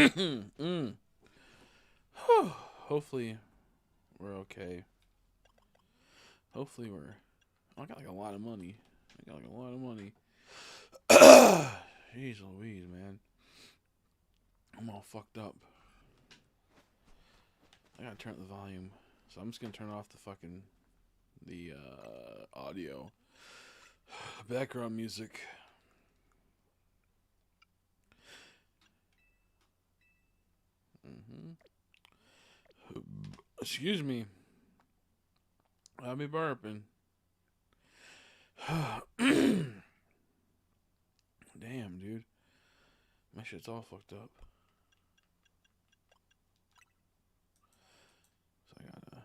Mm. Hopefully we're okay. Hopefully we're. I got like a lot of money. I got like a lot of money. Jeez Louise, man. I'm all fucked up. I gotta turn up the volume. So I'm just gonna turn off the audio. Background music. hmm Excuse me. I'll be burping. Damn, dude. My shit's all fucked up. So I gotta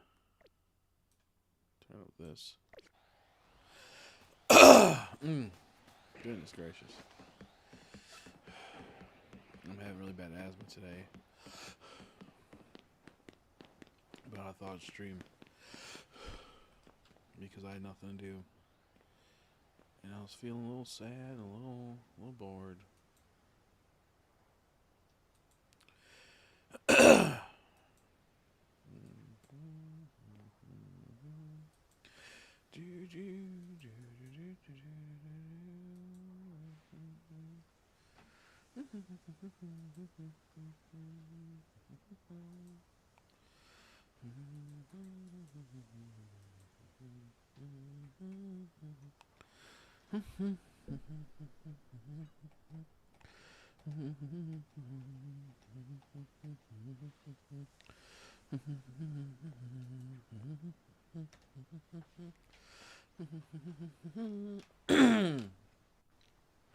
turn up this. Goodness gracious. I'm having really bad asthma today. But I thought I'd stream. Because I had nothing to do. And I was feeling a little sad and a little bored.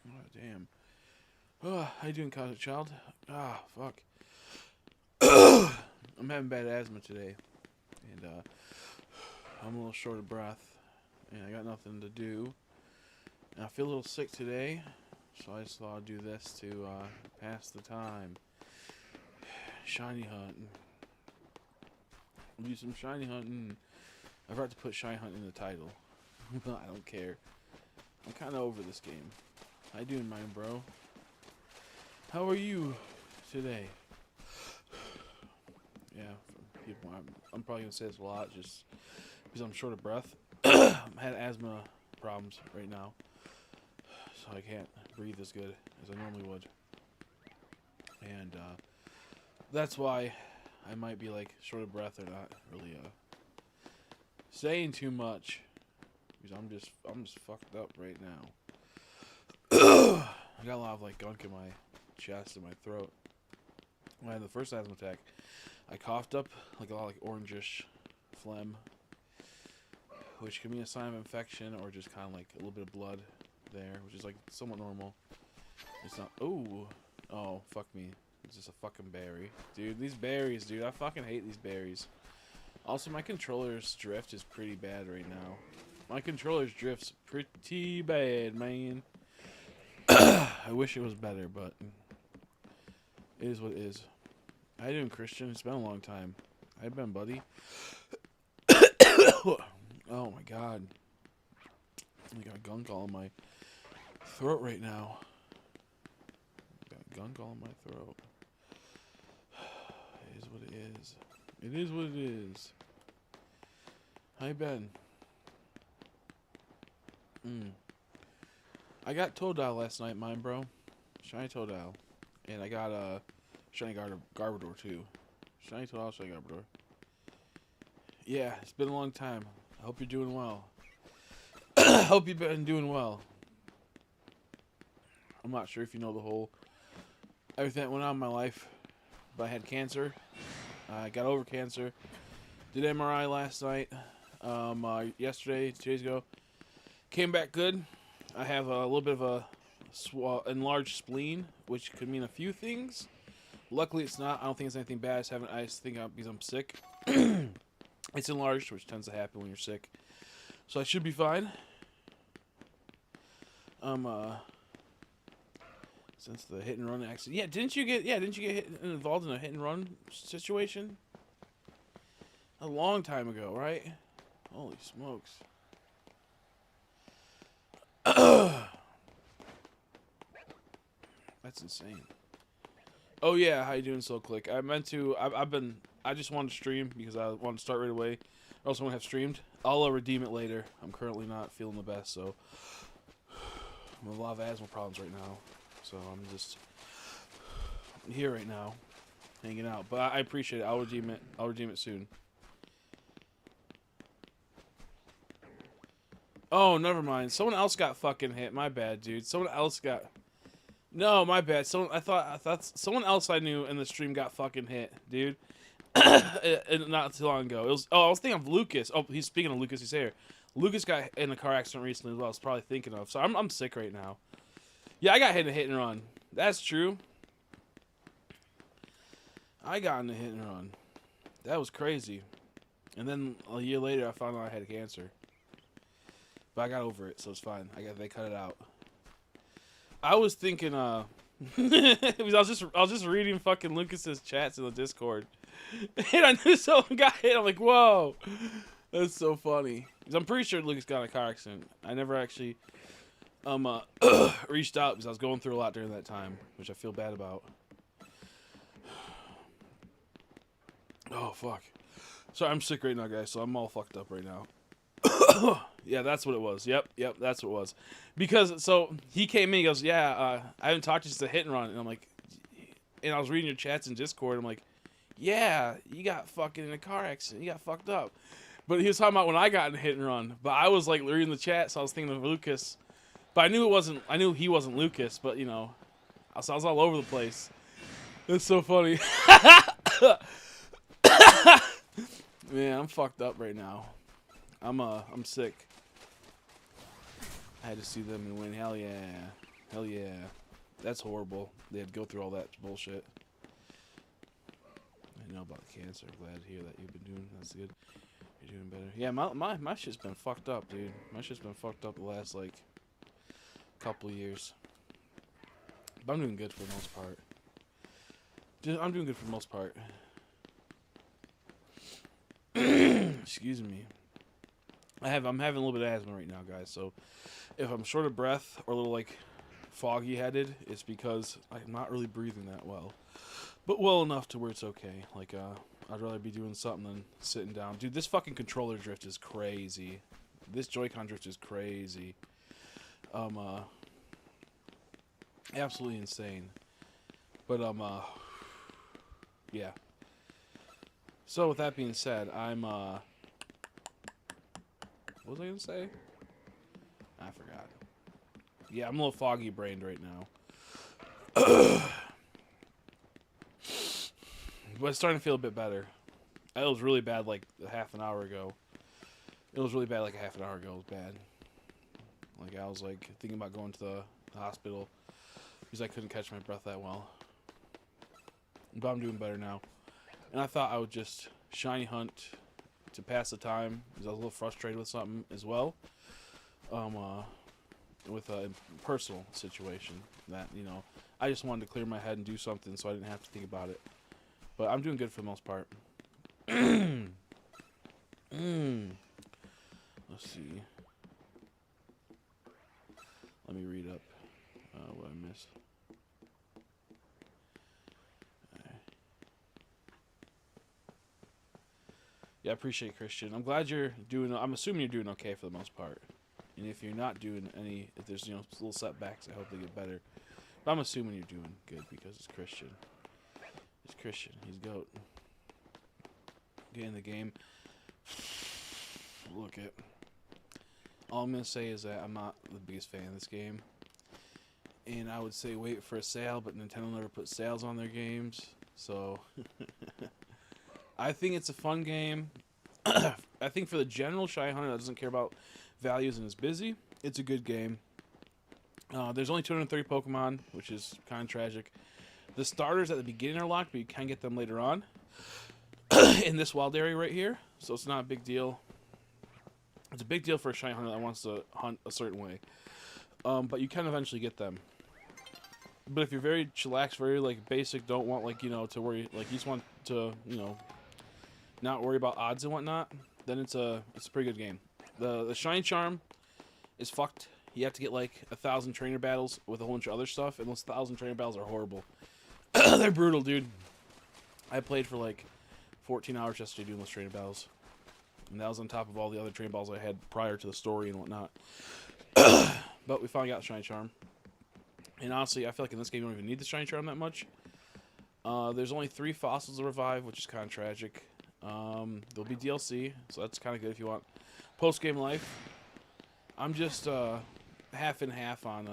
Oh, damn. Oh, how you doing, Cosmic Child? Ah, fuck. I'm having bad asthma today. And, I'm a little short of breath. And I got nothing to do. And I feel a little sick today. So I just thought I'd do this to, pass the time. Shiny hunting. We'll do some shiny hunting. I forgot to put shiny hunt in the title. I don't care. I'm kind of over this game. How you doing, mine, bro? How are you today? Yeah, people. I'm probably gonna say this a lot, just because I'm short of breath. I had asthma problems right now, so I can't breathe as good as I normally would, and that's why I might be like short of breath or not really saying too much, because I'm just fucked up right now. I got a lot of like gunk in my chest and my throat. When I had the first asthma attack, I coughed up like a lot of like orangish phlegm, which can be a sign of infection or just kind of like a little bit of blood there, which is like somewhat normal. It's not. Oh, fuck me. It's just a fucking berry, dude. These berries, dude. I fucking hate these berries. Also, my controller's drift is pretty bad right now. My controller's drift's pretty bad, man. I wish it was better, but it is what it is. How you doing, Christian? It's been a long time. How you been, buddy? Oh my god. I got gunk all in my throat right now. I got gunk all in my throat. It is what it is. It is what it is. How you been? I got Totodile last night, mine, bro. Shiny Totodile. And I got Shiny Garbodor too. Shiny Totodile, Shiny Garbodor. Yeah, it's been a long time. I hope you're doing well. I hope you've been doing well. I'm not sure if you know the whole everything that went on in my life, but I had cancer. I got over cancer. Did MRI last night. Yesterday, 2 days ago. Came back good. I have a little bit of a enlarged spleen, which could mean a few things. Luckily, it's not. I don't think it's anything bad. I just think because I'm sick. It's enlarged, which tends to happen when you're sick. So I should be fine. Since the hit and run accident. Yeah, didn't you get involved in a hit and run situation? A long time ago, right? Holy smokes. That's insane. Oh yeah, how you doing, Soul Click? I meant to. I just wanted to stream because I wanted to start right away. I also want to have streamed. I'll redeem it later. I'm currently not feeling the best, so I'm with a lot of asthma problems right now. So I'm just here right now, hanging out. But I appreciate it. I'll redeem it. I'll redeem it soon. Oh, never mind. Someone else got fucking hit. My bad, dude. Someone else got. No, my bad. I thought someone else I knew in the stream got fucking hit, dude. Not too long ago. It was. Oh, I was thinking of Lucas. Oh, he's speaking of Lucas. He's here. Lucas got in a car accident recently as well. I was probably thinking of. So I'm sick right now. Yeah, I got hit in a hit and run. That's true. I got in a hit and run. That was crazy. And then a year later, I found out I had cancer. But I got over it, so it's fine. They cut it out. I was thinking, because I was just reading fucking Lucas's chats in the Discord, and I knew someone got hit. I'm like, whoa, that's so funny. Because I'm pretty sure Lucas got in a car accident. I never actually reached out because I was going through a lot during that time, which I feel bad about. Oh fuck. Sorry, I'm sick right now, guys. So I'm all fucked up right now. Yeah, that's what it was. Yep, that's what it was. Because, so, he came in, he goes, yeah, I haven't talked to you since the hit and run. And I'm like, and I was reading your chats in Discord, I'm like, yeah, you got fucking in a car accident, you got fucked up. But he was talking about when I got in a hit and run. But I was, like, reading the chat, so I was thinking of Lucas. But I knew he wasn't Lucas, but, you know, I was all over the place. It's so funny. Man, I'm fucked up right now. I'm sick. I had to see them and win. Hell yeah. Hell yeah. That's horrible. They had to go through all that bullshit. I know about cancer. Glad to hear that you've been doing. That's good. You're doing better. Yeah, my shit's been fucked up, dude. My shit's been fucked up the last, like, couple of years. But I'm doing good for the most part. I'm doing good for the most part. Excuse me. I'm having a little bit of asthma right now, guys. So if I'm short of breath or a little like foggy headed, it's because I'm not really breathing that well. But well enough to where it's okay. Like I'd rather be doing something than sitting down. Dude, this fucking controller drift is crazy. This Joy-Con drift is crazy. Absolutely insane. But yeah. So with that being said, what was I gonna say? I forgot. Yeah, I'm a little foggy brained right now. But it's starting to feel a bit better. It was really bad like half an hour ago. It was bad. Like I was like thinking about going to the hospital because I couldn't catch my breath that well. But I'm doing better now. And I thought I would just shiny hunt to pass the time because I was a little frustrated with something as well. With a personal situation that, you know, I just wanted to clear my head and do something so I didn't have to think about it. But I'm doing good for the most part. Let's see. Let me read up what I missed. Yeah, I appreciate it, Christian. I'm glad you're doing. I'm assuming you're doing okay for the most part. And if you're not doing any, if there's little setbacks, I hope they get better. But I'm assuming you're doing good because it's Christian. It's Christian. He's GOAT. Get in the game. Look it. All I'm gonna say is that I'm not the biggest fan of this game. And I would say wait for a sale, but Nintendo never puts sales on their games, so. I think it's a fun game. I think for the general shy hunter that doesn't care about values and is busy, it's a good game. There's only 230 Pokemon, which is kind of tragic. The starters at the beginning are locked, but you can get them later on in this wild area right here, so it's not a big deal. It's a big deal for a shy hunter that wants to hunt a certain way, but you can eventually get them. But if you're very chillax, very like basic, don't want like to worry, like you just want to not worry about odds and whatnot, then it's a pretty good game. The Shine Charm is fucked. You have to get like 1,000 trainer battles with a whole bunch of other stuff, and those 1,000 trainer battles are horrible. They're brutal, dude. I played for like 14 hours yesterday doing those training battles. And that was on top of all the other train balls I had prior to the story and whatnot. But we finally got the Shiny Charm. And honestly, I feel like in this game you don't even need the Shiny Charm that much. There's only 3 fossils to revive, which is kind of tragic. There'll be DLC, so that's kind of good if you want post-game life. I'm just half and half on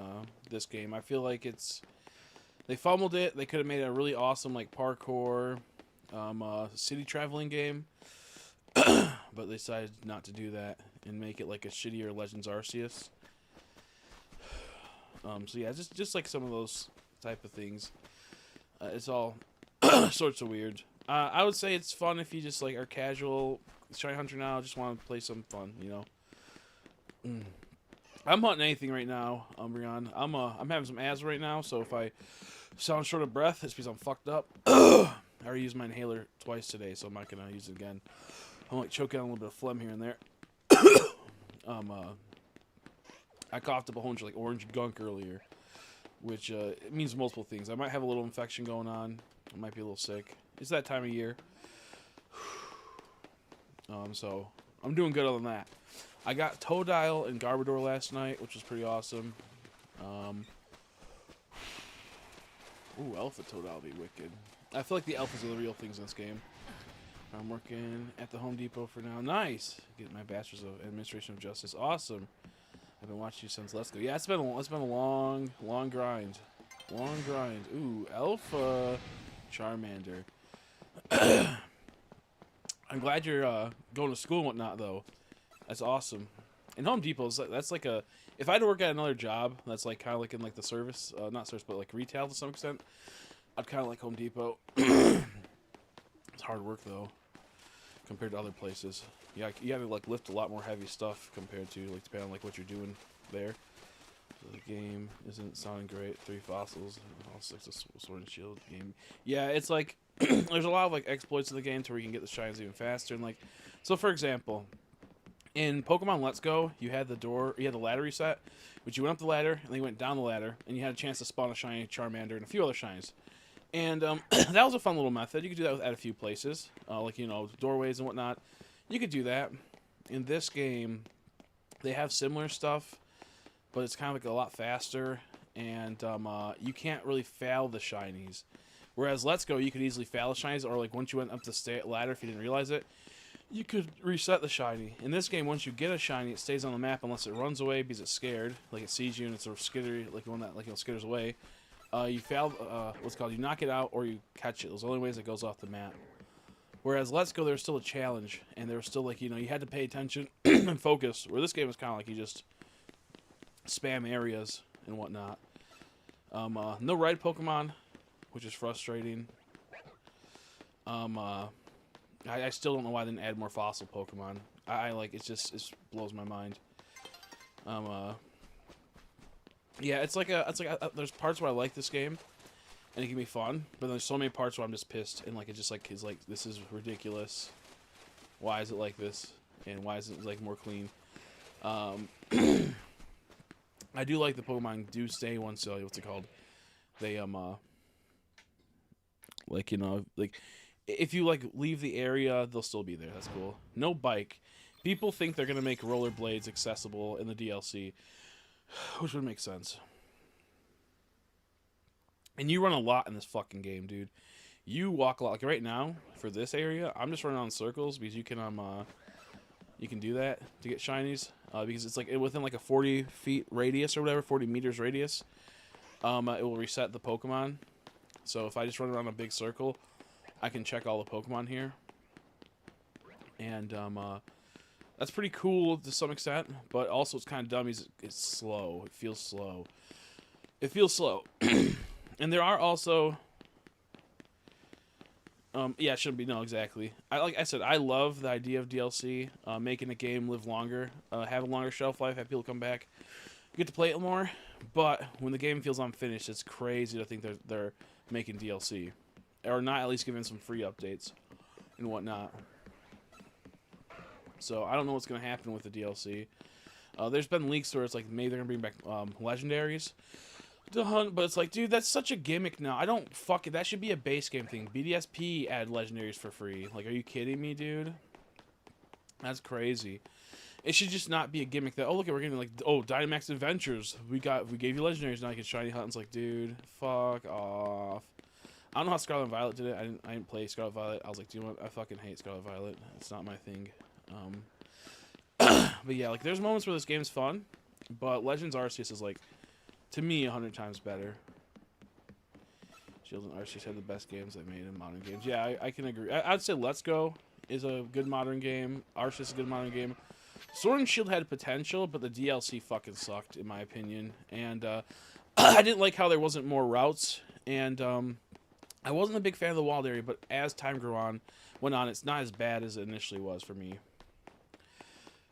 this game. I feel like they fumbled it. They could have made it a really awesome like parkour, city traveling game, but they decided not to do that and make it like a shittier Legends Arceus. So yeah, just like some of those type of things. It's all sorts of weird. I would say it's fun if you just like are casual Shiny Hunter now, just want to play some fun, you know. I'm hunting anything right now, Brian. I'm having some asthma right now, so if I sound short of breath, it's because I'm fucked up. I already used my inhaler twice today, so I'm not gonna use it again. I'm like choking on a little bit of phlegm here and there. I coughed up a whole bunch of like orange gunk earlier, which it means multiple things. I might have a little infection going on. I might be a little sick. It's that time of year. So I'm doing good other than that. I got Totodile and Garbodor last night, which was pretty awesome. Ooh, Alpha Totodile would be wicked. I feel like the alphas are the real things in this game. I'm working at the Home Depot for now. Nice. Getting my Bachelor's of Administration of Justice. Awesome. I've been watching you since Let's Go. Yeah, it's been a long grind. Long grind. Ooh, Alpha Charmander. I'm glad you're going to school and whatnot, though. That's awesome. And Home Depot's that's like a. If I had to work at another job, that's like kind of like in like the service, not service, but like retail to some extent, I'd kind of like Home Depot. It's hard work though, compared to other places. Yeah, you have to like lift a lot more heavy stuff compared to like depending on like what you're doing there. So the game isn't sounding great. 3 fossils, all 6 of Sword and Shield game. Yeah, it's like there's a lot of like exploits in the game to where you can get the shines even faster and like. So for example, in Pokemon Let's Go, you had the ladder reset, which you went up the ladder and then you went down the ladder and you had a chance to spawn a shiny Charmander and a few other shines. And that was a fun little method. You could do that at a few places, like, you know, doorways and whatnot. You could do that. In this game, they have similar stuff, but it's kind of like a lot faster, and you can't really fail the shinies. Whereas Let's Go, you could easily fail the shinies, or like once you went up the ladder, if you didn't realize it, you could reset the shiny. In this game, once you get a shiny, it stays on the map unless it runs away because it's scared, like it sees you and it's sort of skittery, like one that like skitters away. You fail, what's called, you knock it out or you catch it. Those are the only ways it goes off the map. Whereas Let's Go, there's still a challenge, and there was still like, you know, you had to pay attention and focus. Where this game is kind of like you just spam areas and whatnot. No ride Pokemon, which is frustrating. I still don't know why they didn't add more fossil Pokemon. I like it blows my mind. Yeah, it's like there's parts where I like this game, and it can be fun, but there's so many parts where I'm just pissed, and like it just like is like this is ridiculous. Why is it like this? And why isn't it like more clean? I do like the Pokemon do stay once what's it called? They like, you know, like if you like leave the area, they'll still be there. That's cool. No bike. People think they're gonna make rollerblades accessible in the DLC, which would make sense. And you run a lot in this fucking game, dude. You walk a lot. Like right now, for this area, I'm just running on circles because you can do that to get shinies. Because it's like within like a 40 feet radius or whatever, 40 meters radius. It will reset the Pokemon. So if I just run around a big circle, I can check all the Pokemon here. And that's pretty cool to some extent, but also it's kind of dumb. It's slow. It feels slow. It feels slow. And there are also... yeah, it shouldn't be. No, exactly. Like I said, I love the idea of DLC, making a game live longer, have a longer shelf life, have people come back, get to play it more. But when the game feels unfinished, it's crazy to think they're making DLC, or not at least giving some free updates and whatnot. So I don't know what's gonna happen with the DLC. There's been leaks where it's like maybe they're gonna bring back legendaries. The hunt, but it's like, dude, that's such a gimmick now. I don't fuck it. That should be a base game thing. BDSP add legendaries for free. Like, are you kidding me, dude? That's crazy. It should just not be a gimmick that, oh, look, we're getting like, oh, Dynamax Adventures. We gave you legendaries, now you can shiny hunt. It's like, dude, fuck off. I don't know how Scarlet and Violet did it. I didn't play Scarlet Violet. I was like, do you know what? I fucking hate Scarlet Violet. It's not my thing. But yeah, like, there's moments where this game's fun, but Legends Arceus is like, to me, 100 times better. Shield and Arceus had the best games they made in modern games. Yeah, I can agree. I'd say Let's Go is a good modern game. Arceus is a good modern game. Sword and Shield had potential, but the DLC fucking sucked, in my opinion. And I didn't like how there wasn't more routes. And I wasn't a big fan of the wild area, but as time went on, it's not as bad as it initially was for me.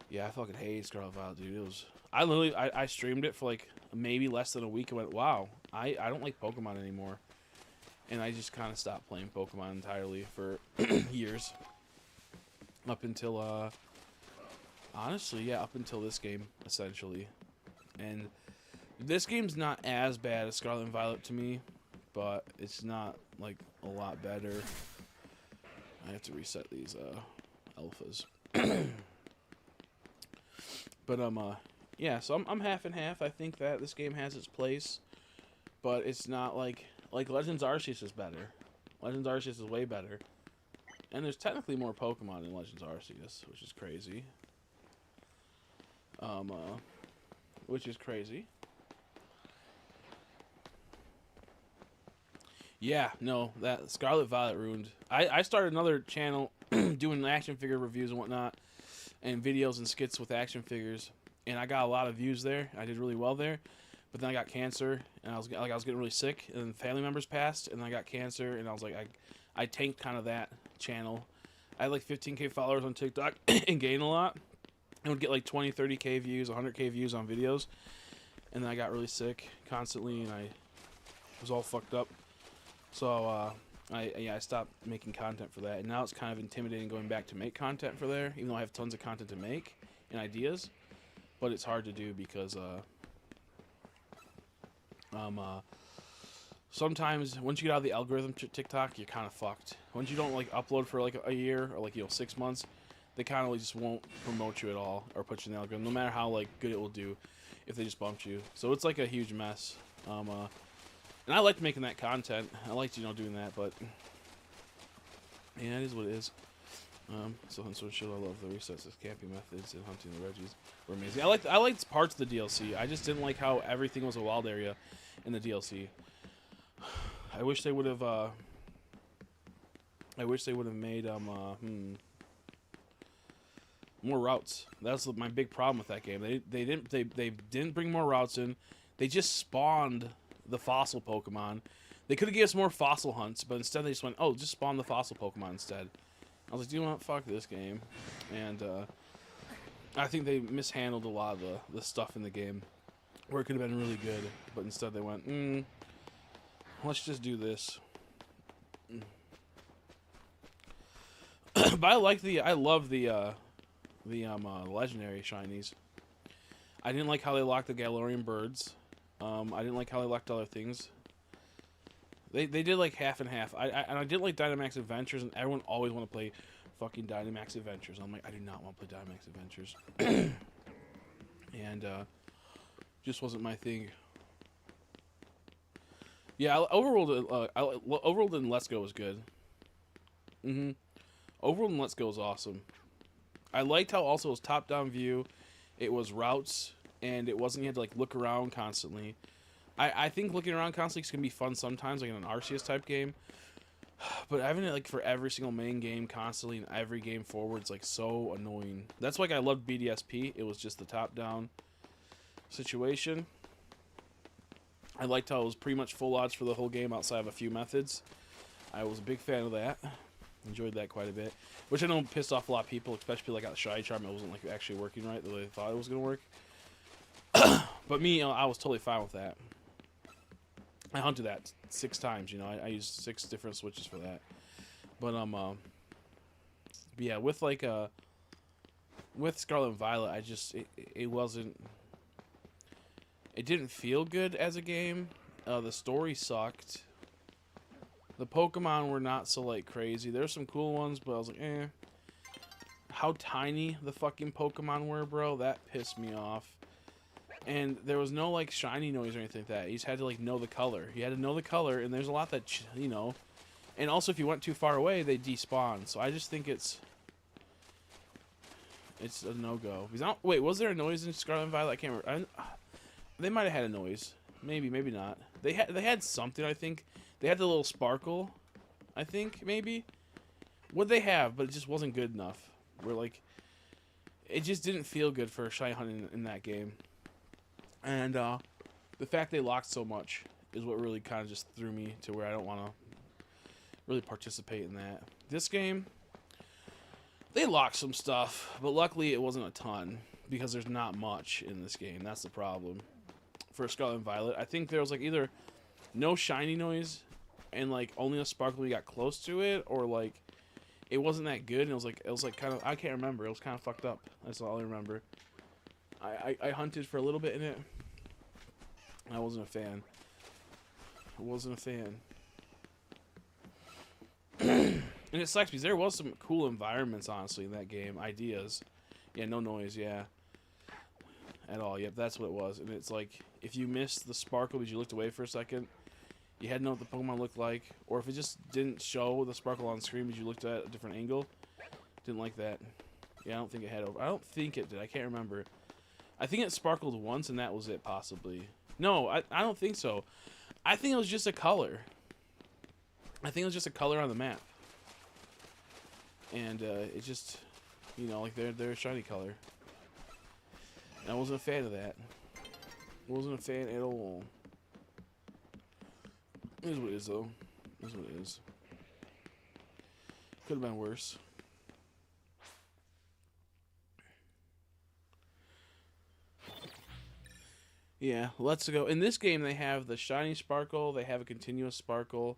Yeah, I fucking hate Scarlet Violet, dude. It was... I streamed it for like maybe less than a week and went, wow, I don't like Pokemon anymore. And I just kind of stopped playing Pokemon entirely for years. Up until, honestly, yeah, up until this game, essentially. And this game's not as bad as Scarlet and Violet to me, but it's not, like, a lot better. I have to reset these, alphas. But, yeah, so I'm half and half. I think that this game has its place, but it's not like Legends Arceus is better. Legends Arceus is way better. And there's technically more Pokemon in Legends Arceus, which is crazy. Yeah, no, that Scarlet Violet ruined. I started another channel doing action figure reviews and whatnot, and videos and skits with action figures, and I got a lot of views there. I did really well there, but then I got cancer, and I was getting really sick, and then family members passed, and then I got cancer, and I was like, I tanked kind of that channel. I had like 15K followers on TikTok and gained a lot. I would get like 20, 30K views, 100K views on videos, and then I got really sick constantly, and I was all fucked up. So I stopped making content for that, and now it's kind of intimidating going back to make content for there, even though I have tons of content to make and ideas, but it's hard to do because sometimes once you get out of the algorithm TikTok, you're kind of fucked. Once you don't like upload for like a year or like 6 months, they kind of like just won't promote you at all or put you in the algorithm, no matter how like good it will do if they just bumped you. So it's like a huge mess. And I liked making that content. I liked, doing that, but yeah, it is what it is. So Hunt Sword Shield, I love the resets, the camping methods, and hunting the Reggies were amazing. I liked parts of the DLC. I just didn't like how everything was a wild area in the DLC. I wish they would have. Made more routes. That's my big problem with that game. They didn't bring more routes in. They just spawned the fossil Pokemon. They could have given us more fossil hunts, but instead they just went, oh, just spawn the fossil Pokemon instead. I was like, do you know what? Fuck this game. And I think they mishandled a lot of the stuff in the game where it could have been really good, but instead they went, let's just do this. But I love the legendary shinies. I didn't like how they locked the Galarian birds. I didn't like how they locked other things. They did like half and half. I didn't like Dynamax Adventures, and everyone always want to play fucking Dynamax Adventures. I'm like, I do not want to play Dynamax Adventures. And just wasn't my thing. Yeah, Overworld and Let's Go was good. Overworld and Let's Go was awesome. I liked how also it was top-down view. It was routes, and it wasn't you had to like look around constantly. I think looking around constantly can be fun sometimes, like in an Arceus type game. But having it like for every single main game constantly in every game forward, it's like so annoying. That's why I loved BDSP. It was just the top-down situation. I liked how it was pretty much full odds for the whole game outside of a few methods. I was a big fan of that. Enjoyed that quite a bit. Which I know pissed off a lot of people, especially like got the Shy Charm. It wasn't like actually working right the way they thought it was going to work. But me, I was totally fine with that. I hunted that 6 times, I used 6 different switches for that. But yeah, with like with Scarlet and Violet, it wasn't. It didn't feel good as a game. The story sucked. The Pokemon were not so, like, crazy. There's some cool ones, but I was like, eh. How tiny the fucking Pokemon were, bro, that pissed me off. And there was no, like, shiny noise or anything like that. You just had to, like, know the color. You had to know the color, and there's a lot that, you know. And also, if you went too far away, they despawn. So I just think it's a no-go. Wait, was there a noise in Scarlet and Violet? I can't remember. They might have had a noise. Maybe, maybe not. They had something, I think. They had the little sparkle, I think, maybe. What'd they have? But it just wasn't good enough. We're like, it just didn't feel good for shiny hunting in that game. And the fact they locked so much is what really kind of just threw me to where I don't want to really participate in that. This game, they locked some stuff, but luckily it wasn't a ton because there's not much in this game. That's the problem. For Scarlet and Violet, I think there was like either no shiny noise and like only a sparkle when you got close to it, or like it wasn't that good and it was like kind of, I can't remember. It was kind of fucked up. That's all I remember. I hunted for a little bit in it. I wasn't a fan. I wasn't a fan. And it sucks because there was some cool environments, honestly, in that game. Ideas. Yeah, no noise, yeah. At all. Yep, that's what it was. And it's like, if you missed the sparkle because you looked away for a second, you had to know what the Pokemon looked like. Or if it just didn't show the sparkle on screen because you looked at a different angle, didn't like that. Yeah, I don't think it had over. I don't think it did. I can't remember. I think it sparkled once and that was it, possibly. No, I don't think so. I think it was just a color. I think it was just a color on the map. And it just, you know, like their shiny color. And I wasn't a fan of that. Wasn't a fan at all. It is what it is, though. It is what it is. Could have been worse. Yeah, let's go. In this game, they have the shiny sparkle. They have a continuous sparkle.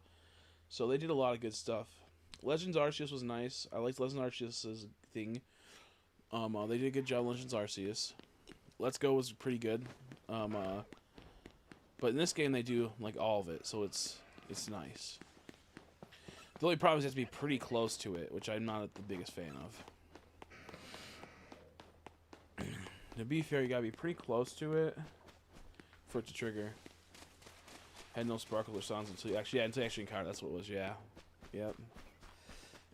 So they did a lot of good stuff. Legends Arceus was nice. I liked Legends Arceus' thing. They did a good job on Legends Arceus. Let's Go was pretty good. But in this game, they do like all of it, so it's nice. The only problem is you have to be pretty close to it, which I'm not the biggest fan of. To be fair, you gotta be pretty close to it for it to trigger. Had no sparkle or sounds until you actually encountered. That's what it was. Yeah, yep.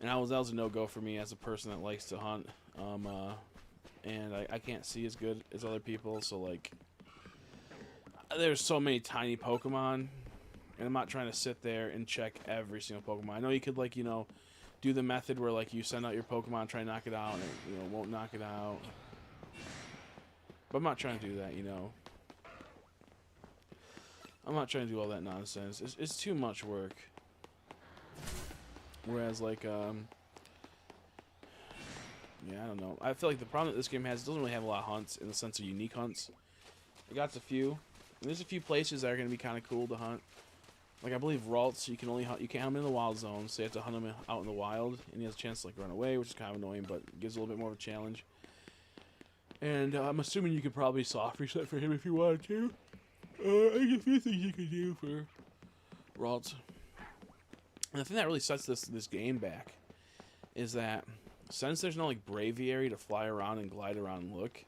And that was a no-go for me as a person that likes to hunt. And I can't see as good as other people, so like, there's so many tiny Pokemon, and I'm not trying to sit there and check every single Pokemon. I know you could, like, you know, do the method where like you send out your Pokemon, try to knock it out, and it, you know, won't knock it out. But I'm not trying to do that, you know. I'm not trying to do all that nonsense. It's too much work. Whereas, like, yeah, I don't know. I feel like the problem that this game has, it doesn't really have a lot of hunts in the sense of unique hunts. It got a few. And there's a few places that are going to be kind of cool to hunt. Like, I believe Ralts, you can only hunt, you can't hunt them in the wild zone, so you have to hunt them out in the wild, and he has a chance to, like, run away, which is kind of annoying, but it gives a little bit more of a challenge. And I'm assuming you could probably soft reset for him if you wanted to. There's a few things you could do for Ralts. And the thing that really sets this game back is that since there's no like braviary to fly around and glide around and look,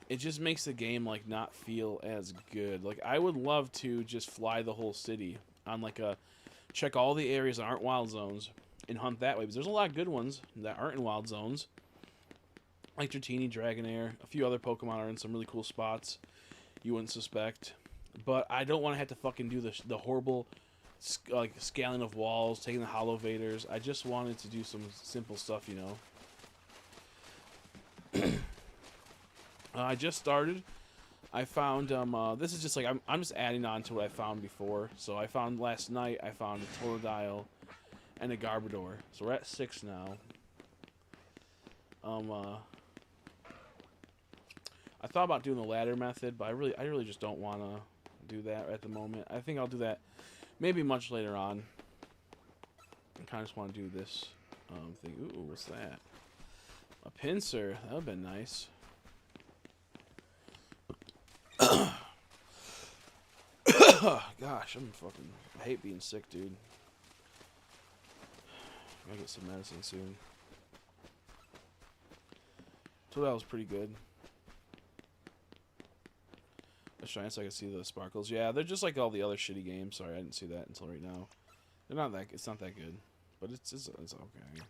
it just makes the game like not feel as good. Like, I would love to just fly the whole city on like a check all the areas that aren't wild zones and hunt that way, because there's a lot of good ones that aren't in wild zones, like Dratini, Dragonair. A few other Pokemon are in some really cool spots you wouldn't suspect. But I don't want to have to fucking do the horrible like scaling of walls, taking the hollow vaders. I just wanted to do some simple stuff, you know. I just started. I found this is just like I'm just adding on to what I found before. So I found last night, I found a Totodile and a Garbodor. So we're at 6 now. I thought about doing the ladder method, but I really just don't want to do that at the moment. I think I'll do that maybe much later on. I kind of just want to do this thing. Ooh, what's that? A pincer. That would have been nice. Gosh, I hate being sick, dude. Gotta get some medicine soon. So that was pretty good. I was trying so I could see the sparkles. Yeah, they're just like all the other shitty games. Sorry, I didn't see that until right now. They're not that. It's not that good, but it's okay.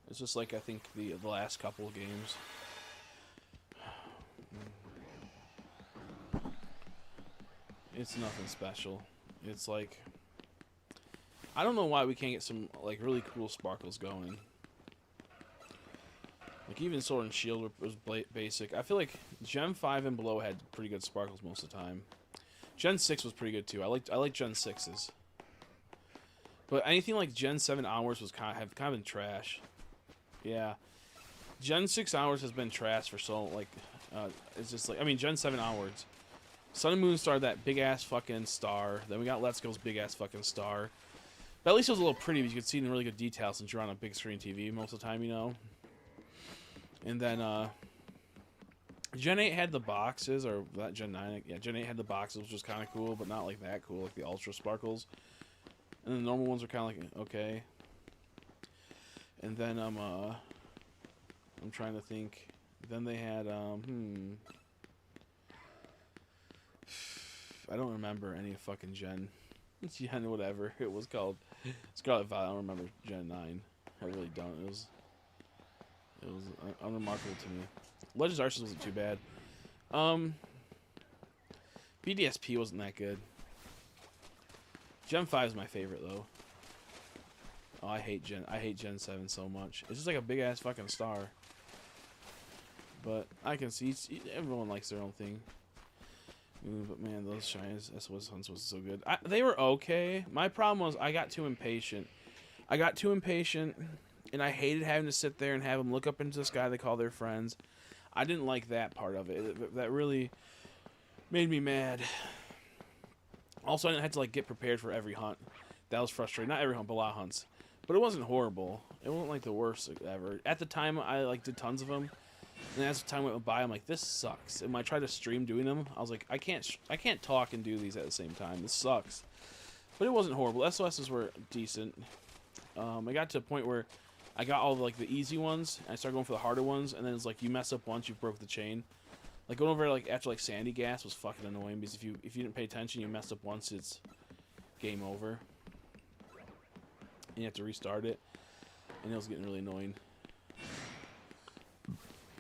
It's just like I think the last couple of games. It's nothing special. It's like I don't know why we can't get some like really cool sparkles going. Like even Sword and Shield was basic. I feel like Gen 5 and below had pretty good sparkles most of the time. Gen 6 was pretty good too. I like Gen 6's. But anything like Gen 7 hours was kind of been trash. Yeah. Gen 6 hours has been trash for so like it's just like I mean Gen 7 hours. Sun and Moon started that big ass fucking star. Then we got Let's Go's big ass fucking star. But at least it was a little pretty because you could see it in really good detail since you're on a big screen TV most of the time, you know. And then Gen 8 had the boxes, or that Gen 9, yeah, Gen 8 had the boxes, which was kind of cool, but not like that cool, like the Ultra Sparkles. And the normal ones were kind of like, okay. And then, I'm trying to think. Then they had, I don't remember any fucking Gen whatever it was called. Scarlet Violet, I don't remember Gen 9. I really don't. It was unremarkable to me. Legends Arceus wasn't too bad. BDSP wasn't that good. Gen 5 is my favorite though. Oh, I hate Gen 7 so much. It's just like a big ass fucking star. But I can see everyone likes their own thing. But man, those shines, SOS Hunts was so good. They were okay. My problem was I got too impatient. And I hated having to sit there and have them look up into the sky they call their friends. I didn't like that part of it. That really made me mad. Also, I didn't have to like get prepared for every hunt. That was frustrating. Not every hunt, but a lot of hunts. But it wasn't horrible. It wasn't like the worst ever. At the time, I like did tons of them. And as the time went by, I'm like, this sucks. And when I tried to stream doing them, I was like, I can't talk and do these at the same time. This sucks. But it wasn't horrible. SOSs were decent. I got to a point where I got all like the easy ones, and I started going for the harder ones, and then it's like you mess up once, you broke the chain. Like going over like after like Sandy Gas was fucking annoying because if you didn't pay attention, you messed up once, it's game over. And you have to restart it, and it was getting really annoying.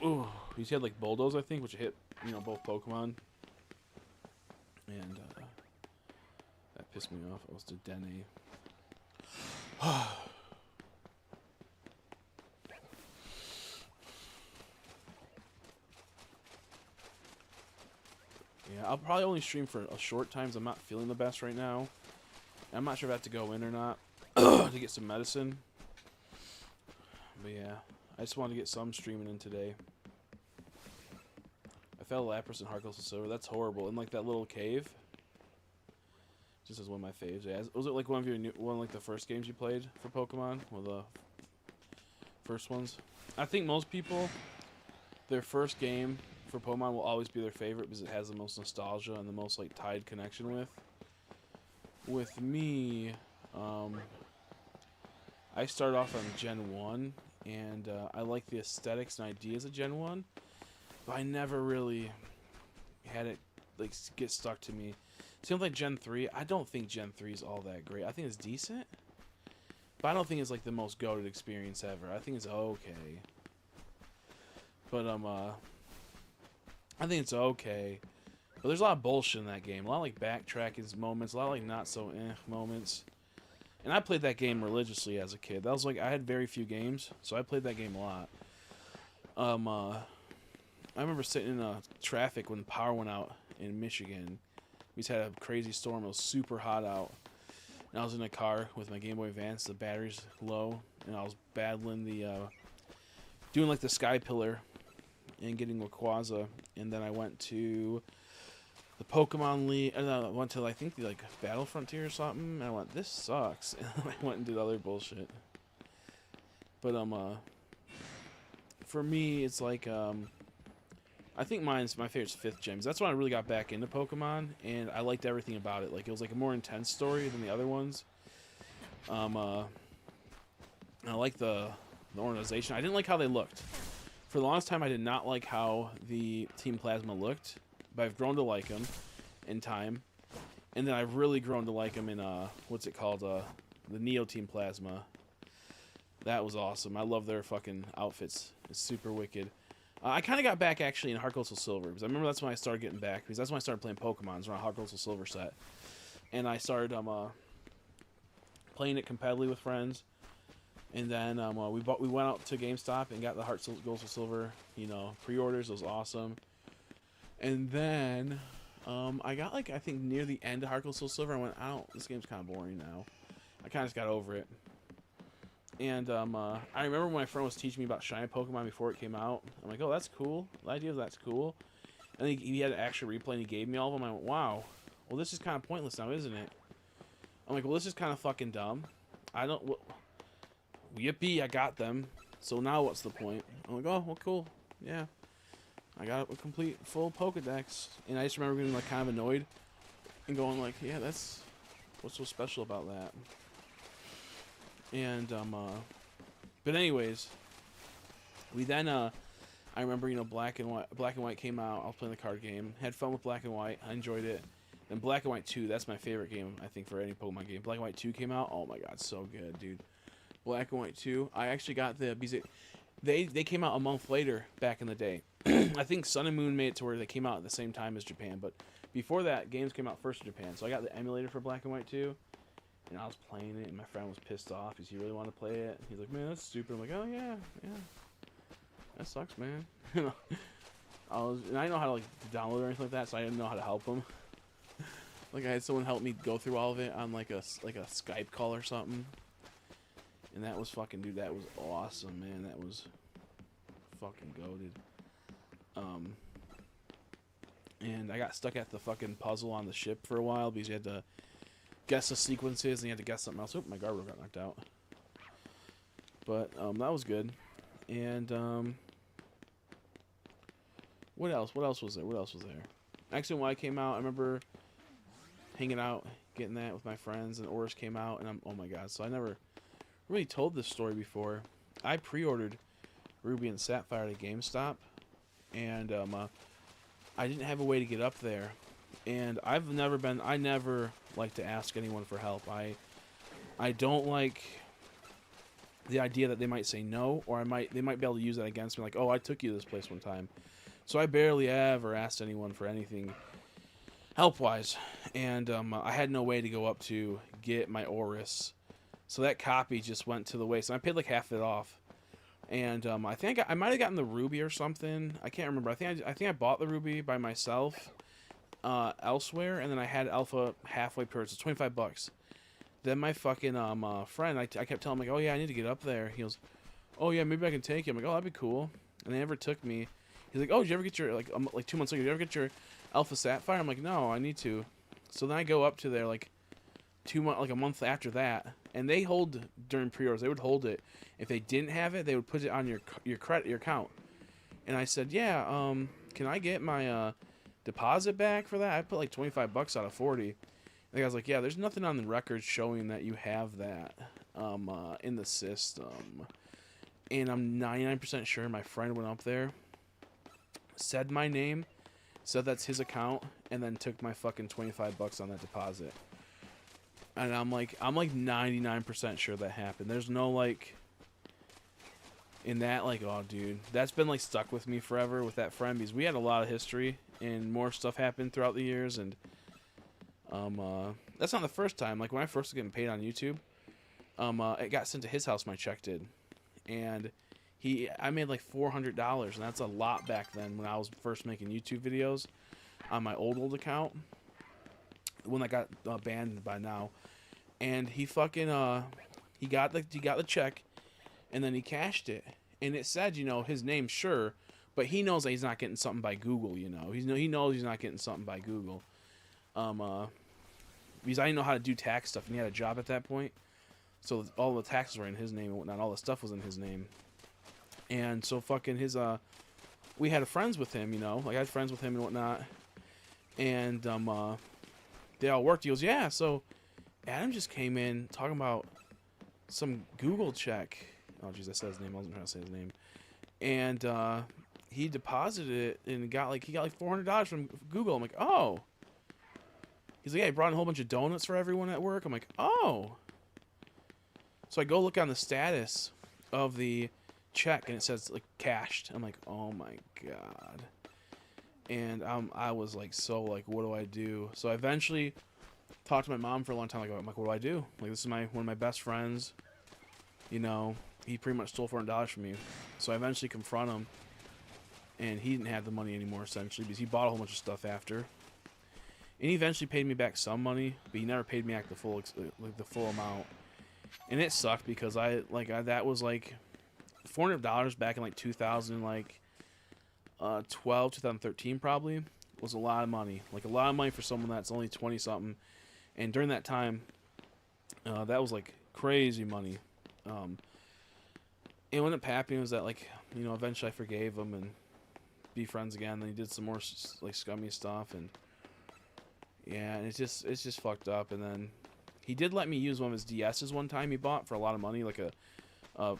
Ooh, you had like Bulldoze, I think, which hit both Pokemon, and that pissed me off. I was to Dene. Yeah, I'll probably only stream for a short time because I'm not feeling the best right now. I'm not sure if I have to go in or not to get some medicine. But yeah, I just wanted to get some streaming in today. I fell Lapras and Heartless and Silver. That's horrible. In like that little cave. Just as one of my faves. Yeah. Was it like one of like the first games you played for Pokemon? One of the first ones? I think most people, their first game for Pokemon will always be their favorite because it has the most nostalgia and the most like tied connection with. With me, I started off on Gen 1, and I like the aesthetics and ideas of Gen 1, but I never really had it like get stuck to me. Seems like Gen 3, I don't think Gen 3 is all that great. I think it's decent, but I don't think it's like the most goated experience ever. I think it's okay. But I think it's okay. But there's a lot of bullshit in that game. A lot of like backtracking moments, a lot of like not so moments. And I played that game religiously as a kid. That was like I had very few games, so I played that game a lot. I remember sitting in traffic when the power went out in Michigan. We just had a crazy storm. It was super hot out. And I was in a car with my Game Boy Advance. The battery's low, and I was battling doing like the Sky Pillar and getting Rayquaza. And then I went to the Pokemon League, and I went to I think the like Battle Frontier or something. And I went, this sucks. And I went and did other bullshit. But for me, it's like I think my favorite's 5th gen. That's when I really got back into Pokemon, and I liked everything about it. Like, it was like a more intense story than the other ones. I like the organization. I didn't like how they looked. For the longest time, I did not like how the Team Plasma looked, but I've grown to like them in time. And then I've really grown to like them in, what's it called, the Neo Team Plasma. That was awesome. I love their fucking outfits. It's super wicked. I kind of got back, actually, in Heart Gold Soul Silver, because I remember that's when I started getting back, because that's when I started playing Pokemon, around Heart Gold Soul Silver set. And I started playing it competitively with friends. And then we went out to GameStop and got the Heart Gold Soul Silver, pre-orders. It was awesome. And then I got, like, I think near the end of Heart Gold Soul Silver, I went, this game's kind of boring now. I kind of just got over it. And I remember when my friend was teaching me about Shiny Pokemon before it came out. I'm like, oh, that's cool. The idea of that's cool. And he had an actual replay and he gave me all of them. I went, wow. Well, this is kind of pointless now, isn't it? I'm like, well, this is kind of fucking dumb. Yippee, I got them. So now what's the point? I'm like, oh, well, cool. Yeah. I got a complete full Pokedex. And I just remember being, like, kind of annoyed. And going, like, yeah, what's so special about that? And, but anyways, we then, I remember, Black and White came out. I was playing the card game. Had fun with Black and White. I enjoyed it. And Black and White 2, that's my favorite game, I think, for any Pokemon game. Black and White 2 came out. Oh my god, so good, dude. Black and White 2. I actually got because they came out a month later back in the day. I think Sun and Moon made it to where they came out at the same time as Japan, but before that, games came out first in Japan. So I got the emulator for Black and White 2, and I was playing it, and my friend was pissed off because he really wanted to play it. He's like, man, that's stupid. I'm like, oh yeah. That sucks, man. And I didn't know how to, like, download or anything like that, so I didn't know how to help him. Like, I had someone help me go through all of it on, like a Skype call or something. And that was fucking, dude, that was awesome, man. That was fucking goated. And I got stuck at the fucking puzzle on the ship for a while because you had to guess the sequences and you had to guess something else. Oh, my Garbo got knocked out. But, that was good. And, what else? What else was there? X and Y came out. I remember hanging out, getting that with my friends, and Oris came out, and oh my god. So I never really told this story before. I pre-ordered Ruby and Sapphire at GameStop, and I didn't have a way to get up there. And I never like to ask anyone for help. I don't like the idea that they might say no, or they might be able to use that against me, like, oh, I took you to this place one time. So I barely ever asked anyone for anything help-wise, and I had no way to go up to get my Oris, so that copy just went to the waste. And I paid like half of it off, and I think I might have gotten the Ruby or something. I can't remember. I think I bought the Ruby by myself elsewhere, and then I had Alpha halfway purchased, $25. Then my fucking friend, I kept telling him, like, oh yeah, I need to get up there. He goes, oh yeah, maybe I can take you. I'm like, oh, that'd be cool. And they never took me. He's like, oh, did you ever get your, like 2 months later, did you ever get your Alpha Sapphire? I'm like, no, I need to. So then I go up to there like a month after that, and they hold during pre-orders. They would hold it. If they didn't have it, they would put it on your account. And I said, yeah, can I get my deposit back for that? I put like $25 out of 40. And the guy's like, yeah, there's nothing on the record showing that you have that in the system. And I'm 99% sure my friend went up there, said my name, said that's his account, and then took my fucking $25 on that deposit. And I'm like 99% sure that happened. There's no, like, in that, like, oh, dude, that's been, like, stuck with me forever with that friend, because we had a lot of history, and more stuff happened throughout the years, and, that's not the first time. Like, when I first was getting paid on YouTube, it got sent to his house, my check did, and I made like $400, and that's a lot back then when I was first making YouTube videos on my old account, the one that got banned by now. And he fucking he got the check, and then he cashed it, and it said, his name, sure, but he knows that he's not getting something by Google. He knows he's not getting something by Google, because I didn't know how to do tax stuff, and he had a job at that point, so all the taxes were in his name and whatnot. All the stuff was in his name. And so fucking his we had friends with him, like I had friends with him and whatnot, and they all worked. He goes, yeah. So Adam just came in talking about some Google check. Oh jeez, I said his name. I wasn't trying to say his name. And he deposited it and got like $400 from Google. I'm like, oh. He's like, yeah, he brought in a whole bunch of donuts for everyone at work. I'm like, oh. So I go look on the status of the check and it says like cashed. I'm like, oh my god. And I was like, so like, what do I do? So I eventually talked to my mom for a long time. I'm like, what do I do? Like, this is one of my best friends. He pretty much stole $400 from me. So I eventually confront him, and he didn't have the money anymore essentially because he bought a whole bunch of stuff after. And he eventually paid me back some money, but he never paid me back the full amount. And it sucked because that was like $400 back in like 2013 probably was a lot of money. Like a lot of money for someone that's only 20 something. And during that time, that was like crazy money. And what ended up happening was that eventually I forgave him and be friends again. Then he did some more like scummy stuff, and yeah, and it's just fucked up. And then he did let me use one of his DS's one time he bought for a lot of money, like a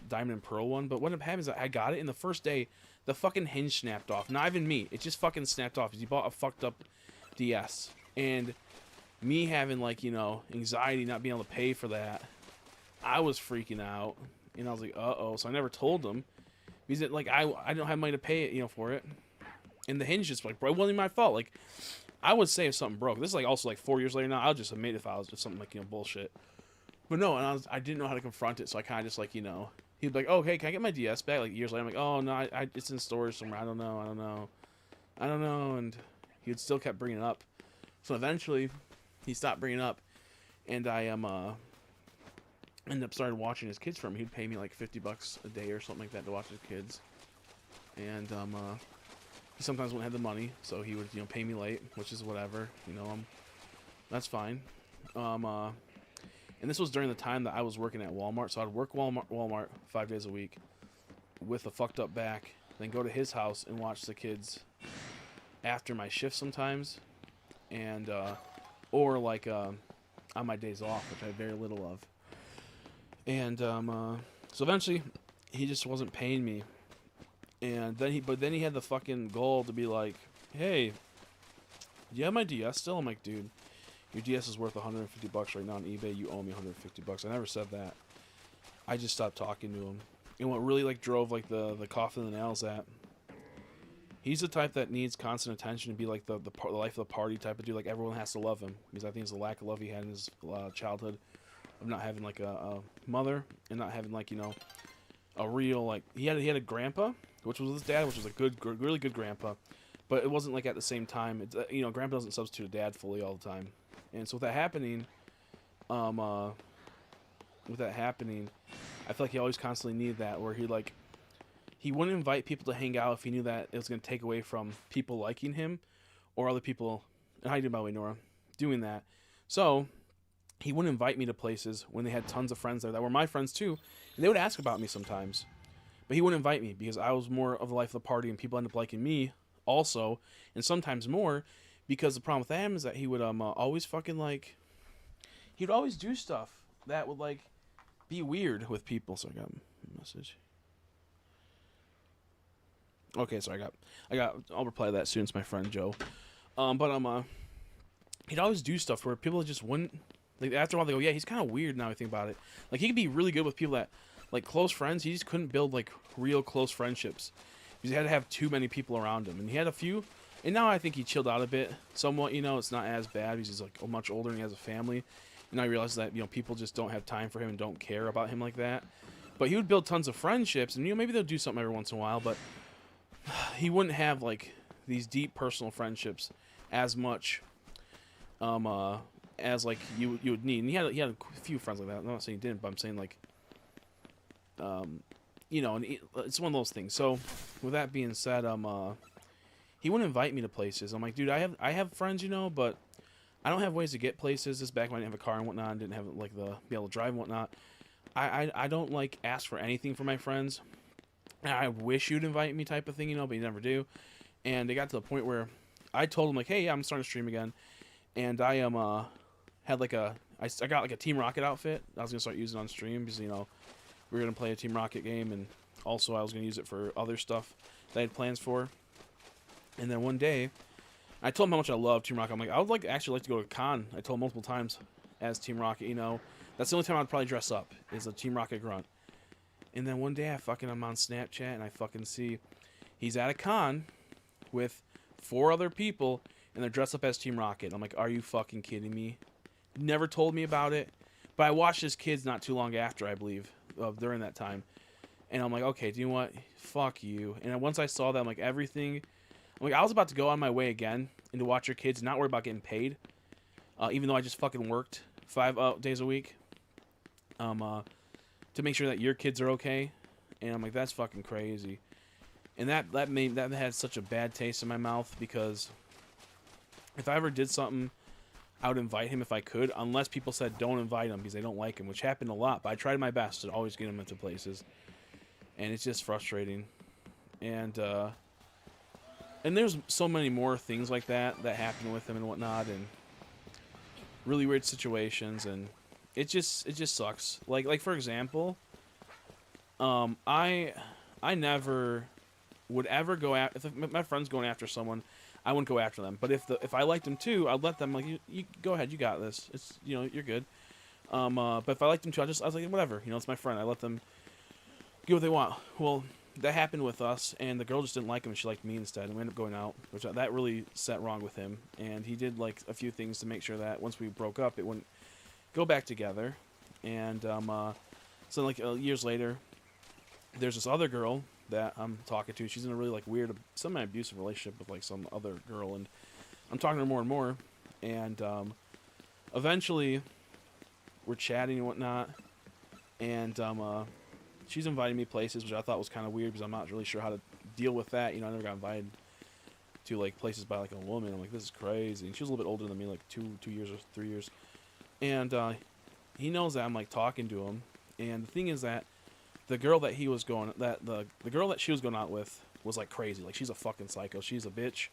diamond and pearl one. But what ended up happening is that I got it, and the first day, the fucking hinge snapped off. Not even me. It just fucking snapped off because he bought a fucked up DS. And me having anxiety, not being able to pay for that, I was freaking out. And I was like, uh-oh. So I never told him. Because I don't have money to pay it, for it. And the hinge just bro, it wasn't even my fault. Like, I would say if something broke. This is also 4 years later now. I'll just admit if I was just something bullshit. But no, and I didn't know how to confront it. So I kind of just he'd be like, oh, hey, can I get my DS back? Years later, I'm like, oh, no, it's in storage somewhere. I don't know. And he would still kept bringing it up. So eventually, he stopped bringing it up. And I ended up started watching his kids for him. He'd pay me $50 a day or something like that to watch his kids. And he sometimes wouldn't have the money, so he would pay me late, which is whatever. That's fine. And this was during the time that I was working at Walmart, so I'd work Walmart 5 days a week with a fucked up back, then go to his house and watch the kids after my shift sometimes, and or on my days off, which I had very little of. And so eventually, he just wasn't paying me, and then he had the fucking goal to be like, "Hey, do you have my DS still?" I'm like, "Dude, your DS is worth $150 right now on eBay. You owe me $150." I never said that. I just stopped talking to him, and what really drove the cough in the nails that he's the type that needs constant attention to be the life of the party type of dude. Like, everyone has to love him because I think it's the lack of love he had in his childhood. Of not having a mother and not having a real he had a grandpa, which was his dad, which was a really good grandpa, but it wasn't at the same time. It's grandpa doesn't substitute a dad fully all the time, and so with that happening, I feel like he always constantly needed that where he wouldn't invite people to hang out if he knew that it was going to take away from people liking him or other people. And how you doing, by the way, Nora? Doing that, so. He wouldn't invite me to places when they had tons of friends there that were my friends too, and they would ask about me sometimes. But he wouldn't invite me because I was more of the life of the party, and people ended up liking me also, and sometimes more, because the problem with him is that he would always fucking he would always do stuff that would be weird with people. So I got a message. Okay, so I'll reply to that soon. It's my friend Joe. He'd always do stuff where people just wouldn't. After a while, they go, yeah, he's kind of weird now I think about it. He could be really good with people that, close friends. He just couldn't build, real close friendships. Because he had to have too many people around him. And he had a few. And now I think he chilled out a bit. Somewhat, it's not as bad because he's, much older and he has a family. And I realize that, people just don't have time for him and don't care about him like that. But he would build tons of friendships. And, maybe they'll do something every once in a while. But he wouldn't have, these deep personal friendships as much. As you would need, and he had a few friends like that. I'm not saying he didn't, but I'm saying and it's one of those things. So with that being said, he wouldn't invite me to places. I'm like, dude, I have friends, but I don't have ways to get places. This back when I didn't have a car and whatnot, and didn't have be able to drive and whatnot. I don't ask for anything for my friends. I wish you'd invite me type of thing, you know, but you never do. And it got to the point where I told him like, hey, yeah, I'm starting to stream again, and I am had like I got like a Team Rocket outfit I was gonna start using on stream because you know we were gonna play a Team Rocket game, and also I was gonna use it for other stuff that I had plans for. And then one day, I told him how much I love Team Rocket. I'm like, I would actually like to go to a con. I told him multiple times as Team Rocket. You know, that's the only time I'd probably dress up is a Team Rocket grunt. And then one day I'm on Snapchat and I fucking see he's at a con with 4 other people and they're dressed up as Team Rocket. I'm like, are you fucking kidding me? Never told me about it. But I watched his kids not too long after, I believe, during that time. And I'm like, okay, do you know what? Fuck you. And once I saw that, I'm like, everything. I'm like, I was about to go on my way again and to watch your kids, not worry about getting paid. Even though I just fucking worked 5 days a week. To make sure that your kids are okay. And I'm like, that's fucking crazy. And that had such a bad taste in my mouth because if I ever did something, I would invite him if I could, unless people said don't invite him because they don't like him, which happened a lot. But I tried my best to always get him into places, and it's just frustrating. And there's so many more things like that happen with him and whatnot, and really weird situations, and it just sucks. Like for example, I never would ever go after if my friend's going after someone. I wouldn't go after them, but if I liked them too, I'd let them like you go ahead, you got this. It's you're good. But if I liked them too, I was like whatever, it's my friend. I let them get what they want. Well, that happened with us, and the girl just didn't like him, and she liked me instead, and we ended up going out, which that really set wrong with him. And he did like a few things to make sure that once we broke up, it wouldn't go back together. And so like years later, there's this other girl that I'm talking to. She's in a really like weird, semi-abusive relationship with like some other girl, and I'm talking to her more and more. And eventually, we're chatting and whatnot, and she's inviting me places, which I thought was kind of weird because I'm not really sure how to deal with that. I never got invited to like places by like a woman. I'm like, this is crazy. And she was a little bit older than me, like 2 years or 3 years. And he knows that I'm like talking to him. And the thing is that the girl that he was going, the girl that she was going out with was like crazy. Like she's a fucking psycho. She's a bitch.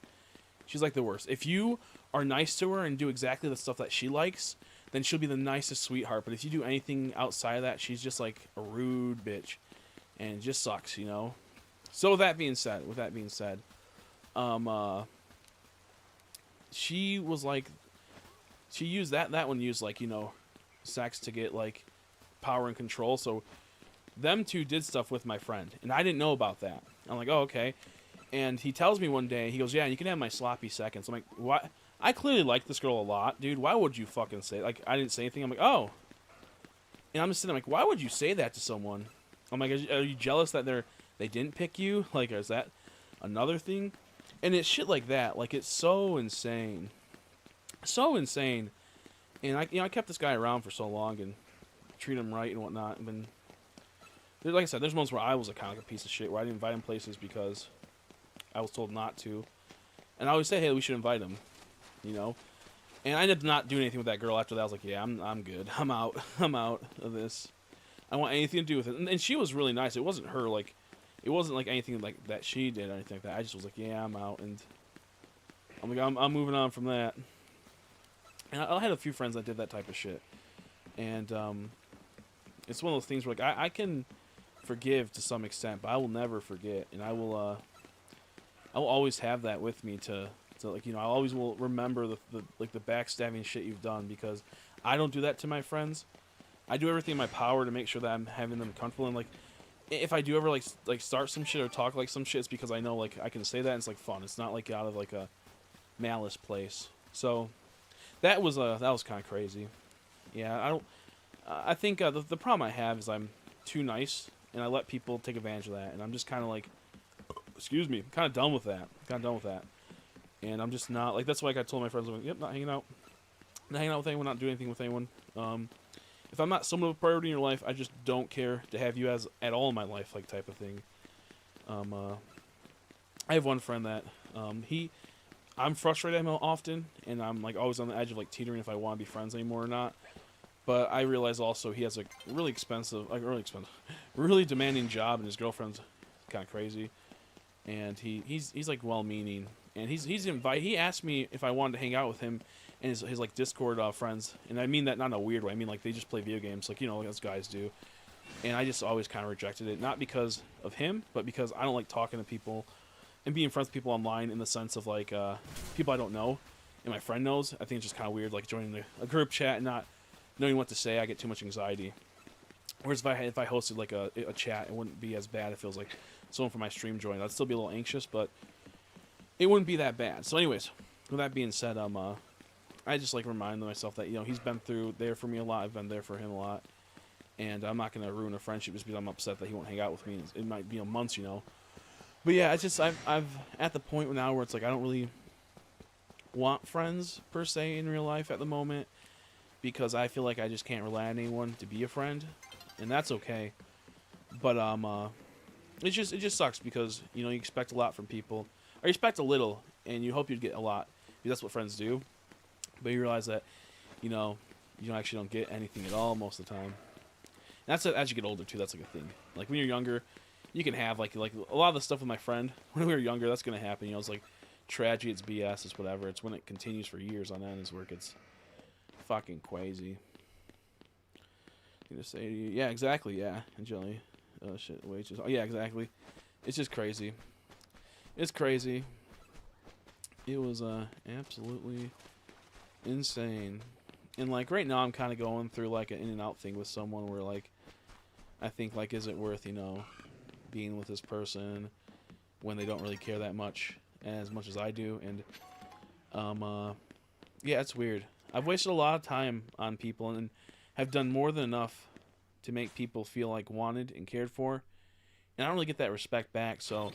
She's like the worst. If you are nice to her and do exactly the stuff that she likes, then she'll be the nicest sweetheart. But if you do anything outside of that, she's just like a rude bitch, and it just sucks, So with that being said, she was like, she used that one used like sex to get like power and control. So them two did stuff with my friend, and I didn't know about that. I'm like, oh okay. And he tells me one day, he goes, yeah, you can have my sloppy seconds. I'm like, what? I clearly like this girl a lot, dude. Why would you fucking say like I didn't say anything? I'm like, oh. And I'm just sitting there like, why would you say that to someone? I'm like, are you jealous that they didn't pick you? Like, is that another thing? And it's shit like that. Like, it's so insane. So insane. And I kept this guy around for so long and treat him right and whatnot. And then, like I said, there's moments where I was a kind of a piece of shit, where I didn't invite him places because I was told not to. And I always say, hey, we should invite him. And I ended up not doing anything with that girl after that. I was like, yeah, I'm good. I'm out. I'm out of this. I want anything to do with it. And she was really nice. It wasn't her, like, it wasn't like anything like that she did or anything like that. I just was like, yeah, I'm out. And I'm like, I'm moving on from that. And I had a few friends that did that type of shit. And it's one of those things where like I can forgive to some extent, but I will never forget. And I will always have that with me to like, I always will remember the backstabbing shit you've done, because I don't do that to my friends. I do everything in my power to make sure that I'm having them comfortable. And like, if I do ever like start some shit or talk like some shit, it's because I know like I can say that and it's like fun. It's not like out of like a malice place. So that was kind of crazy. Yeah, I think the problem I have is I'm too nice and I let people take advantage of that, and I'm just kind of like, excuse me, kind of done with that. And I'm just not, like, that's why I told my friends, I'm like, yep, not hanging out with anyone, not doing anything with anyone. If I'm not someone of priority in your life, I just don't care to have you as at all in my life, like, type of thing. I have one friend that, I'm frustrated at him often, and I'm, like, always on the edge of, like, teetering if I want to be friends anymore or not. But I realize also he has a really demanding job, and his girlfriend's kind of crazy, and he's like well-meaning, and he asked me if I wanted to hang out with him and his like Discord friends, and I mean that not in a weird way. I mean like they just play video games, like like us guys do, and I just always kind of rejected it, not because of him, but because I don't like talking to people and being friends with people online in the sense of like people I don't know and my friend knows. I think it's just kind of weird, like joining a group chat and not knowing what to say. I get too much anxiety. Whereas if I hosted like a chat, it wouldn't be as bad if it was like someone from my stream joined. I'd still be a little anxious, but it wouldn't be that bad. So anyways, with that being said, I just like remind myself that he's been through there for me a lot. I've been there for him a lot, and I'm not gonna ruin a friendship just because I'm upset that he won't hang out with me. It might be months, But yeah, it's just I've at the point now where it's like I don't really want friends per se in real life at the moment, because I feel like I just can't rely on anyone to be a friend, and that's okay. But it just sucks because you expect a lot from people, or you expect a little, and you hope you'd get a lot because that's what friends do. But you realize that you actually don't get anything at all most of the time. And that's as you get older too. That's like a thing. Like when you're younger, you can have like a lot of the stuff with my friend when we were younger. That's gonna happen. It's like tragedy. It's BS. It's whatever. It's when it continues for years on end is where it gets fucking crazy. I'm gonna say yeah, exactly. Yeah, and Jelly. Oh shit, wages. Oh yeah, exactly. It's just crazy. It's crazy. It was absolutely insane. And like right now, I'm kind of going through like an in and out thing with someone where like I think like is it worth being with this person when they don't really care that much as I do, and yeah, it's weird. I've wasted a lot of time on people and have done more than enough to make people feel like wanted and cared for, and I don't really get that respect back. So,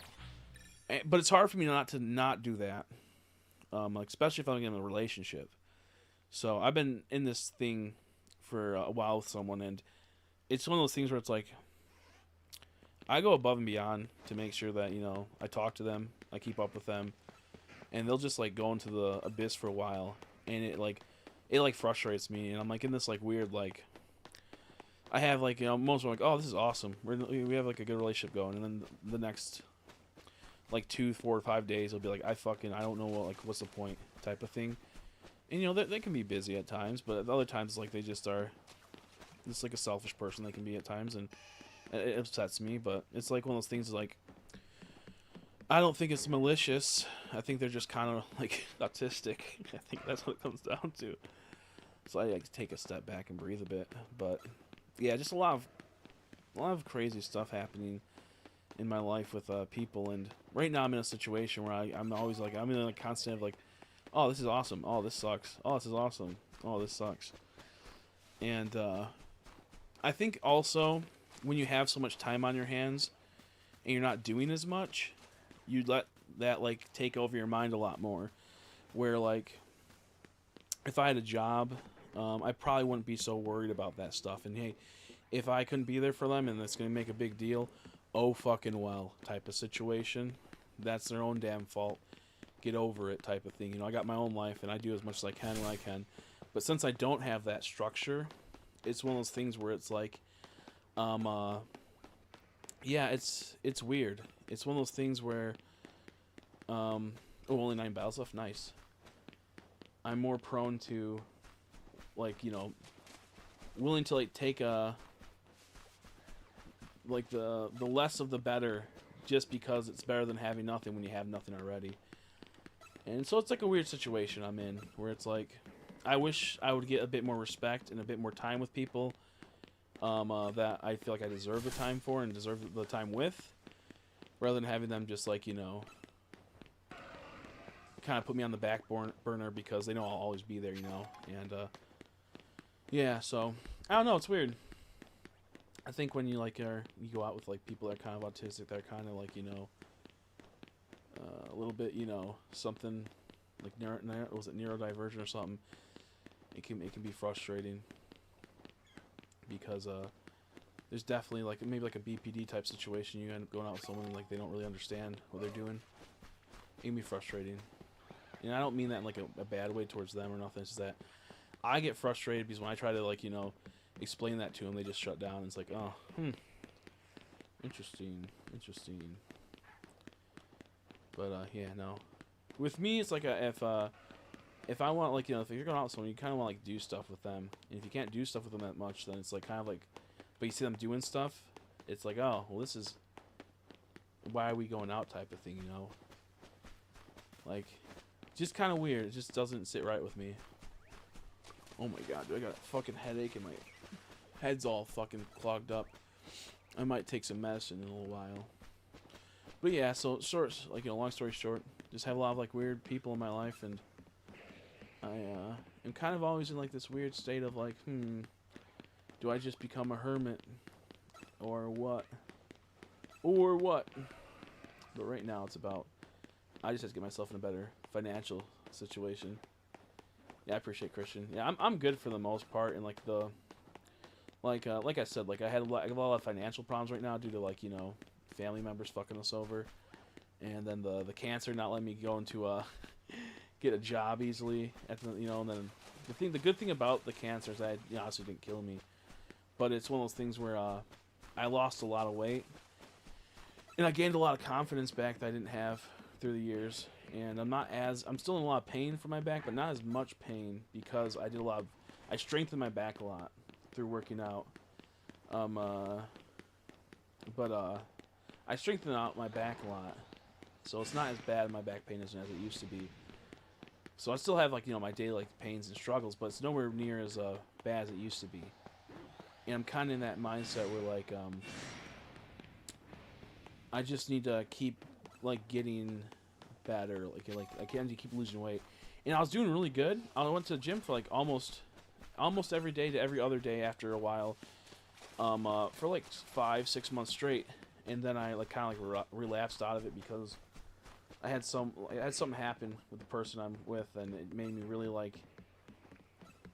but it's hard for me not to do that, like especially if I'm in a relationship. So I've been in this thing for a while with someone, and it's one of those things where it's like I go above and beyond to make sure that I talk to them, I keep up with them, and they'll just like go into the abyss for a while, and it frustrates me, and I'm like in this like weird like I have like most are like, oh, this is awesome, we have like a good relationship going, and then the next like 2, 4, or 5 days it'll be like I don't know what's the point type of thing. And they can be busy at times, but at other times like they just are just like a selfish person they can be at times, and it upsets me. But it's like one of those things like I don't think it's malicious. I think they're just kind of like autistic. I think that's what it comes down to. So I like to take a step back and breathe a bit. But yeah, just a lot of crazy stuff happening in my life with people, and right now I'm in a situation where I'm always like I'm in a constant of like, oh, this is awesome, oh, this sucks, oh, this is awesome, oh, this sucks. And I think also when you have so much time on your hands and you're not doing as much, you let that like take over your mind a lot more, where like if I had a job, I probably wouldn't be so worried about that stuff. And hey, if I couldn't be there for them and it's going to make a big deal, oh fucking well type of situation. That's their own damn fault. Get over it type of thing. I got my own life and I do as much as I can when I can. But since I don't have that structure, it's one of those things where it's like, yeah, it's weird. It's one of those things where, only 9 battles left. Nice. I'm more prone to, like, willing to like take a, like the less of the better, just because it's better than having nothing when you have nothing already. And so it's like a weird situation I'm in, where it's like, I wish I would get a bit more respect and a bit more time with people that I feel like I deserve the time for and deserve the time with, rather than having them just like, kind of put me on the back burner because they know I'll always be there, and yeah, so I don't know, it's weird. I think when you like you go out with like people that are kind of autistic, that are kind of like a little bit something like was it neurodivergent or something, it can be frustrating because there's definitely like maybe like a BPD type situation. You end up going out with someone like they don't really understand what they're doing. It can be frustrating. And I don't mean that in like a bad way towards them or nothing. It's just that I get frustrated because when I try to like explain that to them, they just shut down. And it's like, oh, Interesting. But yeah, no. With me, it's like if I want, like, if you're going out with someone, you kind of want to like do stuff with them. And if you can't do stuff with them that much, then it's like kind of like, but you see them doing stuff, it's like, oh, well, this is why are we going out type of thing, Like, just kind of weird. It just doesn't sit right with me. Oh my god, dude, I got a fucking headache and my head's all fucking clogged up. I might take some medicine in a little while. But yeah, so long story short, just have a lot of like weird people in my life, and I am kind of always in like this weird state of like, do I just become a hermit or what? But right now it's about, I just have to get myself in a better financial situation. Yeah, I appreciate Christian. Yeah, I'm good for the most part, and like like I said, like I have a lot of financial problems right now due to like family members fucking us over, and then the cancer not letting me go into get a job easily at the, and then the good thing about the cancer is that it obviously didn't kill me, but it's one of those things where I lost a lot of weight, and I gained a lot of confidence back that I didn't have through the years, and I'm still in a lot of pain for my back, but not as much pain because I strengthened my back a lot through working out, but I strengthened out my back a lot, so it's not as bad my back pain as it used to be. So I still have like my daily like pains and struggles, but it's nowhere near as bad as it used to be. And I'm kind of in that mindset where like I just need to keep like getting better, like I can't keep losing weight. And I was doing really good. I went to the gym for like almost every day to every other day after a while, for like 5-6 months straight, and then I like kind of like relapsed out of it because I had something happen with the person I'm with, and it made me really like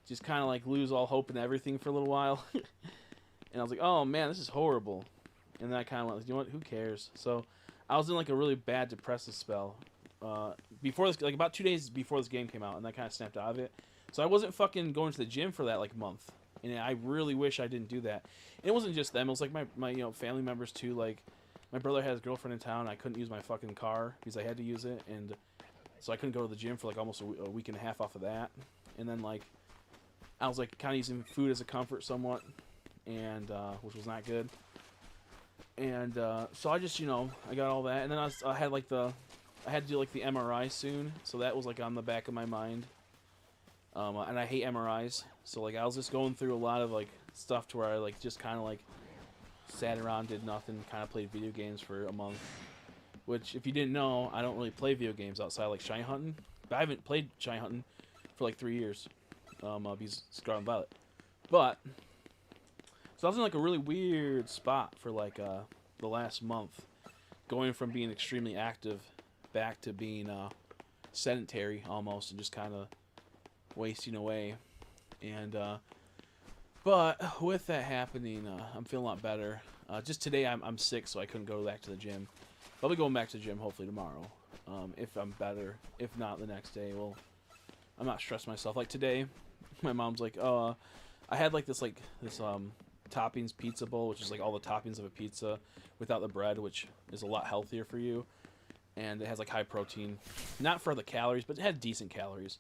just kind of like lose all hope and everything for a little while. And I was like, oh man, this is horrible. And then I kind of went, you know what, who cares? So I was in like a really bad depressive spell before this, like about 2 days before this game came out, and I kind of snapped out of it. So I wasn't fucking going to the gym for that like month, and I really wish I didn't do that. And it wasn't just them; it was like my family members too. Like my brother had his girlfriend in town. I couldn't use my fucking car because I had to use it, and so I couldn't go to the gym for like almost a week and a half off of that. And then like I was like kind of using food as a comfort somewhat, and which was not good. And so I just I got all that, and then I had to do like the MRI soon, so that was like on the back of my mind. And I hate MRIs, so like I was just going through a lot of like stuff to where I like just kind of like sat around, did nothing, kind of played video games for a month. Which, if you didn't know, I don't really play video games outside like shiny hunting. But I haven't played shiny hunting for like 3 years. Because Scarlet and Violet. But so I was in like a really weird spot for like the last month, going from being extremely active back to being sedentary almost, and just kind of wasting away. And but with that happening, I'm feeling a lot better. Just today I'm sick, so I couldn't go back to the gym. I'll be going back to the gym hopefully tomorrow, if I'm better. If not, the next day. Well, I'm not stressing myself. Like today, my mom's like, I had like this toppings pizza bowl, which is like all the toppings of a pizza without the bread, which is a lot healthier for you, and it has like high protein, not for the calories, but it had decent calories.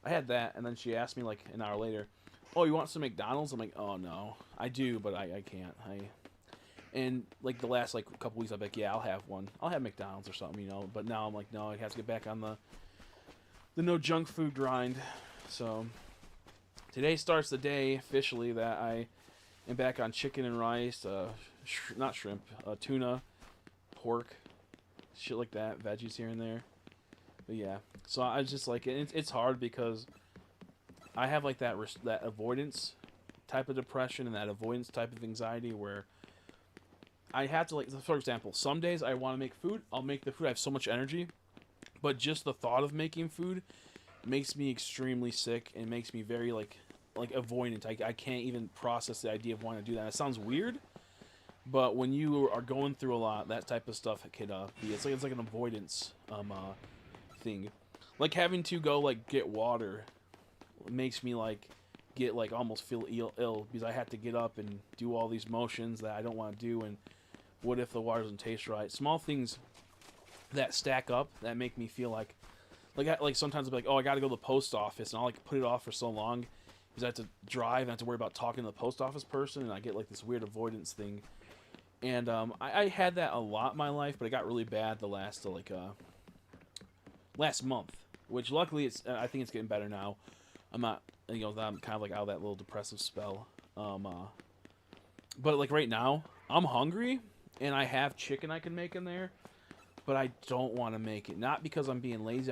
I had that, and then she asked me like an hour later, oh, you want some McDonald's? I'm like, oh no, I do, but I can't. And like the last like couple weeks, I'm like, yeah, I'll have one. I'll have McDonald's or something, But now I'm like, no, I have to get back on the no junk food grind. So today starts the day officially that I am back on chicken and rice, not shrimp, tuna, pork, shit like that, veggies here and there. But yeah, so I just like it's hard because I have like that avoidance type of depression and that avoidance type of anxiety where I have to, like, for example, some days I want to make food, I'll make the food, I have so much energy, but just the thought of making food makes me extremely sick and makes me very like avoidant. I can't even process the idea of wanting to do that. It sounds weird, but when you are going through a lot, that type of stuff could be, it's like an avoidance thing. Like having to go like get water makes me like get like almost feel ill because I have to get up and do all these motions that I don't want to do, and What if the water doesn't taste right? Small things that stack up that make me feel like sometimes I'll be like, oh, I got to go to the post office, and I'll like put it off for so long because I have to drive and I have to worry about talking to the post office person, and I get like this weird avoidance thing. And I had that a lot in my life, but it got really bad the last last month, which luckily I think it's getting better now. I'm not, I'm kind of like out of that little depressive spell. But like right now, I'm hungry and I have chicken I can make in there, but I don't want to make it. Not because I'm being lazy.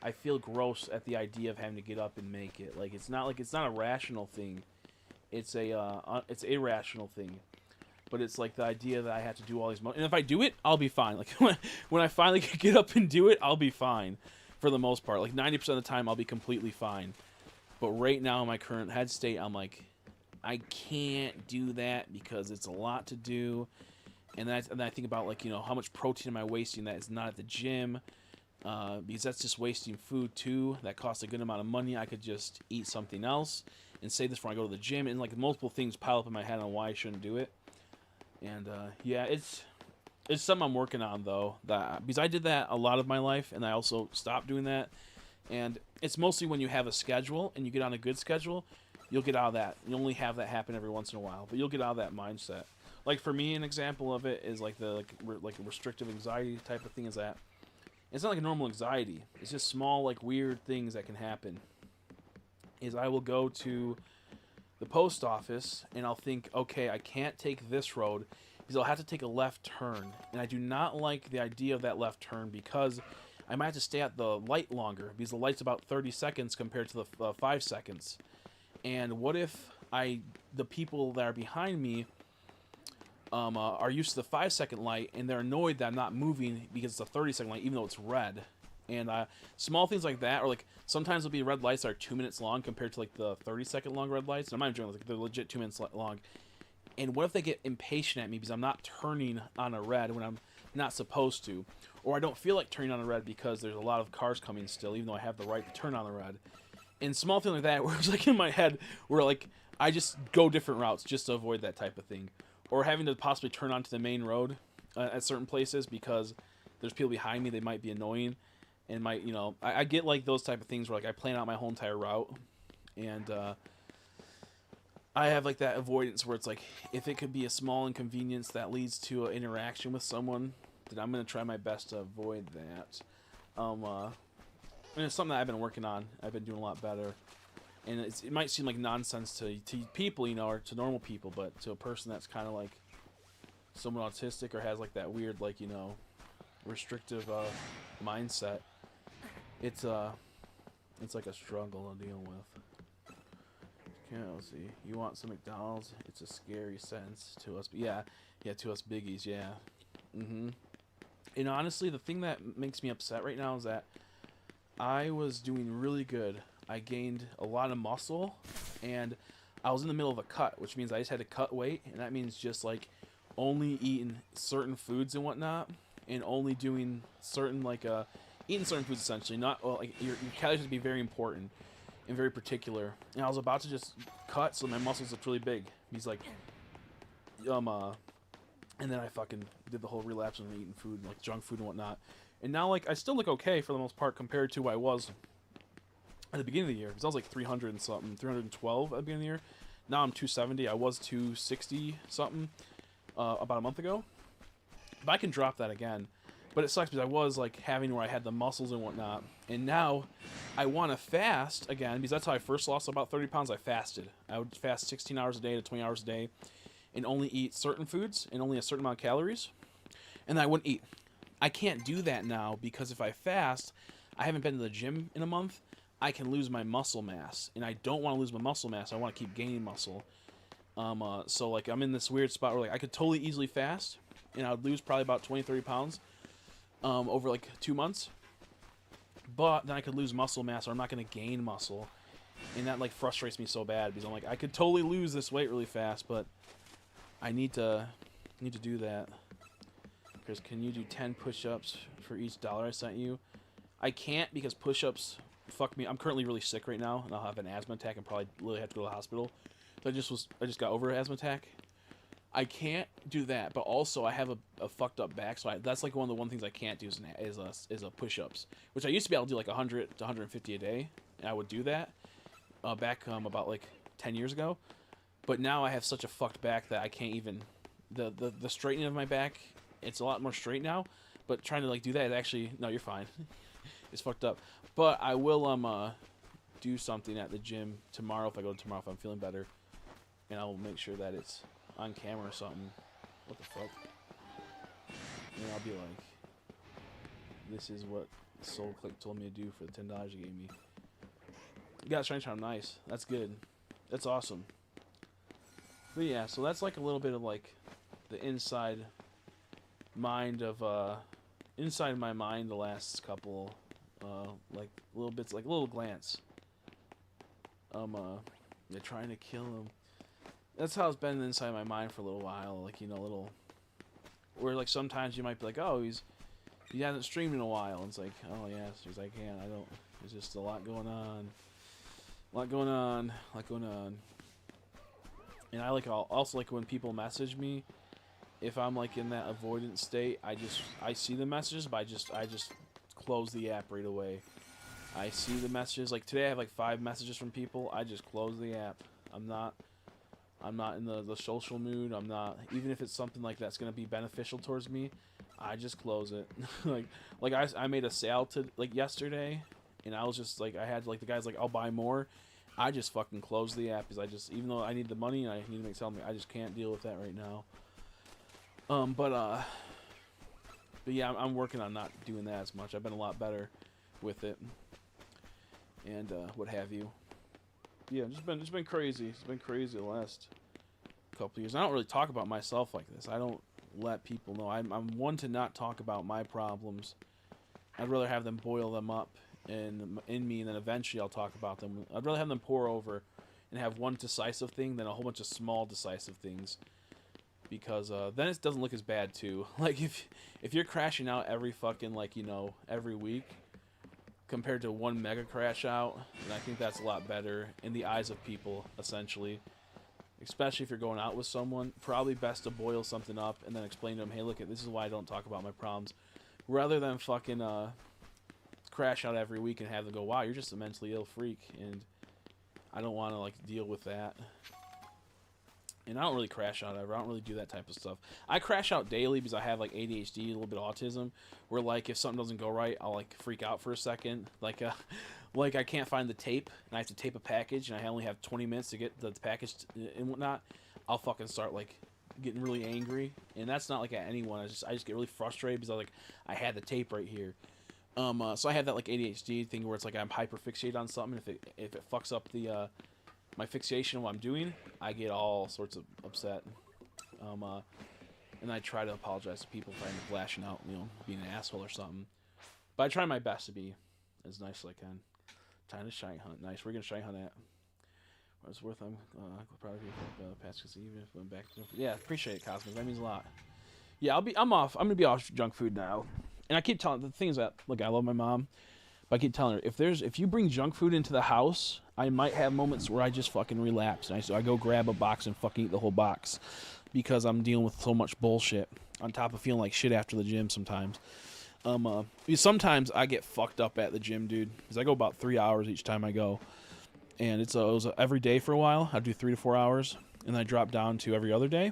I feel gross at the idea of having to get up and make it. It's not a rational thing. It's it's a irrational thing. But it's like the idea that I have to do all these and if I do it, I'll be fine. Like when I finally get up and do it, I'll be fine for the most part. Like 90% of the time, I'll be completely fine. But right now, in my current head state, I'm like, I can't do that because it's a lot to do. And then I think about how much protein am I wasting that is not at the gym, because that's just wasting food too. That costs a good amount of money. I could just eat something else and save this before I go to the gym. And like multiple things pile up in my head on why I shouldn't do it. And yeah, it's something I'm working on though. Because I did that a lot of my life, and I also stopped doing that. And it's mostly when you have a schedule and you get on a good schedule, you'll get out of that. You only have that happen every once in a while, but you'll get out of that mindset. Like for me, an example of it is like the restrictive anxiety type of thing. Is that it's not like a normal anxiety. It's just small like weird things that can happen. Is I will go to the post office and I'll think, okay, I can't take this road because I'll have to take a left turn, and I do not like the idea of that left turn because I might have to stay at the light longer because the light's about 30 seconds compared to the 5 seconds. And what if the people that are behind me are used to the 5-second light and they're annoyed that I'm not moving because it's a 30-second light even though it's red. And small things like that, or like sometimes there'll be red lights that are 2 minutes long compared to like the 30-second long red lights. And I'm not even joking, like they're legit 2 minutes long. And what if they get impatient at me because I'm not turning on a red when I'm not supposed to? Or I don't feel like turning on a red because there's a lot of cars coming still, even though I have the right to turn on the red. And small things like that, where it's like in my head, where like I just go different routes just to avoid that type of thing. Or having to possibly turn onto the main road at certain places because there's people behind me, they might be annoying. And I get like those type of things where like I plan out my whole entire route, and I have like that avoidance where it's like if it could be a small inconvenience that leads to an interaction with someone, then I'm gonna try my best to avoid that. And it's something that I've been working on. I've been doing a lot better, and it might seem like nonsense to people, or to normal people, but to a person that's kind of like somewhat autistic or has like that weird restrictive mindset. It's like a struggle to deal with. Okay, let's see. You want some McDonald's? It's a scary sentence to us, but yeah, to us biggies, yeah. And honestly, the thing that makes me upset right now is that I was doing really good. I gained a lot of muscle, and I was in the middle of a cut, which means I just had to cut weight, and that means just like only eating certain foods and whatnot, and only doing certain eating certain foods essentially. Not your calories have to be very important and very particular. And I was about to just cut, so my muscles looked really big. He's like, and then I fucking did the whole relapse on eating food, like junk food and whatnot. And now I still look okay for the most part compared to what I was at the beginning of the year. Because I was like 300 and something, 312 at the beginning of the year. Now I'm 270. I was 260 something about a month ago. But I can drop that again. But it sucks because I was having where I had the muscles and whatnot. And now I want to fast again because that's how I first lost about 30 pounds. I fasted. I would fast 16 hours a day to 20 hours a day and only eat certain foods and only a certain amount of calories. And then I wouldn't eat. I can't do that now because if I fast, I haven't been to the gym in a month, I can lose my muscle mass. And I don't want to lose my muscle mass. I want to keep gaining muscle. So I'm in this weird spot where I could totally easily fast and I would lose probably about 20-30 pounds over 2 months, but then I could lose muscle mass, or I'm not going to gain muscle, and that frustrates me so bad because I'm I could totally lose this weight really fast, but I need to do that. Because can you do 10 push-ups for each dollar I sent you? I can't because push-ups fuck me. I'm currently really sick right now, and I'll have an asthma attack and probably literally have to go to the hospital. So I just got over an asthma attack. I can't do that, but also I have a fucked up back, so that's like one of the things I can't do is a push-ups, which I used to be able to do like 100 to 150 a day, and I would do that back about like 10 years ago. But now I have such a fucked back that I can't even the straightening of my back. It's a lot more straight now, but trying to like do that is actually no, you're fine. It's fucked up, but I will do something at the gym tomorrow if I go tomorrow if I'm feeling better, and I'll make sure that it's on camera or something. What the fuck? And I'll be like, this is what Soul Click told me to do for the $10 you gave me. You got Shiny Charm, nice. That's good. That's awesome. But yeah, so that's like a little bit of like the inside mind of inside my mind the last couple like little bits, like a little glance. They're trying to kill him. That's how it's been inside my mind for a little while, like, you know, little where like sometimes you might be like, oh, he hasn't streamed in a while, and it's like, oh yeah, she's like, I don't, there's just a lot going on. And I like also like when people message me, if I'm like in that avoidance state, I see the messages, but I just close the app right away. I see the messages, like today I have like 5 messages from people, I just close the app. I'm not in the social mood. I'm not, even if it's something like that's gonna be beneficial towards me, I just close it. like I made a sale to like yesterday, and I was just like, I had like the guy's like, I'll buy more. I just fucking closed the app because I just, even though I need the money and I need to make something, I just can't deal with that right now. But yeah, I'm working on not doing that as much. I've been a lot better with it, and what have you. Yeah, it's been crazy. It's been crazy the last couple of years. I don't really talk about myself like this. I don't let people know. I'm one to not talk about my problems. I'd rather have them boil them up in me, and then eventually I'll talk about them. I'd rather have them pour over and have one decisive thing than a whole bunch of small decisive things, because then it doesn't look as bad too. Like if you're crashing out every fucking, like, you know, every week, compared to one mega crash out, and I think that's a lot better in the eyes of people, essentially. Especially if you're going out with someone, probably best to boil something up and then explain to them, hey, look, this is why I don't talk about my problems, rather than fucking crash out every week and have them go, wow, you're just a mentally ill freak, and I don't want to like deal with that. And I don't really crash out ever. I don't really do that type of stuff. I crash out daily because I have like ADHD, a little bit of autism, where like if something doesn't go right, I'll like freak out for a second. Like I can't find the tape, and I have to tape a package, and I only have 20 minutes to get the package and whatnot. I'll fucking start like getting really angry, and that's not like at anyone. I just get really frustrated because I had the tape right here. So I have that like ADHD thing where it's like I'm hyper fixated on something. If it fucks up the my fixation of what I'm doing, I get all sorts of upset. And I try to apologize to people if I'm lashing out, you know, being an asshole or something. But I try my best to be as nice as I can. Time to shine hunt. Nice. We're gonna shine hunt at. What it's worth. I'm proud of you for the past, because even if I went back to, yeah, appreciate it, Cosmos. That means a lot. Yeah, I'm off. I'm gonna be off junk food now. And I keep telling the things that, look, I love my mom, but I keep telling her, if you bring junk food into the house, I might have moments where I just fucking relapse, and I go grab a box and fucking eat the whole box, because I'm dealing with so much bullshit on top of feeling like shit after the gym sometimes. Sometimes I get fucked up at the gym, dude, because I go about 3 hours each time I go, and it was every day for a while. I'd do 3 to 4 hours, and then I dropped down to every other day.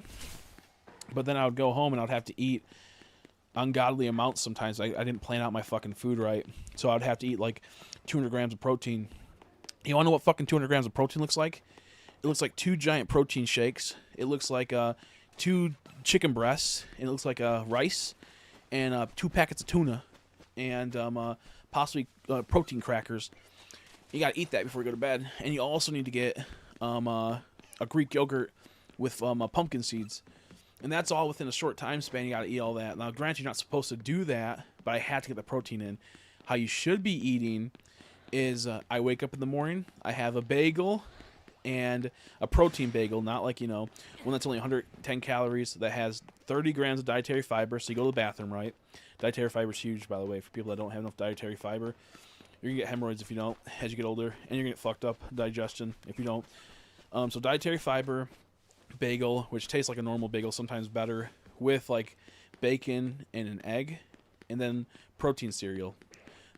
But then I would go home and I'd have to eat ungodly amounts sometimes. I didn't plan out my fucking food right, so I'd have to eat like 200 grams of protein. You want to know what fucking 200 grams of protein looks like? It looks like 2 giant protein shakes. It looks like 2 chicken breasts. And it looks like rice and 2 packets of tuna and possibly protein crackers. You gotta eat that before you go to bed. And you also need to get a Greek yogurt with pumpkin seeds. And that's all within a short time span. You gotta eat all that. Now, granted, you're not supposed to do that, but I had to get the protein in. How you should be eating is I wake up in the morning, I have a bagel and a protein bagel, not like, you know, one that's only 110 calories that has 30 grams of dietary fiber, so you go to the bathroom, right? Dietary fiber is huge, by the way, for people that don't have enough dietary fiber. You're gonna get hemorrhoids if you don't, as you get older, and you're gonna get fucked up digestion if you don't. So dietary fiber, bagel, which tastes like a normal bagel, sometimes better, with like bacon and an egg, and then protein cereal.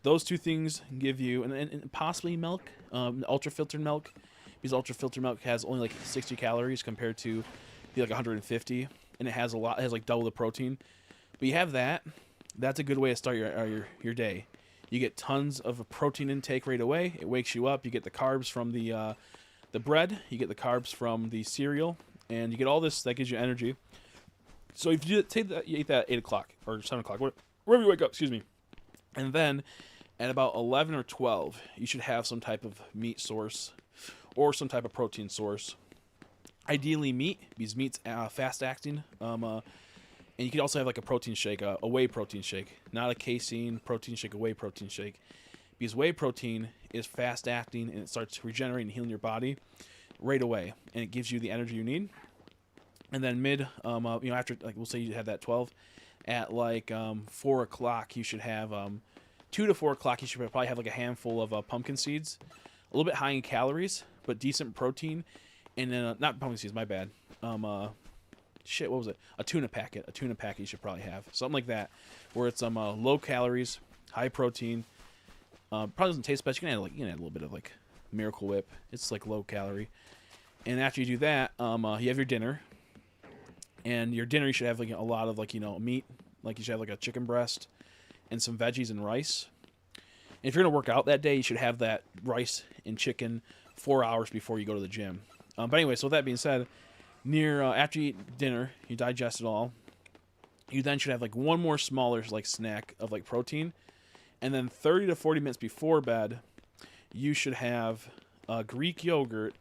Those two things give you, and possibly milk, ultra filtered milk, because ultra filtered milk has only like 60 calories compared to like 150, and it has it has like double the protein. But you have that. That's a good way to start your day. You get tons of protein intake right away. It wakes you up. You get the carbs from the bread. You get the carbs from the cereal, and you get all this that gives you energy. So if you take that, you eat that at 8 o'clock or 7 o'clock, wherever you wake up, excuse me. And then at about 11 or 12, you should have some type of meat source or some type of protein source. Ideally meat, because meat's fast-acting. And you could also have like a protein shake, a whey protein shake. Not a casein protein shake, a whey protein shake. Because whey protein is fast-acting and it starts regenerating and healing your body right away. And it gives you the energy you need. And then after, like, we'll say you had that 12, at like 4 o'clock, you should have 2 to 4 o'clock. You should probably have like a handful of pumpkin seeds, a little bit high in calories, but decent protein. And then not pumpkin seeds, my bad. What was it? A tuna packet. A tuna packet you should probably have something like that, where it's low calories, high protein. Probably doesn't taste best. You can add add a little bit of like Miracle Whip. It's like low calorie. And after you do that, you have your dinner. And your dinner, you should have like a lot of like meat. Like you should have like a chicken breast and some veggies and rice. And if you're gonna work out that day, you should have that rice and chicken 4 hours before you go to the gym. But anyway, so with that being said, after you eat dinner, you digest it all. You then should have like one more smaller like snack of like protein, and then 30 to 40 minutes before bed, you should have Greek yogurt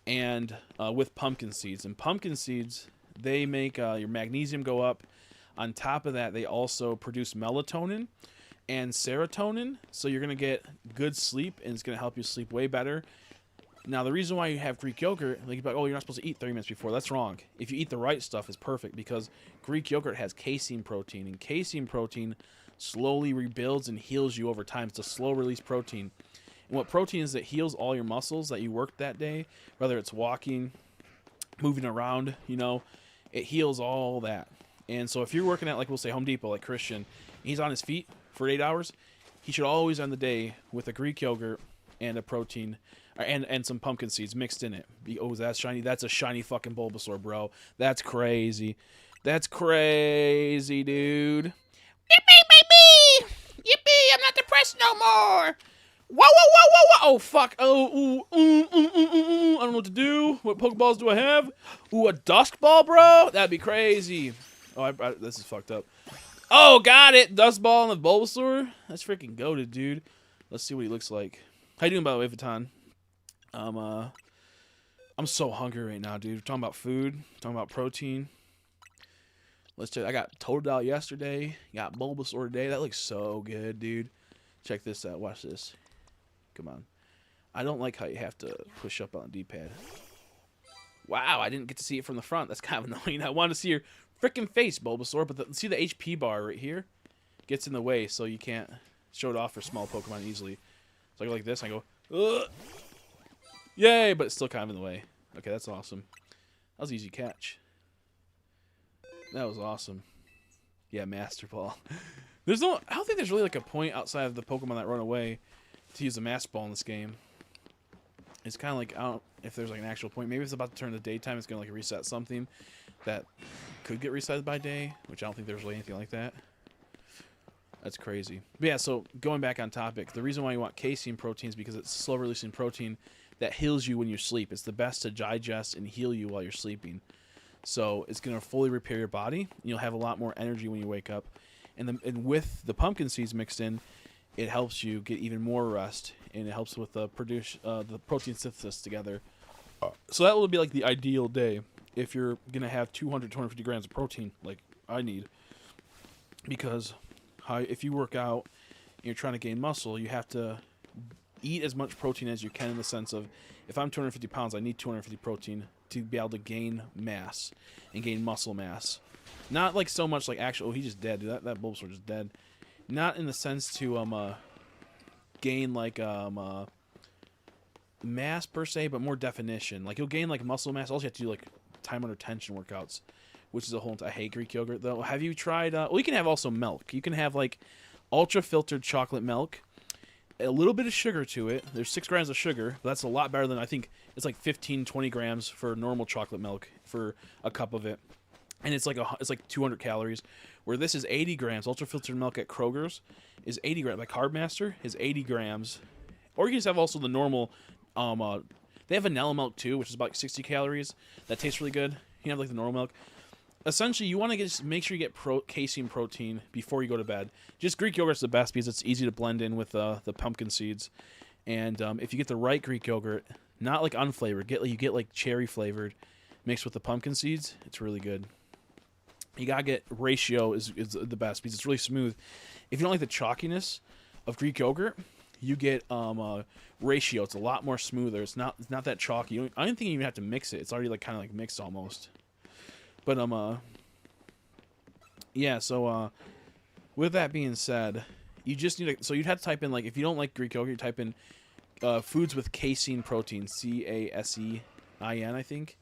and with pumpkin seeds. And pumpkin seeds, they make your magnesium go up. On top of that, they also produce melatonin and serotonin, so you're going to get good sleep, and it's going to help you sleep way better. Now, the reason why you have Greek yogurt, like, you're not supposed to eat 30 minutes before. That's wrong. If you eat the right stuff, it's perfect, because Greek yogurt has casein protein, and casein protein slowly rebuilds and heals you over time. It's a slow-release protein. And what protein is, it heals all your muscles that you worked that day, whether it's walking, moving around, it heals all that. And so if you're working at, like, we'll say Home Depot, like Christian, he's on his feet for 8 hours, he should always end the day with a Greek yogurt and a protein, and some pumpkin seeds mixed in it. Oh, that's shiny. That's a shiny fucking Bulbasaur, bro. That's crazy. That's crazy, dude. Yippee, baby! Yippee, I'm not depressed no more! Whoa, whoa, whoa, whoa, whoa! Oh, fuck. Oh, I don't know what to do. What Pokeballs do I have? Ooh, a Dusk Ball, bro? That'd be crazy. Oh, this is fucked up. Oh, got it. Dust Ball and the Bulbasaur. That's freaking goated, dude. Let's see what he looks like. How you doing, by the way, Vatan? I'm so hungry right now, dude. We're talking about food. Talking about protein. Let's check. I got Toaded out yesterday. Got Bulbasaur today. That looks so good, dude. Check this out. Watch this. Come on. I don't like how you have to push up on the D-pad. Wow, I didn't get to see it from the front. That's kind of annoying. I wanted to see your freaking face, Bulbasaur, but see the HP bar right here? Gets in the way, so you can't show it off for small Pokemon easily. So I go like this, and I go, ugh! Yay, but it's still kind of in the way. Okay, that's awesome. That was an easy catch. That was awesome. Yeah, Master Ball. I don't think there's really like a point outside of the Pokemon that run away to use a Master Ball in this game. It's kind of like, I don't know if there's like an actual point. Maybe it's about to turn to daytime. It's going to like reset something that could get reset by day, which I don't think there's really anything like that. That's crazy. But yeah, so going back on topic, the reason why you want casein protein is because it's slow-releasing protein that heals you when you sleep. It's the best to digest and heal you while you're sleeping. So it's going to fully repair your body. You'll have a lot more energy when you wake up. And with the pumpkin seeds mixed in, it helps you get even more rest, and it helps with the protein synthesis together. So that will be like the ideal day if you're going to have 200, 250 grams of protein like I need. Because if you work out and you're trying to gain muscle, you have to eat as much protein as you can, in the sense of, if I'm 250 pounds, I need 250 protein to be able to gain mass and gain muscle mass. Not like so much like actual, oh, he's just dead, dude. That Bulbasaur just dead. Not in the sense to gain like mass per se, but more definition. Like, you'll gain like muscle mass. All you have to do, like, time under tension workouts, which is a whole. I hate Greek yogurt though. Have you tried? Well, you can have also milk. You can have like ultra filtered chocolate milk, a little bit of sugar to it. There's 6 grams of sugar, but that's a lot better than I think it's like 15, 20 grams for normal chocolate milk for a cup of it, and it's like 200 calories. Where this is 80 grams. Ultra filtered milk at Kroger's is 80 grams. Like Carbmaster is 80 grams. Or you can just have also the normal. They have vanilla milk too, which is about 60 calories. That tastes really good. You can have like the normal milk. Essentially, you want to make sure you get casein protein before you go to bed. Just Greek yogurt's the best because it's easy to blend in with the pumpkin seeds. And if you get the right Greek yogurt, not like unflavored, you get like cherry flavored, mixed with the pumpkin seeds, it's really good. You gotta get ratio is the best because it's really smooth. If you don't like the chalkiness of Greek yogurt, you get ratio. It's a lot more smoother. It's not that chalky. I don't think you even have to mix it. It's already like kind of like mixed almost. But yeah. So with that being said, you just need to. So you'd have to type in like if you don't like Greek yogurt, you type in foods with casein protein, CASEIN, I think.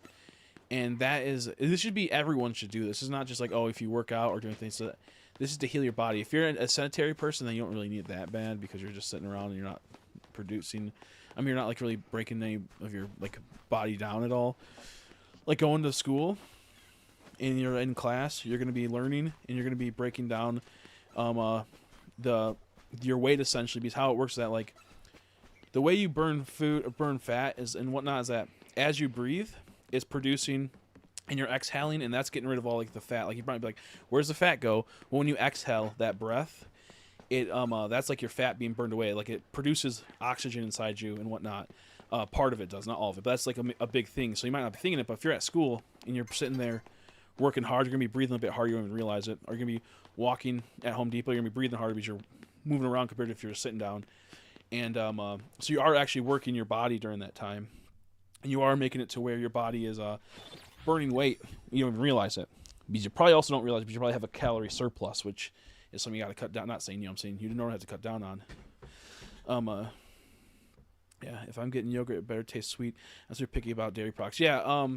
And this should be, everyone should do this. It's not just like, oh, if you work out or do anything. So this is to heal your body. If you're a sedentary person, then you don't really need it that bad because you're just sitting around and you're not producing. I mean, you're not like really breaking any of your like body down at all. Like going to school and you're in class, you're going to be learning and you're going to be breaking down your weight essentially, because how it works is that like the way you burn fat is and whatnot is that as you breathe, it's producing and you're exhaling, and that's getting rid of all like the fat. Like you might be like, where's the fat go? Well, when you exhale that breath, it that's like your fat being burned away. Like it produces oxygen inside you and whatnot. Part of it does, not all of it, but that's like a big thing. So you might not be thinking it, but if you're at school and you're sitting there working hard, you're gonna be breathing a bit harder. You don't even realize it. Or you're gonna be walking at Home Depot, you're gonna be breathing harder because you're moving around compared to if you're sitting down. And so you are actually working your body during that time. And you are making it to where your body is burning weight. You don't even realize it. Because you probably also don't realize, but you probably have a calorie surplus, which is something you got to cut down. Not saying, I'm saying you don't have to cut down on. Yeah, if I'm getting yogurt, it better taste sweet. That's what you're picky about dairy products. Yeah,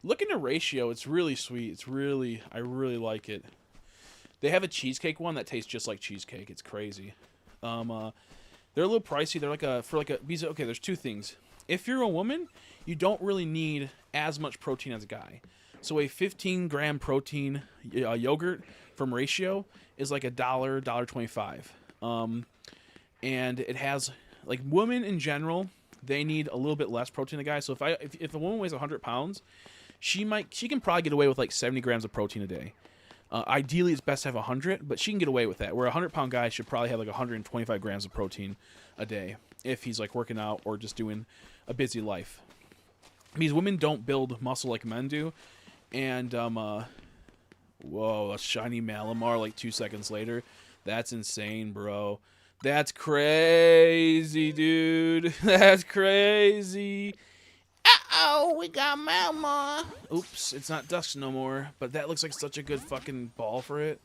look into ratio. It's really sweet. I really like it. They have a cheesecake one that tastes just like cheesecake. It's crazy. They're a little pricey. They're okay, there's two things. If you're a woman, you don't really need as much protein as a guy. So a 15-gram protein yogurt from Ratio is like $1.25. And it has, like, women in general, they need a little bit less protein than a guy. So if a woman weighs 100 pounds, she can probably get away with like 70 grams of protein a day. Ideally, it's best to have 100, but she can get away with that. Where a 100-pound guy should probably have like 125 grams of protein a day if he's like working out or just doing a busy life. Because women don't build muscle like men do. And, whoa, a shiny Malamar like 2 seconds later. That's insane, bro. That's crazy, dude. That's crazy. Uh-oh, we got Malamar. Oops, it's not dusk no more. But that looks like such a good fucking ball for it.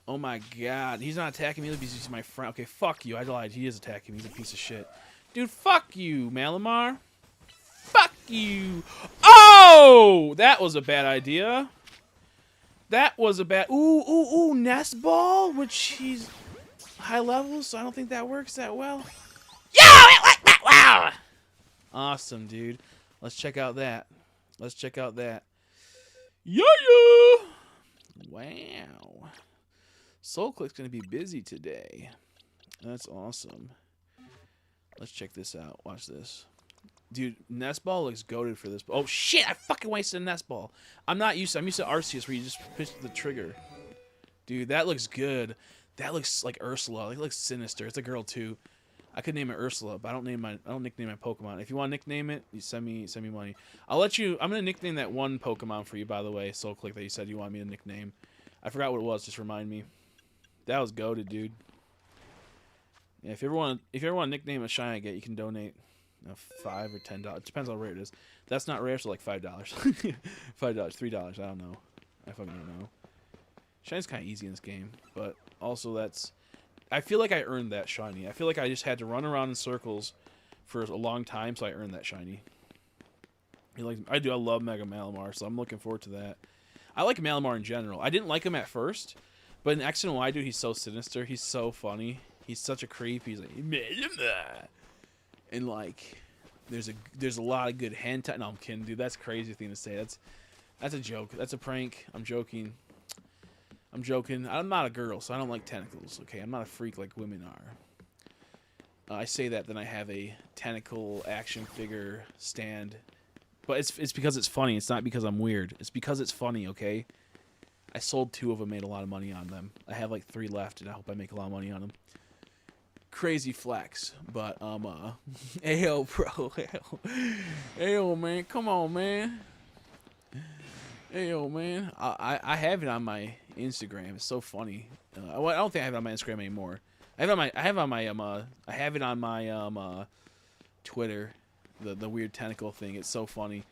Oh my god. He's not attacking me because he's my friend. Okay, fuck you. I lied. He is attacking me. He's a piece of shit. Dude, fuck you, Malamar. Fuck you. Oh! That was a bad idea. That was a bad... Ooh, nest ball? Which he's high level, so I don't think that works that well. Yo, it worked that well! Awesome, dude. Let's check out that. Yeah! Wow. SoulClick's gonna be busy today. That's awesome. Let's check this out. Watch this. Dude, nest ball looks goated for this. Oh, shit! I fucking wasted a nest ball. I'm used to Arceus where you just push the trigger. Dude, that looks good. That looks like Ursula. It looks sinister. It's a girl, too. I could name it Ursula, but I don't nickname my Pokemon. If you want to nickname it, you send me money. I'll let you... I'm going to nickname that one Pokemon for you, by the way, SoulClick, that you said you want me to nickname. I forgot what it was. Just remind me. That was goated, dude. Yeah, if you ever want to nickname a shiny I get, you can donate $5 or $10. It depends how rare it is. That's not rare, so like $5. $5, $3. I don't know. I fucking don't know. Shiny's kind of easy in this game, but also that's... I feel like I earned that shiny. I feel like I just had to run around in circles for a long time, so I earned that shiny. He likes. I do. I love Mega Malamar, so I'm looking forward to that. I like Malamar in general. I didn't like him at first, but in X and Y, dude, he's so sinister. He's so funny. He's such a creep. He's like Malamar, and like, there's a lot of good hentai. No, I'm kidding, dude. That's a crazy thing to say. That's a joke. That's a prank. I'm joking. I'm joking. I'm not a girl, so I don't like tentacles. Okay, I'm not a freak like women are. I say that, then I have a tentacle action figure stand. But it's because it's funny. It's not because I'm weird. It's because it's funny, okay? I sold 2 of them, made a lot of money on them. I have like 3 left, and I hope I make a lot of money on them. Crazy flex, but ayo, bro, ayo, man, come on, man, ayo, man. I have it on my Instagram. It's so funny. Well, I don't think I have it on my Instagram anymore. I have it on my Twitter. The weird tentacle thing. It's so funny.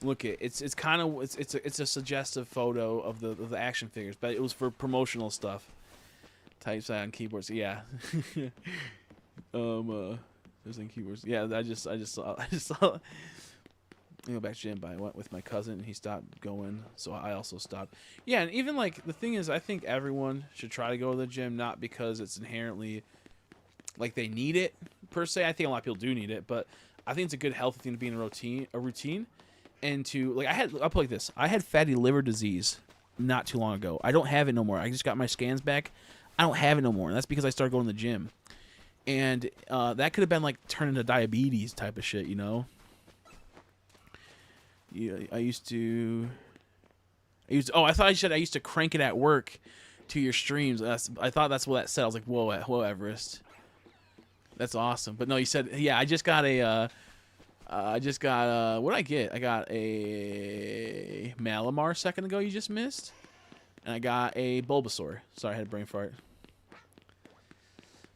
Look it's a suggestive photo of the action figures, but it was for promotional stuff. Types on keyboards. Yeah. There's in keyboards. Yeah, I just saw. I go back to gym, but I went with my cousin and he stopped going, so I also stopped. Yeah, and even like the thing is, I think everyone should try to go to the gym, not because it's inherently like they need it per se. I think a lot of people do need it, but I think it's a good healthy thing to be in a routine, and to like I'll put it like this. I had fatty liver disease not too long ago. I don't have it no more. I just got my scans back. I don't have it no more, and that's because I started going to the gym, and that could have been like turning to diabetes type of shit, you know. Yeah, I used to. Oh, I thought I used to crank it at work to your streams. I thought that's what that said. I was like, whoa, Everest. That's awesome. But no, you said, yeah, I just got what did I get? I got a Malamar a second ago you just missed. And I got a Bulbasaur. Sorry, I had a brain fart.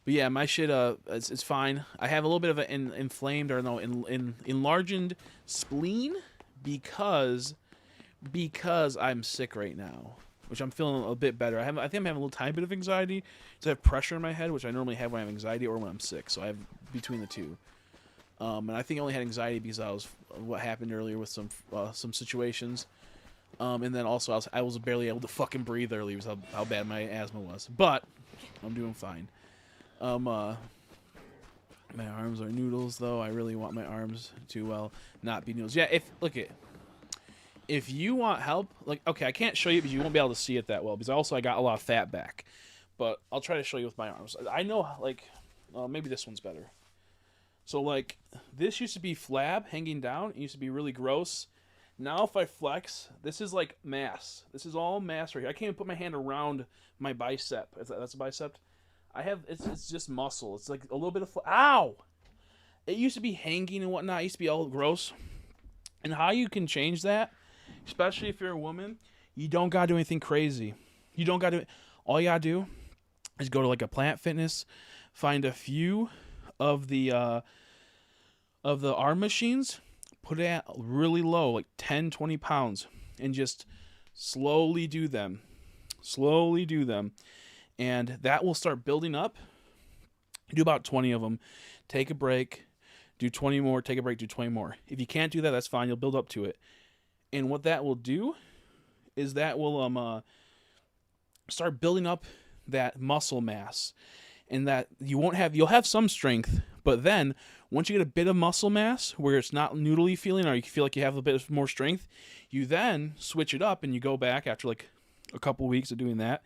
But yeah, my shit, it's fine. I have a little bit of an enlarged spleen because I'm sick right now. Which I'm feeling a bit better. I think I'm having a little tiny bit of anxiety. So I have pressure in my head, which I normally have when I have anxiety or when I'm sick. So I have between the two. And I think I only had anxiety because what happened earlier with some situations. And then also I was barely able to fucking breathe earlier because how bad my asthma was. But I'm doing fine. My arms are noodles though. I really want my arms to not be noodles. Yeah, if you want help, like, okay, I can't show you because you won't be able to see it that well because I got a lot of fat back. But I'll try to show you with my arms. I know, like, maybe this one's better. So, like, this used to be flab hanging down. It used to be really gross. Now if I flex, this is, like, mass. This is all mass right here. I can't even put my hand around my bicep. That's a bicep. It's just muscle. It's, like, a little bit of... Ow! It used to be hanging and whatnot. It used to be all gross. And how you can change that, especially if you're a woman, you don't gotta do anything crazy. You don't gotta do... All you gotta do is go to like a Planet Fitness, find a few of the arm machines, put it at really low, like 10, 20 pounds, and just slowly do them. Slowly do them. And that will start building up. Do about 20 of them. Take a break. Do 20 more. Take a break. Do 20 more. If you can't do that, that's fine. You'll build up to it. And what that will do is that will start building up that muscle mass, and that you'll have some strength, but then once you get a bit of muscle mass where it's not noodly feeling or you feel like you have a bit more strength, you then switch it up and you go back after like a couple weeks of doing that,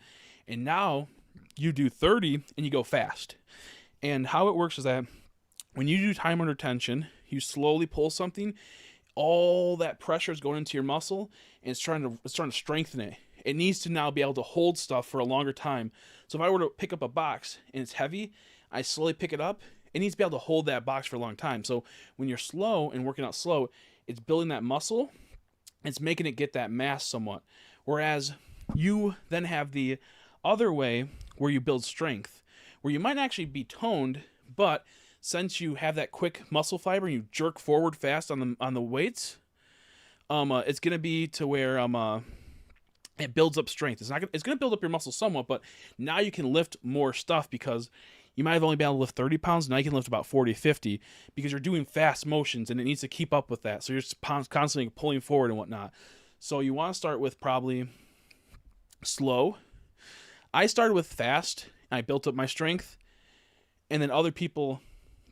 and now you do 30 and you go fast. And how it works is that when you do time under tension, you slowly pull something, all that pressure is going into your muscle and it's trying to strengthen it. It needs to now be able to hold stuff for a longer time. So if I were to pick up a box and it's heavy, I slowly pick it up. It needs to be able to hold that box for a long time. So when you're slow and working out slow, it's building that muscle. It's making it get that mass somewhat. Whereas you then have the other way where you build strength, where you might actually be toned, but since you have that quick muscle fiber and you jerk forward fast on the weights, it's gonna be to where it builds up strength. It's going to build up your muscle somewhat, but now you can lift more stuff because you might have only been able to lift 30 pounds. Now you can lift about 40, 50 because you're doing fast motions and it needs to keep up with that. So you're constantly pulling forward and whatnot. So you want to start with probably slow. I started with fast and I built up my strength. And then other people,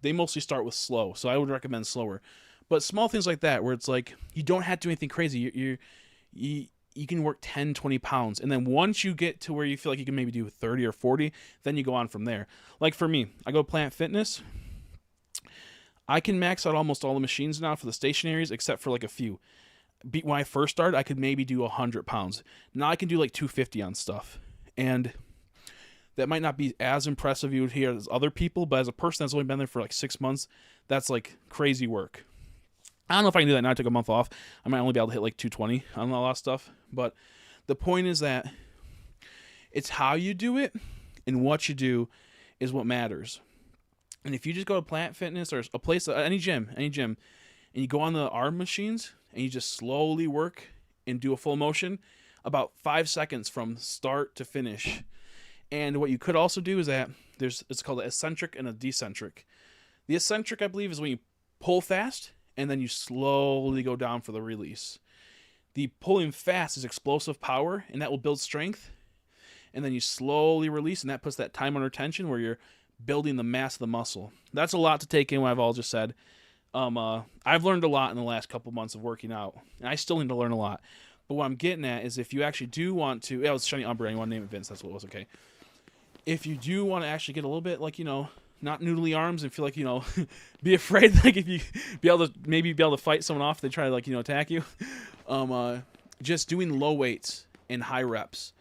they mostly start with slow. So I would recommend slower. But small things like that where it's like you don't have to do anything crazy. You can work 10, 20 pounds. And then once you get to where you feel like you can maybe do 30 or 40, then you go on from there. Like for me, I go to Planet Fitness. I can max out almost all the machines now for the stationaries except for like a few. When I first started, I could maybe do 100 pounds. Now I can do like 250 on stuff. And that might not be as impressive you would hear as other people, but as a person that's only been there for like 6 months, that's like crazy work. I don't know if I can do that now. I took a month off. I might only be able to hit like 220 on a lot of stuff. But the point is that it's how you do it and what you do is what matters. And if you just go to Planet Fitness or a place, any gym, and you go on the arm machines and you just slowly work and do a full motion, about 5 seconds from start to finish. And what you could also do is that it's called an eccentric and a decentric. The eccentric, I believe, is when you pull fast and then you slowly go down for the release. The pulling fast is explosive power, and that will build strength. And then you slowly release, and that puts that time under tension where you're building the mass of the muscle. That's a lot to take in what I've all just said. I've learned a lot in the last couple months of working out, and I still need to learn a lot. But what I'm getting at is if you actually do want to... Yeah, it was Shiny Umbra. You want to name it Vince. That's what it was. Okay. If you do want to actually get a little bit, like, not noodly arms and feel like, be afraid, like, if you be able to fight someone off, if they try to, attack you, just doing low weights and high reps.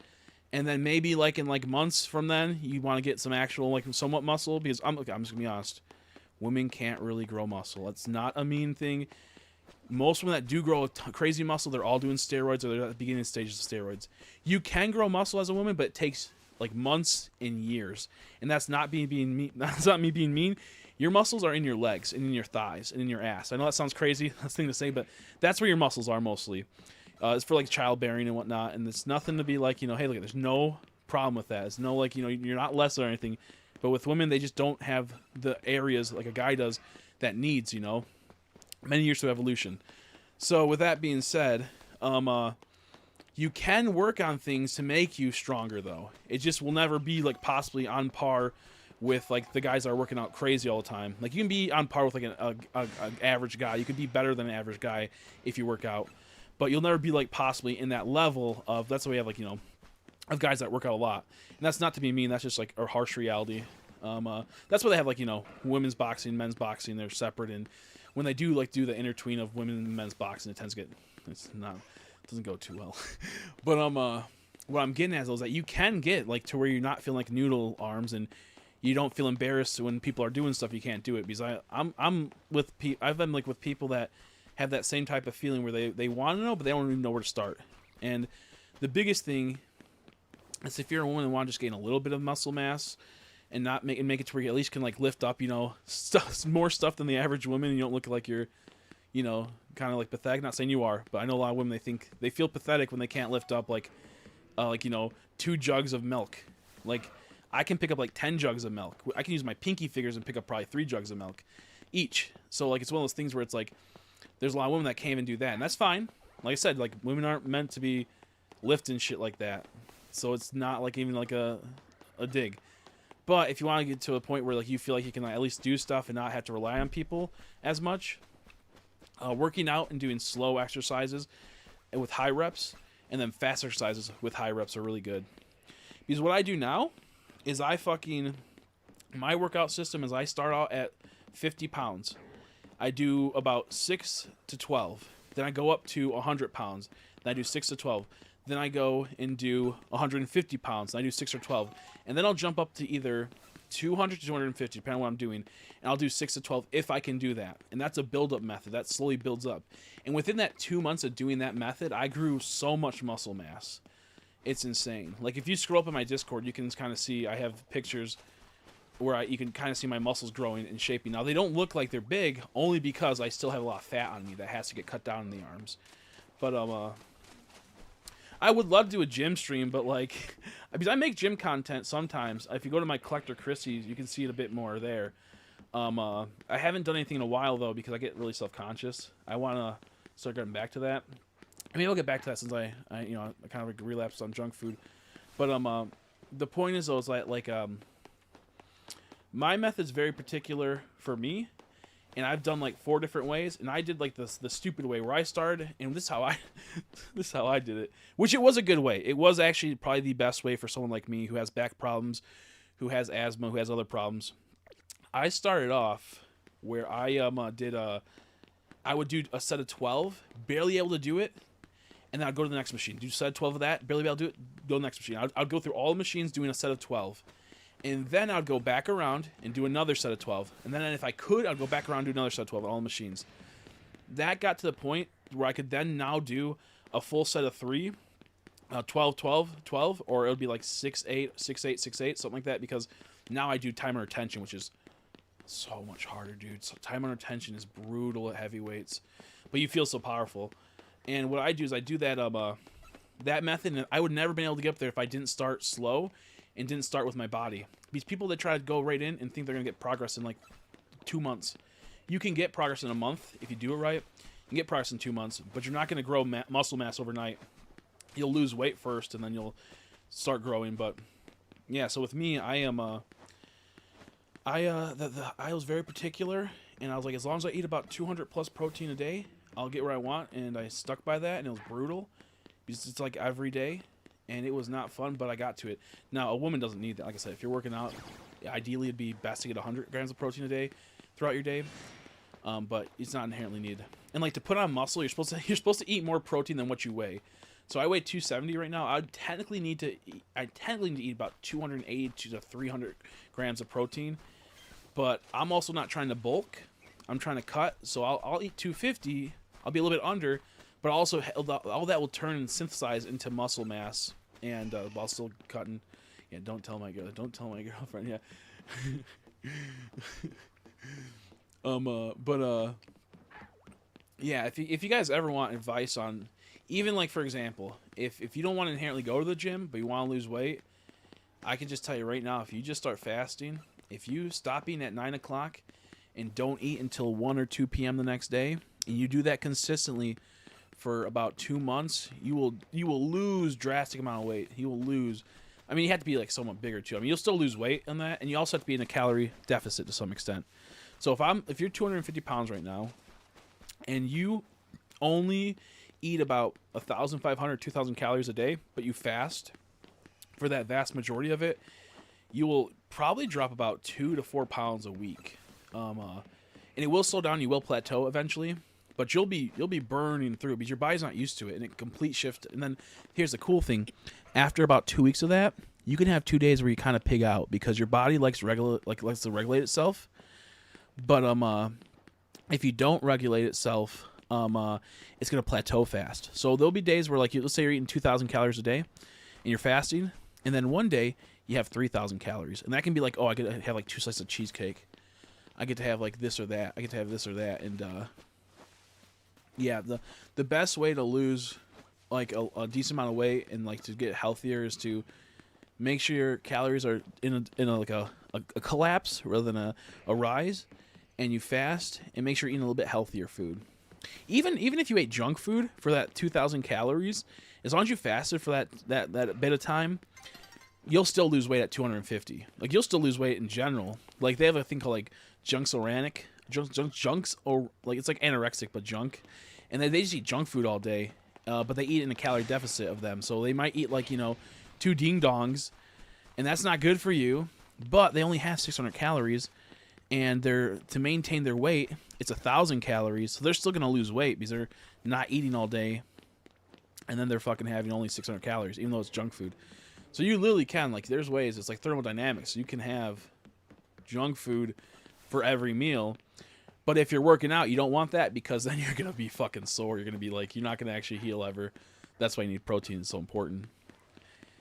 And then maybe, like, in, like, months from then, you want to get some actual, like, somewhat muscle, because I'm just going to be honest, women can't really grow muscle. It's not a mean thing. Most women that do grow crazy muscle, they're all doing steroids or they're at the beginning stages of steroids. You can grow muscle as a woman, but it takes like months and years. And that's not being mean. That's not me being mean. Your muscles are in your legs and in your thighs and in your ass. I know that sounds crazy. That's the thing to say, but that's where your muscles are mostly. It's for like childbearing and whatnot. And it's nothing to be like, hey, look, there's no problem with that. It's no like, you're not less or anything. But with women, they just don't have the areas like a guy does that needs, many years of evolution. So with that being said, you can work on things to make you stronger, though. It just will never be like possibly on par with like the guys that are working out crazy all the time. Like you can be on par with like an average guy. You could be better than an average guy if you work out, but you'll never be like possibly in that level of. That's why we have like of guys that work out a lot. And that's not to be mean. That's just like a harsh reality. That's why they have like women's boxing, men's boxing. They're separate, and when they do like do the intertween of women and men's boxing, it tends to doesn't go too well. But what I'm getting at is that you can get like to where you're not feeling like noodle arms and you don't feel embarrassed when people are doing stuff you can't do it, because I've been like with people that have that same type of feeling where they want to know but they don't even know where to start. And the biggest thing is if you're a woman and want to just gain a little bit of muscle mass and not make it to where you at least can like lift up more stuff than the average woman and you don't look like you're kind of like pathetic. Not saying you are, but I know a lot of women, they feel pathetic when they can't lift up like 2 jugs of milk. Like I can pick up like 10 jugs of milk. I can use my pinky fingers and pick up probably 3 jugs of milk each. So like it's one of those things where it's like there's a lot of women that can't even do that, and that's fine. Like I said, like women aren't meant to be lifting shit like that, so it's not like even like a dig. But if you want to get to a point where like you feel like you can at least do stuff and not have to rely on people as much, working out and doing slow exercises with high reps and then fast exercises with high reps are really good. Because what I do now is my workout system is I start out at 50 pounds. I do about 6 to 12. Then I go up to 100 pounds. Then I do 6 to 12. Then I go and do 150 pounds. And I do 6 or 12. And then I'll jump up to either 200 to 250, depending on what I'm doing. And I'll do 6 to 12 if I can do that. And that's a build-up method. That slowly builds up. And within that 2 months of doing that method, I grew so much muscle mass. It's insane. Like, if you scroll up in my Discord, you can kind of see I have pictures where you can kind of see my muscles growing and shaping. Now, they don't look like they're big, only because I still have a lot of fat on me that has to get cut down in the arms. But, I would love to do a gym stream, but, like, because I make gym content sometimes. If you go to my collector Chrissy's, you can see it a bit more there. I haven't done anything in a while though because I get really self-conscious. I want to start getting back to that. I mean, I'll get back to that since I kind of like relapsed on junk food. But the point is though, is like my method's very particular for me, and I've done like 4 different ways, and I did like the stupid way where I started, and this is how I did it, which it was a good way. It was actually probably the best way for someone like me who has back problems, who has asthma, who has other problems. I started off where I would do a set of 12, barely able to do it, and then I'd go to the next machine, do a set of 12 of that, barely able to do it, go to the next machine. I'd go through all the machines doing a set of 12. And then I'd go back around and do another set of 12. And then if I could, I'd go back around and do another set of 12 on all the machines. That got to the point where I could then now do a full set of 3, 12, 12, 12, or it would be like 6, 8, 6, 8, 6, 8, something like that, because now I do time under tension, which is so much harder, dude. So time under tension is brutal at heavyweights, but you feel so powerful. And what I do is I do that that method, and I would never been able to get up there if I didn't start slow and didn't start with my body. These people that try to go right in and think they're going to get progress in like 2 months. You can get progress in a month if you do it right. You can get progress in 2 months, but you're not going to grow muscle mass overnight. You'll lose weight first, and then you'll start growing. But yeah, so with me, I was very particular, and I was like, as long as I eat about 200 plus protein a day, I'll get where I want, and I stuck by that, and it was brutal because it's like every day. And it was not fun, but I got to it. Now, a woman doesn't need that. Like I said, if you're working out, ideally it'd be best to get 100 grams of protein a day throughout your day. But it's not inherently needed. And like to put on muscle, you're supposed to eat more protein than what you weigh. So I weigh 270 right now. I technically need to eat about 280 to 300 grams of protein. But I'm also not trying to bulk. I'm trying to cut. So I'll eat 250. I'll be a little bit under. But also, all that will turn and synthesize into muscle mass, and while still cutting. Yeah, don't tell my girlfriend. Yeah. Yeah. If you guys ever want advice on, even like for example, if you don't want to inherently go to the gym but you want to lose weight, I can just tell you right now, if you just start fasting, if you stop eating at 9 o'clock and don't eat until 1 or 2 p.m. the next day, and you do that consistently for about 2 months, you will lose drastic amount of weight. You will lose. I mean, you have to be like somewhat bigger too. I mean, you'll still lose weight on that, and you also have to be in a calorie deficit to some extent. So if you're 250 pounds right now, and you only eat about 1,500, 2,000 calories a day, but you fast for that vast majority of it, you will probably drop about 2 to 4 pounds a week. And it will slow down. You will plateau eventually. But you'll be burning through it because your body's not used to it, and it complete shift. And then here's the cool thing: after about 2 weeks of that, you can have 2 days where you kind of pig out because your body likes to regulate itself. But if you don't regulate itself, it's gonna plateau fast. So there'll be days where let's say you're eating 2,000 calories a day, and you're fasting, and then one day you have 3,000 calories, and that can be like, oh, I could have like 2 slices of cheesecake. I get to have like this or that. I get to have this or that, and yeah, the best way to lose like a decent amount of weight and like to get healthier is to make sure your calories are in a collapse rather than a rise, and you fast and make sure you're eating a little bit healthier food. Even if you ate junk food for that 2,000 calories, as long as you fasted for that bit of time, you'll still lose weight at 250. Like you'll still lose weight in general. Like they have a thing called like junks, or like it's like anorexic but junk, and they just eat junk food all day, but they eat in a calorie deficit of them. So they might eat like 2 ding dongs, and that's not good for you. But they only have 600 calories, and to maintain their weight, it's 1,000 calories. So they're still gonna lose weight because they're not eating all day, and then they're fucking having only 600 calories, even though it's junk food. So you literally can, like, there's ways. It's like thermodynamics. You can have junk food for every meal. But if you're working out, you don't want that because then you're going to be fucking sore. You're going to be like, you're not going to actually heal ever. That's why you need protein. It's so important.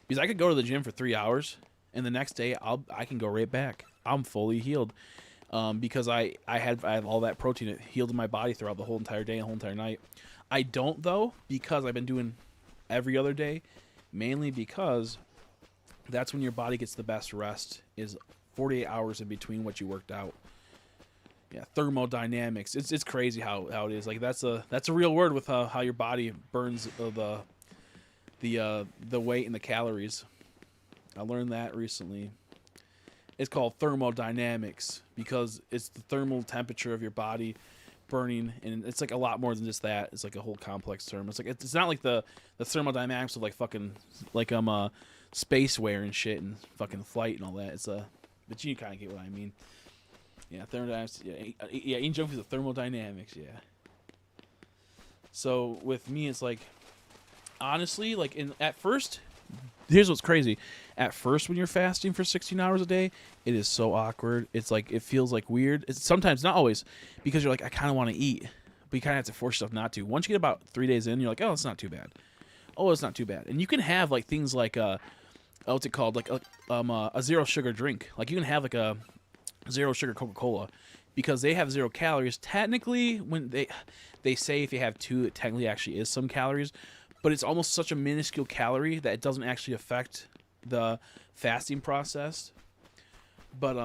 Because I could go to the gym for 3 hours, and the next day I can go right back. I'm fully healed because I have all that protein. It healed in my body throughout the whole entire day and the whole entire night. I don't, though, because I've been doing every other day, mainly because That's when your body gets the best rest, is 48 hours in between what you worked out. Yeah, thermodynamics. It's crazy how it is. Like that's a real word with how your body burns the weight and the calories. I learned that recently. It's called thermodynamics because it's the thermal temperature of your body burning, and it's like a lot more than just that. It's like a whole complex term. It's like it's not like the thermodynamics of like fucking like space wear and shit and fucking flight and all that. It's but you kind of get what I mean. Yeah, thermodynamics. Yeah, eating junk food is thermodynamics. Yeah. So with me, it's like honestly, like at first, here's what's crazy. At first, when you're fasting for 16 hours a day, it is so awkward. It's like it feels like weird. It's sometimes, not always, because you're like, I kind of want to eat, but you kind of have to force yourself not to. Once you get about 3 days in, you're like, oh, it's not too bad. Oh, it's not too bad. And you can have like things like what's it called? Like a zero sugar drink. Like you can have like a zero sugar Coca-Cola because they have 0 calories. Technically, when they say if you have 2, it technically actually is some calories, but it's almost such a minuscule calorie that it doesn't actually affect the fasting process. But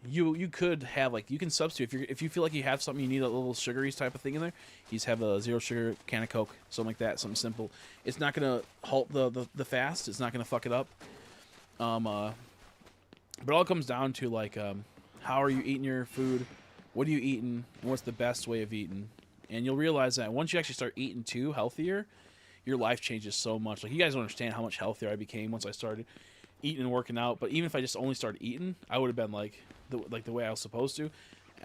you could have like, you can substitute if you feel like you have something you need a little sugary type of thing in there. You just have a 0 sugar can of Coke, something like that, something simple. It's not gonna halt the fast. It's not gonna fuck it up. But it all comes down to like how are you eating your food? What are you eating? And what's the best way of eating? And you'll realize that once you actually start eating too healthier, your life changes so much. Like you guys don't understand how much healthier I became once I started eating and working out. But even if I just only started eating, I would have been like the way I was supposed to.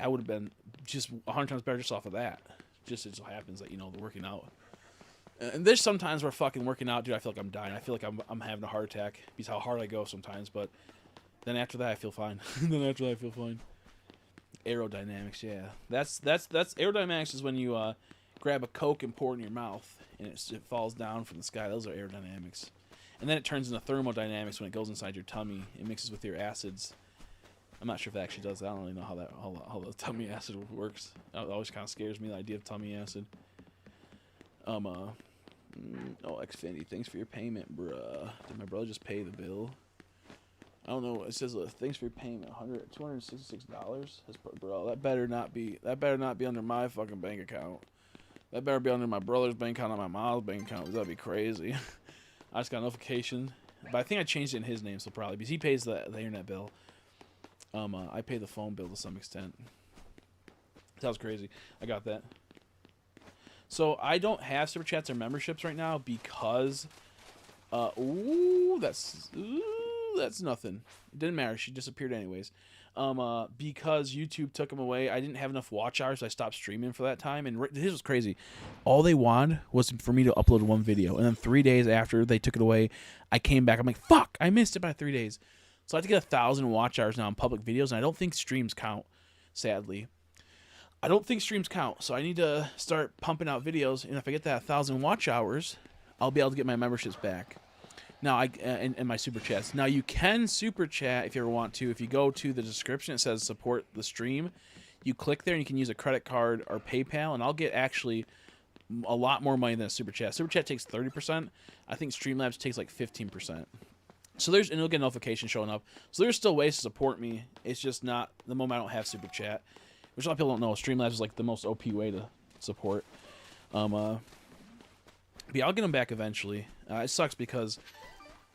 I would have been just 100 times better just off of that. Just it so happens that the working out. And there's sometimes where fucking working out, dude, I feel like I'm dying. I feel like I'm having a heart attack because how hard I go sometimes. But then after that, I feel fine. Aerodynamics, yeah. That's aerodynamics is when you grab a Coke and pour it in your mouth and it falls down from the sky. Those are aerodynamics. And then it turns into thermodynamics when it goes inside your tummy. It mixes with your acids. I'm not sure if it actually does that. I don't really know how the tummy acid works. It always kind of scares me, the idea of tummy acid. Xfinity, thanks for your payment, bruh. Did my brother just pay the bill? I don't know. It says thanks for your payment, $266. Bro, that better not be under my fucking bank account. That better be under my brother's bank account, not my mom's bank account. That'd be crazy. I just got a notification, but I think I changed it in his name, so probably because he pays the internet bill. I pay the phone bill to some extent. That was crazy. I got that. So I don't have super chats or memberships right now because, that's nothing. It didn't matter. She disappeared anyways. Because YouTube took them away. I didn't have enough watch hours, so I stopped streaming for that time. And this was crazy. All they wanted was for me to upload one video. And then 3 days after they took it away, I came back. I'm like, fuck, I missed it by 3 days. So I have to get 1,000 watch hours now on public videos, and I don't think streams count, sadly. I don't think streams count, so I need to start pumping out videos. And if I get that 1,000 watch hours, I'll be able to get my memberships back. Now, and my super chats. Now, you can super chat if you ever want to. If you go to the description, it says support the stream. You click there, and you can use a credit card or PayPal, and I'll get actually a lot more money than a super chat. Super chat takes 30%. I think Streamlabs takes like 15%. So and you'll get a notification showing up. So there's still ways to support me. It's just not the moment I don't have super chat, which a lot of people don't know. Streamlabs is like the most OP way to support. But yeah, I'll get them back eventually. It sucks because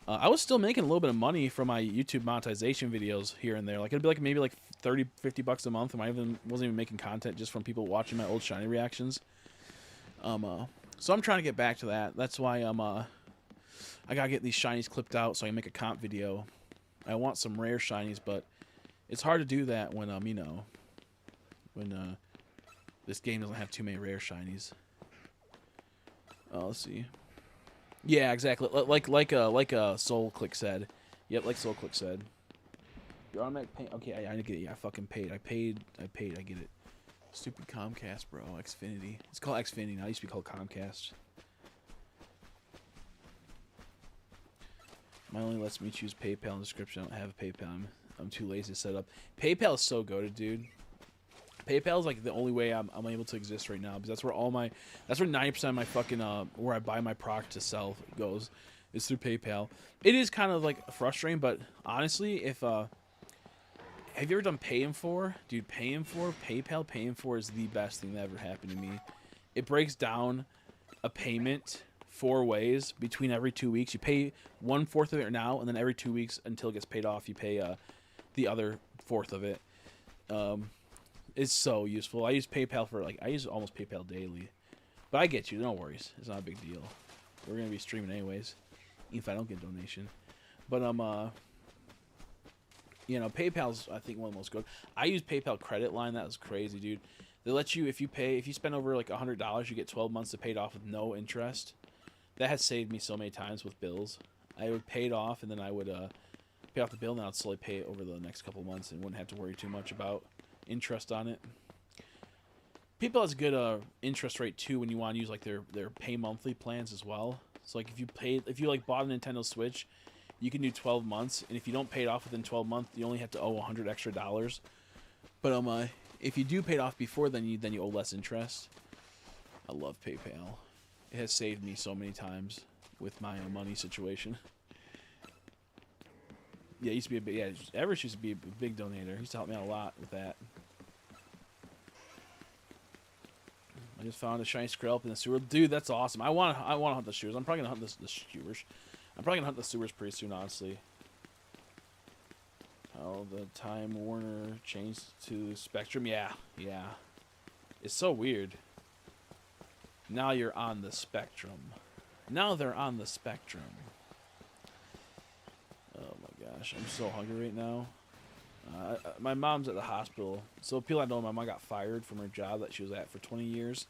I was still making a little bit of money from my YouTube monetization videos here and there. Like it'd be like maybe like $30-50 a month, and I wasn't even making content just from people watching my old shiny reactions. So I'm trying to get back to that. That's why I gotta get these shinies clipped out so I can make a comp video. I want some rare shinies, but it's hard to do that when when this game doesn't have too many rare shinies. Let's see. Yeah, exactly. Like Soul Click said. Yep, like Soul Click said. Your automatic pay. Okay, I get it. Yeah, I fucking paid. I paid. I get it. Stupid Comcast, bro. Xfinity. It's called Xfinity now. It used to be called Comcast. Mine only lets me choose PayPal in the description. I don't have a PayPal. I'm too lazy to set up. PayPal is so goated, dude. PayPal is like the only way I'm able to exist right now because that's where 90% of my fucking where I buy my product to sell goes is through PayPal. It is kind of like frustrating, but honestly, if have you ever done Pay in 4? Dude, Pay in 4, PayPal Pay in 4 is the best thing that ever happened to me. It breaks down a payment 4 ways between every 2 weeks. You pay 1/4 of it now, and then every 2 weeks until it gets paid off, you pay the other fourth of it. It's so useful. I use PayPal for I use almost PayPal daily. But I get you, no worries. It's not a big deal. We're gonna be streaming anyways, even if I don't get a donation. But you know, PayPal's I think one of the most good. I use PayPal credit line. That was crazy, dude. They let you if you spend over like $100, you get 12 months to pay it off with no interest. That has saved me so many times with bills. I would pay it off, and then I would pay off the bill, and then I'd slowly pay it over the next couple of months, and wouldn't have to worry too much about interest on it. PayPal has a good interest rate too when you want to use like their pay monthly plans as well. So like if you like bought a Nintendo Switch, you can do 12 months, and if you don't pay it off within 12 months, you only have to owe $100 extra. But if you do pay it off before, then you owe less interest. I love PayPal. It has saved me so many times with my money situation. Yeah, it used to be Everest used to be a big donator. He used to help me out a lot with that. I just found a shiny Skrelp in the sewer. Dude, that's awesome. I want to hunt the sewers. I'm probably gonna hunt the sewers. I'm probably gonna hunt the sewers pretty soon, honestly. How the Time Warner changed to Spectrum? Yeah. It's so weird. Now you're on the Spectrum. Now they're on the Spectrum. Oh my gosh, I'm so hungry right now. My mom's at the hospital. So people I know, my mom got fired from her job that she was at for 20 years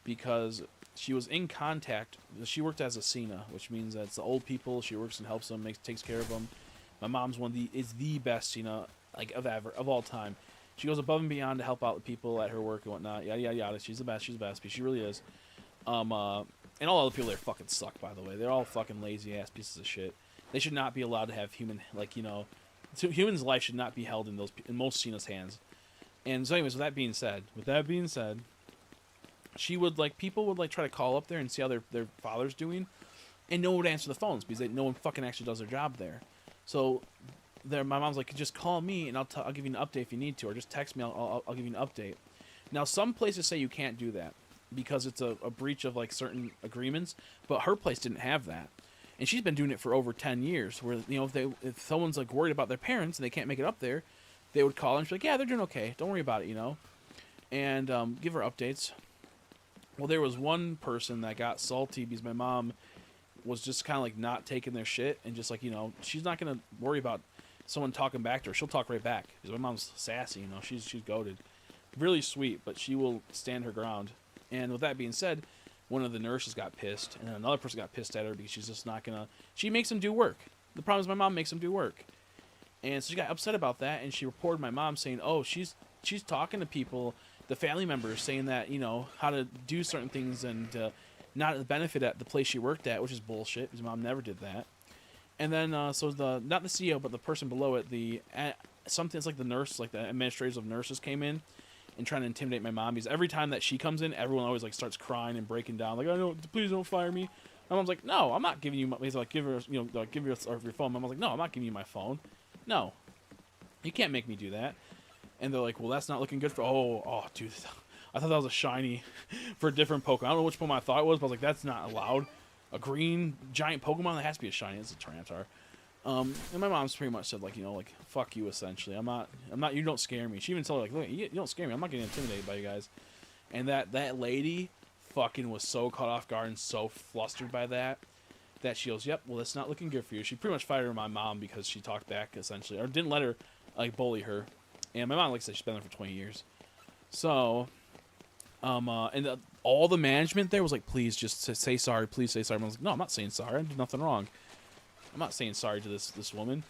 because she was in contact. She worked as a CINA, which means that it's the old people. She works and helps them, takes care of them. My mom's is the best CINA of all time. She goes above and beyond to help out the people at her work and whatnot. Yada yada yada. She's the best. She really is. And all the people there fucking suck. By the way, they're all fucking lazy ass pieces of shit. They should not be allowed to have humans' life should not be held in most CINA's hands. And so, anyways, with that being said, she would people would try to call up there and see how their father's doing, and no one would answer the phones because no one fucking actually does their job there. So, my mom's like, just call me and I'll give you an update if you need to, or just text me. I'll give you an update. Now, some places say you can't do that because it's a breach of certain agreements, but her place didn't have that. And she's been doing it for over 10 years, where, if someone's, worried about their parents and they can't make it up there, they would call and she's like, yeah, they're doing okay. Don't worry about it, And give her updates. Well, there was one person that got salty because my mom was just kind of, not taking their shit and just, she's not going to worry about someone talking back to her. She'll talk right back because my mom's sassy, She's goated. Really sweet, but she will stand her ground. And with that being said, one of the nurses got pissed, and then another person got pissed at her because she's just not gonna. She makes them do work. The problem is my mom makes them do work, and so she got upset about that, and she reported my mom saying, "Oh, she's talking to people, the family members, saying that how to do certain things and not benefit at the place she worked at, which is bullshit because mom never did that." And then so not the CEO but the person below it, something it's like the nurse, the administrators of nurses came in and trying to intimidate my mom because every time that she comes in, everyone always starts crying and breaking down, oh no, please don't fire me. My mom's like, no, I'm not giving you. He's like, give her your phone. My mom's like, no, I'm not giving you my phone. No, you can't make me do that. And they're like, well, that's not looking good for. Oh, dude, I thought that was a shiny for a different Pokemon. I don't know which Pokemon I thought it was, but I was like, that's not allowed. A green giant Pokemon that has to be a shiny. It's a Tyranitar. And my mom's pretty much said fuck you essentially. I'm not. You don't scare me. She even told her look, you don't scare me. I'm not getting intimidated by you guys. And that lady fucking was so caught off guard and so flustered by that she goes, yep, well, that's not looking good for you. She pretty much fired my mom because she talked back essentially, or didn't let her bully her. And my mom, like I said, she's been there for 20 years. So, all the management there was like, please just say sorry. Please say sorry. I was like, no, I'm not saying sorry. I did nothing wrong. I'm not saying sorry to this woman.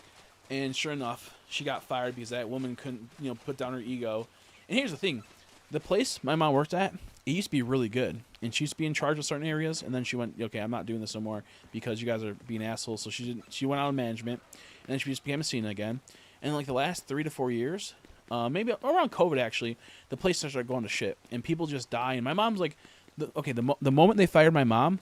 And sure enough, she got fired because that woman couldn't, put down her ego. And here's the thing. The place my mom worked at, it used to be really good. And she used to be in charge of certain areas. And then she went, okay, I'm not doing this no more because you guys are being assholes. So she went out of management. And then she just became a CINA again. And the last 3 to 4 years, maybe around COVID actually, the place started going to shit. And people just die. And my mom's like, the moment they fired my mom,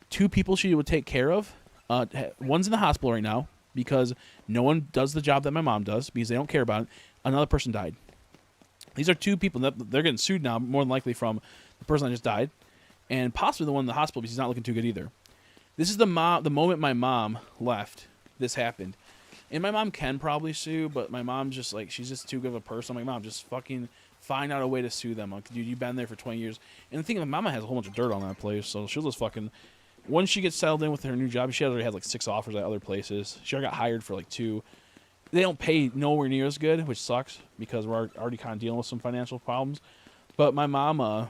2 people she would take care of One's in the hospital right now because no one does the job that my mom does because they don't care about it. Another person died. These are two people that they're getting sued now, more than likely from the person that just died, and possibly the one in the hospital because he's not looking too good either. This is the moment my mom left, this happened. And my mom can probably sue, but my mom's just like, she's just too good of a person. I'm like, Mom, just fucking find out a way to sue them. Like, dude, you've been there for 20 years. And the thing is, my mama has a whole bunch of dirt on that place, so she'll just fucking, once she gets settled in with her new job, she already had like 6 offers at other places. She already got hired for like 2. They don't pay nowhere near as good, which sucks because we're already kind of dealing with some financial problems. But my mama,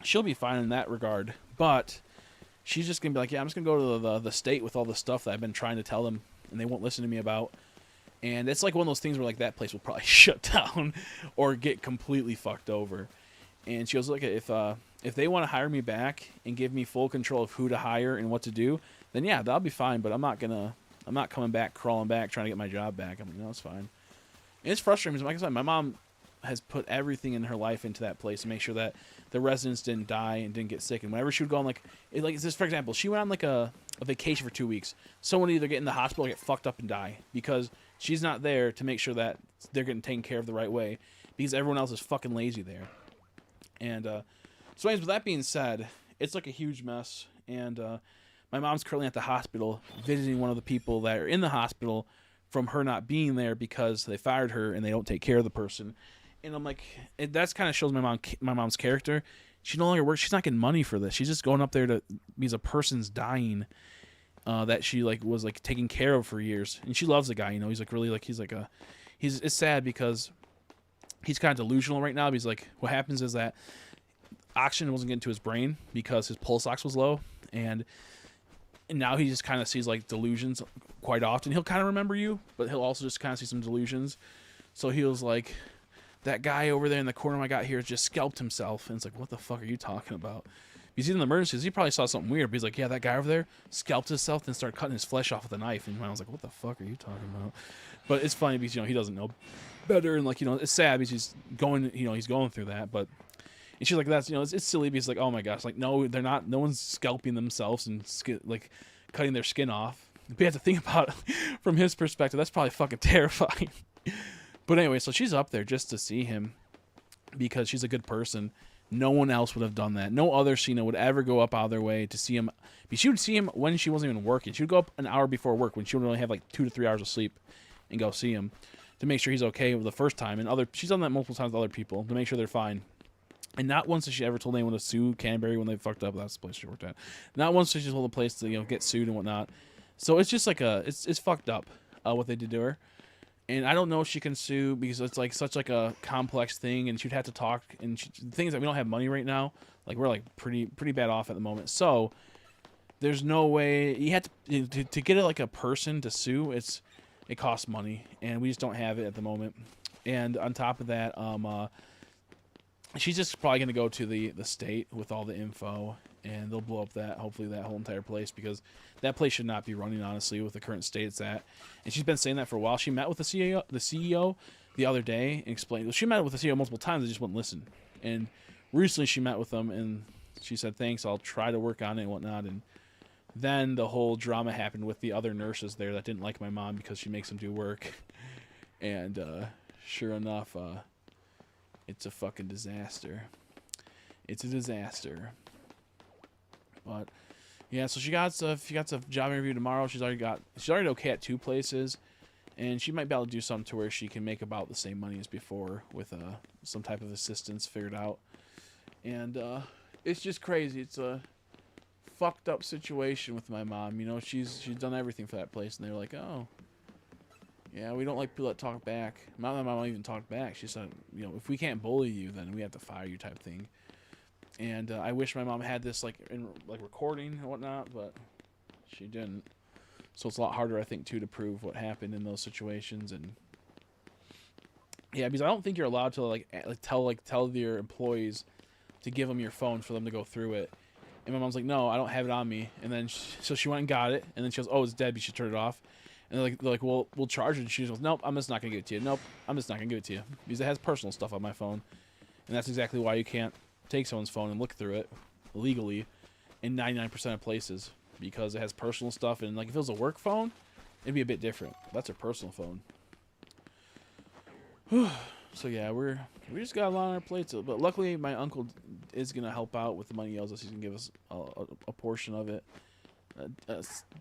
she'll be fine in that regard. But she's just going to be like, yeah, I'm just going to go to the state with all the stuff that I've been trying to tell them, and they won't listen to me about. And it's like one of those things where like that place will probably shut down or get completely fucked over. And she goes, look, if they want to hire me back and give me full control of who to hire and what to do, then yeah, that'll be fine. But I'm not coming back, crawling back, trying to get my job back. I'm like, no, it's fine. And it's frustrating because, like I said, my mom has put everything in her life into that place to make sure that the residents didn't die and didn't get sick. And whenever she would go on, like this, for example, she went on like a vacation for 2 weeks. Someone would either get in the hospital or get fucked up and die because she's not there to make sure that they're getting taken care of the right way because everyone else is fucking lazy there. And so anyways, with that being said, it's like a huge mess. And my mom's currently at the hospital visiting one of the people that are in the hospital from her not being there because they fired her and they don't take care of the person. And I'm like, that's kind of shows my mom's character. She no longer works. She's not getting money for this. She's just going up there to because a person's dying that she like was like taking care of for years. And she loves the guy. You know, he's like really like it's sad because he's kind of delusional right now. Because like what happens is that oxygen wasn't getting to his brain because his pulse ox was low, and now he just kind of sees like delusions quite often. He'll kind of remember you, but he'll also just kind of see some delusions. So he was like, that guy over there in the corner I got here just scalped himself. And it's like, what the fuck are you talking about? Because he's in the emergencies. He probably saw something weird. But he's like, yeah, that guy over there scalped himself and started cutting his flesh off with a knife. And I was like, what the fuck are you talking about? But it's funny because, you know, he doesn't know better. And like, you know, it's sad because he's going through that. But and she's like, that's, you know, it's silly because like, oh my gosh, like, no, they're not, no one's scalping themselves and like cutting their skin off. But you have to think about it from his perspective. That's probably fucking terrifying. But anyway, so she's up there just to see him because she's a good person. No one else would have done that. No other Sheena would ever go up out of their way to see him. She would see him when she wasn't even working. She would go up an hour before work when she would only have like 2 to 3 hours of sleep and go see him to make sure he's okay the first time. And she's done that multiple times with other people to make sure they're fine. And not once has she ever told anyone to sue Canterbury when they fucked up. That's the place she worked at. Not once has she told the place to, you know, get sued and whatnot. So it's just like it's fucked up what they did to her. And I don't know if she can sue because it's like such like a complex thing, and she'd have to talk. And the thing is that we don't have money right now. Like we're like pretty bad off at the moment. So there's no way you have to get it like a person to sue. It costs money, and we just don't have it at the moment. And on top of that, she's just probably gonna go to the state with all the info, and they'll blow up hopefully that whole entire place because that place should not be running, honestly, with the current state it's at. And she's been saying that for a while. She met with the CEO the other day and explained. Well, she met with the CEO multiple times. They just wouldn't listen. And recently she met with them and she said, "Thanks, I'll try to work on it and whatnot." And then the whole drama happened with the other nurses there that didn't like my mom because she makes them do work. And sure enough, it's a fucking disaster. It's a disaster. But yeah, so she got a job interview tomorrow. She's already okay at 2 places, and she might be able to do something to where she can make about the same money as before with some type of assistance figured out. And it's just crazy. It's a fucked up situation with my mom. You know, she's done everything for that place, and they're like, oh, yeah, we don't like people that talk back. My mom won't even talk back. She said, you know, if we can't bully you, then we have to fire you type thing. And I wish my mom had this like in like recording and whatnot, but she didn't. So it's a lot harder, I think, too, to prove what happened in those situations. And yeah, because I don't think you're allowed to tell your employees to give them your phone for them to go through it. And my mom's like, no, I don't have it on me. And then so she went and got it, and then she goes, oh, it's dead. You should turn it off. And they're like, well, we'll charge it. And she goes, nope, I'm just not gonna give it to you. Nope, I'm just not gonna give it to you because it has personal stuff on my phone, and that's exactly why you can't take someone's phone and look through it legally in 99% of places because it has personal stuff. And like if it was a work phone, it'd be a bit different. That's a personal phone. So yeah, we just got a lot on our plates. But luckily, my uncle is gonna help out with the money he owes us. He's gonna give us a portion of it.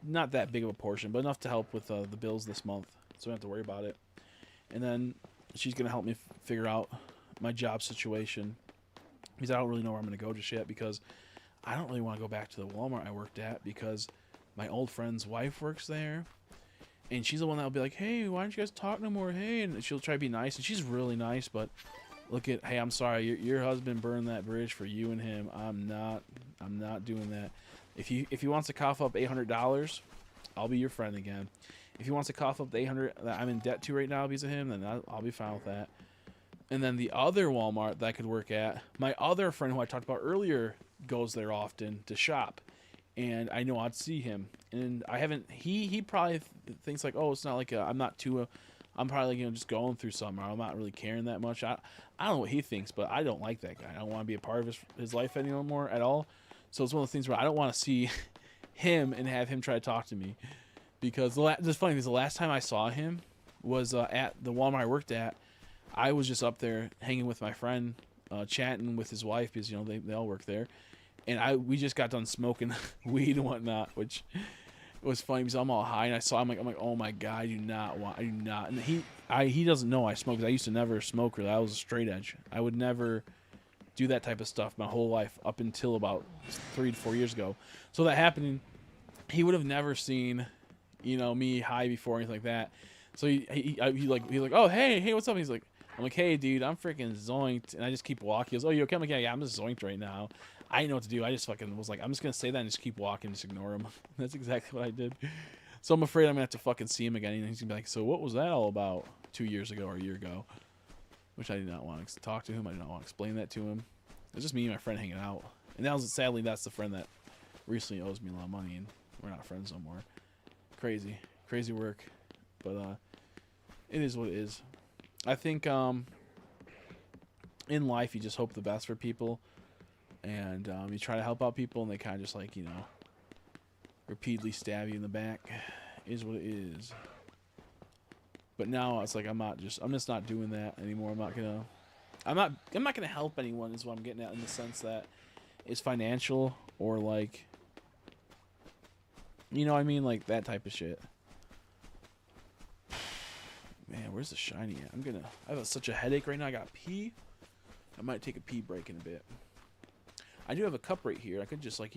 Not that big of a portion, but enough to help with the bills this month, so we don't have to worry about it. And then she's gonna help me figure out my job situation, because I don't really know where I'm gonna go just yet, because I don't really want to go back to the Walmart I worked at, because my old friend's wife works there, and she's the one that'll be like, hey, why don't you guys talk no more? Hey, and she'll try to be nice, and she's really nice, but hey, I'm sorry, your husband burned that bridge for you and him. I'm not doing that. If he wants to cough up $800, I'll be your friend again. If he wants to cough up the $800 that I'm in debt to right now because of him, then I'll be fine with that. And then the other Walmart that I could work at, my other friend who I talked about earlier goes there often to shop, and I know I'd see him. And I haven't. He probably thinks like, oh, it's not like I'm not too. I'm probably just going through something, or I'm not really caring that much. I don't know what he thinks, but I don't like that guy. I don't want to be a part of his life anymore at all. So it's one of the things where I don't want to see him and have him try to talk to me, because just funny because the last time I saw him was at the Walmart I worked at. I was just up there hanging with my friend, chatting with his wife, because they all work there, and we just got done smoking weed and whatnot, which was funny because I'm all high and I saw him, I'm like, oh my god, I do not, and he doesnn't know I smoke, because I used to never smoke. I was a straight edge. I would never do that type of stuff my whole life up until about 3 to 4 years ago. So that happening, he would have never seen, me high before or anything like that. So he's like, oh hey, what's up? He's like, I'm like, hey dude, I'm freaking zoinked, and I just keep walking. He goes, oh, you okay? I'm like, yeah, I'm just zoinked right now. I didn't know what to do. I just fucking was like, I'm just gonna say that and just keep walking, just ignore him. That's exactly what I did. So I'm afraid I'm gonna have to fucking see him again, and he's gonna be like, so what was that all about 2 years ago or a year ago? Which I did not want to talk to him. I did not want to explain that to him. It was just me and my friend hanging out. And sadly, that's the friend that recently owes me a lot of money, and we're not friends no more. Crazy work. But it is what it is. I think in life, you just hope the best for people. And you try to help out people, and they kind of just like, repeatedly stab you in the back. Is what it is. But now it's like I'm just not doing that anymore. I'm not gonna help anyone, is what I'm getting at, in the sense that it's financial or like, what I mean, like that type of shit. Man, where's the shiny at? I have such a headache right now. I got pee. I might take a pee break in a bit. I do have a cup right here. I could just like,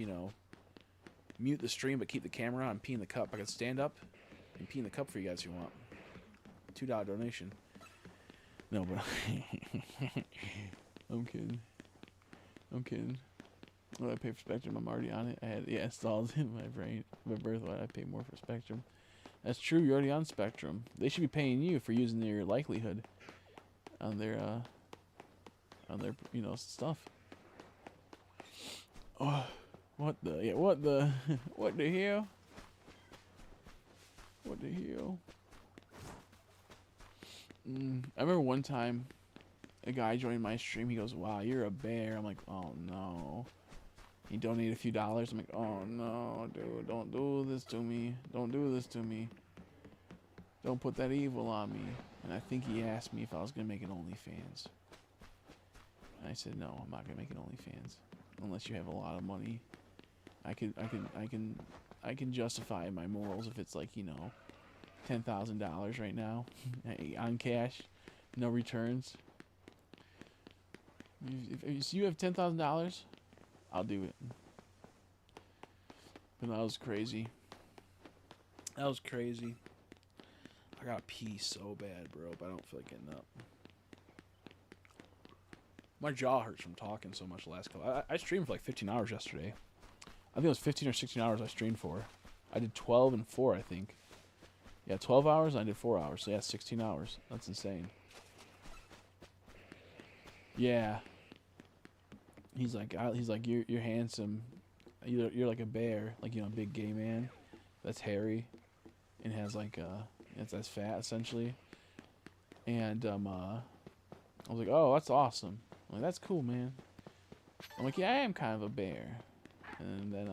mute the stream but keep the camera on and pee in the cup. I could stand up and pee in the cup for you guys if you want. $2 donation. No, but I'm kidding. What I pay for Spectrum? I'm already on it. I had installed in my brain. My birthright. I pay more for Spectrum. That's true. You're already on Spectrum. They should be paying you for using their likelihood on their stuff. Oh, what the hell? What the hell? I remember one time a guy joined my stream. He goes, wow, you're a bear. I'm like, oh no. He donated a few dollars. I'm like, oh no, dude, don't do this to me. Don't put that evil on me. And I think he asked me if I was gonna make an OnlyFans. And I said, no, I'm not gonna make an OnlyFans unless you have a lot of money. I can justify my morals if it's like, $10,000 right now on cash, no returns. If you have $10,000, I'll do it. But that was crazy. I got pee so bad, bro, but I don't feel like getting up. My jaw hurts from talking so much the last couple. I streamed for like 15 hours yesterday. I think it was 15 or 16 hours I streamed for. I did 12 and 4, I think. Yeah, 12 hours, and I did 4 hours. So yeah, 16 hours. That's insane. Yeah. He's like, you're handsome. You're like a bear, like, a big gay man that's hairy and has like that's fat essentially. And I was like, oh, that's awesome. I'm like, that's cool, man. I'm like, yeah, I am kind of a bear. And then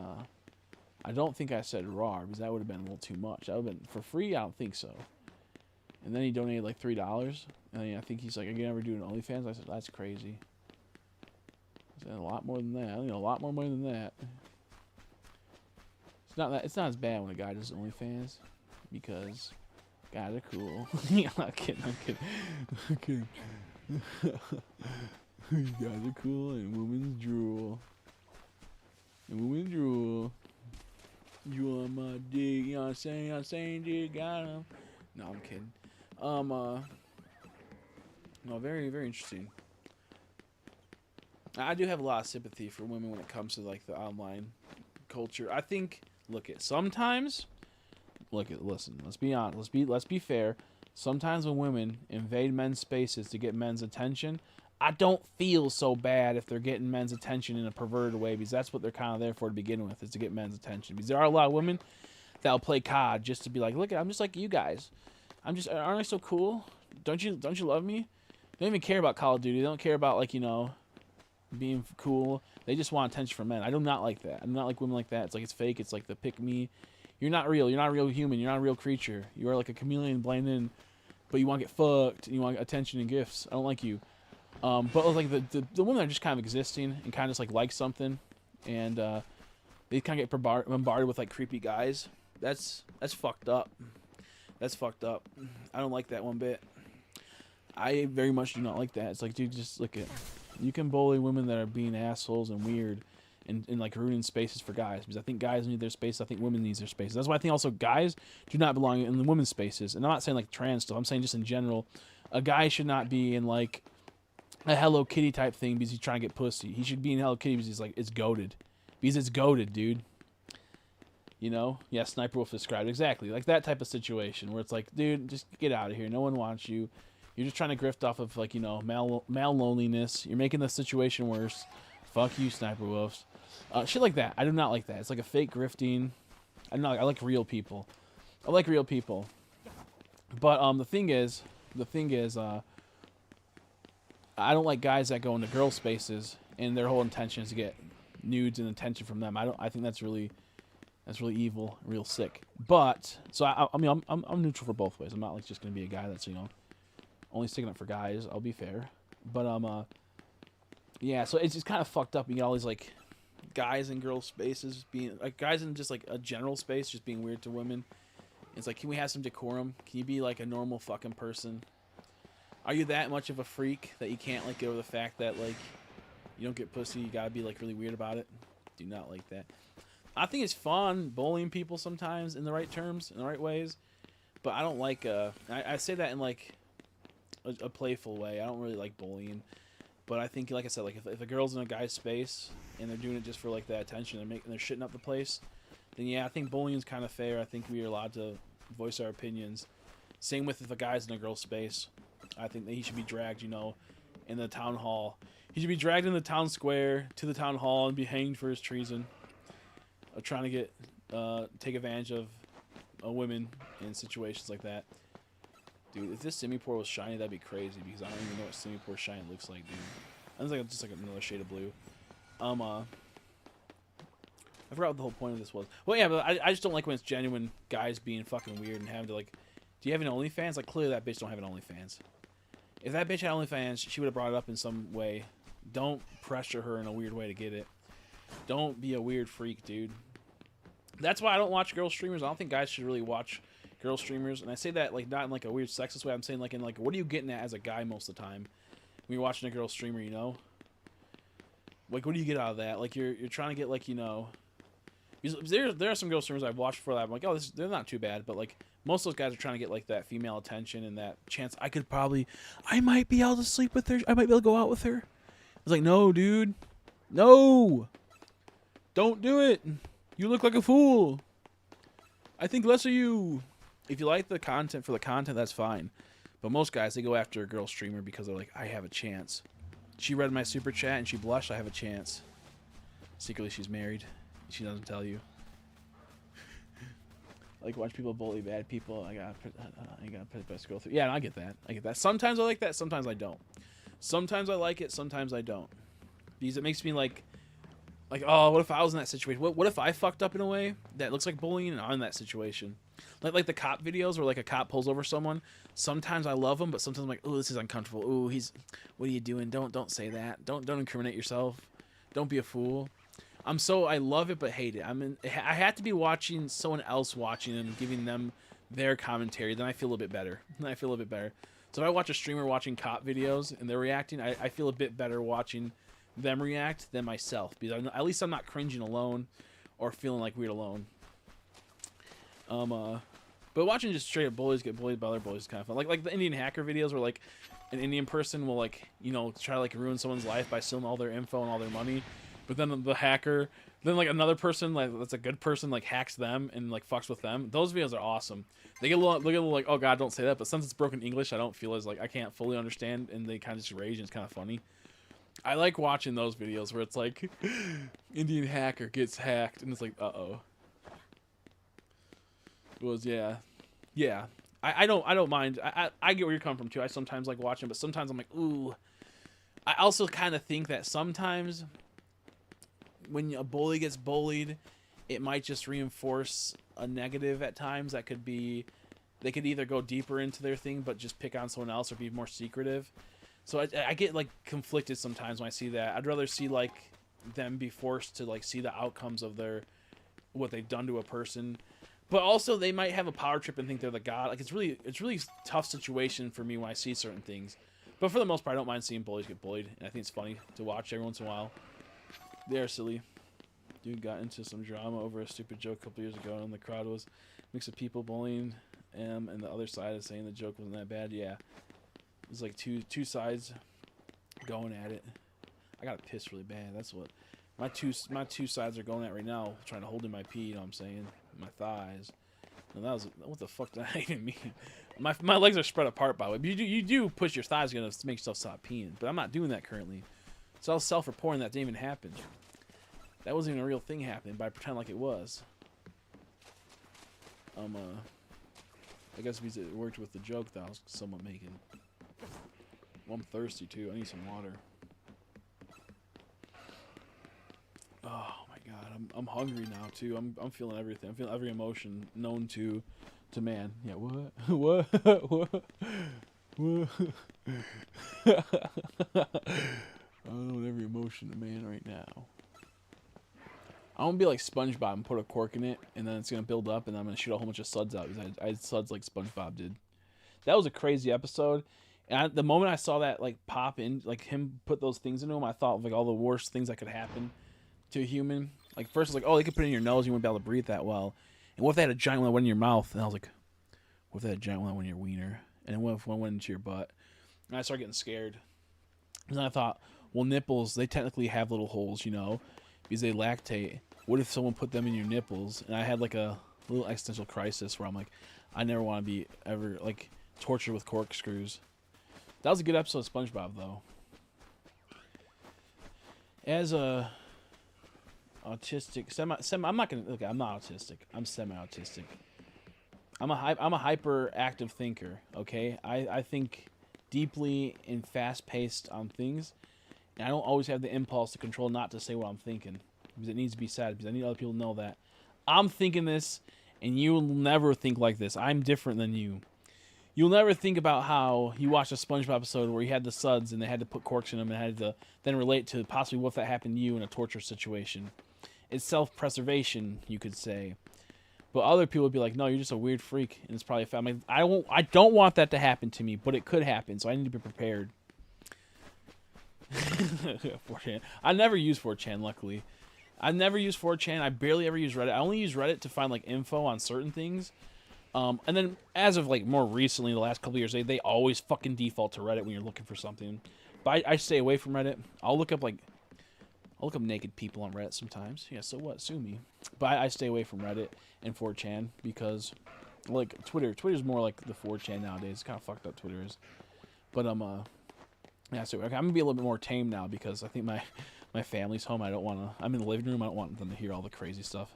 I don't think I said raw because that would have been a little too much. That would have been for free. I don't think so. And then he donated like $3, and I think he's like, "Are you ever doing OnlyFans?" I said, "That's crazy." I said, "A lot more than that. A lot more money than that." It's not that. It's not as bad when a guy does OnlyFans because guys are cool. I'm kidding. I'm kidding. I'm kidding. Guys are cool and women's drool. And women's drool. You on my dick, you know what I'm saying? I'm saying, dude, got him. No, I'm kidding. No, very, very interesting. I do have a lot of sympathy for women when it comes to like the online culture. I think, sometimes, listen. Let's be honest. Let's be fair. Sometimes when women invade men's spaces to get men's attention, I don't feel so bad if they're getting men's attention in a perverted way because that's what they're kind of there for to begin with, is to get men's attention. Because there are a lot of women that'll play COD just to be like, look, I'm just like you guys. Aren't I so cool? Don't you love me? They don't even care about Call of Duty. They don't care about being cool. They just want attention from men. I do not like that. I do not like women like that. It's like it's fake. It's like the pick me. You're not real. You're not a real human. You're not a real creature. You are like a chameleon blended in, but you want to get fucked and you want attention and gifts. I don't like you. But like the women that are just kind of existing and kind of just like something, and they kind of get bombarded with like creepy guys. That's fucked up. That's fucked up. I don't like that one bit. I very much do not like that. It's like, dude, just look at. You can bully women that are being assholes and weird, and like ruining spaces for guys, because I think guys need their space. I think women need their spaces. That's why I think also guys do not belong in the women's spaces. And I'm not saying like trans stuff. I'm saying just in general, a guy should not be in like a Hello Kitty type thing because he's trying to get pussy. He should be in Hello Kitty because he's like, it's goated. Because it's goated, dude. You know? Yeah, Sniper Wolf described exactly. Like that type of situation where it's like, dude, just get out of here. No one wants you. You're just trying to grift off of like, mal loneliness. You're making the situation worse. Fuck you, Sniper Wolves. Shit like that. I do not like that. It's like a fake grifting. I like real people. I like real people. But the thing is, I don't like guys that go into girl spaces and their whole intention is to get nudes and attention from them. I think that's really evil, real sick. But so I mean I'm neutral for both ways. I'm not like just gonna be a guy that's only sticking up for guys. I'll be fair. But yeah. So it's just kind of fucked up. You get all these like guys in girl spaces being like guys in just like a general space just being weird to women. It's like, can we have some decorum? Can you be like a normal fucking person? Are you that much of a freak that you can't like get over the fact that like you don't get pussy? You gotta be like really weird about it. Do not like that. I think it's fun bullying people sometimes in the right terms, in the right ways, but I don't like. I say that in like a playful way. I don't really like bullying, but I think, like I said, like if a girl's in a guy's space and they're doing it just for like that attention and they're shitting up the place, then yeah, I think bullying is kind of fair. I think we are allowed to voice our opinions. Same with if a guy's in a girl's space. I think that he should be dragged, in the town hall. He should be dragged in the town square to the town hall and be hanged for his treason of trying to take advantage of women in situations like that. Dude, if this Simipour was shiny, that'd be crazy because I don't even know what Simipour shiny looks like, dude. I think it's just like another shade of blue. I forgot what the whole point of this was. Well, yeah, but I just don't like when it's genuine guys being fucking weird and having to like, do you have an OnlyFans? Like, clearly that bitch don't have an OnlyFans. If that bitch had OnlyFans, she would have brought it up in some way. Don't pressure her in a weird way to get it. Don't be a weird freak, dude. That's why I don't watch girl streamers. I don't think guys should really watch girl streamers. And I say that like not in like a weird sexist way. I'm saying like in like, what are you getting at as a guy most of the time when you're watching a girl streamer, Like, what do you get out of that? Like, you're trying to get like, there are some girl streamers I've watched before that I'm like, oh, they're not too bad, but like most of those guys are trying to get like that female attention and that chance. I might be able to sleep with her. I might be able to go out with her. I was like, no, dude, no, don't do it. You look like a fool. I think less of you. If you like the content for the content, that's fine. But most guys, they go after a girl streamer because they're like, I have a chance. She read my super chat and she blushed. I have a chance. Secretly, she's married. She doesn't tell you. Like, watch people bully bad people. I gotta put the best girl through. Yeah, I get that. Sometimes I like that. Sometimes I don't. Sometimes I like it. Sometimes I don't. Because it makes me like Like, oh, what if I was in that situation? What if I fucked up in a way that looks like bullying and I'm in that situation? Like the cop videos where like a cop pulls over someone. Sometimes I love them, but sometimes I'm like, oh, this is uncomfortable. Oh, what are you doing? Don't say that. Don't incriminate yourself. Don't be a fool. I love it but hate it. I have to be watching someone else watching and giving them their commentary. Then I feel a bit better. So if I watch a streamer watching cop videos and they're reacting, I feel a bit better watching them react than myself, because at least I'm not cringing alone or feeling like weird alone. But watching just straight up bullies get bullied by other bullies is kind of fun. Like the Indian hacker videos where like an Indian person will like, you know, try to like ruin someone's life by stealing all their info and all their money, but then the hacker, then like another person like that's a good person like hacks them and like fucks with them. Those videos are awesome. They get a little like, oh god, don't say that. But since it's broken English, I don't feel as like I can't fully understand, and they kind of just rage, and it's kind of funny. I like watching those videos where it's like Indian hacker gets hacked, and it's like, uh-oh. It was yeah. I don't mind. I get where you're coming from too. I sometimes like watching, but sometimes I'm like, ooh. I also kind of think that sometimes when a bully gets bullied, it might just reinforce a negative at times. That could be, they could either go deeper into their thing but just pick on someone else or be more secretive. So I get like conflicted sometimes when I see that. I'd rather see like them be forced to like see the outcomes of what they've done to a person. But also they might have a power trip and think they're the god. Like it's really tough situation for me when I see certain things. But for the most part, I don't mind seeing bullies get bullied, and I think it's funny to watch every once in a while. They are silly. Dude got into some drama over a stupid joke a couple years ago, and the crowd was a mix of people bullying him, and the other side is saying the joke wasn't that bad. Yeah, it was like two sides going at it. I gotta piss really bad. That's what my two sides are going at right now, trying to hold in my pee. You know what I'm saying? My thighs. And that was, what the fuck did I even mean? My legs are spread apart, by the way. But you do push your thighs together to make yourself stop peeing. But I'm not doing that currently. So I was self-reporting that didn't even happen. That wasn't even a real thing happening, but I pretend like it was. I guess because it worked with the joke that I was somewhat making. Well, I'm thirsty too. I need some water. Oh my god, I'm hungry now too. I'm feeling everything. I'm feeling every emotion known to man. Yeah, what? What? I'm feeling every emotion to man right now. I'm gonna be like SpongeBob and put a cork in it, and then it's gonna build up, and then I'm gonna shoot a whole bunch of suds out because I had suds like SpongeBob did. That was a crazy episode. And the moment I saw that like pop in, like him put those things into him, I thought of like all the worst things that could happen to a human. Like first I was like, oh, they could put it in your nose, you wouldn't be able to breathe that well. And what if they had a giant one that went in your mouth? And I was like, what if they had a giant one that went in your wiener? And then what if one went into your butt? And I started getting scared. And then I thought, well, nipples, they technically have little holes, you know, because they lactate. What if someone put them in your nipples? And I had like a little existential crisis where I'm like, I never want to be ever like tortured with corkscrews. That was a good episode of SpongeBob, though. As a autistic, I'm not gonna. Okay, I'm not autistic. I'm semi-autistic. I'm a hyperactive thinker. Okay, I think deeply and fast-paced on things, and I don't always have the impulse to control not to say what I'm thinking because it needs to be said. Because I need other people to know that I'm thinking this, and you will never think like this. I'm different than you. You'll never think about how you watched a SpongeBob episode where he had the suds and they had to put corks in them and had to then relate to possibly what if that happened to you in a torture situation. It's self-preservation, you could say. But other people would be like, no, you're just a weird freak. And it's probably a family. I don't want that to happen to me, but it could happen, so I need to be prepared. 4chan. I never use 4chan, luckily. I've never used 4chan. I barely ever use Reddit. I only use Reddit to find like info on certain things. And then as of like more recently, the last couple of years, they always fucking default to Reddit when you're looking for something. But I stay away from Reddit. I'll look up naked people on Reddit sometimes. Yeah, so what? Sue me. But I stay away from Reddit and 4chan because like Twitter's more like the 4chan nowadays. It's kind of fucked up Twitter is. But yeah, so okay, I'm gonna be a little bit more tame now because I think my family's home. I'm in the living room. I don't want them to hear all the crazy stuff.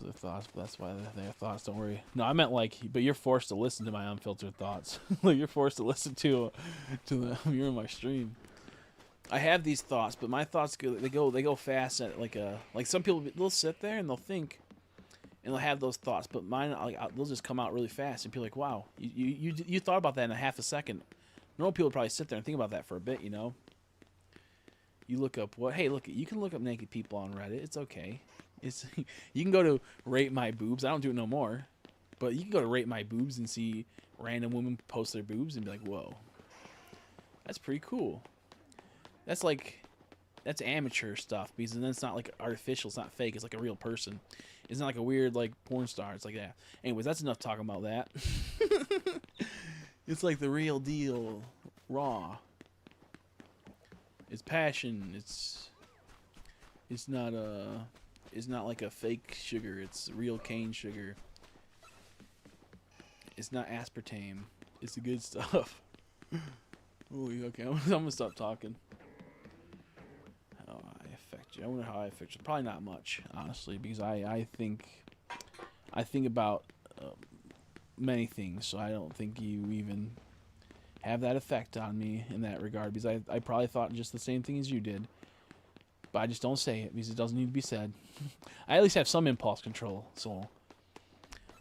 Their thoughts, but that's why they have thoughts. Don't worry. No, I meant like, but you're forced to listen to my unfiltered thoughts. Like you're forced to listen to you're in my stream. I have these thoughts, but my thoughts go fast at like some people they'll sit there and they'll think and they'll have those thoughts, but mine they'll just come out really fast and be like, wow, you thought about that in a half a second. Normal people probably sit there and think about that for a bit, you know. You look up hey, look, you can look up naked people on Reddit. It's okay. It's you can go to rate my boobs. I don't do it no more, but you can go to rate my boobs and see random women post their boobs and be like, whoa, that's pretty cool. That's amateur stuff because then it's not like artificial. It's not fake. It's like a real person. It's not like a weird like porn star. It's like that. Anyways, that's enough talking about that. It's like the real deal, raw. It's passion. It's not like a fake sugar. It's real cane sugar. It's not aspartame. It's the good stuff. Oh, okay. I'm gonna stop talking. How I affect you? I wonder how I affect you. Probably not much, honestly, because I think about many things, so I don't think you even have that effect on me in that regard. Because I probably thought just the same thing as you did, but I just don't say it because it doesn't need to be said. I at least have some impulse control, so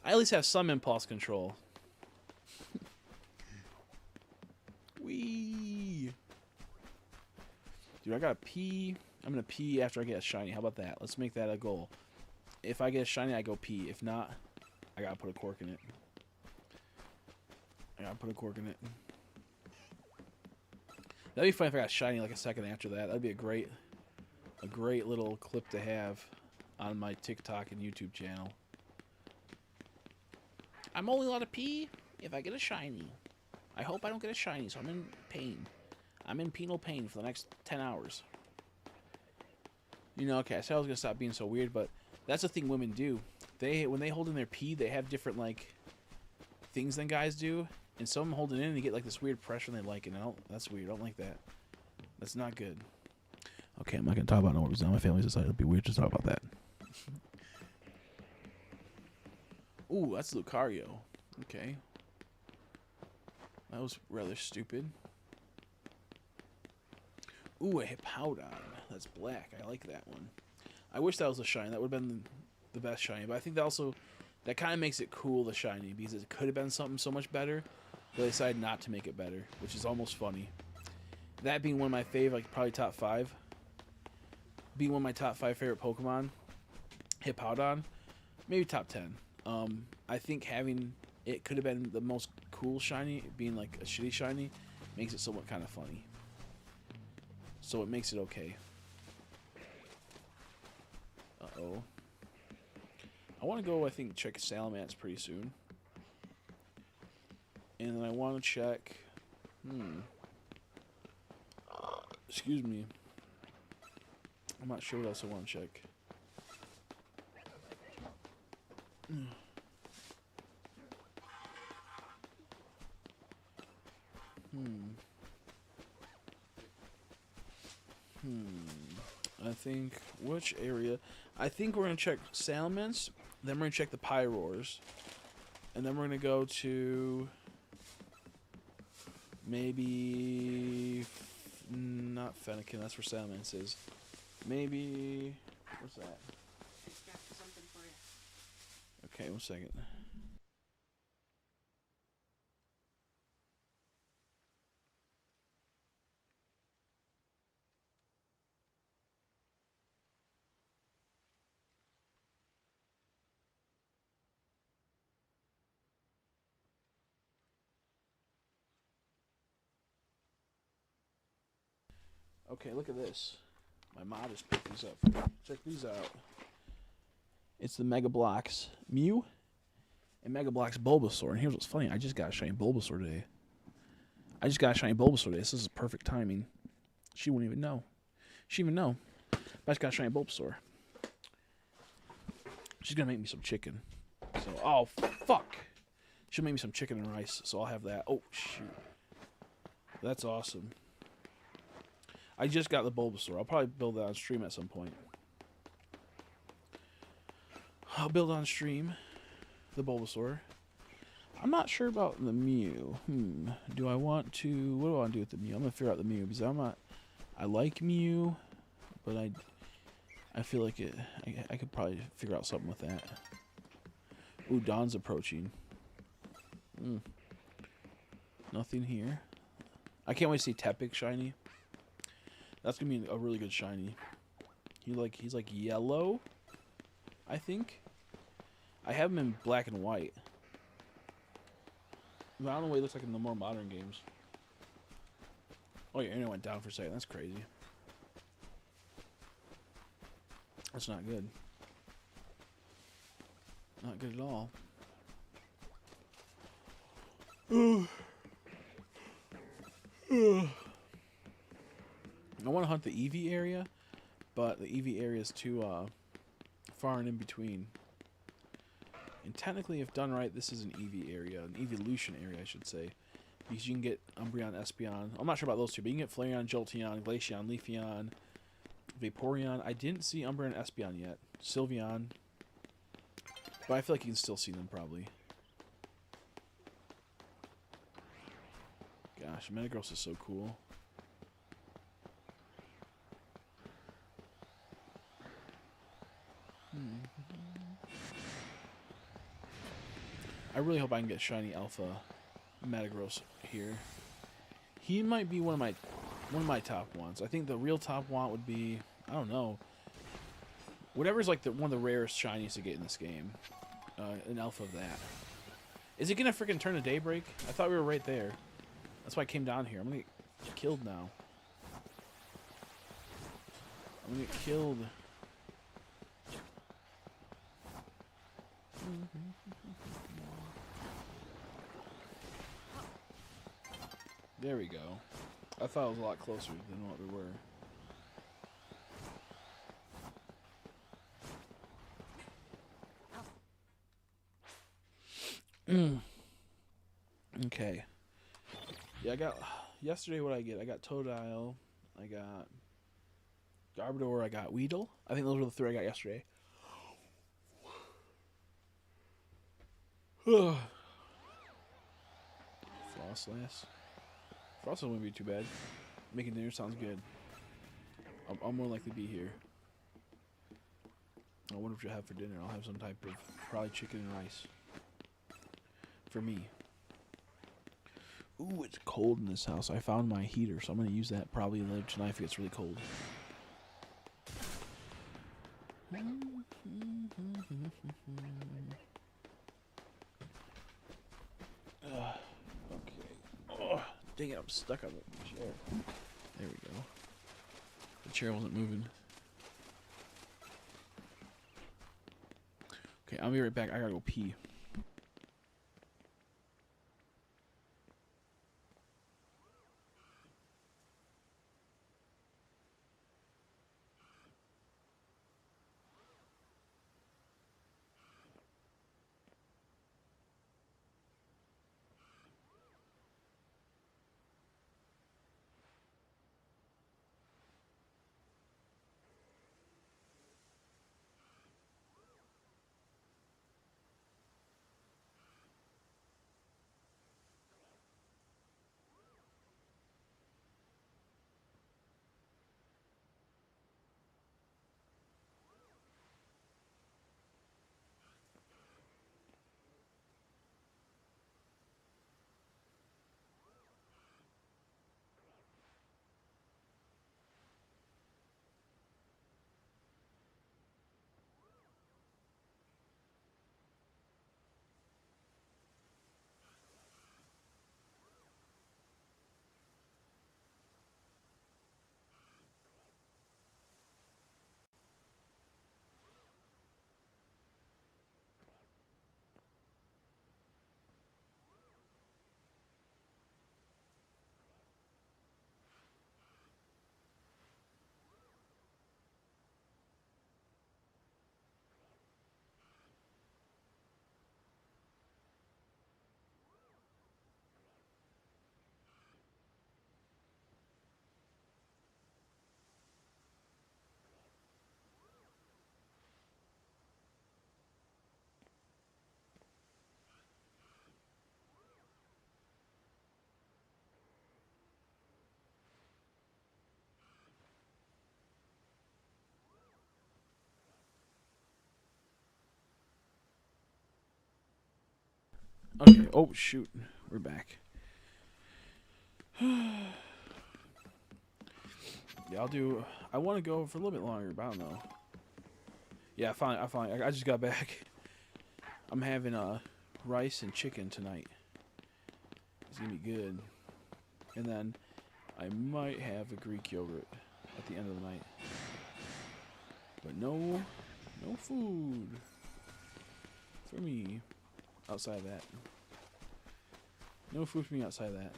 I at least have some impulse control. Wee. Dude, I gotta pee. I'm gonna pee after I get a shiny. How about that? Let's make that a goal. If I get a shiny, I go pee. If not, I gotta put a cork in it. That'd be fun if I got shiny like a second after that. That'd be a great little clip to have on my TikTok and YouTube channel. I'm only allowed to pee if I get a shiny. I hope I don't get a shiny, so I'm in pain. I'm in penal pain for the next 10 hours. You know, okay, I said I was going to stop being so weird, but that's the thing women do. When they hold in their pee, they have different, like, things than guys do. And some hold it in and they get, like, this weird pressure and they like it. And that's weird. I don't like that. That's not good. Okay, I'm not going to talk about no worries now. My family's decided it'd be weird to talk about that. Ooh, that's Lucario. Okay. That was rather stupid. Ooh, a Hippowdon. That's black. I like that one. I wish that was a shiny. That would have been the best shiny. But I think that kind of makes it cool, the shiny, because it could have been something so much better, but they decided not to make it better, which is almost funny. That being one of my favorite, like probably top 5. Being one of my top 5 favorite Pokemon, Hippowdon, maybe top 10. I think having it could have been the most cool shiny, being like a shitty shiny, makes it somewhat kind of funny. So it makes it okay. Uh-oh. I want to go, I think, check Salamence pretty soon. And then I want to check... Excuse me. I'm not sure what else I want to check. I think, which area? I think we're going to check Salamence, then we're going to check the Pyroars, and then we're going to go to maybe, not Fennekin, that's where Salamence is. Maybe, what's that? I got something for you. Okay, 1 second. Okay, look at this. My mod just picked these up. Check these out. It's the Mega Bloks Mew and Mega Bloks Bulbasaur. And here's what's funny. I just got a shiny Bulbasaur today. This is perfect timing. She wouldn't even know. She even know. But I just got a shiny Bulbasaur. She's going to make me some chicken. So, oh, fuck. She'll make me some chicken and rice, so I'll have that. Oh, shoot. That's awesome. I just got the Bulbasaur. I'll probably build that on stream at some point. I'll build on stream the Bulbasaur. I'm not sure about the Mew. Do I want to... What do I want to do with the Mew? I'm going to figure out the Mew because I'm not I like Mew, but I feel like I could probably figure out something with that. Ooh, dawn's approaching. Nothing here. I can't wait to see Tepic shiny. That's gonna be a really good shiny. He's like yellow, I think. I have him in black and white. But I don't know what he looks like in the more modern games. Oh, your internet went down for a second. That's crazy. That's not good. Not good at all. I want to hunt the Eevee area, but the Eevee area is too far and in between. And technically, if done right, this is an Eevee area, an evolution area, I should say. Because you can get Umbreon, Espeon. I'm not sure about those two, but you can get Flareon, Jolteon, Glaceon, Leafeon, Vaporeon. I didn't see Umbreon and Espeon yet. Sylveon. But I feel like you can still see them, probably. Gosh, Metagross is so cool. I really hope I can get Shiny Alpha Metagross here. He might be one of my top ones. I think the real top want would be, I don't know, whatever's like one of the rarest shinies to get in this game. An alpha of that. Is it gonna freaking turn to Daybreak? I thought we were right there. That's why I came down here. I'm gonna get killed now. I'm gonna get killed. There we go. I thought it was a lot closer than what we were. Okay. Yeah, I got... Yesterday, what I get? I got Totodile. I got Garbodor. I got Weedle. I think those were the three I got yesterday. Frostlass. Frostlass wouldn't be too bad. Making dinner sounds good. I'll more likely be here. I wonder what you'll have for dinner. I'll have some type of probably chicken and rice. For me. Ooh, it's cold in this house. I found my heater, so I'm going to use that probably later tonight if it gets really cold. Okay. Oh, dang it, I'm stuck on the chair. There we go. The chair wasn't moving. Okay, I'll be right back. I gotta go pee. Okay. Oh shoot, we're back. Yeah, I'll do. I want to go for a little bit longer, but I don't know. Yeah, I just got back. I'm having rice and chicken tonight. It's gonna be good. And then I might have a Greek yogurt at the end of the night. But no food for me outside of that. No food for me outside of that.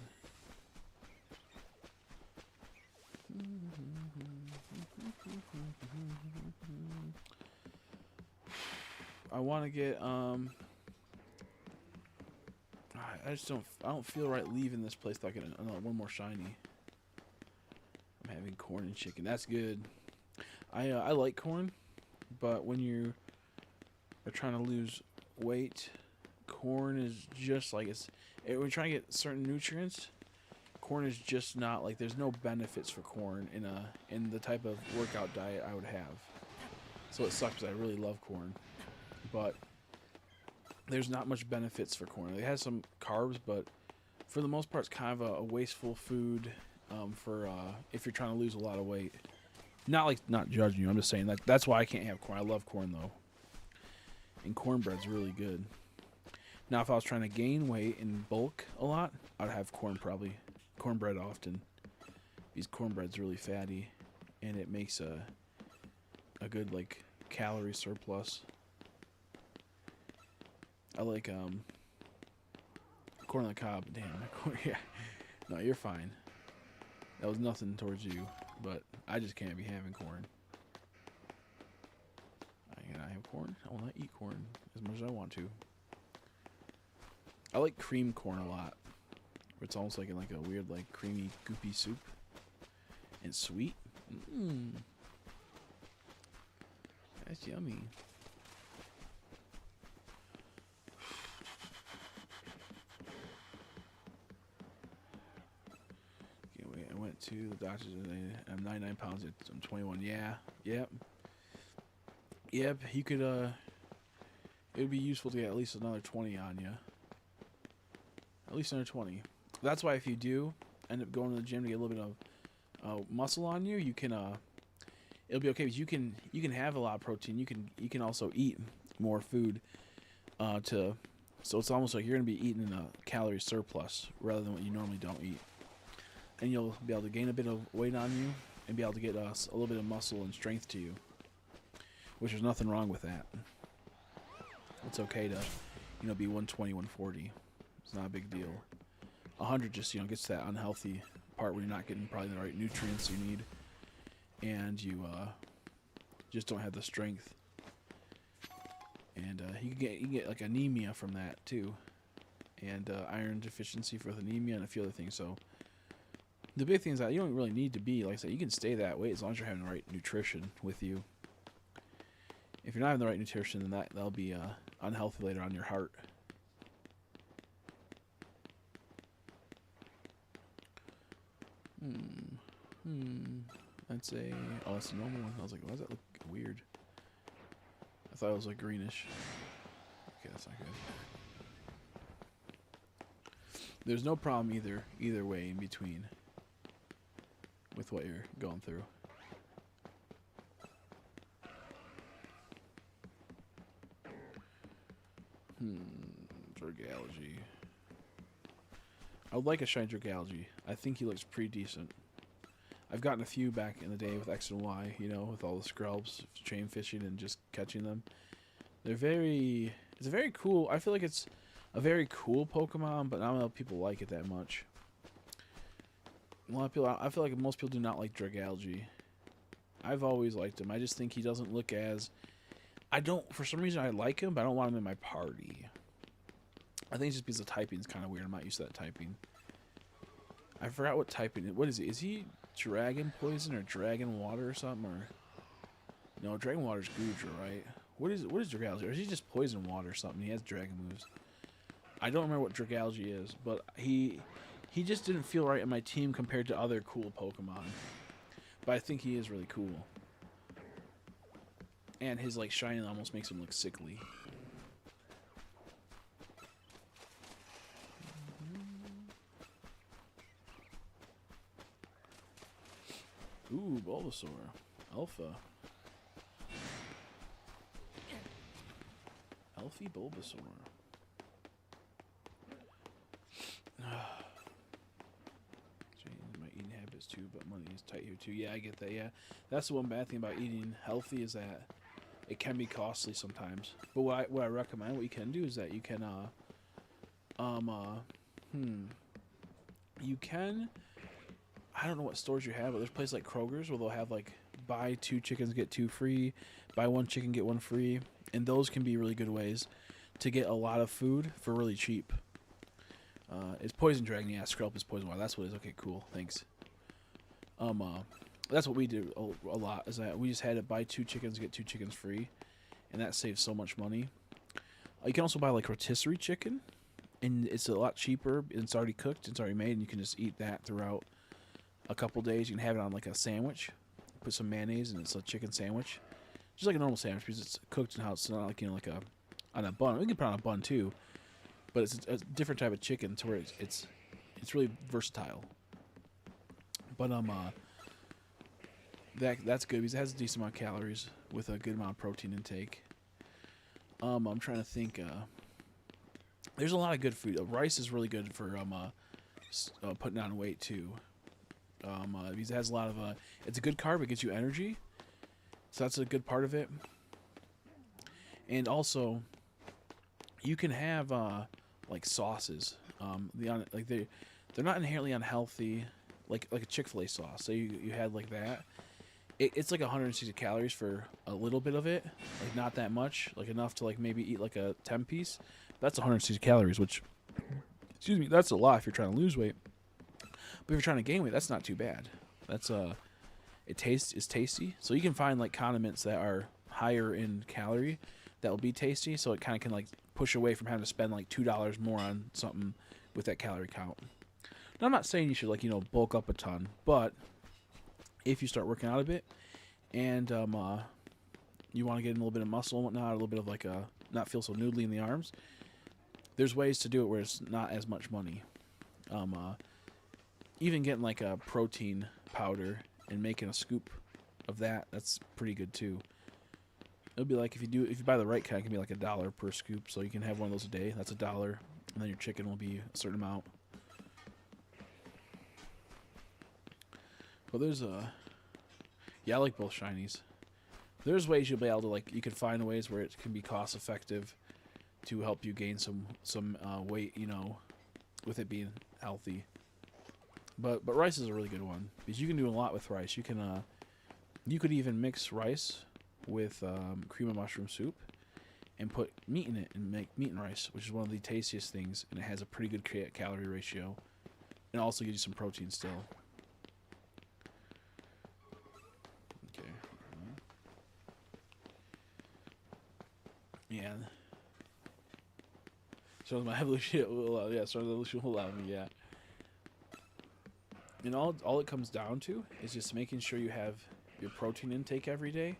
I want to get I just don't feel right leaving this place without getting one more shiny. I'm having corn and chicken. That's good. I like corn, but when you are trying to lose weight, corn is just like when you're trying to get certain nutrients, corn is just not like there's no benefits for corn in the type of workout diet I would have. So it sucks because I really love corn, but there's not much benefits for corn. It has some carbs, but for the most part, it's kind of a wasteful food for if you're trying to lose a lot of weight. Not judging you. I'm just saying that's why I can't have corn. I love corn though, and cornbread's really good. Now, if I was trying to gain weight in bulk a lot, I'd have cornbread often. Because cornbread's really fatty, and it makes a good like calorie surplus. I like corn on the cob. Damn, yeah. No, you're fine. That was nothing towards you, but I just can't be having corn. Can I have corn? I will not eat corn as much as I want to. I like cream corn a lot. It's almost like in like a weird, like creamy, goopy soup. And sweet. Mmm. That's yummy. I went to the doctor's and I'm 99 pounds. I'm 21. Yeah. Yep. Yep. He could. It would be useful to get at least another 20 on you. At least another 20. That's why if you do end up going to the gym to get a little bit of muscle on you, you can. It'll be okay because you can have a lot of protein. You can also eat more food. So it's almost like you're gonna be eating in a calorie surplus rather than what you normally don't eat. And you'll be able to gain a bit of weight on you and be able to get a little bit of muscle and strength to you, which there's nothing wrong with that. It's okay to, be 120, 140. It's not a big deal. 100 just, gets to that unhealthy part where you're not getting probably the right nutrients you need, and you just don't have the strength. And you can get like anemia from that too, and iron deficiency with anemia and a few other things. So the big thing is that you don't really need to be, like I said, you can stay that way as long as you're having the right nutrition with you. If you're not having the right nutrition, then that'll be unhealthy later on your heart. That's that's a normal one. I was like, why does that look weird? I thought it was like greenish. Okay, that's not good. There's no problem either way in between with what you're going through. Drug-algae. I would like a shiny Drug-algae. I think he looks pretty decent. I've gotten a few back in the day with X and Y, with all the scrubs, chain fishing, and just catching them. It's a very cool, I feel like it's a very cool Pokemon, but I don't know if people like it that much. A lot of people, I feel like most people do not like Drug-algae. I've always liked him. I just think he doesn't look as, for some reason I like him, but I don't want him in my party. I think it's just because the typing is kind of weird. I'm not used to that typing. I forgot what typing, what is it? Is he Dragon Poison or Dragon Water or something? Or no, Dragon Water's Goodra, right? What is Drag-algae? Or is he just Poison Water or something? He has dragon moves. I don't remember what Drag-algae is, but he just didn't feel right in my team compared to other cool Pokemon. But I think he is really cool. And his like shiny almost makes him look sickly. Ooh, Bulbasaur. Alpha. Alfie Bulbasaur. Changing my eating habits too, but money is tight here too. Yeah, I get that. Yeah, that's the one bad thing about eating healthy is that it can be costly sometimes. But what I recommend, what you can do is that you can you can, I don't know what stores you have, but there's places like Kroger's where they'll have like buy 2 chickens get 2 free, buy 1 chicken get 1 free, and those can be really good ways to get a lot of food for really cheap. It's Poison Dragon, yeah. Skrelp is Poison Water. That's what it is. Okay, cool. Thanks. That's what we do a lot. Is that we just had to buy 2 chickens get 2 chickens free, and that saves so much money. You can also buy like rotisserie chicken, and it's a lot cheaper. And it's already cooked. It's already made, and you can just eat that throughout a couple days. You can have it on like a sandwich. Put some mayonnaise, and it's a chicken sandwich, just like a normal sandwich because it's cooked in house. It's not like like a on a bun. We can put it on a bun too, but it's a different type of chicken to where it's really versatile. But that's good because it has a decent amount of calories with a good amount of protein intake. I'm trying to think. There's a lot of good food. Rice is really good for putting on weight too. Because it has a lot of it's a good carb. It gives you energy, so that's a good part of it. And also, you can have like sauces. They're not inherently unhealthy, like a Chick-fil-A sauce. So you had like that. It's like 160 calories for a little bit of it, like not that much, like enough to like maybe eat like a 10 piece. That's 160 calories, which, excuse me, that's a lot if you're trying to lose weight. But if you're trying to gain weight, that's not too bad. That's it's tasty. So you can find like condiments that are higher in calorie that will be tasty. So it kind of can like push away from having to spend like $2 more on something with that calorie count. Now I'm not saying you should like bulk up a ton, but if you start working out a bit and you want to get in a little bit of muscle and whatnot, a little bit of like not feel so noodly in the arms, there's ways to do it where it's not as much money. Even getting like a protein powder and making a scoop of that's pretty good too. It'll be like if you buy the right kind, it can be like $1 per scoop, so you can have one of those a day. That's $1, and then your chicken will be a certain amount. But there's yeah, I like both shinies. There's ways you'll be able to you can find ways where it can be cost effective to help you gain some weight, with it being healthy. But rice is a really good one because you can do a lot with rice. You could even mix rice with cream of mushroom soup and put meat in it and make meat and rice, which is one of the tastiest things, and it has a pretty good calorie ratio, and also gives you some protein still. Okay. Yeah. So my evolution will allow. Yeah, so the evolution will allow me. Yeah. And all it comes down to is just making sure you have your protein intake every day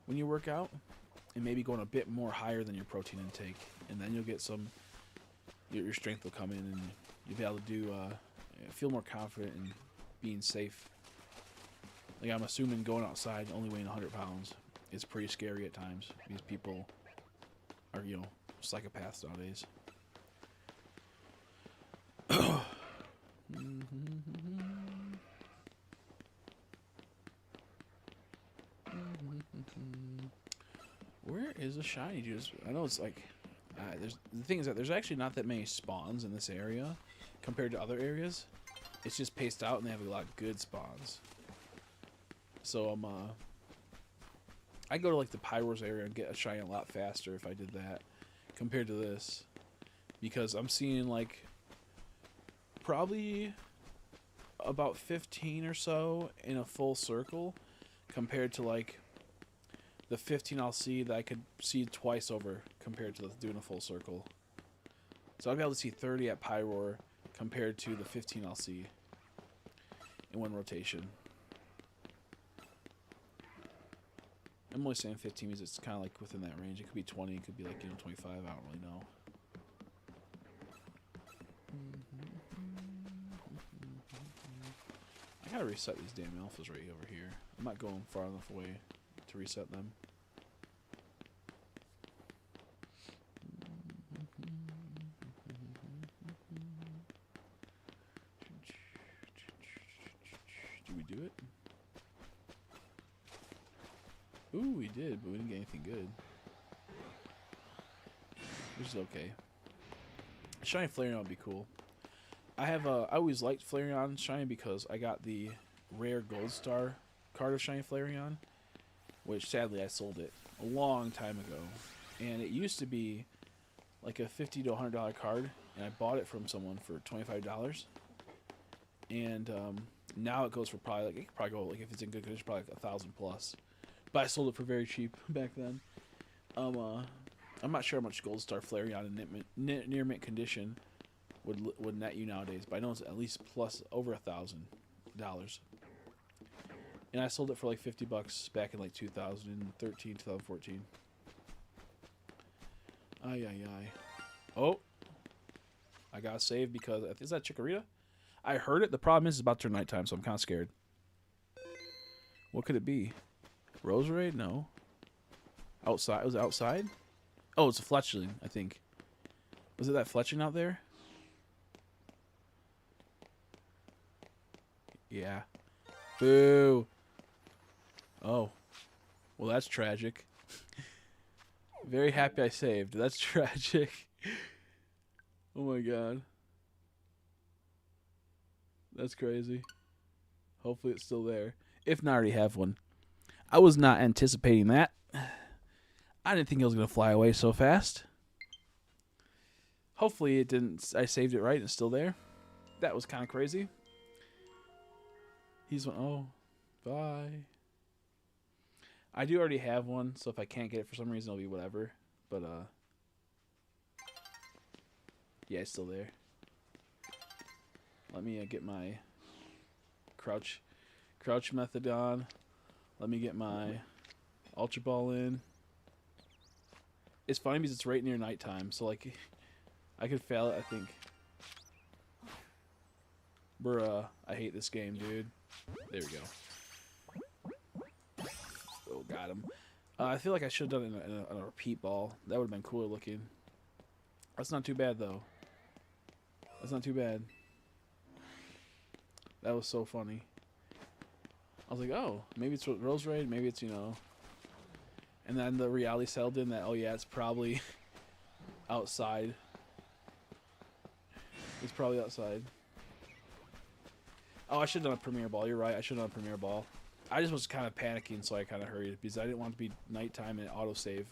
when you work out, and maybe going a bit more higher than your protein intake, and then you'll get your strength will come in, and you'll be able to do feel more confident in being safe. Like I'm assuming going outside only weighing 100 pounds is pretty scary at times. These people are psychopaths nowadays. Where is a shiny juice? I know it's like the thing is that there's actually not that many spawns in this area compared to other areas. It's just paced out, and they have a lot of good spawns. So I go to like the Pyros area and get a shiny a lot faster if I did that compared to this, because I'm seeing like probably about 15 or so in a full circle compared to like the 15 I'll see that I could see twice over compared to doing a full circle. So I'll be able to see 30 at Pyroar compared to the 15 I'll see in one rotation. I'm only saying 15 because it's kind of like within that range. It could be 20, it could be like 25. I don't really know. I I gotta reset these damn alphas right over here. I'm not going far enough away to reset them. Did we do it? Ooh, we did, but we didn't get anything good. Which is okay. Shiny Flareon would be cool. I always liked Flareon Shiny because I got the rare Gold Star card of Shiny Flareon, which sadly I sold it a long time ago. And it used to be like a $50 to $100 card, and I bought it from someone for $25. And now it goes for probably like, it could probably go, like, if it's in good condition, probably like 1,000 plus. But I sold it for very cheap back then. I'm not sure how much Gold Star Flareon in near mint condition would net you nowadays, but I know it's at least plus over $1,000. And I sold it for like $50 back in like 2013, 2014. Ay. Oh, I got saved because is that Chikorita? I heard it. The problem is it's about to turn nighttime, so I'm kind of scared. What could it be? Roserade? No. Outside? Was it outside? Oh, it's a Fletchling, I think. Was it that Fletchling out there? Yeah. Boo. Oh. Well, that's tragic. Very happy I saved. That's tragic. Oh my god. That's crazy. Hopefully it's still there. If not, I already have one. I was not anticipating that. I didn't think it was going to fly away so fast. Hopefully it didn't. I saved it right and it's still there. That was kind of crazy. He's one. Oh, bye. I do already have one, so if I can't get it for some reason, it'll be whatever. But, yeah, it's still there. Let me get my crouch method on. Let me get my Ultra Ball in. It's funny because it's right near nighttime, so like I could fail it, I think. Bruh, I hate this game, dude. There we go. Oh, got him. I feel like I should have done it in a repeat ball. That would have been cooler looking. That's not too bad, though. That's not too bad. That was so funny. I was like, oh, maybe it's Roserade, maybe it's, you know. And then the reality settled in that, oh yeah, it's probably outside. It's probably outside. Oh, I should have done a Premier Ball. You're right, I should have done a Premier Ball. I just was kind of panicking, so I kind of hurried because I didn't want it to be nighttime and autosave.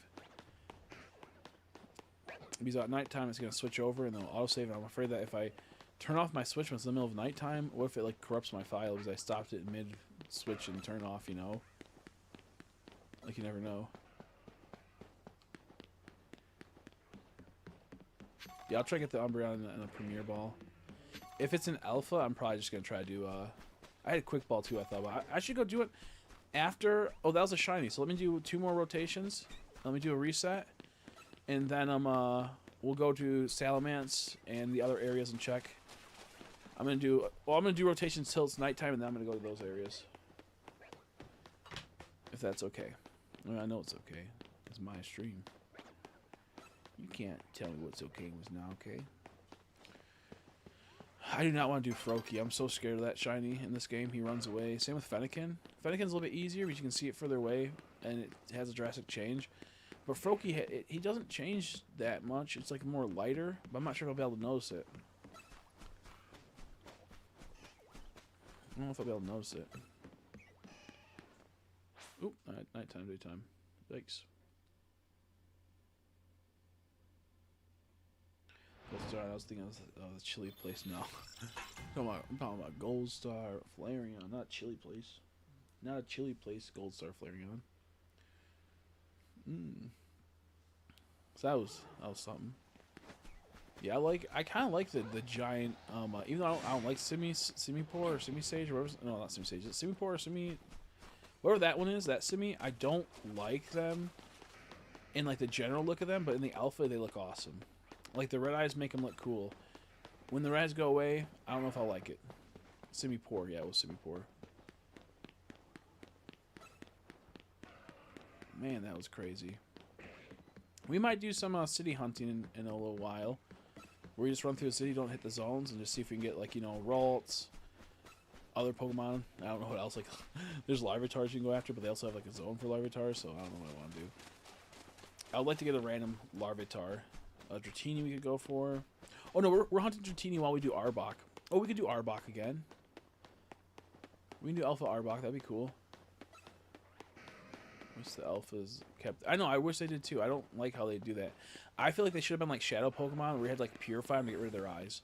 Because at nighttime it's going to switch over and then autosave, and I'm afraid that if I turn off my switch when it's in the middle of nighttime, what if it like corrupts my file because I stopped it mid-switch and turn off, you know? Like, you never know. Yeah, I'll try to get the Umbreon in a Premier Ball. If it's an Alpha, I'm probably just going to try to do... I had a Quick Ball, too, I thought. But I should go do it after... Oh, that was a Shiny. So let me do 2 more rotations. Let me do a reset. And then we'll go to Salamence and the other areas and check. I'm going to do rotations till it's nighttime, and then I'm going to go to those areas. If that's okay. I mean, I know it's okay. It's my stream. You can't tell me what's okay and what's not okay. I do not want to do Froakie. I'm so scared of that shiny in this game. He runs away. Same with Fennekin. Fennekin's a little bit easier because you can see it further away, and it has a drastic change. But Froakie, he doesn't change that much. It's like more lighter, but I'm not sure if I'll be able to notice it. I don't know if I'll be able to notice it. Oop, nighttime, daytime. Yikes. Sorry, I was thinking of the chili place now. I'm talking about Gold Star Flareon, not chili place. Not a chili place, Gold Star Flareon. So that was something. Yeah, I kind of like the giant. Even though I don't like Simipour or Simisage or whatever. No, not Simisage. It's Simipour or whatever that one is. That Simi, I don't like them in like the general look of them, but in the alpha they look awesome. Like the red eyes make them look cool. When the red eyes go away, I don't know if I'll like it. Simipour, yeah, it was Simipour. Man, that was crazy. We might do some city hunting in a little while. Where you just run through the city, don't hit the zones, and just see if we can get, like, you know, Ralts, other Pokemon. I don't know what else. Like, there's Larvitars you can go after, but they also have, like, a zone for Larvitars, so I don't know what I want to do. I would like to get a random Larvitar. Dratini we could go for. Oh, no, we're hunting Dratini while we do Arbok. Oh, we could do Arbok again. We can do Alpha Arbok. That'd be cool. Wish the alphas kept. I know. I wish they did too. I don't like how they do that. I feel like they should have been like Shadow Pokemon, where we had like Purify them to get rid of their eyes.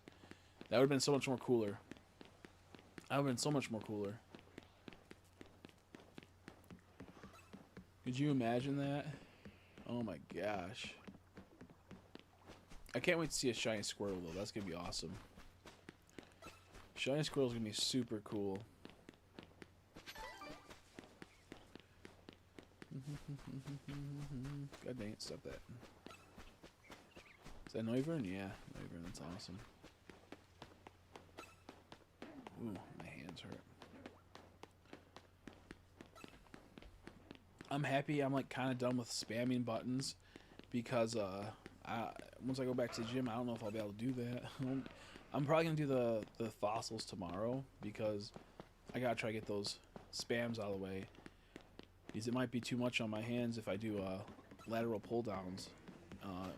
That would have been so much more cooler. That would have been so much more cooler. Could you imagine that? Oh my gosh. I can't wait to see a shiny Squirtle though. That's gonna be awesome. Shiny Squirtle's gonna be super cool. God dang it, stop that. Is that Noivern? Yeah, Noivern, that's awesome. Ooh, my hands hurt. I'm happy I'm like kind of done with spamming buttons because once I go back to the gym, I don't know if I'll be able to do that. I'm probably going to do the fossils tomorrow because I got to try to get those spams out of the way. Because it might be too much on my hands if I do lateral pull downs.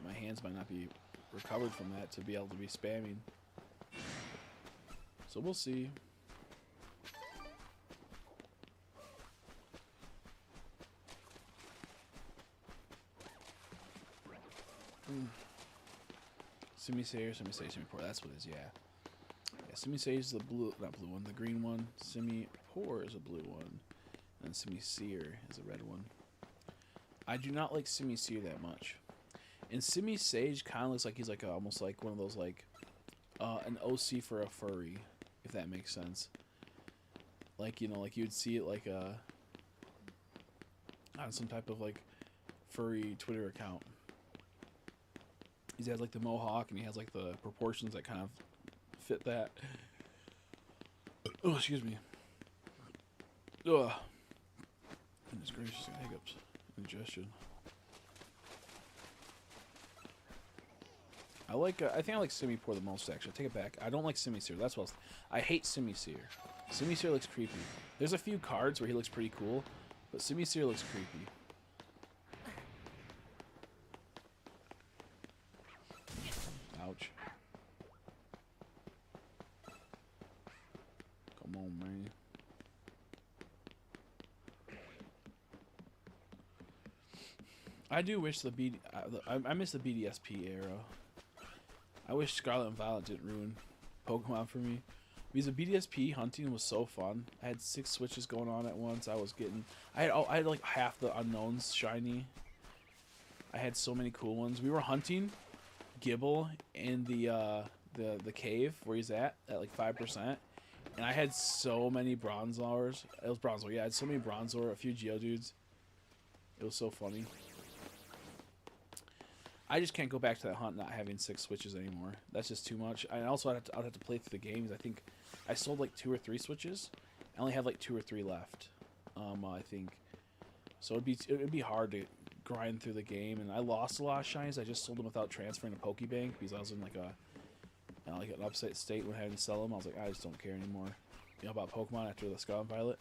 My hands might not be recovered from that to be able to be spamming. So we'll see. Simisair, Simipour, that's what it is, yeah. Yeah, Simisair is the blue, not blue one, the green one. Simipour is a blue one. And Simisear is a red one. I do not like Simisear that much. And Simisage kind of looks like he's like almost like one of those like an OC for a furry, if that makes sense. Like, you know, like you would see it like on some type of like furry Twitter account. He has like the mohawk and he has like the proportions that kind of fit that. Oh, excuse me. Ugh. Goodness gracious, hiccups. Indigestion. I think I like Simipour the most, actually. I take it back. I don't like Simisear. That's what I hate Simisear. Simisear looks creepy. There's a few cards where he looks pretty cool, but Simisear looks creepy. Ouch. Come on, man. I do wish I miss the BDSP era. I wish Scarlet and Violet didn't ruin Pokemon for me. Because the BDSP hunting was so fun. I had 6 switches going on at once. I had like half the unknowns shiny. I had so many cool ones. We were hunting Gibble in the cave where he's at like 5%. And I had so many Bronzors. It was Bronzor, yeah. I had so many Bronzor, a few Geodudes. It was so funny. I just can't go back to that hunt not having 6 switches anymore. That's just too much. I also I'd have to play through the games. I think I sold like 2 or 3 switches. I only have like 2 or 3 left. I think. So it'd be hard to grind through the game, and I lost a lot of shinies. I just sold them without transferring to Pokebank because I was in like an upset state when having to sell them. I was like, I just don't care anymore, about Pokemon after the Scarlet and Violet.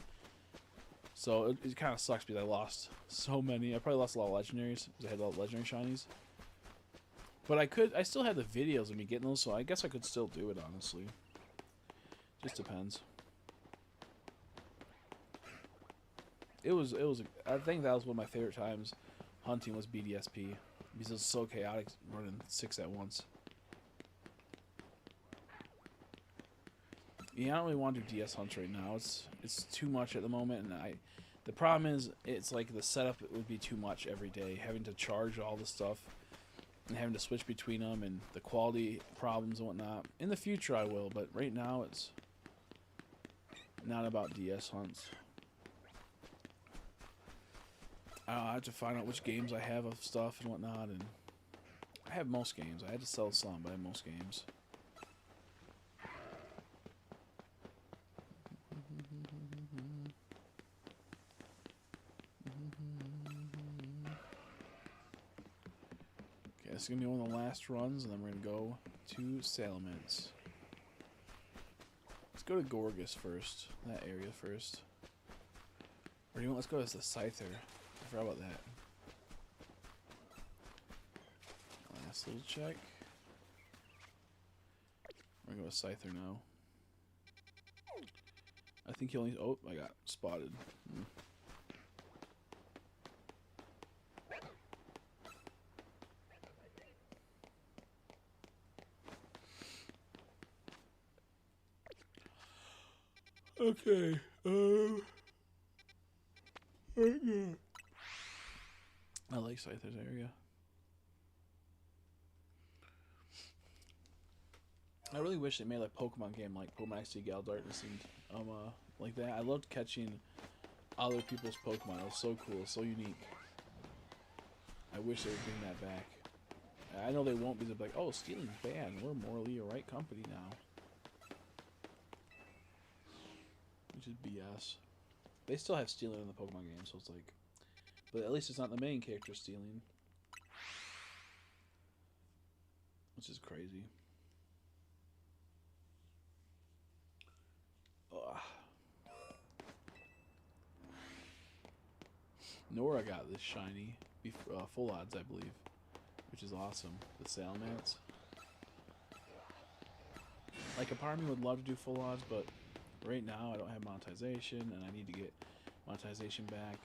So it kind of sucks because I lost so many. I probably lost a lot of legendaries because I had a lot of legendary shinies. But I still have the videos of me getting those, so I guess I could still do it, honestly. Just depends. I think that was one of my favorite times hunting was BDSP. Because it was so chaotic running 6 at once. Yeah, I don't really want to do DS hunts right now. It's too much at the moment, and the problem is it's like the setup would be too much every day, having to charge all the stuff. And having to switch between them and the quality problems and whatnot. In the future I will, but right now it's not about DS hunts. I have to find out which games I have of stuff and whatnot, and I have most games. I had to sell some, but I have most games. This is going to be one of the last runs, and then we're going to go to Salamence. Let's go to Gorgas first. That area first. Or do you want, let's go as the Scyther. I forgot about that. Last little check. We're going to go with Scyther now. I think he only... Oh, I got spotted. Okay. I like Scyther's area. I really wish they made like Pokemon game like Pokemon XD Galdart and like that. I loved catching other people's Pokemon. It was so cool, so unique. I wish they would bring that back. I know they won't because they're like, oh, stealing's bad. We're morally a right company now. Which is BS. They still have stealing in the Pokemon game, so it's like... But at least it's not the main character stealing. Which is crazy. Ugh. Nora got this shiny. Full odds, I believe. Which is awesome. The Salamence. Like, a part of me would love to do full odds, but right now I don't have monetization, and I need to get monetization back.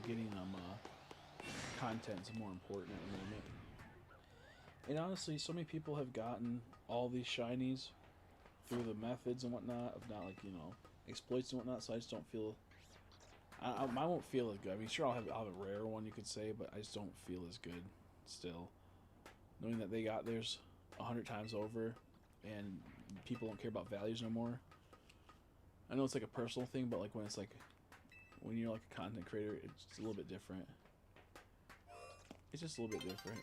Getting content is more important at the moment. And honestly, so many people have gotten all these shinies through the methods and whatnot of not, like, you know, exploits and whatnot, so I just don't feel... I won't feel as good. I mean, sure, I'll have a rare one, you could say, but I just don't feel as good still. Knowing that they got theirs 100 times over, and people don't care about values no more. I know it's like a personal thing, but like when it's like... When you're like a content creator, it's just a little bit different. It's just a little bit different.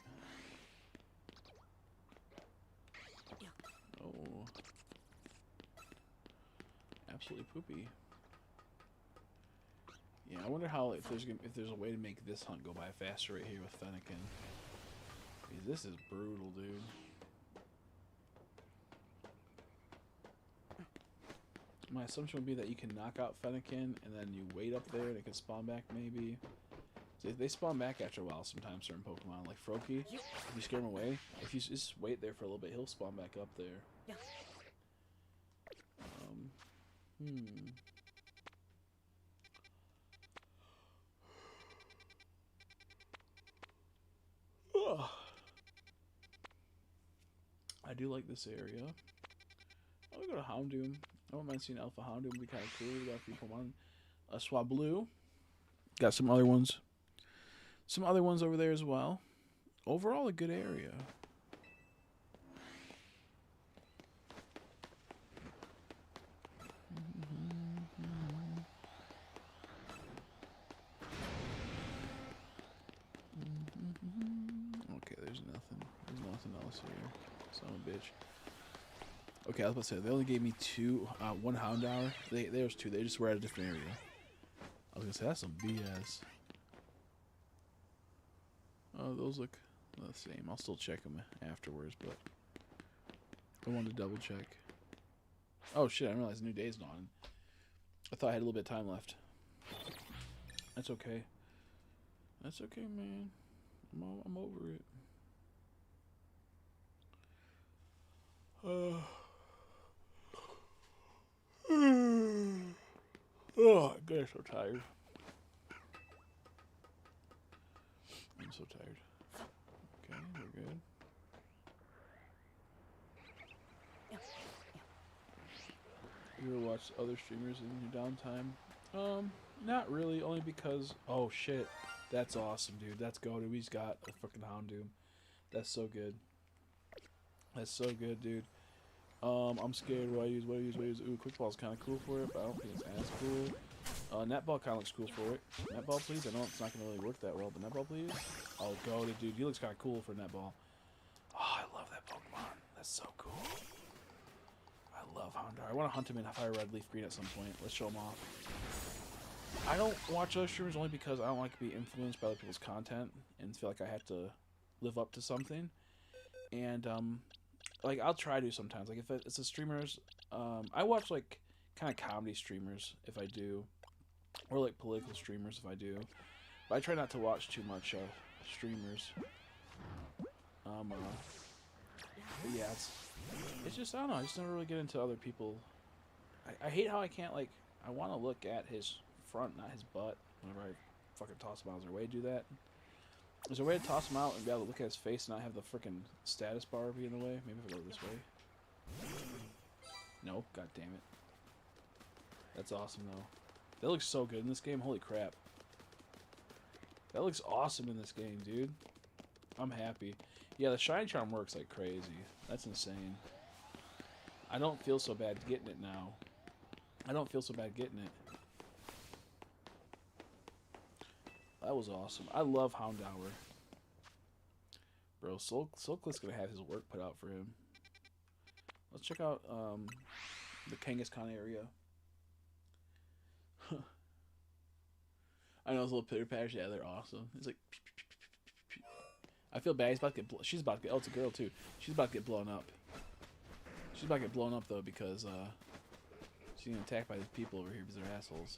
Oh. Absolutely poopy. Yeah, I wonder how if there's a way to make this hunt go by faster right here with Fennekin. Because this is brutal, dude. My assumption would be that you can knock out Fennekin and then you wait up there and it can spawn back maybe. So they spawn back after a while sometimes, certain Pokemon. Like Froakie, if you scare him away, if you just wait there for a little bit, he'll spawn back up there. I do like this area. I'll go to Houndoom. I wouldn't mind seeing Alpha Houndoom. Would be kind of cool. We got a few Pokemon. Swablu. Got some other ones. Some other ones over there as well. Overall, a good area. Okay, there's nothing. There's nothing else here. Son of a bitch. Okay, I was about to say, they only gave me one Houndour. There's two. They just were at a different area. I was going to say, that's some BS. Oh, those look the same. I'll still check them afterwards, but I wanted to double check. Oh shit, I didn't realize the new day's on. I thought I had a little bit of time left. That's okay. That's okay, man. I'm over it. Oh, God, I'm so tired. I'm so tired. Okay, we're good. You ever watch other streamers in your downtime? Not really, only because... Oh, shit. That's awesome, dude. That's goated. He's got a fucking Houndoom. That's so good. That's so good, dude. I'm scared. What do I use? Ooh, Quick Ball's kind of cool for it, but I don't think it's as cool. Netball kind of looks cool for it. Netball, please. I know it's not going to really work that well, but Netball, please. Oh, goated, dude. He looks kind of cool for Netball. Oh, I love that Pokemon. That's so cool. I love Houndour. I want to hunt him in Fire Red, Leaf Green at some point. Let's show him off. I don't watch other streamers only because I don't like to be influenced by other people's content and feel like I have to live up to something. And like I'll try to sometimes. Like if it's a streamers, I watch like kind of comedy streamers if I do, or like political streamers if I do. But I try not to watch too much streamers. But yeah, it's just I don't know. I just never really get into other people. I hate how I can't like. I want to look at his front, not his butt. Whenever I fucking toss him out, is there a way to do that? Is there a way to toss him out and be able to look at his face and not have the freaking status bar be in the way? Maybe if I go this way. No, god damn it. That's awesome though. That looks so good in this game. Holy crap. That looks awesome in this game, dude. I'm happy. Yeah, the Shine Charm works like crazy. That's insane. I don't feel so bad getting it now. I don't feel so bad getting it. That was awesome. I love Houndour. Bro, Soulcliff's gonna have his work put out for him. Let's check out the Kangaskhan area. I know those little pitter patters. Yeah, they're awesome. It's like, I feel bad. He's about to get. She's about to get. Oh, it's a girl too. She's about to get blown up. She's about to get blown up though because she's getting attacked by these people over here because they're assholes.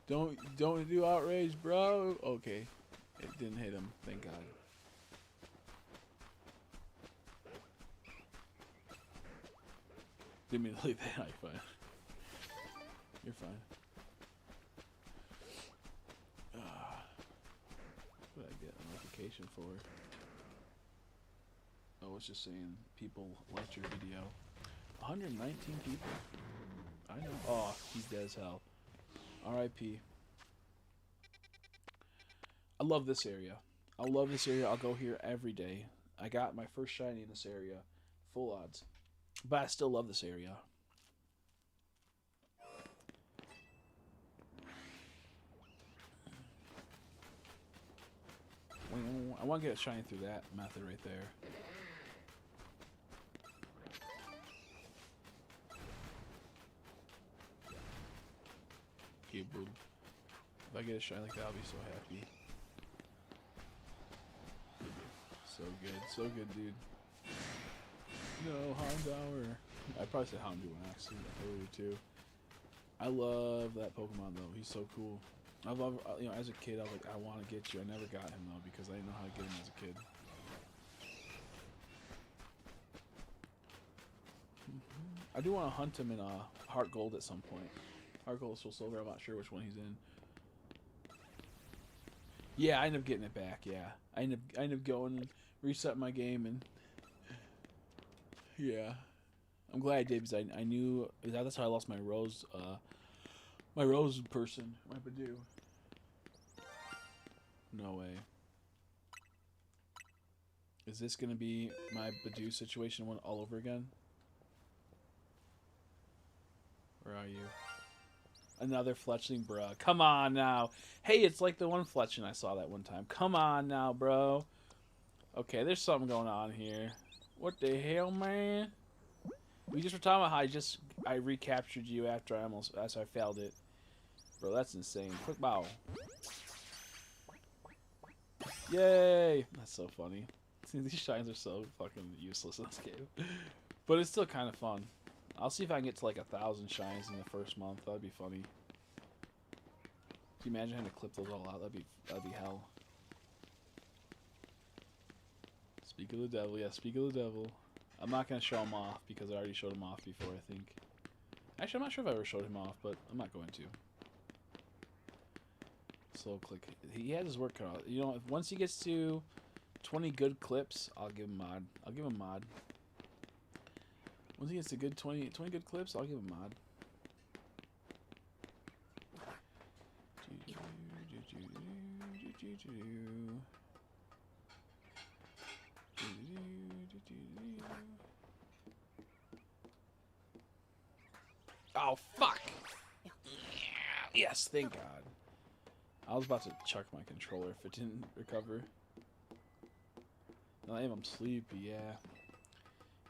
Don't do outrage, bro. Okay, it didn't hit him. Thank God. Didn't mean to leave that. You're fine. You're fine. What did I get a notification for? Oh, it's just saying people liked your video. 119 people. I know. Oh, he's dead as hell. R.I.P. I love this area. I love this area. I'll go here every day. I got my first shiny in this area. Full odds. But I still love this area. I want to get a shiny through that method right there. Okay, boom. If I get a shiny like that, I'll be so happy. So good, dude. No, Houndour. I probably said Houndour when accident earlier too. I love that Pokemon though. He's so cool. I love, you know, as a kid, I was like, I want to get you. I never got him though because I didn't know how to get him as a kid. I do want to hunt him in Heart Gold at some point. Heart Gold, Soul Silver. I'm not sure which one he's in. Yeah, I end up getting it back. Yeah, I end up going and reset my game and yeah, I'm glad I did because I knew that's how I lost my rose person, my Badoo. No way. Is this gonna be my Badoo situation one all over again? Where are you? Another fletchling, bro. Come on now. Hey, it's like the one fletchling I saw that one time. Come on now, bro. Okay, there's something going on here. What the hell, man? We just were talking about how I recaptured you after I failed it. Bro, that's insane. Quick bow. Yay! That's so funny. These shines are so fucking useless in this game. But it's still kind of fun. I'll see if I can get to like 1,000 shines in the first month. That'd be funny. Can you imagine having to clip those all out? That'd be hell. Speak of the devil, yeah, speak of the devil. I'm not gonna show him off because I already showed him off before, I think. Actually, I'm not sure if I ever showed him off, but I'm not going to. Slow click. He has his work cut out. You know, if once he gets to 20 good clips, I'll give him mod. I'll give him mod. Once he gets to good 20 good clips, I'll give him mod. Oh, fuck! Yes, thank God. I was about to chuck my controller if it didn't recover. I am sleepy, yeah.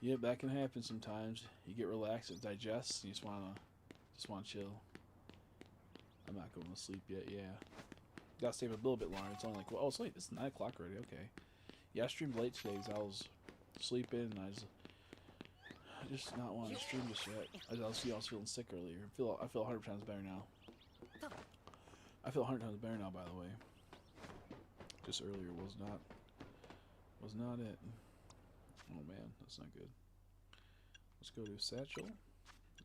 Yeah, that can happen sometimes. You get relaxed, it digests, and you just wanna chill. I'm not going to sleep yet, yeah. Gotta stay up a little bit longer. It's only like, well, oh, it's late. It's 9 o'clock already, okay. Yeah, I streamed late today because I was sleeping and I just not wanting to stream just yet. I was feeling sick earlier. I feel 100 times better now. I feel 100 times better now, by the way. Just earlier was not it. Oh man, that's not good. Let's go to Satchel.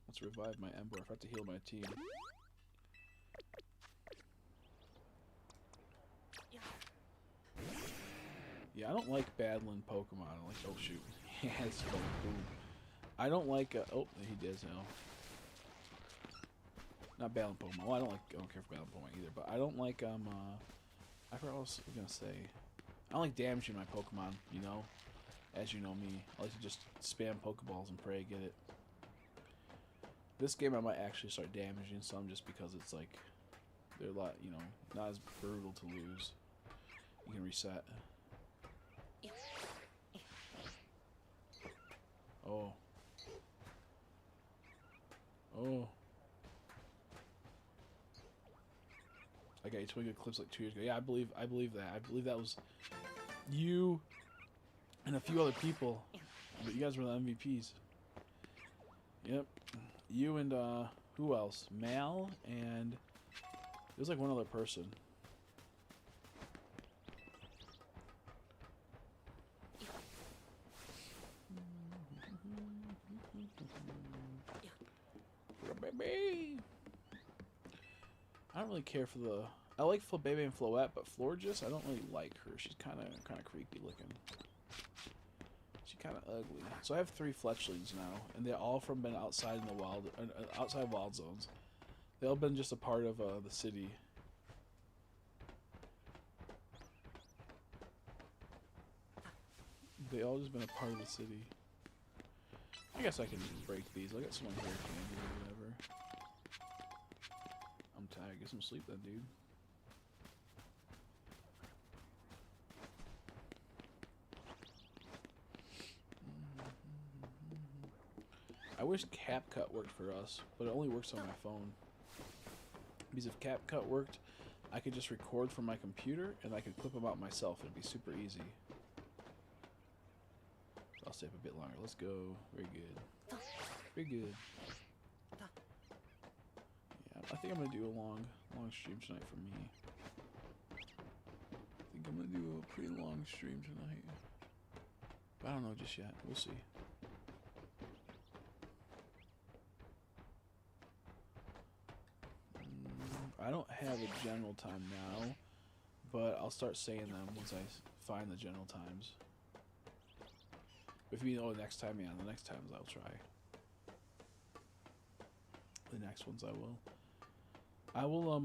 Let's revive my Emboar. I have to heal my team. Yeah, I don't like battling Pokemon. I like, oh shoot. Yes, boom. I don't like, oh, he does now. Not battling Pokemon. Well, I don't care for battling Pokemon either, but I don't like, I forgot what I was gonna say. I don't like damaging my Pokemon, you know? As you know me. I like to just spam Pokeballs and pray get it. This game I might actually start damaging some just because it's like, they're a lot, you know, not as brutal to lose. You can reset. Oh. Oh. I got you 20 good clips like 2 years ago. Yeah, I believe that. I believe that was you and a few other people. But you guys were the MVPs. Yep. You and who else? Mal and it was like one other person. Baby. I don't really care for the. I like Flabebe and Floette, but Florges, I don't really like her. She's kind of creepy looking. She's kind of ugly. So I have 3 fletchlings now, and they're all from been outside in the wild, outside wild zones. They all been just a part of the city. They all just been a part of the city. I guess I can break these. I got someone here candy or whatever. I'm tired. Get some sleep then, dude. I wish CapCut worked for us, but it only works on my phone. Because if CapCut worked, I could just record from my computer and I could clip them out myself. It'd be super easy. So I'll stay up a bit longer. Let's go. Very good. Very good. Yeah, I think I'm gonna do a long stream tonight for me. I think I'm gonna do a pretty long stream tonight. But I don't know just yet. We'll see. I don't have a general time now, but I'll start saying them once I find the general times. If you know the next time, yeah, the next times I'll try. The next ones I will,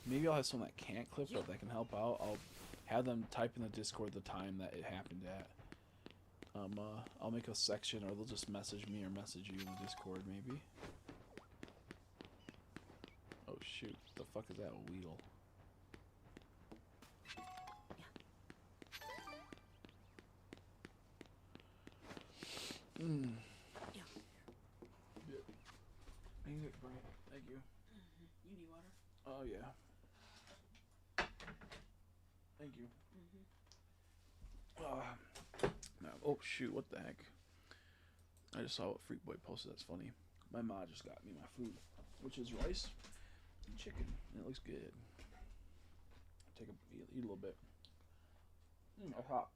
maybe I'll have someone that can't clip but that can help out. I'll have them type in the Discord the time that it happened at. I'll make a section, or they'll just message me or message you in the Discord maybe. Oh shoot, the fuck is that, a Weedle? Mmm. Yeah. Yep. Thank you. You need water? Oh yeah. Thank you. No. Oh shoot, what the heck? I just saw what Freak Boy posted, that's funny. My ma just got me my food, which is rice and chicken, and it looks good. Eat a little bit. That's hot.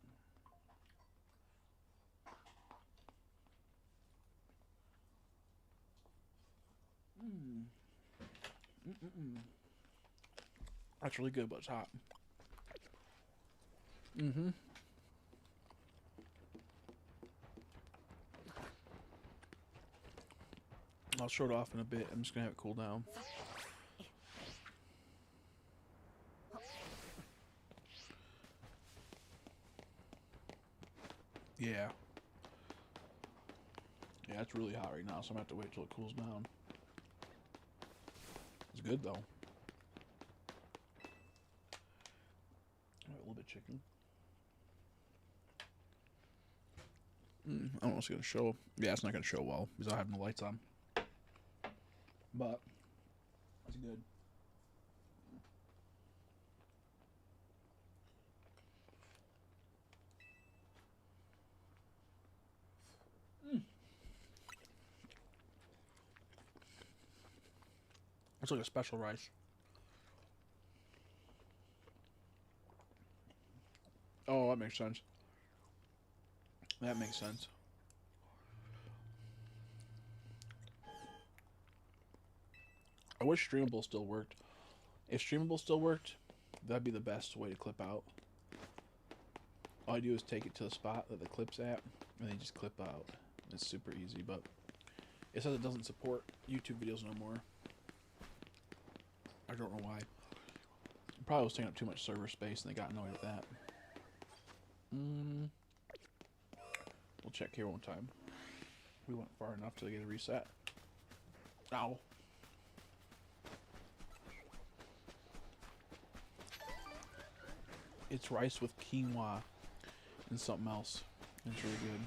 That's really good, but it's hot. I'll show it off in a bit. I'm just gonna have it cool down. Yeah. Yeah, it's really hot right now, so I'm gonna have to wait till it cools down. It's good though. A little bit of chicken. I don't know if it's gonna show. Yeah, it's not gonna show well because I have no lights on. But it's good. It's like a special rice. Oh, that makes sense. That makes sense. I wish Streamable still worked. If Streamable still worked, that'd be the best way to clip out. All I do is take it to the spot that the clip's at, and then just clip out. It's super easy, but it says it doesn't support YouTube videos no more. I don't know why. It probably was taking up too much server space, and they got annoyed with that. We'll check here one time. We went far enough to get a reset. Ow. It's rice with quinoa and something else. It's really good.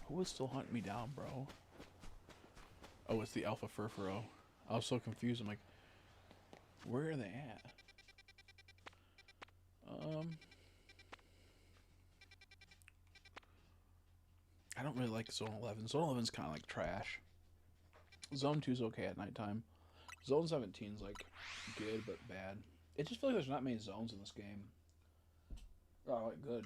Who is still hunting me down, bro? Oh, it's the Alpha Furfuro. I was so confused. I'm like, where are they at? I don't really like Zone 11. Zone 11's kind of like trash. Zone 2's okay at nighttime. Zone 17's like good but bad. It just feels like there's not many zones in this game. Oh, like good.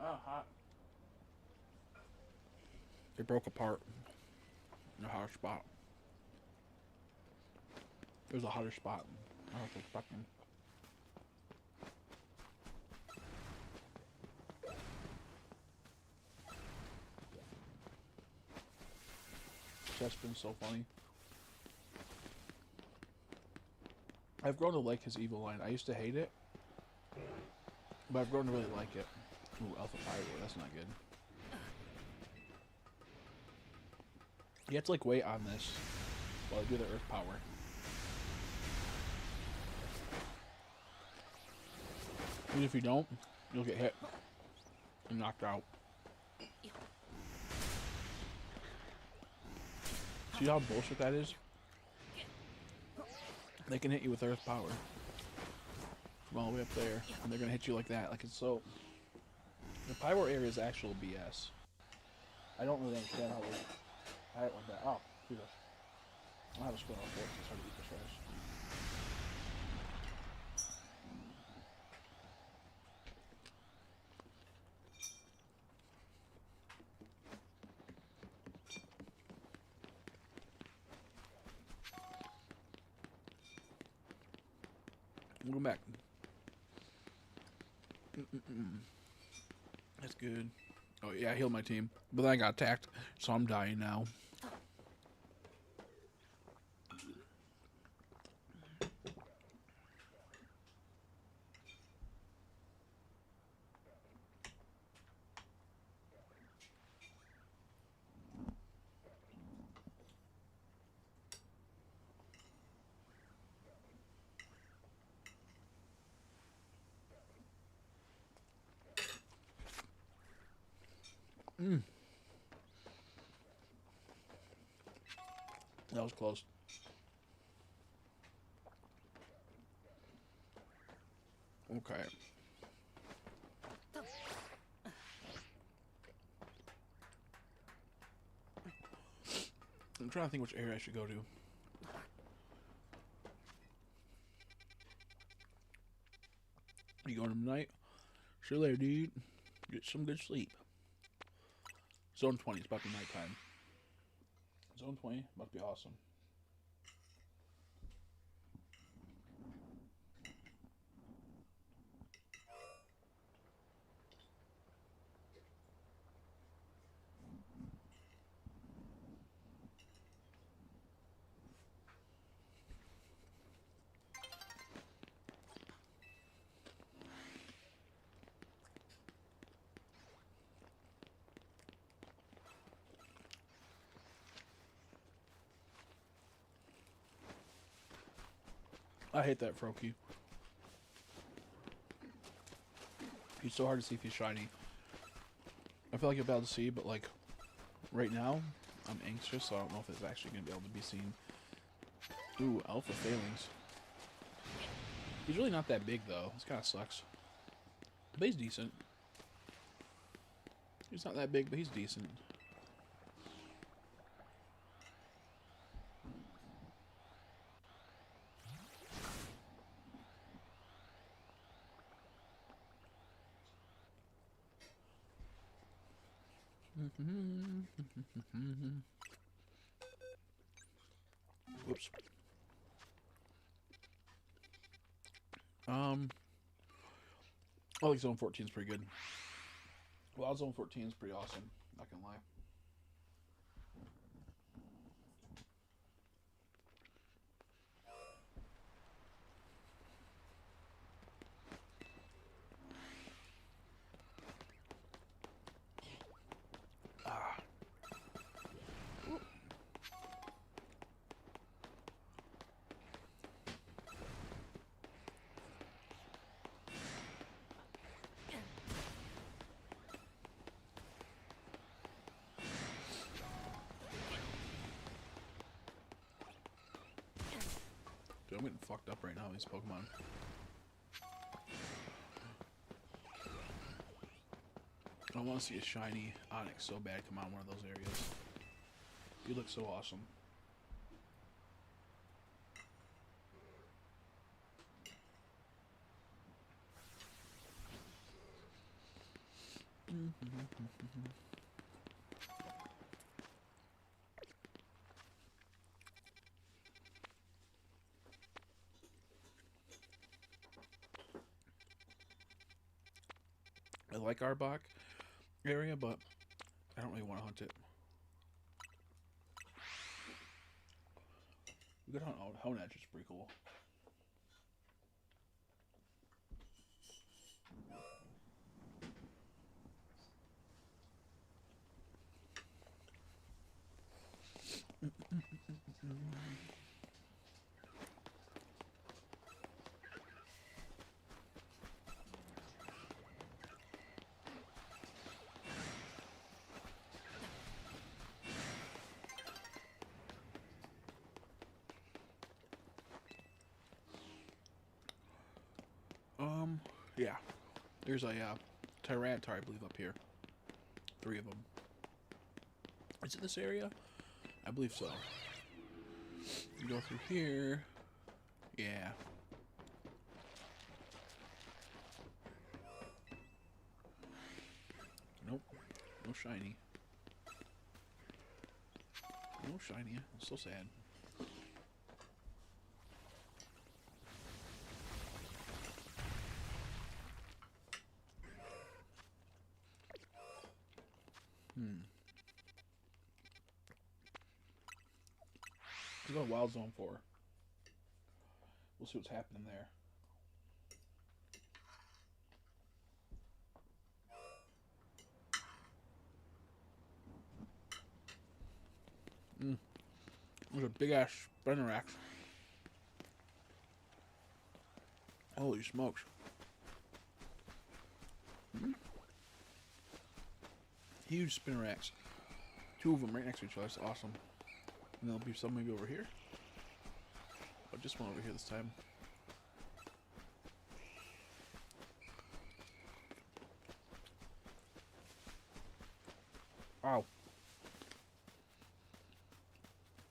Oh, hot. It broke apart in a hotter spot. There's a hotter spot. I was expecting. That's been so funny. I've grown to like his evil line. I used to hate it, but I've grown to really like it. Ooh, Alpha Pyro, that's not good. You have to like wait on this while I do the Earth Power. And if you don't, you'll get hit and knocked out. See how bullshit that is? They can hit you with Earth Power from all the way up there, and they're gonna hit you like that. Like, it's so. The Pyro area is actual BS. I don't really understand how they. I like that. Oh, Jesus. I have a spoon on fork. It's hard to eat this rice. We'll go back. That's good. Oh yeah, I healed my team, but then I got attacked, so I'm dying now. That was close. Okay. I'm trying to think which area I should go to. You going tonight? Sure there, dude. Get some good sleep. Zone 20 is about to be nighttime. Zone 20 must be awesome. I hate that Froakie. He's so hard to see if he's shiny. I feel like you'll be able to see, but like right now, I'm anxious, so I don't know if it's actually going to be able to be seen. Ooh, alpha failings. He's really not that big, though. This kind of sucks. But he's decent. He's not that big, but he's decent. Whoops. I like Zone 14 is pretty good. Well, Zone 14 is pretty awesome. Not gonna lie. Ah. Dude, I'm getting fucked up right now, these Pokemon. I want to see a shiny Onix so bad come out in one of those areas. You look so awesome. I like Arbok area, but I don't really want to hunt it. We could hunt Honedge, it's pretty cool. Yeah. There's a Tyranitar, I believe, up here. 3 of them. Is it this area? I believe so. You go through here. Yeah. Nope. No shiny. No shiny. I'm so sad. Let's go Wild Zone 4. We'll see what's happening there. There's a big ass Spinarak. Holy smokes. Huge Spinaraks. 2 of them right next to each other. That's awesome. And there'll be some maybe over here. But just one over here this time. Ow.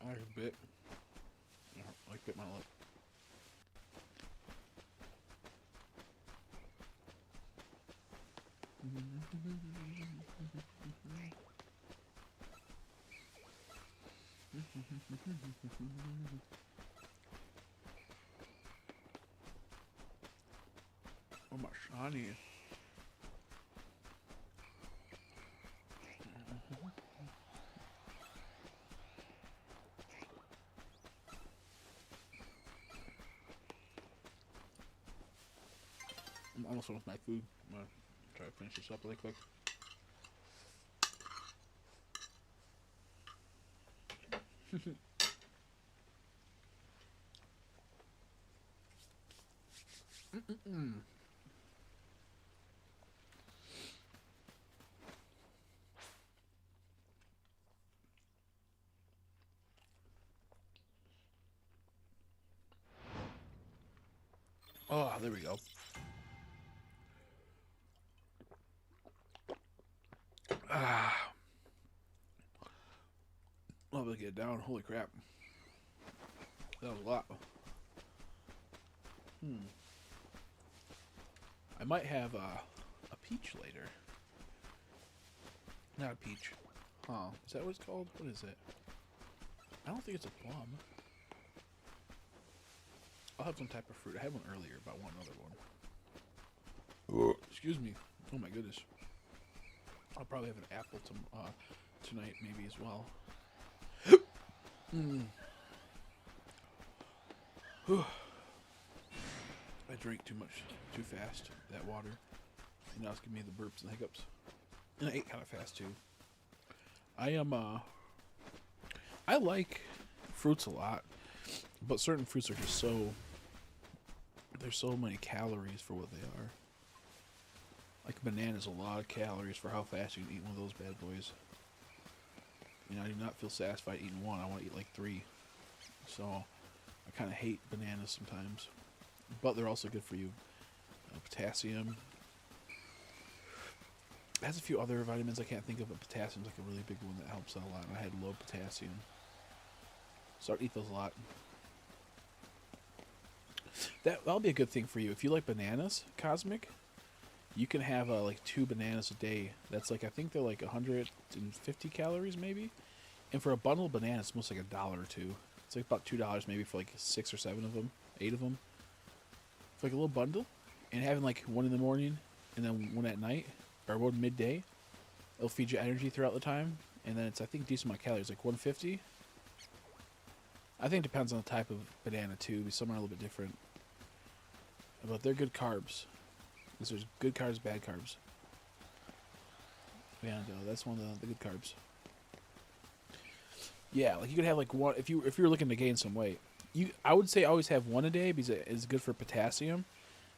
I bit. I bit my lip. Oh my shiny. I'm almost done with my food. I'm gonna try to finish this up really quick. Oh, there we go. Ah, I'll be able to get it down. Holy crap. That was a lot. I might have a peach later. Not a peach. Huh. Is that what it's called? What is it? I don't think it's a plum. I'll have some type of fruit. I had one earlier, but I want another one. Excuse me. Oh my goodness. I'll probably have an apple tonight, maybe as well. I drank too much, too fast, that water. And now it's giving me the burps and the hiccups. And I ate kind of fast too. I like fruits a lot, but certain fruits are just there's so many calories for what they are. Like a banana is a lot of calories for how fast you can eat one of those bad boys. I do not feel satisfied eating one. I want to eat like 3. So I kind of hate bananas sometimes, but they're also good for you. Potassium. It has a few other vitamins I can't think of, but potassium's like a really big one that helps out a lot. And I had low potassium, so I'd eat those a lot. That'll be a good thing for you if you like bananas, Cosmic. You can have like 2 bananas a day. That's like, I think they're like 150 calories maybe. And for a bundle of bananas, it's most like $1 or $2. It's like about $2 maybe for like 6 or 7 of them, 8 of them. For like a little bundle, and having like one in the morning and then one at night or one midday, it'll feed you energy throughout the time. And then it's, I think, decent amount of calories, like 150. I think it depends on the type of banana too. Some are a little bit different, but they're good carbs. Because there's good carbs, bad carbs. And that's one of the good carbs. Yeah, like you could have like one if you're looking to gain some weight. I would say always have 1 a day because it is good for potassium.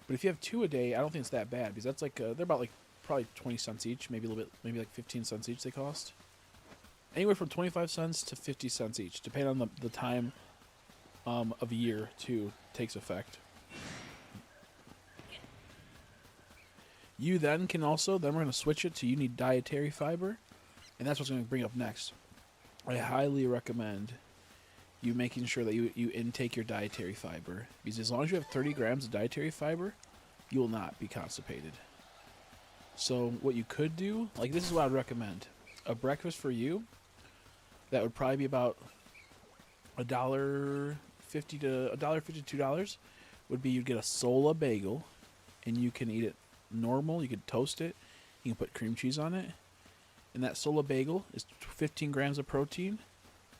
But if you have 2 a day, I don't think it's that bad because that's like they're about like probably 20 cents each, maybe a little bit, maybe like 15 cents each they cost. Anywhere from 25 cents to 50 cents each, depending on the time of year too takes effect. You then can also, then we're going to switch it to you need dietary fiber, and that's what's going to bring up next. I highly recommend you making sure that you intake your dietary fiber, because as long as you have 30 grams of dietary fiber, you will not be constipated. So what you could do, like this is what I would recommend. A breakfast for you, that would probably be about $1.50 to $2, would be you'd get a Sola bagel, and you can eat it normal. You could toast it. You can put cream cheese on it. And that Sola bagel is 15 grams of protein.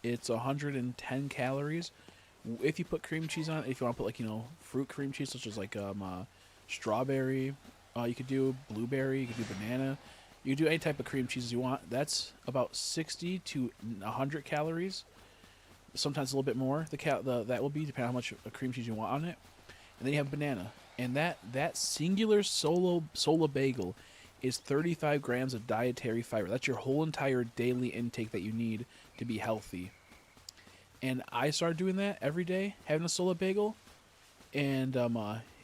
It's 110 calories. If you put cream cheese on it, if you want to put like, fruit cream cheese, such as like strawberry, you could do blueberry, you could do banana. You can do any type of cream cheese you want. That's about 60 to 100 calories. Sometimes a little bit more. That will be depending on how much cream cheese you want on it. And then you have banana. And that singular Sola bagel is 35 grams of dietary fiber. That's your whole entire daily intake that you need to be healthy. And I started doing that every day, having a Sola bagel, and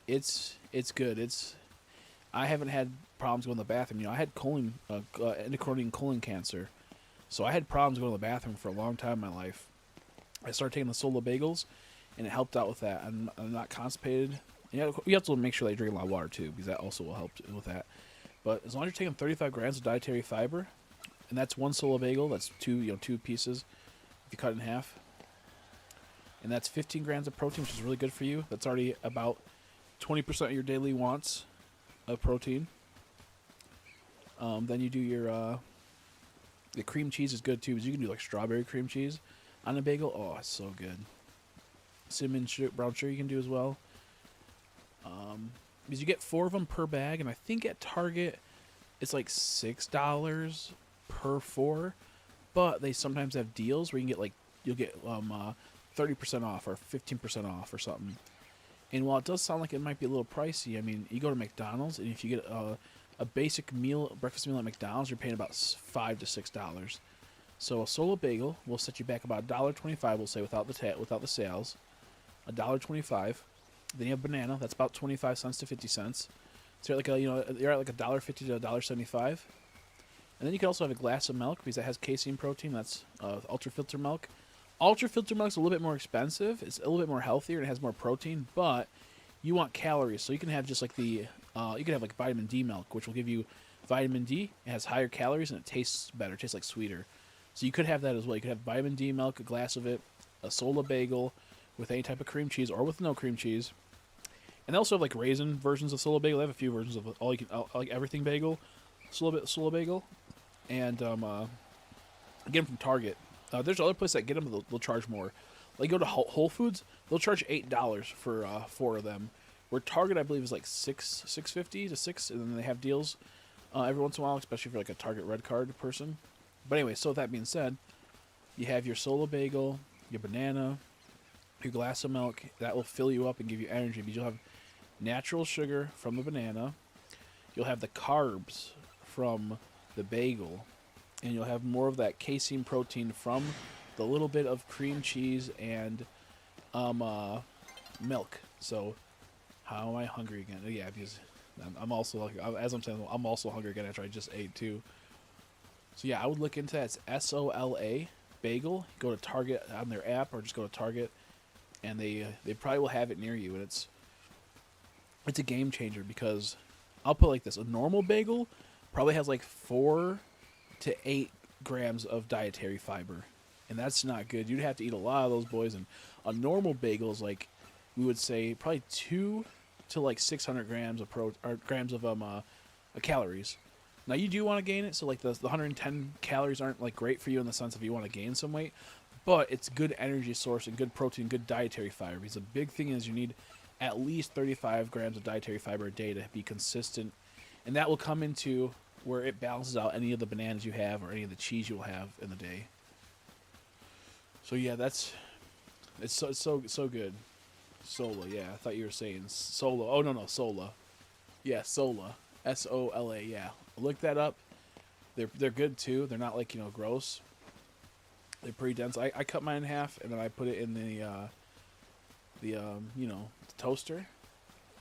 it's good. I haven't had problems going to the bathroom. I had endocrine colon cancer, so I had problems going to the bathroom for a long time in my life. I started taking the Sola bagels, and it helped out with that. I'm not constipated. You have to make sure that you drink a lot of water too, because that also will help with that. But as long as you're taking 35 grams of dietary fiber, and that's 1 Sola bagel, that's 2 pieces if you cut it in half, and that's 15 grams of protein, which is really good for you. That's already about 20% of your daily wants of protein. Then you do your the cream cheese is good too, because you can do like strawberry cream cheese on a bagel. Oh, it's so good. Cinnamon brown sugar you can do as well. Because you get 4 of them per bag, and I think at Target it's like $6 per 4, but they sometimes have deals where you'll get 30% off or 15% off or something. And while it does sound like it might be a little pricey, I mean, you go to McDonald's, and if you get a basic breakfast meal at McDonald's, you're paying about $5 to $6. So a Sola bagel will set you back about $1.25, we'll say, without the sales, $1.25. Then you have banana. That's about 25 cents to 50 cents. So you're at like you're at like $1.50 to $1.75. And then you can also have a glass of milk because that has casein protein. That's ultra filter milk. Ultra filter milk's a little bit more expensive. It's a little bit more healthier and it has more protein, but you want calories, so you can have just like you can have like vitamin D milk, which will give you vitamin D. It has higher calories and it tastes better. It tastes like sweeter. So you could have that as well. You could have vitamin D milk, a glass of it, a Sola bagel with any type of cream cheese or with no cream cheese. And they also have like raisin versions of Sola bagel. They have a few versions of like everything bagel, Sola bagel, and get them from Target. There's other places that get them, but they'll charge more. Like go to Whole Foods, they'll charge $8 for 4 of them. Where Target, I believe, is like $6.50 to $6, and then they have deals every once in a while, especially if you're like a Target Red Card person. But anyway, so with that being said, you have your Sola bagel, your banana, your glass of milk. That will fill you up and give you energy because you'll have natural sugar from the banana. You'll have the carbs from the bagel, and you'll have more of that casein protein from the little bit of cream cheese and milk. So, how am I hungry again? Yeah, because I'm also, as I'm saying, I'm also hungry again after I just ate too. So yeah, I would look into that. It's SOLA bagel. Go to Target on their app, or just go to Target, and they probably will have it near you. And it's a game changer because I'll put it like this: a normal bagel probably has like 4 to 8 grams of dietary fiber, and that's not good. You'd have to eat a lot of those boys. And a normal bagel is like, we would say, probably 2 to like 600 grams of calories. Now you do want to gain it, so like the 110 calories aren't like great for you in the sense of you want to gain some weight, but it's good energy source and good protein, good dietary fiber. Because the big thing is you need at least 35 grams of dietary fiber a day to be consistent, and that will come into where it balances out any of the bananas you have or any of the cheese you'll have in the day. So yeah, it's so good. Sola, yeah. I thought you were saying Sola. Oh no, Sola. Yeah, Sola. SOLA. Yeah, look that up. They're good too. They're not like gross. They're pretty dense. I cut mine in half and then I put it in the toaster.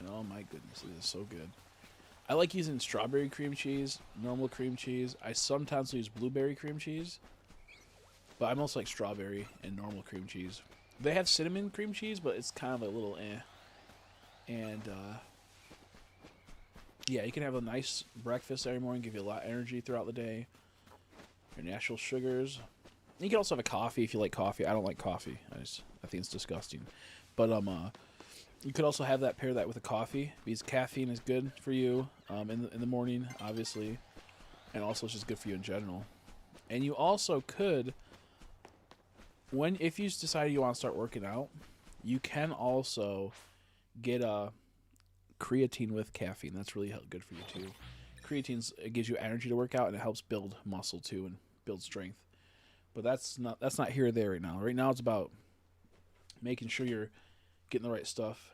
And oh my goodness, it is so good. I like using strawberry cream cheese, normal cream cheese. I sometimes use blueberry cream cheese, but I mostly like strawberry and normal cream cheese. They have cinnamon cream cheese, but it's kind of a little eh. And yeah, you can have a nice breakfast every morning, give you a lot of energy throughout the day. Your natural sugars. You can also have a coffee if you like coffee. I don't like coffee. I think it's disgusting. But you could also have that, pair that with a coffee because caffeine is good for you in the morning, obviously, and also it's just good for you in general. And you also could, if you decide you want to start working out, you can also get a creatine with caffeine. That's really good for you too. It gives you energy to work out and it helps build muscle too and build strength. But that's not here or there right now. Right now it's about making sure you're getting the right stuff.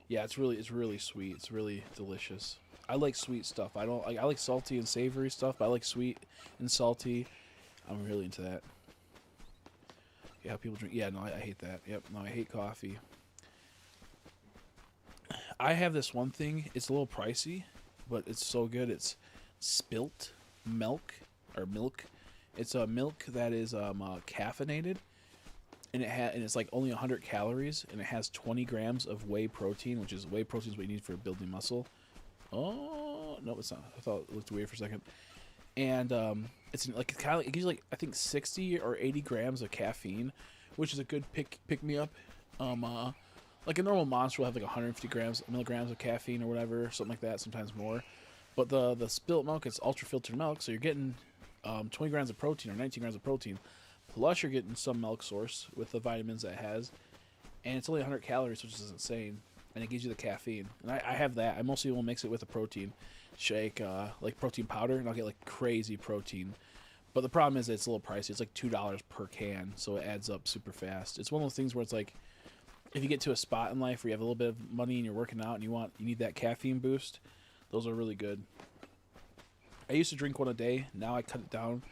Yeah, it's really sweet. It's really delicious. I like sweet stuff. I like salty and savory stuff, but I like sweet and salty. I'm really into that. Yeah, how people drink. Yeah, no, I hate that. Yep, no, I hate coffee. I have this one thing. It's a little pricey, but it's so good. It's spilt milk or milk. It's a milk that is caffeinated, and it's like only 100 calories, and it has 20 grams of whey protein, which is whey protein is what you need for building muscle. Oh no, it's not. I thought it looked weird for a second. And it's like it gives you like I think 60 or 80 grams of caffeine, which is a good pick me up. Like a normal Monster will have like 150 milligrams of caffeine or whatever, something like that, sometimes more. But the spilt milk, it's ultra filtered milk, so you're getting 20 grams of protein or 19 grams of protein, plus you're getting some milk source with the vitamins that it has, and it's only 100 calories, which is insane, and it gives you the caffeine. And I have that. I mostly will mix it with a protein shake, like protein powder, and I'll get like crazy protein. But the problem is it's a little pricey. It's like $2 per can, so it adds up super fast. It's one of those things where it's like, if you get to a spot in life where you have a little bit of money and you're working out and you need that caffeine boost, those are really good. I used to drink one a day. Now I cut it down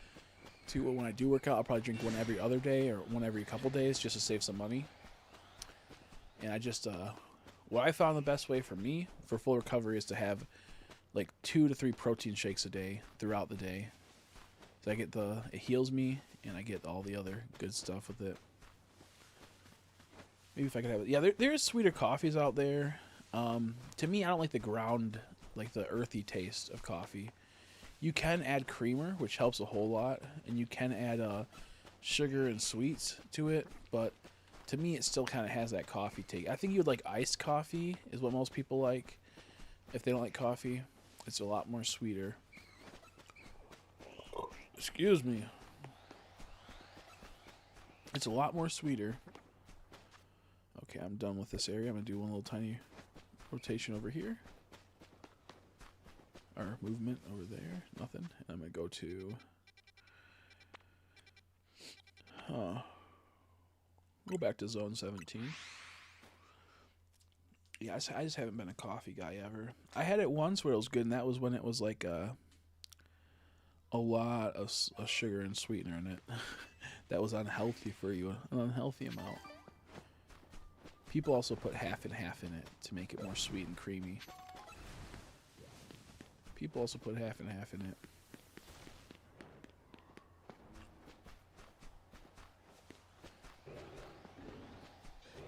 to when I do work out, I'll probably drink one every other day or one every couple days just to save some money. And I just what I found the best way for me for full recovery is to have like 2 to 3 protein shakes a day throughout the day. So I get it heals me, and I get all the other good stuff with it. Maybe if I could have it. Yeah, there's sweeter coffees out there. To me, I don't like the ground, like the earthy taste of coffee. You can add creamer, which helps a whole lot, and you can add sugar and sweets to it, but to me, it still kind of has that coffee taste. I think you would like iced coffee is what most people like. If they don't like coffee, it's a lot more sweeter. Excuse me. It's a lot more sweeter. Okay, I'm done with this area. I'm going to do one little tiny rotation over here. Or movement over there. Nothing. And I'm going to go to... Go back to zone 17. Yeah, I just haven't been a coffee guy ever. I had it once where it was good, and that was when it was like a lot of sugar and sweetener in it. That was unhealthy for you, an unhealthy amount. People also put half and half in it to make it more sweet and creamy. People also put half and half in it.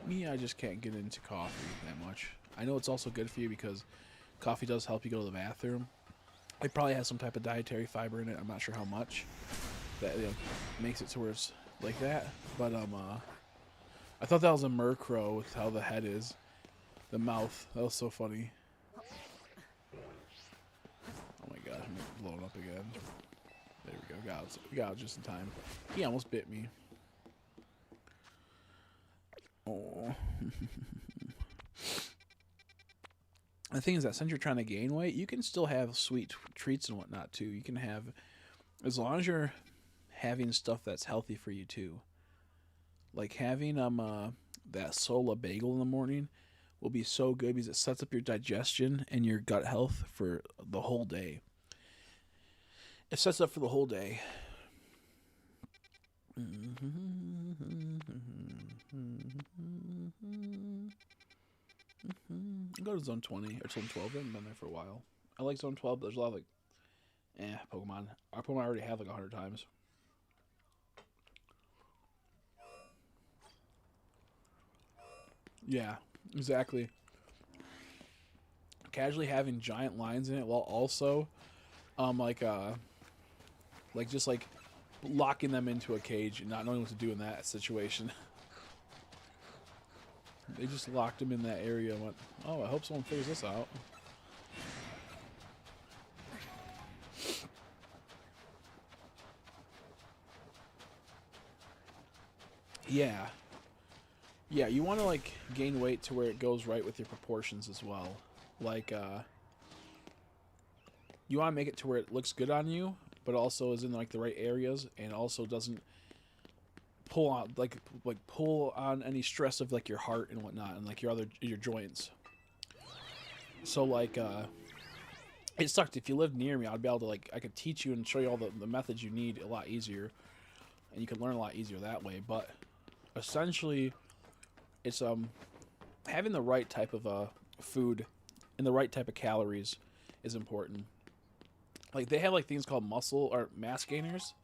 Me, I just can't get into coffee that much. I know it's also good for you because coffee does help you go to the bathroom. It probably has some type of dietary fiber in it. I'm not sure how much that makes it to where it's like that. But I thought that was a murkrow with how the head is, the mouth. That was so funny. Oh my gosh, I'm blowing up again. There we go. Got it just in time. He almost bit me. Oh. The thing is that since you're trying to gain weight, you can still have sweet treats and whatnot too. You can have, as long as you're having stuff that's healthy for you too. Like having that Sola bagel in the morning will be so good because it sets up your digestion and your gut health for the whole day. It sets up for the whole day. Go to zone 20 or zone 12. I haven't been there for a while. I like zone 12, but there's a lot of Pokemon. Our Pokemon I already have like 100 times. Yeah, exactly. Casually having giant lines in it while also just locking them into a cage and not knowing what to do in that situation. They just locked him in that area and went, oh, I hope someone figures this out. Yeah. Yeah, you want to, like, gain weight to where it goes right with your proportions as well. Like, you want to make it to where it looks good on you, but also is in, like, the right areas and also doesn't pull on pull on any stress of like your heart and whatnot and like your joints. So like it sucked. If you lived near me, I'd be able to I could teach you and show you all the methods you need a lot easier, and you could learn a lot easier that way. But essentially it's having the right type of food and the right type of calories is important. Like they have like things called muscle or mass gainers.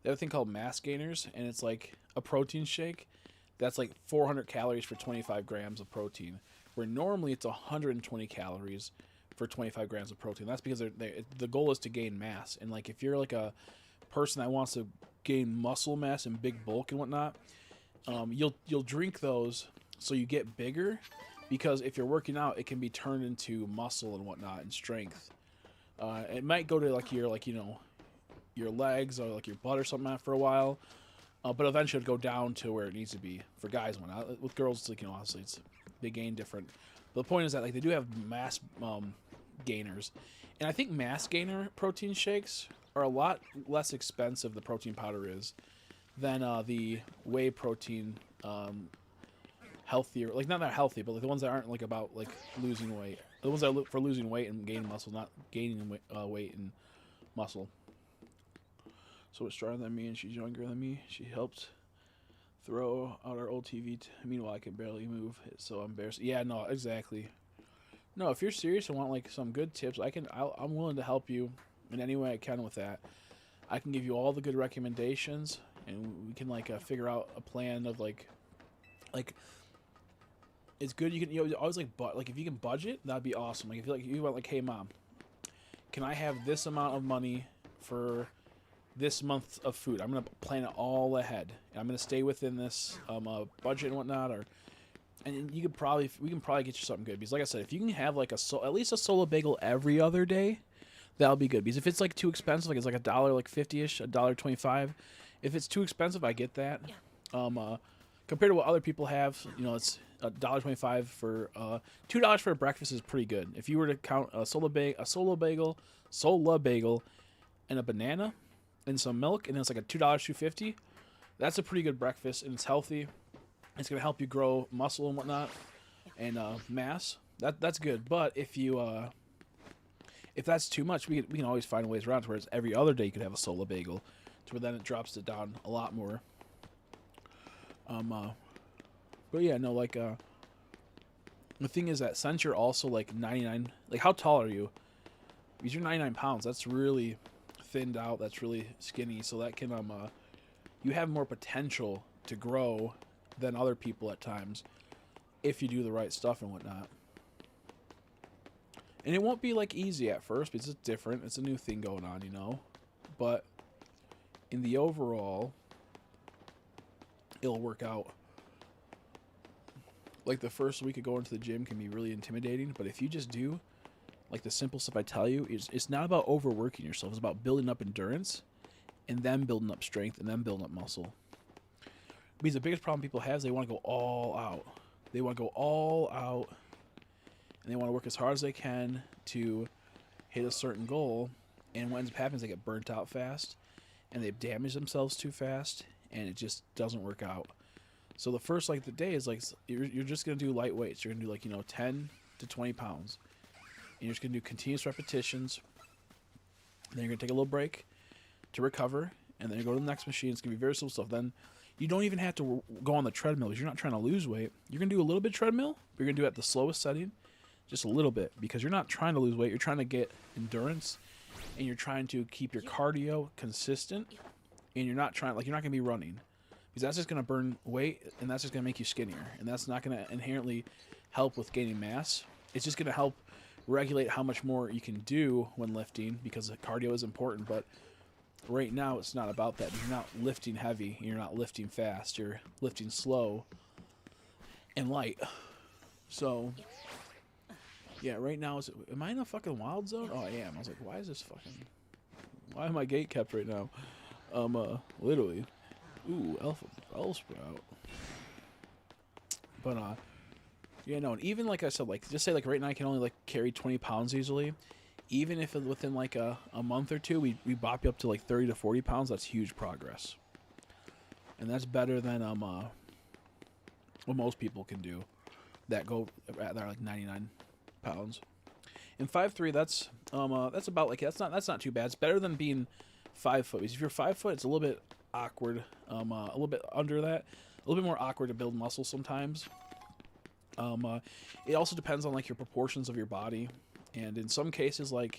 They have a thing called mass gainers, and it's like a protein shake that's like 400 calories for 25 grams of protein, where normally it's 120 calories for 25 grams of protein. That's because the goal is to gain mass. And like if you're like a person that wants to gain muscle mass and big bulk and whatnot, you'll drink those so you get bigger, because if you're working out, it can be turned into muscle and whatnot and strength. It might go to like your legs or like your butt or something for a while, but eventually it'll go down to where it needs to be for guys and whatnot. With girls, it's like, obviously they gain different. But the point is that like they do have mass gainers, and I think mass gainer protein shakes are a lot less expensive, the protein powder is, than the whey protein healthier, like not that healthy, but like the ones that aren't like about like losing weight. The ones that are for losing weight and gaining muscle, not gaining weight and muscle. So it's stronger than me and she's younger than me. She helped throw out our old TV. Meanwhile, I can barely move. It's so embarrassing. Yeah, no, exactly. No, if you're serious and want like some good tips, I'm willing to help you in any way I can with that. I can give you all the good recommendations, and we can like figure out a plan of like it's good. You always like if you can budget, that'd be awesome. Like if you went like, hey mom, can I have this amount of money for this month of food? I'm gonna plan it all ahead, and I'm gonna stay within this budget and whatnot. And we can probably get you something good, because like I said, if you can have like at least a solo bagel every other day, that'll be good. Because if it's like too expensive, like it's like $1 like 50ish, $1.25. If it's too expensive, I get that. Yeah. Compared to what other people have, it's $1.25 for $2 for a breakfast is pretty good. If you were to count a solo bagel, and a banana, and some milk, and it's like a $2.50. That's a pretty good breakfast, and it's healthy. It's gonna help you grow muscle and whatnot, and mass. That's good. But if that's too much, we can always find ways around to where it's every other day you could have a solo bagel, to where then it drops it down a lot more. But yeah, no, like the thing is that since you're also like 99, like how tall are you? Because you're 99 pounds. That's really thinned out. That's really skinny. So that can you have more potential to grow than other people at times if you do the right stuff and whatnot. And it won't be like easy at first because it's different. It's a new thing going on, But in the overall, it'll work out. Like the first week of going to the gym can be really intimidating, but if you just do like the simple stuff I tell you, it's not about overworking yourself. It's about building up endurance, and then building up strength, and then building up muscle. Because the biggest problem people have is they want to go all out. They want to go all out, and they want to work as hard as they can to hit a certain goal. And what ends up happening is they get burnt out fast, and they damage themselves too fast, and it just doesn't work out. So the first the day is like you're just gonna do light weights. You're gonna do 10 to 20 pounds, and you're just gonna do continuous repetitions. Then you're gonna take a little break to recover, and then you go to the next machine. It's gonna be very simple stuff. Then you don't even have to go on the treadmill because you're not trying to lose weight. You're gonna do a little bit treadmill, but you're gonna do it at the slowest setting, just a little bit, because you're not trying to lose weight. You're trying to get endurance, and you're trying to keep your cardio consistent, and you're not gonna be running. Because that's just going to burn weight, and that's just going to make you skinnier. And that's not going to inherently help with gaining mass. It's just going to help regulate how much more you can do when lifting, because cardio is important. But right now, it's not about that. You're not lifting heavy. You're not lifting fast. You're lifting slow and light. So, yeah, right now, am I in a fucking wild zone? Oh, I am. I was like, why am I gate kept right now? Literally. Ooh, elf sprout. But yeah, no, and even like I said, just say right now I can only carry 20 pounds easily. Even if within a month or two we bop you up to 30 to 40 pounds, that's huge progress. And that's better than what most people can do that go at 99 pounds. And 5'3", that's about that's not too bad. It's better than being 5 foot. Because if you're 5 foot, it's a little bit awkward, a little bit under that, a little bit more awkward to build muscle sometimes. It also depends on your proportions of your body, and in some cases, what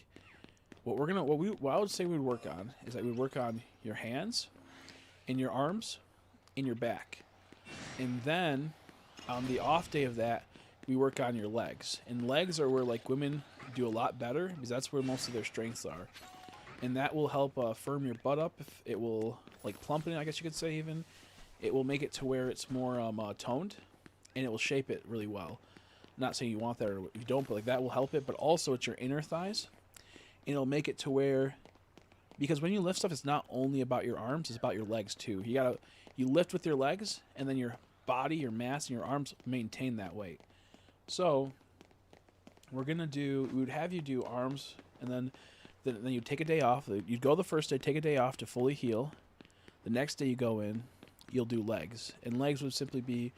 I would say we'd work on is that we'd work on your hands, and your arms, and your back, and then on the off day of that, we work on your legs. And legs are where women do a lot better, because that's where most of their strengths are. And that will help firm your butt up. It will, plumping, I guess you could say even. It will make it to where it's more toned, and it will shape it really well. Not saying you want that or you don't, but that will help it. But also it's your inner thighs, and it'll make it to where, because when you lift stuff, it's not only about your arms, it's about your legs too. You lift with your legs, and then your body, your mass, and your arms maintain that weight. So we would have you do arms, and then you take a day off. You'd go the first day, take a day off to fully heal. The next day you go in, you'll do legs. And legs would simply be,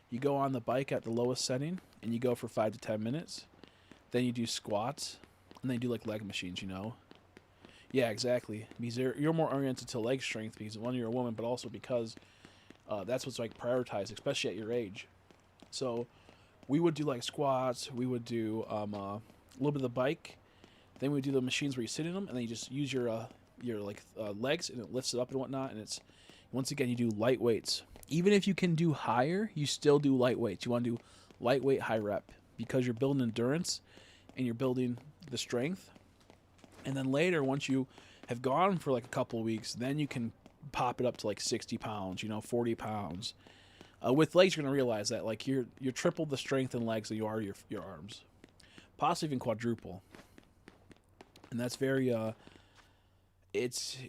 you go on the bike at the lowest setting, and you go for 5 to 10 minutes. Then you do squats, and then you do leg machines, Yeah, exactly. Because you're more oriented to leg strength, because one, you're a woman, but also because That's what's like prioritized, especially at your age. So we would do like squats. We would do a little bit of the bike. Then we would do the machines where you sit in them, and then you just use your legs, and it lifts it up and whatnot. And it's once again you do light weights. Even if you can do higher, you still do light weights. You want to do lightweight, high rep because you're building endurance and you're building the strength. And then later, once you have gone for like a couple of weeks, then you can pop it up to like 60 pounds, 40 pounds. With legs, you're going to realize that like you're triple the strength in legs than you are your arms, possibly even quadruple. And that's very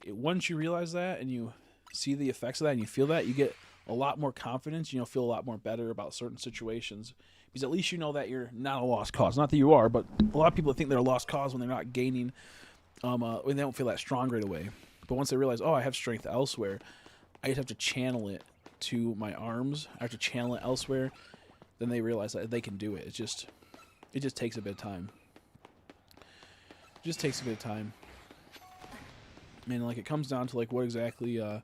once you realize that and you see the effects of that and you feel that, you get a lot more confidence. Feel a lot more better about certain situations because at least you know that you're not a lost cause. Not that you are, but a lot of people think they're a lost cause when they're not gaining, when they don't feel that strong right away. But once they realize, oh, I have strength elsewhere, I just have to channel it to my arms. I have to channel it elsewhere. Then they realize that they can do it. It just takes a bit of time. It just takes a bit of time. And like it comes down to like what exactly your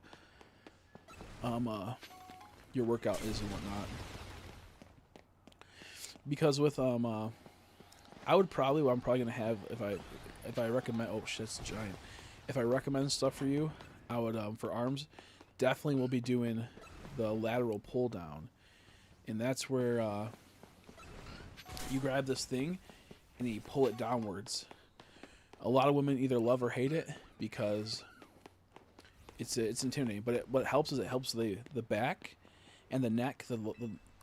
workout is and whatnot. Because with I would probably what I'm probably gonna have if I recommend that's giant. If I recommend stuff for you, I would for arms, definitely will be doing the lateral pull down. And that's where you grab this thing and you pull it downwards. A lot of women either love or hate it because it's intimidating. But what helps is it helps the back and the neck,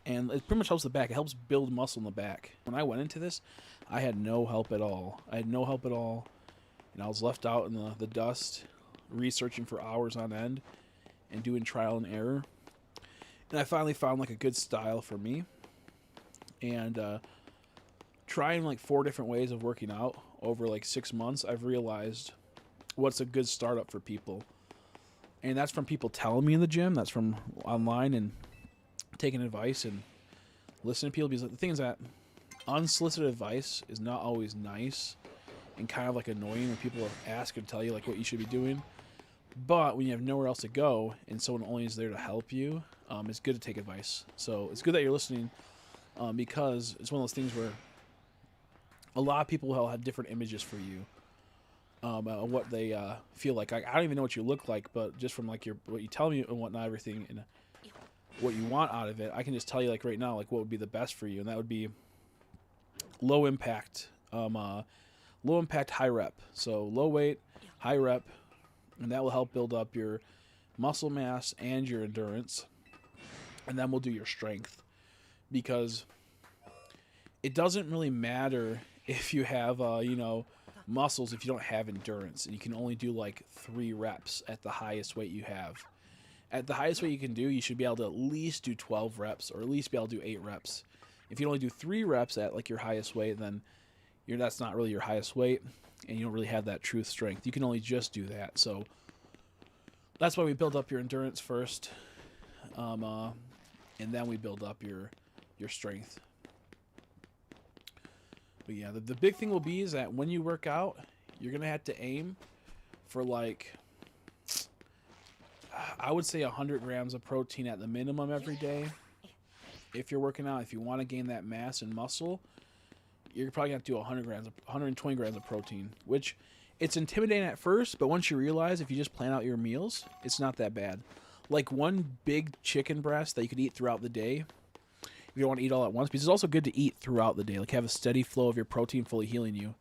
and it pretty much helps the back. It helps build muscle in the back. When I went into this, I had no help at all. And I was left out in the dust, researching for hours on end and doing trial and error. And I finally found like a good style for me. And trying like 4 different ways of working out over like 6 months, I've realized what's a good startup for people. And that's from people telling me in the gym. That's from online and taking advice and listening to people. Because the thing is that unsolicited advice is not always nice and kind of like annoying when people ask and tell you like what you should be doing. But when you have nowhere else to go and someone only is there to help you, it's good to take advice. So it's good that you're listening because it's one of those things where a lot of people will have different images for you. What they feel like. I don't even know what you look like, but just from like what you tell me and whatnot, everything and what you want out of it, I can just tell you like right now like what would be the best for you, and that would be low impact, high rep. So low weight, high rep, and that will help build up your muscle mass and your endurance, and then we'll do your strength because it doesn't really matter if you have muscles if you don't have endurance, and you can only do like 3 reps at the highest weight you have. At the highest weight you can do, you should be able to at least do 12 reps or at least be able to do 8 reps. If you only do 3 reps at like your highest weight, then that's not really your highest weight and you don't really have that true strength. You can only just do that. So that's why we build up your endurance first, and then we build up your strength. But yeah, the big thing will be is that when you work out, you're going to have to aim for like, I would say 100 grams of protein at the minimum every day. If you're working out, if you want to gain that mass and muscle, you're probably going to have to do 120 grams of protein, which it's intimidating at first, but once you realize if you just plan out your meals, it's not that bad. Like one big chicken breast that you could eat throughout the day, you don't want to eat all at once, because it's also good to eat throughout the day, like have a steady flow of your protein fully healing you.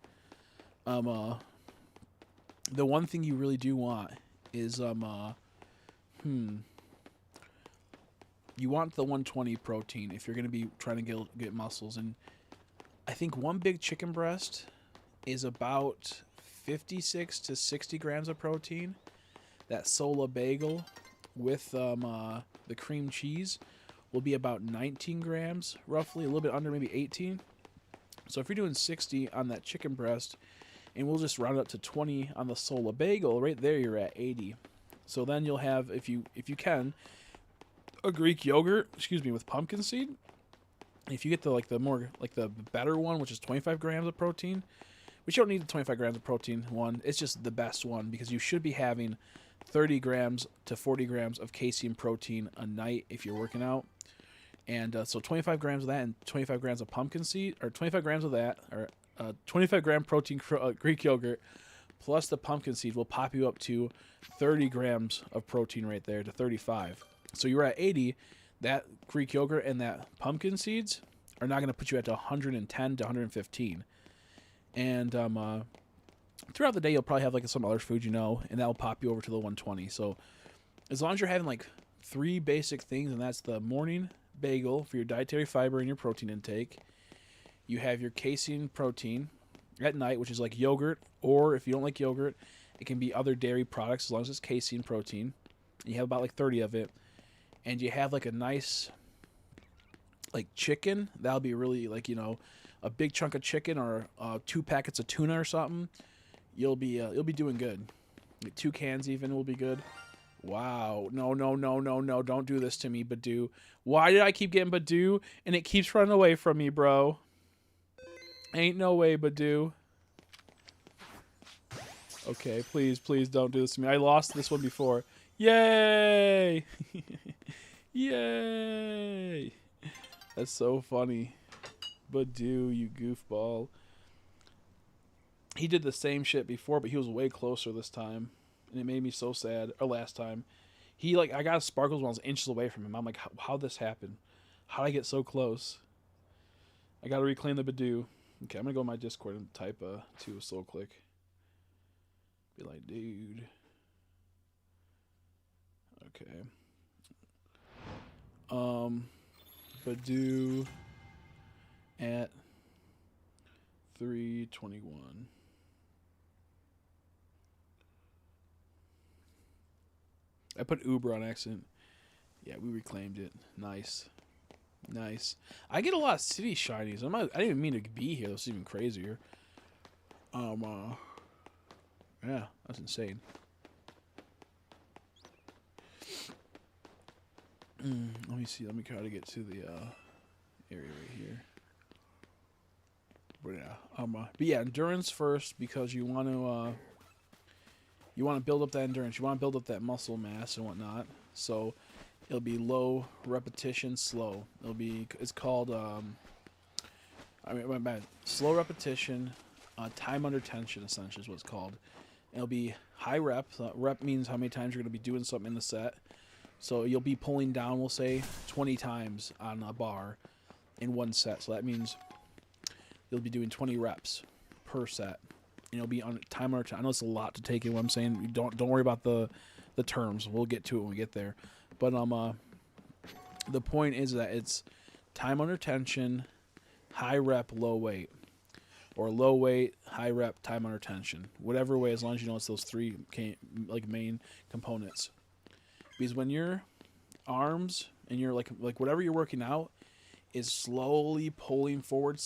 The one thing you really do want is you want the 120 protein if you're going to be trying to get muscles. And I think one big chicken breast is about 56 to 60 grams of protein. That Sola bagel with the cream cheese will be about 19 grams, roughly, a little bit under, maybe 18. So if you're doing 60 on that chicken breast, and we'll just round up to 20 on the Sola bagel, right there you're at 80. So then you'll have, if you can, a Greek yogurt, with pumpkin seed. If you get the better one, which is 25 grams of protein, which you don't need the 25 grams of protein one, it's just the best one because you should be having 30 grams to 40 grams of casein protein a night if you're working out. And so 25 grams of that and 25 grams of pumpkin seed, or 25 grams of that, or 25 gram protein Greek yogurt plus the pumpkin seed will pop you up to 30 grams of protein right there, to 35. So you're at 80. That Greek yogurt and that pumpkin seeds are not going to put you at 110 to 115. And throughout the day, you'll probably have like some other food, and that will pop you over to the 120. So as long as you're having like 3 basic things, and that's the morning bagel for your dietary fiber and your protein intake. You have your casein protein at night, which is like yogurt, or if you don't like yogurt, it can be other dairy products as long as it's casein protein. You have about like 30 of it. And you have like a nice like chicken. That'll be really like, a big chunk of chicken, or 2 packets of tuna or something. You'll be doing good. Like 2 cans even will be good. Wow. No. Don't do this to me, Badoo. Why did I keep getting Badoo and it keeps running away from me, bro? Ain't no way, Badoo. Okay, please don't do this to me. I lost this one before. Yay! Yay! That's so funny. Badoo, you goofball. He did the same shit before, but he was way closer this time. And it made me so sad. Or last time. I got sparkles when I was inches away from him. I'm like, how'd this happen? How'd I get so close? I gotta reclaim the Badoo. Okay, I'm gonna go in my Discord and type to a slow click. Be like, dude. Okay. Badoo at 321. I put Uber on accident. Yeah, we reclaimed it. Nice. I get a lot of city shinies. I didn't even mean to be here. That's even crazier. Yeah, that's insane. Let me see. Let me try to get to the area right here. But yeah, endurance first, because you want to build up that endurance. You want to build up that muscle mass and whatnot. So it'll be low repetition, slow. It's called slow repetition, time under tension, essentially is what it's called. And it'll be high rep. Rep means how many times you're going to be doing something in the set. So you'll be pulling down, we'll say, 20 times on a bar in one set. So that means you'll be doing 20 reps per set. And it'll be on time under time. I know it's a lot to take in what I'm saying. Don't worry about the terms. We'll get to it when we get there. But the point is that it's time under tension, high rep, low weight. Or low weight, high rep, time under tension. Whatever way, as long as you know it's those 3 main components. Because when your arms and your like whatever you're working out is slowly pulling forward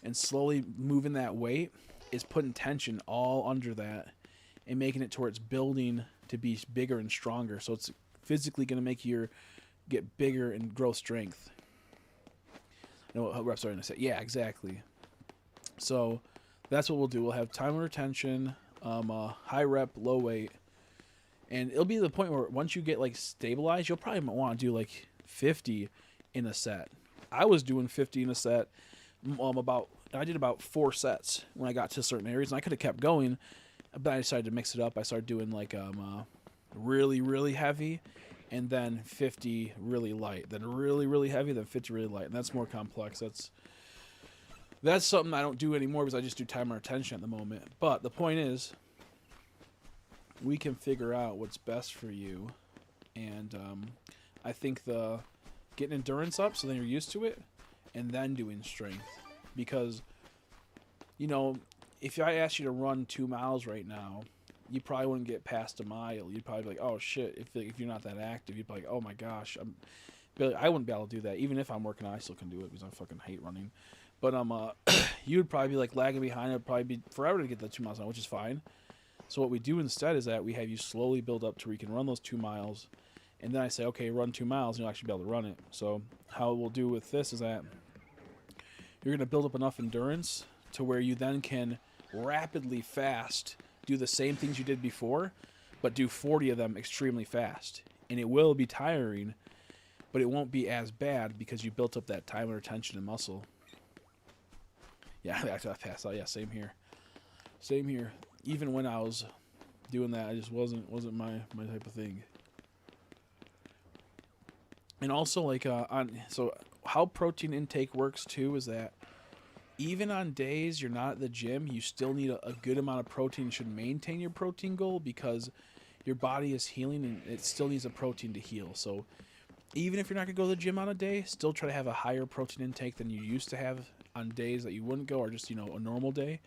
and slowly moving that weight, is putting tension all under that and making it to where it's building to be bigger and stronger. So it's physically going to make you get bigger and grow strength. No, reps are going to say, yeah, exactly. So that's what we'll do. We'll have time under tension, high rep, low weight. And it'll be the point where once you get stabilized, you'll probably want to do 50 in a set. I was doing 50 in a set. I did about 4 sets when I got to certain areas, and I could have kept going, but I decided to mix it up. I started doing really, really heavy, and then 50 really light, then really, really heavy, then 50 really light, and that's more complex. That's something I don't do anymore because I just do time under tension at the moment. But the point is, we can figure out what's best for you, and I think getting endurance up so then you're used to it, and then doing strength. Because, if I asked you to run 2 miles right now, you probably wouldn't get past a mile. You'd probably be like, oh shit, if you're not that active, you'd be like, oh my gosh, I wouldn't be able to do that. Even if I'm working out, I still can do it because I fucking hate running. But you'd probably be lagging behind. It'd probably be forever to get that 2 miles an hour, which is fine. So what we do instead is that we have you slowly build up to where you can run those 2 miles. And then I say, okay, run 2 miles, and you'll actually be able to run it. So how we'll do with this is that you're going to build up enough endurance to where you then can rapidly fast do the same things you did before, but do 40 of them extremely fast. And it will be tiring, but it won't be as bad because you built up that time under tension and muscle. Yeah, I passed out. Yeah, same here. Same here. Even when I was doing that, I just wasn't my type of thing. And also, like, so how protein intake works too is that even on days you're not at the gym, you still need a good amount of protein. You should maintain your protein goal because your body is healing and it still needs a protein to heal. So even if you're not going to go to the gym on a day, still try to have a higher protein intake than you used to have on days that you wouldn't go, or just, you know, a normal day,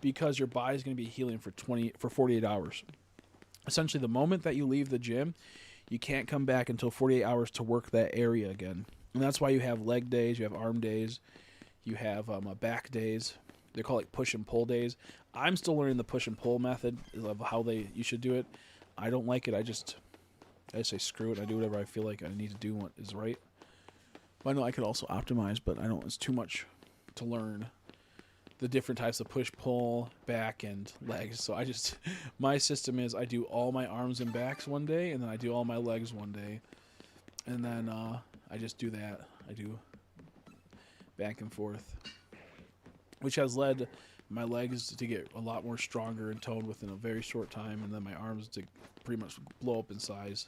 because your body's going to be healing for 48 hours. Essentially, the moment that you leave the gym, you can't come back until 48 hours to work that area again. And that's why you have leg days, you have arm days, you have back days. They're called like push and pull days. I'm still learning the push and pull method of how you should do it. I don't like it. I just say screw it. I do whatever I feel like I need to do what is right. But I know I could also optimize, but I don't. It's too much to learn the different types of push, pull, back, and legs. So my system is I do all my arms and backs one day, and then I do all my legs one day. And then I just do that. I do back and forth, which has led my legs to get a lot more stronger and toned within a very short time, and then my arms to pretty much blow up in size.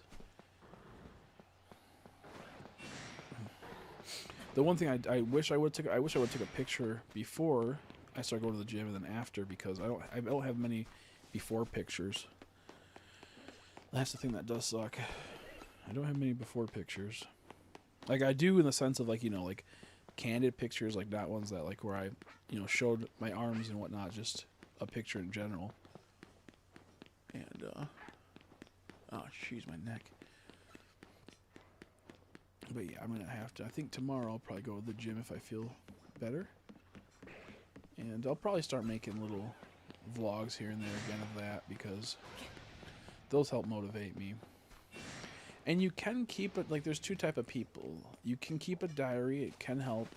The one thing I wish I would took a picture before I started going to the gym and then after, because I don't have many before pictures. That's the thing that does suck. I don't have many before pictures. Like I do in the sense of, like, you know, like candid pictures, like not ones that like where I, you know, showed my arms and whatnot, just a picture in general. And oh jeez, my neck. But yeah, I'm gonna have to. I think tomorrow I'll probably go to the gym if I feel better, and I'll probably start making little vlogs here and there again of that, because those help motivate me. And you can keep it, like, there's two type of people. You can keep a diary, it can help.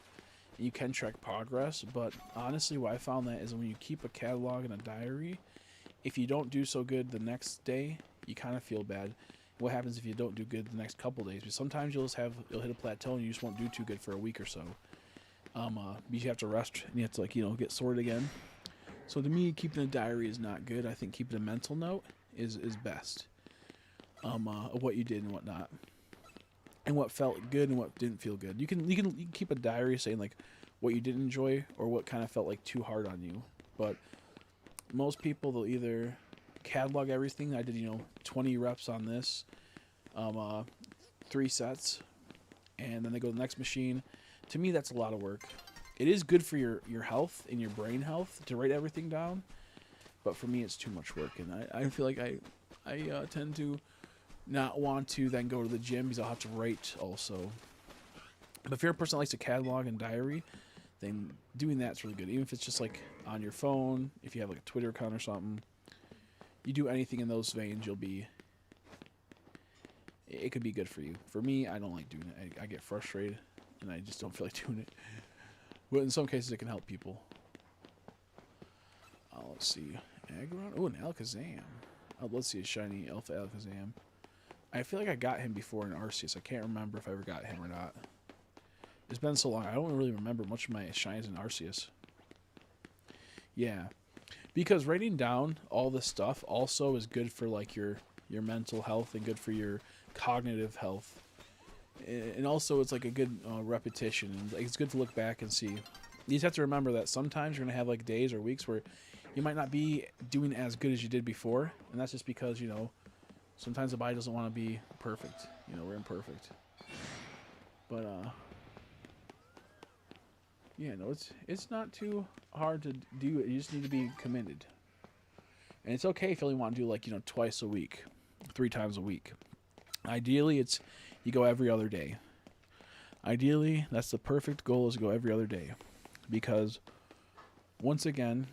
You can track progress, but honestly what I found that is when you keep a catalog and a diary, if you don't do so good the next day, you kind of feel bad. What happens if you don't do good the next couple days? Because sometimes you'll hit a plateau and you just won't do too good for a week or so. You have to rest and you have to, like, you know, get sorted again. So to me, keeping a diary is not good. I think keeping a mental note is best. Of what you did and whatnot, and what felt good and what didn't feel good. You can keep a diary saying like what you didn't enjoy or what kind of felt like too hard on you. But most people, they'll either catalog everything. I did, you know, 20 reps on this, 3 sets, and then they go to the next machine. To me, that's a lot of work. It is good for your health and your brain health to write everything down, but for me, it's too much work, and I feel like I tend to not want to then go to the gym because I'll have to write also. But if you're a person that likes to catalog and diary, then doing that's really good. Even if it's just like on your phone, if you have like a Twitter account or something, you do anything in those veins, it could be good for you. For me, I don't like doing it. I get frustrated and I just don't feel like doing it. But in some cases, it can help people. Let's see. Aggron. Oh, an Alakazam. Let's see a shiny Alpha Alakazam. I feel like I got him before in Arceus. I can't remember if I ever got him or not. It's been so long. I don't really remember much of my shinies in Arceus. Yeah. Because writing down all this stuff also is good for like your mental health and good for your cognitive health. And also it's like a good repetition. And it's good to look back and see. You just have to remember that sometimes you're going to have like days or weeks where you might not be doing as good as you did before. And that's just because, you know, sometimes the body doesn't want to be perfect. You know, we're imperfect. But, yeah, no, it's not too hard to do it. You just need to be committed. And it's okay if you only want to do, like, you know, twice a week, 3 times a week. Ideally, you go every other day. Ideally, that's the perfect goal, is to go every other day. Because, once again,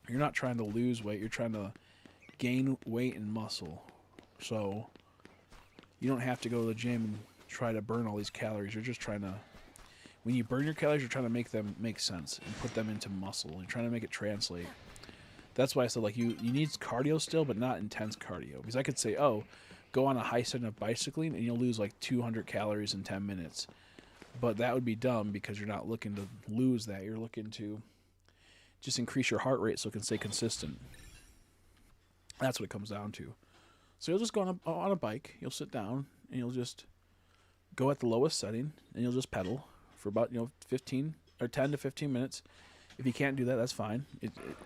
you're not trying to lose weight. You're trying to gain weight and muscle. So you don't have to go to the gym and try to burn all these calories. You're just trying to, when you burn your calories, you're trying to make them make sense and put them into muscle. You're trying to make it translate. That's why I said like you need cardio still, but not intense cardio. Because I could say, oh, go on a high setting of bicycling and you'll lose like 200 calories in 10 minutes. But that would be dumb because you're not looking to lose that. You're looking to just increase your heart rate so it can stay consistent. That's what it comes down to. So you'll just go on a bike. You'll sit down and you'll just go at the lowest setting and you'll just pedal for about 15 or 10 to 15 minutes. If you can't do that, that's fine.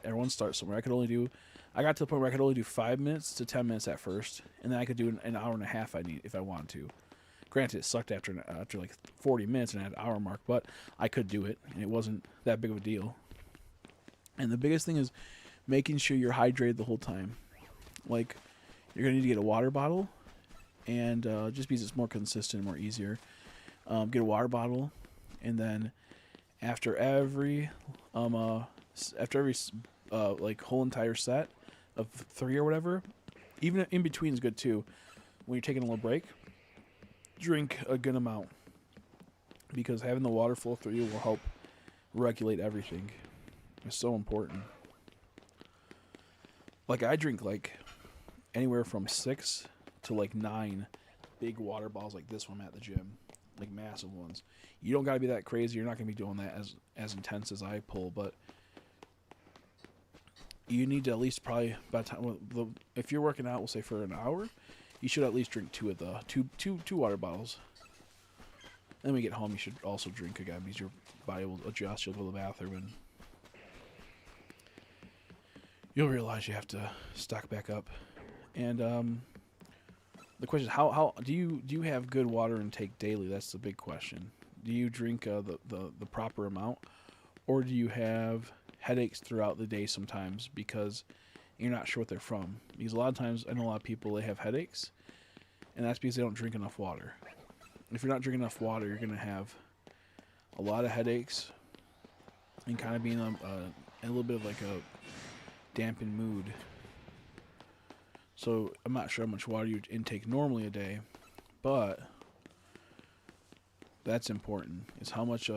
Everyone starts somewhere. I got to the point where I could only do 5 minutes to 10 minutes at first, and then I could do an hour and a half if I wanted to. Granted, it sucked after like 40 minutes and at an hour mark, but I could do it, and it wasn't that big of a deal. And the biggest thing is making sure you're hydrated the whole time. Like, you're going to need to get a water bottle, and just because it's more consistent and more easier, get a water bottle, and then after every like whole entire set of 3 or whatever, even in between is good too. When you're taking a little break, drink a good amount, because having the water flow through you will help regulate everything. It's so important. Like, I drink like anywhere from 6 to like 9 big water bottles like this one at the gym, like massive ones. You don't got to be that crazy. You're not going to be doing that as intense as I pull, but you need to at least probably, by the time, if you're working out, we'll say for an hour, you should at least drink 2 of the two water bottles. Then when you get home, you should also drink again because your body will adjust. You'll go to the bathroom and you'll realize you have to stock back up. And the question is, how do you have good water intake daily? That's the big question. Do you drink the proper amount, or do you have headaches throughout the day sometimes because you're not sure what they're from? Because a lot of times, I know a lot of people, they have headaches, and that's because they don't drink enough water. If you're not drinking enough water, you're going to have a lot of headaches and kind of being a little bit of like a dampened mood. So I'm not sure how much water you intake normally a day, but that's important, is how much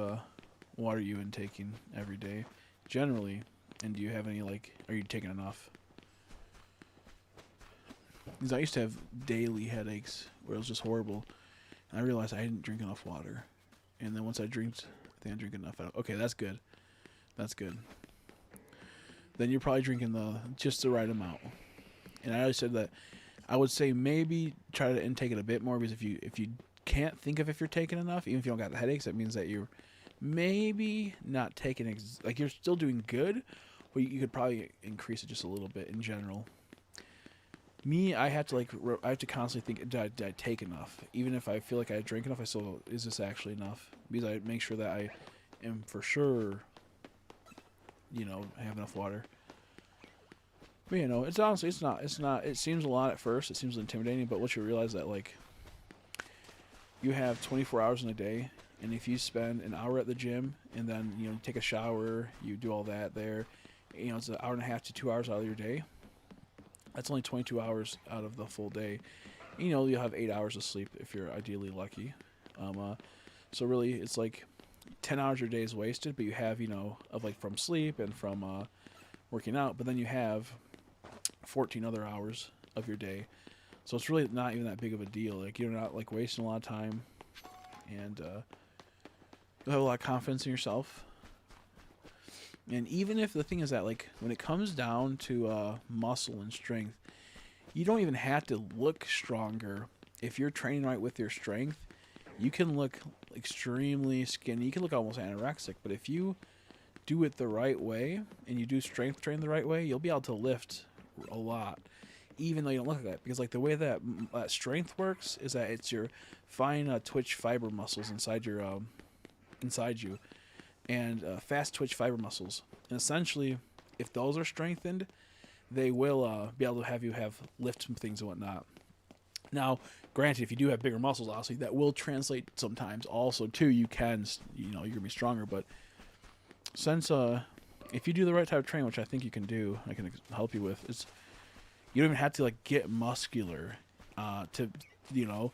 water you intaking every day generally, and do you have any, are you taking enough? Because I used to have daily headaches where it was just horrible, and I realized I didn't drink enough water. And then once I think I drink enough. Okay, that's good. That's good. Then you're probably drinking just the right amount. And I always said that I would say maybe try to intake it a bit more, because if you can't think of if you're taking enough, even if you don't got the headaches, that means that you're maybe not taking you're still doing good, but you could probably increase it just a little bit in general. Me, I have to constantly think, did I take enough? Even if I feel like I drank enough, I still, is this actually enough? Because I make sure that I am for sure, have enough water. But it's honestly, it's not, it seems a lot at first, it seems intimidating, but once you realize that, you have 24 hours in a day, and if you spend an hour at the gym, and then, you take a shower, you do all that there, it's an hour and a half to 2 hours out of your day. That's only 22 hours out of the full day. You'll have 8 hours of sleep if you're ideally lucky. So really, it's 10 hours of your day is wasted, but you have, from sleep and from working out, but then you have 14 other hours of your day. So it's really not even that big of a deal. You're not wasting a lot of time, and you'll have a lot of confidence in yourself. And even if the thing is that, when it comes down to muscle and strength, you don't even have to look stronger. If you're training right with your strength, you can look extremely skinny. You can look almost anorexic. But if you do it the right way, and you do strength train the right way, you'll be able to lift a lot, even though you don't look like that. Because the way that strength works is that it's your fine twitch fiber muscles inside you. And fast twitch fiber muscles. And essentially, if those are strengthened, they will be able to have you lift some things and whatnot. Now, granted, if you do have bigger muscles, obviously, that will translate sometimes also, too. You can, you're going to be stronger. But since, if you do the right type of training, which I think you can do, I can help you with, is you don't even have to, get muscular because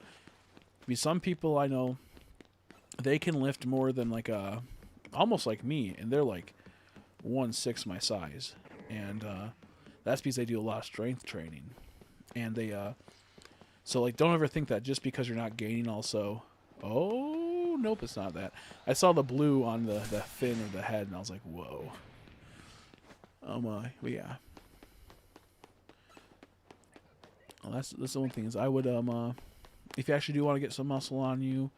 some people I know, they can lift more than, almost like me, and they're 1/6 my size, and That's because they do a lot of strength training, and they so like don't ever think that just because you're not gaining also. Oh nope, it's not that. I saw the blue on the fin of the head, and I was like, whoa. But yeah. Well, that's the one thing is I would if you actually do want to get some muscle on you,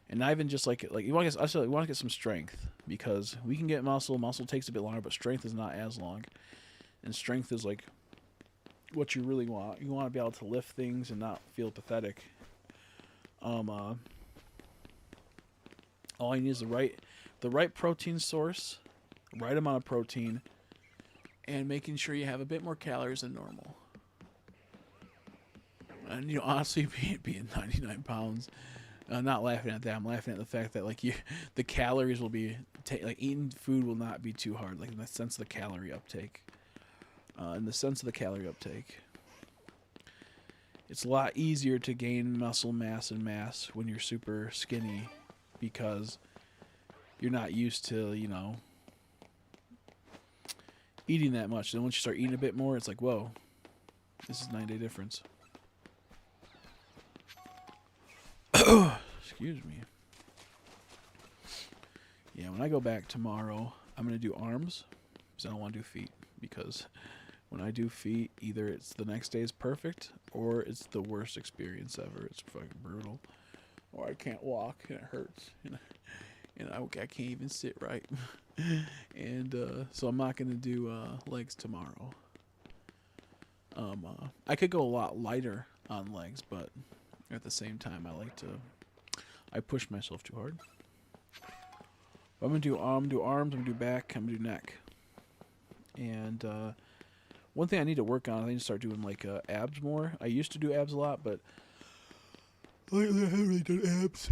and not even just like you want to get, you want to get some strength, because we can get muscle. Muscle takes a bit longer, but strength is not as long, and strength is like what you really want. You want to be able to lift things and not feel pathetic. All you need is the right protein source, right amount of protein, and making sure you have a bit more calories than normal. And honestly, being 99 pounds, I'm not laughing at that. I'm laughing at the fact that like the calories will be like eating food will not be too hard. Like in the sense of the calorie uptake. It's a lot easier to gain muscle mass and mass when you're super skinny, because you're not used to eating that much. Then once you start eating a bit more, it's like, whoa, this is 9-day difference. Excuse me. Yeah, when I go back tomorrow, I'm going to do arms, because I don't want to do feet, because when I do feet, either it's the next day is perfect, or it's the worst experience ever. It's fucking brutal. Or I can't walk, and it hurts. And I can't even sit right. And so I'm not going to do legs tomorrow. I could go a lot lighter on legs, but at the same time, I push myself too hard. I'm going to do arms, I'm going to do back, I'm going to do neck. And one thing I need to work on, I need to start doing like abs more. I used to do abs a lot, but lately I haven't really done abs.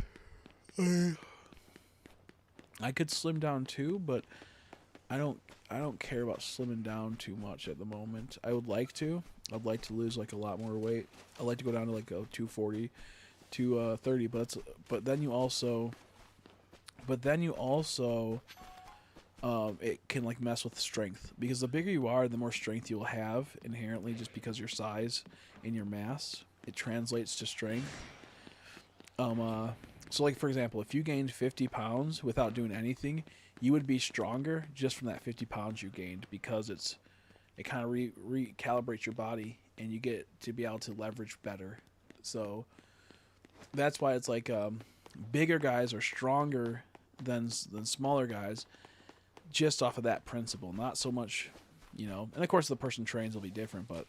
I could slim down too, but I don't care about slimming down too much at the moment. I would like to. I'd like to lose like a lot more weight. I'd like to go down to like 240, 230, but then you also it can like mess with strength, because the bigger you are, the more strength you will have inherently, just because your size and your mass, it translates to strength. So like for example, if you gained 50 pounds without doing anything, you would be stronger just from that 50 pounds you gained, because it kind of recalibrates your body, and you get to be able to leverage better. So that's why it's like bigger guys are stronger than smaller guys, just off of that principle. Not so much, and of course the person trains will be different, but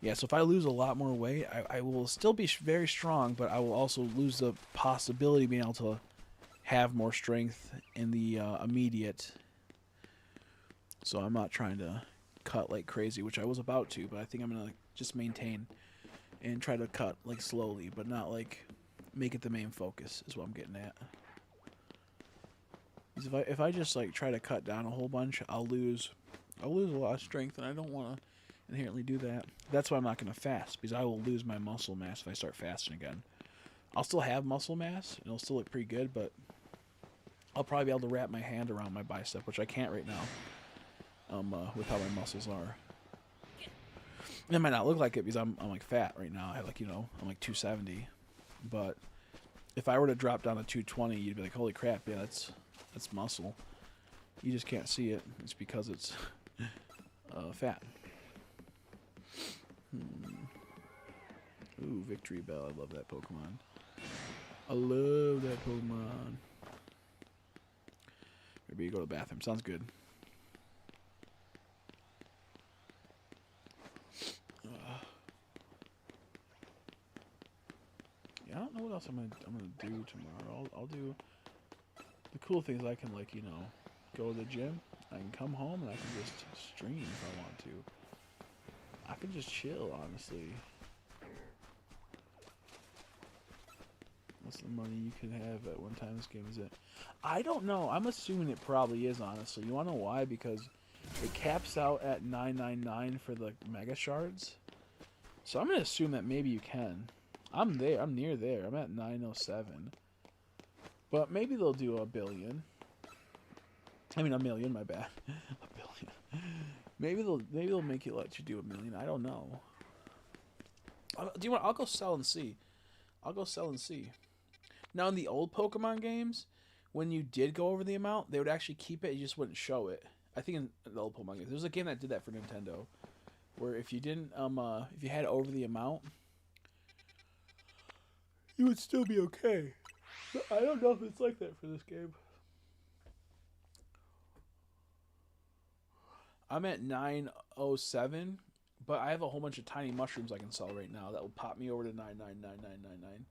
yeah. So if I lose a lot more weight, I will still be very strong, but I will also lose the possibility of being able to have more strength in the immediate. So I'm not trying to cut like crazy, which I was about to, but I think I'm gonna just maintain and try to cut like slowly, but not like make it the main focus, is what I'm getting at. Because if I just like try to cut down a whole bunch, I'll lose a lot of strength, and I don't want to inherently do that. That's why I'm not going to fast, because I will lose my muscle mass if I start fasting again. I'll still have muscle mass, and it'll still look pretty good, but I'll probably be able to wrap my hand around my bicep, which I can't right now, with how my muscles are. It might not look like it because I'm like fat right now. I'm like 270, but if I were to drop down to 220, you'd be like, holy crap, yeah, that's muscle. You just can't see it. It's because it's fat. Ooh, Victory Bell. I love that Pokemon. I love that Pokemon. Maybe you go to the bathroom. Sounds good. Yeah, I don't know what else I'm gonna do tomorrow. I'll do. The cool thing is I can go to the gym. I can come home and I can just stream if I want to. I can just chill, honestly. What's the money you can have at one time this game is it? I don't know. I'm assuming it probably is, honestly. You wanna know why? Because it caps out at 999 for the mega shards. So I'm gonna assume that maybe you can. I'm there. I'm near there. I'm at 907. But maybe they'll do a billion. I mean, a million, my bad. A billion. Maybe they'll make you let you do 1,000,000. I don't know. Do you want? I'll go sell and see. I'll go sell and see. Now in the old Pokemon games, when you did go over the amount, they would actually keep it. You just wouldn't show it. I think in the old Pokemon games, there was a game that did that for Nintendo, where if you didn't if you had over the amount, you would still be okay. But I don't know if it's like that for this game. I'm at 907, but I have a whole bunch of tiny mushrooms I can sell right now that will pop me over to 999999.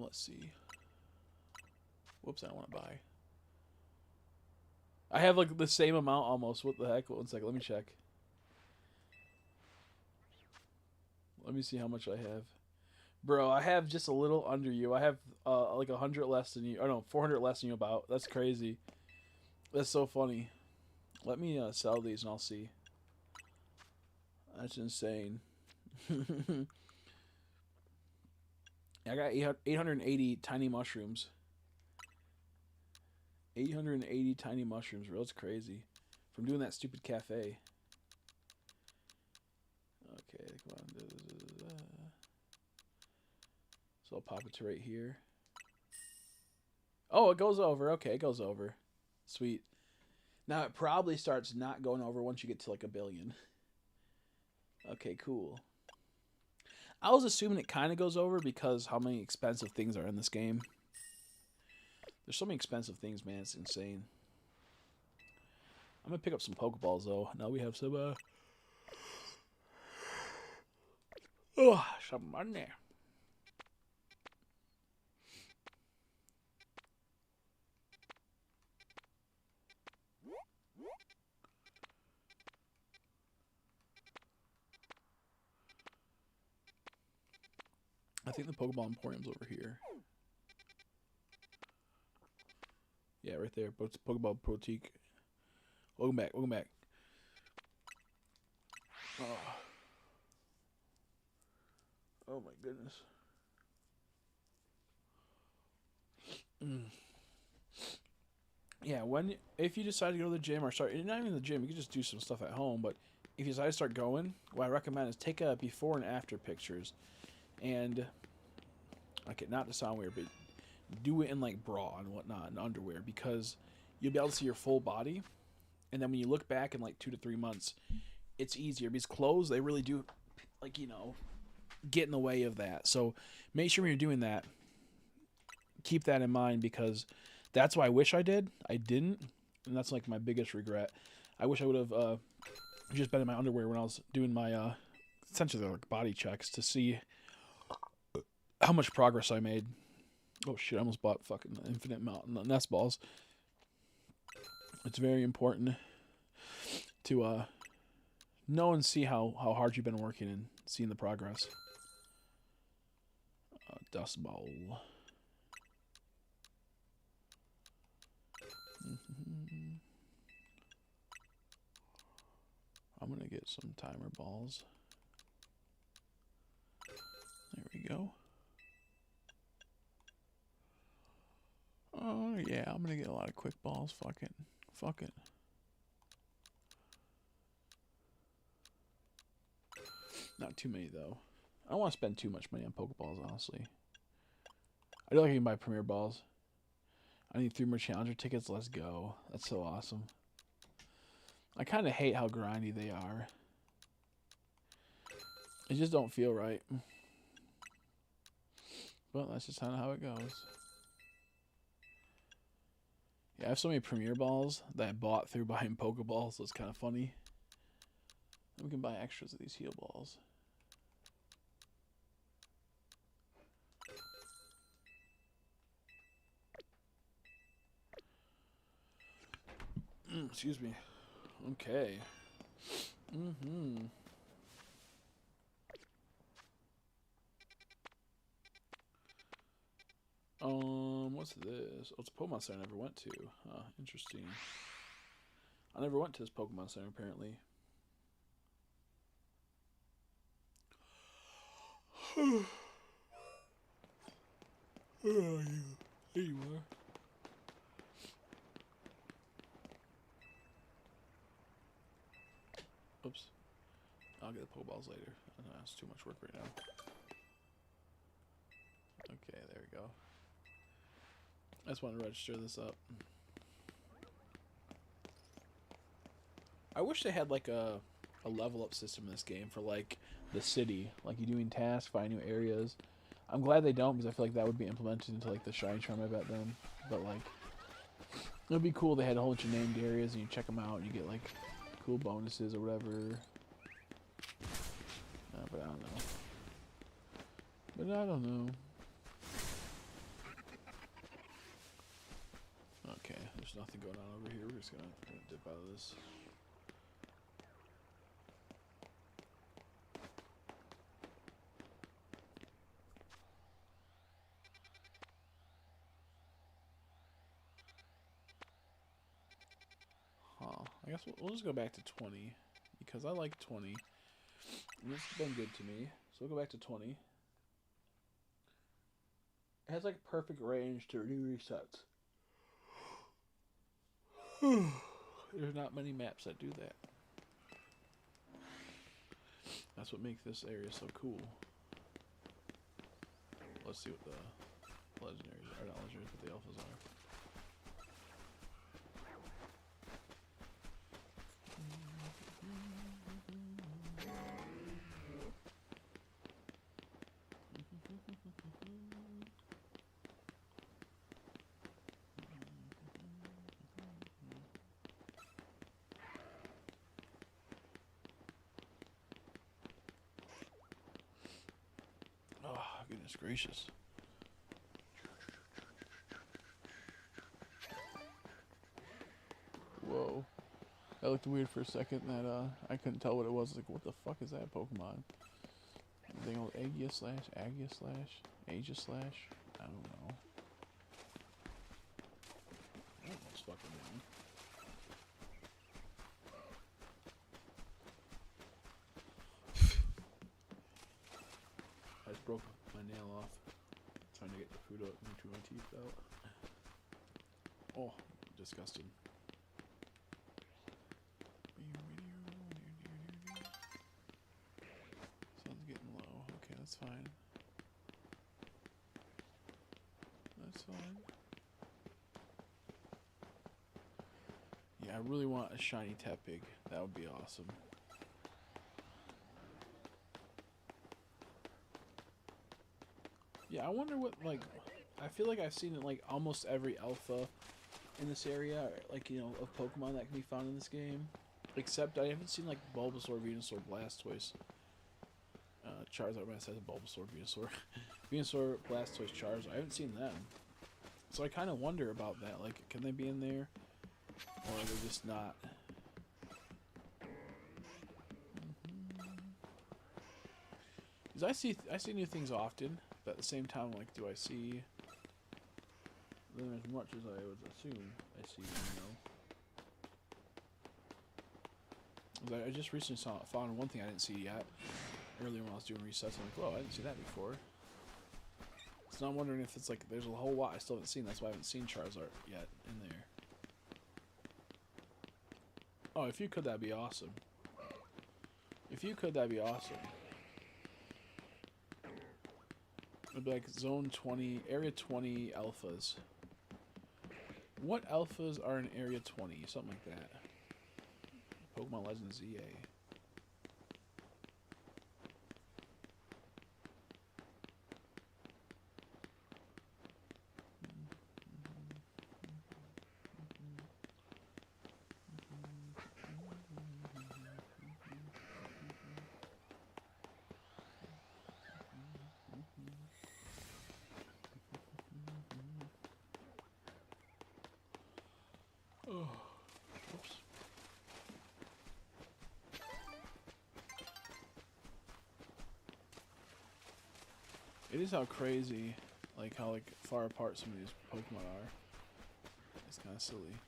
Let's see. Whoops, I don't want to buy. I have like the same amount almost. What the heck? 1 second, let me check. Let me see how much I have. Bro, I have just a little under you. I have like 100 less than you. Oh no, 400 less than you about. That's crazy. That's so funny. Let me sell these and I'll see. That's insane. I got 880 tiny mushrooms. 880 tiny mushrooms, bro. That's crazy. From doing that stupid cafe. Okay, come on. So I'll pop it to right here. Oh, it goes over. Okay, it goes over. Sweet. Now it probably starts not going over once you get to like 1,000,000,000. Okay, cool. I was assuming it kind of goes over because how many expensive things are in this game. There's so many expensive things, man. It's insane. I'm going to pick up some Pokeballs, though. Now we have some, some money. I think the Pokeball Emporium's over here. Yeah, right there. Pokeball Boutique. Welcome back. Welcome back. Oh my goodness. Yeah, if you decide to go to the gym or start, not even the gym, you can just do some stuff at home. But if you decide to start going, what I recommend is take a before and after pictures, and okay, not to sound weird, but do it in like bra and whatnot and underwear because you'll be able to see your full body, and then when you look back in like 2 to 3 months, it's easier because clothes they really do, like get in the way of that. So make sure when you're doing that, keep that in mind because that's what I wish I did. I didn't, and that's like my biggest regret. I wish I would have just been in my underwear when I was doing my essentially like body checks to see how much progress I made. Oh shit, I almost bought fucking infinite mountain nest balls. It's very important to know and see how hard you've been working and seeing the progress. Dust ball. I'm gonna get some timer balls. There we go. Oh yeah, I'm gonna get a lot of quick balls. Fuck it. Fuck it. Not too many though. I don't want to spend too much money on Pokeballs, honestly. I don't think I can buy Premier Balls. I need 3 more Challenger tickets. Let's go. That's so awesome. I kind of hate how grindy they are. It just don't feel right. But that's just kind of how it goes. Yeah, I have so many Premier Balls that I bought through buying Pokeballs, so it's kind of funny. And we can buy extras of these heal balls. Excuse me. Okay. What's this? Oh, it's a Pokemon Center I never went to. Interesting. I never went to this Pokemon Center, apparently. There you are. Pokeballs later. I know, it's too much work right now. Okay, there we go. I just want to register this up. I wish they had like a level up system in this game for like the city. Like you doing tasks, find new areas. I'm glad they don't because I feel like that would be implemented into like the Shiny Charm I bet then. But like it would be cool if they had a whole bunch of named areas and you check them out and you get like cool bonuses or whatever. But I don't know. But I don't know. Okay, there's nothing going on over here. We're just gonna dip out of this. I guess we'll just go back to 20 because I like 20. And this has been good to me. So we'll go back to 20. It has like perfect range to do resets. There's not many maps that do that. That's what makes this area so cool. Let's see what the legendaries are. Not legendaries, but the alphas are. Oh, goodness gracious. Whoa. That looked weird for a second. That I couldn't tell what it was. Like, what the fuck is that Pokemon? Thing old Agia slash, Agia slash. I don't know. I don't know what's fucking doing. I just broke my nail off. Trying to get the food out and my teeth out. Oh, disgusting. Sun's getting low. Okay, that's fine. That's fine. Yeah, I really want a shiny Tepig. That would be awesome. Yeah, I wonder what, like, I feel like I've seen it like almost every alpha in this area, like, you know, of Pokemon that can be found in this game. Except I haven't seen like Bulbasaur, Venusaur, Blastoise, Charizard. When I said Bulbasaur, Venusaur, Venusaur, Blastoise, Charizard. I haven't seen them, so I kind of wonder about that. Like, can they be in there, or are they just not? Because I see new things often, but at the same time, like, do I see them as much as I would assume I see them? You know. I just recently found one thing I didn't see yet earlier when I was doing resets. I'm like, whoa, I didn't see that before. So now I'm wondering if it's like there's a whole lot I still haven't seen. That's why I haven't seen Charizard yet in there. Oh, if you could, that'd be awesome. If you could, that'd be awesome. It'd be like Zone 20, Area 20 alphas. What alphas are in Area 20? Something like that. Pokemon Legends ZA. Oh, oops. It is how crazy, like how like far apart some of these Pokemon are. It's kind of silly.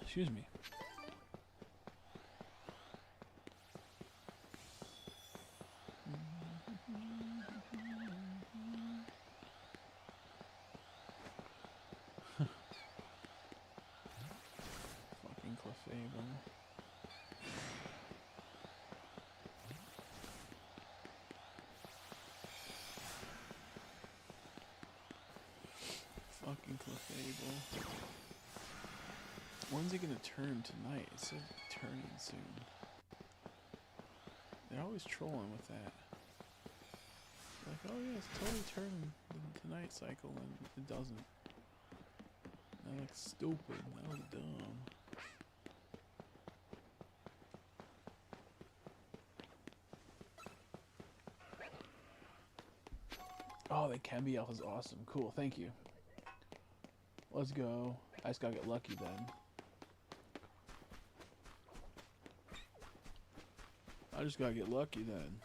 Excuse me. Fucking Clefable. When's he gonna turn tonight? It says turning soon. They're always trolling with that. Like, oh yeah, it's totally turning tonight cycle, and it doesn't. That looks stupid. That was dumb. Oh, the Kemby elf is awesome. Cool, thank you. Let's go. I just gotta get lucky then. I just gotta get lucky then.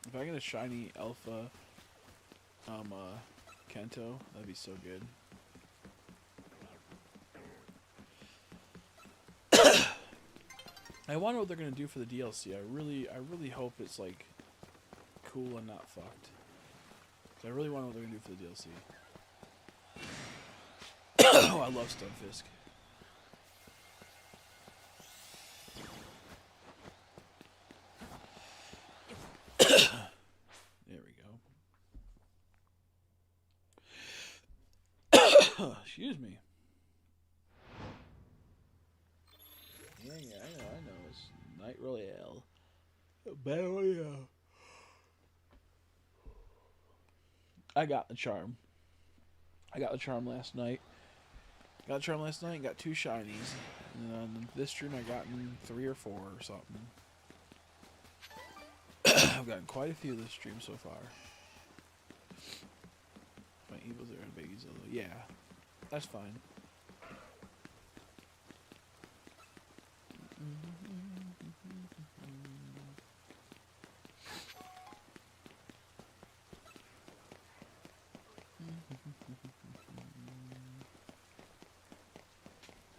If I get a shiny alpha Kento, that'd be so good. I wonder what they're gonna do for the DLC. I really hope it's like cool and not fucked. So I really wonder what they're gonna do for the DLC. Oh, I love Stunfisk. There we go. Excuse me. Yeah, I know. It's Night Royale. Battle Royale. I got the charm. I got the charm last night. Got two shinies. And then this stream I gotten 3 or 4 or something. I've gotten quite a few this stream so far. My evils are in babies, although yeah, that's fine.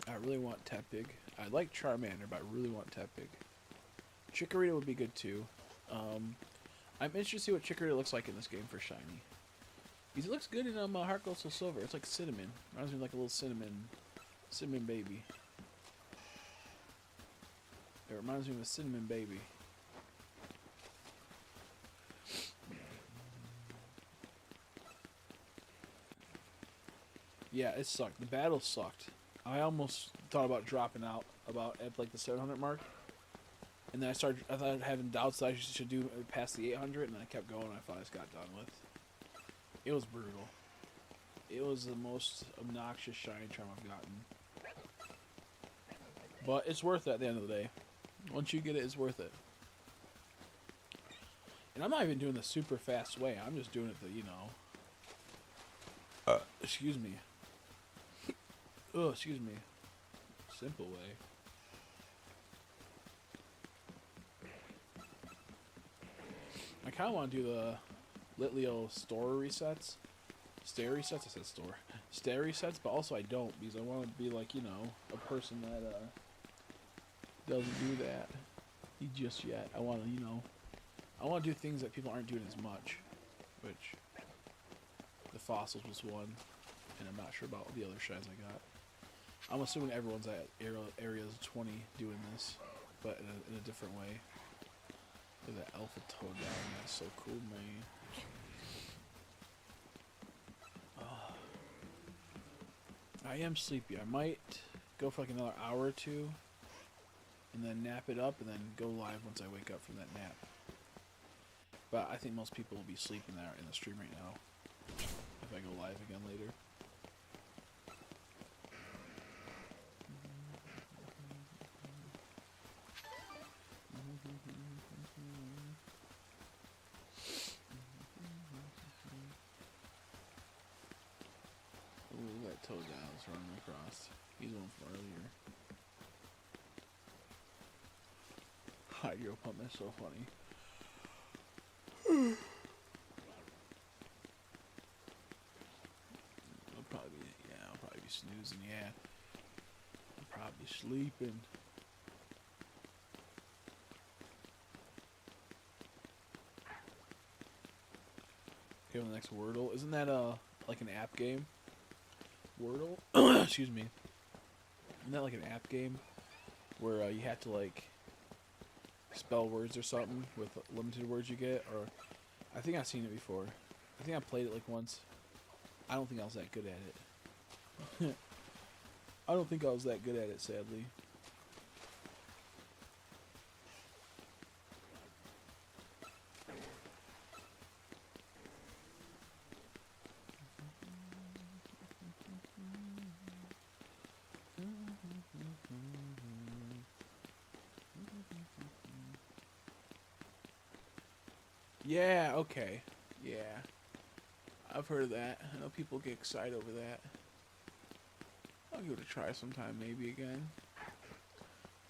I really want Tepig. I like Charmander, but I really want Tepig. Chikorita would be good too. I'm interested to see what Chikorita looks like in this game for shiny. Because it looks good in Heart Gold Soul Silver. It's like cinnamon. Reminds me of like a little cinnamon baby. It reminds me of a cinnamon baby. Yeah, it sucked. The battle sucked. I almost thought about dropping out about at like the 700 mark. And then I thought having doubts that I should do past the 800, and I kept going, and I finally just got done with. It was brutal. It was the most obnoxious shiny charm I've gotten. But it's worth it at the end of the day. Once you get it, it's worth it. And I'm not even doing the super fast way. I'm just doing it the, you know... excuse me. Oh, excuse me. Simple way. I kind of want to do the Litleo store resets. Stair resets? I said store. Stair resets, but also I don't, because I want to be like, you know, a person that doesn't do that just yet. I want to, you know, I want to do things that people aren't doing as much, which the fossils was one, and I'm not sure about the other shines I got. I'm assuming everyone's at areas 20 doing this, but in a different way. Look at that alpha toe down. That's so cool, man. Oh. I am sleepy. I might go for like another hour or two, and then nap it up, and then go live once I wake up from that nap. But I think most people will be sleeping there in the stream right now. If I go live again later. Ooh, that toe down's running across. He's one from earlier. Hydro pump, that's so funny. I'll probably be snoozing, yeah. I'm probably sleeping. Okay, on the next Wordle. Isn't that like an app game? Wordle? Excuse me. Isn't that like an app game where you have to like spell words or something with limited words you get? Or I think I've seen it before. I think I played it like once. I don't think I was that good at it. I don't think I was that good at it, sadly. Yeah, okay. Yeah. I've heard of that. I know people get excited over that. I'll give it a try sometime, maybe again.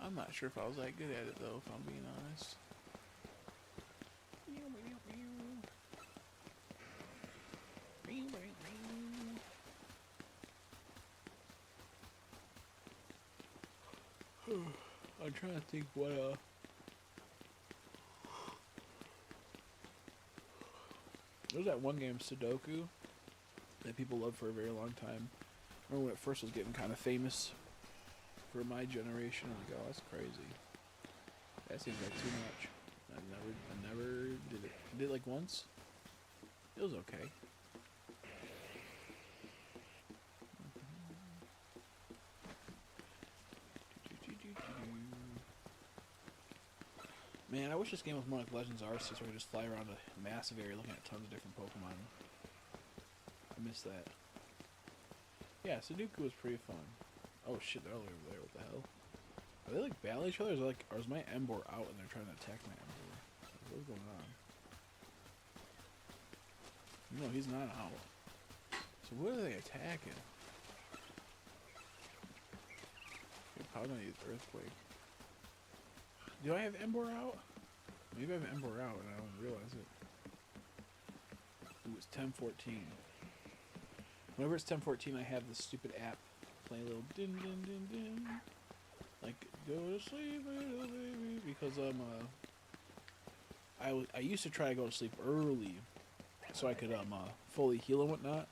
I'm not sure if I was that good at it, though, if I'm being honest. I'm trying to think what, There's that one game, Sudoku, that people loved for a very long time. I remember when it first was getting kind of famous for my generation. I was like, oh, that's crazy. That seems like too much. I never did it. I did it like once. It was okay. Man, I wish this game was more like Legends Arceus, where you just fly around a massive area looking at tons of different Pokemon. I miss that. Yeah, Sudoku was pretty fun. Oh shit, they're all over there. What the hell? Are they like battling each other? Or is my Emboar out and they're trying to attack my Emboar? What's going on? No, he's not out. So what are they attacking? You're probably gonna use Earthquake. Do I have Emboar out? Maybe I have Emboar out and I don't realize it. Ooh, it's 10:14. Whenever it's 10:14, I have this stupid app play a little din din din din, like go to sleep, little baby, because I used to try to go to sleep early, so I could fully heal and whatnot.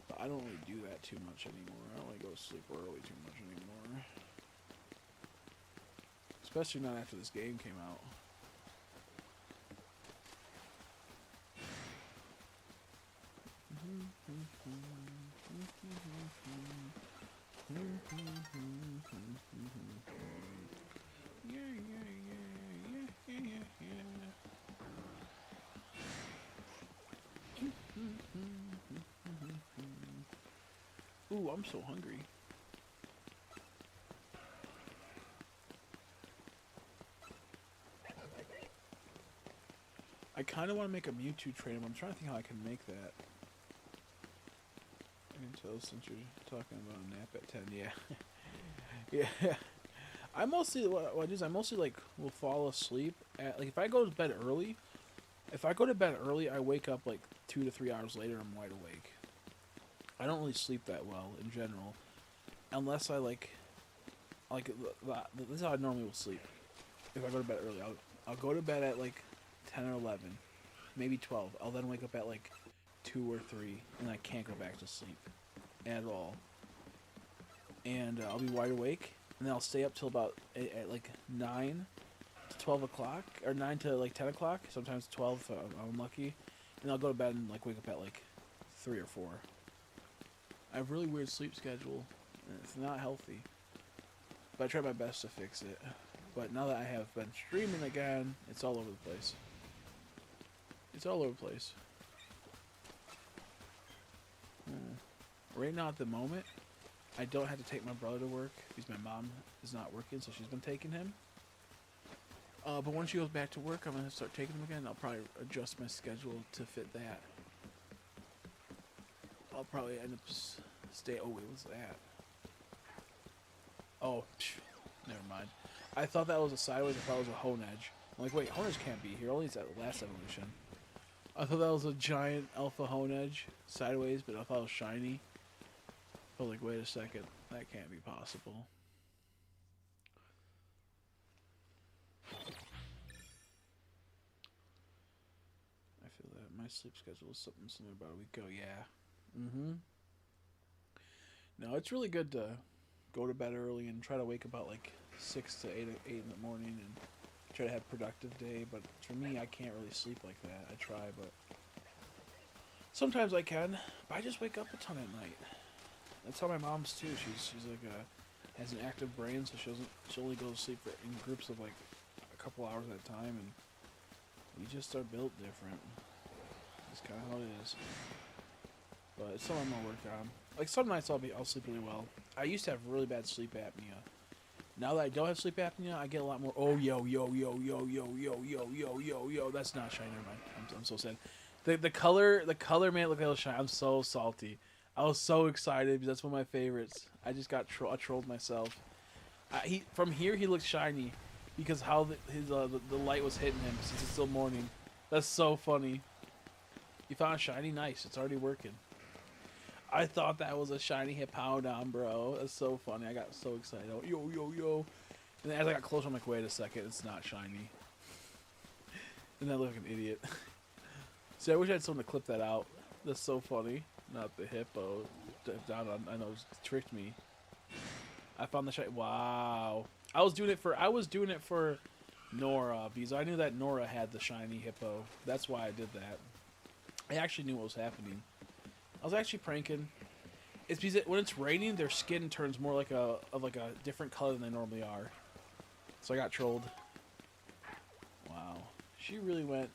But I don't really do that too much anymore. I don't really go to sleep early too much anymore. Especially not after this game came out. Ooh, I'm so hungry. I kind of want to make a Mewtwo trainer, but I'm trying to think how I can make that. I can tell since you're talking about a nap at 10, yeah. Yeah. I mostly, what I do is I mostly, like, will fall asleep at, like, if I go to bed early, I wake up, like, 2 to 3 hours later, I'm wide awake. I don't really sleep that well, in general, unless I, this is how I normally will sleep. If I go to bed early, I'll go to bed at, like, 10 or 11, maybe 12. I'll then wake up at, like, 2 or 3, and I can't go back to sleep at all. And I'll be wide awake, and then I'll stay up till about at like 9 to 12 o'clock, or 9 to like 10 o'clock, sometimes 12 if I'm lucky, and I'll go to bed and like wake up at like 3 or 4. I have a really weird sleep schedule, and it's not healthy, but I try my best to fix it. But now that I have been streaming again, it's all over the place. It's all over the place. Right now at the moment, I don't have to take my brother to work because my mom is not working, so she's been taking him. But once she goes back to work, I'm going to start taking him again. I'll probably adjust my schedule to fit that. I'll probably end up stay. Oh wait, what's that? Oh, never mind. I thought that was a sideways. I thought it was a Honedge. I'm like, wait, Honedge can't be here. Only it's at the last evolution. I thought that was a giant alpha Honedge sideways, but I thought it was shiny. I was like, wait a second, that can't be possible. I feel that my sleep schedule is something similar about a week ago. Yeah. No, it's really good to go to bed early and try to wake about like 6 to 8 in the morning and try to have a productive day. But for me, I can't really sleep like that. I try, but Sometimes I can, but I just wake up a ton at night. That's how my mom's too. She's like has an active brain, so she only goes to sleep in groups of like a couple hours at a time, and we just are built different. That's kind of how it is. But it's something I'm gonna work on. Like some nights I'll sleep really well. I used to have really bad sleep apnea. Now that I don't have sleep apnea, I get a lot more. Oh yo yo yo yo yo yo yo yo yo yo. That's not shiny. Never mind. I'm so sad. The color made it look like a little shiny. I'm so salty. I was so excited because that's one of my favorites. I just got I trolled myself. From here he looked shiny because how the light was hitting him since it's still morning. That's so funny. You found a shiny? Nice. It's already working. I thought that was a shiny Hippowdon, bro. That's so funny. I got so excited. I went, yo, yo, yo. And then as I got closer, I'm like, wait a second. It's not shiny. And I look like an idiot. See, I wish I had someone to clip that out. That's so funny. Not the hippo. I know it tricked me. I found the shiny. Wow. I was doing it for Nora because I knew that Nora had the shiny hippo. That's why I did that. I actually knew what was happening. I was actually pranking. It's because when it's raining, their skin turns more like a different color than they normally are. So I got trolled. Wow. She really went,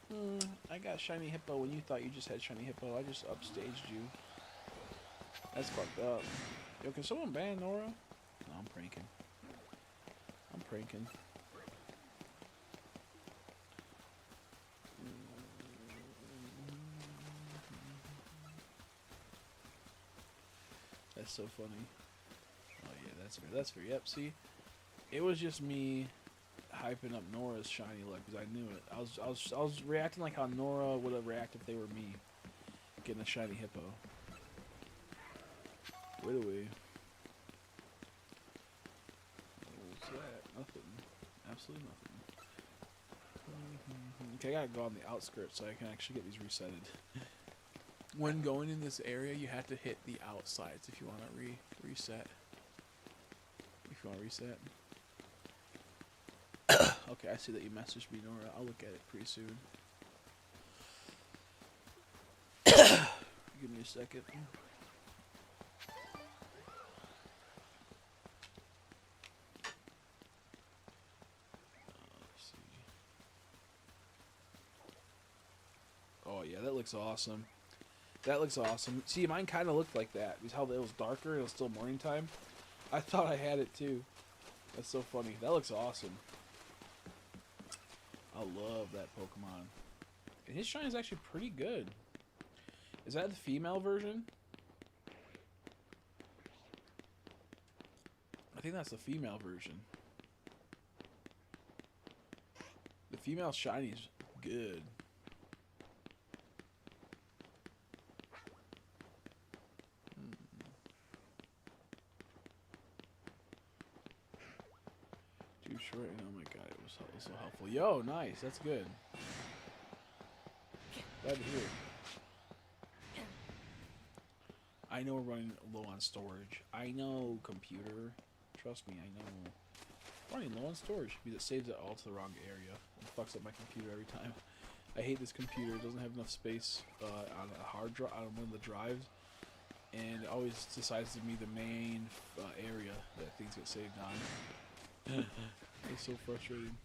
I got shiny hippo when you thought you just had shiny hippo. I just upstaged you. That's fucked up. Yo, can someone ban Nora? No, I'm pranking. I'm pranking. That's so funny. Oh yeah, that's fair. That's fair. Yep. See, it was just me hyping up Nora's shiny luck because I knew it. I was reacting like how Nora would have reacted if they were me getting a shiny hippo. Wait away. What's that? Nothing. Absolutely nothing. Okay, I gotta go on the outskirts so I can actually get these resetted. When going in this area, you have to hit the outsides if you want to reset. If you want to reset. Okay, I see that you messaged me, Nora. I'll look at it pretty soon. Give me a second. Let's see. Oh yeah, that looks awesome. That looks awesome. See, mine kind of looked like that. Because how it was darker and it was still morning time. I thought I had it too. That's so funny. That looks awesome. I love that Pokemon. And his shine is actually pretty good. Is that the female version? I think that's the female version. The female shiny is good. Too short. Oh my god, it was so helpful. Yo, nice. That's good. Glad to hear. I know we're running low on storage. I know, computer. Trust me, I know. Running low on storage because it saves it all to the wrong area. It fucks up my computer every time. I hate this computer. It doesn't have enough space on a hard drive, on one of the drives, and it always decides to be the main area that things get saved on. It's so frustrating.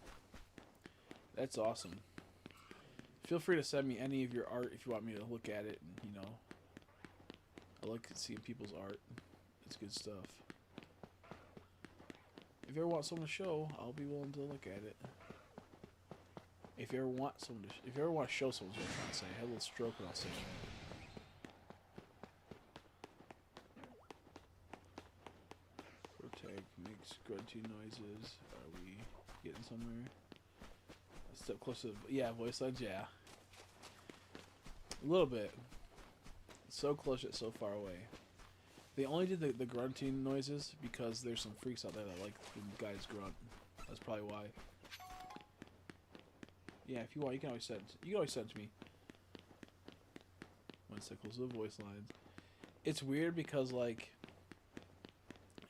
That's awesome. Feel free to send me any of your art if you want me to look at it. And, you know, I like seeing people's art. It's good stuff. If you ever want someone to show, I'll be willing to look at it. If you ever want someone to, if you ever want to show someone, what I'm trying to say, have a little stroke and I'll say that. Protect makes grunty noises. Are we getting somewhere? A step closer. Yeah, voice lines. Yeah, a little bit. So close yet so far away. They only did the grunting noises because there's some freaks out there that like when guys grunt. That's probably why. Yeah, if you want, you can always send it to me. One step closer to the voice lines. It's weird because like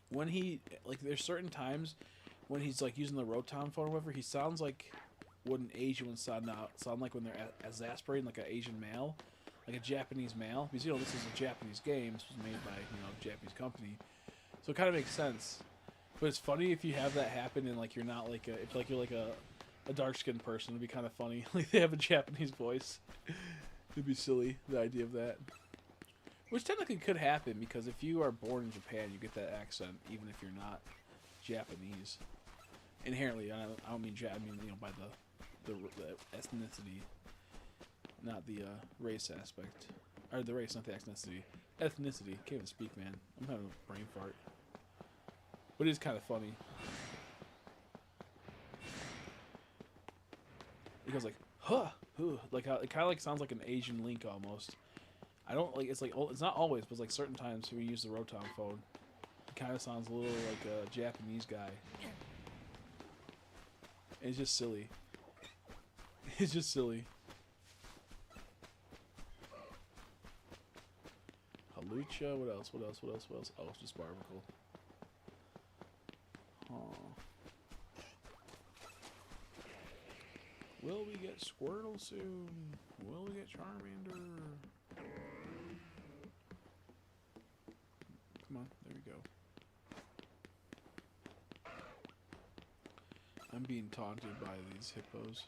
when he like there's certain times when he's like using the Rotom phone or whatever, he sounds like what an Asian would sound like when they're exasperating like an Asian male. like a Japanese male, because you know this is a Japanese game. This was made by a Japanese company, so it kind of makes sense. But it's funny if you have that happen and like you're not like if like you're like a dark skinned person. It'd be kind of funny. Like they have a Japanese voice. It'd be silly, the idea of that. Which technically could happen because if you are born in Japan, you get that accent even if you're not Japanese. Inherently, I don't mean I mean by the ethnicity, not the race aspect, or the race, not the ethnicity. Ethnicity. Can't even speak, man. I'm having a brain fart. But it is kind of funny. It goes like, huh, like how it kind of like sounds like an Asian Link almost. I don't like it's like it's not always, but it's like certain times when you use the Rotom phone, it kind of sounds a little like a Japanese guy. And it's just silly. It's just silly. Halucha, what else? What else? What else? What else? Oh, it's just Barbicle. Huh. Will we get Squirtle soon? Will we get Charmander? Come on, there we go. I'm being taunted by these hippos.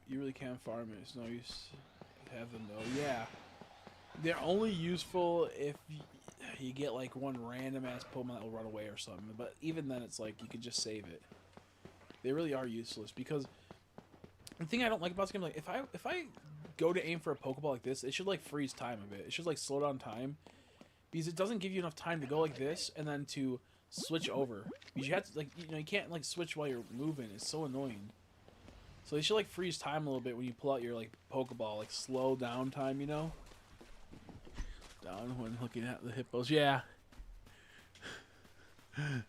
You really can't farm it. It's no use to have them though. Yeah, they're only useful if you get like one random ass Pokemon that will run away or something. But even then, it's like you could just save it. They really are useless because the thing I don't like about this game, like if I go to aim for a Pokeball like this, it should like freeze time a bit. It should like slow down time because it doesn't give you enough time to go like this and then to switch over. Because you have to like you can't like switch while you're moving. It's so annoying. So they should like freeze time a little bit when you pull out your like Pokeball, like slow down time, Down when looking at the hippos. Yeah. I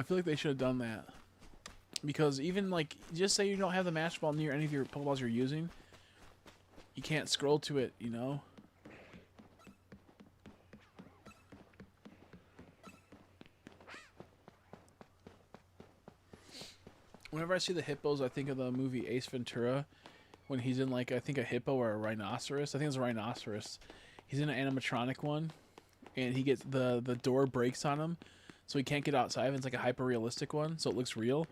feel like they should have done that. Because even like just say you don't have the Master Ball near any of your Pokeballs you're using, you can't scroll to it, Whenever I see the hippos, I think of the movie Ace Ventura, when he's in like I think a hippo or a rhinoceros. I think it's a rhinoceros. He's in an animatronic one, and he gets the door breaks on him, so he can't get outside. And it's like a hyper realistic one, so it looks real.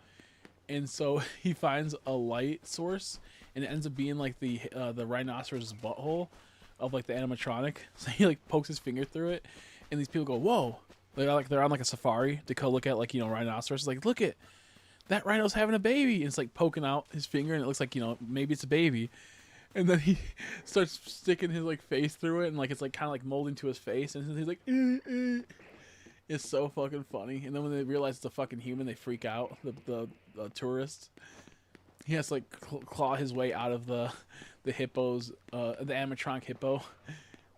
And so he finds a light source, and it ends up being like the rhinoceros' butthole of like the animatronic. So he like pokes his finger through it, and these people go, "Whoa!" They're on like a safari to go look at like rhinoceros. Like, look at that rhino's having a baby. And it's like poking out his finger, and it looks like maybe it's a baby. And then he starts sticking his like face through it, and like it's like kind of like molding to his face, and he's like, It's so fucking funny. And then when they realize it's a fucking human, they freak out. The tourists. He has to like claw his way out of the hippos, the animatronic hippo,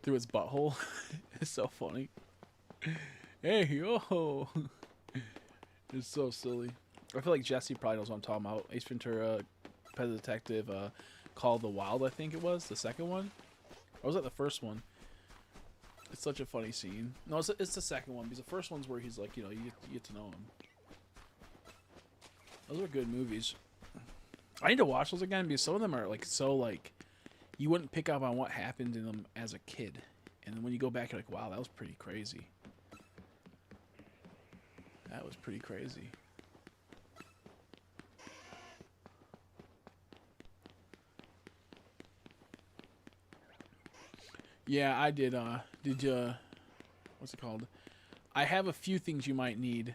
through its butthole. It's so funny. Hey yo, it's so silly. I feel like Jesse probably knows what I'm talking about. Ace Ventura, Pet Detective, Call of the Wild, I think it was the second one. Or was that the first one? It's such a funny scene. No, it's the second one because the first one's where he's like, you get to know him. Those are good movies. I need to watch those again because some of them are like so like you wouldn't pick up on what happened in them as a kid, and then when you go back, you're like, wow, that was pretty crazy. That was pretty crazy. Yeah, I did. Did you? What's it called? I have a few things you might need.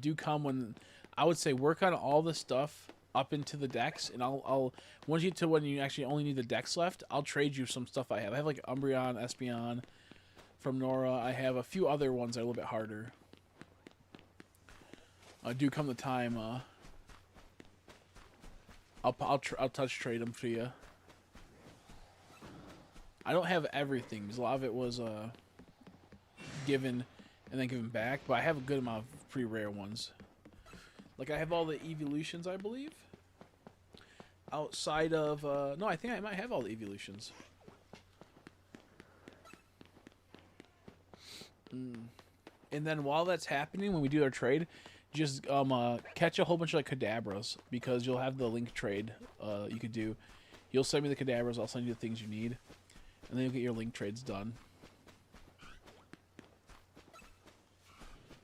Do come when I would say work on all the stuff up into the decks, and I'll once you get to when you actually only need the decks left, I'll trade you some stuff I have. I have like Umbreon, Espeon from Nora. I have a few other ones that are a little bit harder. Do come the time. I'll touch trade them for you. I don't have everything because a lot of it was given and then given back, but I have a good amount of pretty rare ones. Like I have all the evolutions, I believe. Outside of no, I think I might have all the evolutions. And then while that's happening, when we do our trade, just catch a whole bunch of like cadabras because you'll have the link trade you could do. You'll send me the cadabras, I'll send you the things you need, and then you'll get your link trades done.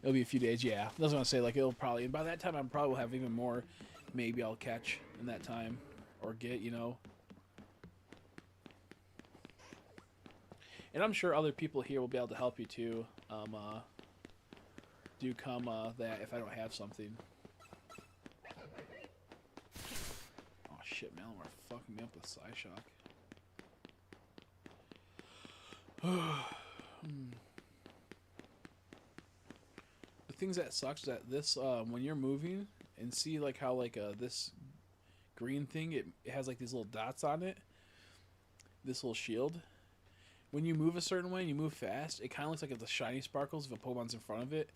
It'll be a few days, yeah. I was gonna say like it'll probably, and by that time I probably will have even more. Maybe I'll catch in that time, or get, you know. And I'm sure other people here will be able to help you too. Do come that if I don't have something. Oh shit, man, we're fucking me up with Psyshock. The things that sucks is that this when you're moving and see like how like this green thing, it has like these little dots on it, this little shield. When you move a certain way and you move fast, it kind of looks like the shiny sparkles if a Pokemon's in front of it.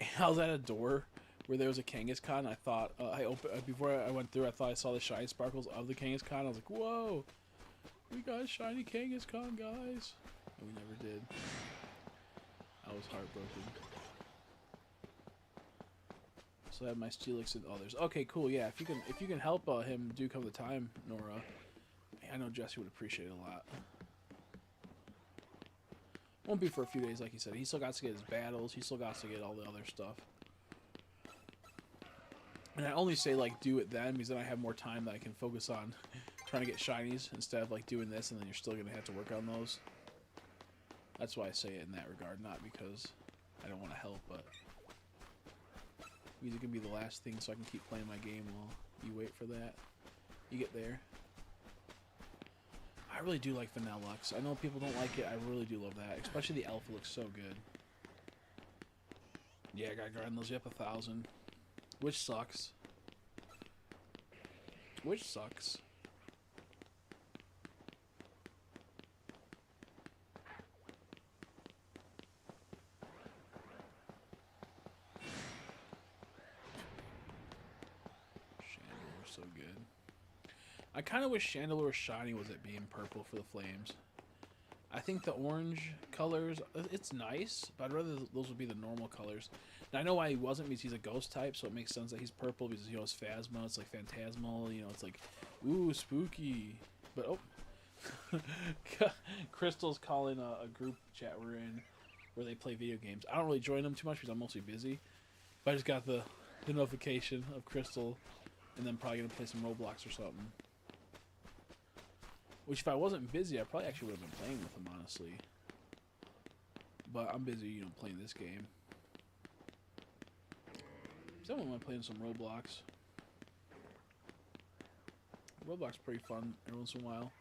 And I was at a door where there was a Kangaskhan. I thought I opened before I went through. I thought I saw the shiny sparkles of the Kangaskhan. I was like, "Whoa, we got a shiny Kangaskhan, guys!" And we never did. I was heartbroken. So I have my Steelix and others. Okay, cool. Yeah, if you can help him do come the time, Nora. I know Jesse would appreciate it a lot. Won't be for a few days, like he said. He still got to get his battles. He still got to get all the other stuff. And I only say, like, do it then, because then I have more time that I can focus on trying to get shinies instead of, like, doing this, and then you're still going to have to work on those. That's why I say it in that regard, not because I don't want to help, but music can be the last thing so I can keep playing my game while you wait for that. You get there. I really do like Vanillux. I know people don't like it. I really do love that. Especially the Alpha looks so good. Yeah, I gotta grind those up 1,000. Which sucks. Which sucks. Chandeler's so good. I kind of wish Chandelure Shiny was it being purple for the flames. I think the orange colors, it's nice, but I'd rather those would be the normal colors. Now, I know why he wasn't, because he's a ghost type, so it makes sense that he's purple, because, you know, it's Phasma, it's like Phantasmal, you know, it's like, ooh, spooky. But, oh, Crystal's calling a group chat we're in where they play video games. I don't really join them too much because I'm mostly busy, but I just got the notification of Crystal, and then probably going to play some Roblox or something. Which, if I wasn't busy, I probably actually would have been playing with him, honestly. But I'm busy, you know, playing this game. Someone might play in some Roblox. Roblox is pretty fun every once in a while.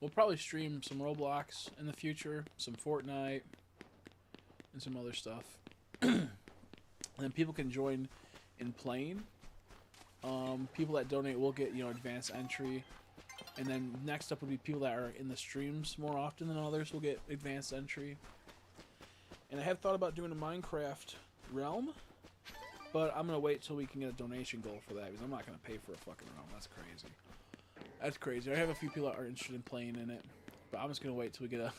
We'll probably stream some Roblox in the future, some Fortnite, and some other stuff. And then people can join in playing. People that donate will get, you know, advanced entry. And then next up would be people that are in the streams more often than others will get advanced entry. And I have thought about doing a Minecraft realm, but I'm going to wait till we can get a donation goal for that, because I'm not going to pay for a fucking realm. That's crazy. That's crazy. I have a few people that are interested in playing in it, but I'm just going to wait till we get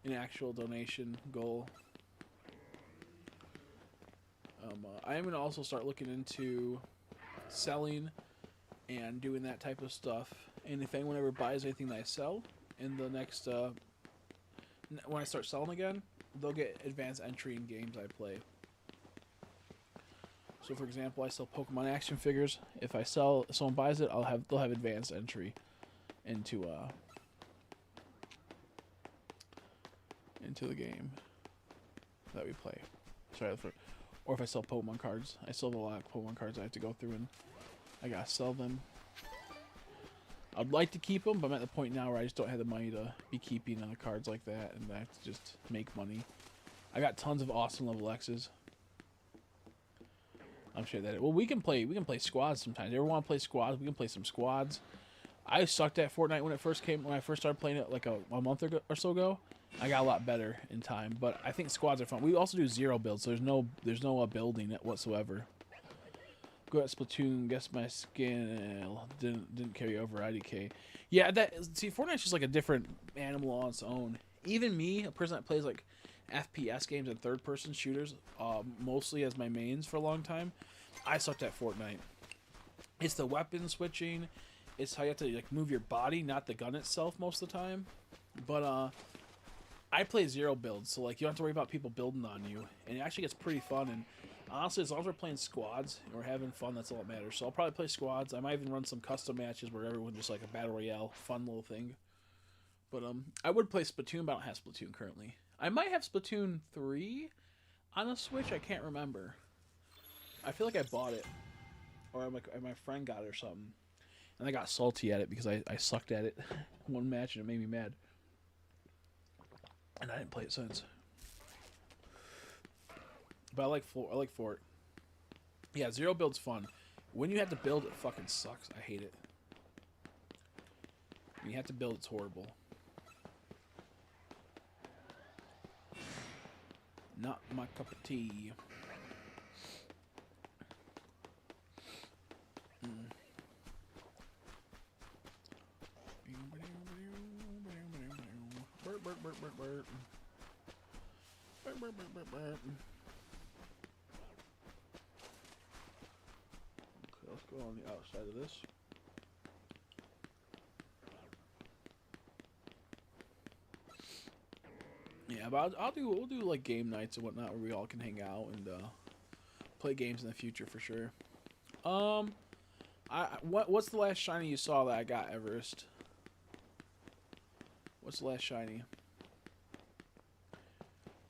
an actual donation goal. I am going to also start looking into selling and doing that type of stuff. And if anyone ever buys anything that I sell in the next, when I start selling again, they'll get advanced entry in games I play. So, for example, I sell Pokemon action figures. If if someone buys it, they'll have advanced entry into the game that we play. Sorry, or if I sell Pokemon cards, I still have a lot of Pokemon cards I have to go through and I gotta sell them. I'd like to keep them, but I'm at the point now where I just don't have the money to be keeping on the cards like that, and I have to just make money. I got tons of awesome level X's. I'm sure that we can play squads sometimes. You ever want to play squads? We can play some squads. I sucked at Fortnite when I first started playing it like a month ago or so ago. I got a lot better in time, but I think squads are fun. We also do 0 builds, so there's no building whatsoever. Go at Splatoon, guess my skin didn't carry over IDK. Yeah, Fortnite's just like a different animal on its own. Even me, a person that plays like FPS games and third-person shooters, mostly as my mains for a long time, I sucked at Fortnite. It's the weapon switching. It's how you have to like move your body, not the gun itself most of the time. But I play 0 builds, so like you don't have to worry about people building on you, and it actually gets pretty fun. And honestly, as long as we're playing squads and we're having fun, that's all that matters. So I'll probably play squads. I might even run some custom matches where everyone just like a battle royale, fun little thing. But I would play Splatoon, but I don't have Splatoon currently. I might have Splatoon 3 on a Switch. I can't remember. I feel like I bought it, or my friend got it or something, and I got salty at it because I sucked at it one match and it made me mad, and I didn't play it since. But I like Fort. Yeah, 0 build's fun. When you have to build, it fucking sucks. I hate it. When you have to build, it's horrible. Not my cup of tea. Okay, let's go on the outside of this. Yeah, but we'll do like game nights and whatnot where we all can hang out and play games in the future for sure. What's the last shiny you saw that I got, Everest? What's the last shiny?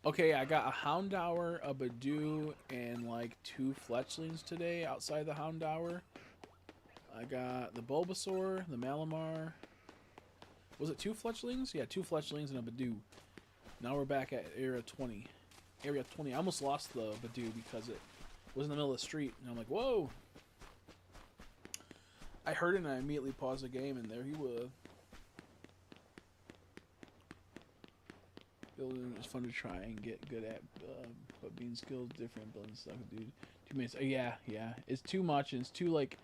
Okay, I got a Houndour, a Badoo, and like 2 Fletchlings today outside the Houndour. I got the Bulbasaur, the Malamar. Was it 2 Fletchlings? Yeah, 2 Fletchlings and a Badoo. Now we're back at Area 20. Area 20. I almost lost the Badoo because it was in the middle of the street. And I'm like, whoa. I heard it and I immediately paused the game, and there he was. Building is fun to try and get good at, but being skilled different. Building stuff, dude. 2 minutes. Yeah. It's too much, and it's too like.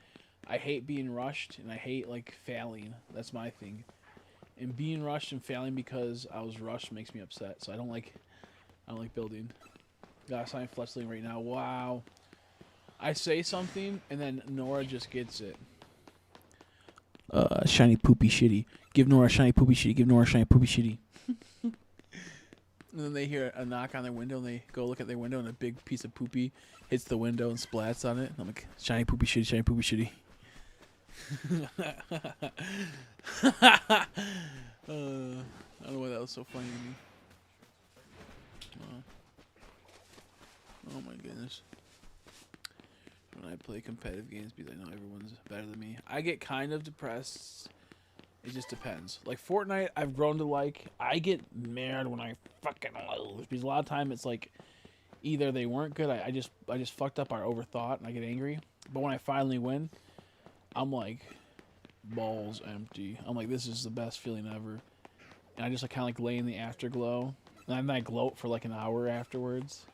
I hate being rushed, and I hate like failing. That's my thing. And being rushed and failing because I was rushed makes me upset. So I don't like building. Got a sign Fletchling right now. Wow. I say something, and then Nora just gets it. Shiny poopy shitty. Give Nora a shiny poopy shitty. Give Nora a shiny poopy shitty. And then they hear a knock on their window, and they go look at their window, and a big piece of poopy hits the window and splats on it. And I'm like, shiny poopy shitty, shiny poopy shitty. I don't know why that was so funny to me. Oh my goodness. When I play competitive games because I know everyone's better than me, I get kind of depressed. It just depends. Like Fortnite, I've grown to like. I get mad when I fucking lose because a lot of time it's like either they weren't good. I just fucked up or overthought, and I get angry. But when I finally win, I'm like balls empty. I'm like, this is the best feeling ever, and I just like kind of like lay in the afterglow, and then I gloat for like an hour afterwards.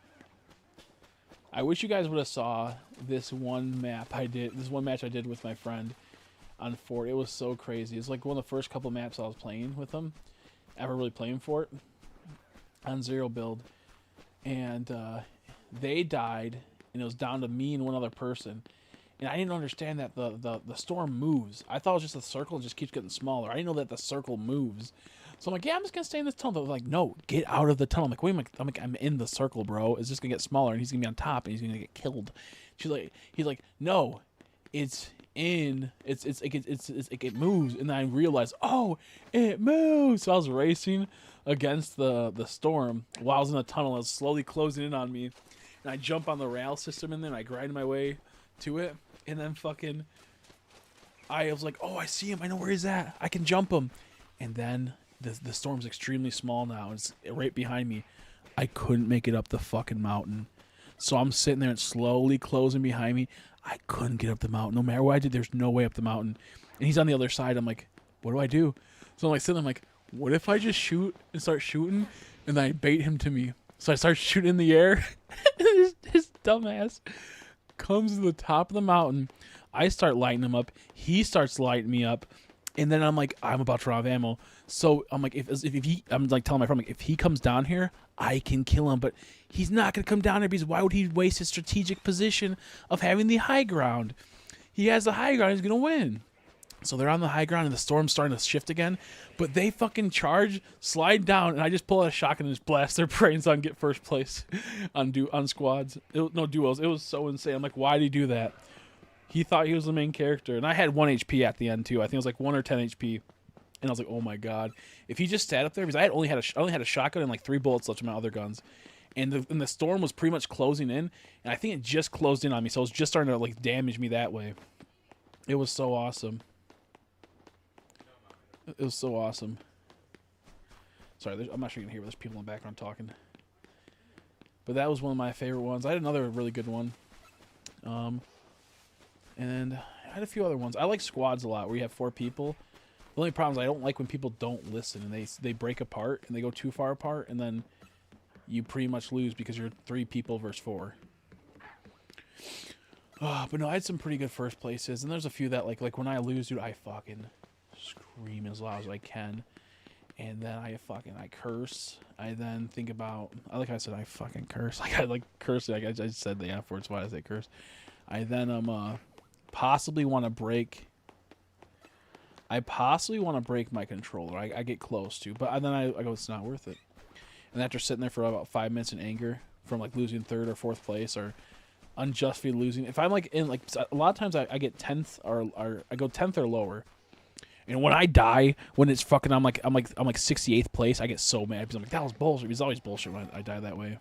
I wish you guys would have saw this one map I did. This one match I did with my friend on Fort. It was so crazy. It's like one of the first couple maps I was playing with them, ever really playing Fort on 0 build, and they died, and it was down to me and one other person. And I didn't understand that the storm moves. I thought it was just a circle and just keeps getting smaller. I didn't know that the circle moves. So I'm like, yeah, I'm just gonna stay in this tunnel. They're like, no, get out of the tunnel. I'm like, wait a minute. I'm in the circle, bro. It's just gonna get smaller, and he's gonna be on top, and he's gonna get killed. He's like, no, it moves. And then I realized, oh, it moves. So I was racing against the storm while I was in the tunnel. It was slowly closing in on me, and I jump on the rail system in there, and I grind my way to it, and then fucking I was like, oh, I see him. I know where he's at. I can jump him. And then the storm's extremely small now. It's right behind me. I couldn't make it up the fucking mountain. So I'm sitting there and slowly closing behind me. I couldn't get up the mountain. No matter what I did, there's no way up the mountain. And he's on the other side. I'm like, what do I do? So I'm like sitting there, I'm like, what if I just shoot and start shooting and then I bait him to me? So I start shooting in the air. his dumbass comes to the top of the mountain. I start lighting him up. He starts lighting me up. And then I'm like, I'm about to run out of ammo. So I'm like, if he, I'm like telling my friend, like, if he comes down here, I can kill him. But he's not going to come down here because why would he waste his strategic position of having the high ground? He has the high ground. He's going to win. So they're on the high ground and the storm's starting to shift again. But they fucking charge, slide down, and I just pull out a shotgun and just blast their brains out and get first place on squads. No duos. It was so insane. I'm like, why did he do that? He thought he was the main character. And I had 1 HP at the end, too. I think it was like 1 or 10 HP. And I was like, oh, my God. If he just sat up there, because I only had a shotgun and like 3 bullets left in my other guns. And the storm was pretty much closing in. And I think it just closed in on me. So it was just starting to like damage me that way. It was so awesome. It was so awesome. Sorry, I'm not sure you can hear, but there's people in the background talking. But that was one of my favorite ones. I had another really good one. And I had a few other ones. I like squads a lot, where you have 4 people. The only problem is I don't like when people don't listen and they break apart and they go too far apart, and then you pretty much lose because you're 3 people versus 4. But no, I had some pretty good first places, and there's a few that like when I lose, dude, I fucking scream as loud as I can, and then I curse. I then think about, like I said, I fucking curse. Like I like curse. Like I just said the F word, so why did I say curse? I then possibly want to break. I possibly want to break my controller. I get close to, but then I go, it's not worth it. And after sitting there for about 5 minutes in anger from like losing 3rd or 4th place or unjustly losing, if I'm like in like a lot of times I get 10th or I go 10th or lower. And when I die, when it's fucking, I'm like 68th place, I get so mad because I'm like, that was bullshit. It's always bullshit when I die that way.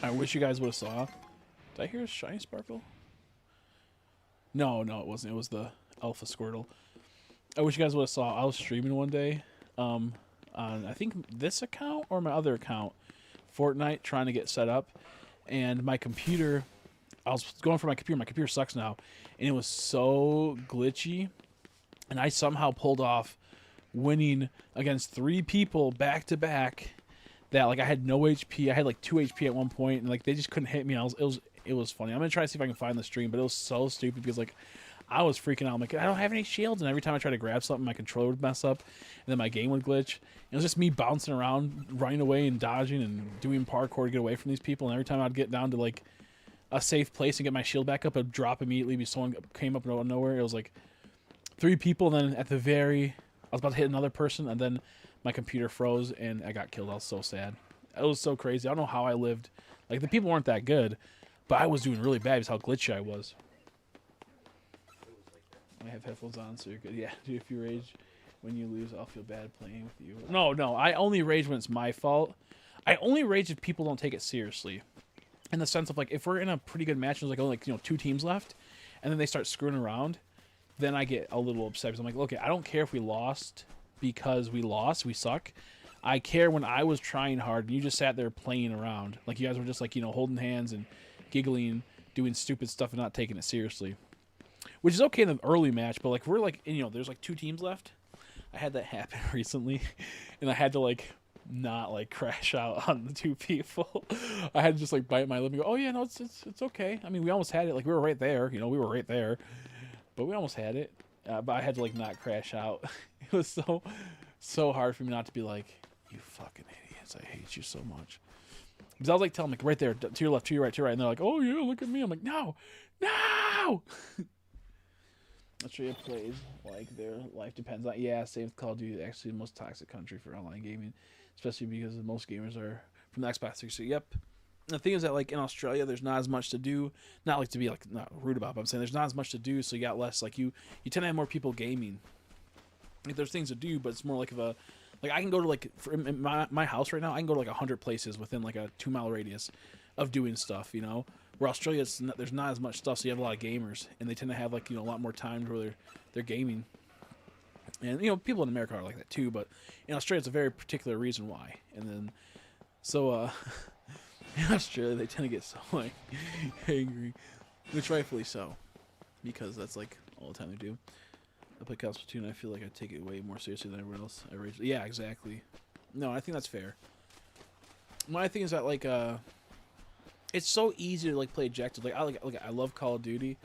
I wish you guys would have saw. Did I hear a shiny sparkle? No, it wasn't. It was the Alpha Squirtle. I wish you guys would have saw. I was streaming one day, on I think this account or my other account, Fortnite, trying to get set up, and my computer. I was going for my computer. My computer sucks now, and it was so glitchy. And I somehow pulled off winning against 3 people back to back. That like I had no HP. I had like 2 HP at one point, and like they just couldn't hit me. It was funny. I'm gonna try to see if I can find the stream, but it was so stupid because like I was freaking out. I'm like, I don't have any shields, and every time I tried to grab something, my controller would mess up, and then my game would glitch. It was just me bouncing around, running away and dodging and doing parkour to get away from these people. And every time I'd get down to like a safe place and get my shield back up, it'd drop immediately because someone came up out of nowhere. It was like 3 people, then at the I was about to hit another person, and then my computer froze, and I got killed. I was so sad. It was so crazy. I don't know how I lived. Like, the people weren't that good, but I was doing really bad because how glitchy I was. I have headphones on, so you're good. Yeah, dude, if you rage when you lose, I'll feel bad playing with you. No, I only rage when it's my fault. I only rage if people don't take it seriously. In the sense of, like, if we're in a pretty good match, and there's, like, only, 2 teams left, and then they start screwing around, then I get a little upset because I'm like, okay, I don't care if we lost because we lost, we suck. I care when I was trying hard and you just sat there playing around. Like, you guys were just like, holding hands and giggling, doing stupid stuff and not taking it seriously. Which is okay in the early match, but like we're like, there's like 2 teams left. I had that happen recently, and I had to like not like crash out on the 2 people. I had to just like bite my lip and go, oh yeah, no, it's okay. I mean, we almost had it. Like, we were right there, we were right there. But we almost had it. But I had to like not crash out. It was so hard for me not to be like, you fucking idiots, I hate you so much. Because I was like telling them, like, right there, to your left, to your right, and they're like, oh yeah, look at me. I'm like, no. Australia plays like their life depends on. Yeah, same with Call of Duty. Actually, the most toxic country for online gaming, especially because most gamers are from the Xbox 360. Yep. The thing is that, like, in Australia, there's not as much to do. Not like to be like not rude about, but I'm saying there's not as much to do, so you got less. Like, you tend to have more people gaming. Like, there's things to do, but it's more like of a, like, I can go to like in my house right now. I can go to like 100 places within like a 2-mile radius of doing stuff, Where Australia, there's not as much stuff, so you have a lot of gamers, and they tend to have like a lot more times where they're gaming. And people in America are like that too, but in Australia, it's a very particular reason why. And then, so in Australia, they tend to get so like angry, which rightfully so, because that's like all the time they do. I play Call of Duty, and I feel like I take it way more seriously than everyone else. Yeah, exactly. No, I think that's fair. My thing is that like it's so easy to like play objectives. Like I love Call of Duty.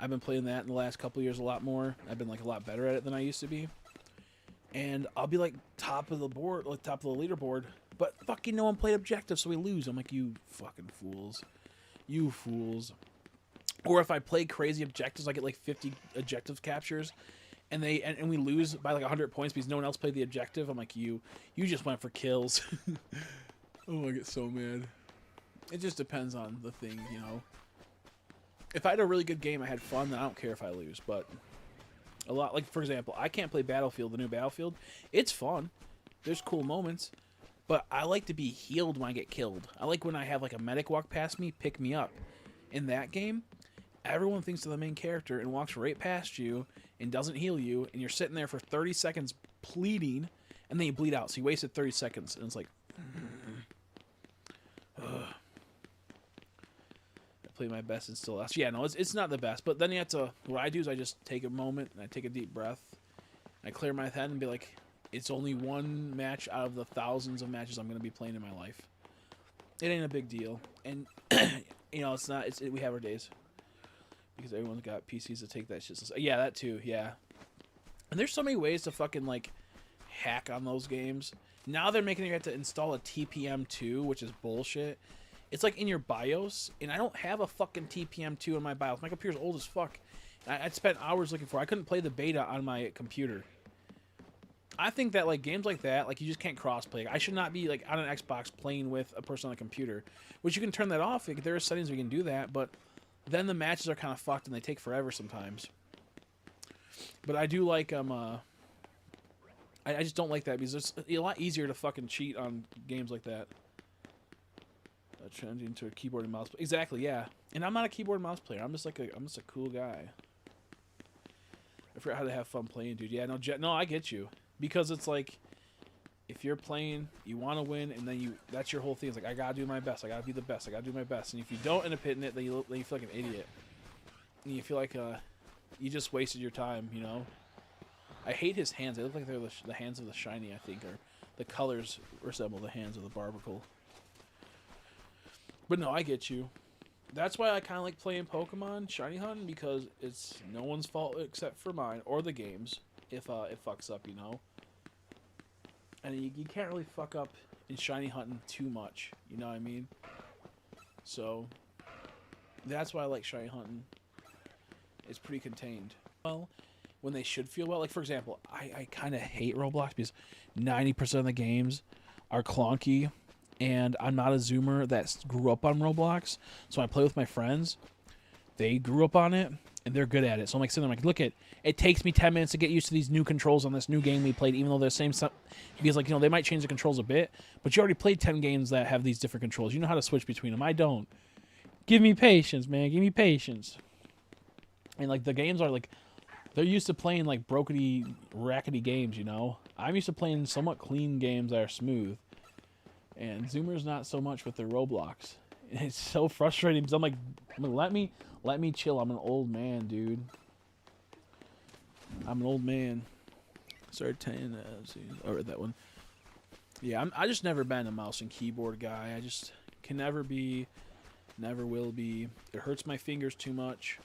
I've been playing that in the last couple of years a lot more. I've been like a lot better at it than I used to be. And I'll be like top of the board, like top of the leaderboard, but fucking no one played objectives, so we lose. I'm like, you fucking fools. You fools. Or if I play crazy objectives, I get like 50 objective captures, and we lose by like 100 points because no one else played the objective. I'm like, you just went for kills. Oh, I get so mad. It just depends on the thing, If I had a really good game, I had fun, then I don't care if I lose. But a lot, like for example, I can't play Battlefield, the new Battlefield. It's fun. There's cool moments. But I like to be healed when I get killed. I like when I have like a medic walk past me, pick me up. In that game, everyone thinks they're the main character and walks right past you and doesn't heal you, and you're sitting there for 30 seconds bleeding, and then you bleed out. So you wasted 30 seconds, and it's like, I play my best and still lost. Yeah, no, it's not the best. But then you have to. What I do is I just take a moment and I take a deep breath. I clear my head and be like, it's only one match out of the thousands of matches I'm going to be playing in my life. It ain't a big deal, and it's not. We have our days because everyone's got PCs to take that shit. Yeah, that too. Yeah, and there's so many ways to fucking like hack on those games. Now they're making you have to install a TPM2, which is bullshit. It's like in your BIOS, and I don't have a fucking TPM2 in my BIOS. My computer's old as fuck. I'd spent hours looking for it. I couldn't play the beta on my computer. I think that like games like that, like you just can't cross-play. I should not be like on an Xbox playing with a person on a computer, which you can turn that off. Like, there are settings where you can do that, but then the matches are kind of fucked and they take forever sometimes. But I do like I just don't like that because it's a lot easier to fucking cheat on games like that. Changing to a keyboard and mouse. Exactly, yeah. And I'm not a keyboard and mouse player. I'm just a cool guy. I forgot how to have fun playing, dude. Yeah, no, I get you. Because it's like, if you're playing, you want to win, and then that's your whole thing. It's like, I gotta do my best. I gotta be the best. I gotta do my best. And if you don't end up hitting it, then you feel like an idiot. And you feel like you just wasted your time, I hate his hands. They look like they're the hands of the shiny, I think, or the colors resemble the hands of the barnacle. But no, I get you. That's why I kind of like playing Pokemon Shiny Hunting, because it's no one's fault except for mine or the game's if it fucks up, And you can't really fuck up in Shiny Hunting too much, you know what I mean? So that's why I like Shiny Hunting. It's pretty contained. Well, when they should feel well, like for example, I kind of hate Roblox because 90% of the games are clunky. And I'm not a Zoomer that grew up on Roblox. So when I play with my friends, they grew up on it, and they're good at it. So I'm like sitting there, look, it takes me 10 minutes to get used to these new controls on this new game we played, even though they're the same stuff. Because, they might change the controls a bit, but you already played 10 games that have these different controls. You know how to switch between them. I don't. Give me patience, man. Give me patience. And, the games are, they're used to playing, brokety, rackety games, I'm used to playing somewhat clean games that are smooth. And Zoomers not so much with their Roblox. And it's so frustrating because I'm like, let me chill. I'm an old man, dude. I'm an old man. Started 10. I read that one. Yeah, I just never been a mouse and keyboard guy. I just can never be, never will be. It hurts my fingers too much.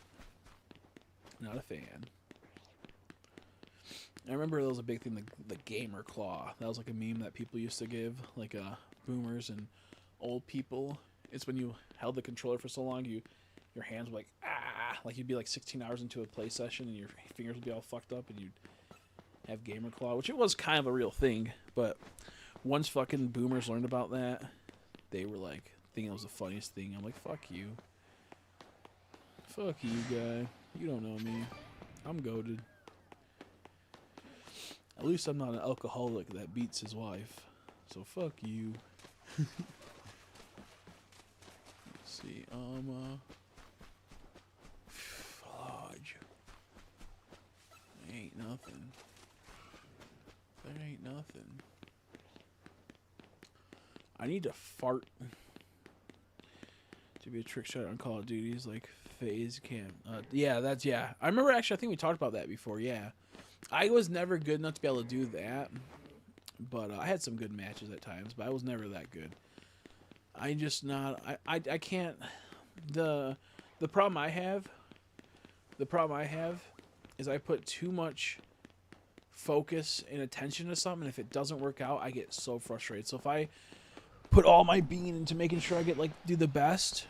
Not a fan. I remember there was a big thing, the gamer claw. That was like a meme that people used to give, boomers and old people. It's when you held the controller for so long, your hands were like you'd be 16 hours into a play session and your fingers would be all fucked up and you'd have gamer claw, which it was kind of a real thing. But once fucking boomers learned about that, they were thinking it was the funniest thing. I'm like, fuck you. Fuck you, guy. You don't know me. I'm goated. At least I'm not an alcoholic that beats his wife. So fuck you. Let's see. see. Fudge. There ain't nothing. There ain't nothing. I need to fart to be a trick shot on Call of Duty's like phase cam. Yeah, that's yeah. I remember actually. I think we talked about that before. Yeah, I was never good enough to be able to do that, but I had some good matches at times. But I was never that good. I just not. I can't. The problem I have. The problem I have is I put too much focus and attention to something. If it doesn't work out, I get so frustrated. So if I put all my being into making sure I get like do the best,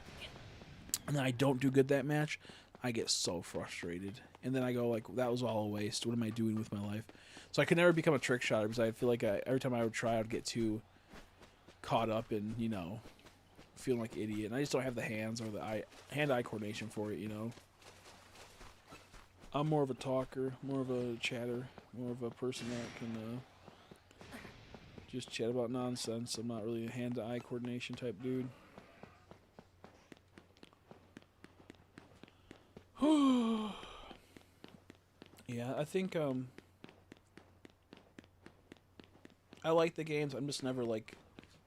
and then I don't do good that match, I get so frustrated. And then I go like, that was all a waste. What am I doing with my life? So I could never become a trick shotter because I feel like every time I would try, I'd get too caught up in, you know, feeling like an idiot. And I just don't have the hands or the hand-eye coordination for it, you know. I'm more of a talker, more of a chatter, more of a person that can just chat about nonsense. I'm not really a hand-to-eye coordination type dude. Yeah, I think I like the games. I'm just never like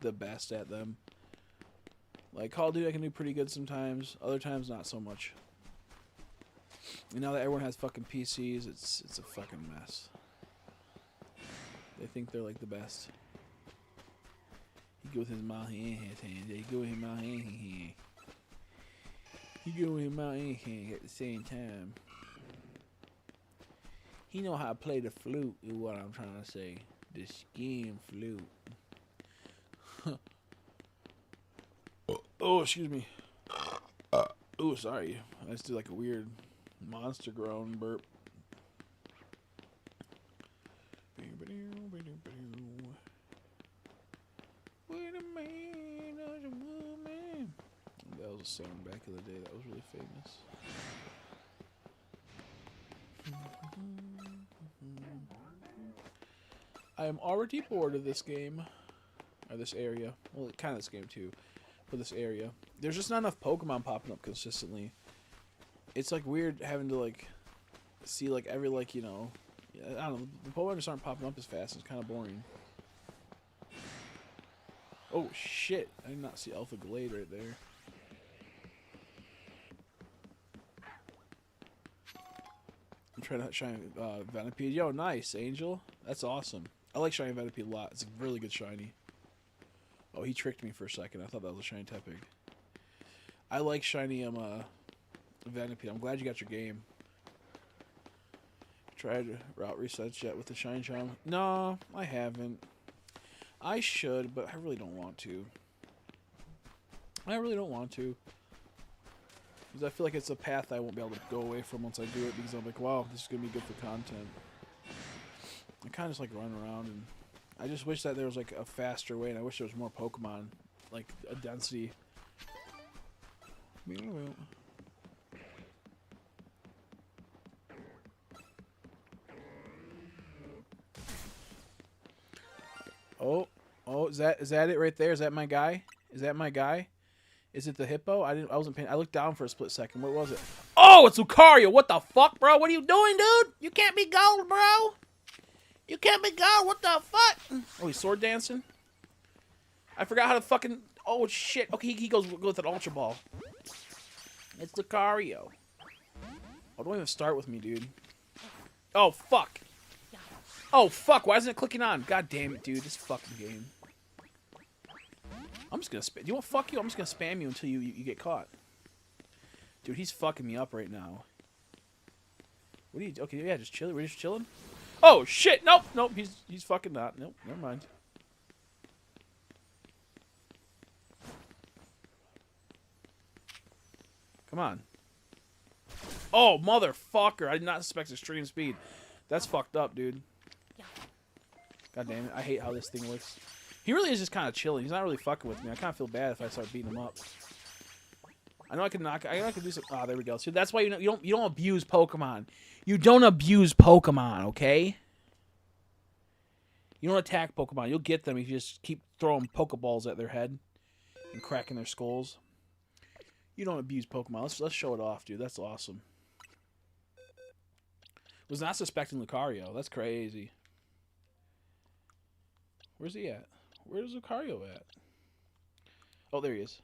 the best at them. Like Call of Duty, I can do pretty good sometimes. Other times, not so much. And now that everyone has fucking PCs, it's a fucking mess. They think they're like the best. He go with his mouth in his hand. He go with his mouth in his hand. He go with his mouth in his hand at the same time. He know how to play the flute is what I'm trying to say. The skin flute. Oh, excuse me. Oh, sorry. I just did like a weird monster groan burp. Wait a man, there's a woman. That was a song back in the day that was really famous. I am already bored of this game. Or this area. Well, kind of this game too. For this area. There's just not enough Pokemon popping up consistently. It's like weird having to like see like every like, you know, I don't know, the Pokemon just aren't popping up as fast. It's kind of boring. Oh shit, I did not see Alpha Glade right there. I'm trying to shine Venipede. Yo, nice, Angel. That's awesome. I like shiny Venipede a lot. It's a really good shiny. Oh, he tricked me for a second. I thought that was a shiny Tepig. I like shiny Venipede. I'm glad you got your game. Tried route resets yet with the Shine Charm? No, I haven't. I should, but I really don't want to. I really don't want to. Because I feel like it's a path I won't be able to go away from once I do it, because I'm like, wow, this is going to be good for content. I kind of just like run around, and I just wish that there was like a faster way, and I wish there was more Pokemon, like a density. Oh, is that it right there? Is that my guy? Is that my guy? Is it the hippo? I wasn't paying. I looked down for a split second. What was it? Oh, it's Lucario. What the fuck, bro? What are you doing, dude? You can't be gold, bro. You can't be gold. What the fuck? Oh, he's sword dancing. I forgot how to fucking. Oh shit. Okay, he goes with an Ultra Ball. It's Lucario. Oh, don't even start with me, dude. Oh fuck. Oh fuck. Why isn't it clicking on? God damn it, dude. This fucking game. I'm just gonna spam. Do you want fuck you? I'm just gonna spam you until you get caught. Dude, he's fucking me up right now. What are you? Okay, yeah, just chilling. We're just chilling. Oh shit! Nope, nope. He's fucking not. Nope, never mind. Come on. Oh motherfucker! I did not expect extreme speed. That's fucked up, dude. God damn it! I hate how this thing works. He really is just kind of chilling. He's not really fucking with me. I kind of feel bad if I start beating him up. I know I can knock. I know I can do some. Ah, there we go. See, that's why you don't abuse Pokemon. You don't abuse Pokemon, okay? You don't attack Pokemon. You'll get them if you just keep throwing Pokeballs at their head and cracking their skulls. You don't abuse Pokemon. Let's show it off, dude. That's awesome. Was not suspecting Lucario. That's crazy. Where's he at? Where's Lucario at? Oh, there he is.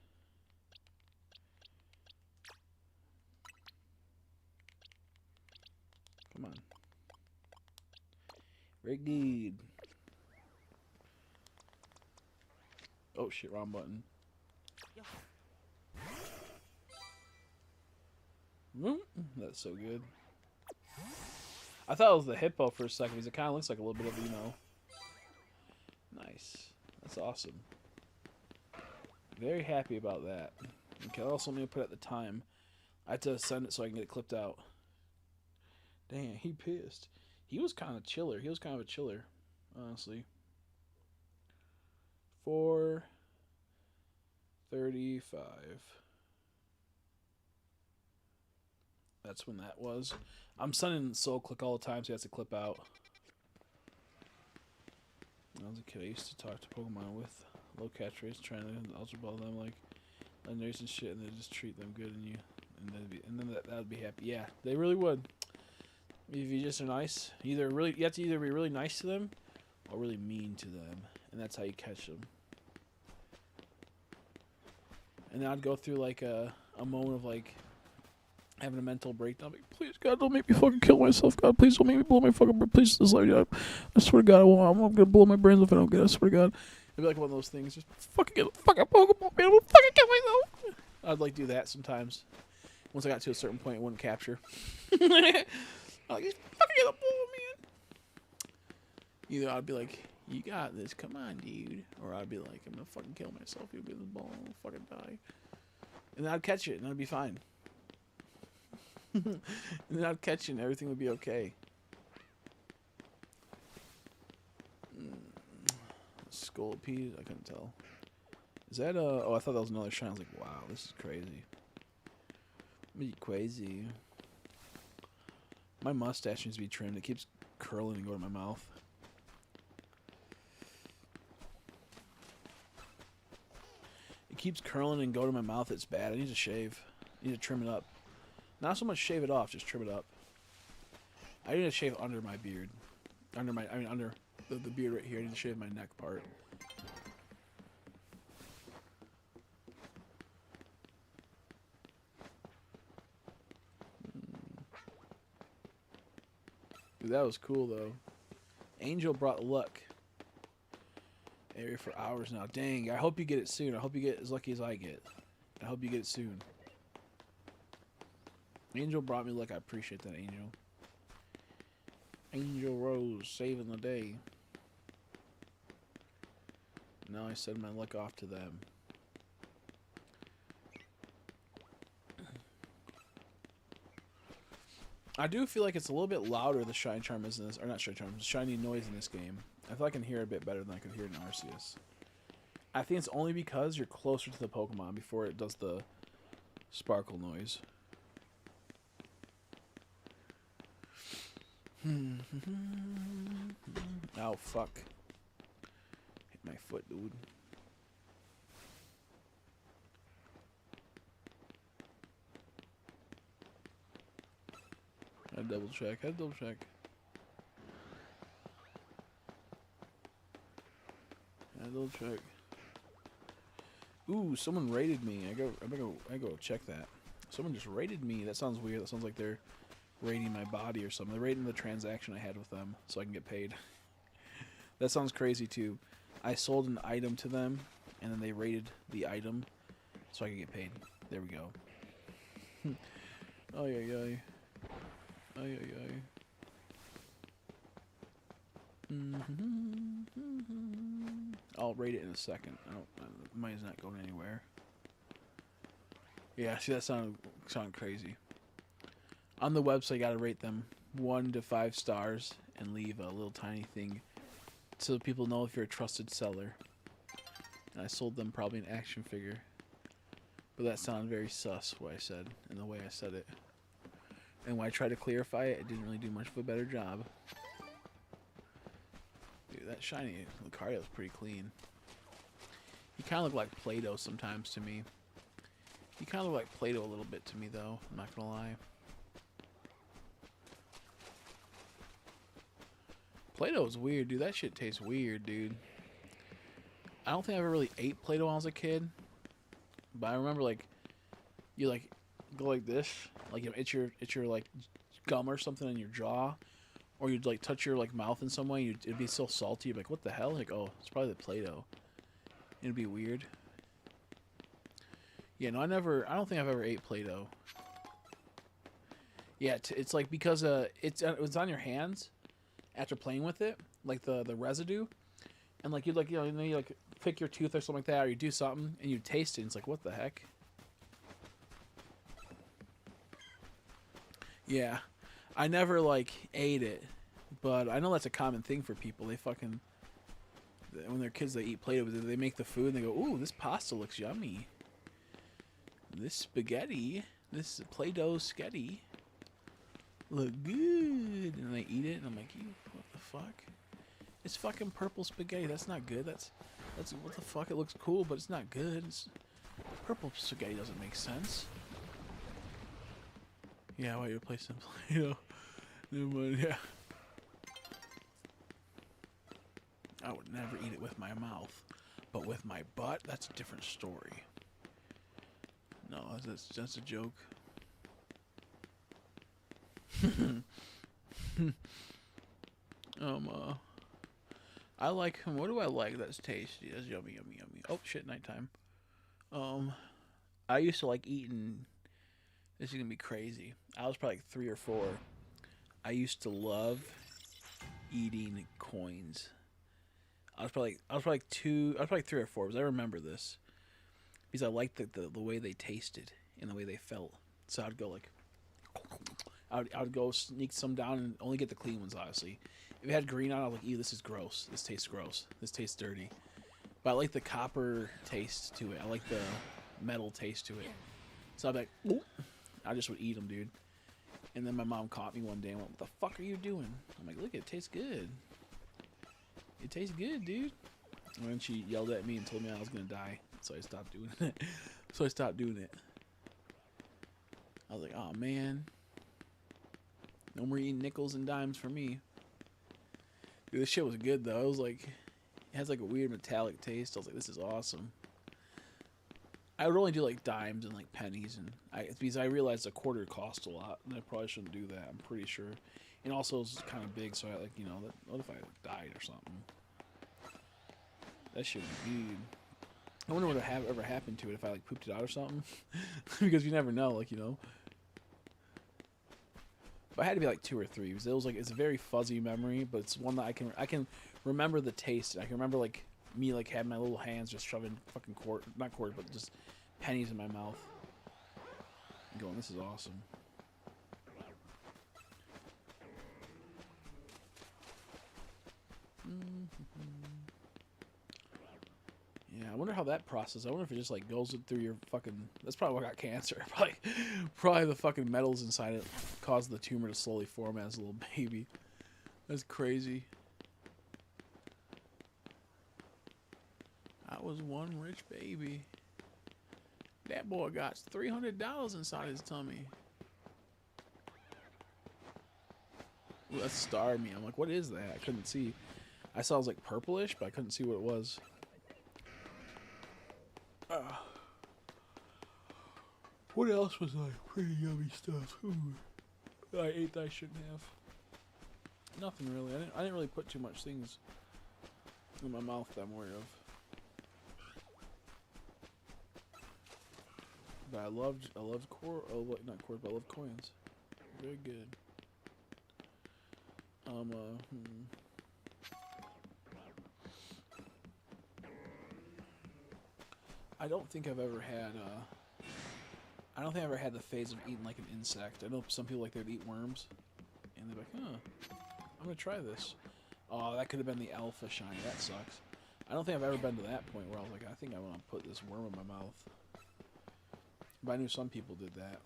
Come on. Very good. Oh shit, wrong button. That's so good. I thought it was the hippo for a second because it kind of looks like a little bit of, you know. Nice. That's awesome. Very happy about that. Okay, also let me put at the time. I had to send it so I can get it clipped out. Damn, he pissed. He was kind of chiller. He was kind of a chiller, honestly. 4:35. That's when that was. I'm sending Soul Click all the time, so he has to clip out. When I was a kid, I used to talk to Pokemon with low catch rates, trying to Ultra Ball them like legendaries and shit, and they just treat them good, and then that would be happy. Yeah, they really would. If you just are nice, you have to either be really nice to them or really mean to them, and that's how you catch them. And then I'd go through like a moment of like having a mental breakdown. Like, please, God, don't make me fucking kill myself. God, please don't make me blow my fucking brain. Please, this like, I swear to God, I'm gonna blow my brains if I don't get it. I swear to God. It'd be like one of those things. Just fucking get a fucking Pokemon, man. I'm gonna fucking kill myself. I'd like do that sometimes. Once I got to a certain point, it wouldn't capture. I'd like, just fucking get a ball, man. Either I'd be like, you got this, come on, dude. Or I'd be like, I'm gonna fucking kill myself. You'll get the ball, I'll fucking die. And then I'd catch it, and I'd be fine. And then I'd catch it, and everything would be okay. Scolipede, I couldn't tell. Is that oh, I thought that was another shine. I was like, wow, this is crazy. Crazy. My mustache needs to be trimmed. It keeps curling and going to my mouth. It keeps curling and going to my mouth. It's bad. I need to shave. I need to trim it up. Not so much shave it off, just trim it up. I need to shave under my beard. Under the beard right here. I need to shave my neck part. Dude, that was cool though. Angel brought luck. Area for hours now. Dang, I hope you get it soon. I hope you get as lucky as I get. I hope you get it soon. Angel brought me luck. I appreciate that, Angel. Angel Rose saving the day. Now I send my luck off to them. I do feel like it's a little bit louder, the Shine Charm is in this, or not Shine Charm, Shiny Noise in this game. I feel like I can hear it a bit better than I could hear it in Arceus. I think it's only because you're closer to the Pokemon before it does the sparkle noise. Oh, fuck. Hit my foot, dude. I double check. Ooh, someone raided me. I go check that. Someone just raided me. That sounds weird. That sounds like they're raiding my body or something. They're raiding the transaction I had with them so I can get paid. That sounds crazy too. I sold an item to them and then they raided the item so I could get paid. There we go. Oh yeah. I'll rate it in a second. Mine's not going anywhere. Yeah, see that sounded crazy. On the website, you gotta rate them 1 to 5 stars and leave a little tiny thing so people know if you're a trusted seller. And I sold them probably an action figure, but that sounded very sus what I said and the way I said it. And when I tried to clarify it, it didn't really do much of a better job. Dude, that shiny Lucario is pretty clean. He kind of looked like Play-Doh sometimes to me. You kind of look like Play-Doh a little bit to me, though. I'm not gonna lie. Play-Doh is weird, dude. That shit tastes weird, dude. I don't think I ever really ate Play-Doh when I was a kid. But I remember, like, you, like, go like this. Like, you know, itch your, like, gum or something in your jaw. Or you'd, like, touch your, like, mouth in some way. It'd be so salty. You'd be like, what the hell? Like, oh, it's probably the Play-Doh. It'd be weird. Yeah, no, I don't think I've ever ate Play-Doh. Yeah, it's like because it's on your hands after playing with it, like the residue, and like you like you like pick your tooth or something like that, or you do something and you taste it, and it's like what the heck? Yeah, I never like ate it, but I know that's a common thing for people. They fucking when they're kids, they eat Play-Doh. They make the food and they go, "Ooh, this pasta looks yummy. This spaghetti, this Play-Doh spaghetti." Look good, and I eat it, and I'm like, what the fuck? It's fucking purple spaghetti. That's not good. That's what the fuck? It looks cool, but it's not good. Purple spaghetti doesn't make sense. Yeah, why you replace them? Yeah. I would never eat it with my mouth, but with my butt, that's a different story. No, that's a joke. I like what do I like that's tasty? That's yummy, yummy, yummy. Oh shit, nighttime. I used to like eating. This is gonna be crazy. I was probably like 3 or 4. I used to love eating coins. I was probably like 2. I was probably 3 or 4 because I remember this because I liked the way they tasted and the way they felt. So I'd go like. I would go sneak some down and only get the clean ones, obviously. If it had green on it, I was like, ew, this is gross. This tastes gross. This tastes dirty. But I like the copper taste to it. I like the metal taste to it. So I'd be like, ooh. I just would eat them, dude. And then my mom caught me one day and went, what the fuck are you doing? I'm like, look, it tastes good. It tastes good, dude. And then she yelled at me and told me I was going to die. So I stopped doing it. I was like, oh, man. No more eating nickels and dimes for me. Dude, this shit was good though. It was like, it has like a weird metallic taste. I was like, this is awesome. I would only do like dimes and like pennies, and because I realized a quarter cost a lot, and I probably shouldn't do that. I'm pretty sure. And also it's kind of big, so I like what if I died or something? That shit would be good. I wonder what would have ever happened to it if I like pooped it out or something, because you never know, But I had to be like 2 or 3 because it was like it's a very fuzzy memory, but it's one that I can remember the taste. I can remember like me like having my little hands just shoving fucking not quarters, but just pennies in my mouth. And going, this is awesome. Yeah, I wonder how that process. I wonder if it just like goes through your fucking. That's probably what got cancer. Probably the fucking metals inside it caused the tumor to slowly form as a little baby. That's crazy. I was one rich baby. That boy got $300 inside his tummy. Ooh, that starred me. I'm like, what is that? I couldn't see. I saw it was like purplish, but I couldn't see what it was. What else was like pretty yummy stuff? Ooh. I ate that I shouldn't have. Nothing really. I didn't really put too much things in my mouth that I'm aware of. But I loved not cores, but I love coins. Very good. I don't think I've ever had I don't think I ever had the phase of eating like an insect. I know some people like they'd eat worms, and they're like, huh, I'm gonna try this. Oh, that could have been the alpha shiny. That sucks. I don't think I've ever been to that point where I was like, I think I want to put this worm in my mouth. But I knew some people did that.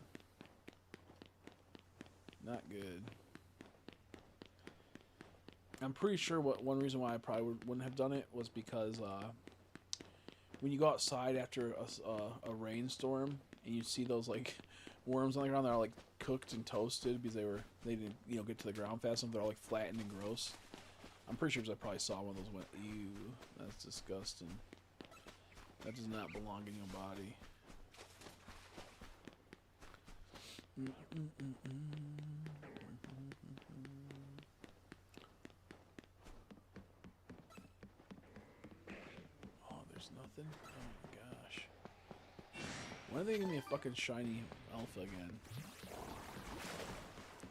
Not good. I'm pretty sure one reason why I probably wouldn't have done it was because when you go outside after a rainstorm and you see those like worms on the ground that are like cooked and toasted because they didn't get to the ground fast enough. They're all like flattened and gross. I'm pretty sure I probably saw one of those. Went, ew, that's disgusting. That does not belong in your body. Oh, there's nothing? Oh my gosh. When are they gonna give me a fucking shiny alpha again?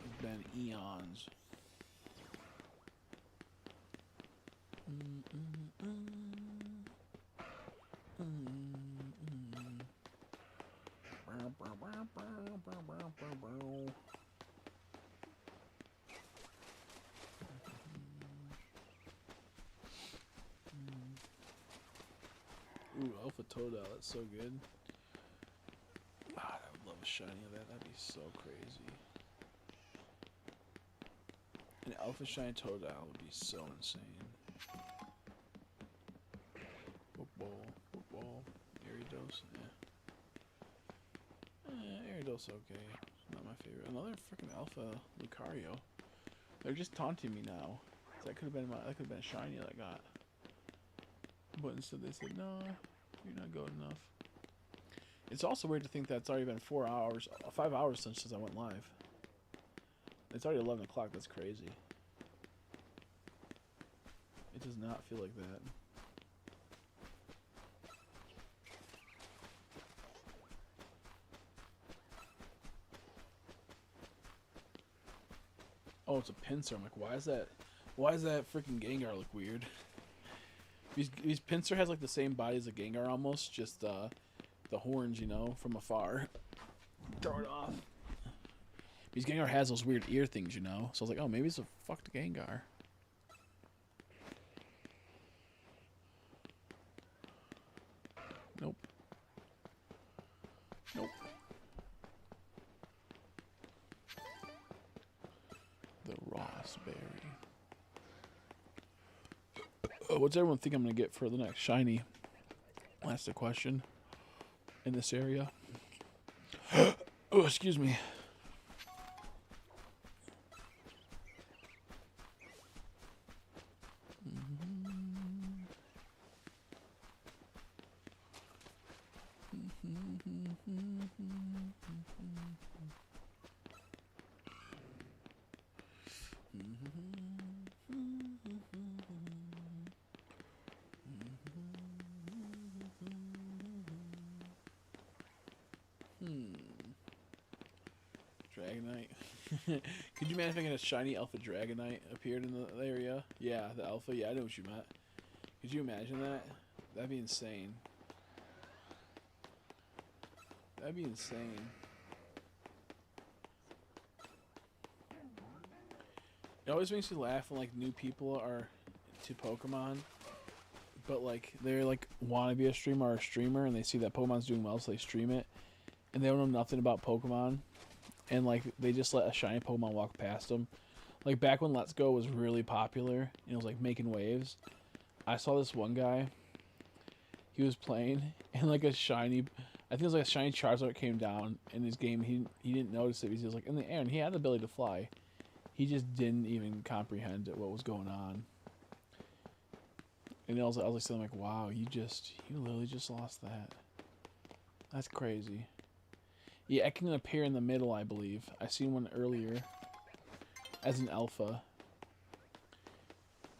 It's been eons. Ooh, Alpha Toadal, that's so good. God, I would love a shiny of that. That'd be so crazy. An Alpha Shiny Toadal would be so insane. Football. Aridos, Aridos, okay. Not my favorite. Another freaking Alpha Lucario. They're just taunting me now. That could have been a shiny that I got. But instead they said, no, you're not good enough. It's also weird to think that it's already been 5 hours since I went live. It's already 11 o'clock, that's crazy. It does not feel like that. Oh, it's a pincer. I'm like, why is that freaking Gengar look weird? These Pinsir has like the same body as a Gengar almost, just the horns, from afar. Throw it off. These Gengar has those weird ear things, So I was like, oh, maybe it's a fucked Gengar. Nope. The Rossberry. What's everyone think I'm going to get for the next shiny? That's the question in this area. Oh, excuse me. Dragonite. Could you imagine if I get a shiny Alpha Dragonite appeared in the area? Yeah, the Alpha. Yeah, I know what you meant. Could you imagine that? That'd be insane. That'd be insane. It always makes me laugh when like new people are to Pokemon, but like they're like want to be a streamer and they see that Pokemon's doing well, so they stream it, and they don't know nothing about Pokemon, and like they just let a shiny Pokemon walk past them. Like back when Let's Go was really popular and it was like making waves, I saw this one guy. He was playing and like a shiny, I think it was like a shiny Charizard came down in his game. He didn't notice it because he was like in the air and he had the ability to fly. He just didn't even comprehend what was going on. And I was like, wow, you literally just lost that. That's crazy. Yeah, it can appear in the middle, I believe. I seen one earlier as an alpha.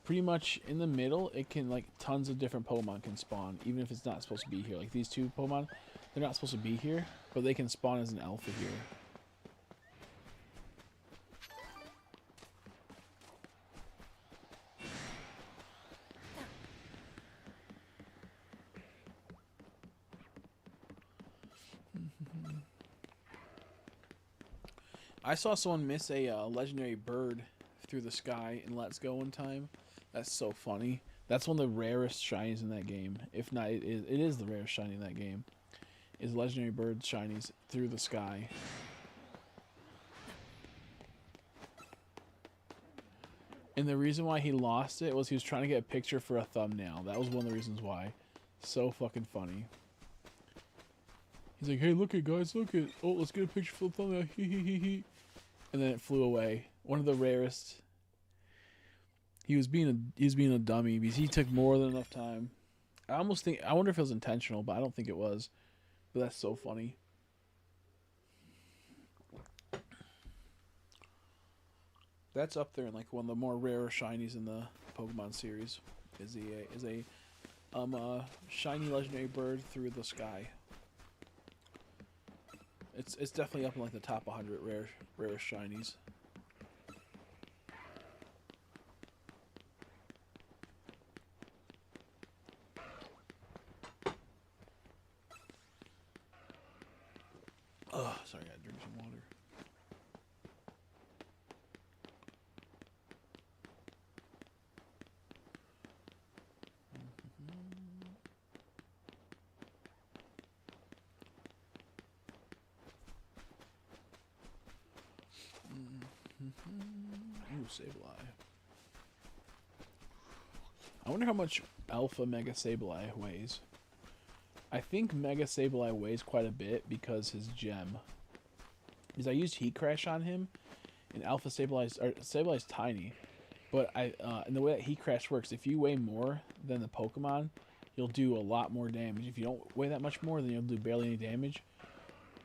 Pretty much in the middle, it can, like, tons of different Pokemon can spawn, even if it's not supposed to be here. Like, these two Pokemon, they're not supposed to be here, but they can spawn as an alpha here. I saw someone miss a legendary bird through the sky in Let's Go one time. That's so funny. That's one of the rarest shinies in that game. If not, it is the rarest shiny in that game. Is legendary bird shinies through the sky. And the reason why he lost it was he was trying to get a picture for a thumbnail. That was one of the reasons why. So fucking funny. He's like, hey, look it, guys, look it. Oh, let's get a picture for the thumbnail. Hee hee hee hee. And then it flew away. One of the rarest. He was being a dummy because he took more than enough time. I wonder if it was intentional, but I don't think it was. But that's so funny. That's up there in like one of the more rare shinies in the Pokemon series. Is a shiny legendary bird through the sky. It's definitely up in like the top 100 rarest shinies. Oh, sorry, I gotta drink some water. Ooh, Sableye. I wonder how much Alpha Mega Sableye weighs. I think Mega Sableye weighs quite a bit because his gem. Because I used Heat Crash on him, and Alpha Sableye's tiny. But and the way that Heat Crash works, if you weigh more than the Pokemon, you'll do a lot more damage. If you don't weigh that much more, then you'll do barely any damage.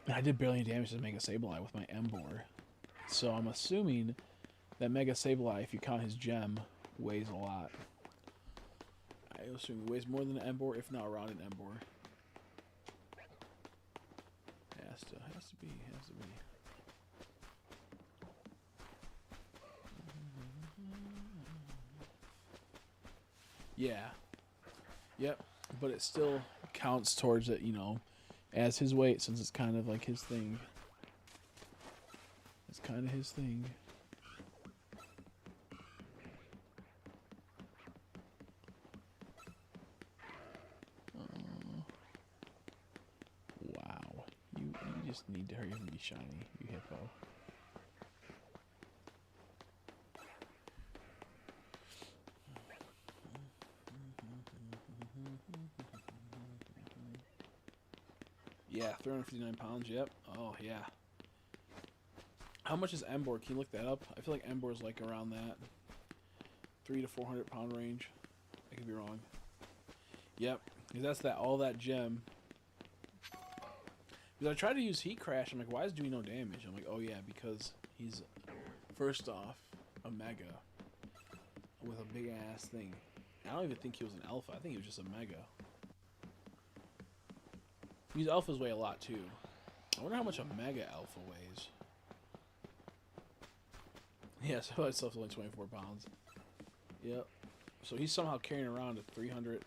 And I did barely any damage to Mega Sableye with my Emboar. So I'm assuming that Mega Sableye, if you count his gem, weighs a lot. I assume he weighs more than an Emboar, if not around an Emboar. Has to be. Yeah. Yep. But it still counts towards it, you know, as his weight, since it's kind of like his thing. It's kind of his thing. Wow. You just need to hurry up and be shiny, you hippo. Yeah, 359 pounds, yep. Oh, yeah. How much is Emboar? Can you look that up? I feel like Emboar's like around that 300 to 400 pound range. I could be wrong. Yep, because that's all that gem. Because I tried to use Heat Crash, I'm like, why is it doing no damage? I'm like, oh yeah, because he's, first off, a Mega with a big ass thing. I don't even think he was an Alpha. I think he was just a Mega. These Alphas weigh a lot too. I wonder how much a Mega Alpha weighs. Yeah, so itself only 24 pounds. Yep. So he's somehow carrying around a 300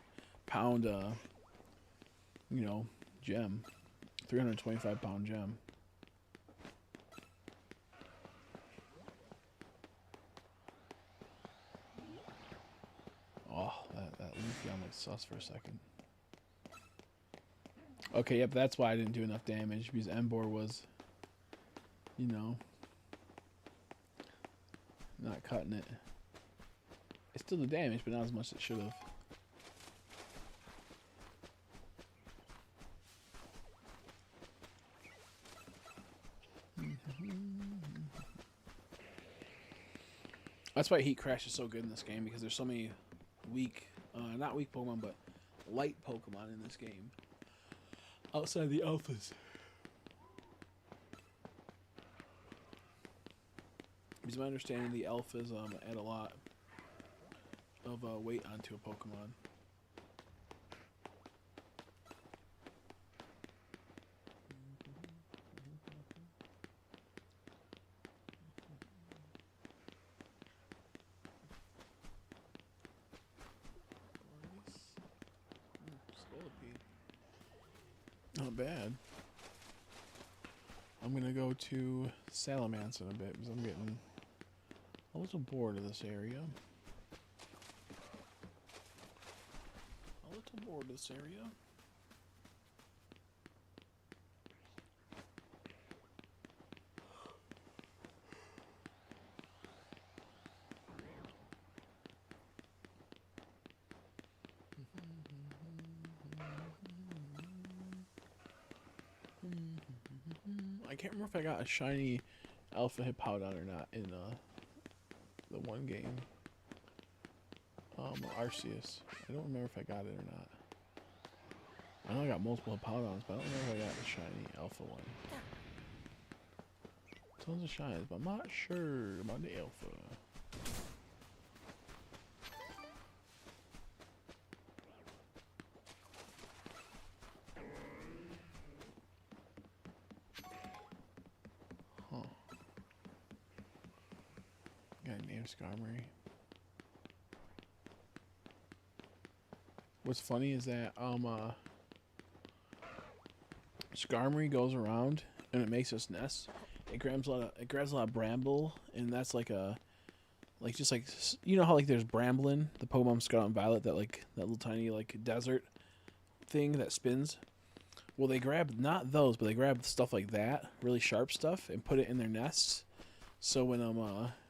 pound, you know, gem. 325 pound gem. Oh, that leaf gun looks sus for a second. Okay, yep, that's why I didn't do enough damage, because Emboar was, you know, not cutting it. It still did damage, but not as much as it should have. That's why Heat Crash is so good in this game, because there's so many weak, not weak Pokemon, but light Pokemon in this game. Outside the Alphas. Because my understanding, the Alphas add a lot of weight onto a Pokemon. Not bad. I'm gonna go to Salamence in a bit because I'm getting a little bored of this area. I can't remember if I got a shiny Alpha Hippowdon or not in the one game. Arceus. I don't remember if I got it or not. I know I got multiple Hippowdons, but I don't remember if I got the shiny Alpha one. Tons of shines, but I'm not sure about the Alpha. Huh. Got a name Skarmory. What's funny is that Skarmory goes around and it makes its nest. It grabs a lot of bramble, and that's like a just like, you know how like there's Bramblin, the Pokemon Scarlet and Violet, that little tiny like desert thing that spins. Well, they grab not those, but they grab stuff like that, really sharp stuff, and put it in their nests. So when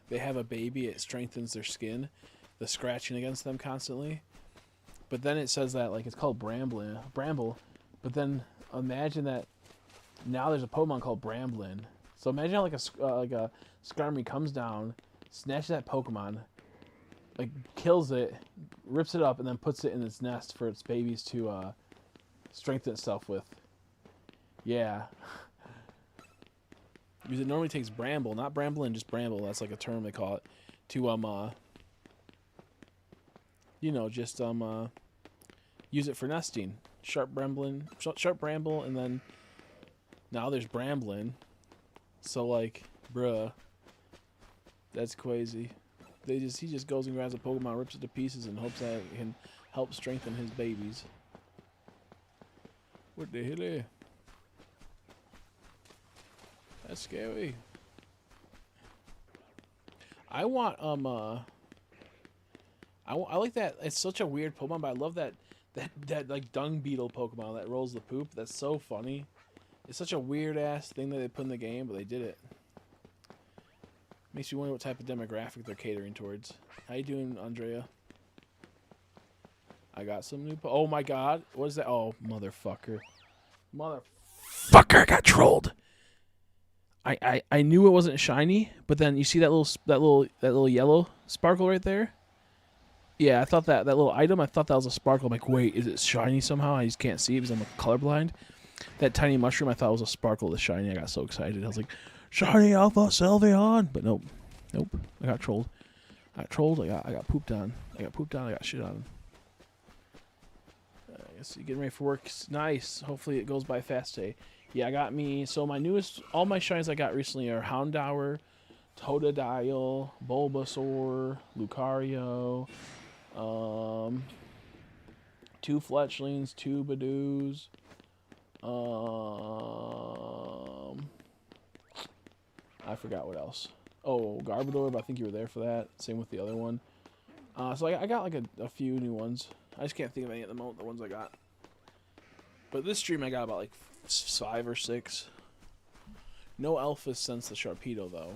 they have a baby, it strengthens their skin, the scratching against them constantly. But then it says that like it's called Bramble, but then imagine that now there's a Pokemon called Bramblin. So imagine how like a Skarmory comes down, snatches that Pokemon, like kills it, rips it up, and then puts it in its nest for its babies to strengthen itself with. Yeah. Because it normally takes Bramble, not Bramblin, just Bramble. That's like a term they call it. To just use it for nesting. Sharp Bramble, and then now there's Bramblin. So like, bruh, that's crazy. He just goes and grabs a Pokemon, rips it to pieces, and hopes that it can help strengthen his babies. What the hell? That's scary. I want I like that. It's such a weird Pokemon, but I love that like dung beetle Pokemon that rolls the poop. That's so funny. It's such a weird ass thing that they put in the game, but they did it. Makes you wonder what type of demographic they're catering towards. How you doing, Andrea? I got some new. Oh my god, what is that? Oh, motherfucker, I got trolled. I knew it wasn't shiny, but then you see that little yellow sparkle right there. Yeah, I thought that little item. I thought that was a sparkle. I'm like, wait, is it shiny somehow? I just can't see it because I'm colorblind. That tiny mushroom, I thought was a sparkle. The shiny, I got so excited. I was like, shiny Alpha Sylveon, but nope. I got trolled. I got pooped on. I got shit on. I guess you're getting ready for work. It's nice. Hopefully it goes by fast today. Yeah, I got me. So all my shinies I got recently are Houndour, Totodile, Bulbasaur, Lucario, 2 Fletchlings, 2 Badoos, I forgot what else. Oh, Garbodor, but I think you were there for that. Same with the other one. So I got like a few new ones. I just can't think of any at the moment, the ones I got. But this stream I got about like 5 or 6. No alphas since the Sharpedo, though.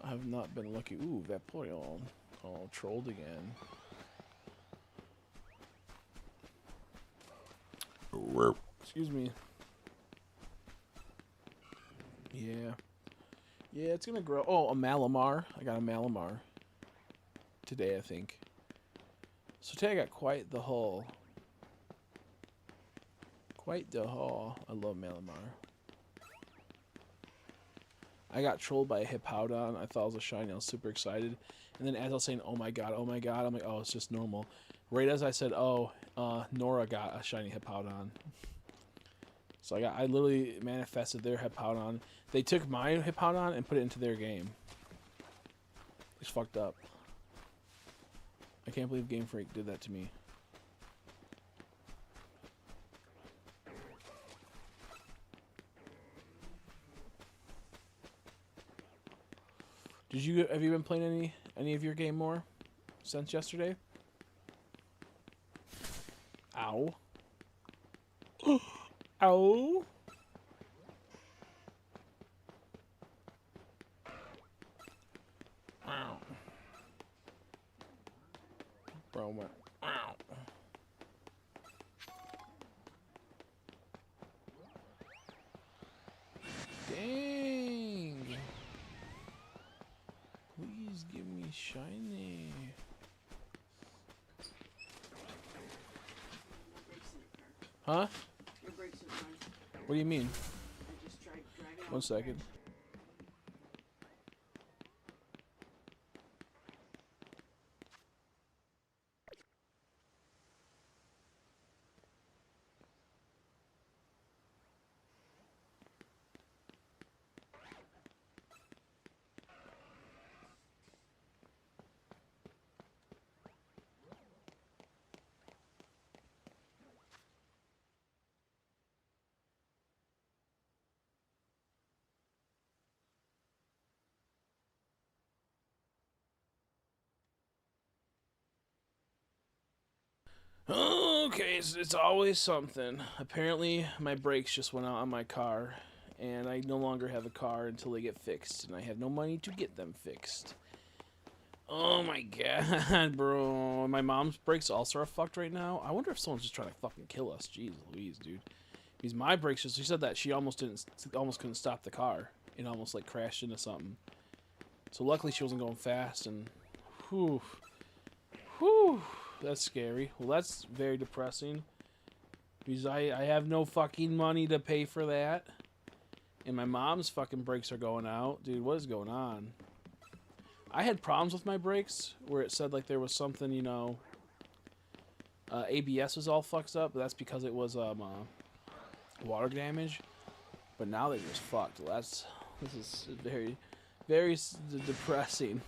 I have not been lucky. Ooh, Vaporeon. Oh, trolled again. Excuse me. Yeah. Yeah, it's gonna grow. Oh, a Malamar. I got a Malamar today, I think. So today I got quite the haul. I love Malamar. I got trolled by a Hippowdon. I thought it was a shiny. I was super excited. And then as I was saying, oh my god, I'm like, oh, it's just normal. Right as I said, oh, Nora got a shiny Hippowdon. So I literally manifested their Hippowdon. They took my Hippowdon and put it into their game. It's fucked up. I can't believe Game Freak did that to me. Have you been playing any of your game more since yesterday? Ow. Ow. Ow. Bro went, ow. Huh? Your brakes are fine. What do you mean? I just tried driving on 1 the second. grass. Okay, it's always something. Apparently, my brakes just went out on my car, and I no longer have a car until they get fixed, and I have no money to get them fixed. Oh my god, bro. My mom's brakes also are fucked right now. I wonder if someone's just trying to fucking kill us. Jeez Louise, dude. Because my brakes just, she said that she almost couldn't stop the car. It almost like crashed into something. So luckily she wasn't going fast, and whew. Whew. That's scary. Well, that's very depressing. Because I have no fucking money to pay for that. And my mom's fucking brakes are going out. Dude, what is going on? I had problems with my brakes where it said like there was something, you know, ABS was all fucked up, but that's because it was water damage. But now they're just fucked. This is very, very depressing.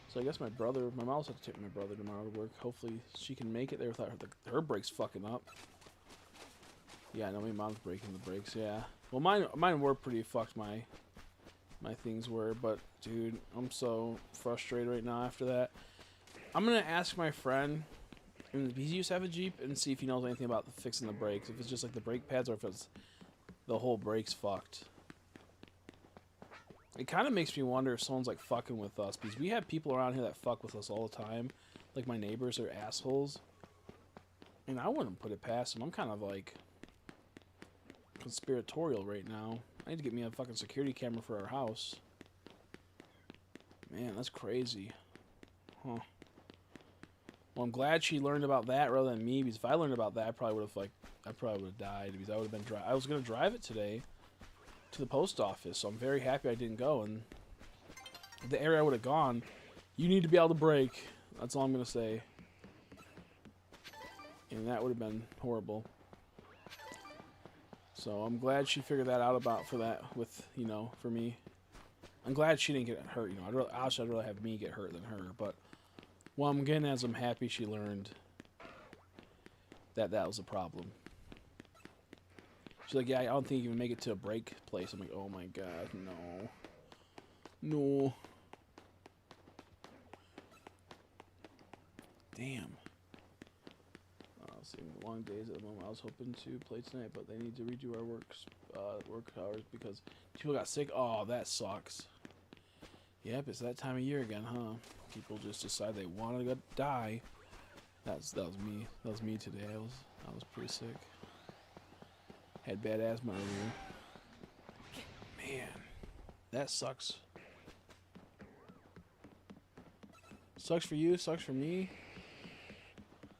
So I guess my mom also had to take my brother tomorrow to work. Hopefully she can make it there without her brakes fucking up. Yeah, I know my mom's breaking the brakes. Yeah. Well, mine were pretty fucked. My things were, but dude, I'm so frustrated right now after that. I'm gonna ask my friend, and he used to have a Jeep, and see if he knows anything about fixing the brakes. If it's just like the brake pads, or if it's the whole brake's fucked. It kind of makes me wonder if someone's like fucking with us, because we have people around here that fuck with us all the time. Like my neighbors are assholes, and I wouldn't put it past them. I'm kind of like conspiratorial right now. I need to get me a fucking security camera for our house. Man, that's crazy. Huh. Well, I'm glad she learned about that rather than me, because if I learned about that, I probably would have died, because I would have been I was gonna drive it today to the post office, so I'm very happy I didn't go. And the area I would have gone, you need to be able to brake. That's all I'm gonna say. And that would have been horrible. So I'm glad she figured that out for me. I'm glad she didn't get hurt. You know, I'd rather have me get hurt than her. But what I'm getting is I'm happy she learned that was a problem. She's like, yeah, I don't think you can make it to a brake place. I'm like, oh my god, no. No. Damn. Long days at the moment. I was hoping to play tonight, but they need to redo our work hours because people got sick. Oh, that sucks. Yep, it's that time of year again, huh? People just decide they want to die. That was me. That was me today. I was pretty sick. Had bad asthma earlier. Man, that sucks. Sucks for you. Sucks for me.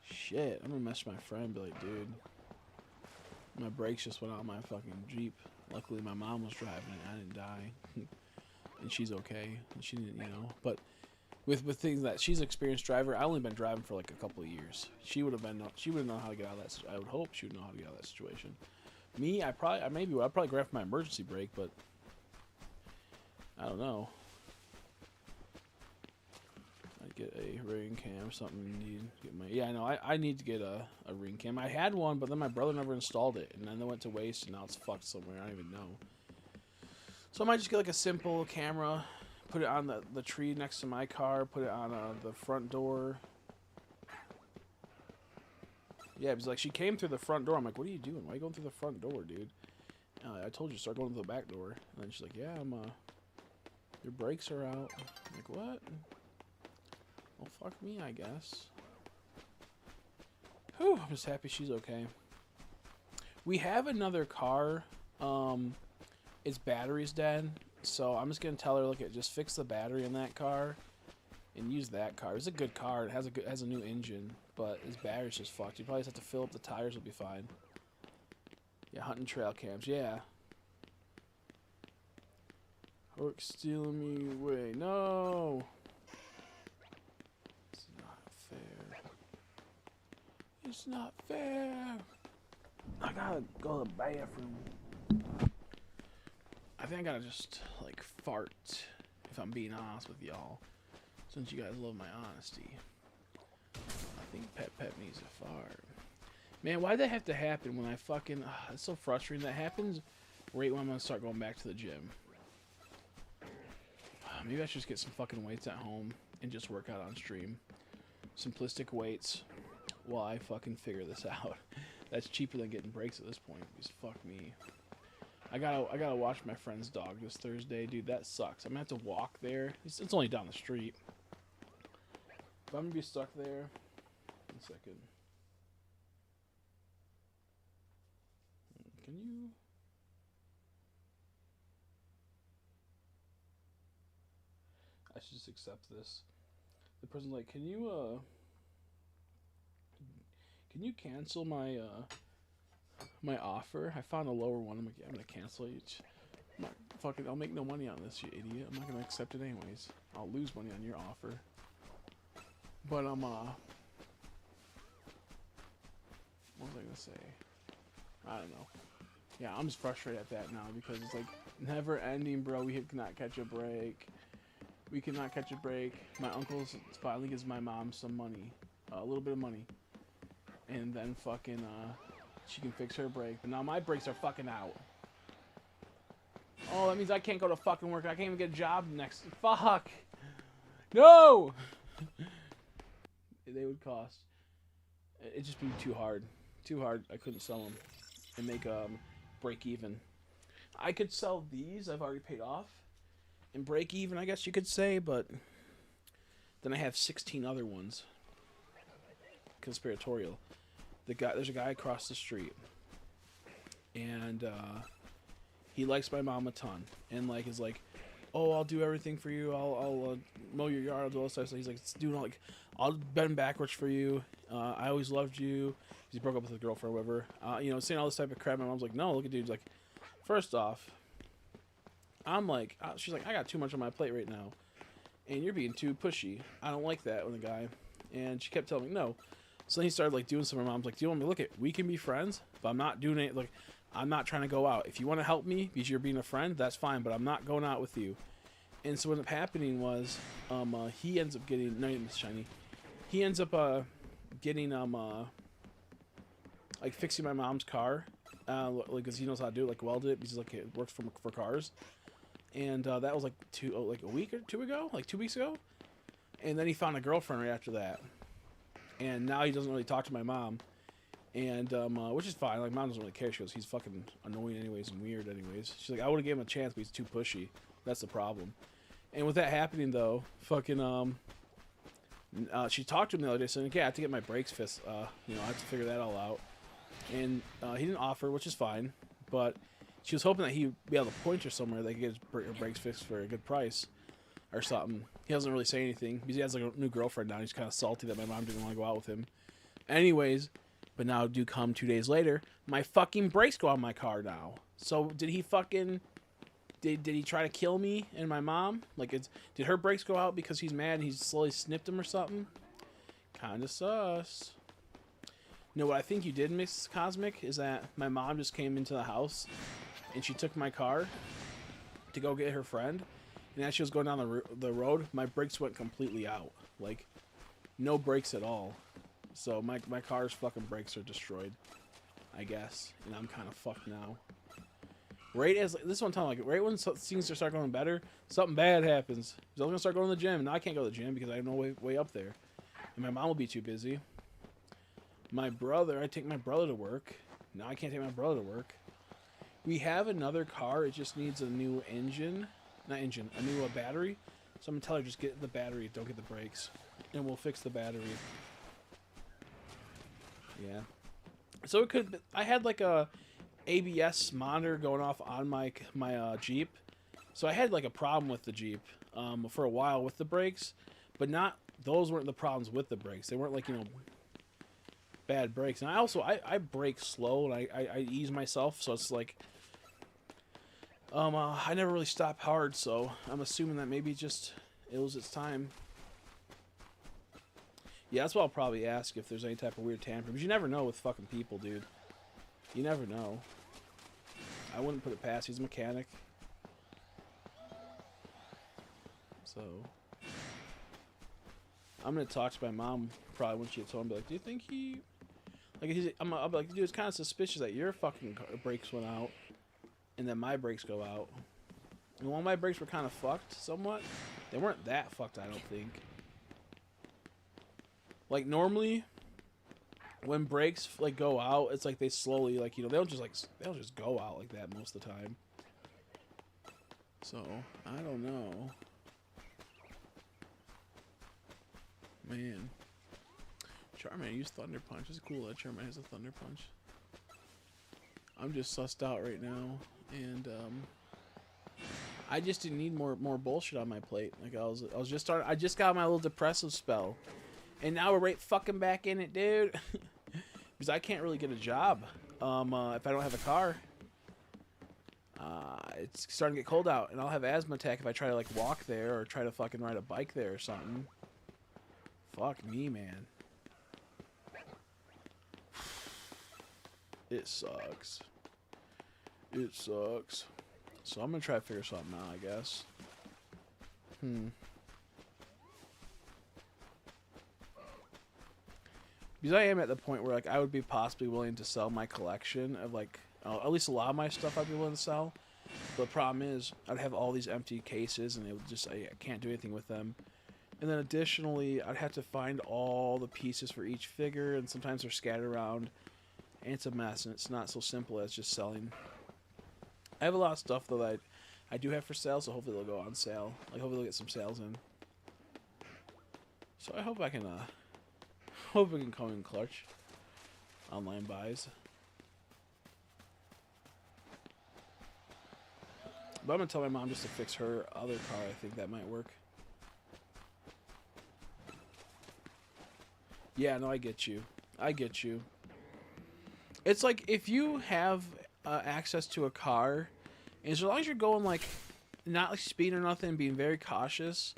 Shit, I'm gonna message my friend and be like, dude, my brakes just went out on my fucking Jeep. Luckily, my mom was driving it. I didn't die. And she's okay. And she didn't, you know. But with things that she's an experienced driver, I only been driving for like a couple of years. She would know how to get out of that. I would hope she would know how to get out of that situation. Me, I'd probably grab my emergency brake, but I don't know. Get a ring cam, something I need to get a ring cam. I had one, but then my brother never installed it, and then it went to waste, and now it's fucked somewhere. I don't even know. So I might just get like a simple camera, put it on the tree next to my car, put it on the front door. Yeah, it was like she came through the front door. I'm like, what are you doing? Why are you going through the front door, dude? I told you to start going through the back door. And then she's like, yeah, your brakes are out. I'm like, what? Well, fuck me, I guess. Whew, I'm just happy she's okay. We have another car. Its battery's dead. So I'm just going to tell her, look, just fix the battery in that car and use that car. It's a good car. It has a new engine, but its battery's just fucked. You probably just have to fill up the tires. It'll be fine. Yeah, hunting trail cams. Yeah. Orc stealing me away. No. It's not fair. It's not fair. I gotta go to the bathroom. I think I gotta just, like, fart, if I'm being honest with y'all. Since you guys love my honesty. I think Pep needs a fart. Man, why'd that have to happen when I fucking... it's so frustrating. That happens right when I'm gonna start going back to the gym. Maybe I should just get some fucking weights at home and just work out on stream. Simplistic weights while I fucking figure this out. That's cheaper than getting breaks at this point. Because fuck me. I gotta watch my friend's dog this Thursday, dude. That sucks. I'm gonna have to walk there. It's only down the street. But I'm gonna be stuck there. 1 second. Can you? I should just accept this. The person's like, can you cancel my my offer? I found a lower one. I'm like, yeah, I'm gonna cancel it. I'll make no money on this, you idiot. I'm not gonna accept it anyways. I'll lose money on your offer. But what was I gonna say? I don't know. Yeah, I'm just frustrated at that now because it's like never ending, bro. We cannot catch a break. We cannot catch a break. My uncle finally gives my mom some money, a little bit of money, and then fucking she can fix her brake. But now my brakes are fucking out. Oh, that means I can't go to fucking work. I can't even get a job next. Fuck. No. They would cost. It'd just be too hard. Too hard. I couldn't sell them and make break even. I could sell these. I've already paid off. And break even, I guess you could say, but then I have 16 other ones. Conspiratorial. There's a guy across the street, and he likes my mom a ton, and like is like, oh, I'll do everything for you. I'll mow your yard. I'll do all this stuff. So he's like, I'll bend backwards for you. I always loved you. He broke up with his girlfriend, or whatever. Saying all this type of crap. My mom's like, no, look at dude's like, first off. I'm like, she's like, I got too much on my plate right now, and you're being too pushy. I don't like that with a guy, and she kept telling me no. So then he started like doing some. My mom's like, do you want me to look at? We can be friends, but I'm not doing it. Like, I'm not trying to go out. If you want to help me because you're being a friend, that's fine, but I'm not going out with you. And so what ended up happening was, he ends up getting Shiny. He ends up getting like fixing my mom's car, like because he knows how to do it, like welded it because like it works for cars. And that was like a week or two ago, like 2 weeks ago. And then he found a girlfriend right after that. And now he doesn't really talk to my mom. And, which is fine. Like, mom doesn't really care. She goes, he's fucking annoying anyways and weird anyways. She's like, I would have gave him a chance, but he's too pushy. That's the problem. And with that happening, though, fucking, she talked to him the other day saying, okay, I have to get my brakes fixed. I have to figure that all out. And he didn't offer, which is fine. But she was hoping that he'd be able to point her somewhere that he could get his brakes fixed for a good price or something. He doesn't really say anything because he has like a new girlfriend now. He's kind of salty that my mom didn't want to go out with him. Anyways, but now do come 2 days later, my fucking brakes go on my car now. So did he fucking... Did he try to kill me and my mom? Like, did her brakes go out because he's mad and he slowly snipped him or something? Kinda sus. No, what I think you did, Miss Cosmic, is that my mom just came into the house and she took my car to go get her friend. And as she was going down the road, my brakes went completely out. Like, no brakes at all. So my car's fucking brakes are destroyed, I guess. And I'm kind of fucked now. Right as, this one time, like, right when things start going better, something bad happens. I was going to start going to the gym. Now I can't go to the gym because I have no way up there. And my mom will be too busy. My brother, I take my brother to work. Now I can't take my brother to work. We have another car. It just needs a new engine. Not engine, a new battery. So I'm going to tell her, just get the battery, don't get the brakes. And we'll fix the battery. Yeah. So it could, I had like a ABS monitor going off on my Jeep. So I had like a problem with the Jeep for a while with the brakes. But those weren't the problems with the brakes. They weren't like, bad brakes. And I brake slow and I ease myself, so it's like I never really stop hard, so I'm assuming that maybe it was its time. Yeah, that's what I'll probably ask if there's any type of weird tampering. But you never know with fucking people, dude. You never know. I wouldn't put it past. He's a mechanic. So I'm gonna talk to my mom probably when she gets home and be like, do you think he like I'll be like, dude, it's kinda suspicious that your fucking brakes went out and then my brakes go out. And while my brakes were kinda fucked somewhat, they weren't that fucked, I don't think. Like normally when brakes like go out, it's like they slowly like, you know, they'll just go out like that most of the time. So, I don't know. Man. Charmander used Thunder Punch. It's cool that Charmander has a Thunder Punch. I'm just sussed out right now, and I just didn't need more bullshit on my plate. Like I just got my little depressive spell, and now we're right fucking back in it, dude. Because I can't really get a job if I don't have a car. It's starting to get cold out, and I'll have asthma attack if I try to like walk there or try to fucking ride a bike there or something. Fuck me, man. It sucks. It sucks. So I'm gonna try to figure something out, I guess. Because I am at the point where like I would be possibly willing to sell my collection of like at least a lot of my stuff I'd be willing to sell. But the problem is I'd have all these empty cases and it would just I can't do anything with them. And then additionally I'd have to find all the pieces for each figure, and sometimes they're scattered around. And it's a mess, and it's not so simple as just selling. I have a lot of stuff though that I do have for sale, so hopefully they'll go on sale. Like hopefully they'll get some sales in. So I hope I can come in clutch. Online buys. But I'm gonna tell my mom just to fix her other car. I think that might work. Yeah, no, I get you. I get you. It's like if you have access to a car, and as long as you're going like not like speeding or nothing, being very cautious,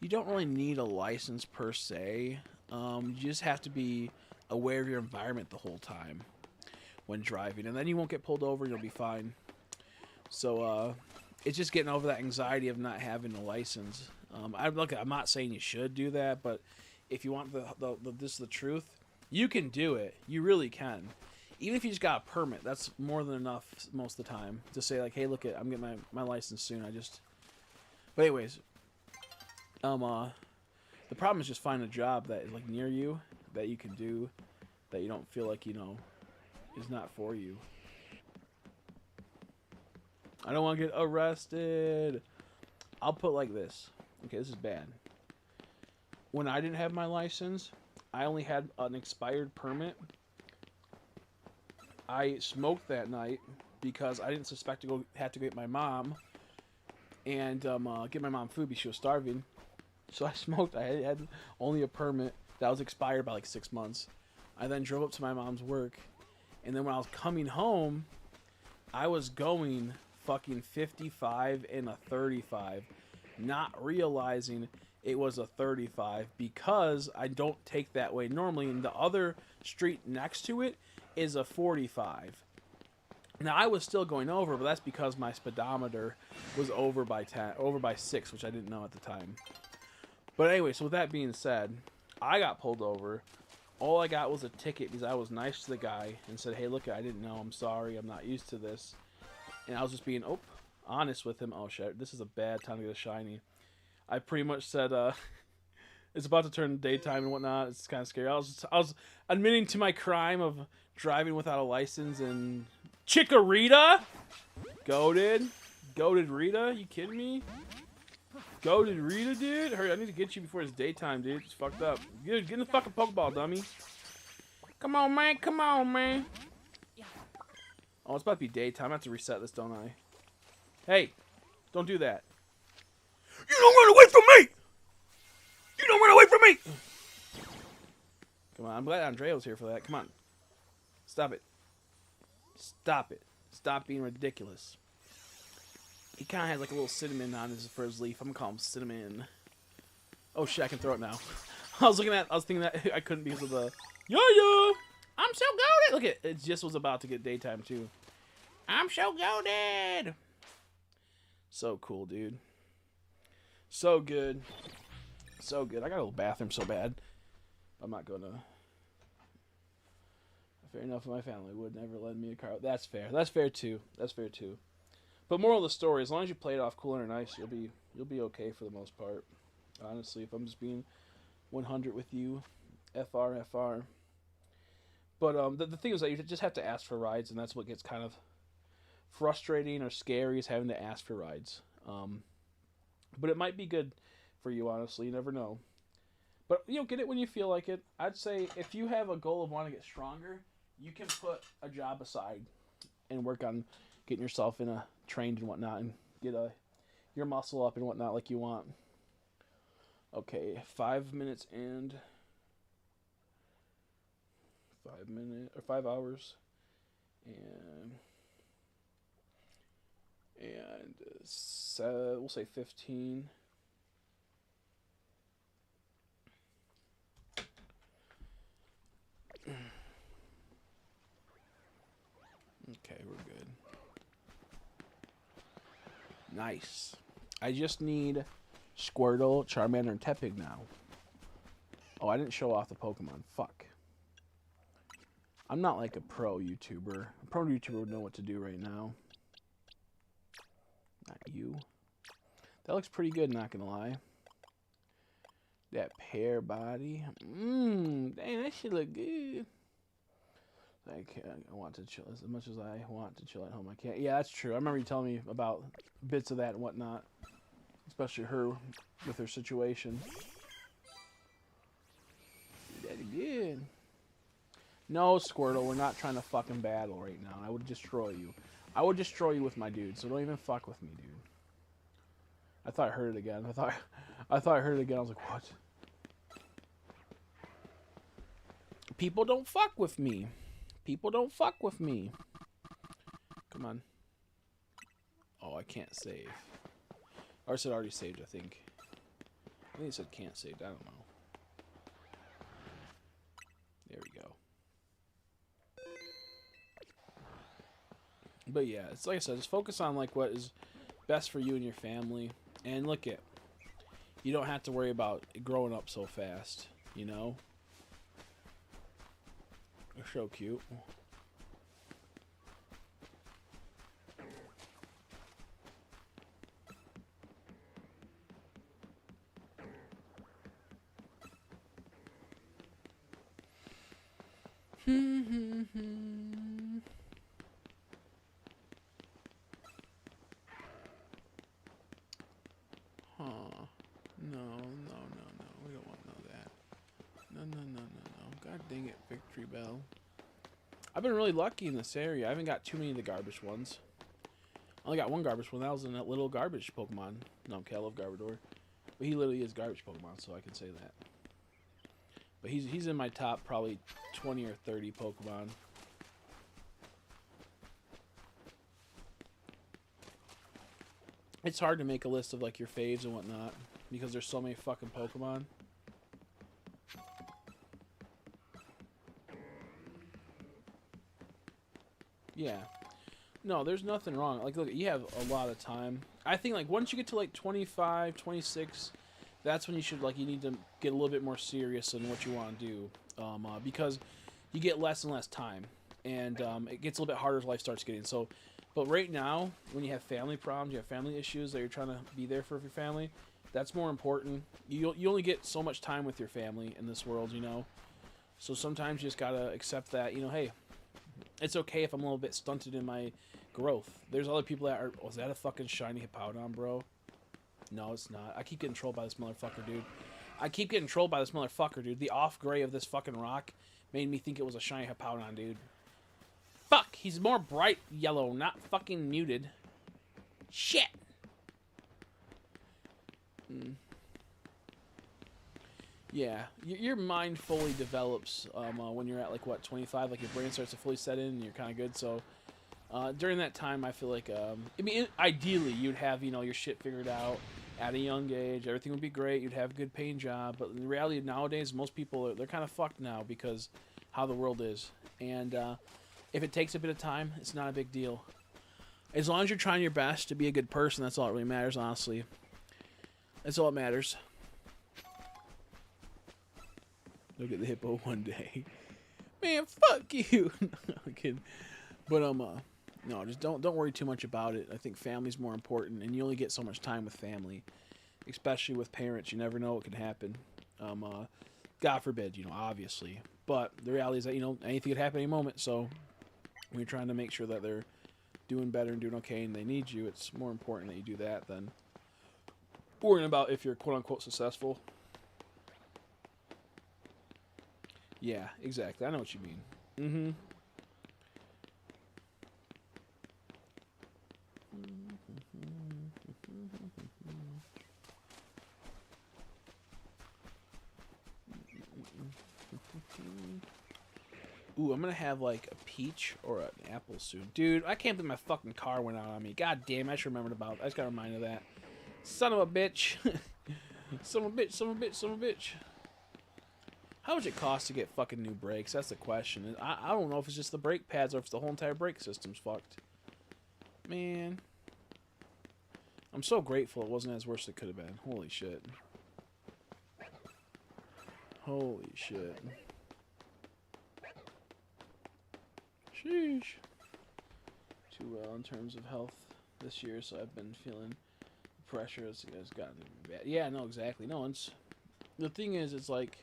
you don't really need a license per se. You just have to be aware of your environment the whole time when driving, and then you won't get pulled over and you'll be fine. So it's just getting over that anxiety of not having a license. I'm not saying you should do that, but if you want this is the truth, you can do it. You really can. Even if you just got a permit, that's more than enough most of the time to say like, hey, look, I'm getting my license soon. But anyways, the problem is just finding a job that is like near you that you can do, that you don't feel like, you know, is not for you. I don't want to get arrested. I'll put like this. Okay, this is bad. When I didn't have my license, I only had an expired permit. I smoked that night because I didn't suspect had to go get my mom and get my mom food because she was starving. So I smoked. I had only a permit that was expired by like 6 months. I then drove up to my mom's work, and then when I was coming home, I was going fucking 55 and a 35, not realizing it was a 35 because I don't take that way normally, and the other street next to it is a 45. Now I was still going over, but that's because my speedometer was over by 6, which I didn't know at the time. But anyway, so with that being said, I got pulled over. All I got was a ticket because I was nice to the guy and said, hey, look, I didn't know. I'm sorry. I'm not used to this. And I was just being honest with him. Oh, shit. This is a bad time to get a shiny. I pretty much said, it's about to turn daytime and whatnot. It's kind of scary. I was admitting to my crime of driving without a license and Chikorita? Goated Rita? You kidding me? Goated Rita, dude? Hurry, I need to get you before it's daytime, dude. It's fucked up. Get in the fucking Pokeball, dummy. Come on, man. Come on, man. Oh, it's about to be daytime. I have to reset this, don't I? Hey, don't do that. You don't run away from me! You don't run away from me! Come on. I'm glad Andrea was here for that. Come on. Stop it. Stop it. Stop being ridiculous. He kind of has like a little cinnamon on his for his leaf. I'm gonna call him Cinnamon. Oh shit! I can throw it now. I was thinking that I couldn't because of the yo. I'm so goated. Look at it. Just was about to get daytime too. I'm so goated. So cool, dude. So good. So good. I got a little bathroom so bad. I'm not gonna. Fair enough. My family would never lend me a car. That's fair. That's fair too. That's fair too. But moral of the story: as long as you play it off cool and nice, you'll be okay for the most part. Honestly, if I'm just being 100 with you, FR. But the thing is that you just have to ask for rides, and that's what gets kind of frustrating or scary is having to ask for rides. But it might be good for you, honestly. You never know. But get it when you feel like it. I'd say if you have a goal of wanting to get stronger, you can put a job aside and work on getting yourself trained and whatnot, and get your muscle up and whatnot like you want. Okay, 5 minutes and 5 hours, and we'll say 15. Okay, we're good. Nice. I just need Squirtle, Charmander, and Tepig now. Oh, I didn't show off the Pokemon. Fuck. I'm not like a pro YouTuber. A pro YouTuber would know what to do right now. Not you. That looks pretty good, not gonna lie. That pear body. Dang, that shit look good. Like, I want to chill as much as I want to chill at home. I can't. Yeah, that's true. I remember you telling me about bits of that and whatnot. Especially her with her situation. That's good. No, Squirtle, we're not trying to fucking battle right now. I would destroy you. I would destroy you with my dude, so don't even fuck with me, dude. I thought I heard it again. I thought I heard it again. I was like, what? People don't fuck with me. People don't fuck with me. Come on. Oh, I can't save. Or it said already saved, I think. I think it said can't save. I don't know. There we go. But yeah, it's like I said, just focus on like what is best for you and your family. And look at, you don't have to worry about growing up so fast, you know? They're so cute. Huh. No. We don't want none of that. No. God dang it, Victory Bell. I've been really lucky in this area. I haven't got too many of the garbage ones. I only got one garbage one. That was in that little garbage Pokemon. No, okay, I love Garbodor. But he literally is garbage Pokemon, so I can say that. But he's in my top probably 20 or 30 Pokemon. It's hard to make a list of like your faves and whatnot because there's so many fucking Pokemon. Yeah. No, there's nothing wrong. Like, look, you have a lot of time. I think, like, once you get to, like, 25, 26, that's when you need to get a little bit more serious in what you want to do. Because you get less and less time. And it gets a little bit harder as life starts getting. So, but right now, when you have family problems, you have family issues that you're trying to be there for your family, that's more important. You only get so much time with your family in this world, you know? So sometimes you just got to accept that, you know, hey, it's okay if I'm a little bit stunted in my growth. There's other people that are... Oh, is that a fucking shiny Hippowdon, bro? No, it's not. I keep getting trolled by this motherfucker, dude. The off gray of this fucking rock made me think it was a shiny Hippowdon, dude. Fuck! He's more bright yellow, not fucking muted. Shit! Yeah, your mind fully develops when you're at like what 25. Like your brain starts to fully set in, and you're kind of good. So during that time, I feel like I mean, ideally you'd have your shit figured out at a young age. Everything would be great. You'd have a good paying job. But in reality, nowadays most people they're kind of fucked now because how the world is. And if it takes a bit of time, it's not a big deal. As long as you're trying your best to be a good person, that's all that really matters. Honestly, that's all that matters. Look at the hippo one day. Man, fuck you. No, I'm kidding. But no, just don't worry too much about it. I think family's more important, and you only get so much time with family, especially with parents. You never know what can happen. God forbid, obviously. But the reality is that anything could happen any moment. So when you're trying to make sure that they're doing better and doing okay, and they need you, it's more important that you do that than worrying about if you're quote unquote successful. Yeah, exactly. I know what you mean. Mm-hmm. Ooh, I'm gonna have like a peach or an apple soon. Dude, I can't believe my fucking car went out on me. God damn, I just remembered about it. I just got reminded of that. Son of a bitch. Son of a bitch, son of a bitch, son of a bitch. How much it cost to get fucking new brakes? That's the question. I don't know if it's just the brake pads or if the whole entire brake system's fucked. Man. I'm so grateful it wasn't as worse as it could have been. Holy shit. Holy shit. Sheesh. Too well in terms of health this year, so I've been feeling the pressure. It's gotten bad. Yeah, no, exactly. No, the thing is, it's like,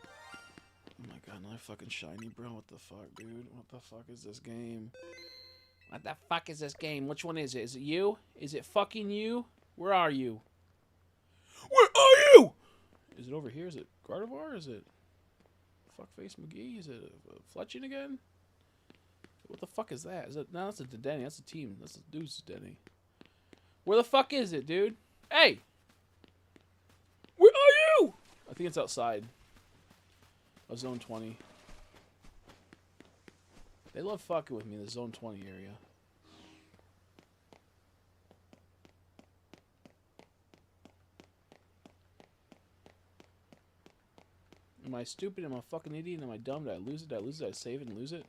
oh my god, another fucking shiny, bro. What the fuck, dude? What the fuck is this game? What the fuck is this game? Which one is it? Is it you? Is it fucking you? Where are you? Where are you? Is it over here? Is it Gardevoir? Is it Fuckface McGee? Is it Fletching again? What the fuck is that? No, that's a Denny. That's a team. That's a dude's Denny. Where the fuck is it, dude? Hey! Where are you? I think it's outside of Zone 20. They love fucking with me in the Zone 20 area. Am I stupid? Am I a fucking idiot? Am I dumb? Did I lose it? Did I lose it? Did I save it and lose it?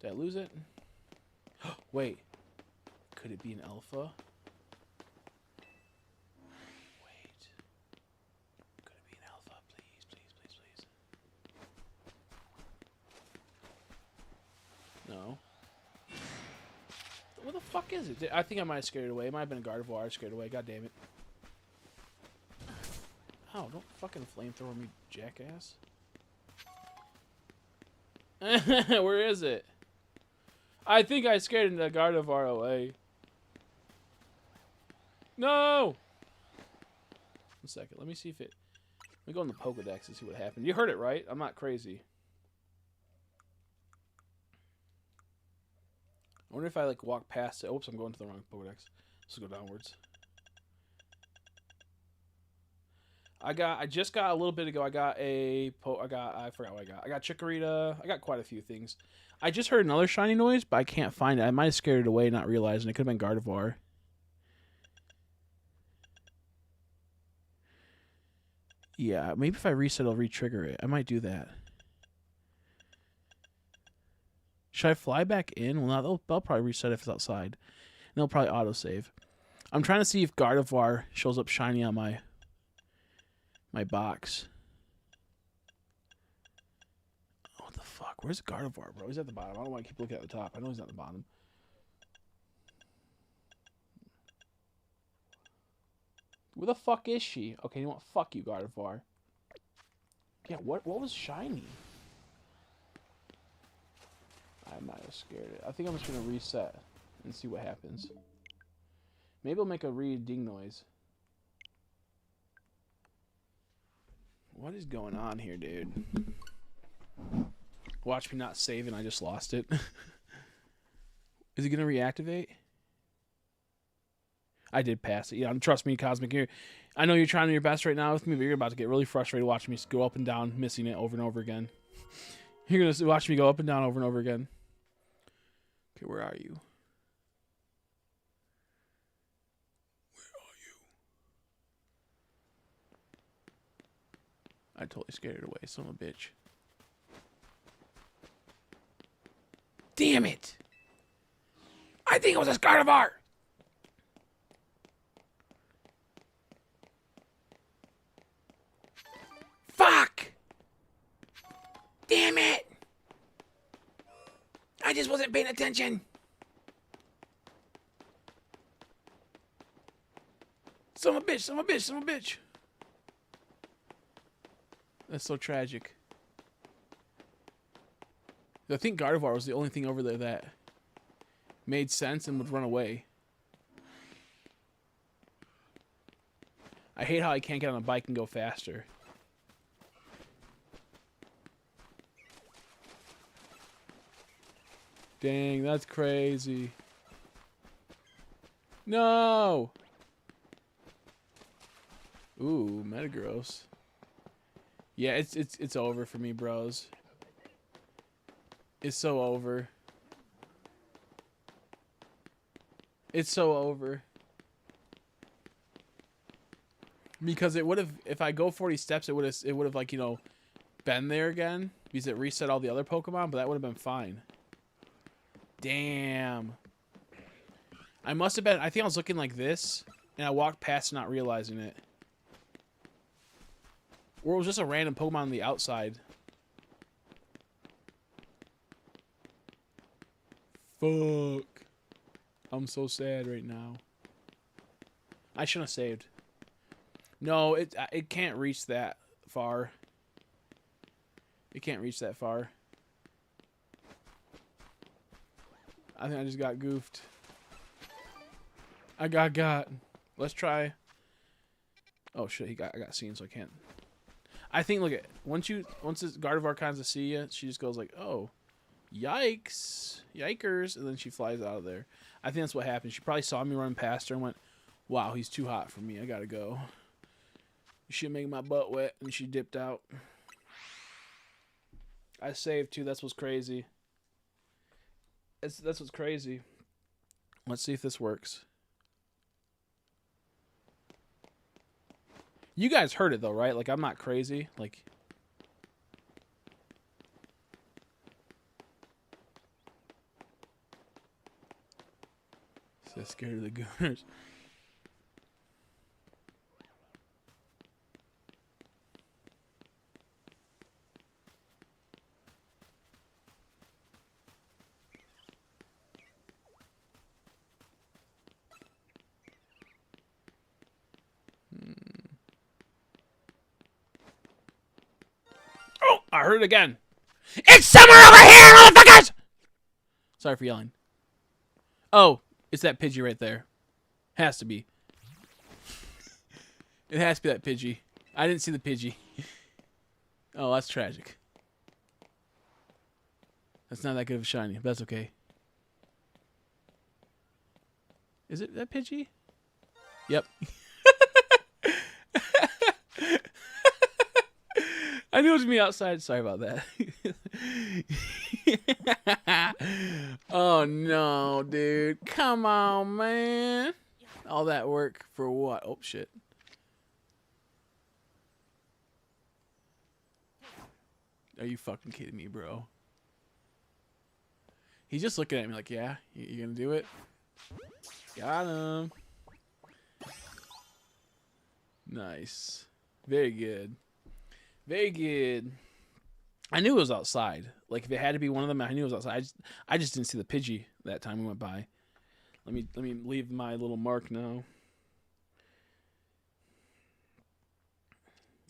Did I lose it? Wait. Could it be an alpha? Wait. Could it be an alpha? Please, please, please, please. No. What the fuck is it? I think I might have scared it away. It might have been a Gardevoir I scared away. God damn it. Oh, don't fucking flamethrower me, jackass. Where is it? I think I scared the Gardevoir away. No! 1 second. Let me see if it... Let me go in the Pokedex and see what happened. You heard it, right? I'm not crazy. I wonder if I, like, walk past it. Oops, I'm going to the wrong Pokedex. Let's go downwards. I just got a little bit ago. I forgot what I got. I got Chikorita. I got quite a few things. I just heard another shiny noise, but I can't find it. I might have scared it away, not realizing it could have been Gardevoir. Yeah, maybe if I reset, I'll re-trigger it. I might do that. Should I fly back in? Well, no, they'll probably reset if it's outside. And they'll probably autosave. I'm trying to see if Gardevoir shows up shiny on my box. Oh, what the fuck? Where's Gardevoir, bro? He's at the bottom. I don't know why I keep looking at the top. I know he's not at the bottom. Where the fuck is she? Okay, you know what? Fuck you, Gardevoir. Yeah, what was shiny? I might have scared it. I think I'm just going to reset and see what happens. Maybe I'll make a ding noise. What is going on here, dude? Watch me not save and I just lost it. Is it going to reactivate? I did pass it. Yeah, trust me, Cosmic. I know you're trying your best right now with me, but you're about to get really frustrated watching me go up and down, missing it over and over again. You're going to watch me go up and down over and over again. Okay, where are you? I totally scared it away, son of a bitch. Damn it! I think it was a Scarnivar! Fuck! Damn it! I just wasn't paying attention. Son of a bitch, son of a bitch, son of a bitch. That's so tragic. I think Gardevoir was the only thing over there that made sense and would run away. I hate how I can't get on a bike and go faster. Dang, that's crazy. No! Ooh, Metagross. Yeah, it's over for me, bros. It's so over. It's so over. Because it would have, if I go 40 steps, it would have like, you know, been there again because it reset all the other Pokemon, but that would have been fine. Damn. I must have been, I think I was looking like this and I walked past not realizing it. Or it was just a random Pokemon on the outside. Fuck. I'm so sad right now. I shouldn't have saved. No, it can't reach that far. It can't reach that far. I think I just got goofed. I got. Let's try. Oh shit, I got seen, so I can't. I think look at once this Gardevoir kinds of see you, she just goes like, oh, yikes, yikers, and then she flies out of there. I think that's what happened. She probably saw me running past her and went, wow, he's too hot for me. I gotta go. She make my butt wet, and she dipped out. I saved too. That's what's crazy. That's what's crazy. Let's see if this works. You guys heard it though, right? Like I'm not crazy. Like so scared of the gooners. Oh, I heard it again. It's somewhere over here, motherfuckers! Sorry for yelling. Oh, it's that Pidgey right there. Has to be. It has to be that Pidgey. I didn't see the Pidgey. Oh, that's tragic. That's not that good of a shiny, but that's okay. Is it that Pidgey? Yep. I knew it was me outside. Sorry about that. Oh, no, dude. Come on, man. All that work for what? Oh, shit. Are you fucking kidding me, bro? He's just looking at me like, yeah, you gonna do it? Got him. Nice. Very good. Very good. I knew it was outside. Like if it had to be one of them, I knew it was outside. I just didn't see the Pidgey that time we went by. Let me leave my little mark now.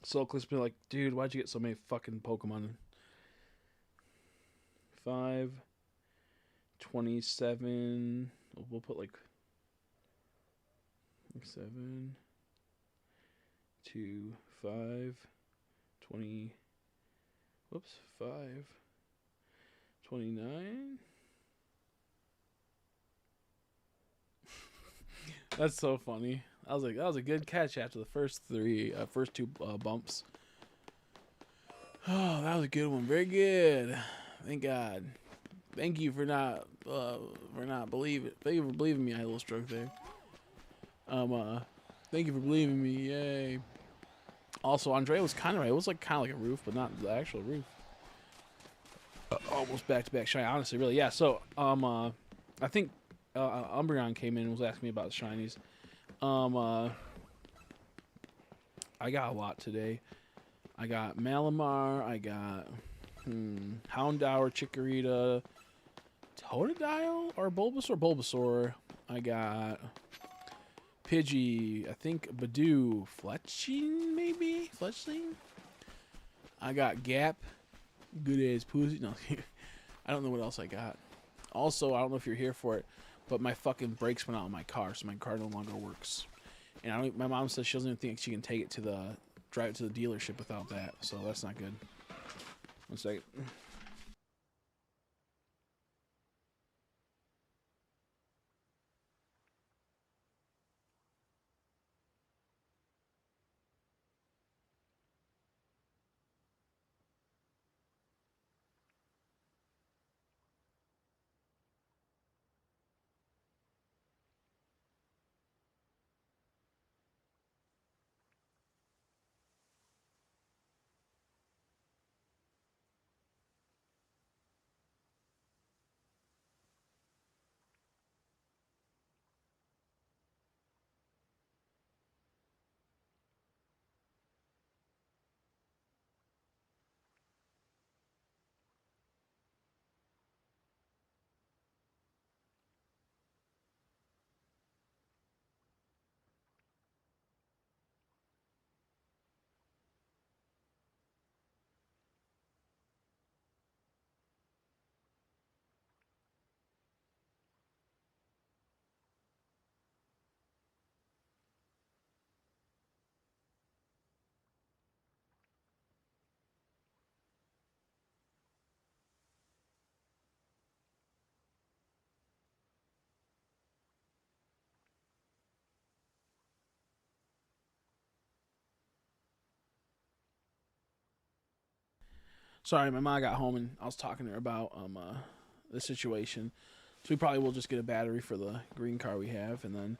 Soul Clip's been like, dude, why'd you get so many fucking Pokemon? 5, 27. We'll put like 7, 2, 5, 20. Whoops, 5, 29. That's so funny. that was a good catch after the first two bumps. Oh, that was a good one. Very good. Thank God. Thank you for not believing. Thank you for believing me. I had a little stroke there. Thank you for believing me. Yay. Also, Andrea was kind of right. It was like kind of like a roof, but not the actual roof. Almost back-to-back shiny. Honestly, really, yeah. So, I think Umbreon came in and was asking me about the shinies. I got a lot today. I got Malamar. I got Houndour, Chikorita, Totodile, or Bulbasaur. I got Pidgey. I think Badoo, Fletchling. I got Gap. Good as pussy. No, I don't know what else I got. Also, I don't know if you're here for it, but my fucking brakes went out on my car, so my car no longer works. And my mom says she doesn't even think she can take it to drive it to the dealership without that. So that's not good. 1 second. Sorry, my mom got home and I was talking to her about the situation. So we probably will just get a battery for the green car we have, and then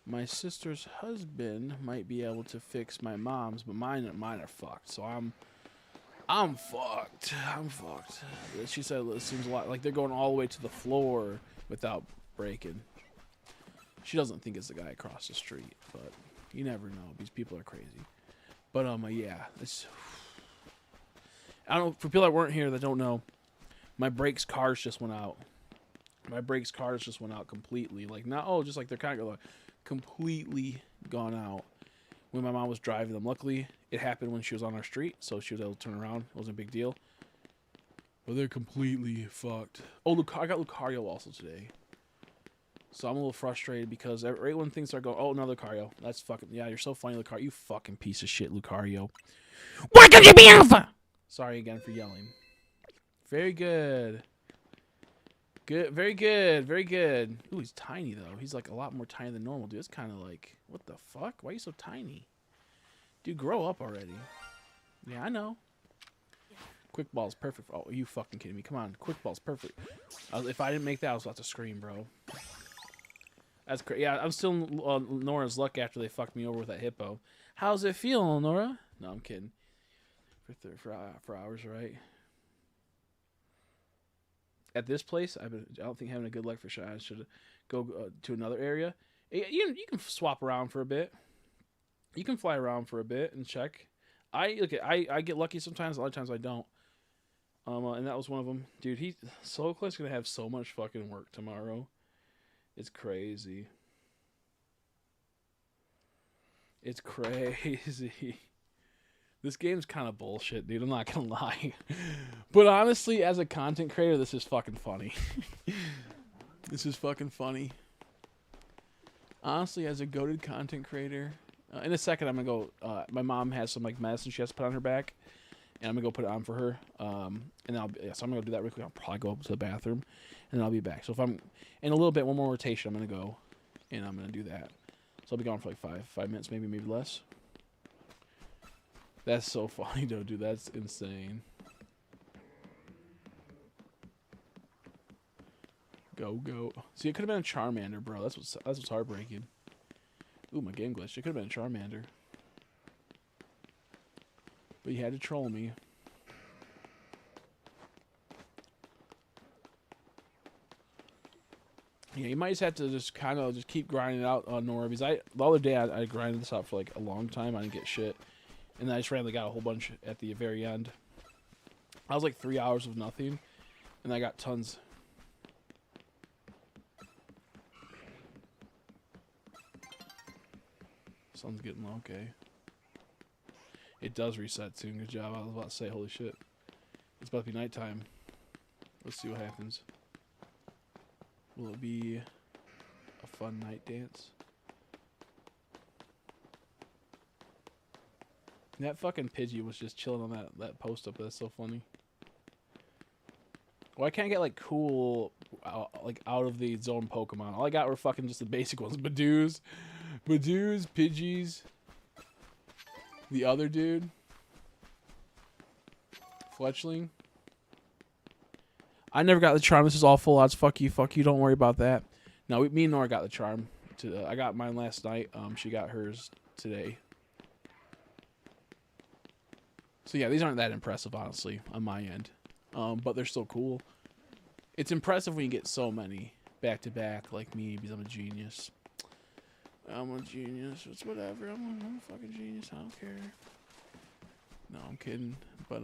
my sister's husband might be able to fix my mom's, but mine are fucked. So I'm fucked. I'm fucked. She said it seems a lot like they're going all the way to the floor without breaking. She doesn't think it's the guy across the street, but you never know. These people are crazy. But yeah, it's. I don't know, for people that weren't here that don't know, my brakes cars just went out. My brakes cars just went out completely. Like, not, just like they're kind of like completely gone out when my mom was driving them. Luckily, it happened when she was on our street, so she was able to turn around. It wasn't a big deal. But they're completely fucked. Oh, I got Lucario also today. So I'm a little frustrated because right when things start going, oh, another Lucario. That's fucking, yeah, you're so funny, Lucario. You fucking piece of shit, Lucario. Why can't you be alpha? Sorry again for yelling. Very good. Good. Very good. Very good. Ooh, he's tiny, though. He's, like, a lot more tiny than normal, dude. It's kind of like, what the fuck? Why are you so tiny? Dude, grow up already. Yeah, I know. Quick Ball's perfect. Oh, are you fucking kidding me? Come on. Quick Ball's perfect. If I didn't make that, I was about to scream, bro. That's crazy. Yeah, I'm still Nora's luck after they fucked me over with that hippo. How's it feel, Nora? No, I'm kidding. For hours, right? At this place, I don't think having a good luck for shot. I should go to another area. You can swap around for a bit. You can fly around for a bit and check. I get lucky sometimes. A lot of times I don't. And that was one of them, dude. Slowclick's gonna have so much fucking work tomorrow. It's crazy. It's crazy. This game's kind of bullshit, dude. I'm not gonna lie. But honestly, as a content creator, this is fucking funny. This is fucking funny. Honestly, as a goated content creator, in a second I'm gonna go. My mom has some like medicine she has to put on her back, and I'm gonna go put it on for her. And so I'm gonna do that real quick. I'll probably go up to the bathroom, and then I'll be back. So if I'm in a little bit, one more rotation, I'm gonna go, and I'm gonna do that. So I'll be gone for like 5 minutes, maybe less. That's so funny though, dude. That's insane. Go. See, it could have been a Charmander, bro. That's what's heartbreaking. Ooh, my game glitched. It could have been a Charmander. But you had to troll me. Yeah, you might just have to just kind of just keep grinding it out on Nora. Because the other day I grinded this out for like a long time. I didn't get shit. And then I just randomly got a whole bunch at the very end. I was like 3 hours of nothing. And I got tons. Sun's getting low, okay. It does reset soon. Good job. I was about to say, holy shit. It's about to be nighttime. Let's see what happens. Will it be a fun night dance? That fucking Pidgey was just chilling on that post up. That's so funny. Well, I can't get like cool, like out of the zone Pokemon. All I got were fucking just the basic ones. Badoos, Pidgeys. The other dude. Fletchling. I never got the charm. This is all full odds. Fuck you. Don't worry about that. No, me and Nora got the charm. I got mine last night. She got hers today. So yeah, these aren't that impressive, honestly, on my end. But they're still cool. It's impressive when you get so many back to back, like me, because I'm a genius. It's whatever. I'm a fucking genius. I don't care. No, I'm kidding. But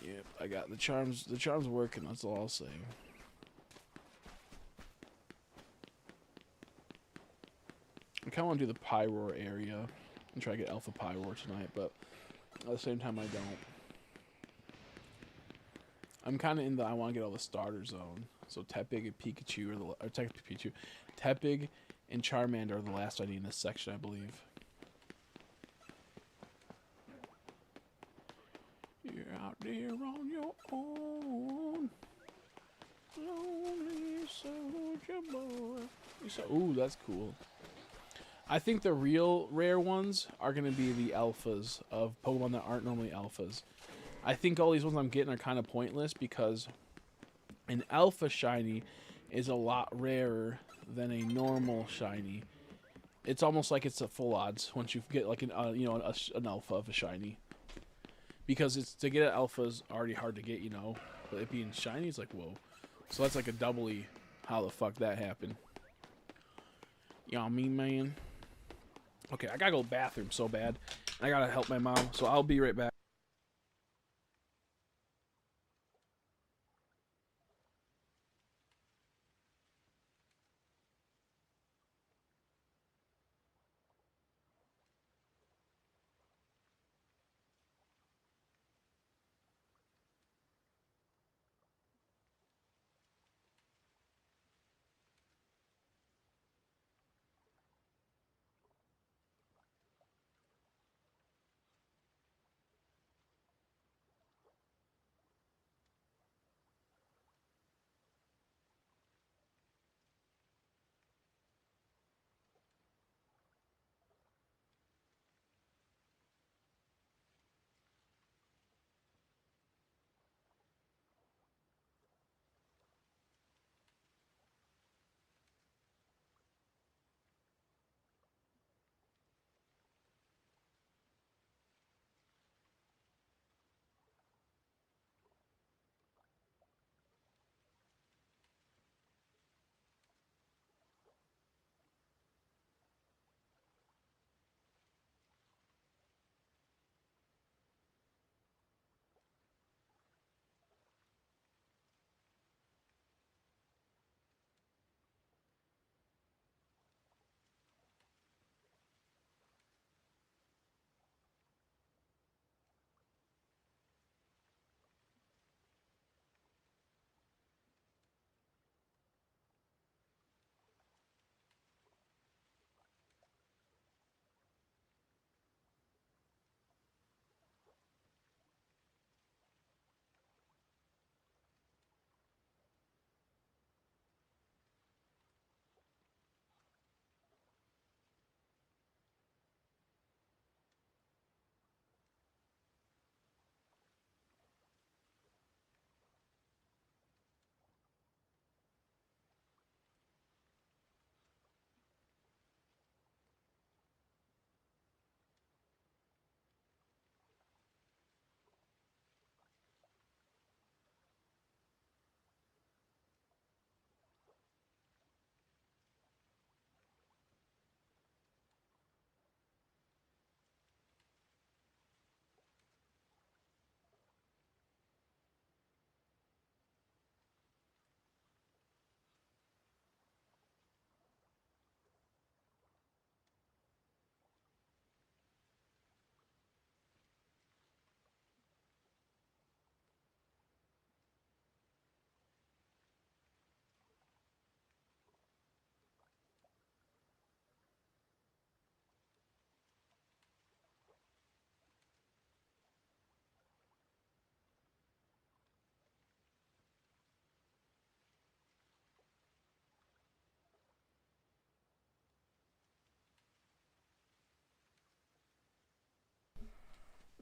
yep, I got the charms. The charms working. That's all I'll say. I kind of want to do the Pyroar area and try to get Alpha Pyroar tonight, but at the same time, I don't. I'm kind of in the I want to get all the starter zone. So Tepig and Pikachu Tepig and Charmander are the last I need in this section, I believe. You're out there on your own, lonely soldier boy. Ooh, that's cool. I think the real rare ones are going to be the alphas of Pokemon that aren't normally alphas. I think all these ones I'm getting are kind of pointless because an alpha shiny is a lot rarer than a normal shiny. It's almost like it's a full odds once you get like an alpha of a shiny. Because it's to get an alpha is already hard to get, but it being shiny is like whoa. So that's like a doubly how the fuck that happened. You know what I mean, man? Okay, I gotta go to the bathroom so bad. I gotta help my mom, so I'll be right back.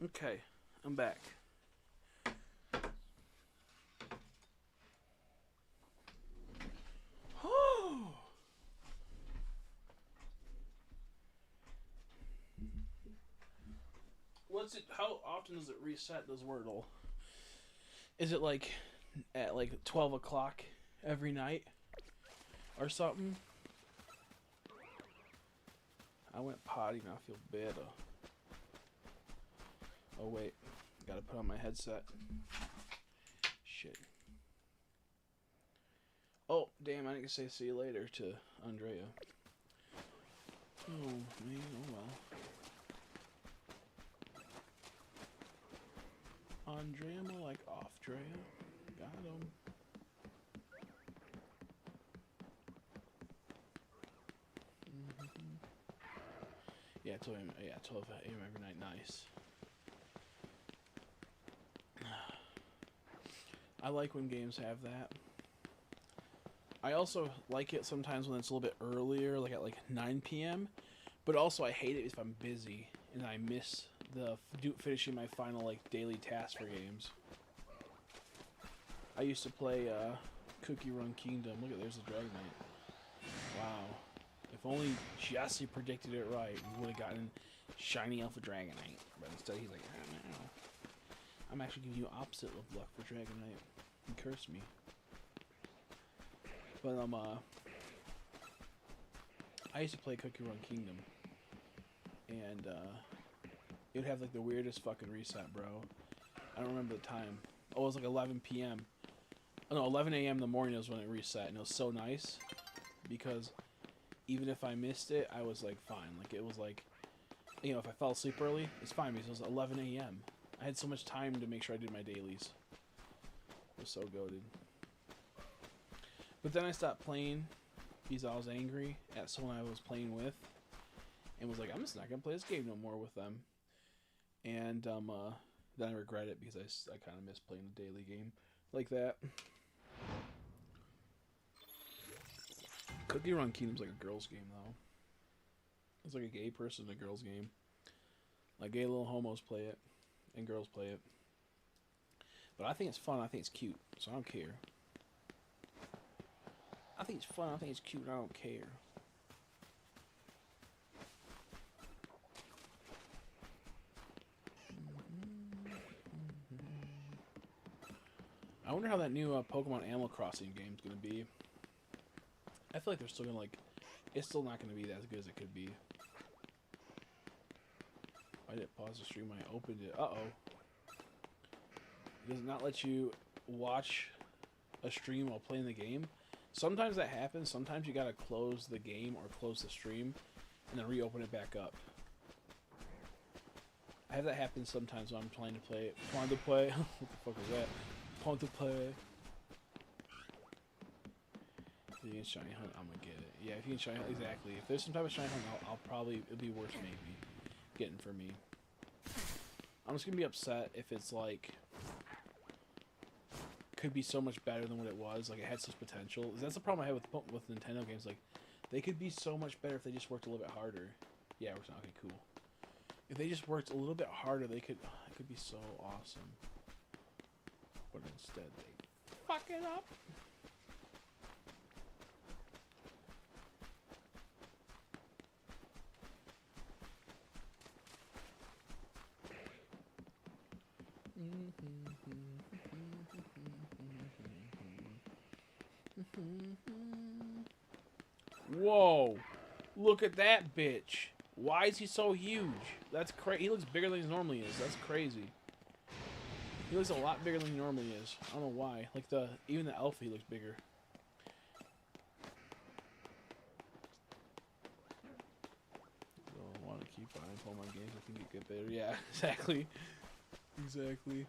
Okay, I'm back. What's it? How often does it reset? Does Wordle? Is it like at like 12 o'clock every night or something? I went potty now. I feel better. Oh wait, gotta put on my headset. Shit. Oh damn! I didn't say see you later to Andrea. Oh man, oh well. Andrea more like off Drea. Got him. Yeah, 12 a.m. Yeah, 12 a.m. every night. Nice. I like when games have that. I also like it sometimes when it's a little bit earlier, like at like 9 p.m. But also I hate it if I'm busy and I miss the finishing my final like daily task for games. I used to play Cookie Run Kingdom. Look at there's the Dragonite. Wow. If only Jesse predicted it right, we would have gotten Shiny Alpha Dragonite. But instead he's like, I don't know. I'm actually giving you opposite of luck for Dragonite. He cursed me. But I used to play Cookie Run Kingdom, and it would have like the weirdest fucking reset, bro. I don't remember the time. Oh, it was like 11 p.m. Oh, no, 11 a.m. in the morning was when it reset, and it was so nice because even if I missed it, I was like fine. Like it was like, you know, if I fell asleep early, it's fine because it was 11 a.m. I had so much time to make sure I did my dailies. It was so goated. But then I stopped playing because I was angry at someone I was playing with and was like, I'm just not going to play this game no more with them. And then I regret it because I kind of miss playing a daily game like that. Cookie Run Kingdom's like a girl's game, though. It's like a gay person in a girl's game. Like gay little homos play it and girls play it. But I think it's fun. I think it's cute. So I don't care. I think it's fun. I think it's cute. I don't care. I wonder how that new Pokemon Animal Crossing game is going to be. I feel like they're still going to, like... It's still not going to be as good as it could be. I didn't pause the stream when I opened it. Uh-oh. It does not let you watch a stream while playing the game. Sometimes that happens. Sometimes you gotta close the game or close the stream and then reopen it back up. I have that happen sometimes when I'm trying to play. What the fuck is that? Trying to play. If you can shiny hunt, I'm gonna get it. Yeah, if you can shiny hunt, exactly. If there's some type of shiny hunt, I'll probably, it'll be worth maybe getting for me. I'm just gonna be upset if it's like, could be so much better than what it was. Like it had such potential. That's the problem I have with Nintendo games. Like they could be so much better if they just worked a little bit harder. Yeah, we're okay, cool. If they just worked a little bit harder, they could. It could be so awesome. But instead, they fuck it up. Whoa! Look at that bitch. Why is he so huge? That's crazy. He looks bigger than he normally is. That's crazy. He looks a lot bigger than he normally is. I don't know why. Like even the alpha, he looks bigger. Don't want to keep buying Pokemon games. I think it get better. Yeah, exactly. Exactly.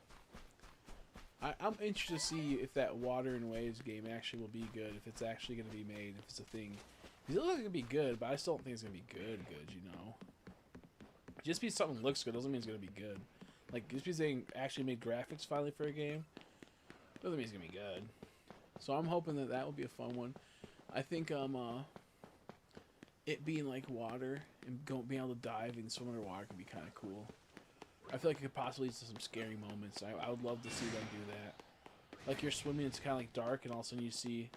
I'm interested to see if that Water and Waves game actually will be good. If it's actually going to be made. If it's a thing. It looks like it could be good, but I still don't think it's going to be good, you know. Just because something looks good doesn't mean it's going to be good. Like, just because they actually made graphics finally for a game doesn't mean it's going to be good. So I'm hoping that that will be a fun one. I think it being like water and being able to dive and swim underwater could be kind of cool. I feel like it could possibly lead to some scary moments. I would love to see them do that. Like you're swimming, it's kind of like dark, and all of a sudden you see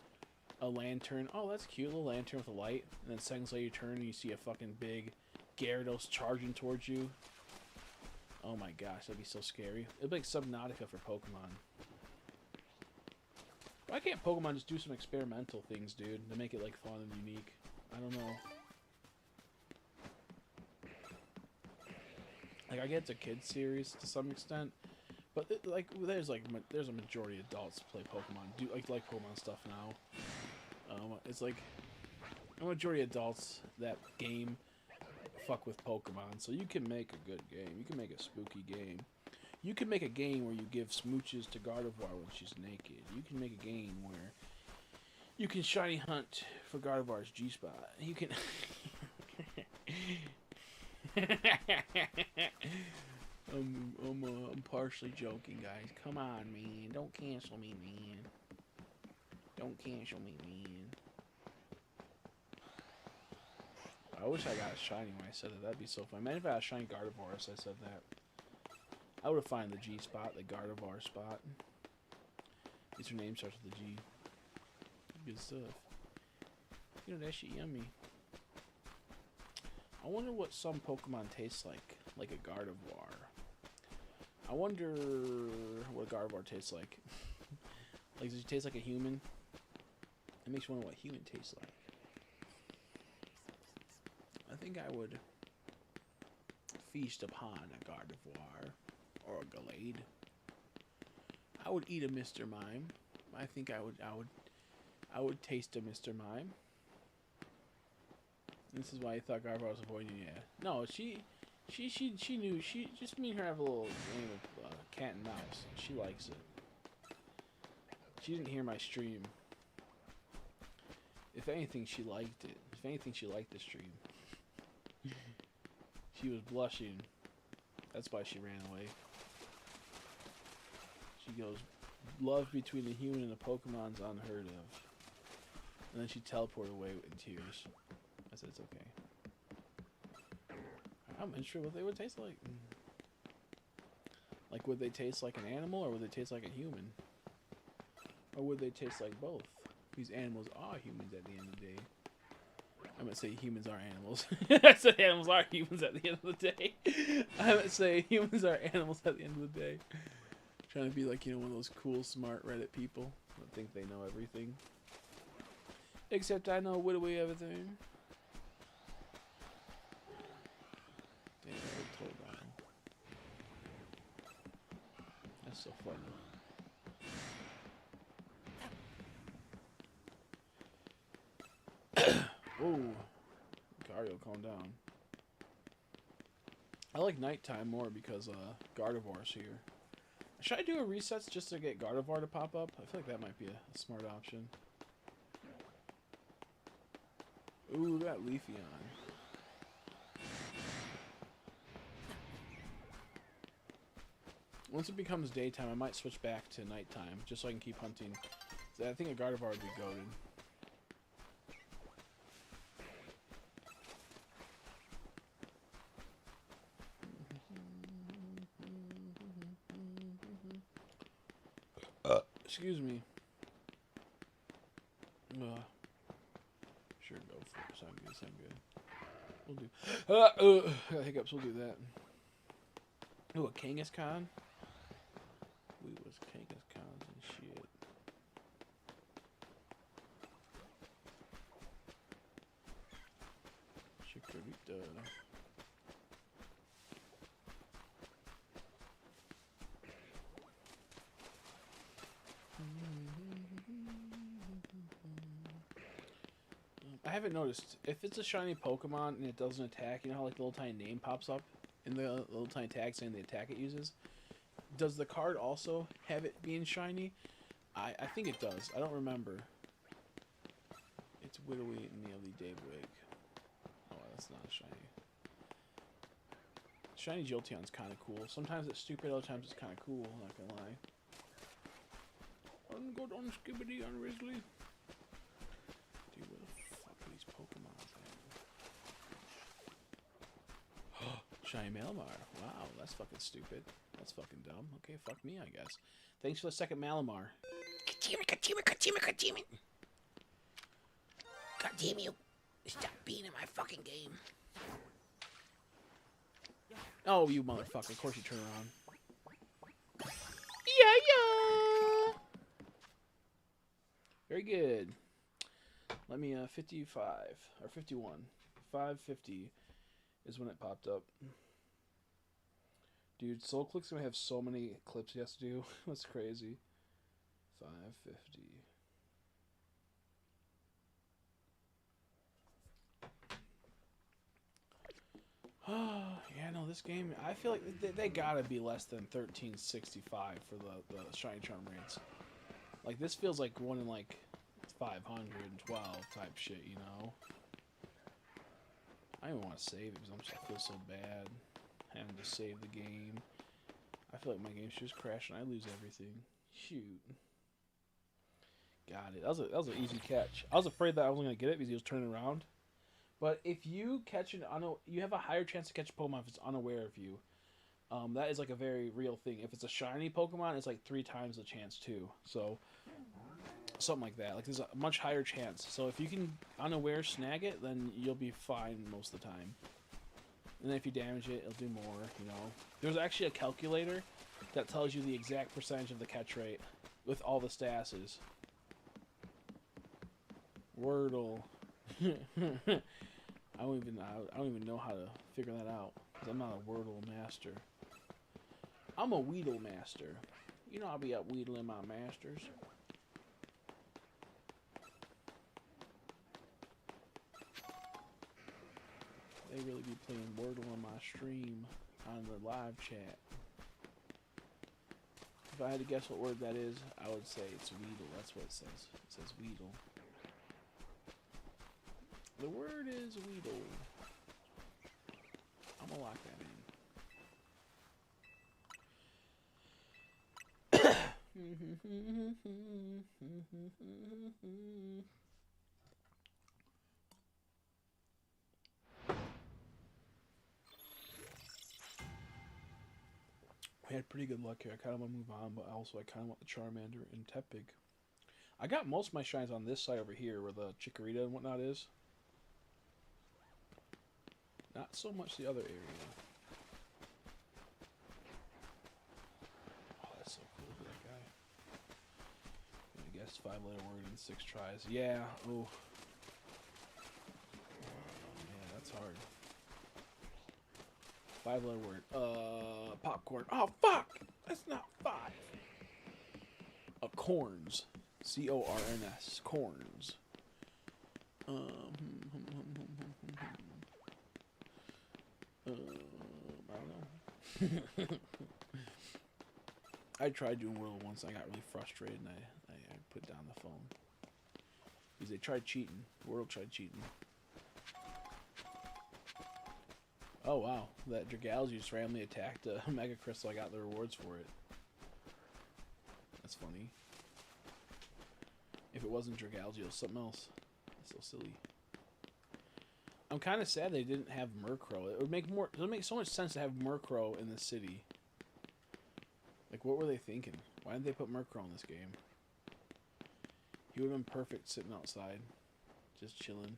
a lantern. Oh, that's cute, a little lantern with a light. And then seconds later you turn and you see a fucking big Gyarados charging towards you. Oh my gosh, that'd be so scary. It'd be like Subnautica for Pokemon. Why can't Pokemon just do some experimental things, dude, to make it like fun and unique? I don't know. Like I get it's a kids series to some extent, but like there's a majority of adults play Pokemon, do like Pokemon stuff now. It's like a majority of adults that game fuck with Pokemon, so you can make a good game. You can make a spooky game. You can make a game where you give smooches to Gardevoir when she's naked. You can make a game where you can shiny hunt for Gardevoir's G-spot. You can. I'm partially joking, guys. Come on, man. Don't cancel me, man. Don't cancel me, man. I wish I got shiny when I said that. That'd be so fun. Imagine if I had a shiny Gardevoir as I said that. I would have found the G spot, the Gardevoir spot. At least her name starts with a G. Good stuff. You know, that shit yummy. I wonder what some Pokemon tastes like a Gardevoir. I wonder what a Gardevoir tastes like. Like, does it taste like a human? It makes me wonder what a human tastes like. I think I would feast upon a Gardevoir or a Gallade. I would eat a Mr. Mime. I think I would taste a Mr. Mime. This is why I thought Gardevoir was avoiding you. Yeah. No, she knew. She just me and her have a little game of cat and mouse. She likes it. She didn't hear my stream. If anything, she liked it. If anything, she liked the stream. She was blushing. That's why she ran away. She goes, love between the human and the Pokemon's unheard of. And then she teleported away in tears. I said, it's okay. I'm interested what they would taste like. Like, would they taste like an animal or would they taste like a human? Or would they taste like both? These animals are humans at the end of the day. I'm gonna say humans are animals. I said animals are humans at the end of the day. I'm gonna say humans are animals at the end of the day. Trying to be like, you know, one of those cool, smart Reddit people that think they know everything. Except I know literally everything. Damn, I told that. That's so funny. Whoa. Gario, calm down. I like nighttime more because Gardevoir's here. Should I do a resets just to get Gardevoir to pop up? I feel like that might be a smart option. Ooh, got Leafeon. Once it becomes daytime, I might switch back to nighttime just so I can keep hunting. I think a Gardevoir would be goated. Excuse me. Sure, go for it. Sound good, sound good. We'll do. Hiccups, we'll do that. Ooh, a Kangaskhan? We was Kangaskhan and shit. Chikorita. I haven't noticed. If it's a shiny Pokemon and it doesn't attack, you know how like the little tiny name pops up in the little tiny tag saying the attack it uses? Does the card also have it being shiny? I think it does. I don't remember. It's Whittleweed and Nearly Daybreak. Oh, that's not shiny. Shiny Jolteon's kind of cool. Sometimes it's stupid, other times it's kind of cool, not gonna lie. I'm good on Skibbity on Risley. Dude, where the fuck are these Pokemon Shiny Malamar. Wow, that's fucking stupid. That's fucking dumb. Okay, fuck me, I guess. Thanks for the second Malamar. God damn you. Stop being in my fucking game. Oh, you motherfucker. Of course you turn around. Yeah. Very good. Let me, 55. Or 51. 550 is when it popped up. Dude, Soul Click's gonna have so many clips he has to do. That's crazy. 550. Yeah, no, this game, I feel like they gotta be less than 1365 for the Shiny Charm rates. Like, this feels like one in, like, 512 type shit, you know? I don't even want to save it because I feel so bad having to save the game. I feel like my game should just crash and I lose everything. Shoot. Got it. That was an easy catch. I was afraid that I wasn't going to get it because he was turning around. But if you catch you have a higher chance to catch a Pokemon if it's unaware of you. That is like a very real thing. If it's a shiny Pokemon, it's like 3 times the chance too. So, something like that. Like, there's a much higher chance. So if you can unaware snag it, then you'll be fine most of the time. And then if you damage it, it'll do more, you know. There's actually a calculator that tells you the exact percentage of the catch rate with all the statuses. Wordle. I don't even know how to figure that out. 'Cause I'm not a Wordle master. I'm a Weedle master. You know I'll be up Weedling my masters. They really be playing Wordle on my stream on the live chat. If I had to guess what word that is, I would say it's Weedle. That's what it says. It says Weedle. The word is Weedle. I'm gonna lock that in. We had pretty good luck here. I kind of want to move on, but also I kind of want the Charmander and Tepig. I got most of my shines on this side over here where the Chikorita and whatnot is. Not so much the other area. Oh, that's so cool for that guy. I guess 5-letter word in 6 tries. Yeah. Oh. Man, that's hard. 5-letter word. Popcorn. Oh, fuck! That's not 5. Corns. C-O-R-N-S. Corns. I don't know. I tried doing Wordle once. I got really frustrated and I put down the phone. Because they tried cheating. Wordle tried cheating. Oh wow, that Dragalge just randomly attacked a Mega Crystal. I got the rewards for it. That's funny. If it wasn't Dragalge, it was something else. That's so silly. I'm kind of sad they didn't have Murkrow. It would make so much sense to have Murkrow in the city. Like, what were they thinking? Why didn't they put Murkrow in this game? He would have been perfect sitting outside, just chilling.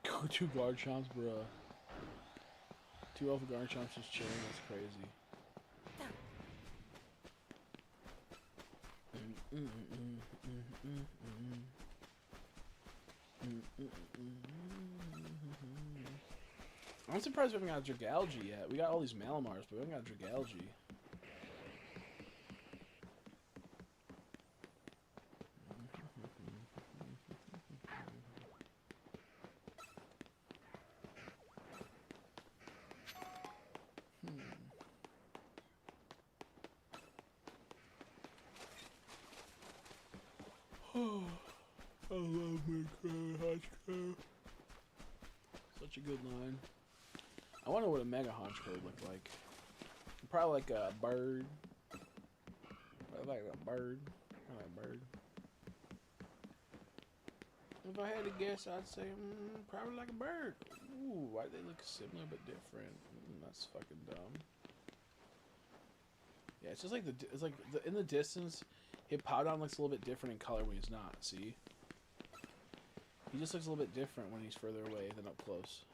Go 2 Garchomps, bruh. 2 Alpha Garchomps just chilling. That's crazy. I'm surprised we haven't got a Dragalge yet. We got all these Malamars, but we haven't got a Dragalge. I love Murkrow, Honchkrow. Such a good line. I wonder what a Mega Honchkrow would look like. Probably like a bird. Probably like a bird. Probably a bird. If I had to guess, I'd say probably like a bird. Ooh, why they look similar but different? That's fucking dumb. Yeah, it's just like it's like in the distance, Hippowdon looks a little bit different in color when he's not. See, he just looks a little bit different when he's further away than up close.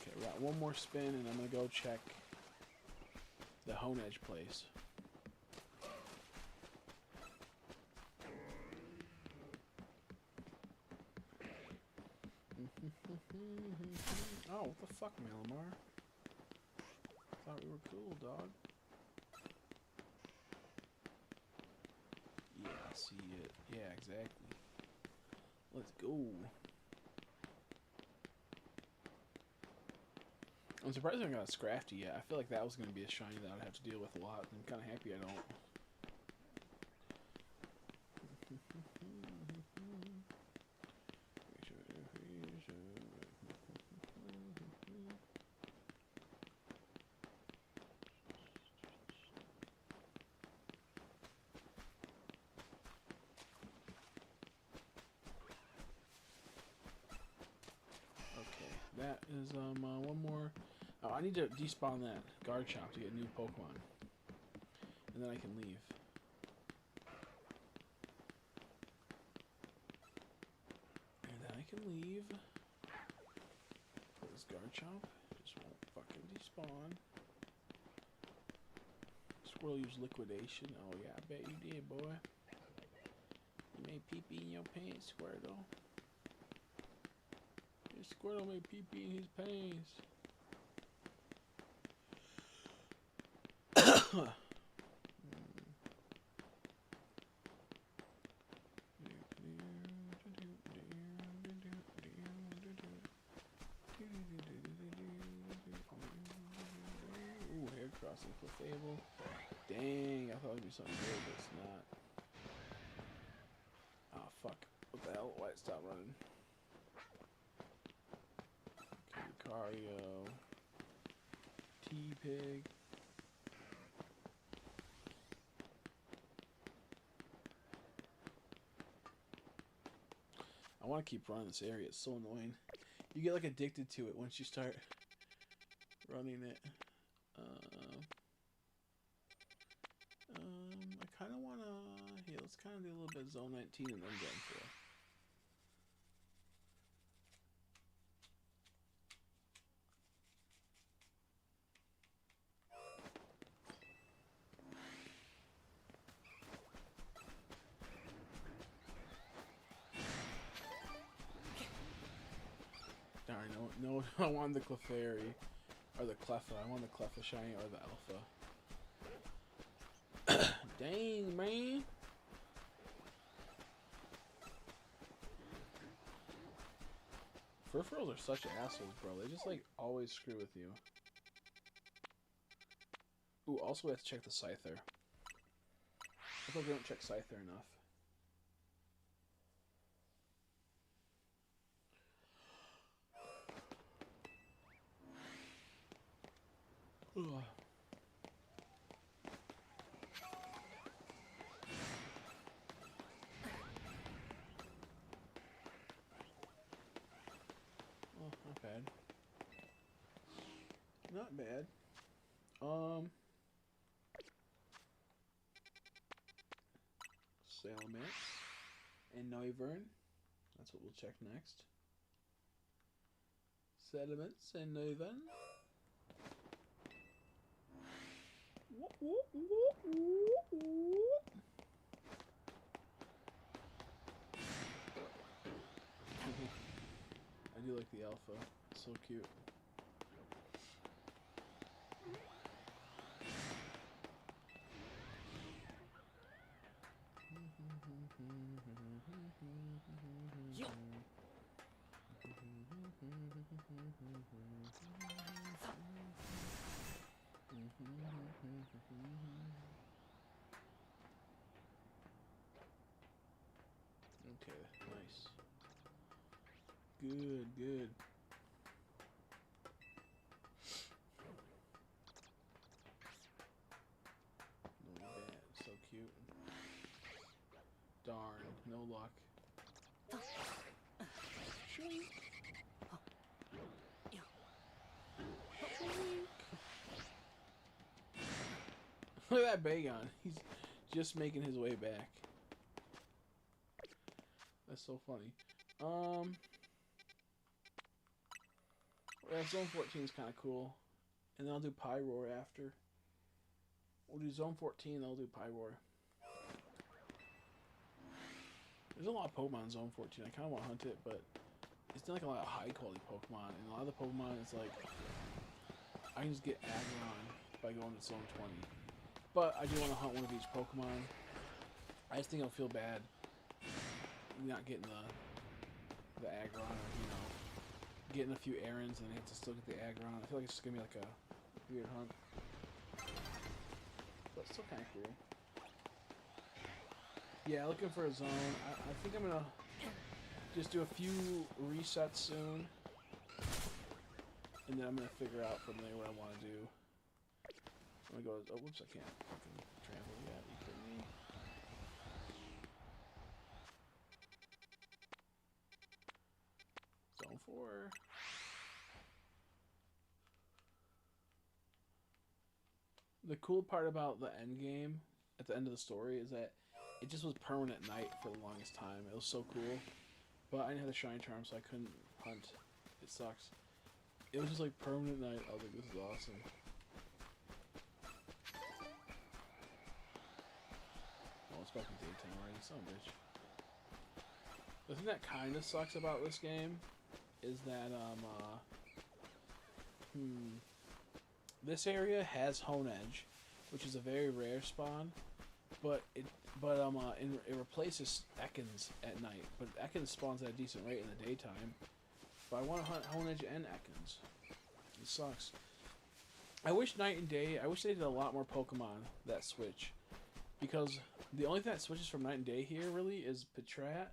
Okay, we got one more spin, and I'm gonna go check the Hone Edge place. Oh, what the fuck, Malamar? Thought we were cool, dog. Yeah, I see it. Yeah, exactly. Let's go. I'm surprised I haven't got a Scrafty yet. I feel like that was going to be a shiny that I'd have to deal with a lot. I'm kind of happy I don't. That is one more. Oh, I need to despawn that Garchomp to get new Pokemon, and then I can leave. And then I can leave. This Garchomp just won't fucking despawn. Squirrel used liquidation. Oh yeah, I bet you did, boy. You made pee-pee in your pants, Squirtle. Squirtle made pee-pee in his pants. Ooh, hair crossing Clefable. Dang, I thought it would be something good, but it's not. Oh, fuck. What the hell? Why it stopped running? Lucario, T-Pig. I want to keep running this area. It's so annoying. You get like addicted to it once you start running it. I kind of want to. Yeah, let's kind of do a little bit of Zone 19 and then Zone 4. Darn, no, I wanted the Clefairy. Or the Cleffa. I want the Cleffa shiny or the Alpha. Dang, man. Furfurls are such assholes, bro. They just, like, always screw with you. Ooh, also we have to check the Scyther. I thought we don't check Scyther enough. Ugh. Oh, not bad. Not bad. Salamence and Noivern. That's what we'll check next. Salamence and Noivern. I do like the Alpha. It's so cute. Yo. Okay, nice. Good, good. Darn, no luck. Look at that Bagon. He's just making his way back. That's so funny. Yeah, Zone 14 is kind of cool. And then I'll do Pyroar after. We'll do Zone 14, then I'll do Pyroar. There's a lot of Pokemon in Zone 14. I kind of want to hunt it, but it's not like a lot of high quality Pokemon. And a lot of the Pokemon, it's like, I can just get Aggron by going to Zone 20. But I do want to hunt one of each Pokemon. I just think I'll feel bad not getting the Aggron, or, you know, getting a few errands and I have to still get the Aggron. I feel like it's just gonna be like a weird hunt, but still kind of cool. Yeah, looking for a zone. I think I'm gonna just do a few resets soon, and then I'm gonna figure out from there what I want to do. I'm gonna go. Oh, whoops! I can't fucking travel yet. You kidding me? Zone 4. The cool part about the end game at the end of the story is that it just was permanent night for the longest time. It was so cool, but I didn't have the shine charm, so I couldn't hunt. It sucks. It was just like permanent night. I was like, this is awesome. Oh, it's fucking daytime already, son of a bitch. The thing that kind of sucks about this game is that this area has Hone Edge, which is a very rare spawn, but it replaces Ekans at night. But Ekans spawns at a decent rate in the daytime. But I want to hunt Hone Edge and Ekans. It sucks. I wish Night and Day. I wish they did a lot more Pokemon that switch, because the only thing that switches from Night and Day here really is Patrat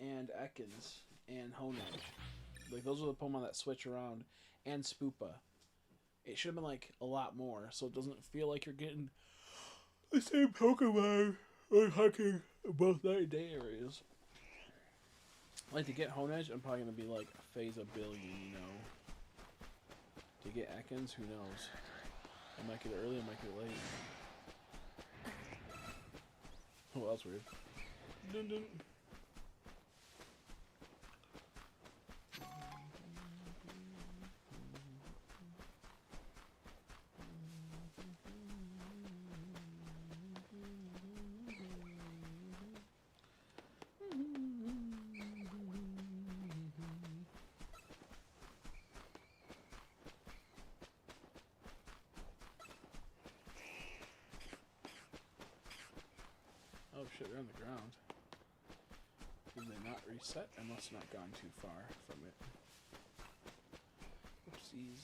and Ekans and Hone Edge. Like, those are the Pokemon that switch around, and Spoopa. It should have been like a lot more, so it doesn't feel like you're getting the same Pokemon or hunting in both Night and Day areas. Like, to get Hone Edge, I'm probably gonna be like a phase a billion, you know. To get Ekans, who knows? I might get it early, I might get it late. Oh, that's weird. Dun dun. Oh shit, they're on the ground. Did they not reset? I must have not gone too far from it. Oopsies.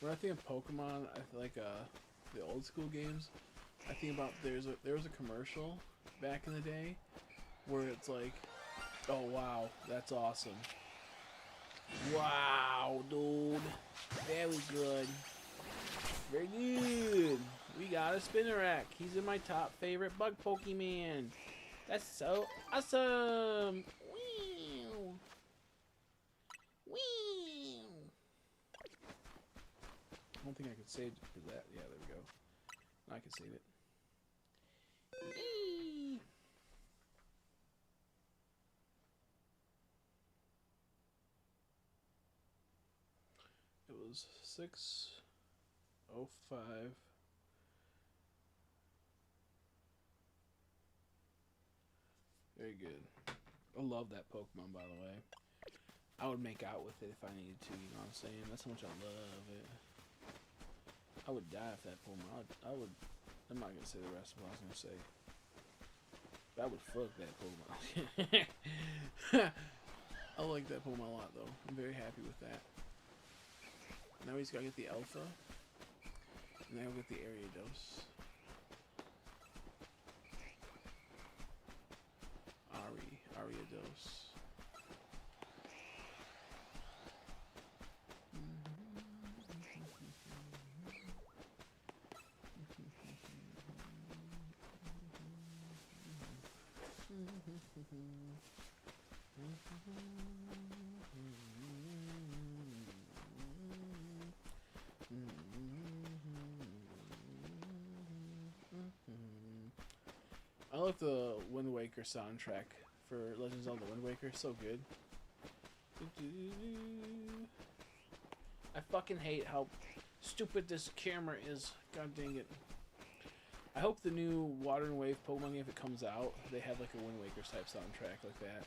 When I think of Pokemon, I feel like the old school games. I think about there was a commercial back in the day where it's like, oh wow, that's awesome. Wow, dude, very good, very good. We got a Spinarak. He's in my top favorite bug Pokemon. That's so awesome. Wow. Wow. I don't think I could save for that. Yeah, there we go. Now I can save it. Eee. It was 6:05. Very good. I love that Pokemon, by the way. I would make out with it if I needed to, you know what I'm saying? That's how much I love it. I would die if that Pokemon. I would. I'm not gonna say the rest of what I was gonna say. But I would fuck that Pokemon. I like that Pokemon a lot, though. I'm very happy with that. Now he's gotta get the Alpha. And then I'll get the area dose. Aria dose. I like the Wind Waker soundtrack for Legend of Zelda Wind Waker. So good. I fucking hate how stupid this camera is. God dang it. I hope the new Water and Wave Pokemon game, if it comes out, they have like a Wind Waker type soundtrack like that.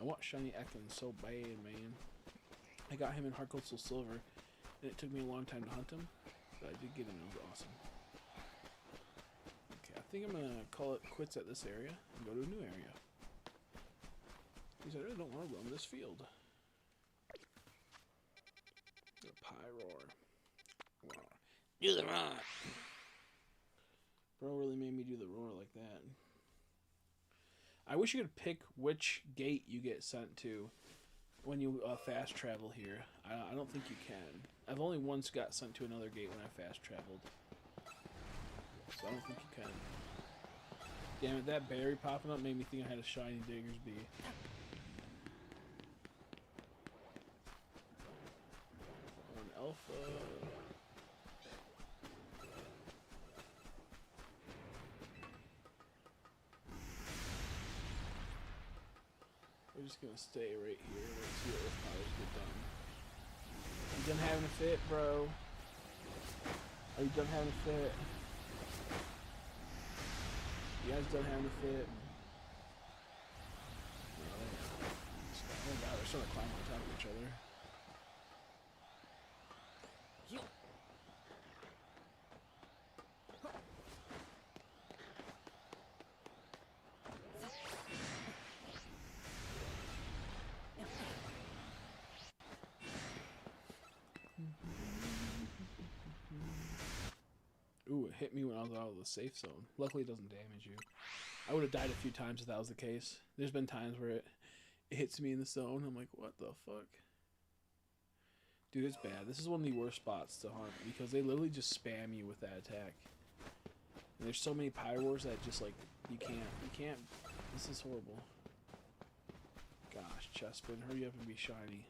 I want Shiny Ekans so bad, man. I got him in Heart Gold Soul Silver, and it took me a long time to hunt him, but I did get him, and it was awesome. Okay, I think I'm gonna call it quits at this area and go to a new area. Because I really don't want to roam this field. The Pyroar. Do the roar! Bro really made me do the roar like that. I wish you could pick which gate you get sent to when you fast travel here. I don't think you can. I've only once got sent to another gate when I fast traveled. So I don't think you can. Damn it, that berry popping up made me think I had a shiny Diggersby. An alpha. We're just gonna stay right here. Let's see what those powers get done. You done having a fit, bro? Are you done having a fit? You guys done having a fit? Oh god, they're starting to climb on top of each other. Ooh, it hit me when I was out of the safe zone. Luckily, it doesn't damage you. I would have died a few times if that was the case. There's been times where it hits me in the zone. I'm like, what the fuck? Dude, it's bad. This is one of the worst spots to hunt because they literally just spam you with that attack. And there's so many Pyroars that just like, you can't. This is horrible. Gosh, Chespin, hurry up and be shiny.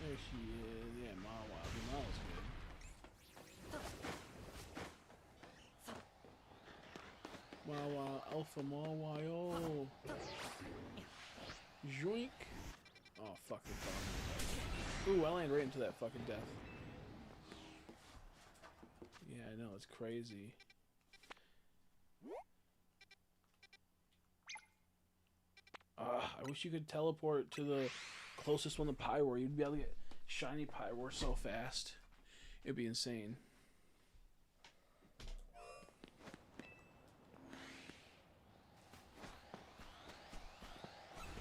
There she is. Yeah, Mawa. Mawa's good. Mawa, Alpha Mawa, yo. Joink. Oh, fuck the problem. Ooh, I landed right into that fucking death. Yeah, I know, it's crazy. I wish you could teleport to the closest one to Pyroar. You'd be able to get shiny Pyroar so fast. It'd be insane.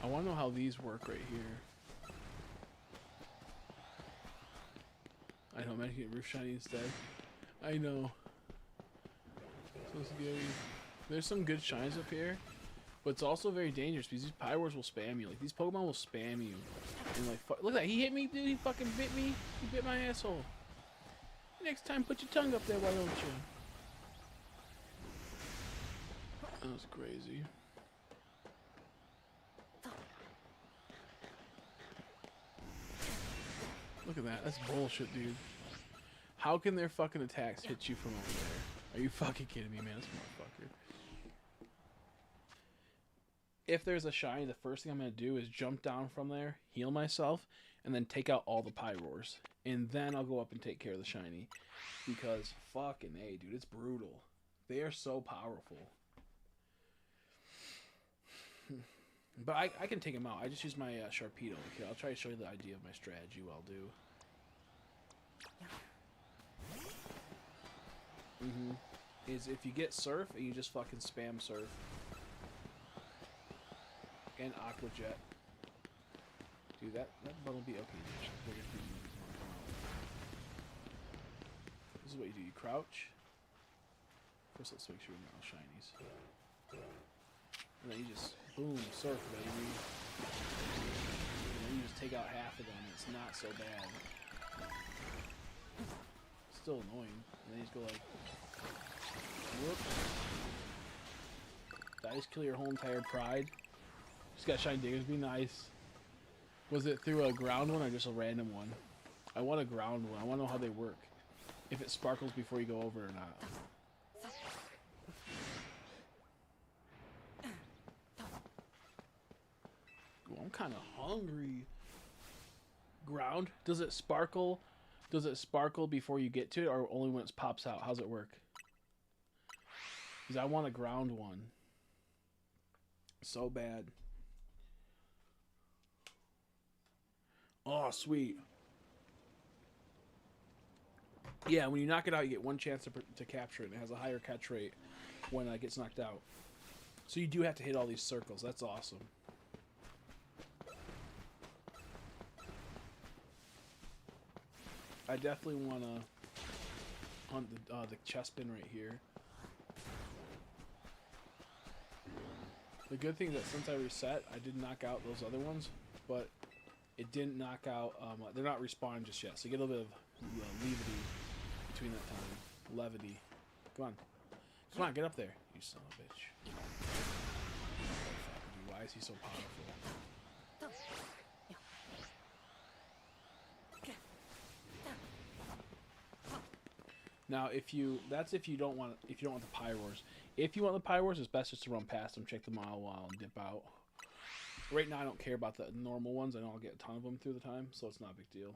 I want to know how these work right here. I know, man, get Roof Shiny instead. I know. So scary. There's some good shines up here, but it's also very dangerous because these Pyroars will spam you. Like, these Pokemon will spam you. And like, look at that, he hit me, dude. He fucking bit me. He bit my asshole. Next time, put your tongue up there, why don't you? That was crazy. Look at that. That's bullshit, dude. How can their fucking attacks hit you from over there? Are you fucking kidding me, man? This motherfucker. If there's a shiny, the first thing I'm going to do is jump down from there, heal myself, and then take out all the Pyroars. And then I'll go up and take care of the shiny. Because fucking A, dude, it's brutal. They are so powerful. But I can take them out. I just use my Sharpedo. Okay, I'll try to show you the idea of my strategy what I'll do. Is if you get Surf, and you just fucking spam Surf. And Aqua Jet. Dude, that button will be okay. This is what you do. You crouch. First, let's make sure we're not shinies. And then you just, boom, Surf, baby. And then you just take out half of them. It's not so bad. Still annoying. And then you just go like, whoop. Did I just kill your whole entire pride? Just got shiny diggers. Be nice. Was it through a ground one or just a random one? I want a ground one. I want to know how they work. If it sparkles before you go over or not. Ooh, I'm kind of hungry. Ground? Does it sparkle? Does it sparkle before you get to it or only when it pops out? How's it work? Because I want a ground one. So bad. Oh, sweet. Yeah, when you knock it out, you get one chance to capture it. And it has a higher catch rate when it gets knocked out. So you do have to hit all these circles. That's awesome. I definitely want to hunt the chest bin right here. The good thing is that since I reset, I did knock out those other ones, but it didn't knock out. They're not respawning just yet, so you get a little bit of levity between that time. Levity. Come on. Come on, get up there, you son of a bitch. Why is he so powerful? Now, if you don't want the Pyroars. If you want the Pyroars, it's best just to run past them, check them out a while, and dip out. Right now, I don't care about the normal ones. I know I'll get a ton of them through the time, so it's not a big deal.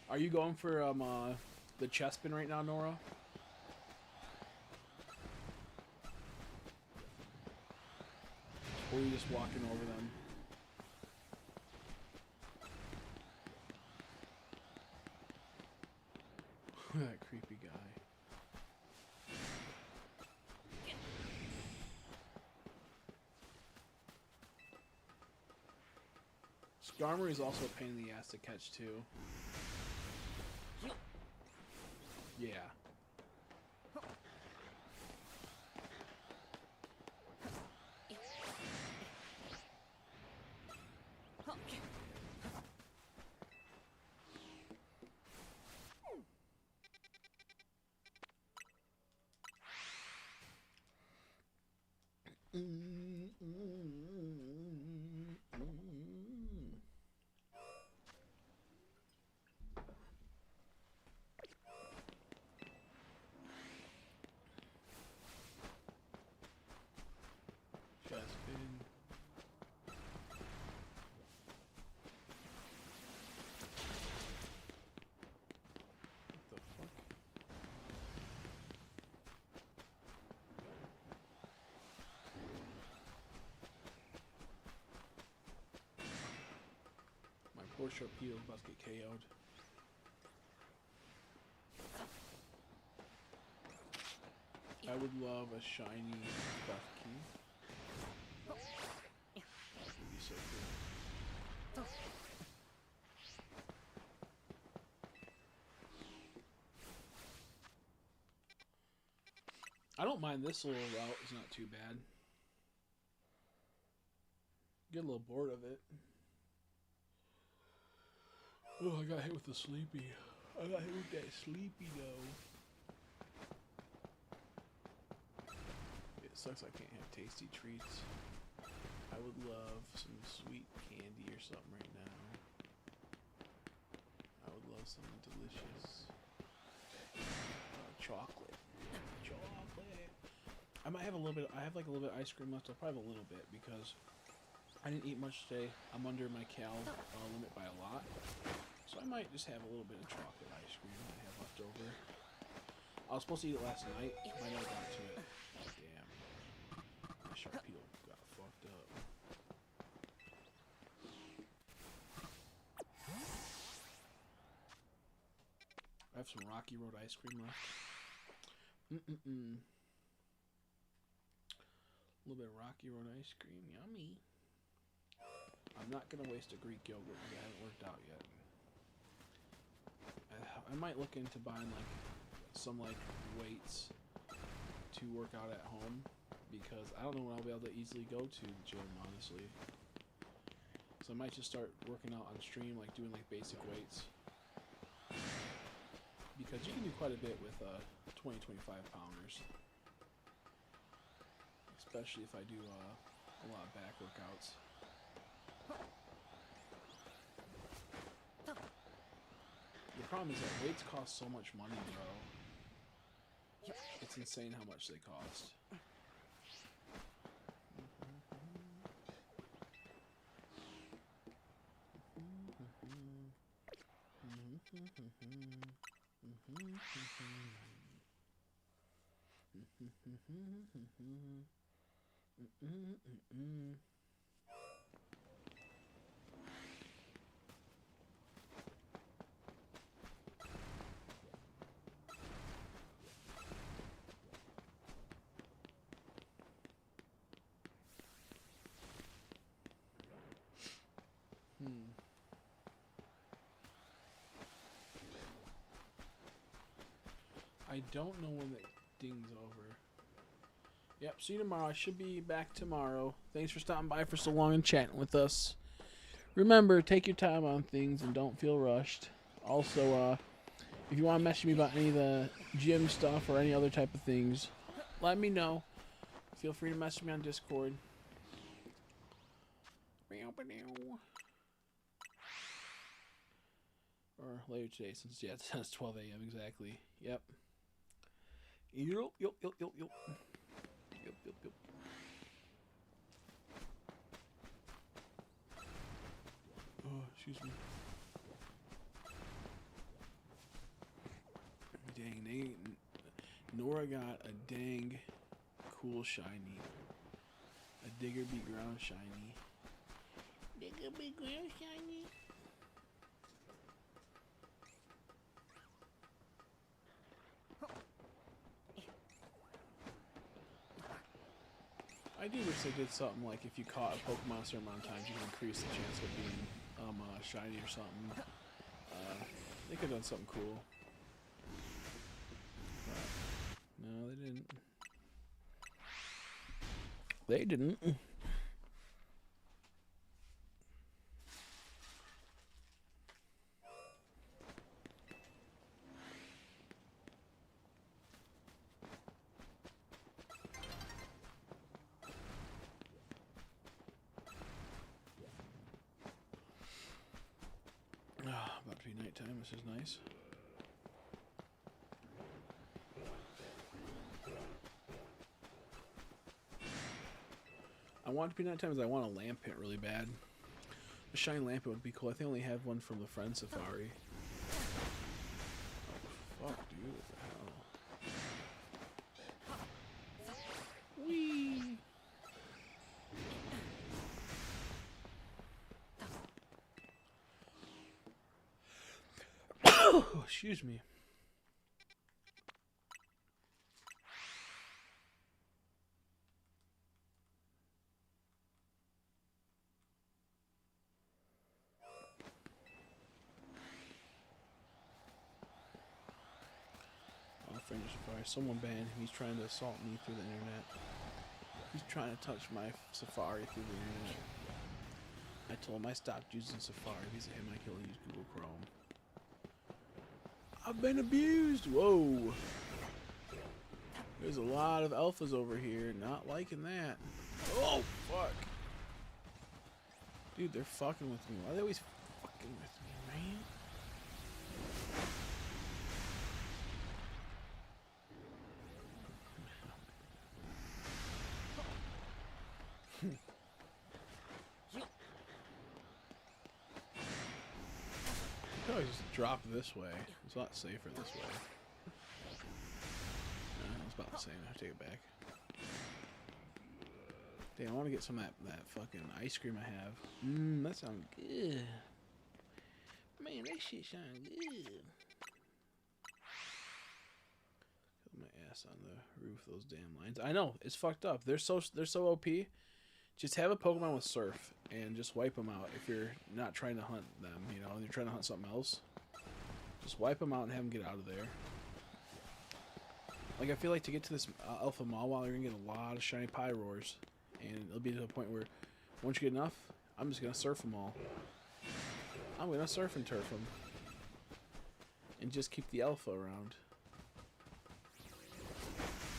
Are you going for the chest bin right now, Nora? Or are you just walking over them? That creepy guy. Skarmory is also a pain in the ass to catch too. Yeah. Poor Sharpedo about to get KO'd. I would love a shiny buff key. It'd be so cool. I don't mind this little route. It's not too bad. Get a little bored of it. Oh, I got hit with the sleepy. I got hit with that sleepy though. It sucks I can't have tasty treats. I I would love some sweet candy or something right now. I would love something delicious. Chocolate. Chocolate. I might have a little bit. I have like a little bit of ice cream left. I'll probably have a little bit because I didn't eat much today. I'm under my cal limit by a lot. So I might just have a little bit of chocolate ice cream I have left over. I was supposed to eat it last night. I never got to it. Damn. My sharp peel got fucked up. I have some Rocky Road ice cream left. A little bit of Rocky Road ice cream. Yummy. I'm not going to waste a Greek yogurt because it hasn't worked out yet. I might look into buying like some like weights to work out at home because I don't know when I'll be able to easily go to the gym, honestly. So I might just start working out on stream, like doing like basic weights. Because you can do quite a bit with 20-25 pounders. Especially if I do a lot of back workouts. The problem is that weights cost so much money, bro. It's insane how much they cost. I don't know when it dings over. Yep, see you tomorrow. I should be back tomorrow. Thanks for stopping by for so long and chatting with us. Remember, take your time on things and don't feel rushed. Also, if you want to message me about any of the gym stuff or any other type of things, let me know. Feel free to message me on Discord. Or later today, since it's 12 a.m. exactly. Yep. Yup. Oh, excuse me. Dang, Nora got a dang cool shiny. A Digger Be Ground shiny. Digger Be Ground shiny. I do wish they did something like if you caught a Pokemon a certain amount of times, you can increase the chance of being shiny or something. They could have done something cool. But no, they didn't. They didn't. About to be nighttime. This is nice. I want it to be nighttime because I want a lamp pit really bad. A shiny lamp pit would be cool. I think I only have one from the Friend Safari. Oh, fuck, dude. What the hell? Whee! Excuse me. Friend Safari. Someone banned him. He's trying to assault me through the internet. He's trying to touch my Safari through the internet. I told him I stopped using Safari. He said, hey, Mike, he'll use Google Chrome. I've been abused. Whoa. There's a lot of alphas over here. Not liking that. Oh, fuck. Dude, they're fucking with me. Why are they always fucking with me, man? You can always just drop this way. It's a lot safer this way. It's about the same. I take it back. Damn, I want to get some of that fucking ice cream I have. That sounds good. Man, that shit sounds good. Put my ass on the roof of those damn lines. I know, it's fucked up. They're so OP. Just have a Pokemon with Surf and just wipe them out if you're not trying to hunt them, you know, and you're trying to hunt something else. Just wipe them out and have them get out of there. Like, I feel like to get to this Alpha Mawile, you're going to get a lot of shiny Pyroars. And it'll be to the point where once you get enough, I'm just going to surf them all. I'm going to surf and turf them. And just keep the Alpha around.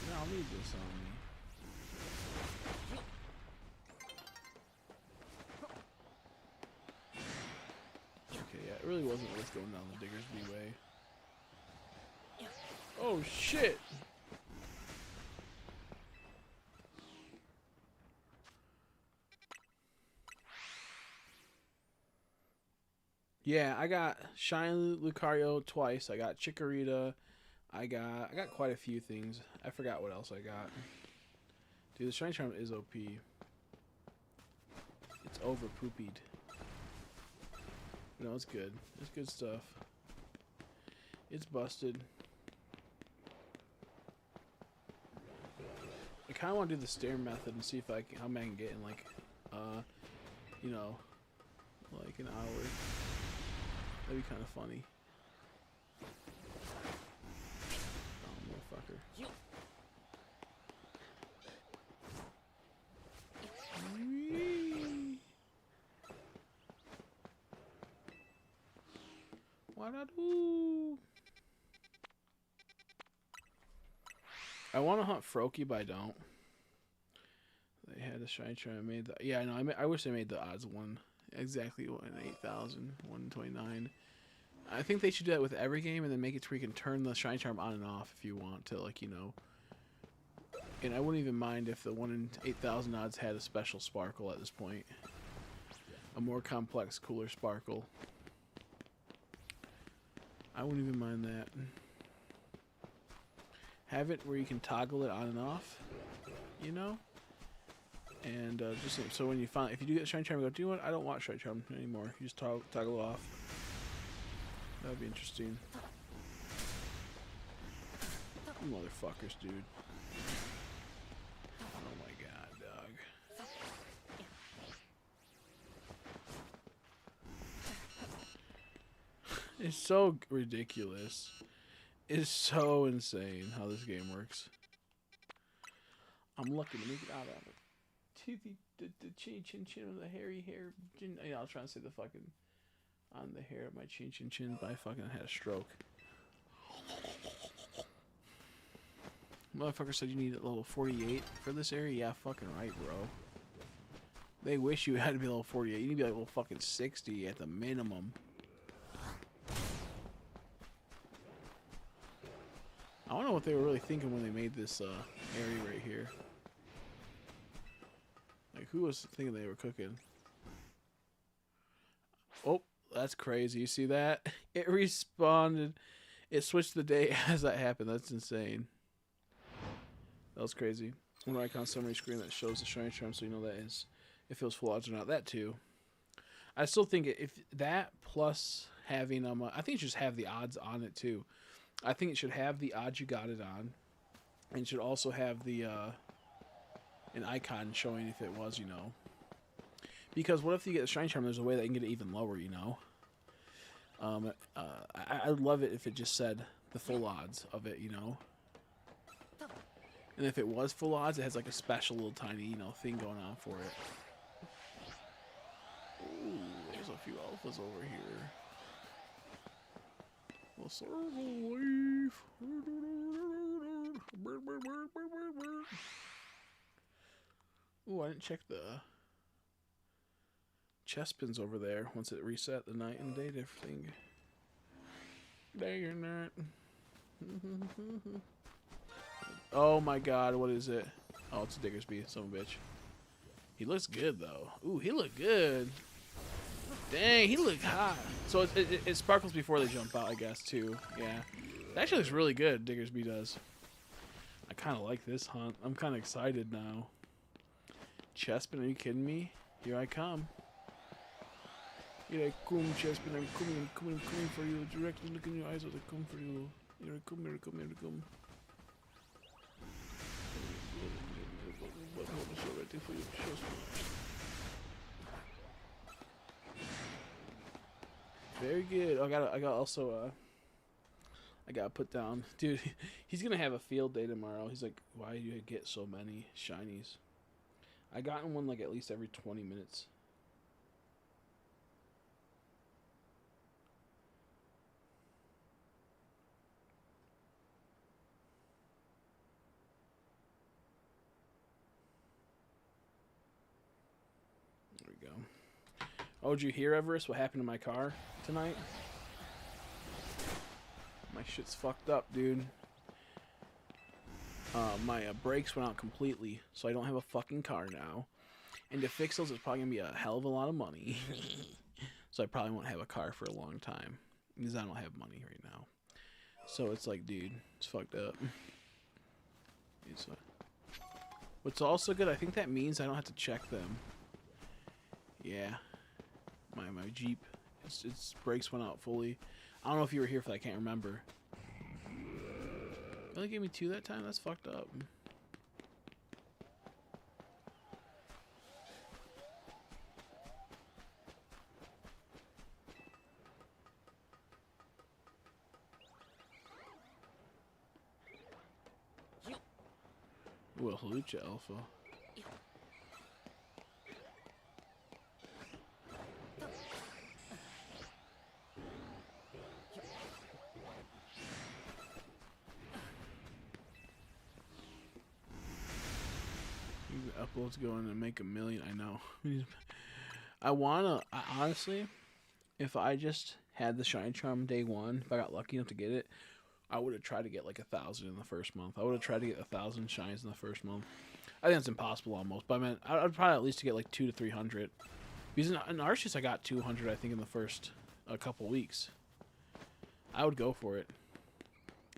No, I'll need this on me. Okay, yeah, it really wasn't worth going down the Diggersby way. Oh, shit! Yeah, I got Shiny Lucario twice. I got Chikorita. I got quite a few things. I forgot what else I got. Dude, the Shiny Charm is OP. It's over poopied. No, it's good. It's good stuff. It's busted. I kind of want to do the stair method and see if I can, how many I can get in like, you know, like an hour. That'd be kind of funny. Oh, motherfucker. Whee! What I do? I want to hunt Froakie, but I don't. They had a shiny charm. I made the. Yeah, I know. I wish they made the odds one. Exactly 8,000, 129. I think they should do that with every game and then make it to where you can turn the shiny charm on and off if you want to, like, you know. And I wouldn't even mind if the 1 in 8,000 odds had a special sparkle at this point. A more complex, cooler sparkle. I wouldn't even mind that. Have it where you can toggle it on and off, you know? And just so when you find, if you do get shiny charm, you go, do you know what? I don't want shiny charm anymore. You just toggle off. That would be interesting. Motherfuckers, dude. Oh my god, dog. It's so ridiculous. It's so insane how this game works. I'm looking to make it out of it. The chin of the hairy hair. Yeah, I was trying to say the fucking on the hair of my chin, but I fucking had a stroke. Motherfucker said you need a level 48 for this area. Yeah, fucking right, bro. They wish you had to be level 48. You need to be like level fucking 60 at the minimum. I don't know what they were really thinking when they made this area right here. Like, who was thinking they were cooking? Oh, that's crazy. You see that? It responded. It switched the day as that happened. That's insane. That was crazy. One icon summary screen that shows the shiny charm so you know that is if it was full odds or not. That too. I still think if that plus having I think it should just have the odds on it too. I think it should have the odds you got it on, and it should also have the an icon showing if it was, you know. Because what if you get the shiny charm? There's a way that you can get it even lower, you know. I'd love it if it just said the full odds of it, you know. And if it was full odds, it has like a special little tiny, you know, thing going on for it. Ooh, there's a few alphas over here. A circle leaf. Ooh, I didn't check Chespin's over there once it reset the night and day thing. Day or not. Oh my god, what is it? Oh, it's a Diggersby, son of a bitch. He looks good though. Ooh, he looked good. Dang, he looked hot. So it sparkles before they jump out, I guess, too. Yeah. It actually looks really good, Diggersby does. I kind of like this hunt. I'm kind of excited now. Chespin, are you kidding me? Here I come. Here I come, Chespin. I'm coming for you. Directly look in your eyes as I come for you. Here I come, here I come, here I come. Very good. I gotta put down, dude. He's gonna have a field day tomorrow. He's like, why do you get so many shinies? I got in one like at least every 20 minutes. There we go. Oh, did you hear, Everest, what happened to my car tonight? My shit's fucked up, dude. My brakes went out completely, so I don't have a fucking car now. And to fix those, it's probably gonna be a hell of a lot of money. So I probably won't have a car for a long time because I don't have money right now. So it's like, dude, it's fucked up. What's also good, I think that means I don't have to check them. Yeah, my Jeep, its brakes went out fully. I don't know if you were here for that. I can't remember. They only gave me 2 that time. That's fucked up. Ooh, a Halucha Alpha. Uploads going and make 1 million. I know. Honestly, if I just had the Shine Charm day 1, if I got lucky enough to get it, I would have tried to get like 1,000 in the first month. I would have tried to get 1,000 shines in the first month. I think it's impossible almost, but I mean, I'd probably at least get like 200 to 300. Because in Arceus, I got 200, I think, in the first couple weeks. I would go for it.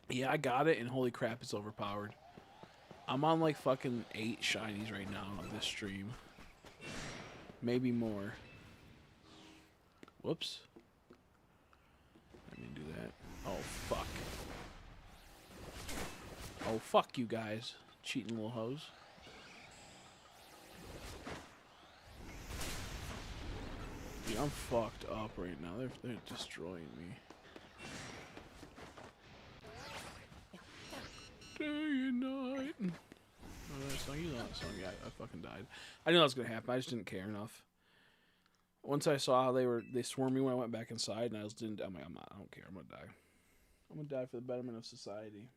Yeah, I got it, and holy crap, it's overpowered. I'm on like fucking 8 shinies right now on this stream. Maybe more. Whoops. Let me do that. Oh, fuck. Oh, fuck you guys. Cheating little hoes. Dude, I'm fucked up right now. They're destroying me. Day and night. Oh, that song, you know that song. Yeah, I fucking died. I knew that was gonna happen. I just didn't care enough. Once I saw how they swarmed me when I went back inside, and I just didn't. I'm like, I don't care. I'm gonna die. I'm gonna die for the betterment of society.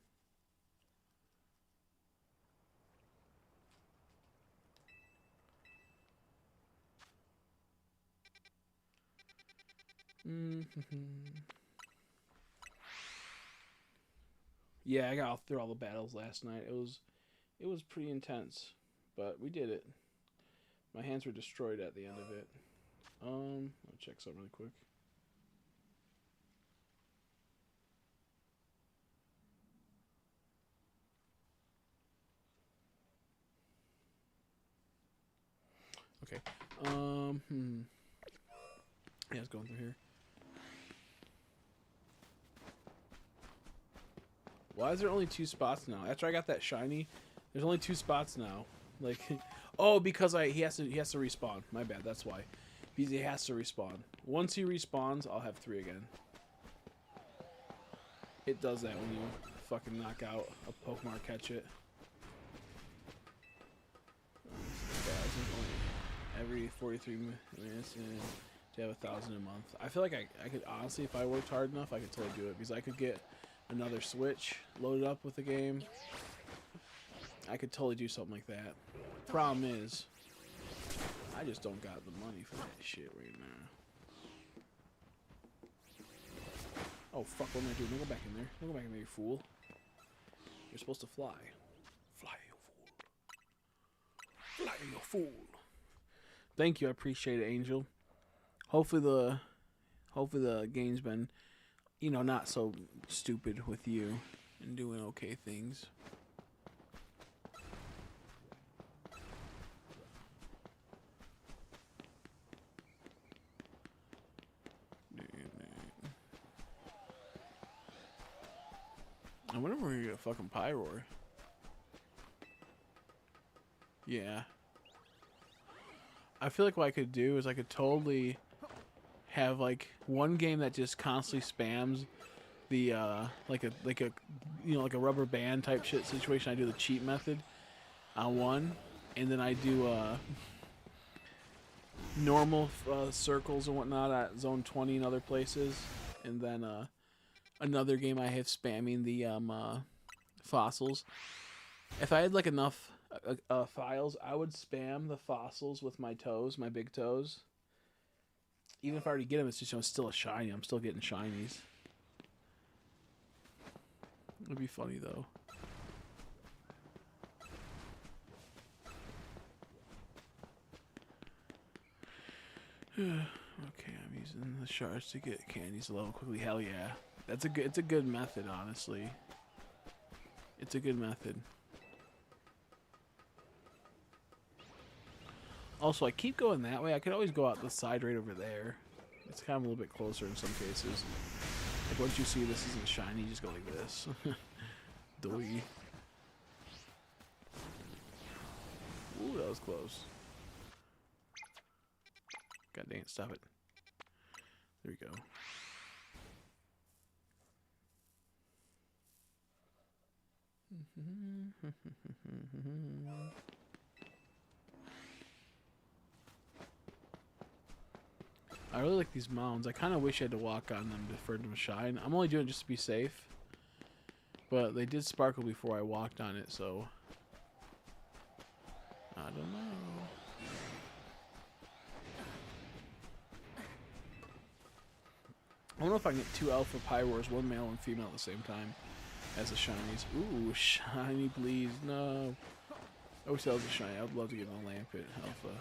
Yeah, I got through all the battles last night. It was pretty intense, but we did it. My hands were destroyed at the end of it. I'll check something really quick. Okay. Yeah, it's going through here. Why is there only 2 spots now? After I got that shiny, there's only 2 spots now. Like, oh, because he has to respawn. My bad. That's why. Because he has to respawn. Once he respawns, I'll have 3 again. It does that when you fucking knock out a Pokemon or catch it. Every 43 minutes and to have 1,000 a month. I feel like I could honestly, if I worked hard enough, I could totally do it because I could get another Switch loaded up with the game. I could totally do something like that. Problem is, I just don't got the money for that shit right now. Oh fuck, what am I doing? Don't go back in there. Don't go back in there, you fool. You're supposed to fly. Fly, you fool. Fly, you fool. Thank you, I appreciate it, Angel. Hopefully the game's been, you know, not so stupid with you and doing okay things. I wonder if we're gonna get a fucking Pyroar. Yeah. I feel like what I could do is I could totally have like one game that just constantly spams the like a you know, like a rubber band type shit situation. I do the cheat method on one, and then I do normal circles and whatnot at zone 20 and other places, and then another game I have spamming the fossils. If I had like enough files, I would spam the fossils with my toes, my big toes. Even if I already get them, it's just, you know, still a shiny. I'm still getting shinies. It'd be funny though. Okay, I'm using the shards to get candies a level quickly. Hell yeah. That's a good, it's a good method, honestly. It's a good method. Also, I keep going that way. I could always go out the side right over there. It's kind of a little bit closer in some cases. Like once you see this isn't shiny, you just go like this. Doy. Ooh, that was close. God dang it, stop it. There we go. I really like these mounds. I kind of wish I had to walk on them for them to shine. I'm only doing it just to be safe. But they did sparkle before I walked on it, so... I don't know. I don't know if I can get 2 alpha Pyroars, 1 male and female at the same time as the shinies. Ooh, shiny please, no. I wish that was a shiny. I would love to get a Lampet alpha.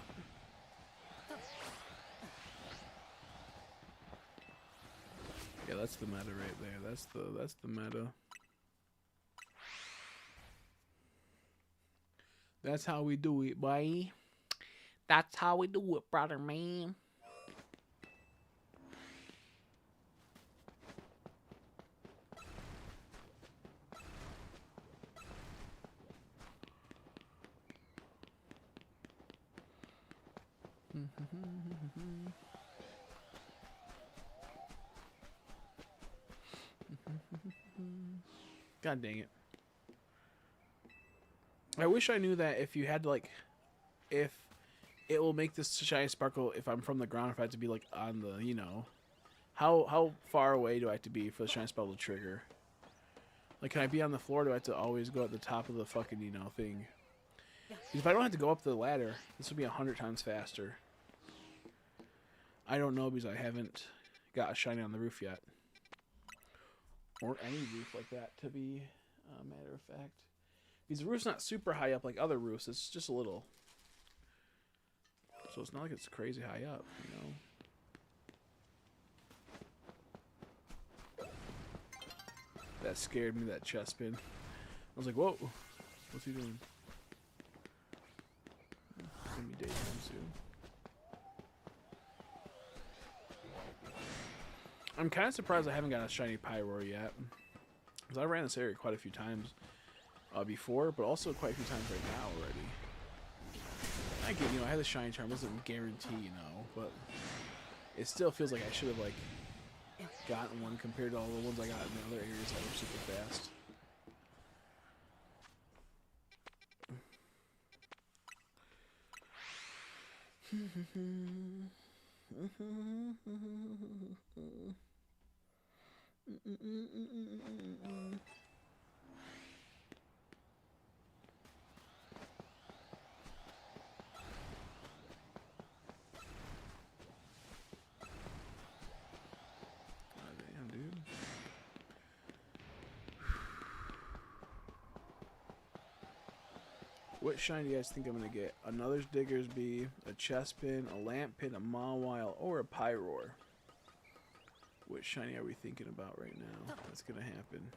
Yeah, that's the meta right there. That's the meta. That's how we do it, boy. That's how we do it, brother man. God dang it. I wish I knew that if you had to, like, if it will make this shiny sparkle if I'm from the ground, if I have to be, like, on the, you know, how far away do I have to be for the shiny sparkle to trigger? Like, can I be on the floor, or do I have to always go at the top of the fucking, you know, thing? Because if I don't have to go up the ladder, this would be 100 times faster. I don't know because I haven't got a shiny on the roof yet. Or any roof like that, to be a matter of fact. Because the roof's not super high up like other roofs, it's just a little. So it's not like it's crazy high up, you know? That scared me, that chest spin. I was like, whoa, what's he doing? It's gonna be daytime soon. I'm kind of surprised I haven't got a shiny Pyroar yet. Because I ran this area quite a few times before, but also quite a few times right now already. I get, you know, I had the shiny charm, doesn't guarantee, you know, but it still feels like I should have, like, gotten one compared to all the ones I got in the other areas that were super fast. What shiny do you guys think I'm gonna get? Another Digger's Bee, a chest pin, a lamp pin, a Mawile, or a Pyroar? What shiny are we thinking about right now? That's gonna happen.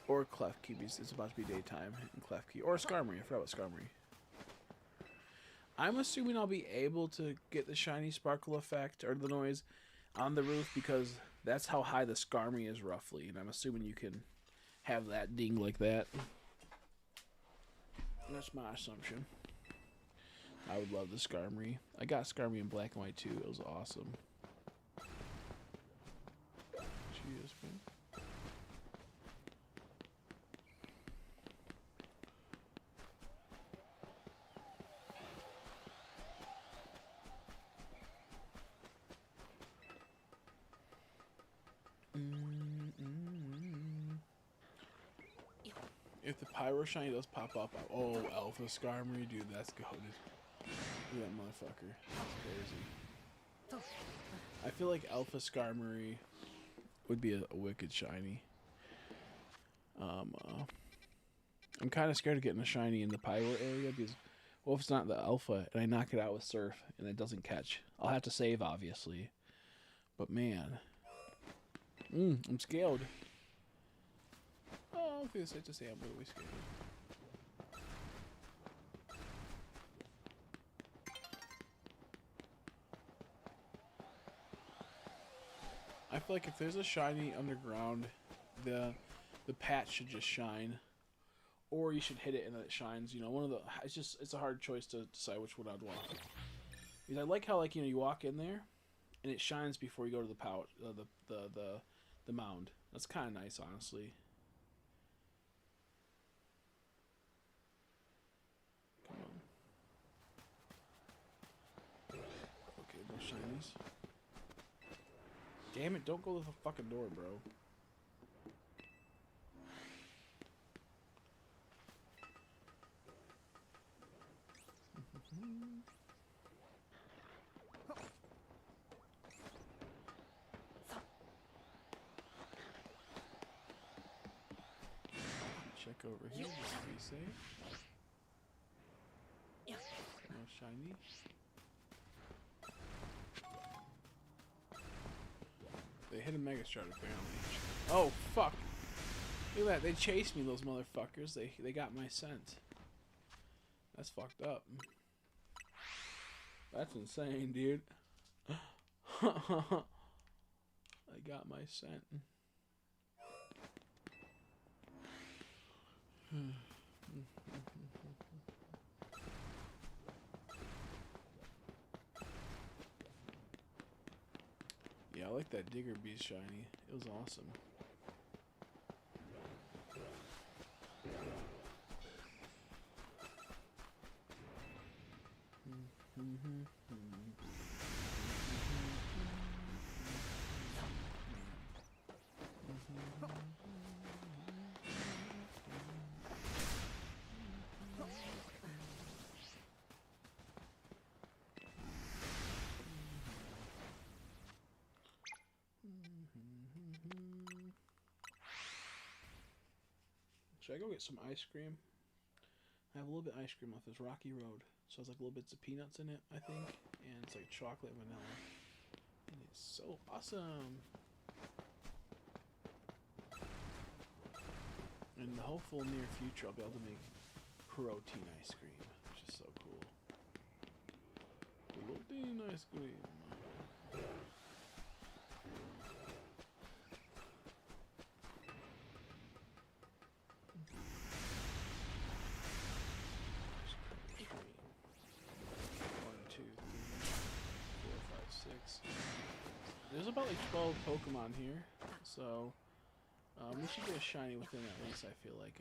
Or Klefki, because it's about to be daytime in Klefki. Or Skarmory. I forgot about Skarmory. I'm assuming I'll be able to get the shiny sparkle effect or the noise on the roof because that's how high the Skarmory is roughly. And I'm assuming you can have that ding like that. That's my assumption. I would love the Skarmory. I got Skarmory in black and white too. It was awesome. Cheers, man. If the Pyro Shiny does pop up, oh, Alpha Skarmory, dude, that's goated. Look at that motherfucker. That's crazy. I feel like Alpha Skarmory would be a wicked shiny. I'm kind of scared of getting a shiny in the Pyro area because, well, if it's not the Alpha and I knock it out with Surf and it doesn't catch, I'll have to save, obviously. But man, I'm scared. Oh, I feel safe to say I'm really scared. I feel like if there's a shiny underground, the patch should just shine, or you should hit it and then it shines. You know, one of the it's a hard choice to decide which one I'd want. Because I like how you walk in there, and it shines before you go to the pouch, the mound. That's kind of nice, honestly. Come on. Okay, no shinies. Damn it, don't go to the fucking door, bro. Check over here just to be safe. No shiny. They hit a Mega Shard apparently. Oh fuck! Look at that, they chased me, those motherfuckers. They got my scent. That's fucked up. That's insane, dude. I got my scent. Yeah, I like that Digger Bee shiny. It was awesome. Should I go get some ice cream? I have a little bit of ice cream off this rocky road. So it's like little bits of peanuts in it, I think. And it's like chocolate and vanilla. And it's so awesome. In the hopeful near future, I'll be able to make protein ice cream, which is so cool. Protein ice cream. There's about like 12 Pokemon here, so we should get a shiny within at least. I feel like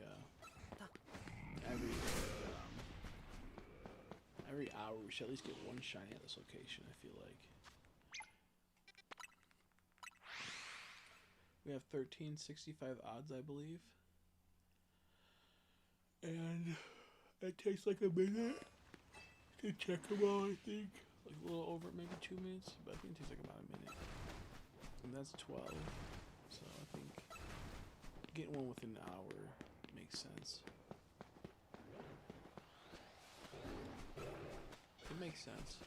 every hour we should at least get one shiny at this location. I feel like we have 1365 odds, I believe, and it takes like a minute to check them all. I think like a little over maybe 2 minutes, but I think it takes like about a minute. And that's 12, so I think getting one within an hour makes sense. that makes sense.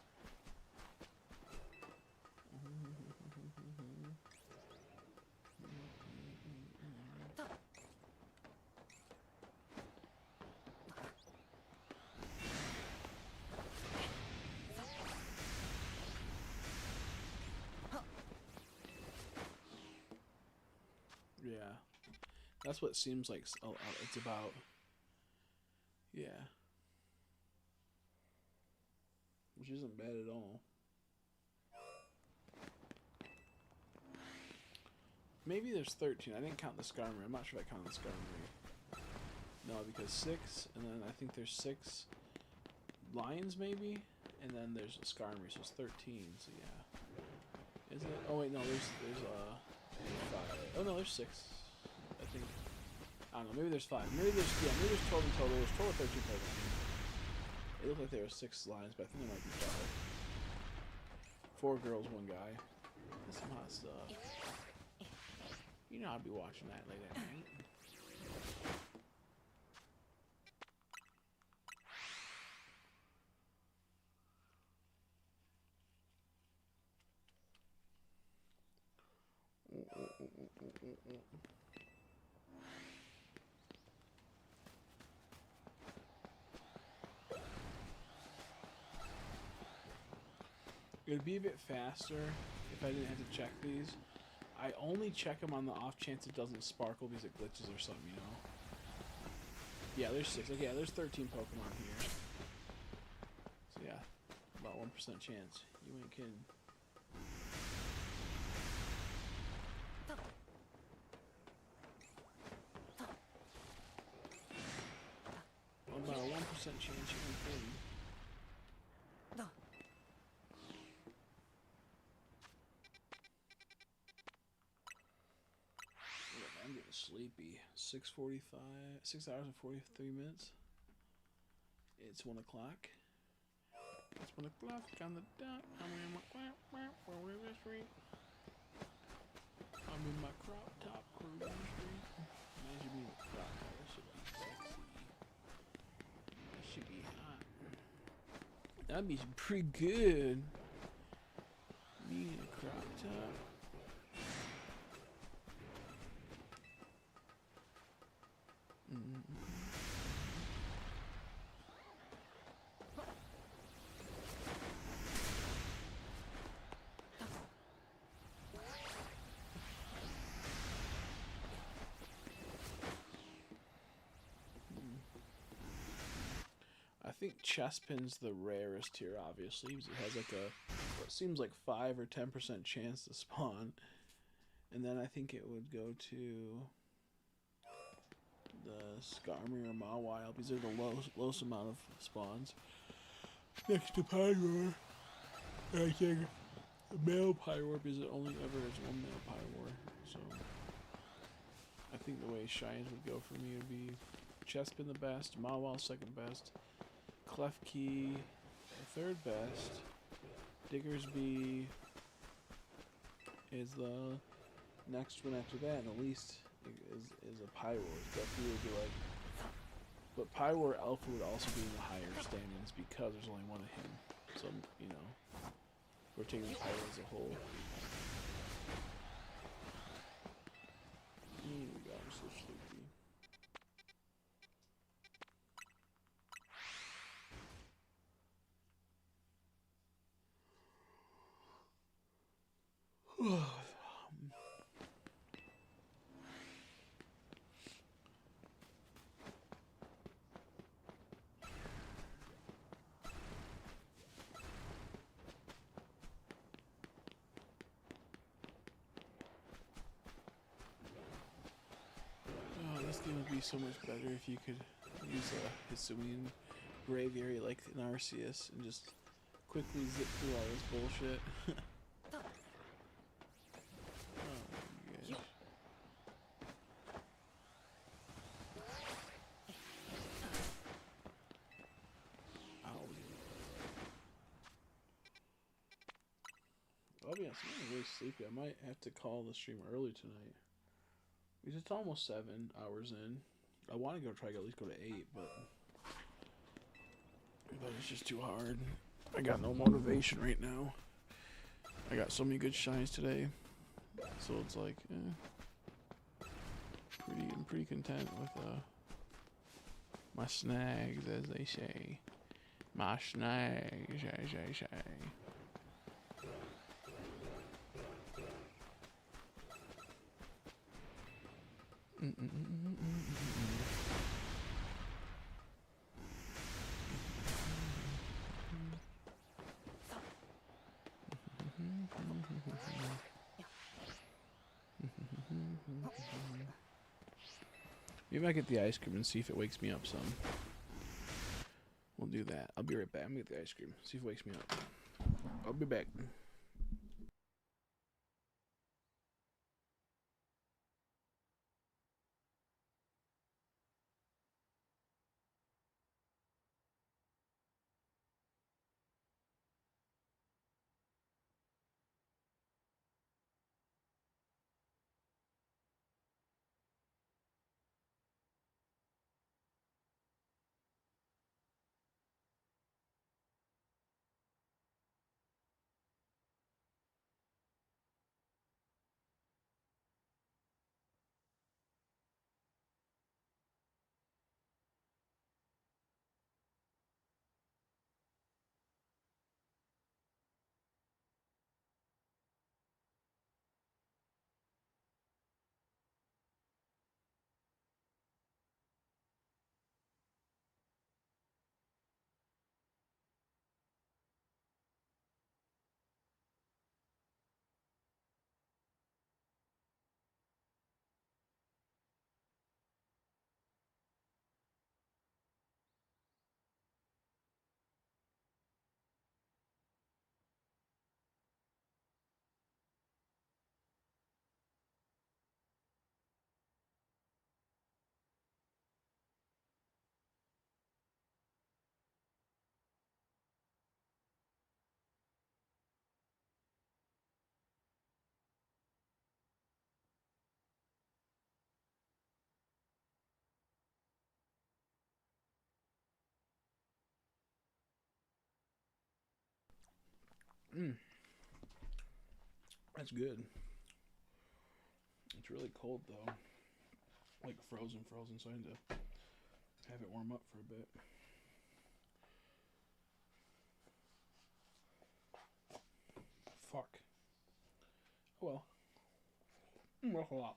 Yeah, that's what it seems like it's about. Yeah, which isn't bad at all. Maybe there's 13. I didn't count the Skarmory. I'm not sure if I counted the Skarmory. No, because 6, and then I think there's 6 lions maybe, and then there's a Skarmory, so it's 13. So yeah, is it? Oh wait, no, there's 5. Oh no, there's 6. I think. I don't know. Maybe there's 5. Maybe there's 12 in total. There's 12 or 13 Pokemon. It looked like there were 6 lions, but I think there might be 5. 4 girls, 1 guy. That's some hot stuff. You know I'd be watching that late at night. It'd be a bit faster if I didn't have to check these. I only check them on the off chance it doesn't sparkle because it glitches or something, you know? Yeah, there's 6. Okay, yeah, there's 13 Pokemon here. So yeah, about 1% chance. You ain't kidding. About a 1% chance you ain't kidding. I'm getting sleepy. 6:45, 6 hours and 43 minutes. It's 1 o'clock. It's 1 o'clock on the dot. I'm in my street. I'm in my crop top cruising street. Imagine me with a crop top. That should be sexy. That should be hot. That'd be pretty good. Me in a crop top. I think Chespin's the rarest here, obviously, because it has like what seems like 5 or 10% chance to spawn. And then I think it would go to the Skarmory or Mawile, because they're the lowest amount of spawns. Next to Pyroar, I think male Pyroar, because it only ever is 1 male Pyroar. So I think the way Shines would go for me would be Chespin the best, Mawile second best, Klefki third best, Diggersby is the next one after that, and the least is a Pyroar. Definitely would be like, but Pyroar Alpha would also be in the higher standings because there's only one of him. So you know, we're taking Pyroar as a whole. I'm so sleepy. This game would be so much better if you could use a Hisuian Braviary like in Arceus and just quickly zip through all this bullshit. Oh my gosh. I'll be honest, I'm really sleepy. I might have to call the stream early tonight. Because it's almost 7 hours in. I want to go try to at least go to 8, but it's just too hard. I got no motivation right now. I got so many good shines today, so it's like, I'm pretty content with my snags, as they say. My snags, as they say. Maybe I get the ice cream and see if it wakes me up some. We'll do that. I'll be right back. I'm gonna get the ice cream. See if it wakes me up. I'll be back. That's good. It's really cold though. Like frozen, so I need to have it warm up for a bit. Fuck. Oh well. That's a lot.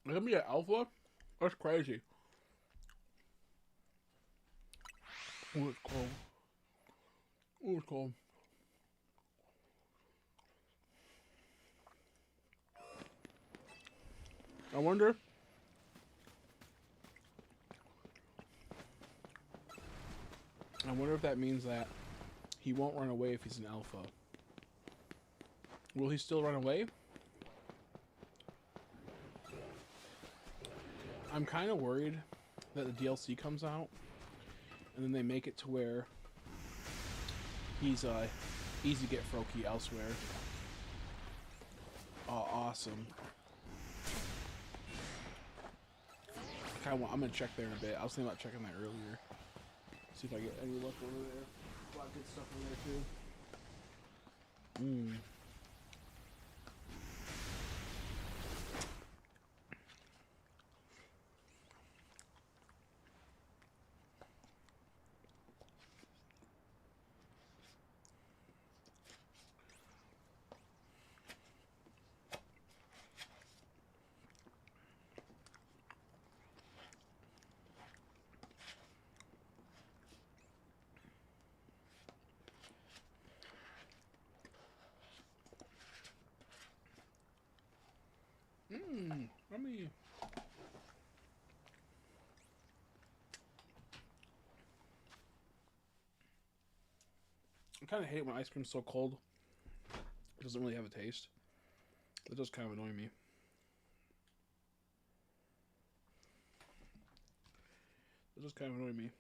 Look at me at Alpha? That's crazy. Oh, it's cold. Oh, it's cold. I wonder if that means that he won't run away if he's an alpha. Will he still run away? I'm kind of worried that the DLC comes out and then they make it to where he's easy to get Froakie elsewhere. Oh, awesome. I'm gonna check there in a bit. I was thinking about checking that earlier. See if I get any luck over there. A lot of good stuff in there too. Let me. I kind of hate when ice cream's so cold. It doesn't really have a taste. It does kind of annoy me. It does kind of annoy me.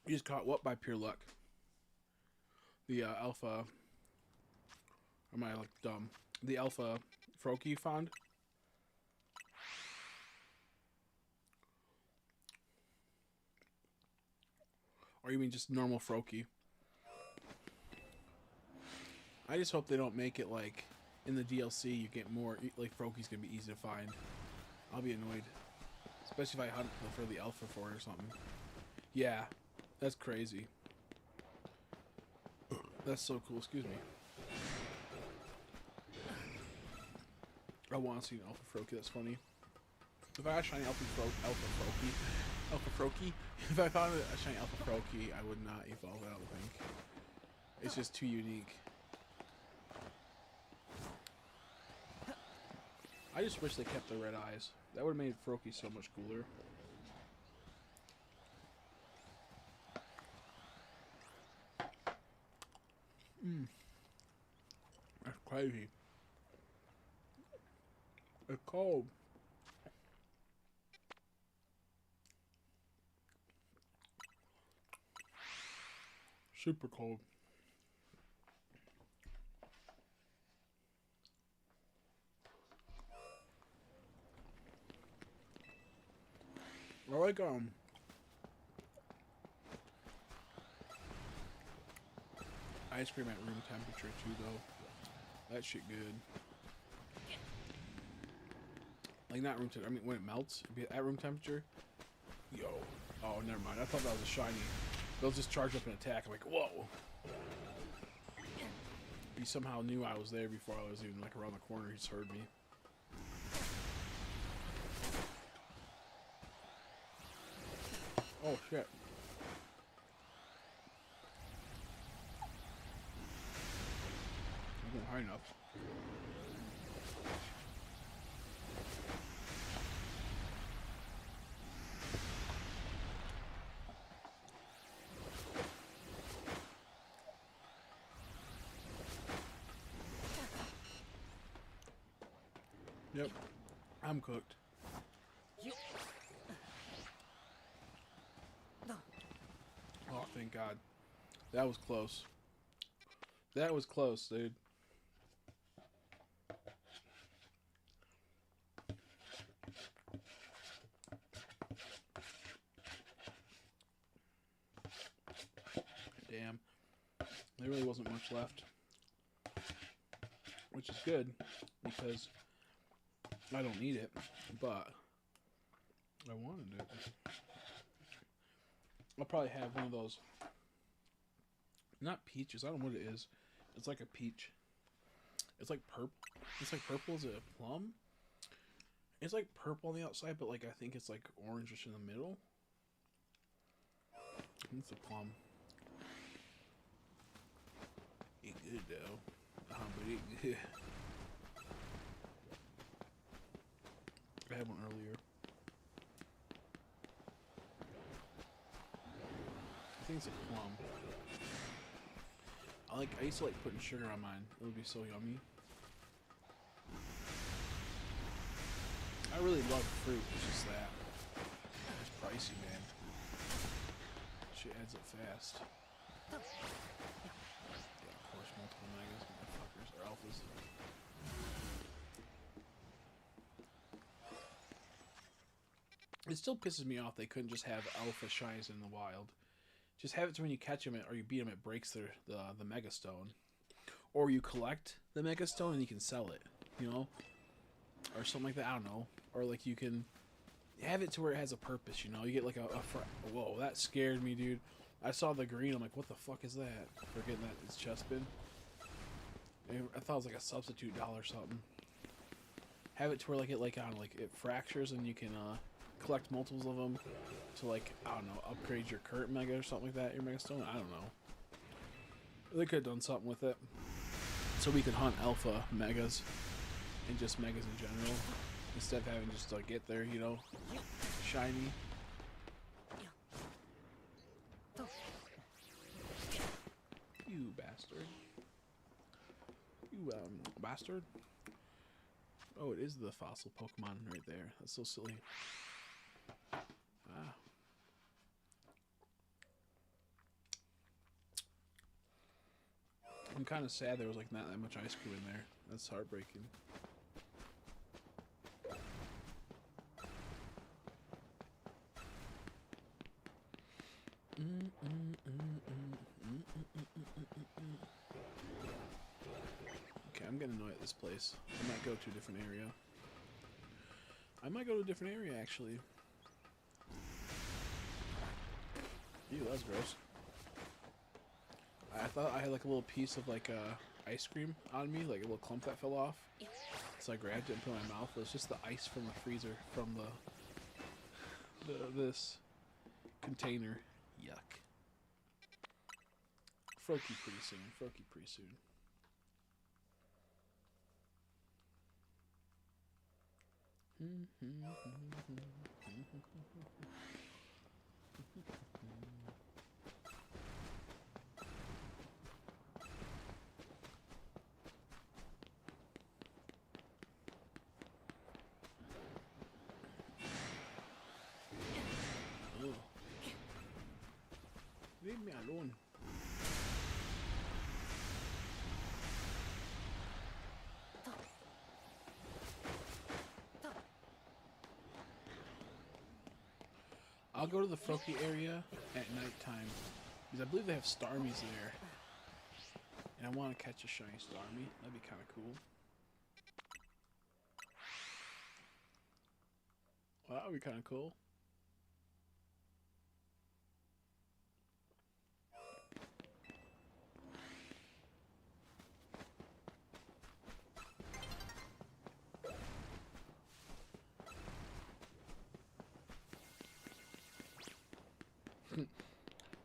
You just caught what by pure luck? The alpha. Am I like dumb? The alpha Froakie you found? Or you mean just normal Froakie? I just hope they don't make it like in the DLC you get more, like Froakie's gonna be easy to find. I'll be annoyed. Especially if I hunt for the alpha for it or something. Yeah, that's crazy. That's so cool, excuse me. I want to see an alpha Froakie, that's funny. If I had a shiny alpha Froakie, if I found a shiny alpha Froakie, I would not evolve it, I don't think. It's just too unique. I just wish they kept the red eyes. That would have made Froakie so much cooler. That's crazy. It's cold. Super cold. I like ice cream at room temperature too, though. That shit good. Like not room temperature. I mean, when it melts, it'd be at room temperature. Yo. Oh, never mind. I thought that was a shiny. They'll just charge up and attack. I'm like, whoa. He somehow knew I was there before I was even like around the corner. He just heard me. Oh shit. I'm going high enough. Yep, I'm cooked. Oh, thank God. That was close. That was close, dude. Damn. There really wasn't much left. Which is good, because I don't need it, but I wanted it. I'll probably have one of those. Not peaches. I don't know what it is. It's like a peach. It's like purple. It's like purple. Is it a plum? It's like purple on the outside, but like I think it's like orangish in the middle. It's a plum. Eat good though. But eat good. I had one earlier. I think it's a plum. I used to like putting sugar on mine. It would be so yummy. I really love fruit. It's just that it's pricey, man. Shit adds up fast. Yeah, of course, multiple megas, motherfuckers, or alphas. It still pisses me off they couldn't just have alpha shinies in the wild. Just have it to when you catch them or you beat them, it breaks the mega stone. Or you collect the mega stone and you can sell it, you know? Or something like that, I don't know. Or like you can have it to where it has a purpose, you know? You get like whoa, that scared me, dude. I saw the green, I'm like, what the fuck is that? Forgetting that it's chestbin. I thought it was like a substitute doll or something. Have it to where like it fractures and you can collect multiples of them to like, I don't know, upgrade your current mega or something like that, your mega stone. I don't know. They could have done something with it. So we could hunt alpha megas and just megas in general. Instead of having just like get there, you know, shiny. You bastard. You bastard. Oh, it is the fossil Pokemon right there. That's so silly. Ah. I'm kind of sad there was like not that much ice cream in there. That's heartbreaking. Okay, I'm getting annoyed at this place. I might go to a different area. I might go to a different area actually. Ew, that was gross. I thought I had like a little piece of like ice cream on me, like a little clump that fell off. So I grabbed it and put it in my mouth. It was just the ice from the freezer from this container. Yuck. Froakie pretty soon. Froakie pretty soon. Ugh. Leave me alone. I'll go to the Froakie area at nighttime because I believe they have Starmies there, and I want to catch a shiny Starmie. That'd be kind of cool. Well, that would be kind of cool.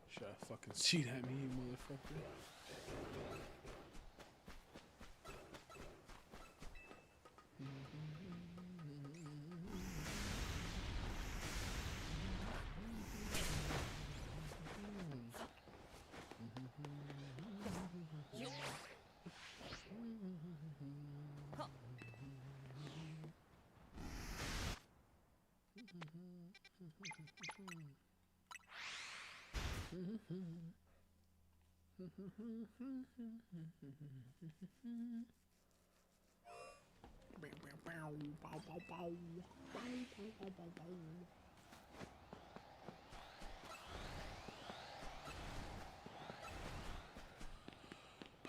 Should I fucking cheat at me, you motherfucker?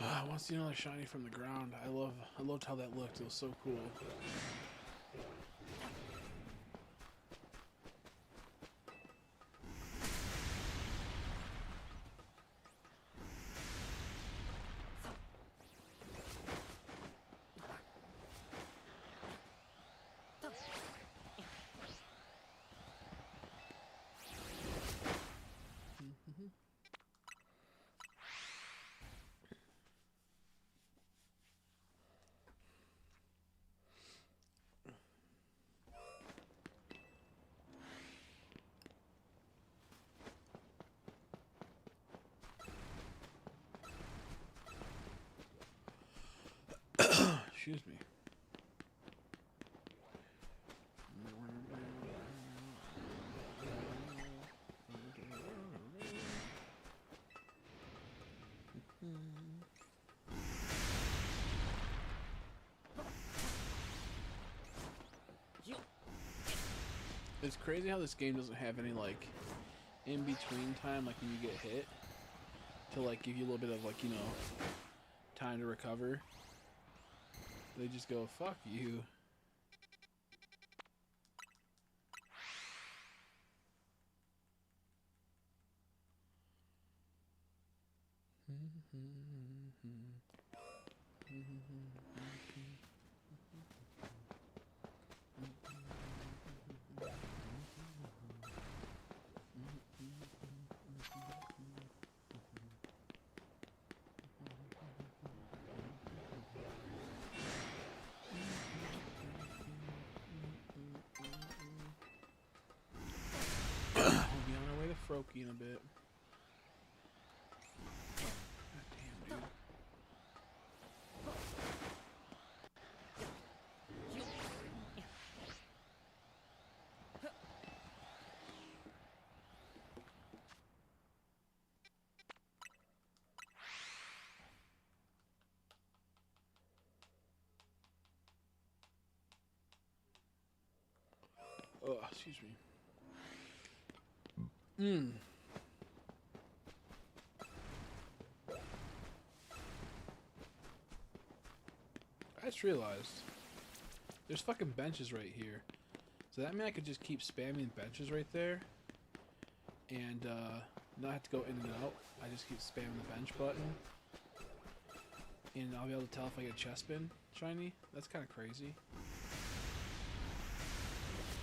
I want to see another shiny from the ground. I loved how that looked. It was so cool. Excuse me. It's crazy how this game doesn't have any like in between time, like when you get hit, to like give you a little bit of like, you know, time to recover. They just go, fuck you. We'll be on our way to Froakie in a bit. God damn, dude. Oh, excuse me. Mmm. I just realized there's fucking benches right here. So that means I could just keep spamming benches right there and not have to go in and out. I just keep spamming the bench button. And I'll be able to tell if I get a chest spin shiny. That's kind of crazy.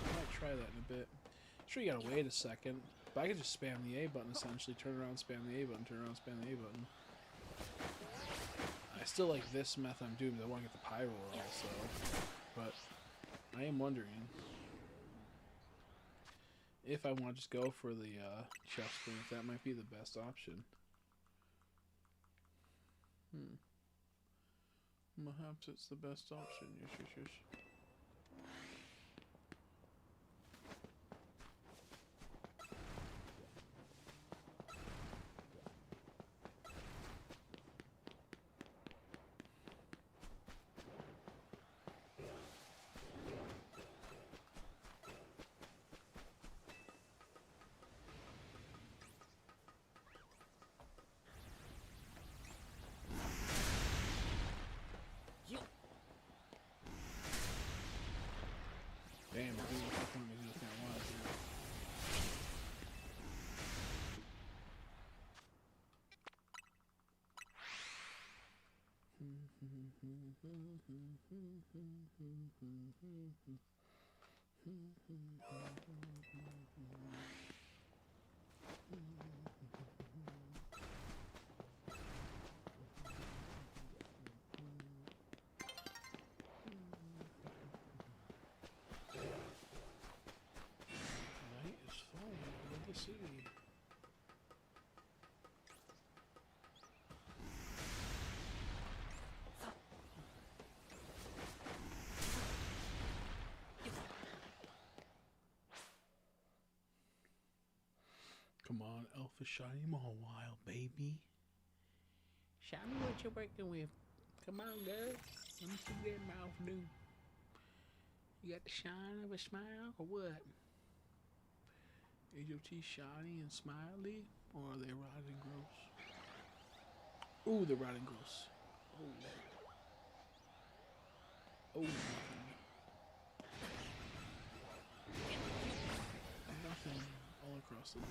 I might try that in a bit. Sure, you gotta wait a second. But I could just spam the A button essentially. Turn around, spam the A button, turn around, spam the A button. I still like this method I'm doing because I want to get the pyro also. But I am wondering if I want to just go for the chest spin, if that might be the best option. Perhaps it's the best option. Yes. Damn, I think that's one of these just can't want to. Night is falling over the city. Come on, Alpha Shiny Mawile, baby. Show me what you're working with. Come on, girl. Let me see that mouth do. You got the shine of a smile, or what? Is your teeth shiny and smiley, or are they rotting gross? Ooh, they're rotting gross. Oh, nothing all across the board.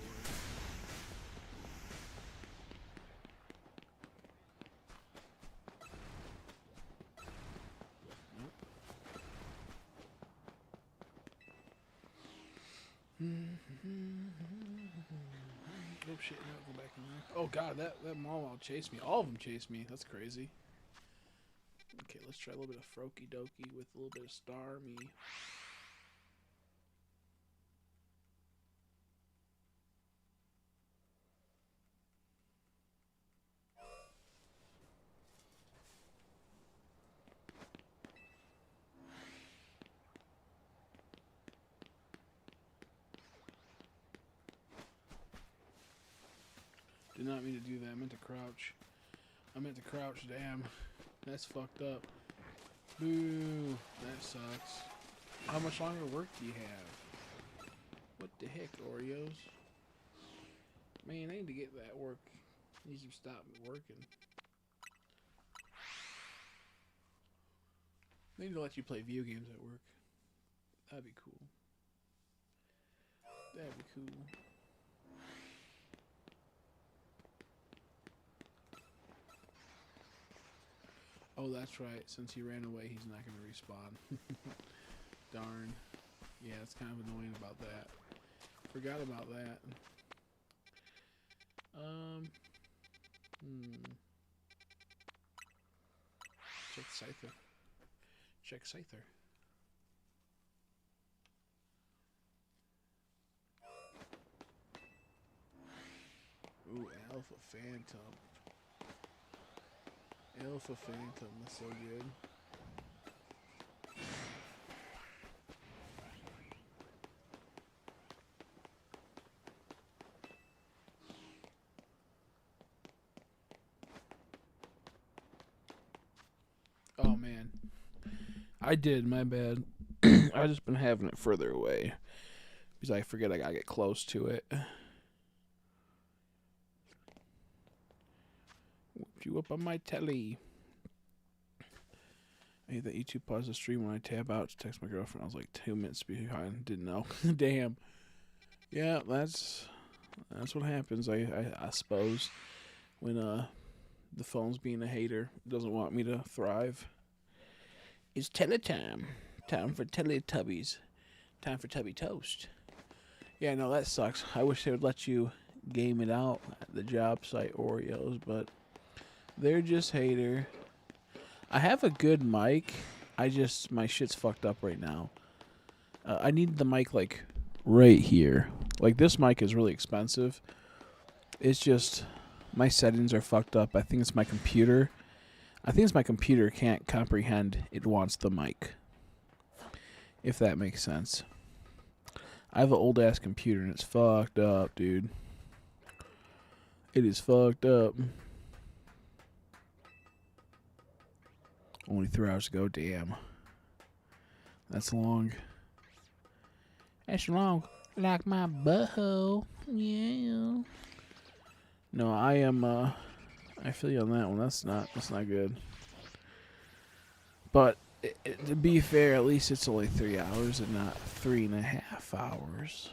Oh shit, no, go back in there. Oh god, that Mawile chased me. All of them chased me. That's crazy. Okay, let's try a little bit of Froakie Dokie with a little bit of Starmie. Did not mean to do that. I meant to crouch. Damn. That's fucked up. Boo. That sucks. How much longer work do you have? What the heck, Oreos? Man, I need to get that work. I need to stop working. I need to let you play video games at work. That'd be cool. That'd be cool. Oh, that's right. Since he ran away, he's not going to respawn. Darn. Yeah, it's kind of annoying about that. Forgot about that. Check Scyther. Check Scyther. Ooh, Alpha Phantom. Alpha Phantom, that's so good. Oh man. I did, my bad. I I've just been having it further away because I forget I gotta get close to it. Whipped you up on my telly. I hate that YouTube paused the stream when I tab out to text my girlfriend. I was like 2 minutes behind. Didn't know. Damn. Yeah, that's what happens. I suppose when the phone's being a hater, it doesn't want me to thrive. It's teletime. Time for Teletubbies. Time for Tubby Toast. Yeah, no, that sucks. I wish they would let you game it out at the job site Oreos, but they're just hater. I have a good mic. My shit's fucked up right now. I need the mic like right here. Like this mic is really expensive. It's just my settings are fucked up. I think it's my computer. I think it's my computer can't comprehend it wants the mic. If that makes sense. I have an old ass computer and it's fucked up, dude. It is fucked up. Only 3 hours ago, damn. That's long. That's long. Like my butthole. Yeah. No, I am I feel you on that one. That's not good. But to be fair, at least it's only 3 hours and not 3.5 hours.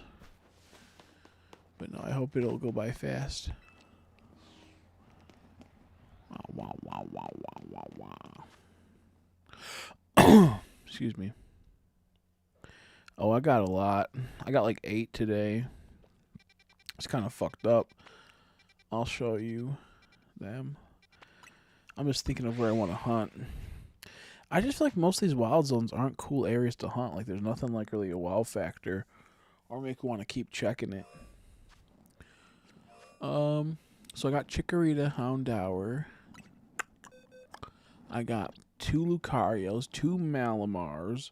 But no, I hope it'll go by fast. Wow, wow, wow, wow, wow, wow. Excuse me. Oh, I got a lot. I got like 8 today. It's kind of fucked up. I'll show you them. I'm just thinking of where I want to hunt. I just feel like most of these wild zones aren't cool areas to hunt. Like there's nothing like really a wow factor or make you want to keep checking it. So I got Chikorita, Houndour. I got 2 Lucarios, 2 Malamars.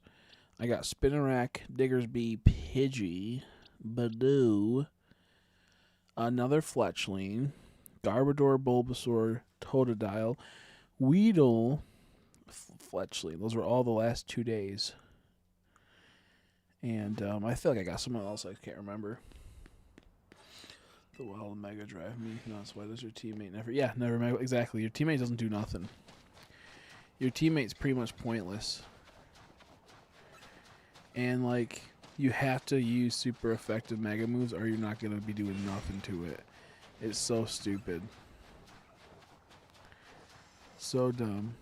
I got Spinarak, Diggersby, Pidgey, Badoo, another Fletchling, Garbodor, Bulbasaur, Totodile, Weedle, Fletchling. Those were all the last 2 days. And I feel like I got someone else I can't remember. The Wild Mega Drive me nuts. Why does your teammate never... Yeah, never... Exactly. Your teammate doesn't do nothing. Your teammate's pretty much pointless. And, like, you have to use super effective Mega moves or you're not going to be doing nothing to it. It's so stupid. So dumb.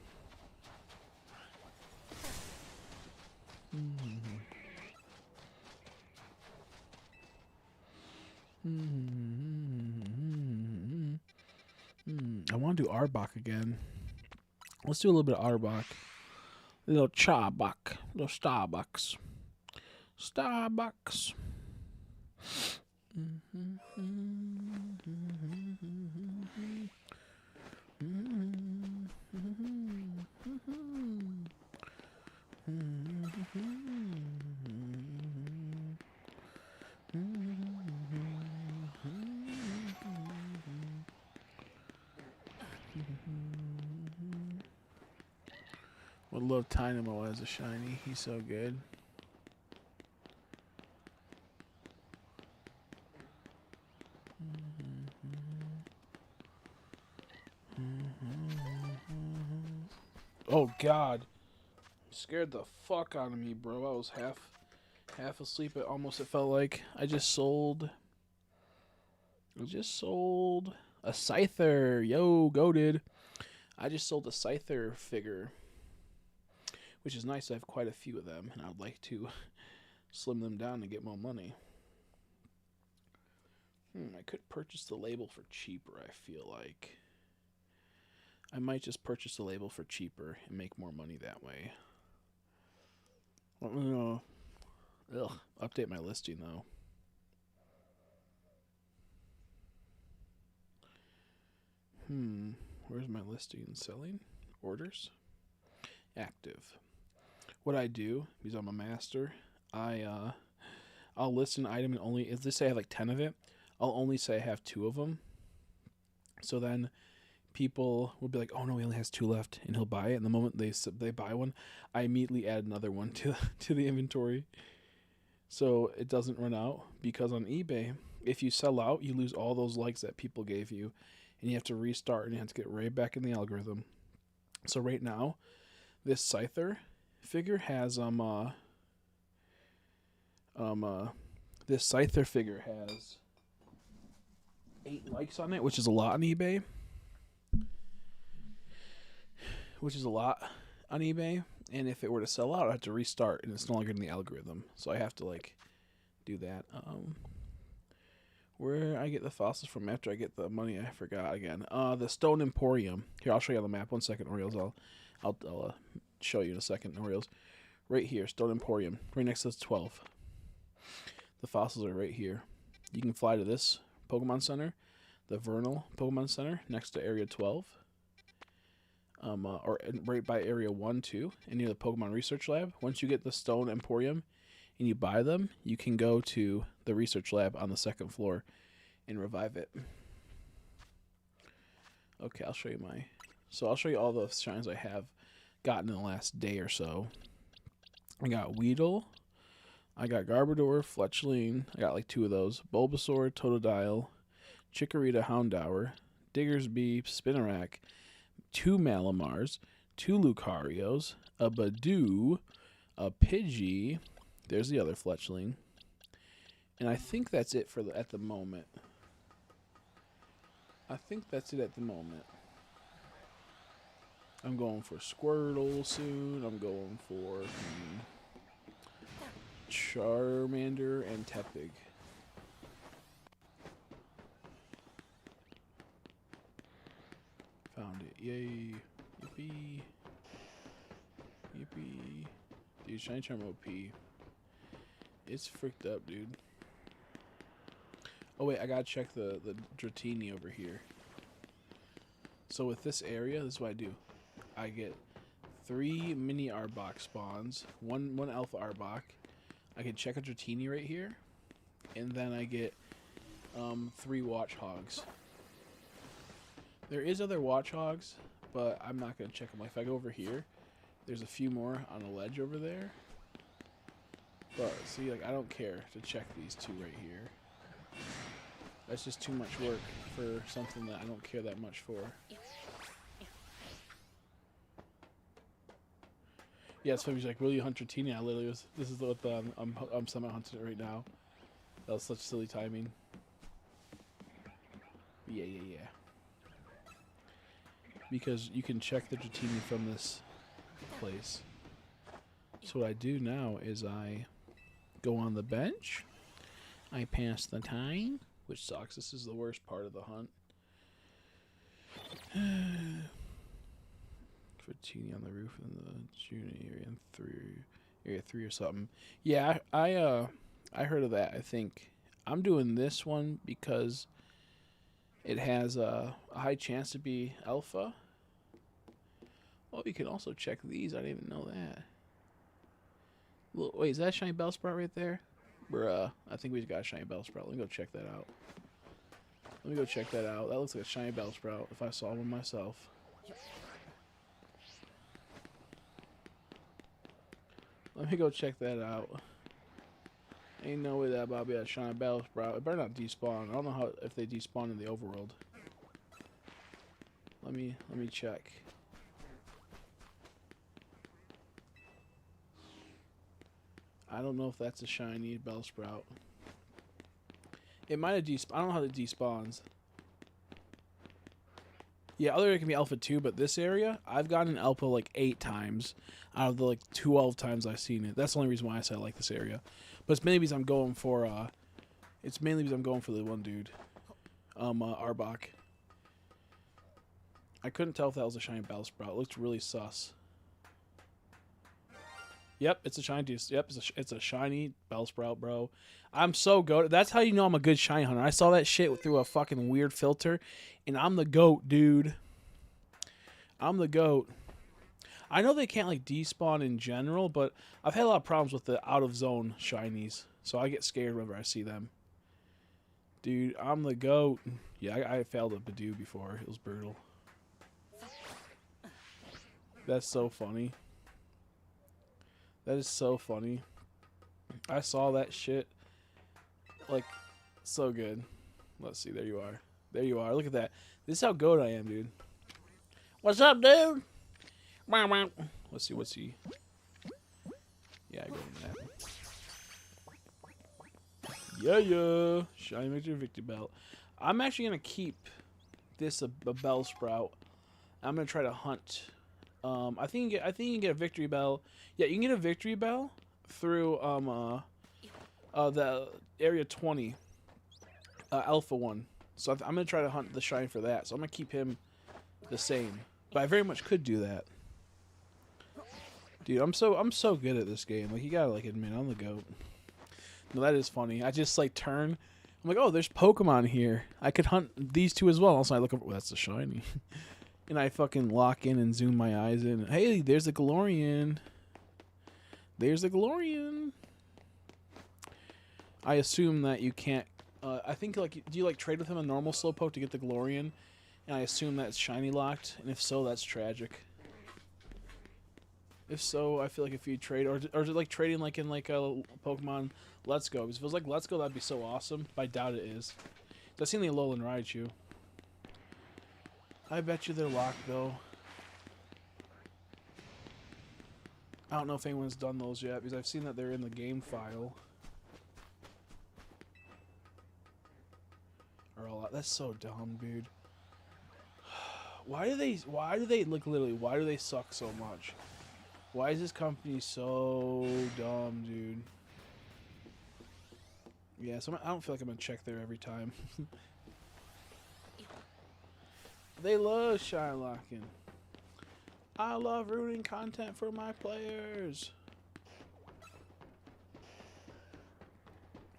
I want to do Arbok again. Let's do a little bit of Arbok. A little Charbok. A little Starbucks. Starbucks. Would love Tynamo as a shiny. He's so good. Oh God. Scared the fuck out of me, bro. I was half asleep. It felt like I just sold a Scyther. Yo, goated. I just sold a Scyther figure, which is nice. I have quite a few of them, and I would like to slim them down to get more money. I could purchase the label for cheaper, I feel like. I might just purchase the label for cheaper and make more money that way. Update my listing, though. Where's my listing? Selling? Orders? Active. What I do, because I'm a master, I'll list an item and only, let's say I have like 10 of it, I'll only say I have 2 of them. So then people will be like, "Oh no, he only has 2 left," and he'll buy it. And the moment they buy one, I immediately add another one to the inventory, so it doesn't run out. Because on eBay, if you sell out, you lose all those likes that people gave you, and you have to restart and you have to get right back in the algorithm. So right now, this Scyther figure has this Scyther figure has 8 likes on it, which is a lot on eBay. And if it were to sell out, I have to restart, and it's no longer in the algorithm. So I have to like do that. Where I get the fossils from after I get the money, I forgot again. The Stone Emporium. Here, I'll show you on the map. 1 second, Oreos. I'll show you in a second, Oreos. Right here, Stone Emporium. Right next to this 12. The fossils are right here. You can fly to this Pokemon Center, the Vernal Pokemon Center, next to Area 12. Or right by Area 1, 2, and near the Pokemon Research Lab. Once you get the Stone Emporium and you buy them, you can go to the Research Lab on the 2nd floor and revive it. Okay, I'll show you I'll show you all the shines I have gotten in the last day or so. I got Weedle, I got Garbodor, Fletchling, I got like 2 of those, Bulbasaur, Totodile, Chikorita, Houndour, Diggersby, Spinarak, 2 Malamars, 2 Lucarios, a Badoo, a Pidgey. There's the other Fletchling. And I think that's it at the moment. I'm going for Squirtle soon. I'm going for Charmander and Tepig. Found it. Yay. Yippee. Yippee. Dude, Shiny Charm OP. It's freaked up, dude. Oh, wait. I gotta check the Dratini over here. So with this area, this is what I do. I get 3 mini Arbok spawns. One Alpha Arbok. I can check a Dratini right here. And then I get 3 Watch Hogs. There is other Watch Hogs, but I'm not going to check them. Like if I go over here, there's a few more on a ledge over there. But see, like I don't care to check these 2 right here. That's just too much work for something that I don't care that much for. Yeah, it's funny. He's like, "Will you hunt Dratini?" I literally was. This is what I'm semi hunting it right now. That was such silly timing. Yeah. Because you can check the Dratini from this place. So what I do now is I go on the bench. I pass the time, which sucks. This is the worst part of the hunt. Dratini on the roof in the June area 3 or something. Yeah, I heard of that. I think I'm doing this one because it has a high chance to be alpha. Oh, you can also check these. I didn't even know that. Wait, is that a shiny Bellsprout right there? Bruh, I think we just got a shiny Bellsprout. Let me go check that out. That looks like a shiny Bellsprout if I saw one myself. Let me go check that out. Ain't no way that about be a shiny Bellsprout. It better not despawn. I don't know if they despawn in the overworld. Let me check. I don't know if that's a shiny Bellsprout. It might have despawned. I don't know how it despawns. Yeah, other area can be alpha too, but this area, I've gotten an alpha like 8 times out of the like 12 times I've seen it. That's the only reason why I say I like this area. But it's mainly because I'm going for the one dude. Arbok. I couldn't tell if that was a shiny Bellsprout. It looked really sus. Yep, it's a shiny. Yep, it's a shiny Bellsprout, bro. I'm so goated. That's how you know I'm a good shiny hunter. I saw that shit through a fucking weird filter, and I'm the goat, dude. I'm the goat. I know they can't like despawn in general, but I've had a lot of problems with the out of zone shinies, so I get scared whenever I see them. Dude, I'm the goat. Yeah, I failed a Badoo before. It was brutal. That's so funny. That is so funny. I saw that shit. Like, so good. Let's see. There you are. There you are. Look at that. This is how good I am, dude. What's up, dude? Let's see. What's he? Yeah, I go in that. Yeah. Shiny victory belt. I'm actually gonna keep this a bell sprout. I'm gonna try to hunt. I think you can get a victory bell. Yeah, you can get a victory bell through the area 20 alpha one. So I'm gonna try to hunt the shine for that. So I'm gonna keep him the same. But I very much could do that. Dude, I'm so good at this game. Like, you gotta like admit I'm the GOAT. No, that is funny. I just like turn. I'm like, oh, there's Pokemon here. I could hunt these two as well. Also, I look over. Oh, that's a shiny. And I fucking lock in and zoom my eyes in. Hey, there's a Galarian. There's a Galarian. I assume that you can't. I think like, do you like trade with him a normal Slowpoke to get the Galarian? And I assume that's shiny locked. And if so, that's tragic. If so, I feel like if you trade, or is it like trading like in like a Pokemon Let's Go? Because if it was like Let's Go, that'd be so awesome. But I doubt it is. I've seen the Alolan Raichu. I bet you they're locked though. I don't know if anyone's done those yet because I've seen that they're in the game file. Or all that. That's so dumb, dude. Why do they like literally? Why do they suck so much? Why is this company so dumb, dude? Yeah, so I don't feel like I'm gonna check there every time. They love shine locking. I love rooting content for my players.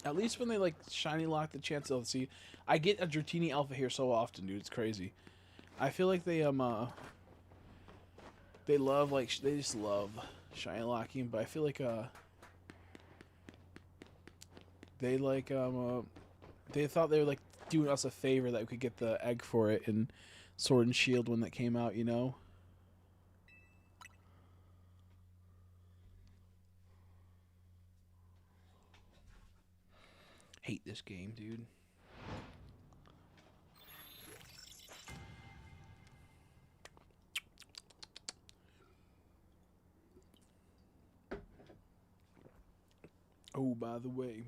At least when they like shiny lock the chance they'll see. I get a Dratini Alpha here so often, dude. It's crazy. I feel like they love like they just love shiny locking, but I feel like they like they thought they were like doing us a favor that we could get the egg for it in Sword and Shield when that came out, you know? Hate this game, dude. Oh, by the way,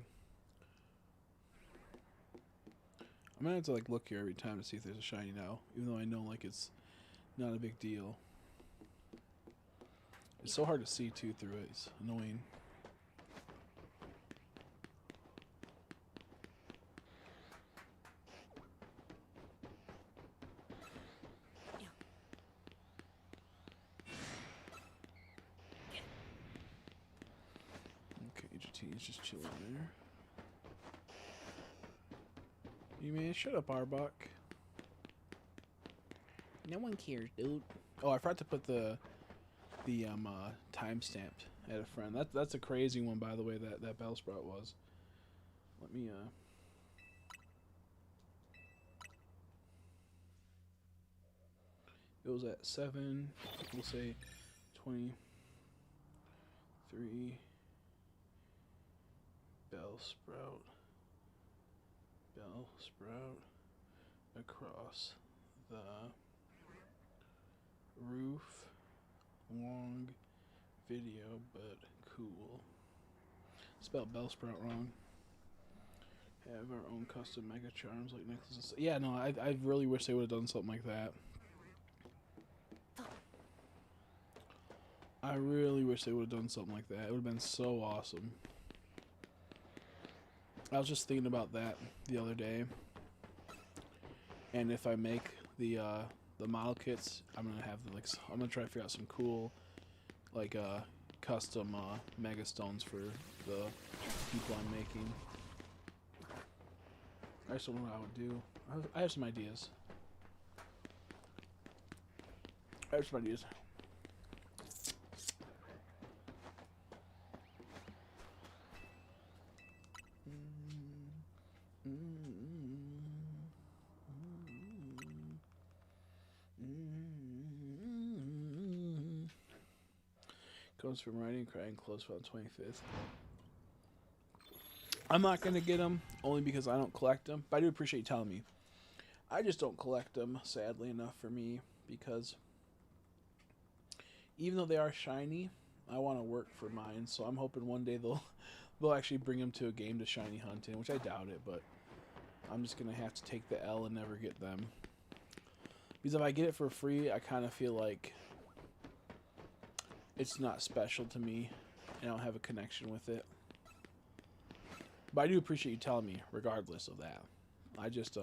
I'm gonna have to like look here every time to see if there's a shiny now, even though I know like it's not a big deal. It's so hard to see too through it. It's annoying. Okay, Dratini's just chilling there. You man, shut up, Arbok. No one cares, dude. Oh, I forgot to put the timestamp at a friend. That's a crazy one, by the way. That Bellsprout was. Let me It was at 7. We'll say 23. Bellsprout across the roof. Long video, but cool. Spelled Bellsprout wrong. Have our own custom mega charms like necklaces. Yeah, no, I really wish they would have done something like that. I really wish they would have done something like that. It would have been so awesome. I was just thinking about that the other day. And if I make the model kits, I'm gonna have I'm gonna try to figure out some cool like custom mega stones for the people I'm making. I just don't know what I would do. I have some ideas. comes from writing, crying close on the 25th. I'm not gonna get them only because I don't collect them, but I do appreciate you telling me. I just don't collect them, sadly enough for me, because even though they are shiny, I want to work for mine. So I'm hoping one day they'll actually bring them to a game to shiny hunt in, which I doubt it, but I'm just gonna have to take the L and never get them. Because if I get it for free, I kind of feel like it's not special to me, and I don't have a connection with it. But I do appreciate you telling me, regardless of that. I just,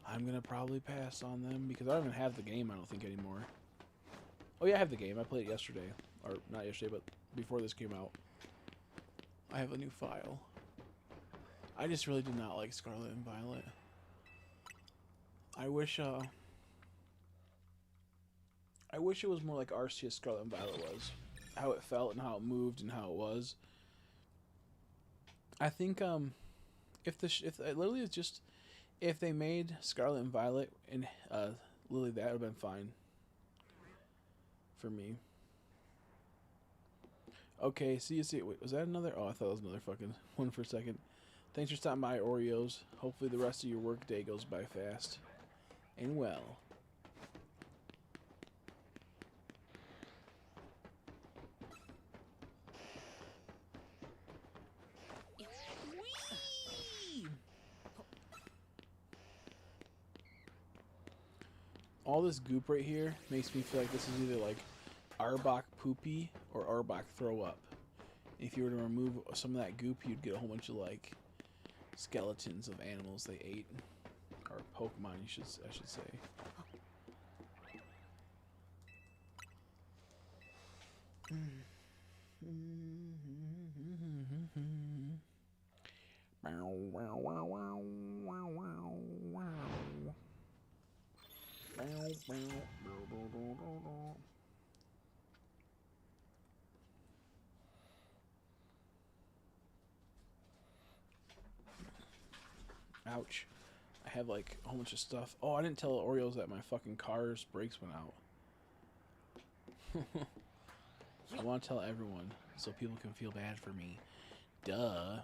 I'm gonna probably pass on them because I don't even have the game, I don't think, anymore. Oh yeah, I have the game. I played it yesterday. Or, not yesterday, but before this came out. I have a new file. I just really did not like Scarlet and Violet. I wish it was more like Arceus Scarlet and Violet was. How it felt and how it moved and how it was. I think if literally it's just if they made Scarlet and Violet and Lily, that would have been fine for me. Okay, see you. See, wait, was that another? Oh, I thought it was another fucking one for a second. Thanks for stopping by, Oreos. Hopefully the rest of your work day goes by fast and well. All this goop right here makes me feel like this is either like Arbok poopy or Arbok throw up. If you were to remove some of that goop, you'd get a whole bunch of like skeletons of animals they ate, or Pokemon, I should say. Ouch. I have like a whole bunch of stuff. Oh, I didn't tell Oreos that my fucking car's brakes went out. I want to tell everyone so people can feel bad for me. Duh.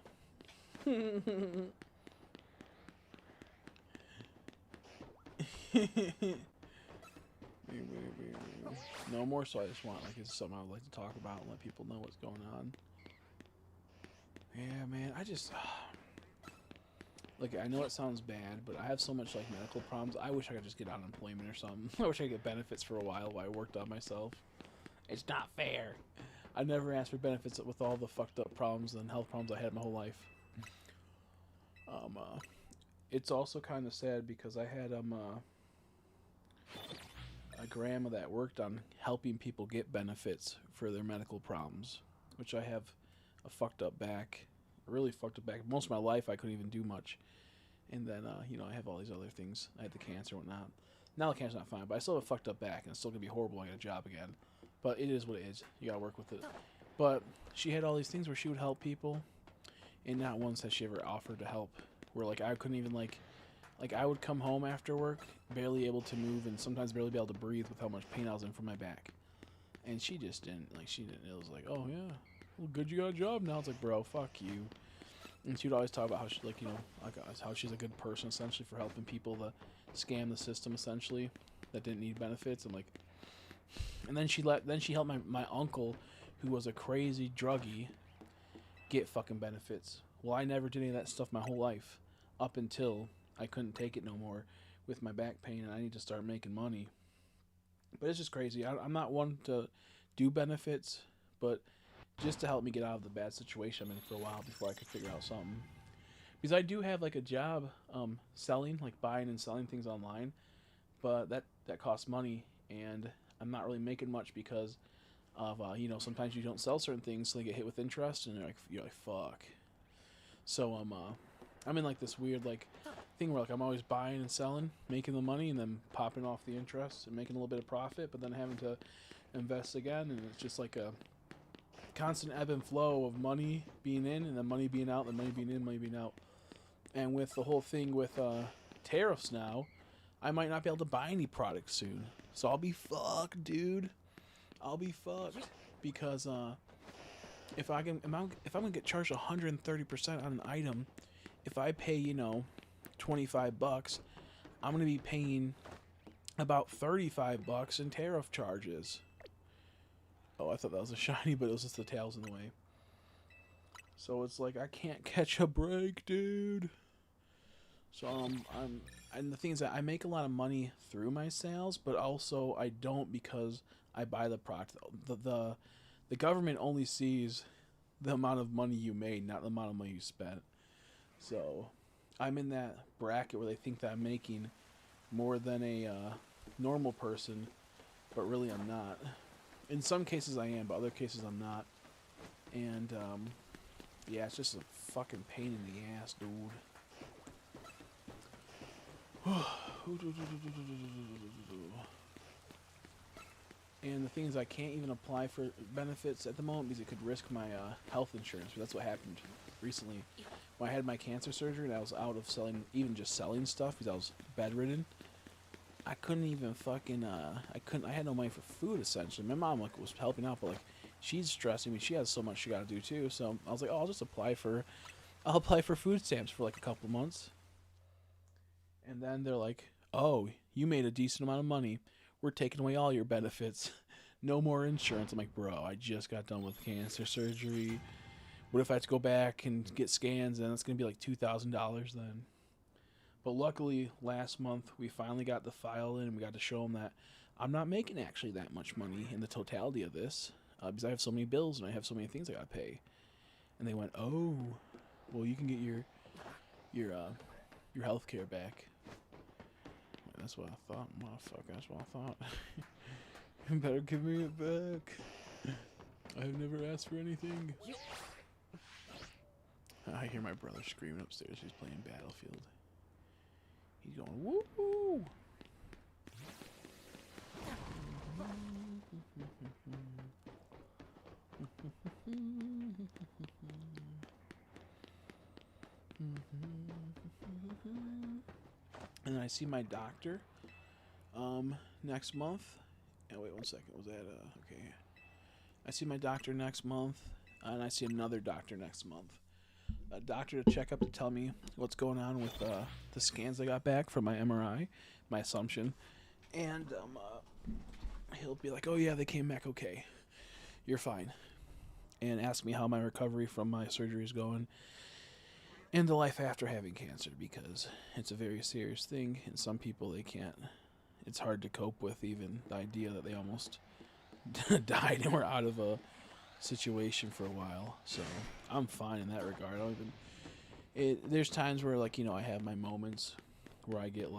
No more, so I just want, like, it's something I would like to talk about and let people know what's going on. Yeah, man, I just... Look, I know it sounds bad, but I have so much, like, medical problems. I wish I could just get unemployment or something. I wish I could get benefits for a while I worked on myself. It's not fair. I never asked for benefits with all the fucked up problems and health problems I had my whole life. It's also kind of sad because I had a grandma that worked on helping people get benefits for their medical problems, which I have a fucked up back, really fucked up back. Most of my life I couldn't even do much, and then you know, I have all these other things. I had the cancer and whatnot. Now the cancer's not fine, but I still have a fucked up back, and it's still gonna be horrible when I get a job again. But it is what it is. You gotta work with it. But she had all these things where she would help people, and not once has she ever offered to help. Where like I couldn't even like I would come home after work, barely able to move, and sometimes barely be able to breathe with how much pain I was in from my back. And she just didn't, like, she didn't, it was like, oh yeah, well, good you got a job now. It's like, bro, fuck you. And she would always talk about how she, like, you know, like, how she's a good person, essentially, for helping people to scam the system, essentially, that didn't need benefits. And like, and then she helped my uncle, who was a crazy druggie, get fucking benefits. Well, I never did any of that stuff my whole life, up until I couldn't take it no more with my back pain, and I need to start making money. But it's just crazy. I'm not one to do benefits, but just to help me get out of the bad situation I'm in for a while before I could figure out something. Because I do have like a job selling, like buying and selling things online, but that costs money, and I'm not really making much because of you know, sometimes you don't sell certain things, so they get hit with interest, and you're like fuck. So I'm in like this weird like thing where like I'm always buying and selling, making the money, and then popping off the interest and making a little bit of profit, but then having to invest again, and it's just like a constant ebb and flow of money being in and then money being out, and money being in, money being out. And with the whole thing with tariffs now, I might not be able to buy any products soon, so I'll be fucked, dude. I'll be fucked. because if I'm gonna get charged 130% on an item, if I pay $25, I'm gonna be paying about $35 in tariff charges. Oh, I thought that was a shiny, but it was just the tails in the way. So it's like I can't catch a break, dude. So and the thing is that I make a lot of money through my sales, but also I don't because I buy the product. The government only sees the amount of money you made, not the amount of money you spent. So I'm in that bracket where they think that I'm making more than a normal person, but really I'm not. In some cases I am, but other cases I'm not. And yeah, it's just a fucking pain in the ass, dude. And the thing is, I can't even apply for benefits at the moment because it could risk my health insurance. But that's what happened recently. When I had my cancer surgery and I was out of selling, even just selling stuff because I was bedridden, I couldn't even fucking, I had no money for food essentially. My mom was helping out, but she's stressing me. She has so much she got to do too. So I was like, oh, I'll apply for food stamps for a couple months. And then they're like, oh, you made a decent amount of money. We're taking away all your benefits. No more insurance. I'm like, bro, I just got done with cancer surgery. What if I have to go back and get scans? And it's going to be like $2,000 then. But luckily, last month, we finally got the file in and we got to show them that I'm not making actually that much money in the totality of this because I have so many bills and I have so many things I got to pay. And they went, oh, well, you can get your health care back. That's what I thought, motherfucker. That's what I thought. You better give me it back. I've never asked for anything. I hear my brother screaming upstairs. He's playing Battlefield. He's going, woo! And I see my doctor next month. Oh, wait 1 second. Was that okay? I see my doctor next month, and I see another doctor next month. A doctor to check up to tell me what's going on with the scans I got back from my MRI, my assumption, and he'll be like, "Oh yeah, they came back okay. You're fine," and ask me how my recovery from my surgery is going. And the life after having cancer, because it's a very serious thing, and some people they can't. It's hard to cope with even the idea that they almost died and were out of a situation for a while. So I'm fine in that regard. I don't even. There's times where I have my moments where I get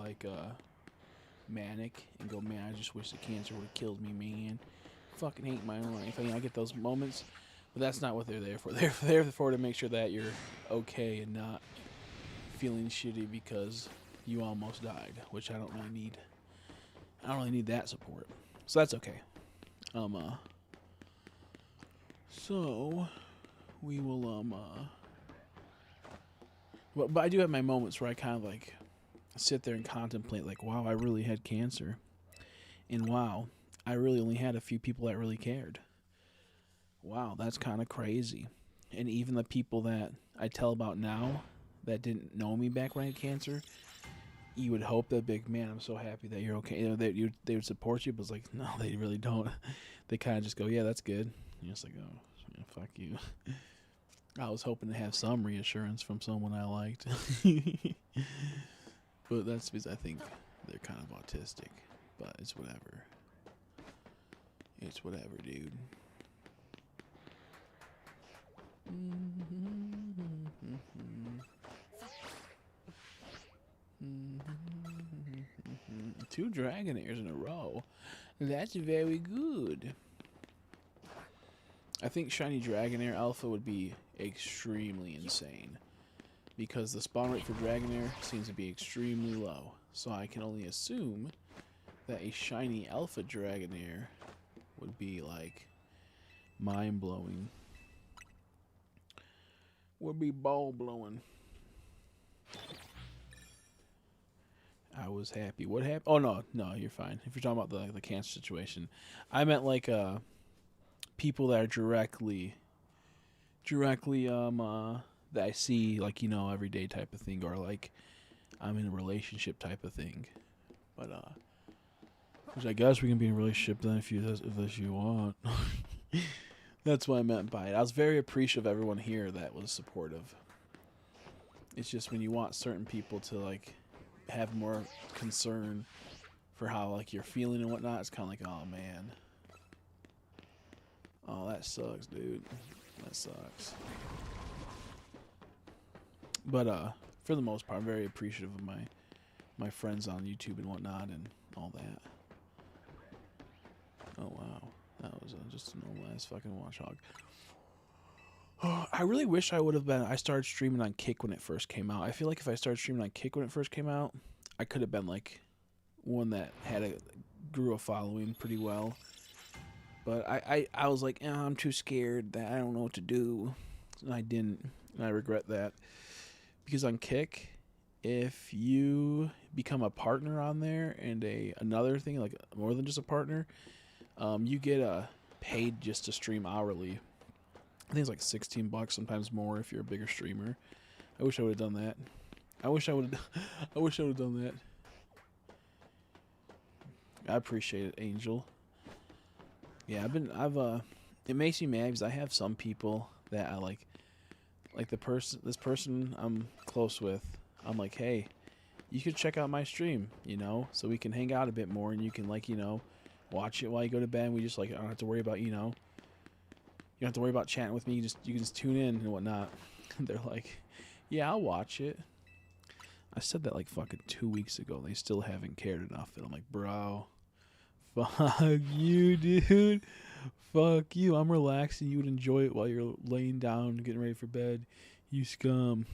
manic and go, man, I just wish the cancer would have killed me, man. Fucking hate my life. I get those moments. But that's not what they're there for. They're there for to make sure that you're okay and not feeling shitty because you almost died, which I don't really need. I don't really need that support. So that's okay. So we will but I do have my moments where I kind of sit there and contemplate wow, I really had cancer. And wow, I really only had a few people that really cared. Wow, that's kind of crazy. And even the people that I tell about now that didn't know me back when I had cancer, you would hope that big man, I'm so happy that you're okay. They would support you, but it's no, they really don't. They kind of just go, yeah, that's good. You're just oh, man, fuck you. I was hoping to have some reassurance from someone I liked. But that's because I think they're kind of autistic. But it's whatever. It's whatever, dude. Two Dragonairs in a row. That's very good. I think Shiny Dragonair Alpha would be extremely insane. Because the spawn rate for Dragonair seems to be extremely low. So I can only assume that a Shiny Alpha Dragonair would be mind-blowing. Would be ball-blowing. I was happy. What happened? Oh, no, you're fine. If you're talking about the cancer situation. I meant people that are directly that I see, like, you know, everyday type of thing, or like I'm in a relationship type of thing. But which I guess we can be in a relationship then if you want. That's what I meant by it. I was very appreciative of everyone here that was supportive. It's just when you want certain people to like have more concern for how like you're feeling and whatnot, it's kind of like, oh man, oh that sucks, dude. That sucks. But for the most part, I'm very appreciative of my friends on YouTube and whatnot and all that. Oh wow, that was just a normal ass fucking watchdog. I really wish I would have been. I started streaming on Kick when it first came out. I feel like if I started streaming on Kick when it first came out, I could have been like one that grew a following pretty well. But I was like, I'm too scared that I don't know what to do. And I didn't. And I regret that. Because on Kick, if you become a partner on there and another thing, like more than just a partner, you get paid just to stream hourly. I think it's like $16, sometimes more if you're a bigger streamer. I wish I would have done that. I wish I would have done that. I appreciate it, Angel. Yeah, it makes me mad because I have some people that I like this person I'm close with. I'm like, hey, you could check out my stream, you know, so we can hang out a bit more and you can, like, you know, watch it while you go to bed. And we just like, I don't have to worry about, you know, you don't have to worry about chatting with me. You can just tune in and whatnot. They're like, yeah, I'll watch it. I said that like fucking 2 weeks ago. They still haven't cared enough. And I'm like, bro, fuck you, dude. Fuck you. I'm relaxing. You would enjoy it while you're laying down, getting ready for bed. You scum.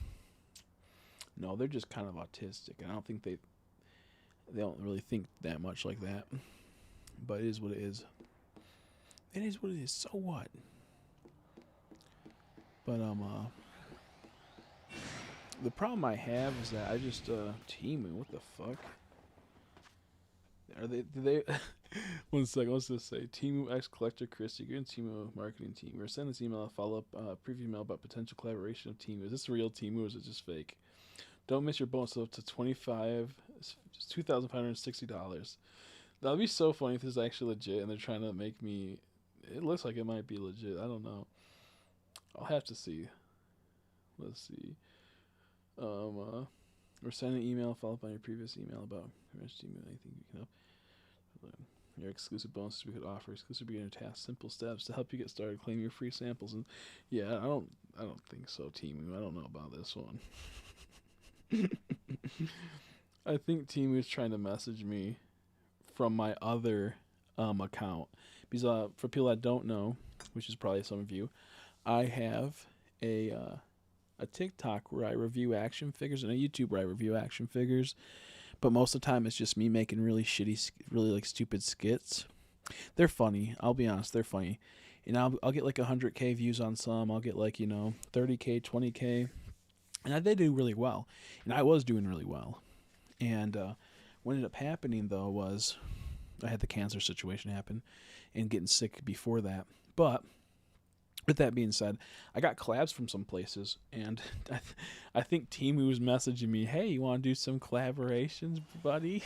No, they're just kind of autistic. And I don't think they don't really think that much like that. But it is what it is. It is what it is. So what? But the problem I have is that I just Timu. What the fuck? Are they? Do they? 1 second. Let's just say Timu X Collector Chris. You're in Timu marketing team. We're sending this email. Follow up preview email about potential collaboration of Timu. Is this real Timu or is it just fake? Don't miss your bonus up to $2,560. That'd be so funny if this is actually legit and they're trying to make me. It looks like it might be legit. I don't know. I'll have to see. Let's see. We're sending an email. Follow up on your previous email about anything you can help. Your exclusive bonuses we could offer. Exclusive beginner tasks. Simple steps to help you get started. Claim your free samples. And yeah, I don't think so, Timu. I don't know about this one. I think Timu is trying to message me from my other account. Because for people that don't know, which is probably some of you, I have a TikTok where I review action figures and a YouTube where I review action figures. But most of the time it's just me making really shitty, really like stupid skits. They're funny. I'll be honest, they're funny. And I'll get like 100K views on some. I'll get like, you know, 30K, 20K. And they do really well. And I was doing really well. And what ended up happening, though, was I had the cancer situation happen and getting sick before that. But with that being said, I got collabs from some places, and I think Timu was messaging me, hey, you want to do some collaborations, buddy?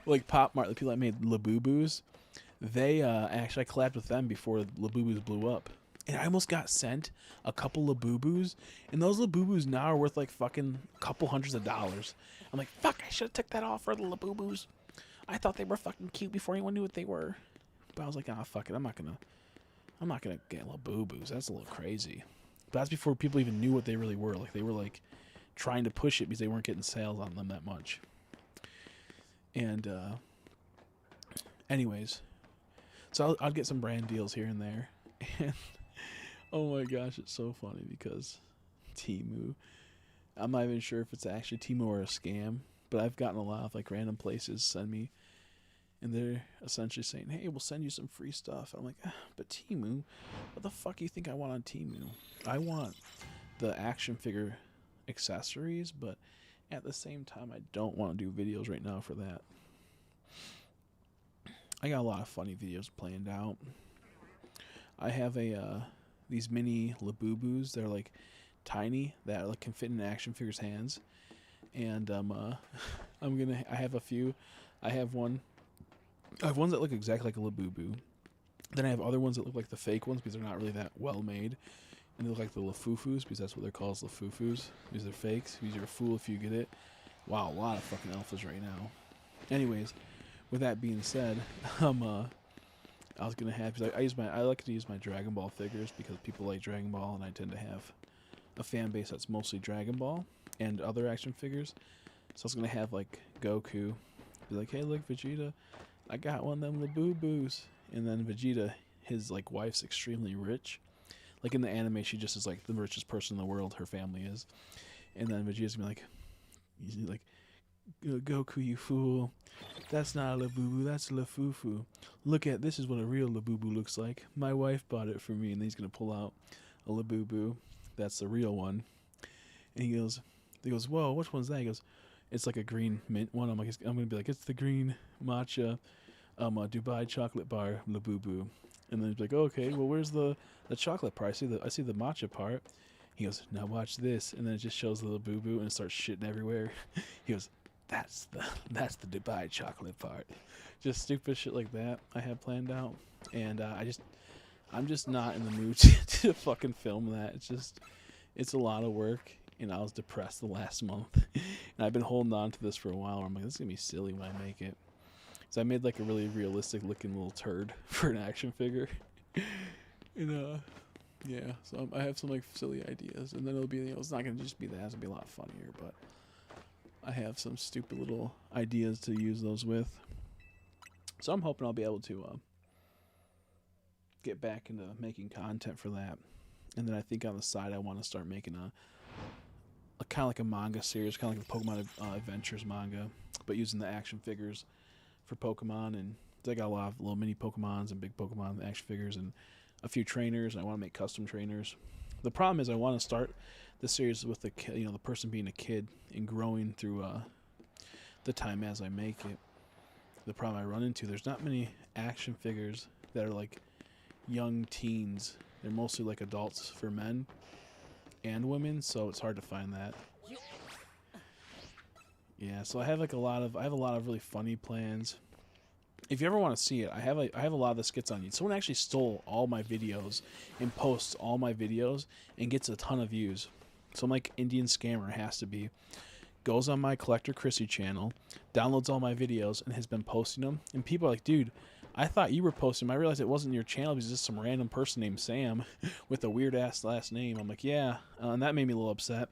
Like Pop Mart, the people that made Labubu's, they actually, I collabed with them before Labubu's blew up. And I almost got sent a couple Labubus, and those Labubus now are worth like fucking a couple hundreds of dollars. I'm like, fuck, I should have took that off for the Labubus. I thought they were fucking cute before anyone knew what they were. But I was like, fuck it, I'm not gonna get Labubus. That's a little crazy. But that's before people even knew what they really were. Like, they were like trying to push it because they weren't getting sales on them that much. And anyways, so I'll get some brand deals here and there. And oh my gosh, it's so funny because Timu, I'm not even sure if it's actually Timu or a scam, but I've gotten a lot of like random places send me, and they're essentially saying, hey, we'll send you some free stuff. I'm like, but Timu, what the fuck do you think I want on Timu? I want the action figure accessories, but at the same time, I don't want to do videos right now for that. I got a lot of funny videos planned out. I have these mini Labubus. They're like tiny that like can fit in an action figure's hands, and I have a few. I have one. I have ones that look exactly like a Labubu. Then I have other ones that look like the fake ones because they're not really that well made, and they look like the Lafufus because that's what they're called, Lafufus. Because they're fakes. Because you're a fool if you get it. Wow, a lot of fucking alphas right now. Anyways, with that being said, I was gonna have because I like to use my Dragon Ball figures because people like Dragon Ball, and I tend to have a fan base that's mostly Dragon Ball and other action figures. So I was gonna have like Goku be like, "Hey, look, Vegeta, I got one of them Labubus," and then Vegeta, his like wife's extremely rich. Like in the anime, she just is like the richest person in the world. Her family is, and then Vegeta's gonna be like, Goku, you fool. That's not a Labubu, that's a Lafufu. Look at this is what a real Labubu looks like. My wife bought it for me, and then he's gonna pull out a Labubu. That's the real one. And he goes, whoa, which one's that? He goes, it's like a green mint one. I'm gonna be like, it's the green matcha, Dubai chocolate bar Labubu. And then he's like, okay, well, where's the chocolate part? I see the matcha part. He goes, now watch this, and then it just shows the Labubu and it starts shitting everywhere. He goes, that's the Dubai chocolate part. Just stupid shit like that I have planned out, and I'm just not in the mood to fucking film that. It's a lot of work, and I was depressed the last month, and I've been holding on to this for a while. Where I'm like, this is gonna be silly when I make it. So I made like a really realistic looking little turd for an action figure, and yeah. So I have some like silly ideas, and then it'll be it's not gonna just be that. It's gonna be a lot funnier, but I have some stupid little ideas to use those with. So I'm hoping I'll be able to get back into making content for that. And then I think on the side I want to start making a kind of like a manga series, kind of like a Pokemon Adventures manga, but using the action figures for Pokemon. And I got a lot of little mini Pokemons and big Pokemon action figures and a few trainers. And I want to make custom trainers. The problem is I want to start the series with the person being a kid and growing through the time as I make it. The problem I run into, there's not many action figures that are like young teens. They're mostly like adults for men and women, so it's hard to find that. Yeah, so I have a lot of really funny plans. If you ever want to see it, I have a lot of the skits on YouTube. Someone actually stole all my videos and posts all my videos and gets a ton of views. Some like Indian scammer has to be. Goes on my Collector Chrissy channel, downloads all my videos, and has been posting them. And people are like, dude, I thought you were posting them. I realized it wasn't your channel because it's just some random person named Sam with a weird-ass last name. I'm like, yeah. And that made me a little upset.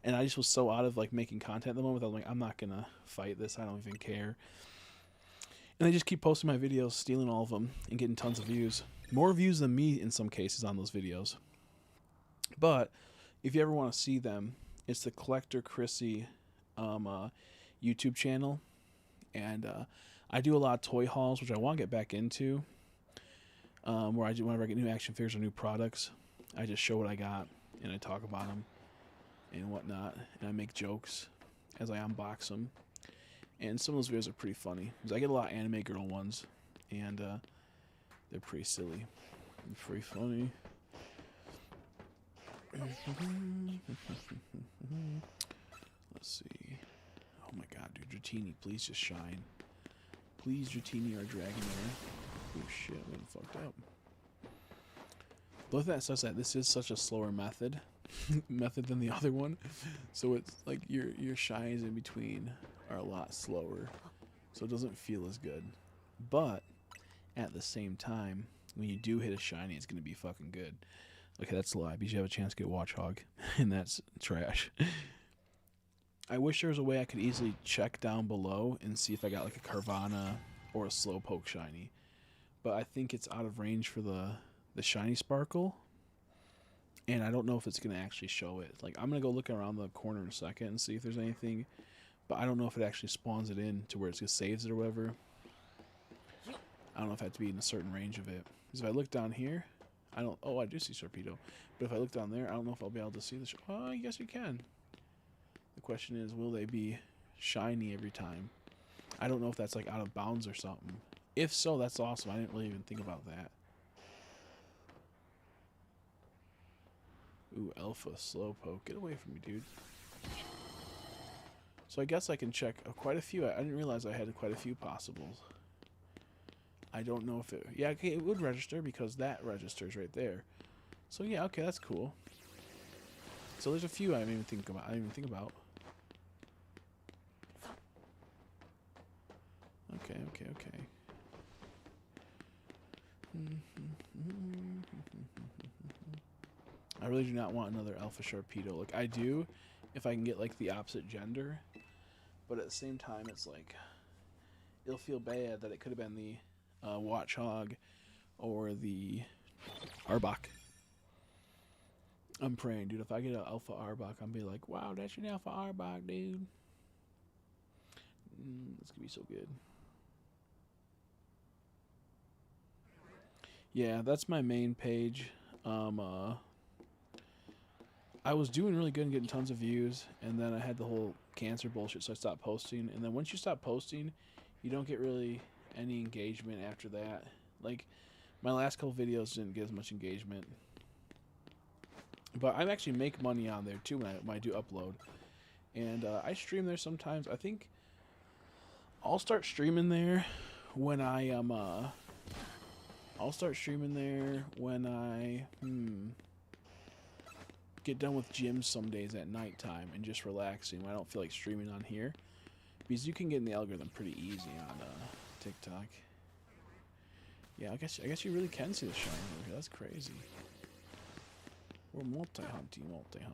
And I just was so out of like making content at the moment. I was like, I'm not going to fight this. I don't even care. And they just keep posting my videos, stealing all of them, and getting tons of views. More views than me in some cases on those videos. But if you ever want to see them, it's the Collector Chrissy YouTube channel, and I do a lot of toy hauls, which I want to get back into. Where I do whenever I get new action figures or new products, I just show what I got and I talk about them and whatnot, and I make jokes as I unbox them. And some of those videos are pretty funny because I get a lot of anime girl ones, and they're pretty silly, and pretty funny. Let's see. Oh my god, dude, Dratini, please just shine. Please, Dratini, our Dragonair. Oh shit, I'm getting fucked up. Both that says that this is such a slower method than the other one, so it's like your shines in between are a lot slower, so it doesn't feel as good. But at the same time, when you do hit a shiny, it's gonna be fucking good. Okay, that's a lie because you have a chance to get Watchhog, and that's trash. I wish there was a way I could easily check down below and see if I got like a Carvana or a Slowpoke shiny, but I think it's out of range for the shiny sparkle, and I don't know if it's gonna actually show it. Like, I'm gonna go look around the corner in a second and see if there's anything, but I don't know if it actually spawns it in to where it just saves it or whatever. I don't know if I have to be in a certain range of it. Because if I look down here, I do see Torpedo, but if I look down there, I don't know if I'll be able to see the oh, yes you can. The question is, will they be shiny every time? I don't know if that's like out of bounds or something. If so, that's awesome. I didn't really even think about that. Ooh, alpha slowpoke. Get away from me, dude. So I guess I can check quite a few. I didn't realize I had quite a few possibles. I don't know if it... Yeah, okay, it would register because that registers right there. So yeah, okay, that's cool. So there's a few I didn't even think about. Okay. I really do not want another Alpha Sharpedo. Like, I do if I can get, like, the opposite gender. But at the same time, it's like... It'll feel bad that it could have been the Watchhog or the Arbok. I'm praying, dude. If I get an Alpha Arbok, I'm be like, wow, that's an Alpha Arbok, dude. It's gonna be so good. Yeah, that's my main page. I was doing really good and getting tons of views, and then I had the whole cancer bullshit, so I stopped posting. And then once you stop posting, you don't get really any engagement after that. Like, my last couple videos didn't get as much engagement. But I actually make money on there, too, when I do upload. And I stream there sometimes. I think I'll start streaming there when I am... I'll start streaming there when I... get done with gyms some days at nighttime and just relaxing when I don't feel like streaming on here, because you can get in the algorithm pretty easy on TikTok. Yeah, I guess you really can see the shine over here. That's crazy. We're multi-hunting. Yeah,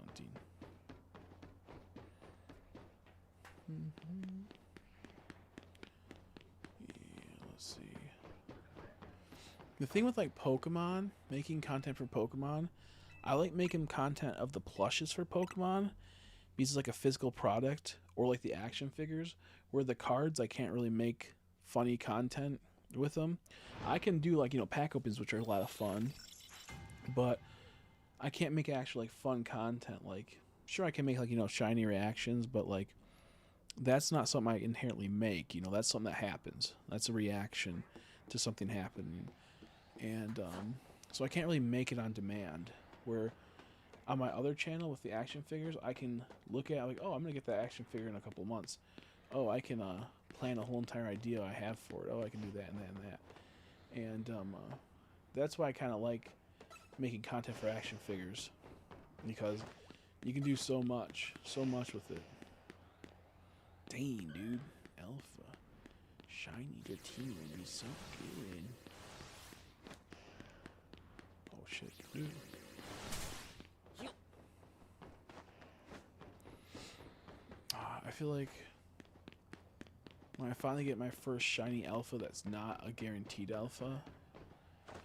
let's see. The thing with like Pokemon, making content for Pokemon, I like making content of the plushes for Pokemon because it's like a physical product, or like the action figures, where the cards I can't really make funny content with them. I can do like, pack opens, which are a lot of fun, but I can't make actual like fun content. Like, sure, I can make like, shiny reactions, but like that's not something I inherently make. That's something that happens. That's a reaction to something happening. And so I can't really make it on demand. Where on my other channel with the action figures, I can look at like, oh, I'm gonna get that action figure in a couple of months. Oh, I can plan a whole entire idea I have for it. Oh, I can do that and that and that. And that's why I kind of like making content for action figures, because you can do so much with it. Dang, dude, Alpha shiny Dratini would be so good. Oh shit, dude. I feel like when I finally get my first shiny alpha that's not a guaranteed alpha,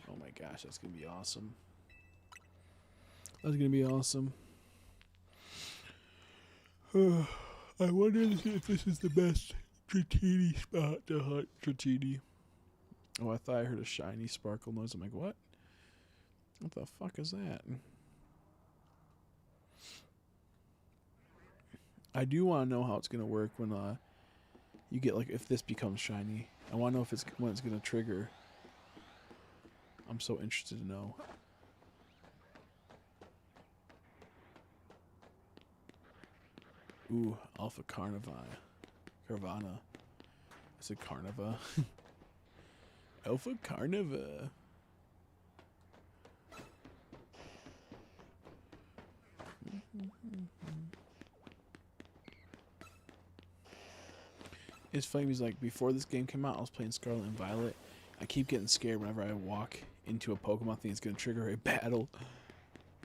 oh my gosh, that's going to be awesome. That's going to be awesome. I wonder if this is the best Dratini spot to hunt Dratini. Oh, I thought I heard a shiny sparkle noise. I'm like, what? What the fuck is that? I do want to know how it's going to work when you get, like, if this becomes shiny. I want to know if it's when it's going to trigger. I'm so interested to know. Ooh, Alpha Carnivana. I said Carniva. Alpha Carniva. It's funny because, like, before this game came out, I was playing Scarlet and Violet. I keep getting scared whenever I walk into a Pokemon thing, it's going to trigger a battle.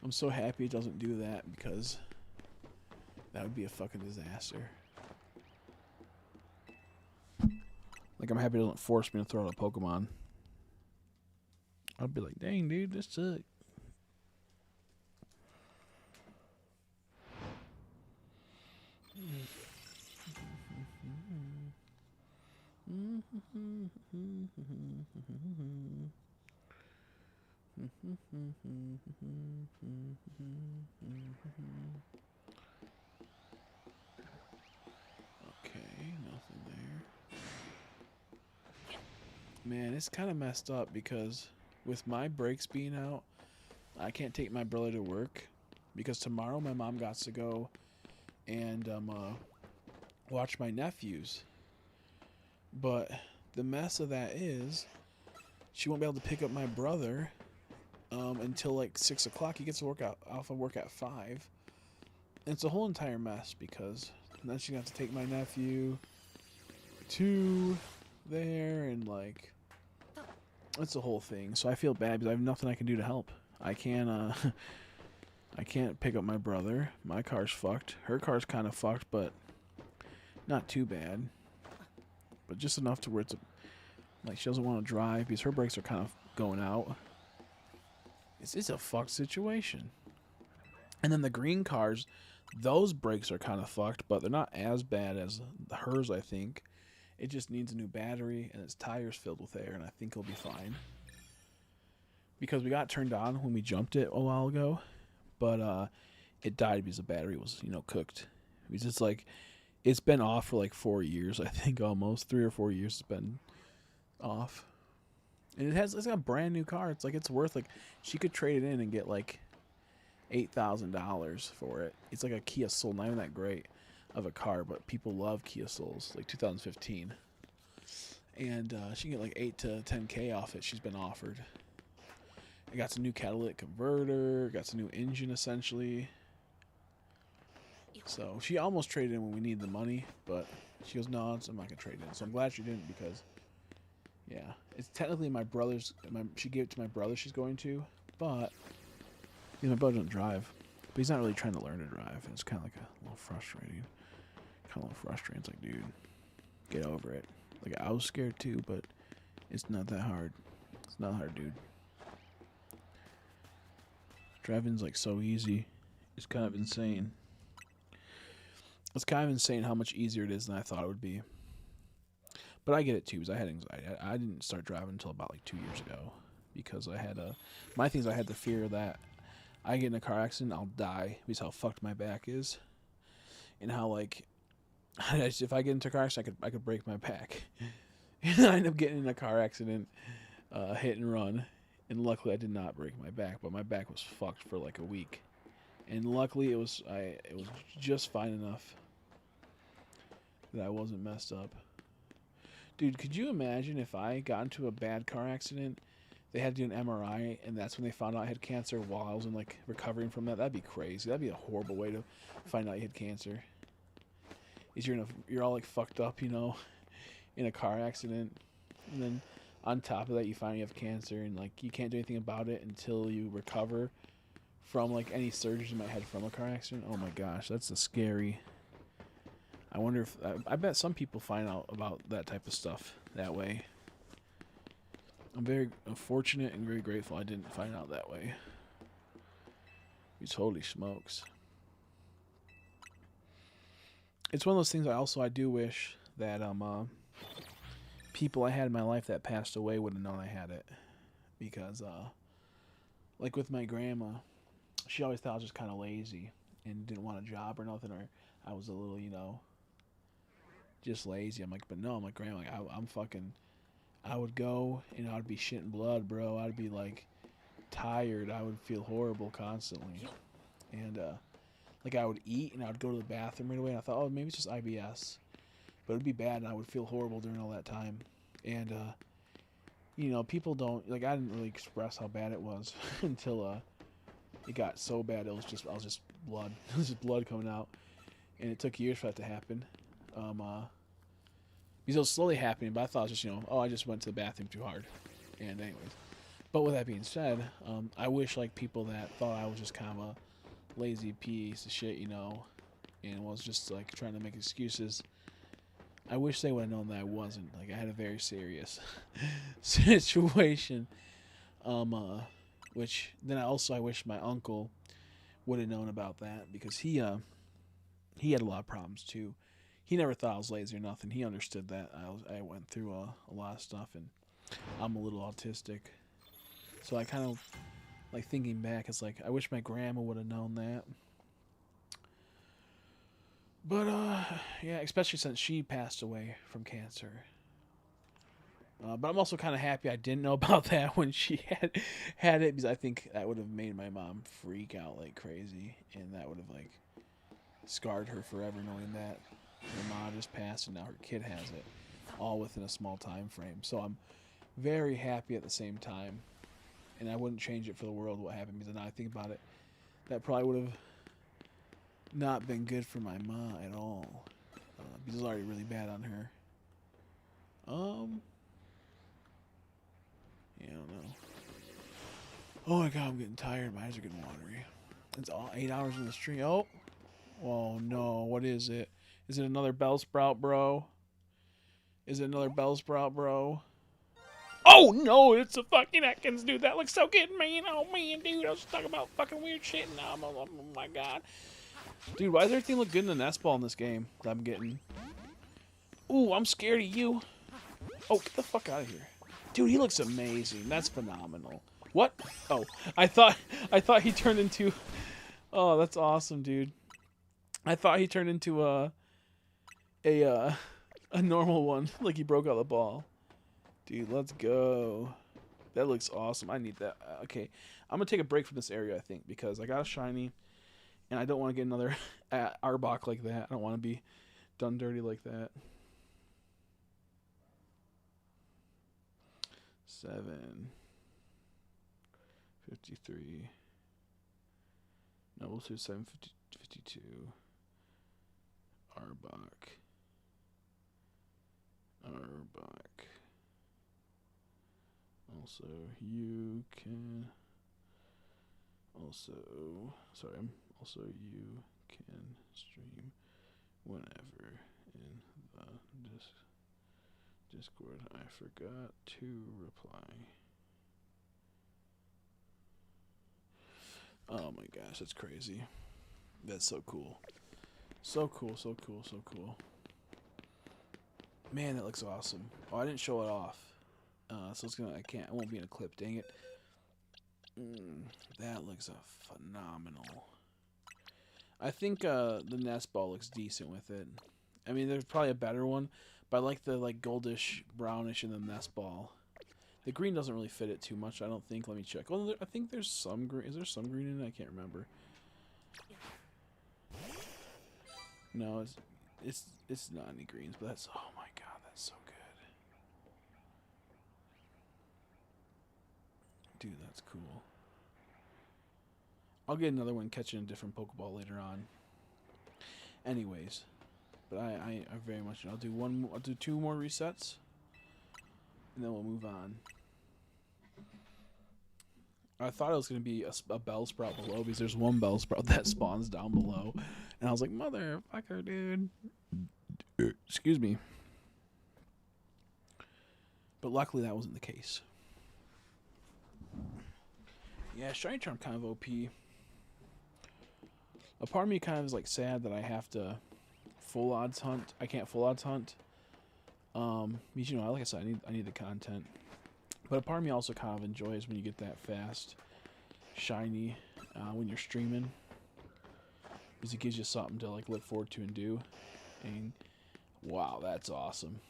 I'm so happy it doesn't do that, because that would be a fucking disaster. Like, I'm happy it doesn't force me to throw out a Pokemon. I'd be like, dang, dude, this sucks. Okay, nothing there. Man, it's kind of messed up because with my brakes being out, I can't take my brother to work. because tomorrow my mom got to go and watch my nephews. But the mess of that is she won't be able to pick up my brother until like 6 o'clock. He gets to work out off of work at 5. And it's a whole entire mess because then she's gonna have to take my nephew to there and like it's a whole thing. So I feel bad because I have nothing I can do to help. I can't I can't pick up my brother. My car's fucked. Her car's kind of fucked, but not too bad. But just enough to where it's like she doesn't want to drive because her brakes are kind of going out. It's a fucked situation. And then the green cars, those brakes are kind of fucked, but they're not as bad as hers, I think. It just needs a new battery and its tires filled with air, and I think it'll be fine. Because we got turned on when we jumped it a while ago, but it died because the battery was, cooked. Because it's like, it's been off for like 4 years, I think, almost 3 or 4 years it's been off. And it's got a brand new car. It's like, it's worth, like, she could trade it in and get like $8,000 for it. It's like a Kia Soul, not even that great of a car, but people love Kia Souls, like 2015. And she can get like 8 to 10K off it. She's been offered. It got some new catalytic converter, got some new engine essentially. So she almost traded in when we needed the money, but she goes, no, I'm not gonna trade in. So I'm glad she didn't because, yeah, it's technically my brother's. She gave it to my brother. She's going to, but my brother doesn't drive, but he's not really trying to learn to drive. It's kind of like a little frustrating. It's like, dude, get over it. Like, I was scared too, but it's not that hard. It's not hard, dude. Driving's like so easy. It's kind of insane. It's kind of insane how much easier it is than I thought it would be. But I get it too, because I had anxiety. I didn't start driving until about like 2 years ago, because I had my things. I had the fear that I get in a car accident, I'll die, because how fucked my back is, and how like if I get into a car accident, I could break my back. And I end up getting in a car accident, hit and run, and luckily I did not break my back, but my back was fucked for like a week, and luckily it was just fine enough that I wasn't messed up. Dude, could you imagine if I got into a bad car accident, they had to do an MRI, and that's when they found out I had cancer while I was in like recovering from that? That'd be crazy. That'd be a horrible way to find out you had cancer. Is you're all like fucked up, in a car accident, and then on top of that you find you have cancer, and like you can't do anything about it until you recover from like any surgeries you might have from a car accident. Oh my gosh, that's a scary. I wonder if I bet some people find out about that type of stuff that way. I'm very fortunate and very grateful I didn't find out that way. Because holy smokes. It's one of those things I do wish that people I had in my life that passed away would have known I had it. Because like with my grandma, she always thought I was just kind of lazy and didn't want a job or nothing, or I was a little, just lazy. I'm like, but no, I'm like, Grandma, like, I'm fucking, I would go and I'd be shitting blood, bro. I'd be like tired. I would feel horrible constantly. And like I would eat and I would go to the bathroom right away, and I thought, oh, maybe it's just IBS. But it'd be bad, and I would feel horrible during all that time. And people don't, like, I didn't really express how bad it was until it got so bad I was just blood. It was just blood coming out. And it took years for that to happen. Because it was slowly happening, but I thought it was just, I just went to the bathroom too hard. And anyways. But with that being said, I wish, like, people that thought I was just kind of a lazy piece of shit, and was just, like, trying to make excuses, I wish they would have known that I wasn't. Like, I had a very serious situation. Which, then I wish my uncle would have known about that, because he had a lot of problems, too. He never thought I was lazy or nothing. He understood that I went through a lot of stuff, and I'm a little autistic. So I kind of, like, thinking back, it's like, I wish my grandma would have known that. But, yeah, especially since she passed away from cancer. But I'm also kind of happy I didn't know about that when she had it, because I think that would have made my mom freak out like crazy, and that would have like scarred her forever, knowing that her mom just passed and now her kid has it, all within a small time frame. So I'm very happy at the same time, and I wouldn't change it for the world what happened, because now I think about it, that probably would have not been good for my mom at all, because it was already really bad on her. Yeah, I don't know. Oh my god, I'm getting tired. My eyes are getting watery. It's all 8 hours in the stream. Oh no, what is it? Is it another Bellsprout, bro? Is it another Bellsprout, bro? Oh no, it's a fucking Atkins, dude. That looks so good, man. Oh man, dude, I was talking about fucking weird shit, and now oh my god. Dude, why does everything look good in the nest ball in this game that I'm getting? Ooh, I'm scared of you. Oh, get the fuck out of here. Dude, he looks amazing. That's phenomenal. What? Oh, I thought he turned into... Oh, that's awesome, dude. I thought he turned into a normal one. Like he broke out the ball. Dude, let's go. That looks awesome. I need that. Okay, I'm going to take a break from this area, I think, because I got a shiny, and I don't want to get another Arbok like that. I don't want to be done dirty like that. 753. No, we'll do 752. Arbok. Also, you can. Also, sorry. Also, you can stream whenever in the Discord. I forgot to reply. Oh my gosh, that's crazy. That's so cool. So cool, so cool, so cool. Man, that looks awesome. Oh, I didn't show it off. So it's gonna, I won't be in a clip, dang it. That looks phenomenal. I think the nest ball looks decent with it. I mean, there's probably a better one, but I like the goldish, brownish in the nest ball. The green doesn't really fit it too much, I don't think. Let me check. Well, I think there's some green. Is there some green in it? I can't remember. No, it's not any greens, but that's, oh my god, that's so good. Dude, that's cool. I'll get another one catching a different Pokeball later on. Anyways, but I very much, I'll do 2 more resets, and then we'll move on. I thought it was going to be a Bellsprout below, because there's one Bellsprout that spawns down below. And I was like, motherfucker, dude. Excuse me. But luckily that wasn't the case. Yeah, Shiny Charm kind of OP. A part of me kind of is like sad that I have to full odds hunt. I can't full odds hunt. Because, you know, like I said, I need the content. But a part of me also kind of enjoys when you get that fast shiny when you're streaming, because it gives you something to like look forward to and do. And wow, that's awesome.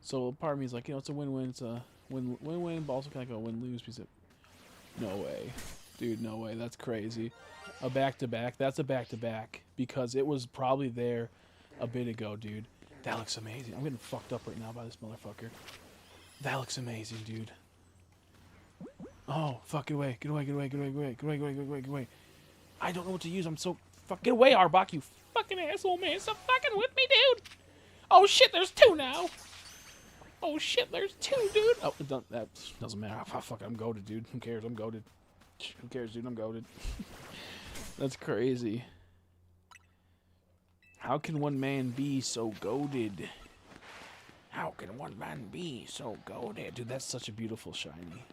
So part of me is like, you know, it's a win-win. It's a win-win, but also kind of go win-lose, because no way, dude, no way. That's crazy. A back-to-back. That's a back-to-back, because it was probably there a bit ago, dude. That looks amazing. I'm getting fucked up right now by this motherfucker. That looks amazing, dude. Oh, fuck, get away. Get away, get away, get away, get away, get away, get away, get away, get away. I don't know what to use. I'm so... Fuck, get away, Arbok, you fucking asshole, man. Stop fucking with me, dude. Oh, shit, there's 2 now. Oh, shit, there's 2, dude. Oh, that doesn't matter. Oh, fuck, I'm goated, dude. Who cares? I'm goated. Who cares, dude? I'm goated. That's crazy. How can one man be so goated? How can one man be so goated? Dude, that's such a beautiful shiny.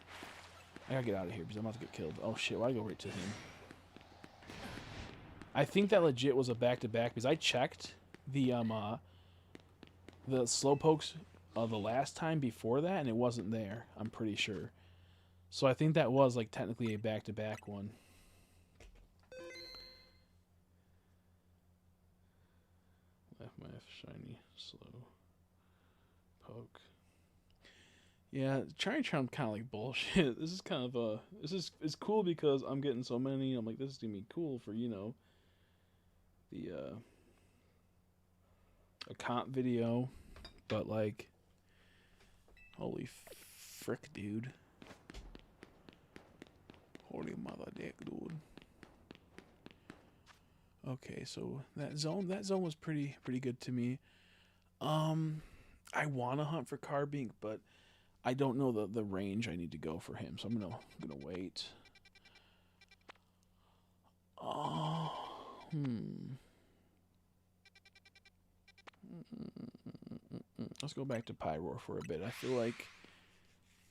I gotta get out of here because I'm about to get killed. Oh shit, why go right to him? I think that legit was a back-to-back, because I checked the Slowpokes the last time before that, and it wasn't there. I'm pretty sure. So I think that was like technically a back-to-back one. Left my shiny slow poke. Yeah, trying to charm kind of like bullshit. This is kind of it's cool because I'm getting so many. I'm like, this is gonna be cool for the a comp video, but like, holy frick, dude. Holy mother dick, dude. Okay, so that zone was pretty good to me. I want to hunt for Carbink, but I don't know the range I need to go for him, so I'm gonna wait. Oh, Let's go back to Pyroar for a bit. I feel like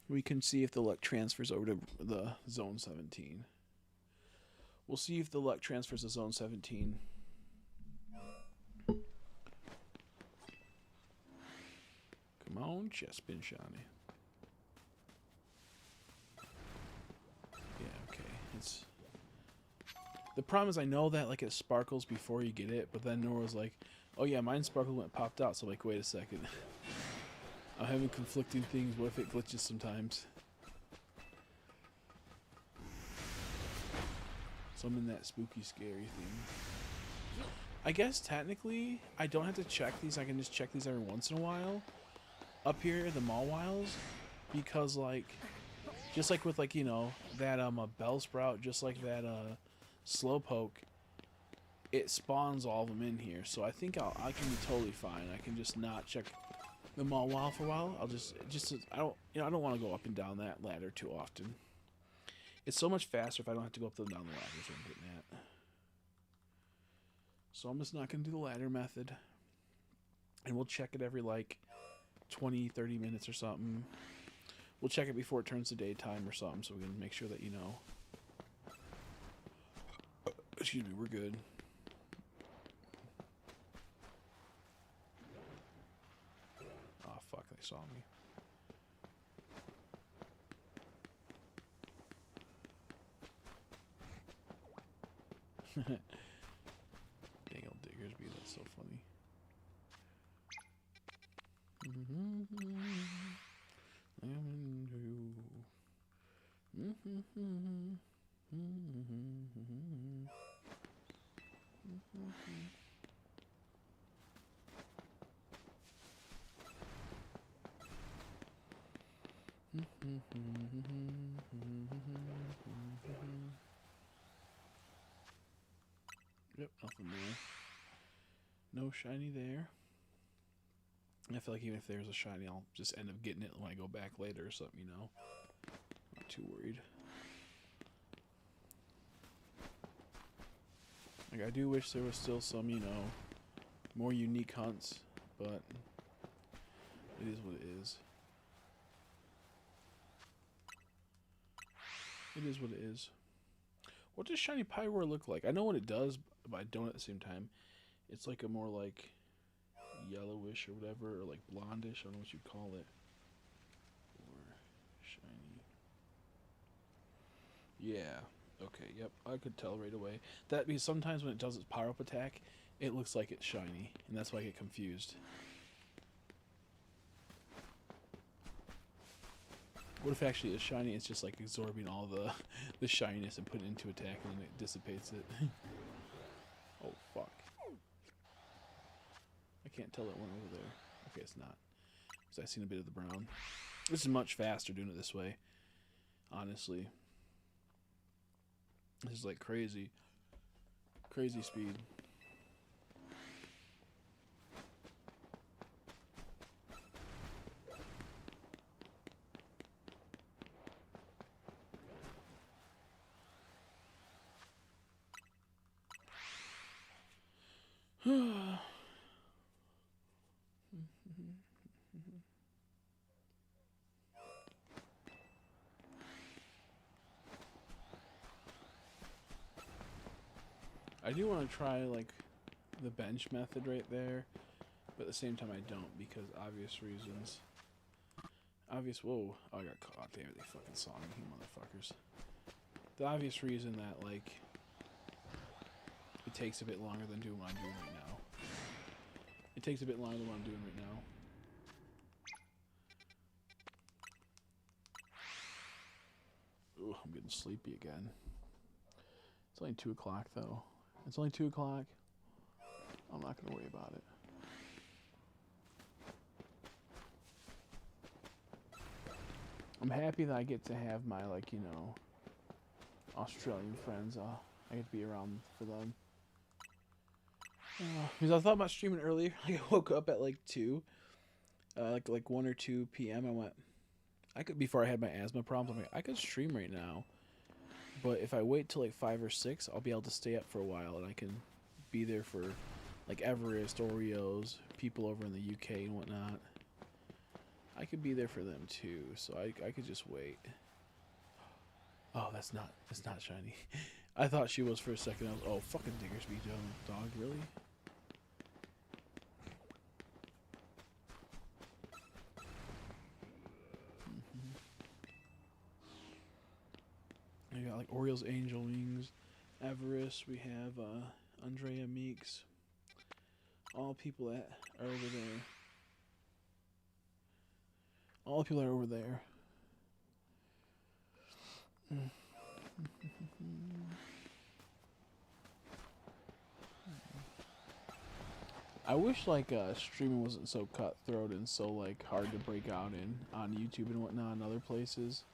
we can see if the luck transfers over to the Zone 17. We'll see if the luck transfers to Zone 17. Come on, chest spin shiny. Yeah, okay. It's the problem is I know that like it sparkles before you get it, but then Nora's like, "Oh yeah, mine sparkled when it popped out." So I'm like, wait a second. I'm having conflicting things. What if it glitches sometimes? So I'm in that spooky, scary thing. I guess technically I don't have to check these. I can just check these every once in a while. Up here in the Mawwiles, because like, just like with like that a Bellsprout, just like that Slowpoke, it spawns all of them in here. So I think I can be totally fine. I can just not check the Mawwile for a while. I'll just I don't want to go up and down that ladder too often. It's so much faster if I don't have to go up and down the ladder. Is what I'm getting at. So I'm just not gonna do the ladder method, and we'll check it every like 20-30 minutes or something. We'll check it before it turns to daytime or something, so we can make sure that excuse me, we're good. Oh fuck, they saw me. Dang old Diggersby, that's so funny. Yep, nothing there. No shiny there. I feel like even if there's a shiny, I'll just end up getting it when I go back later or something, Not too worried. Like, I do wish there was still some, more unique hunts, but it is what it is. It is what it is. What does shiny Pyroar look like? I know what it does, but I don't at the same time. It's like a more like yellowish or whatever, or like blondish. I don't know what you'd call it. Or shiny. Yeah. Okay. Yep. I could tell right away. That because sometimes when it does its power up attack, it looks like it's shiny, and that's why I get confused. What if actually it's shiny? It's just like absorbing all the shininess and putting it into attack, and then it dissipates it. Oh fuck! I can't tell it went over there. Okay, it's not. Because I seen a bit of the brown. This is much faster doing it this way. Honestly, this is like crazy speed. I do want to try like the bench method right there, but at the same time I don't because obvious reasons. Whoa, oh, I got caught. Damn it, they fucking saw me, you motherfuckers. The obvious reason that like it takes a bit longer than doing what I'm doing right now. It takes a bit longer than what I'm doing right now. sleepy again. It's only 2 o'clock though. It's only 2 o'clock. I'm not gonna worry about it. I'm happy that I get to have my, like, you know, Australian friends. I get to be around for them. Because I thought about streaming earlier. I woke up at like 2, like 1 or 2 p.m. I went, I could, before I had my asthma problems, I'm like, I could stream right now. But if I wait till like 5 or 6, I'll be able to stay up for a while and I can be there for like Everest, Oreos, people over in the UK and whatnot. I could be there for them too, so I could just wait. Oh, that's not shiny. I thought she was for a second. I was, oh, fucking Diggersby dog, really? We got like Orioles Angel Wings, Everest. We have Andrea Meeks. All people that are over there. All the people that are over there. I wish like streaming wasn't so cutthroat and so like hard to break out in on YouTube and whatnot and other places.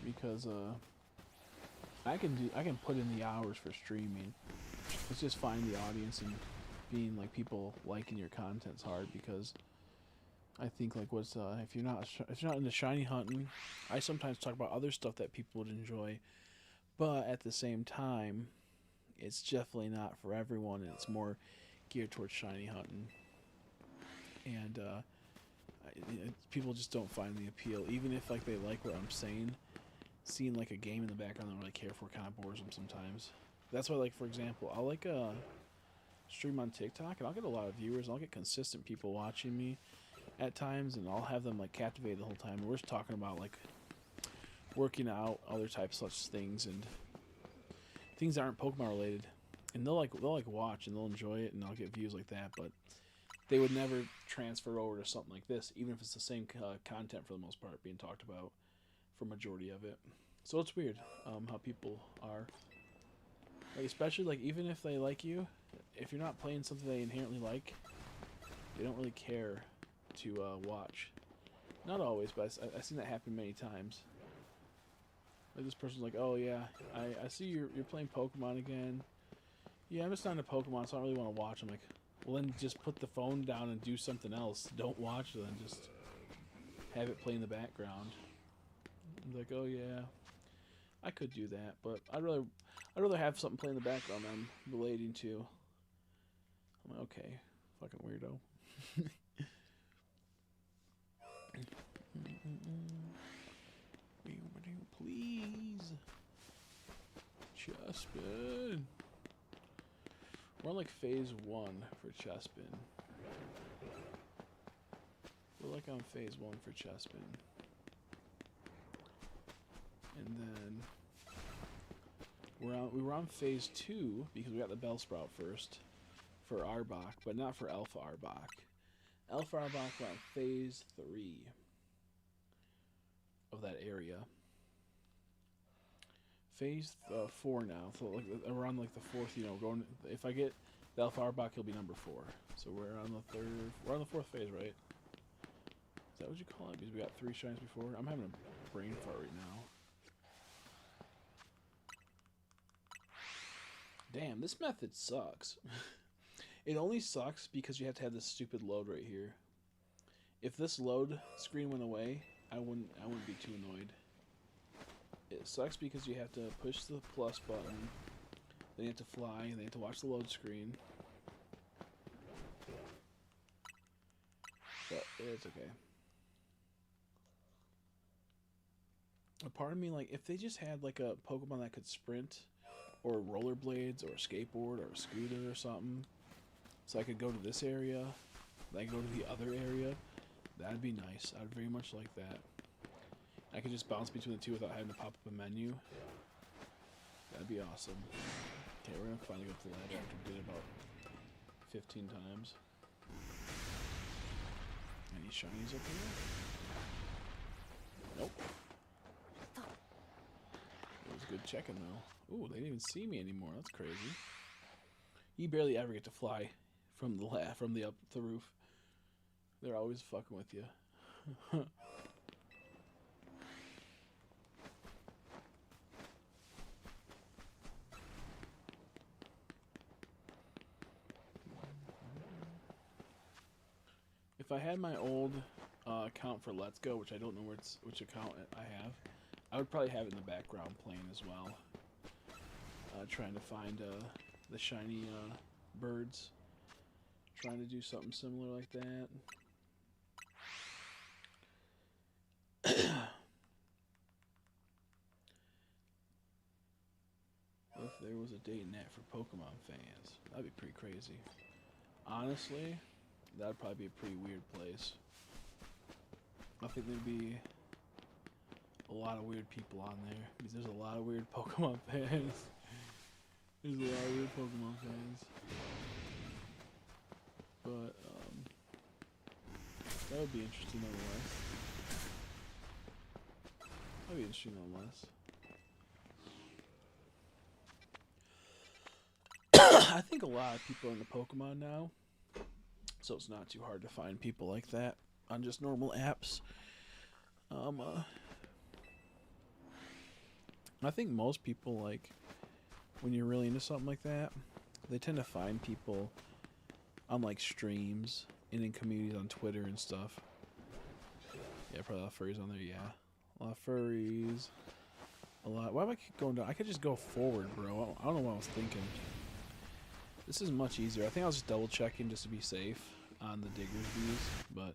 Because I can put in the hours for streaming. It's just finding the audience and being like people liking your content's hard, because I think like what's if you're not into shiny hunting, I sometimes talk about other stuff that people would enjoy, but at the same time, it's definitely not for everyone, and it's more geared towards shiny hunting. And people just don't find the appeal, even if like they like what I'm saying. Seeing like a game in the background they don't really care for kind of bores them sometimes. That's why, like, for example, I'll like stream on TikTok and I'll get a lot of viewers and I'll get consistent people watching me at times, and I'll have them like captivated the whole time. We're just talking about like working out, other types of such things, and things that aren't Pokemon related, and they'll watch and they'll enjoy it, and I'll get views like that. But they would never transfer over to something like this, even if it's the same content for the most part being talked about for majority of it. So it's weird how people are, like, especially like even if they like you, if you're not playing something they inherently like, they don't really care to watch. Not always, but I've seen that happen many times. Like this person's like, oh yeah, I see you're playing Pokemon again. Yeah, I'm just not into Pokemon, so I don't really want to watch. I'm like, well then just put the phone down and do something else. Don't watch it, then just have it play in the background. I'm like, oh yeah, I could do that, but I'd rather have something play in the background that I'm relating to. I'm like, okay, fucking weirdo. Please, Chespin. We're on like phase 1 for Chespin. We're like on phase 1 for Chespin. And then we were on phase 2 because we got the Bellsprout first for Arbok, but not for Alpha Arbok. Alpha Arbok were on phase 3 of that area. Phase 4 now, so like around like the 4th, you know, going. If I get the Alpha Arbok, he'll be number 4. So we're on the 3rd. We're on the 4th phase, right? Is that what you call it? Because we got 3 shines before. I'm having a brain fart right now. Damn, this method sucks. It only sucks because you have to have this stupid load right here. If this load screen went away, I wouldn't be too annoyed. It sucks because you have to push the plus button, then you have to fly, and then you have to watch the load screen. But it's okay. A part of me, like, if they just had like a Pokemon that could sprint, or rollerblades, or a skateboard, or a scooter, or something, so I could go to this area, then I could go to the other area, that'd be nice. I'd very much like that. I could just bounce between the two without having to pop up a menu. That'd be awesome. Okay, we're gonna finally go up the ladder after we did it about 15 times. Any shinies up here? Nope. good checking though. Ooh, they didn't even see me anymore. That's crazy. You barely ever get to fly from the up the roof. They're always fucking with you. If I had my old account for Let's Go, which I don't know which account I have, I would probably have it in the background playing as well. Trying to find the shiny birds. Trying to do something similar like that. If there was a dating app for Pokemon fans, that'd be pretty crazy. Honestly, that'd probably be a pretty weird place. I think there'd be a lot of weird people on there because there's a lot of weird Pokemon fans. There's a lot of weird Pokemon fans. But that would be interesting nonetheless. That'd be interesting nonetheless. I think a lot of people are into Pokemon now, so it's not too hard to find people like that on just normal apps. I think most people, like, when you're really into something like that, they tend to find people on, like, streams and in communities on Twitter and stuff. Yeah, probably a lot of furries on there, yeah. A lot of furries. A lot. Why do I keep going down? I could just go forward, bro. I don't know what I was thinking. This is much easier. I think I was just double checking just to be safe on the diggers views, but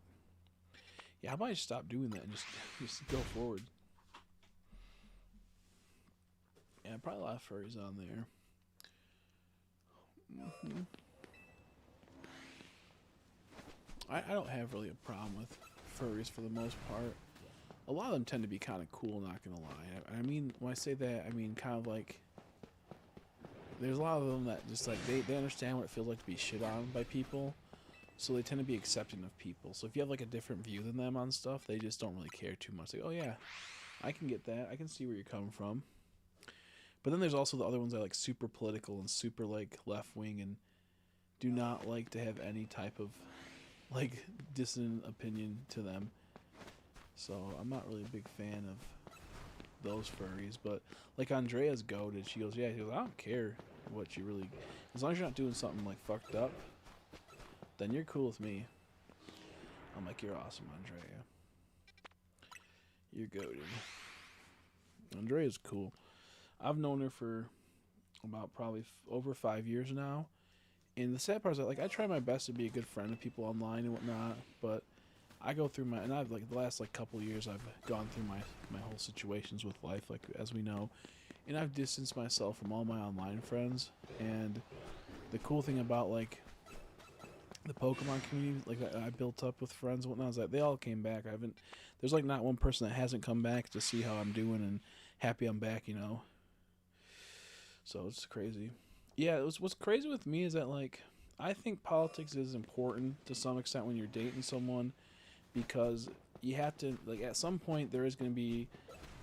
yeah, I might just stop doing that and just go forward. Yeah, probably a lot of furries on there. I don't have really a problem with furries for the most part. A lot of them tend to be kind of cool, not gonna lie. I mean, when I say that, I mean kind of like, there's a lot of them that just like, they understand what it feels like to be shit on by people, so they tend to be accepting of people. So if you have like a different view than them on stuff, they just don't really care too much. Like, oh yeah, I can get that. I can see where you're coming from. But then there's also the other ones that are like super political and super like left wing and do not like to have any type of like dissonant opinion to them. So I'm not really a big fan of those furries. But like Andrea's goated. She goes, I don't care what you really, as long as you're not doing something like fucked up, then you're cool with me. I'm like, you're awesome, Andrea. You're goated. Andrea's cool. I've known her for about probably over 5 years now. And the sad part is that, like, I try my best to be a good friend to people online and whatnot, but I go through and I've, like, the last, like, couple of years, I've gone through my whole situations with life, like, as we know, and I've distanced myself from all my online friends. And the cool thing about, like, the Pokemon community, like, I built up with friends and whatnot, is that they all came back. There's, like, not one person that hasn't come back to see how I'm doing and happy I'm back, you know? So it's crazy. Yeah, what's crazy with me is that, like, I think politics is important to some extent when you're dating someone, because you have to, like, at some point there is going to be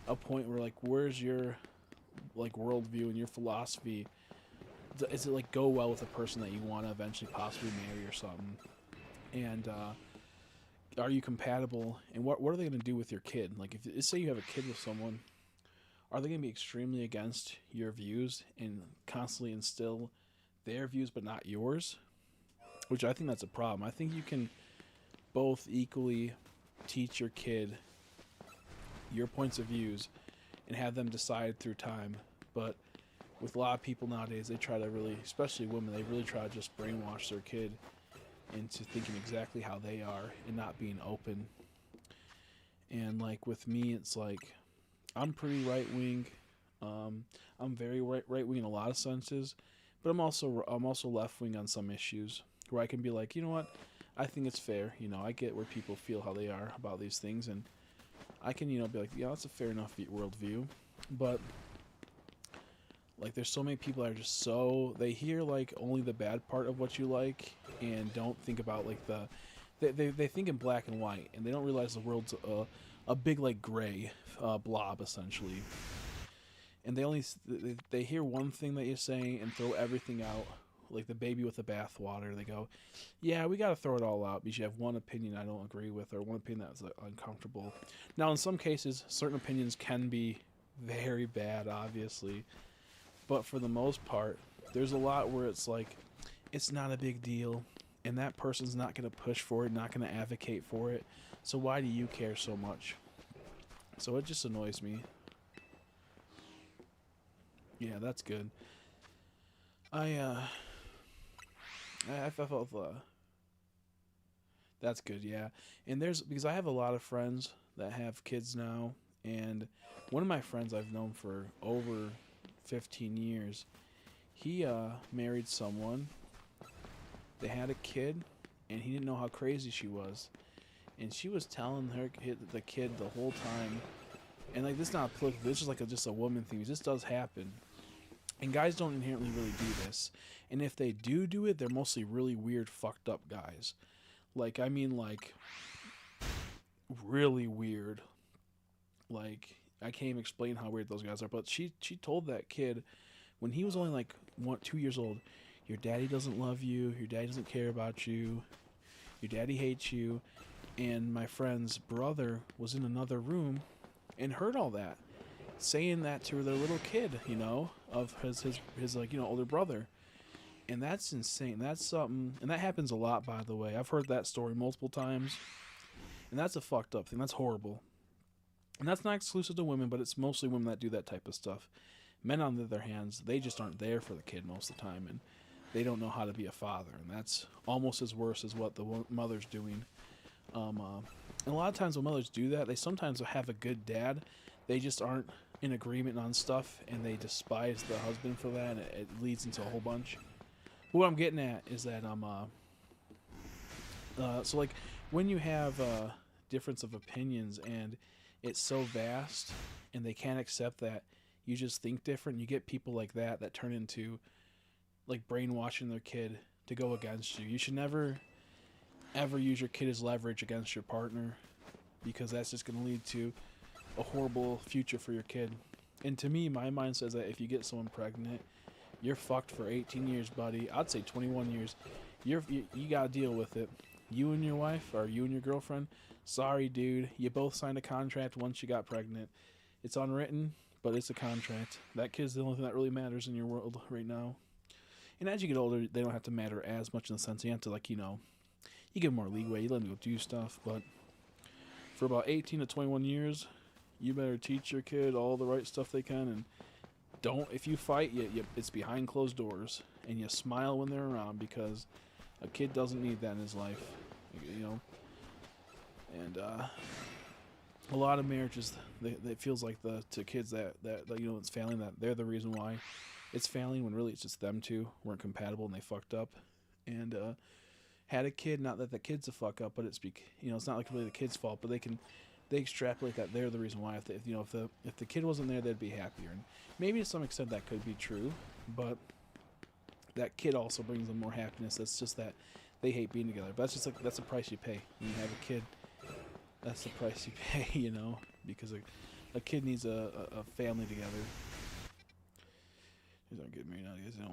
a point where, like, where's your, like, worldview and your philosophy? Is it, like, go well with a person that you want to eventually possibly marry or something? And are you compatible? And what are they going to do with your kid? Like, if say you have a kid with someone, are they going to be extremely against your views and constantly instill their views but not yours? Which I think that's a problem. I think you can both equally teach your kid your points of views and have them decide through time. But with a lot of people nowadays, they try to really, especially women, they really try to just brainwash their kid into thinking exactly how they are and not being open. And like with me, it's like, I'm pretty right wing. I'm very right wing in a lot of senses, but I'm also left wing on some issues where I can be like, you know what, I think it's fair. You know, I get where people feel how they are about these things, and I can, you know, be like, yeah, that's a fair enough worldview. But like, there's so many people that are just they hear like only the bad part of what you like and don't think about like they think in black and white, and they don't realize the world's a big like gray blob essentially. and they hear one thing that you say and throw everything out, like the baby with the bathwater. They go, "Yeah, we got to throw it all out because you have one opinion I don't agree with, or one opinion that's uncomfortable." Now, in some cases, certain opinions can be very bad, obviously, but for the most part, there's a lot where it's like, it's not a big deal, and that person's not going to push for it, not going to advocate for it. So why do you care so much? So it just annoys me. Yeah, that's good. I felt that's good, yeah. And there's because I have a lot of friends that have kids now, and one of my friends I've known for over 15 years, he married someone. They had a kid, and he didn't know how crazy she was, and she was telling the kid the whole time. And like this is not political. This is like just a woman thing. This does happen, and guys don't inherently really do this. And if they do it, they're mostly really weird, fucked up guys. Like I mean, like really weird. Like I can't even explain how weird those guys are. But she told that kid when he was only like 2 years old, your daddy doesn't love you. Your daddy doesn't care about you. Your daddy hates you. And my friend's brother was in another room and heard all that, saying that to their little kid, of his like, older brother. And that's insane. That's something, and that happens a lot, by the way. I've heard that story multiple times, and that's a fucked up thing. That's horrible. And that's not exclusive to women, but it's mostly women that do that type of stuff. Men, on the other hand, they just aren't there for the kid most of the time, and they don't know how to be a father, and that's almost as worse as what the mother's doing. And a lot of times when mothers do that, they sometimes have a good dad. They just aren't in agreement on stuff, and they despise the husband for that, and it leads into a whole bunch. But what I'm getting at is that so like when you have a difference of opinions and it's so vast and they can't accept that you just think different, you get people like that turn into like brainwashing their kid to go against you. You should never ever use your kid as leverage against your partner, because that's just going to lead to a horrible future for your kid. And to me, my mind says that if you get someone pregnant, you're fucked for 18 years, buddy. I'd say 21 years. You got to deal with it. You and your wife, or you and your girlfriend, sorry, dude. You both signed a contract once you got pregnant. It's unwritten, but it's a contract. That kid's the only thing that really matters in your world right now. And as you get older, they don't have to matter as much in the sense you have to, like, you give them more leeway. You let them go do stuff. But for about 18 to 21 years, you better teach your kid all the right stuff they can, and if you fight, it's behind closed doors, and you smile when they're around, because a kid doesn't need that in his life, And a lot of marriages, it feels like to kids that it's failing, that they're the reason why it's failing, when really it's just them two weren't compatible and they fucked up, and had a kid. Not that the kid's a fuck up, but it's it's not like really the kid's fault, but they extrapolate that they're the reason why. If the kid wasn't there, they'd be happier. And maybe to some extent that could be true, but that kid also brings them more happiness. That's just that they hate being together. But that's the price you pay when you have a kid. That's the price you pay, because a kid needs a family together. They aren't getting married now because they don't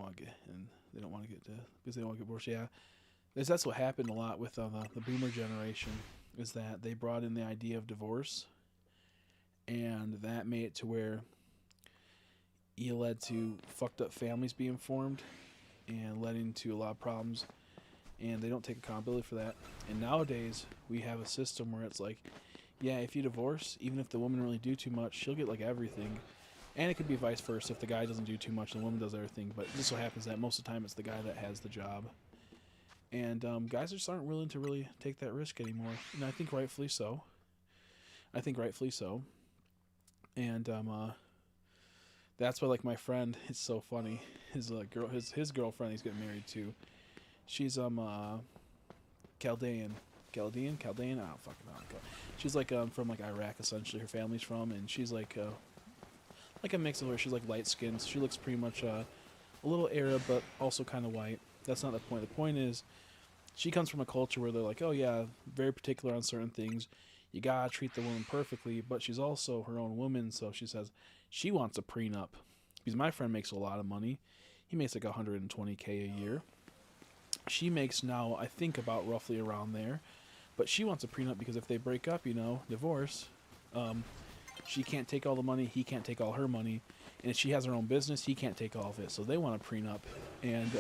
want to get divorced. Yeah, that's what happened a lot with the boomer generation. Is that they brought in the idea of divorce, and that made it to where it led to fucked up families being formed, and led into a lot of problems, and they don't take accountability for that. And nowadays, we have a system where it's like, yeah, if you divorce, even if the woman really do too much, she'll get like everything. And it could be vice versa. If the guy doesn't do too much, the woman does everything. But it just so happens that most of the time it's the guy that has the job. And guys just aren't willing to really take that risk anymore. And I think rightfully so. And that's why, like, my friend, it's so funny. His girlfriend he's getting married to, she's Chaldean. I don't fucking know. She's like from like Iraq, essentially. Her family's from, and she's like a mix of her. She's like light skinned. She looks pretty much a little Arab, but also kind of white. That's not the point. The point is, she comes from a culture where they're like, oh yeah, very particular on certain things. you gotta treat the woman perfectly, but she's also her own woman, so she says she wants a prenup. Because my friend makes a lot of money. He makes like 120K a year. She makes now, I think, about roughly around there. But she wants a prenup because if they break up, divorce, she can't take all the money, he can't take all her money. And if she has her own business, he can't take all of it. So they want a prenup. And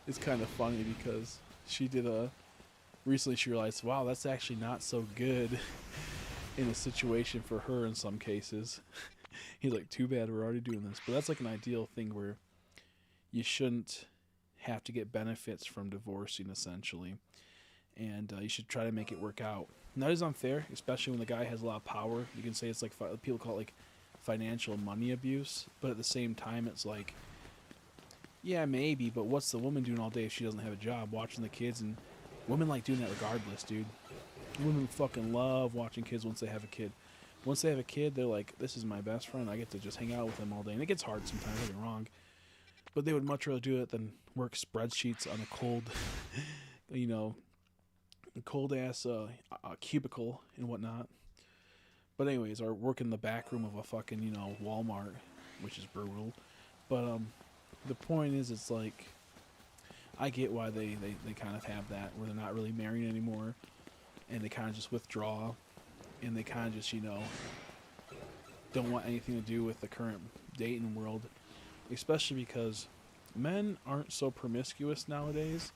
it's kind of funny because she did recently she realized, wow, that's actually not so good in a situation for her in some cases. He's like, too bad we're already doing this. But that's like an ideal thing where you shouldn't have to get benefits from divorcing, essentially. And you should try to make it work out. And that is unfair, especially when the guy has a lot of power. You can say it's like, people call it like financial money abuse. But at the same time, it's like, yeah, maybe, but what's the woman doing all day if she doesn't have a job? Watching the kids, and women like doing that regardless, dude. Women fucking love watching kids once they have a kid. Once they have a kid, they're like, this is my best friend. I get to just hang out with them all day. And it gets hard sometimes, don't get me wrong. But they would much rather do it than work spreadsheets on a cold, cold-ass cubicle and whatnot. But anyways, or work in the back room of a fucking, Walmart, which is brutal. But the point is, it's like, I get why they kind of have that, where they're not really married anymore, and they kind of just withdraw, and they kind of just, don't want anything to do with the current dating world, especially because men aren't so promiscuous nowadays.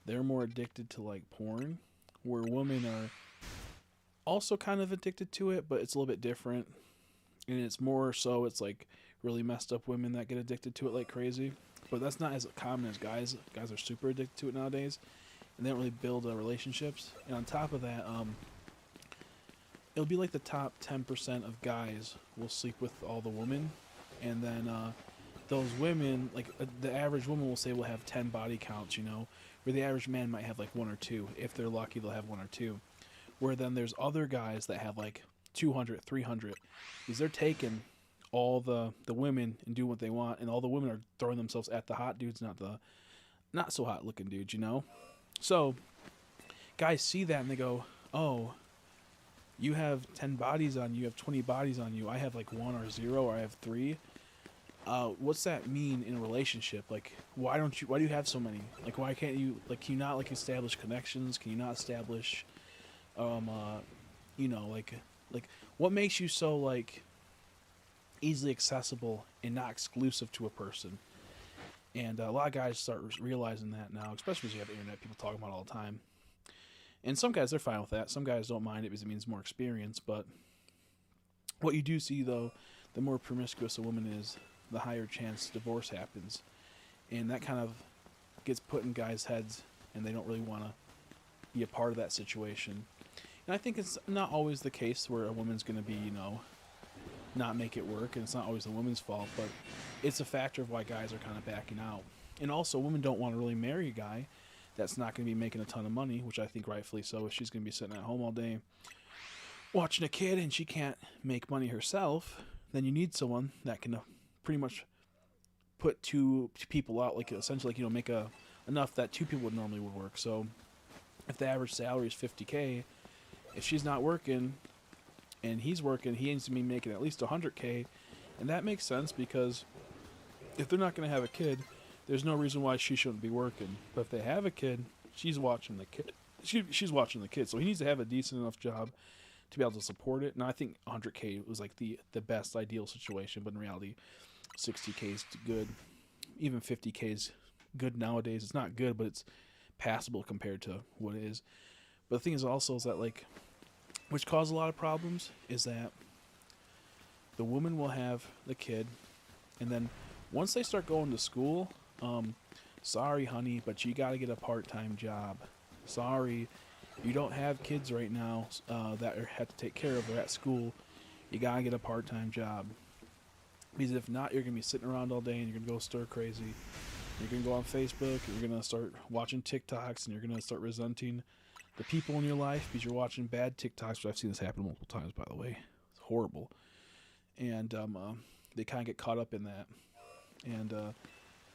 They're more addicted to, like, porn, where women are also kind of addicted to it, but it's a little bit different, and it's more so, it's like really messed up women that get addicted to it like crazy. But that's not as common as guys. Guys are super addicted to it nowadays, and they don't really build relationships. And on top of that, it'll be like the top 10% of guys will sleep with all the women, and then those women, like the average woman will say will have 10 body counts, where the average man might have like one or two. If they're lucky, they'll have one or two. Where then there's other guys that have like 200, 300, because they're taking all the women and do what they want, and all the women are throwing themselves at the hot dudes, not the not so hot looking dudes, So guys see that and they go, oh, you have 10 bodies on you, you have 20 bodies on you, I have like 1 or 0, or I have 3. What's that mean in a relationship? Like, why do you have so many? Like, why can't you, like, can you not like establish connections? Can you not establish like what makes you so like easily accessible and not exclusive to a person? And a lot of guys start realizing that now, especially as you have the internet, people talking about it all the time. And some guys, they're fine with that. Some guys don't mind it because it means more experience. But what you do see, though, the more promiscuous a woman is, the higher chance divorce happens. And that kind of gets put in guys' heads, and they don't really want to be a part of that situation. And I think it's not always the case where a woman's going to be, not make it work, and it's not always the woman's fault, but it's a factor of why guys are kind of backing out. And also, women don't want to really marry a guy that's not going to be making a ton of money, which I think rightfully so. If she's going to be sitting at home all day watching a kid and she can't make money herself, then you need someone that can pretty much put two people out, like essentially, like, make enough that two people would normally work. So if the average salary is $50K, if she's not working and he's working, he needs to be making at least $100K. And that makes sense, because if they're not going to have a kid, there's no reason why she shouldn't be working. But if they have a kid, she's watching the kid. She's watching the kid. So he needs to have a decent enough job to be able to support it. And I think 100K was like the best ideal situation. But in reality, 60K is good. Even 50K is good nowadays. It's not good, but it's passable compared to what it is. But the thing is also is that, like, which causes a lot of problems, is that the woman will have the kid, and then once they start going to school, sorry, honey, but you got to get a part-time job. Sorry, you don't have kids right now that have to take care of. They're at school. You got to get a part-time job. Because if not, you're going to be sitting around all day, and you're going to go stir crazy. You're going to go on Facebook, and you're going to start watching TikToks, and you're going to start resenting the people in your life because you're watching bad TikToks. But I've seen this happen multiple times, by the way. It's horrible. And they kind of get caught up in that. And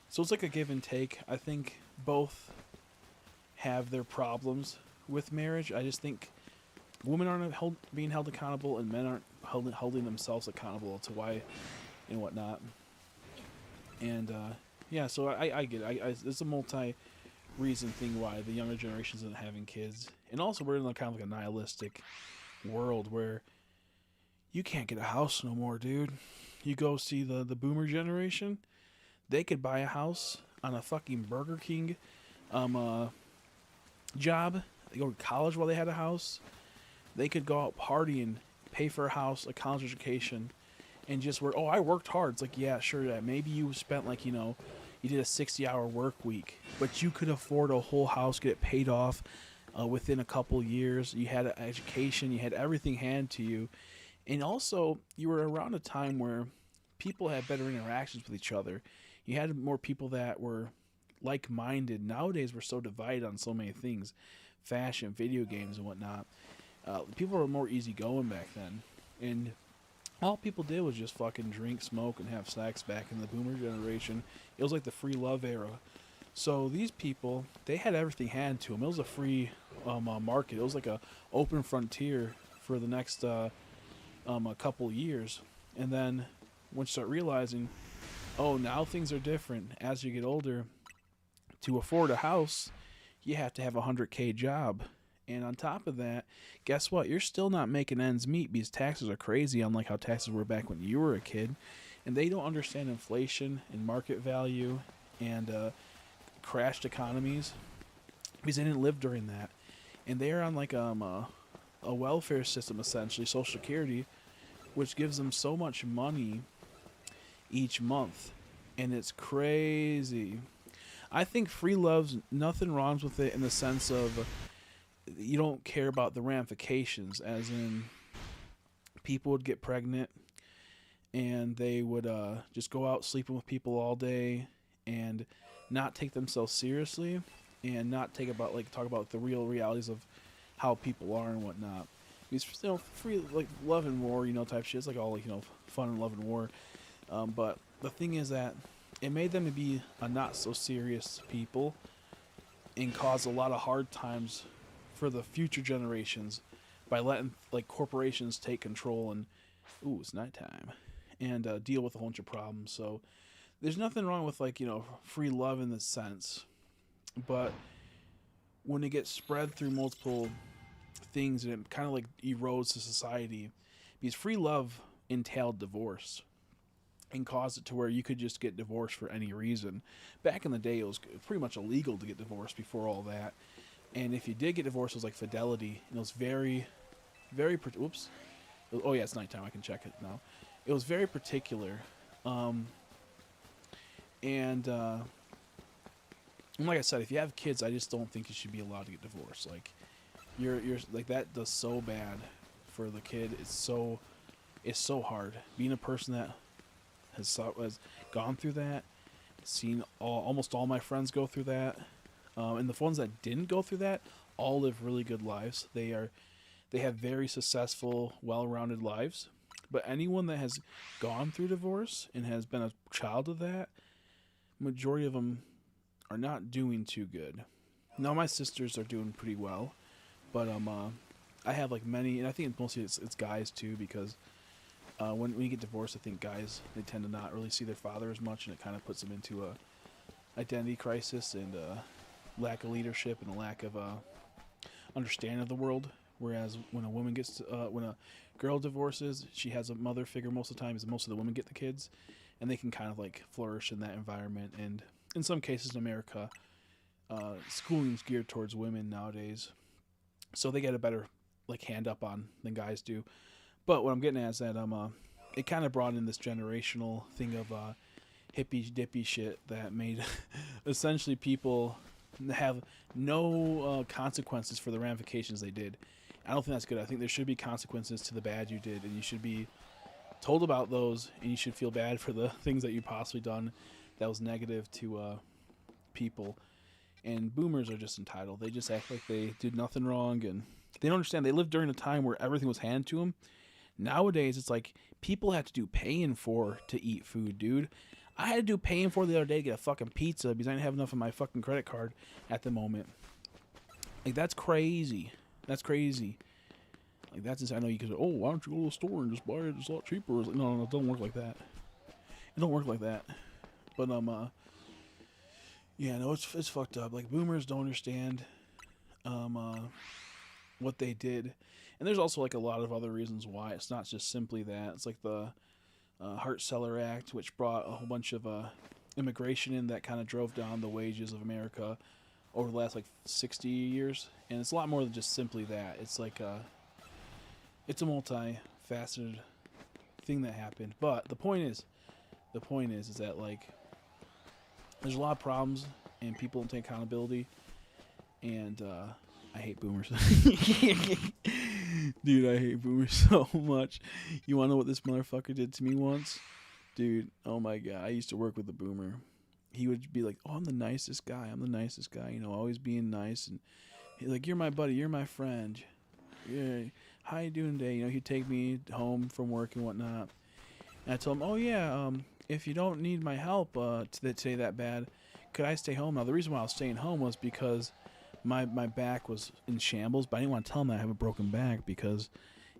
so it's like a give and take. I think both have their problems with marriage. I just think women aren't being held accountable, and men aren't holding themselves accountable to why and whatnot. And yeah, so I get it. It's a multi-reason thing why the younger generation isn't having kids, and also we're in kind of like a nihilistic world where you can't get a house no more, dude. You go see the boomer generation, they could buy a house on a fucking Burger King job. They go to college while they had a house. They could go out partying, pay for a house, a college education, and just work. Oh, I worked hard. It's like, yeah, sure, yeah. Maybe you spent like, you did a 60-hour work week, but you could afford a whole house, get it paid off within a couple years. You had an education, you had everything handed to you. And also, you were around a time where people had better interactions with each other. You had more people that were like-minded. Nowadays, we're so divided on so many things. Fashion, video games, and whatnot. People were more easygoing back then. And all people did was just fucking drink, smoke, and have sex back in the boomer generation. It was like the free love era. So these people, they had everything handed to them. It was a free market. It was like a open frontier for the next a couple years. And then once you start realizing, oh, now things are different. As you get older, to afford a house, you have to have a $100K job. And on top of that, guess what? You're still not making ends meet because taxes are crazy, unlike how taxes were back when you were a kid. And they don't understand inflation and market value and crashed economies because they didn't live during that. And they're on like a welfare system, essentially, Social Security, which gives them so much money each month. And it's crazy. I think free love's nothing wrong with it in the sense of you don't care about the ramifications, as in people would get pregnant and they would just go out sleeping with people all day and not take themselves seriously and not talk about the real realities of how people are and whatnot. It's free like love and war, type shit. It's like all fun and love and war. But the thing is that it made them to be a not so serious people and cause a lot of hard times for the future generations by letting like corporations take control and it's nighttime and deal with a bunch of problems. So there's nothing wrong with free love in this sense, but when it gets spread through multiple things and it kind of like erodes the society, because free love entailed divorce and caused it to where you could just get divorced for any reason. Back in the day, it was pretty much illegal to get divorced before all that. And if you did get divorced, it was like fidelity. And it was very, very... Oops. Oh, yeah, it's nighttime. I can check it now. It was very particular. And like I said, if you have kids, I just don't think you should be allowed to get divorced. Like, you're like, that does so bad for the kid. It's so hard. Being a person that has gone through that, seen almost all my friends go through that, and the ones that didn't go through that all live really good lives. They have very successful, well-rounded lives. But anyone that has gone through divorce and has been a child of that, majority of them are not doing too good. Now my sisters are doing pretty well, but I have like many, and I think mostly it's guys too, because when you get divorced, I think guys, they tend to not really see their father as much, and it kind of puts them into a identity crisis and lack of leadership and a lack of understanding of the world. Whereas when a woman when a girl divorces, she has a mother figure most of the time, because most of the women get the kids, and they can kind of like flourish in that environment. And in some cases in America, schooling's geared towards women nowadays, so they get a better like hand up on than guys do. But what I'm getting at is that it kind of brought in this generational thing of hippie dippy shit that made essentially people have no consequences for the ramifications they did. I don't think that's good. I think there should be consequences to the bad you did, and you should be told about those, and you should feel bad for the things that you possibly done that was negative to people. And boomers are just entitled. They just act like they did nothing wrong, and they don't understand. They lived during a time where everything was handed to them. Nowadays, it's like people have to do paying for to eat food, dude. I had to do paying for the other day to get a fucking pizza because I didn't have enough of my fucking credit card at the moment. Like, that's crazy. That's crazy. Like that's just, I know you can say, oh, why don't you go to the store and just buy it? It's a lot cheaper. It's like, no, it don't work like that. It don't work like that. But yeah, no, it's fucked up. Like boomers don't understand what they did, and there's also like a lot of other reasons why. It's not just simply that. It's like the Hart-Celler Act, which brought a whole bunch of immigration in that kind of drove down the wages of America over the last like 60 years, and it's a lot more than just simply that. It's like it's a multifaceted thing that happened. But the point is that like there's a lot of problems and people don't take accountability, and I hate boomers. Dude, I hate boomers so much. You want to know what this motherfucker did to me once? Dude, oh my god, I used to work with a boomer. He would be like, oh, I'm the nicest guy, you know, always being nice, and he's like, you're my buddy, you're my friend, yeah, how you doing today? You know, he'd take me home from work and whatnot, and I told him, oh yeah, if you don't need my help today that bad, could I stay home? Now the reason why I was staying home was because my back was in shambles, but I didn't want to tell him that I have a broken back, because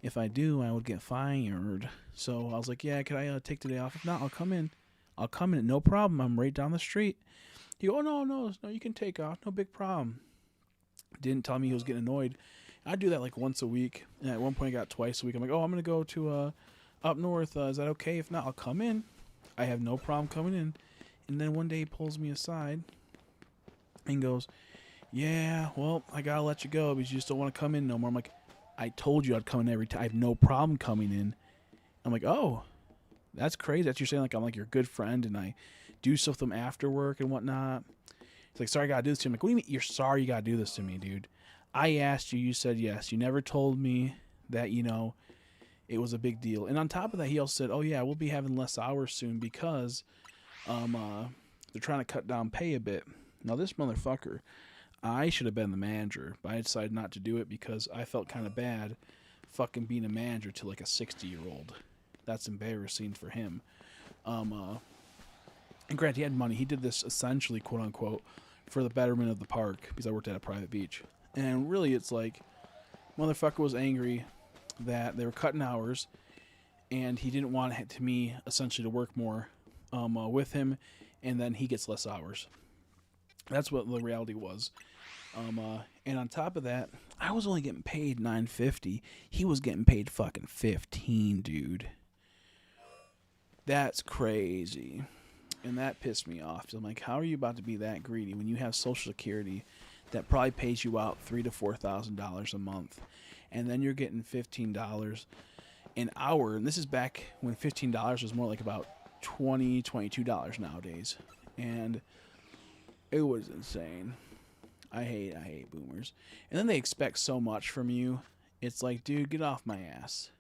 if I do, I would get fired. So I was like, yeah, could I take today off? If not, I'll come in, no problem, I'm right down the street. He go, oh, no, you can take off, no big problem. Didn't tell me he was getting annoyed. I'd do that like once a week, and at one point I got twice a week. I'm like, oh, I'm going to go to up north, is that okay? If not, I'll come in. I have no problem coming in. And then one day he pulls me aside and goes, yeah, well, I got to let you go because you just don't want to come in no more. I'm like, I told you I'd come in every time. I have no problem coming in. I'm like, oh, that's crazy. That's you're saying like I'm like your good friend and I do stuff with them after work and whatnot. He's like, sorry, I got to do this to you. I'm like, what do you mean you're sorry you got to do this to me, dude? I asked you, you said yes. You never told me that, you know, it was a big deal. And on top of that, he also said, oh, yeah, we'll be having less hours soon because they're trying to cut down pay a bit. Now, this motherfucker, I should have been the manager, but I decided not to do it because I felt kind of bad fucking being a manager to like a 60-year-old. That's embarrassing for him. And granted, he had money. He did this essentially, quote unquote, for the betterment of the park because I worked at a private beach. And really, it's like, motherfucker was angry that they were cutting hours, and he didn't want me essentially to work more with him, and then he gets less hours. That's what the reality was. And on top of that, I was only getting paid $9.50. He was getting paid fucking $15, dude. That's crazy. And that pissed me off. So I'm like, how are you about to be that greedy when you have Social Security that probably pays you out $3,000 to $4,000 a month, and then you're getting $15 an hour? And this is back when $15 was more like about $20, $22 nowadays, and it was insane. I hate boomers. And then they expect so much from you. It's like, dude, get off my ass.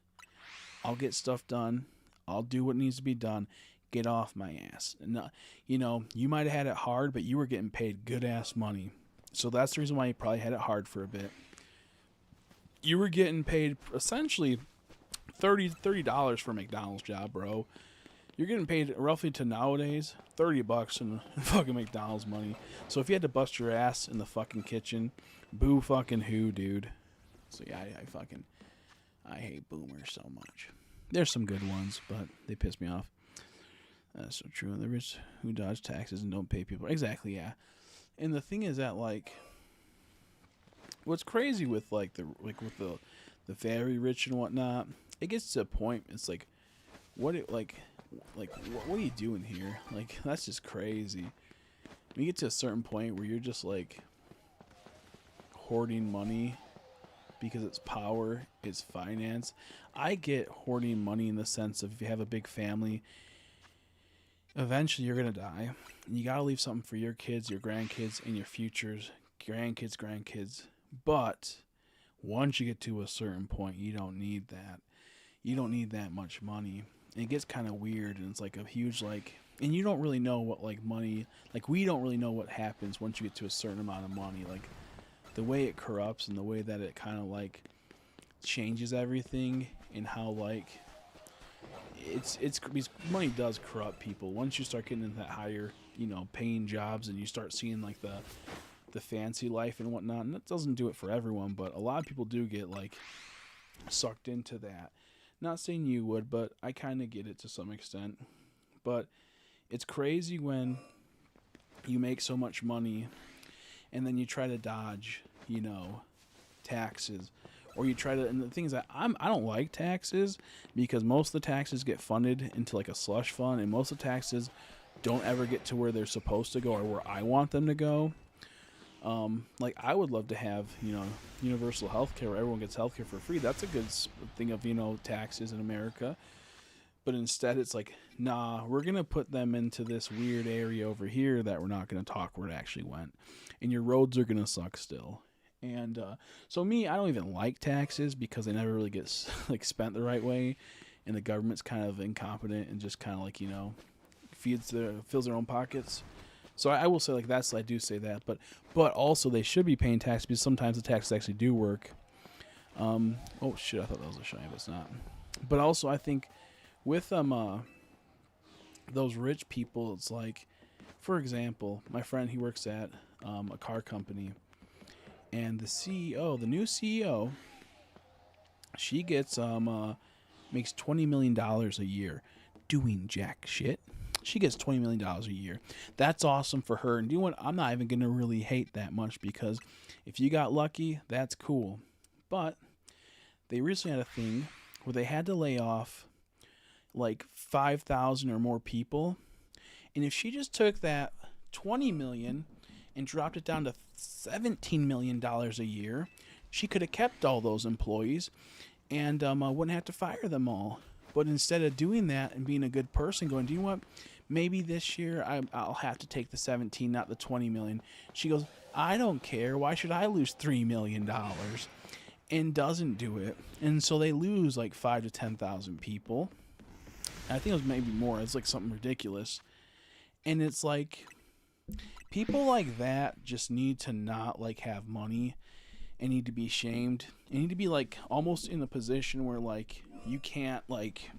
I'll get stuff done. I'll do what needs to be done. Get off my ass. And you know, you might have had it hard, but you were getting paid good ass money. So that's the reason why you probably had it hard for a bit. You were getting paid essentially $30 for a McDonald's job, bro. You're getting paid roughly to nowadays $30 in fucking McDonald's money. So if you had to bust your ass in the fucking kitchen, boo fucking who, dude. So yeah, I hate boomers so much. There's some good ones, but they piss me off. That's so true. The rich who dodge taxes and don't pay people. Exactly, yeah. And the thing is that, like, what's crazy with with the very rich and whatnot, it gets to a point. It's like, what are you doing here? Like, that's just crazy. When you get to a certain point where you're just like hoarding money because it's power, it's finance. I get hoarding money in the sense of if you have a big family, eventually you're going to die. And you got to leave something for your kids, your grandkids, and your futures, grandkids. But once you get to a certain point, you don't need that. You don't need that much money. And it gets kind of weird, and it's like a huge, and you don't really know what, money, we don't really know what happens once you get to a certain amount of money. Like, the way it corrupts and the way that it kind of, changes everything, and how, it's because money does corrupt people. Once you start getting into that higher, paying jobs, and you start seeing, the fancy life and whatnot, and that doesn't do it for everyone, but a lot of people do get, sucked into that. Not saying you would, but I kind of get it to some extent. But it's crazy when you make so much money and then you try to dodge, taxes. Or you try to, and the thing is that I don't like taxes because most of the taxes get funded into like a slush fund, and most of the taxes don't ever get to where they're supposed to go or where I want them to go. Like I would love to have, universal health care where everyone gets health care for free. That's a good thing of, taxes in America. But instead it's like, nah, we're going to put them into this weird area over here that we're not going to talk where it actually went. And your roads are going to suck still. And so me, I don't even like taxes because they never really get like spent the right way. And the government's kind of incompetent and just kind of like, fills their own pockets. So I will say like that's, I do say that, but also they should be paying tax because sometimes the taxes actually do work. Oh shit, I thought that was a shine, but it's not. But also I think with those rich people, it's like, for example, my friend, he works at a car company, and the new CEO, she gets makes $20 million a year doing jack shit. She gets $20 million a year. That's awesome for her. And you know what? I'm not even going to really hate that much because if you got lucky, that's cool. But they recently had a thing where they had to lay off like 5,000 or more people. And if she just took that 20 million and dropped it down to $17 million a year, she could have kept all those employees and wouldn't have to fire them all. But instead of doing that and being a good person, going, do you know what? Maybe this year I'll have to take the 17, not the 20 million. She goes, I don't care. Why should I lose $3 million? And doesn't do it. And so they lose like 5 to 10,000 people. I think it was maybe more. It's like something ridiculous. And it's like, people like that just need to not like have money and need to be shamed. And need to be like almost in a position where like you can't like,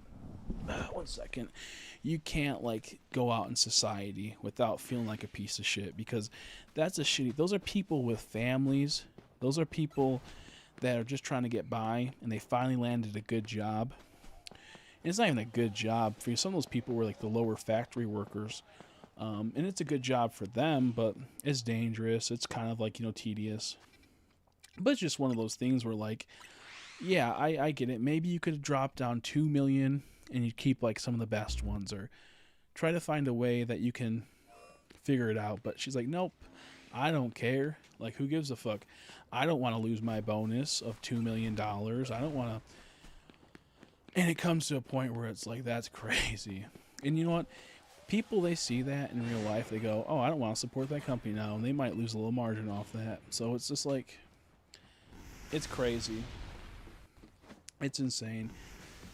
you can't like go out in society without feeling like a piece of shit, because that's a shitty, those are people with families. Those are people that are just trying to get by and they finally landed a good job. And it's not even a good job for you. Some of those people were like the lower factory workers. And it's a good job for them, but it's dangerous. It's kind of like, tedious. But it's just one of those things where like, yeah, I get it. Maybe you could drop down 2 million and you keep like some of the best ones, or try to find a way that you can figure it out. But she's like, nope, I don't care. Like, who gives a fuck? I don't want to lose my bonus of $2 million. I don't want to. And it comes to a point where it's like, that's crazy. And you know what? People, they see that in real life. They go, oh, I don't want to support that company now. And they might lose a little margin off that. So it's just like, it's crazy. It's insane.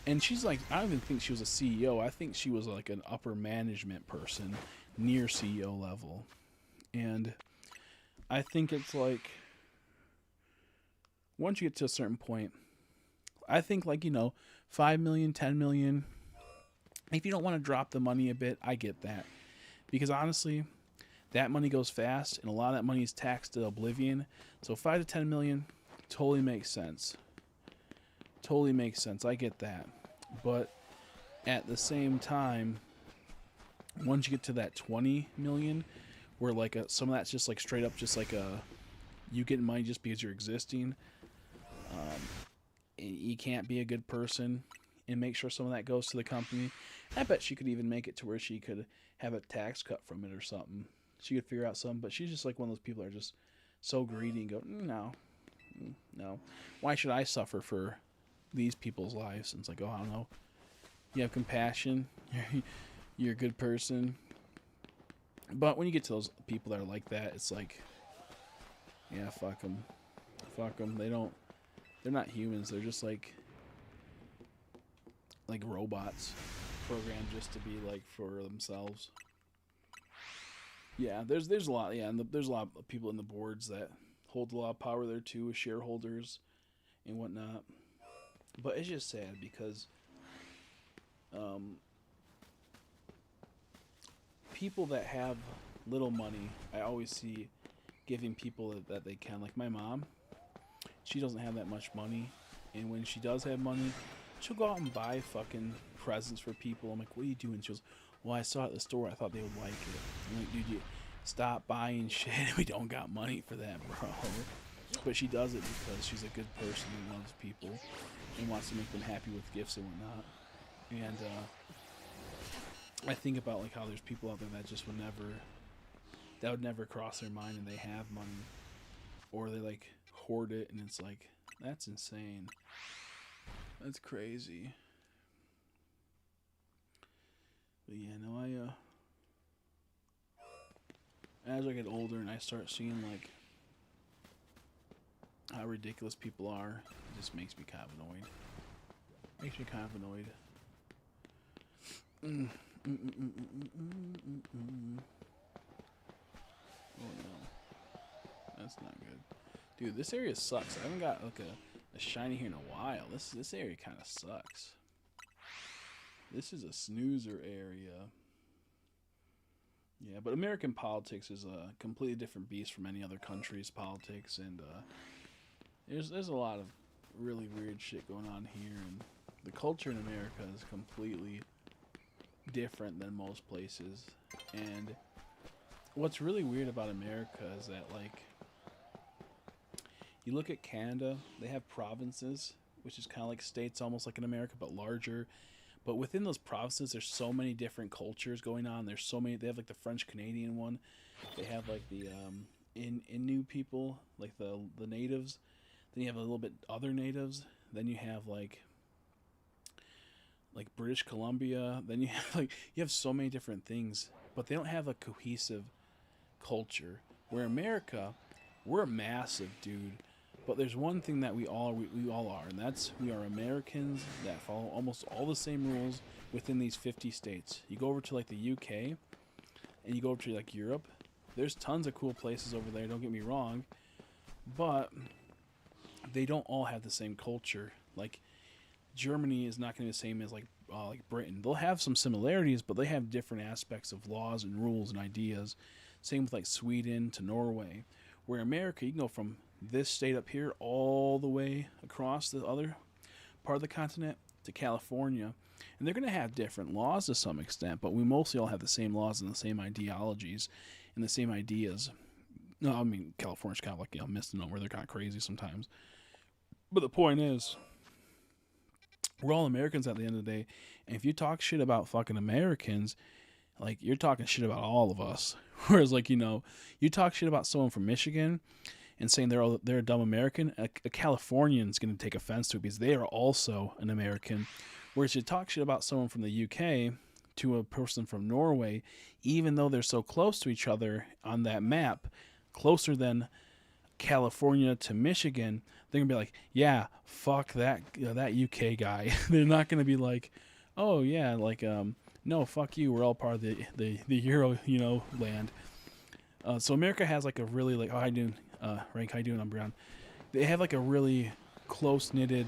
And she's like, I don't even think she was a CEO. I think she was like an upper management person near CEO level. And I think it's like, once you get to a certain point, I think like, 5 million, 10 million, if you don't want to drop the money a bit, I get that. Because honestly, that money goes fast and a lot of that money is taxed to oblivion. So 5 to 10 million totally makes sense. Totally makes sense. I get that. But at the same time, once you get to that 20 million, where like some of that's just like straight up just like you getting money just because you're existing, you can't be a good person and make sure some of that goes to the company. I bet she could even make it to where she could have a tax cut from it or something. She could figure out something, but she's just like one of those people that are just so greedy and go, no. Why should I suffer for these people's lives? And it's like, oh, I don't know. You have compassion. You're a good person. But when you get to those people that are like that, it's like, yeah, fuck them. Fuck them. They're not humans. They're just like robots programmed just to be like for themselves. Yeah, there's a lot. Yeah, and there's a lot of people in the boards that hold a lot of power there too, with shareholders and whatnot. But it's just sad because people that have little money, I always see giving people that they can. Like my mom, she doesn't have that much money, And when she does have money, she'll go out and buy fucking presents for people. I'm like, what are you doing? She goes, well, I saw it at the store. I thought they would like it. I'm like, dude, you stop buying shit. We don't got money for that, bro. But she does it because she's a good person and loves people and wants to make them happy with gifts and whatnot. And I think about like how there's people out there that just would never cross their mind, and they have money, or they like hoard it, and it's like, that's insane. That's crazy. But yeah, no, as I get older and I start seeing like how ridiculous people are, it just makes me kind of annoyed. Makes me kind of annoyed. Oh no, that's not good, dude. This area sucks. I haven't got like a shiny here in a while. This area kind of sucks. This is a snoozer area. Yeah, but American politics is a completely different beast from any other country's politics, and there's a lot of really weird shit going on here, and the culture in America is completely different than most places. And what's really weird about America is that, like, you look at Canada, they have provinces, which is kind of like states, almost like in America, but larger. But within those provinces, there's so many different cultures going on. There's so many. They have like the French Canadian one. They have like the Innu people, like the natives. Then you have a little bit other natives. Then you have like British Columbia. Then you have so many different things, but they don't have a cohesive culture. Where America, we're massive, dude. But there's one thing that we all are, and that's we are Americans that follow almost all the same rules within these 50 states. You go over to like the UK, and you go over to like Europe. There's tons of cool places over there. Don't get me wrong, but they don't all have the same culture. Like Germany is not going to be the same as like Britain. They'll have some similarities, but they have different aspects of laws and rules and ideas. Same with like Sweden to Norway. Where America, you can go from this state up here all the way across the other part of the continent to California, and they're going to have different laws to some extent, but we mostly all have the same laws and the same ideologies and the same ideas. No, I mean, California's kind of like a misnomer. They're kind of crazy sometimes, but the point is, we're all Americans at the end of the day, and if you talk shit about fucking Americans, like, you're talking shit about all of us. Whereas, like, you talk shit about someone from Michigan and saying they're a dumb American, a Californian's going to take offense to it because they are also an American. Whereas you talk shit about someone from the UK to a person from Norway, even though they're so close to each other on that map, closer than California to Michigan, they're going to be like, yeah, fuck that UK guy. They're not going to be like, oh, yeah, like, no, fuck you, we're all part of the Euro, land. So America has like a really like, oh, how you doing, Rank, how you doing, I'm Brown. They have like a really close-knitted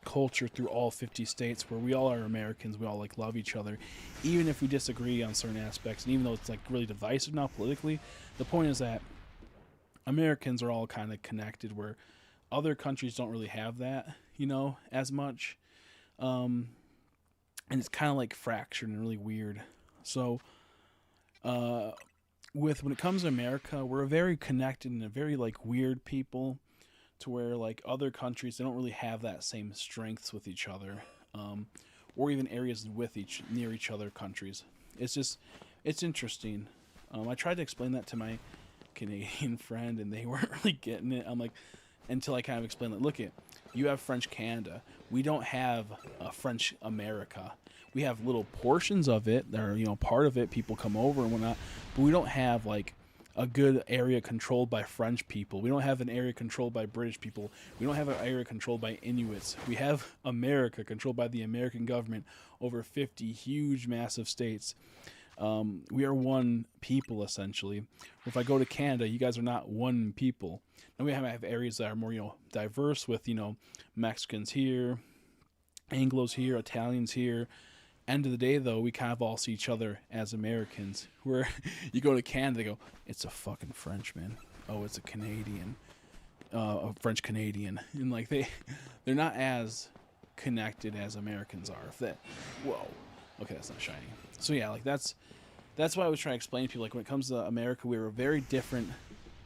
culture through all 50 states where we all are Americans, we all like love each other, even if we disagree on certain aspects, and even though it's like really divisive now politically, the point is that Americans are all kind of connected where other countries don't really have that, as much. And it's kind of like fractured and really weird. So, when it comes to America, we're a very connected and a very like weird people, to where like other countries, they don't really have that same strengths with each other, or even areas near each other countries. It's interesting. I tried to explain that to my Canadian friend, and they weren't really getting it. I'm like, until I kind of explained that, look, you have French Canada. We don't have a French America. We have little portions of it that are, part of it. People come over and whatnot, but we don't have like a good area controlled by French people. We don't have an area controlled by British people. We don't have an area controlled by Inuits. We have America controlled by the American government over 50 huge, massive states. We are one people, essentially. If I go to Canada, you guys are not one people. And we have areas that are more, diverse with, Mexicans here, Anglos here, Italians here. End of the day, though, we kind of all see each other as Americans. Where you go to Canada, they go, it's a fucking Frenchman. Oh, it's a Canadian. a French Canadian, and like they're not as connected as Americans are. If that, whoa, okay, that's not shiny. So yeah, like that's why I was trying to explain to people, like when it comes to America, we're a very different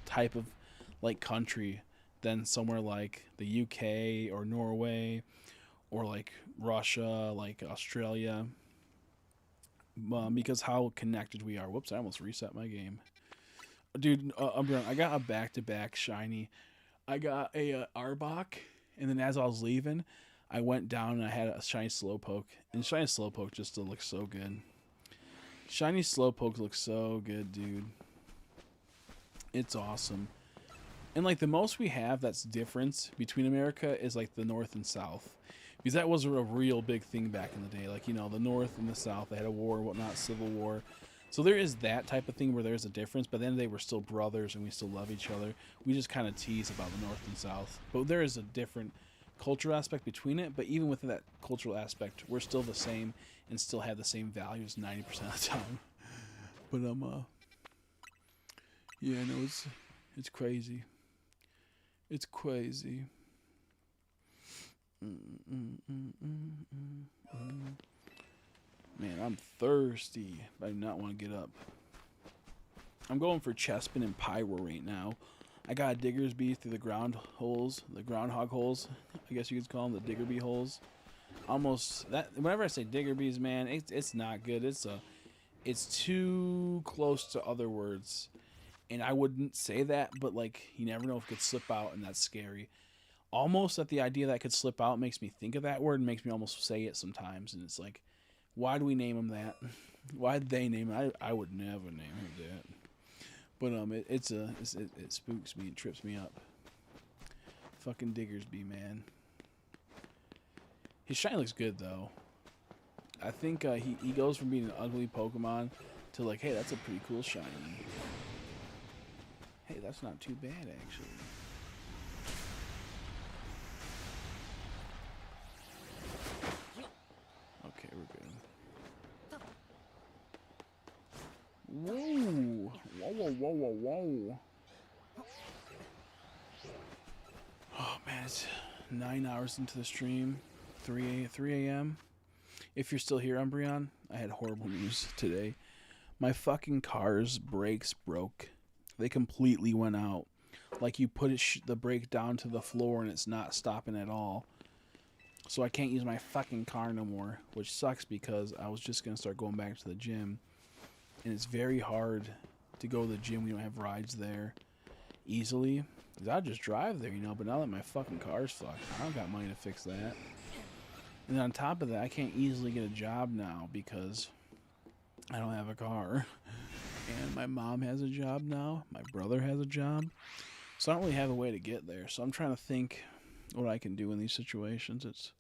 type of like country than somewhere like the UK or Norway or like Russia, like Australia, because how connected we are. Whoops, I almost reset my game. Dude, I got a back-to-back shiny. I got a Arbok, and then as I was leaving, I went down and I had a shiny Slowpoke. And shiny Slowpoke just still looks so good. Shiny Slowpoke looks so good, dude. It's awesome. And like the most we have that's difference between America is like the North and South. Because that was a real big thing back in the day. Like, you know, the North and the South, they had a war and whatnot, Civil War. So there is that type of thing where there's a difference, but then they were still brothers and we still love each other. We just kind of tease about the North and South. But there is a different cultural aspect between it, but even within that cultural aspect, we're still the same and still have the same values 90% of the time. But yeah, no, it's crazy. It's crazy. Man, I'm thirsty. I do not want to get up. I'm going for Chespin and Pyro right now. I got a Digger's Bee through the groundhog holes. I guess you could call them the Digger Bee holes. Almost that. Whenever I say Digger Bees, man, it's not good. It's too close to other words, and I wouldn't say that. But like, you never know if it could slip out, and that's scary. Almost that the idea that it could slip out makes me think of that word and makes me almost say it sometimes, and it's like, why do we name him that? Why'd they name it? I would never name him that. But it spooks me and trips me up. Fucking Diggersby, man. His shiny looks good though. I think he goes from being an ugly Pokemon to like, hey, that's a pretty cool shiny. Hey, that's not too bad actually. Okay, we're good. Whoa! Whoa! Oh man, it's 9 hours into the stream, 3 a.m. If you're still here, Umbreon, I had horrible news today. My fucking car's brakes broke. They completely went out. Like you put the brake down to the floor and it's not stopping at all. So I can't use my fucking car no more, which sucks because I was just going to start going back to the gym. And it's very hard to go to the gym when you don't have rides there easily. Because I'll just drive there, you know, but now that my fucking car's fucked, I don't got money to fix that. And on top of that, I can't easily get a job now because I don't have a car. And my mom has a job now. My brother has a job. So I don't really have a way to get there. So I'm trying to think what I can do in these situations. It's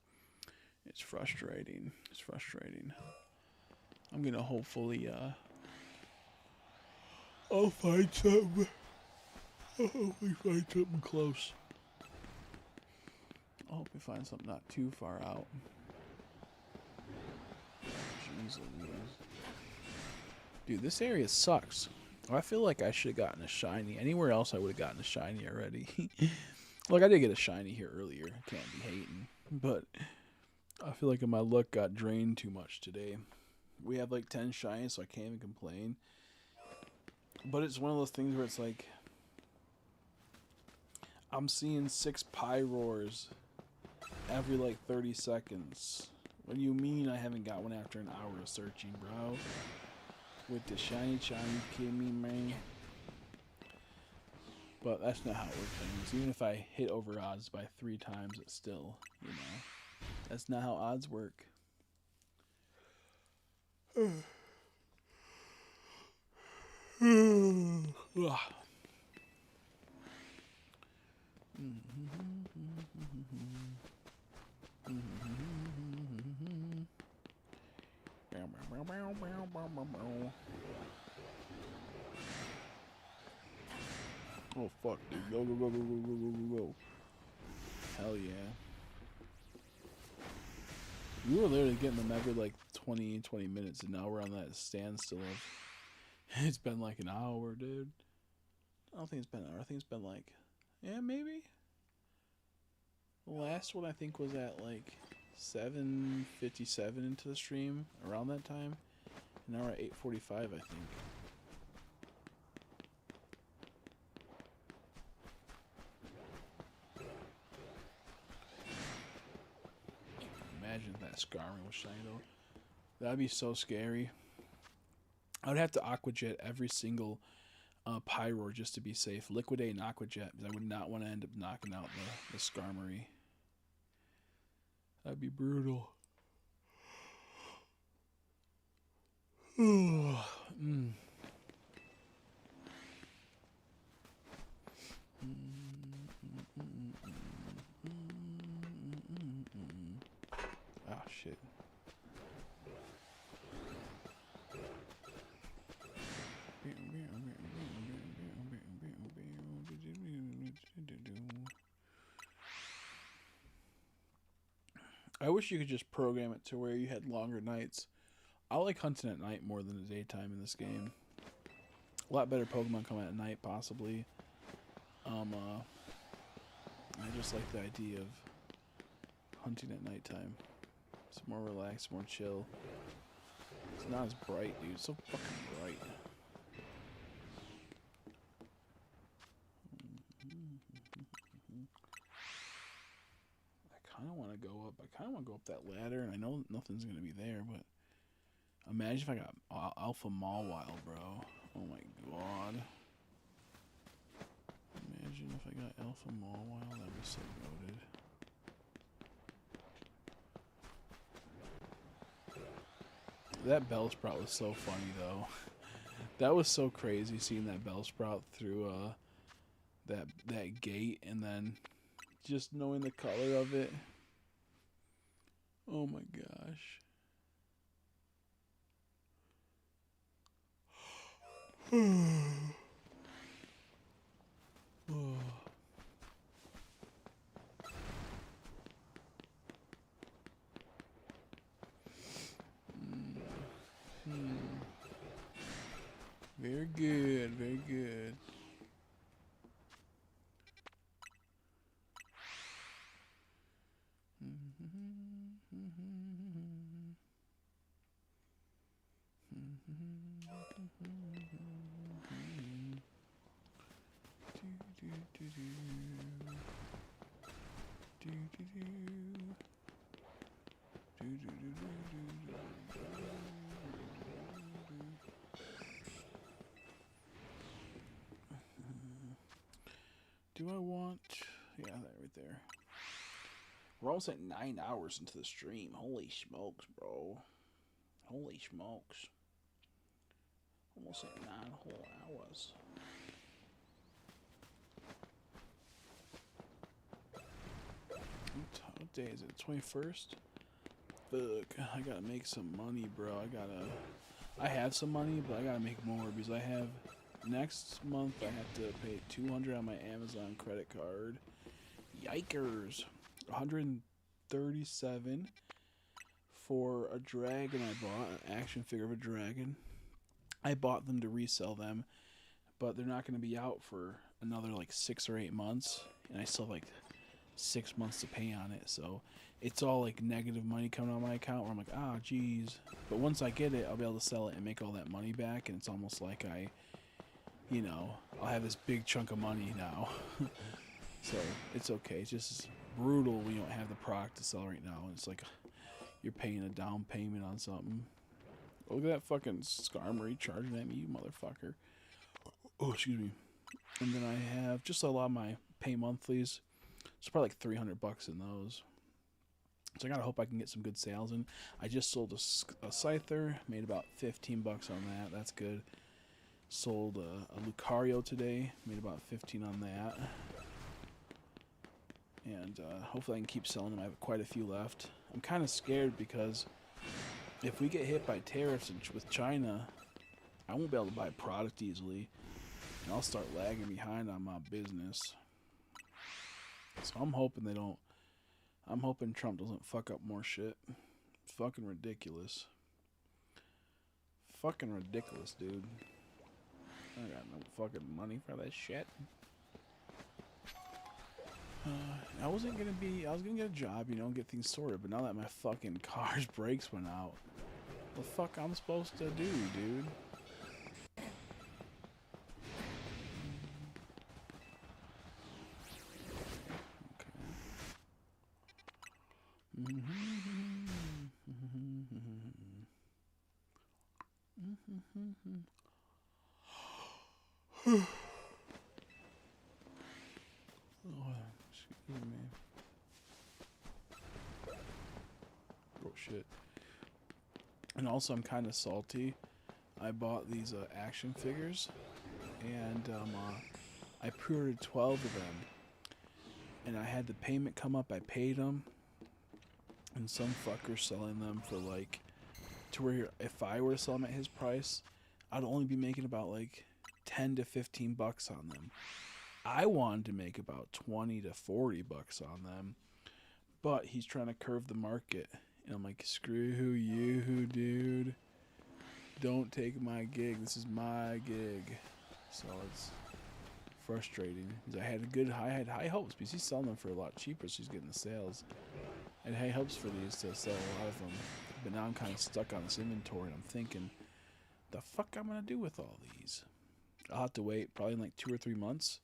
frustrating. It's frustrating. I'm gonna hopefully I'll find something. I'll hopefully find something close. I hope we find something not too far out. Jeez Louise. Dude, this area sucks. I feel like I should have gotten a shiny. Anywhere else I would have gotten a shiny already. Look, I did get a shiny here earlier. Can't be hating. But I feel like my luck got drained too much today. We have like 10 shinies, so I can't even complain. But it's one of those things where it's like, I'm seeing 6 Pyroars every like 30 seconds. What do you mean I haven't got one after an hour of searching, bro? With the shiny, kidding me, man? But that's not how it works. Even if I hit over odds by 3 times, it's still, you know, that's not how odds work. Oh fuck, dude. Go. Hell yeah. We were literally getting them every like 20 minutes, and now we're on that standstill of, it's been like an hour, dude. I don't think it's been an hour. I think it's been like, Yeah, maybe. The last one I think was at like 7:57 into the stream, around that time. And now we're at 8:45, I think. Imagine if that Skarmory was shiny though. That'd be so scary. I would have to Aqua Jet every single Pyroar just to be safe. Liquidate and Aqua Jet, because I would not want to end up knocking out the Skarmory. That'd be brutal. Mm. Oh shit. I wish you could just program it to where you had longer nights. I like hunting at night more than the daytime in this game. A lot better Pokemon come at night, possibly. I just like the idea of hunting at nighttime. It's more relaxed, more chill. It's not as bright, dude. It's so fucking bright. I kind of want to go up. I kind of want to go up that ladder, and I know nothing's going to be there, but imagine if I got Alpha Mawile, bro. Oh my god. Imagine if I got Alpha Mawile. That'd be so goated. That Bellsprout was so funny, though. That was so crazy seeing that Bellsprout through that gate, and then just knowing the color of it. Oh my gosh. Oh. Very good, very good. Do I want... Yeah, that right there. We're almost at 9 hours into the stream. Holy smokes, bro. Holy smokes. Almost at 9 whole hours. What day is it? 21st? Fuck. I gotta make some money, bro. I have some money, but I gotta make more because I have... Next month, I have to pay $200 on my Amazon credit card. Yikers. $137 for a dragon I bought, an action figure of a dragon. I bought them to resell them, but they're not going to be out for another like 6 or 8 months, and I still have like 6 months to pay on it, so it's all like negative money coming out of my account where I'm like, ah, geez. But once I get it, I'll be able to sell it and make all that money back, and it's almost like you know, I'll have this big chunk of money now. So it's okay. It's just brutal when you don't have the product to sell right now. It's like you're paying a down payment on something. Look at that fucking Skarmory charging at me, you motherfucker. Oh, excuse me. And then I have just a lot of my pay monthlies. It's probably like $300 in those. So I gotta hope I can get some good sales in. I just sold a Scyther, made about $15 on that. That's good. Sold a Lucario today, made about 15 on that. And hopefully I can keep selling them. I have quite a few left. I'm kind of scared because if we get hit by tariffs with China, I won't be able to buy product easily. And I'll start lagging behind on my business. So I'm hoping they don't. I'm hoping Trump doesn't fuck up more shit. It's fucking ridiculous. Fucking ridiculous, dude. I got no fucking money for that shit. I was gonna get a job, you know, and get things sorted, but now that my fucking car's brakes went out, the fuck I'm supposed to do, dude? Oh, excuse me. Oh shit. And also, I'm kind of salty. I bought these action figures, and I pre-ordered 12 of them. And I had the payment come up. I paid them, and some fucker selling them for like, to where if I were to sell them at his price, I'd only be making about like 10 to 15 bucks on them. I wanted to make about 20 to 40 bucks on them, but he's trying to curve the market. And I'm like, screw you, dude. Don't take my gig. This is my gig. So it's frustrating. I had high hopes because he's selling them for a lot cheaper, so he's getting the sales. I had high hopes for these to sell a lot of them. But now I'm kind of stuck on this inventory, and I'm thinking, the fuck I'm going to do with all these? I'll have to wait probably in like 2 or 3 months.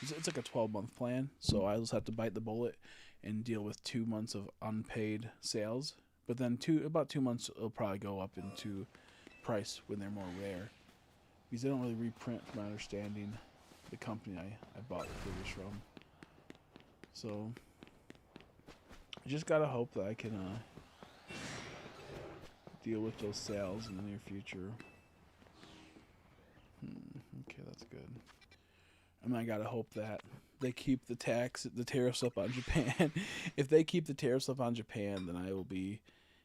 It's like a 12-month plan, so I'll just have to bite the bullet and deal with 2 months of unpaid sales. But then about 2 months, it'll probably go up into price when they're more rare. Because they don't really reprint, from my understanding, the company I bought the figures from. So, I just gotta hope that I can deal with those sales in the near future. Okay, that's good. And I gotta hope that they keep the tariffs up on Japan. If they keep the tariffs up on Japan, then I will be,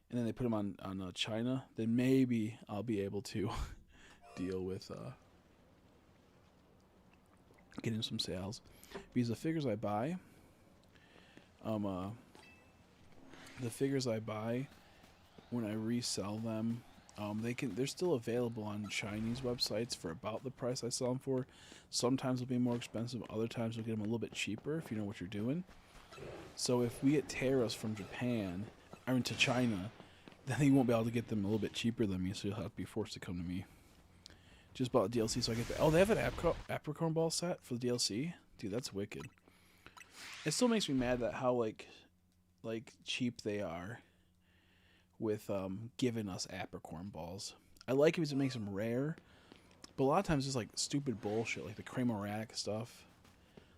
and then they put them on China, then maybe I'll be able to deal with getting some sales. Because the figures I buy, when I resell them, they're still available on Chinese websites for about the price I sell them for. Sometimes they'll be more expensive, other times you'll get them a little bit cheaper if you know what you're doing. So if we get tariffs from Japan, to China, then you won't be able to get them a little bit cheaper than me, so you'll have to be forced to come to me. Just bought DLC, so I get the... Oh, they have an Apricorn Ball set for the DLC? Dude, that's wicked. It still makes me mad that how, like cheap they are with giving us Apricorn Balls. I like it because it makes them rare, but a lot of times it's like stupid bullshit, like the Cramoratic stuff.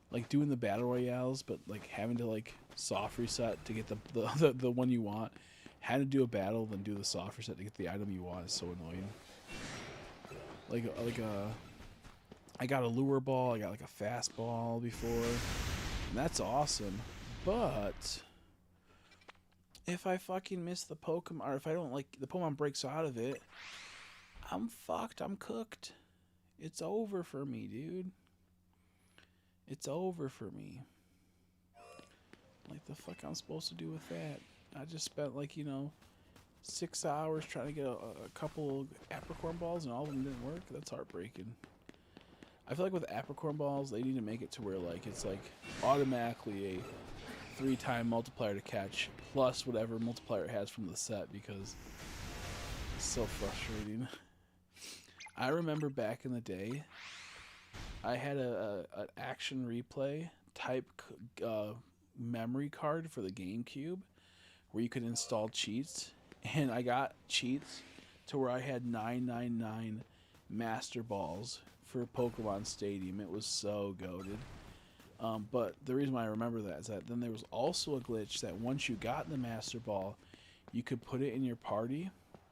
Like doing the Battle Royales, but like having to like soft reset to get the one you want. Had to do a battle, then do the soft reset to get the item you want is so annoying. I got a lure ball, I got like a fastball before, and that's awesome. But if I fucking miss the Pokemon, or if I don't like the Pokemon breaks out of it, I'm fucked. I'm cooked. It's over for me, dude. It's over for me. Like the fuck I'm supposed to do with that? I just spent 6 hours trying to get a couple Apricorn Balls, and all of them didn't work. That's heartbreaking. I feel like with Apricorn Balls, they need to make it to where it's automatically a 3-time multiplier to catch, plus whatever multiplier it has from the set, because it's so frustrating. I remember back in the day, I had an action replay type memory card for the GameCube where you could install cheats, and I got cheats to where I had 999 Master Balls for Pokemon Stadium. It was so goated. But the reason why I remember that is that then there was also a glitch that once you got the Master Ball, you could put it in your party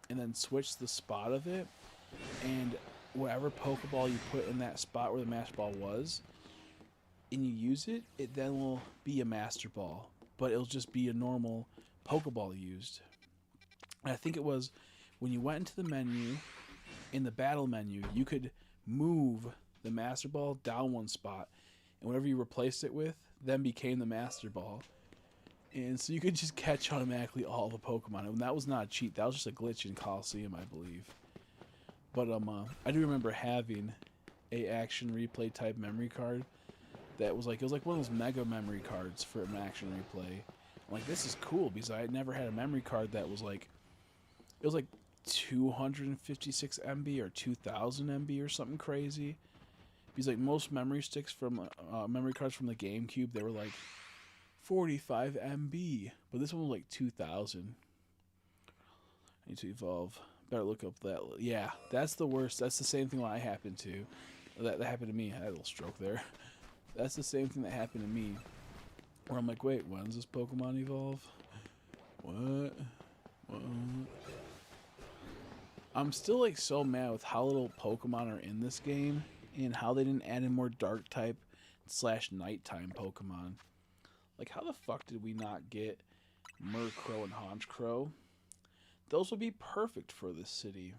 and then switch the spot of it, and whatever Pokeball you put in that spot where the Master Ball was, and you use it, it then will be a Master Ball, but it'll just be a normal Pokeball used. And I think it was when you went into the menu, in the battle menu, you could move the Master Ball down one spot, and whatever you replaced it with then became the Master Ball. And so you could just catch automatically all the Pokemon. And that was not a cheat. That was just a glitch in Coliseum, I believe. But I do remember having a action replay type memory card that was like, it was like one of those mega memory cards for an action replay. I'm like, this is cool because I had never had a memory card that was like, it was like 256 MB or 2000 MB or something crazy. Because like most memory sticks from memory cards from the GameCube, they were like 45 MB, but this one was like 2000. I need to evolve. Better look up that. Yeah, that's the worst. That's the same thing I happened to. That happened to me. I had a little stroke there. That's the same thing that happened to me. Where I'm like, wait, when does this Pokemon evolve? What? I'm still like so mad with how little Pokemon are in this game and how they didn't add in more dark type / nighttime Pokemon. Like, how the fuck did we not get Murkrow and Honchkrow? Those would be perfect for this city.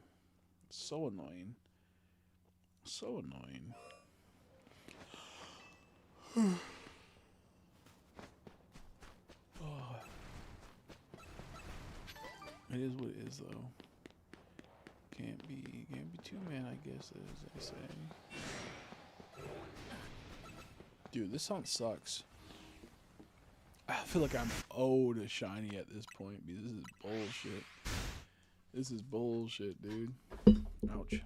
So annoying. So annoying. Oh. It is what it is, though. Can't be too mad, I guess, as they say. Dude, this hunt sucks. I feel like I'm owed a shiny at this point because this is bullshit. This is bullshit, dude. Ouch.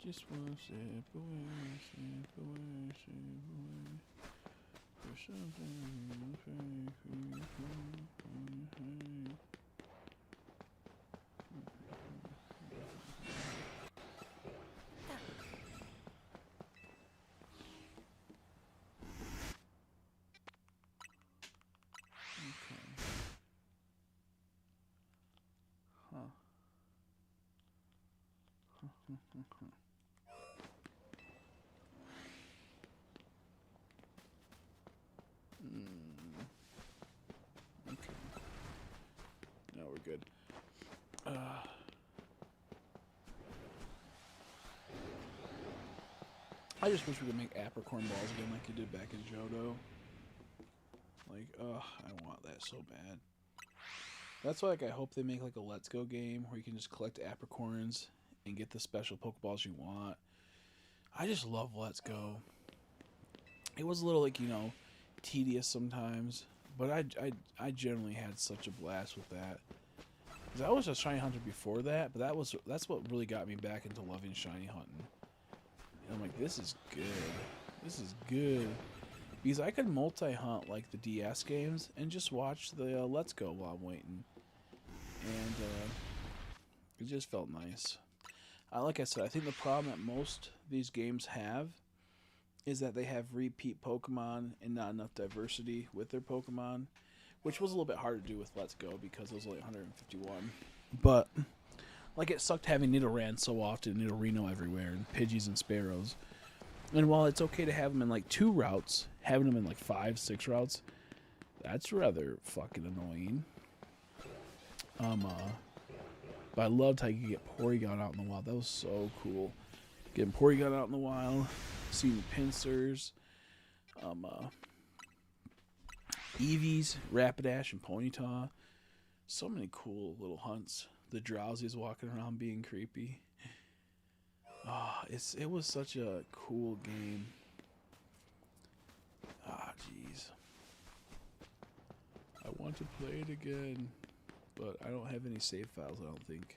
Just one step away, step away, step away. For something okay. Now we're good. I just wish we could make apricorn balls again like you did back in Johto. Like, I want that so bad. That's why, like, I hope they make like a Let's Go game where you can just collect apricorns and get the special Pokeballs you want. I just love Let's Go. It was a little, like, you know, tedious sometimes, but I generally had such a blast with that. Cause I was a shiny hunter before that, but that's what really got me back into loving shiny hunting. And I'm like, this is good. This is good. Because I could multi-hunt like the DS games and just watch the Let's Go while I'm waiting. And it just felt nice. Like I said, I think the problem that most of these games have is that they have repeat Pokemon and not enough diversity with their Pokemon, which was a little bit hard to do with Let's Go because it was only 151. But like, it sucked having Nidoran so often, Nidorino everywhere, and Pidgeys and Sparrows. And while it's okay to have them in like 2 routes, having them in like 5, 6 routes, that's rather fucking annoying. But I loved how you could get Porygon out in the wild. That was so cool. Getting Porygon out in the wild, seeing Pincers, Eevees, Rapidash, and Ponyta. So many cool little hunts. The Drowsies walking around being creepy. It was such a cool game. Jeez. I want to play it again, but I don't have any save files, I don't think.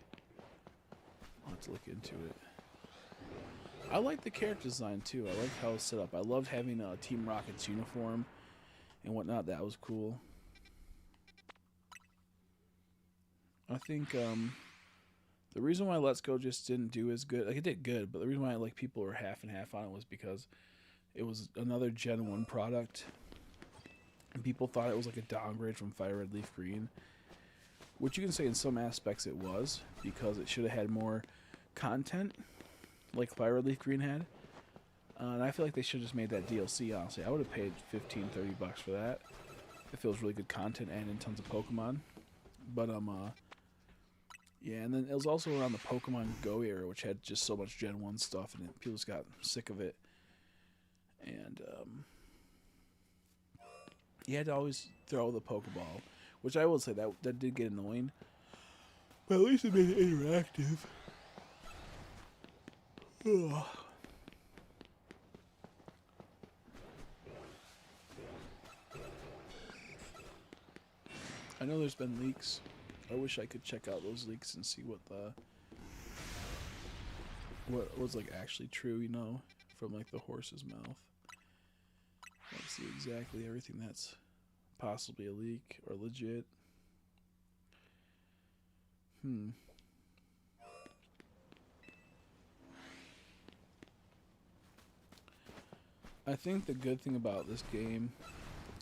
I'll have to look into it. I like the character design too. I like how it's set up. I loved having Team Rocket's uniform and whatnot. That was cool. I think the reason why Let's Go just didn't do as good, like, it did good, but the reason why like people were half and half on it was because it was another Gen 1 product, and people thought it was like a downgrade from Fire Red Leaf Green, which you can say in some aspects it was, because it should have had more content like Fire Red Leaf Green had. And I feel like they should have just made that DLC, honestly. I would have paid $15-$30 for that if it was really good content and in tons of Pokemon. But yeah, and then it was also around the Pokemon Go era, which had just so much Gen 1 stuff, and people just got sick of it. And you had to always throw the Pokeball, which I will say that did get annoying. But at least it made it interactive. Ugh. I know there's been leaks. I wish I could check out those leaks and see what was like actually true, you know, from like the horse's mouth. Like see exactly everything that's possibly a leak or legit. I think the good thing about this game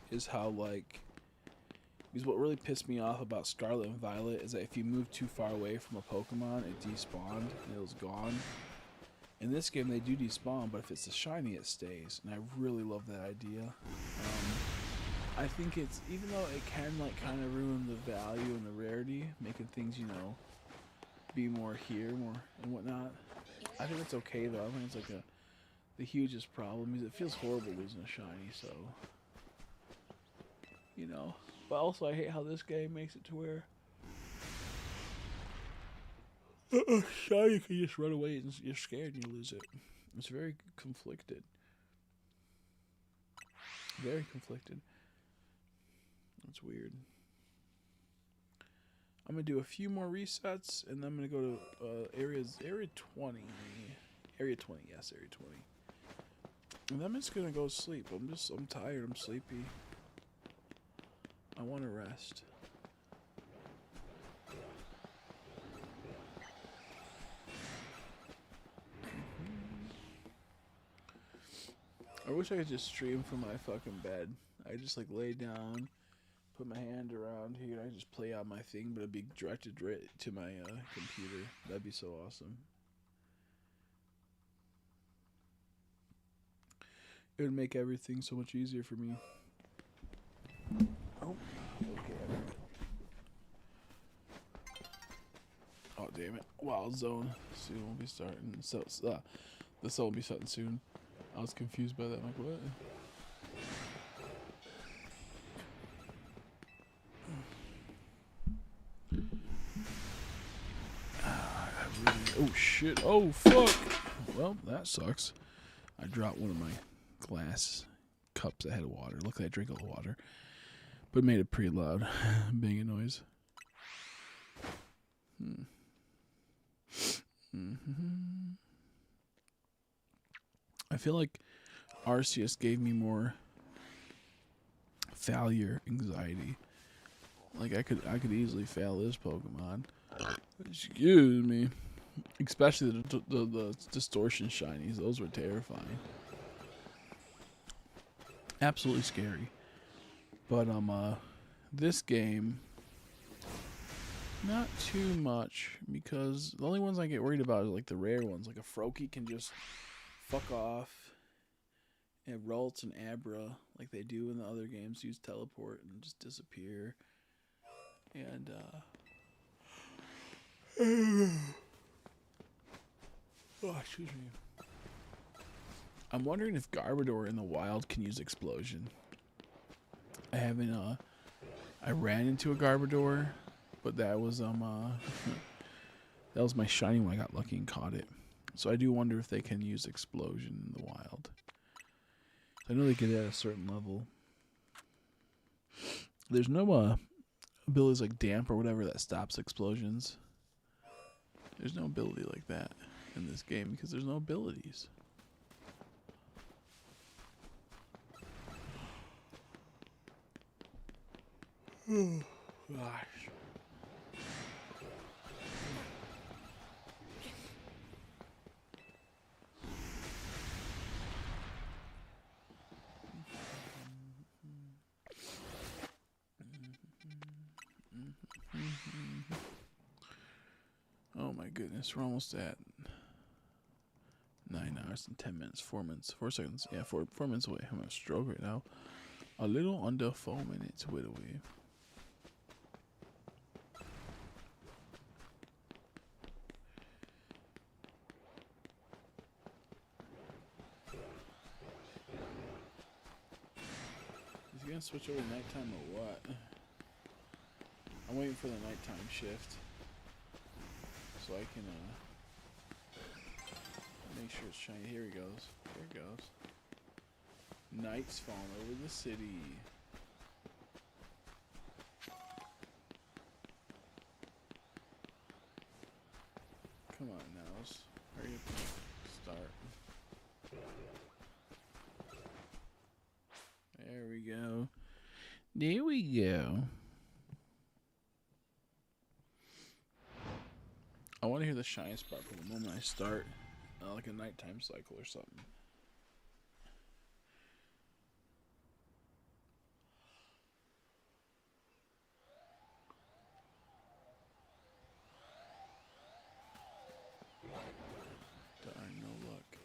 is how like, because what really pissed me off about Scarlet and Violet is that if you move too far away from a Pokemon, it despawned and it was gone. In this game, they do despawn, but if it's a shiny, it stays, and I really love that idea. I think it's, even though it can like kind of ruin the value and the rarity, making things, you know, be more here, more and whatnot. I think it's okay though. I think it's like the hugest problem is it feels horrible losing a shiny, so you know. But also, I hate how this game makes it to where shiny can just run away and you're scared and you lose it. It's very conflicted. Very conflicted. That's weird. I'm gonna do a few more resets and then I'm gonna go to area 20. Area 20, yes, area 20. And then I'm just gonna go sleep. I'm tired, I'm sleepy. I wanna rest. I wish I could just stream from my fucking bed. I just like lay down, put my hand around here, I just play out my thing, but it'd be directed right to my computer. That'd be so awesome. It would make everything so much easier for me. Oh, okay. Oh, damn it. Wild Zone. Soon we'll be starting. So, this will be starting soon. I was confused by that. I'm like, what? Oh, shit. Oh, fuck. Well, that sucks. I dropped one of my glass cups that had water. Looked like I drank all the water. But it made a pretty loud banging noise. I feel like Arceus gave me more failure anxiety. Like I could easily fail this Pokemon. Excuse me. Especially the distortion shinies. Those were terrifying. Absolutely scary. But this game, not too much, because the only ones I get worried about are like the rare ones. Like a Froakie can just fuck off and Ralts and Abra like they do in the other games, use teleport and just disappear. And oh, excuse me. I'm wondering if Garbodor in the wild can use Explosion. I haven't I ran into a Garbodor, but that was that was my shiny when I got lucky and caught it. So I do wonder if they can use Explosion in the wild. I know they get it at a certain level. There's no abilities like Damp or whatever that stops explosions. There's no ability like that in this game because there's no abilities. Gosh. Oh my goodness, we're almost at 9 hours and 10 minutes, 4 minutes, 4 seconds. Yeah, 4 minutes away. I'm gonna stroke right now. A little under 4 minutes away. Is he gonna switch over to nighttime or what? I'm waiting for the nighttime shift so I can Make sure it's shiny. Here he goes. Here it goes. Night's falling over the city. Come on now. Hurry up and start. There we go. There we go. I want to hear the shine spark from the moment I start. Like a nighttime cycle or something. Darn, no luck.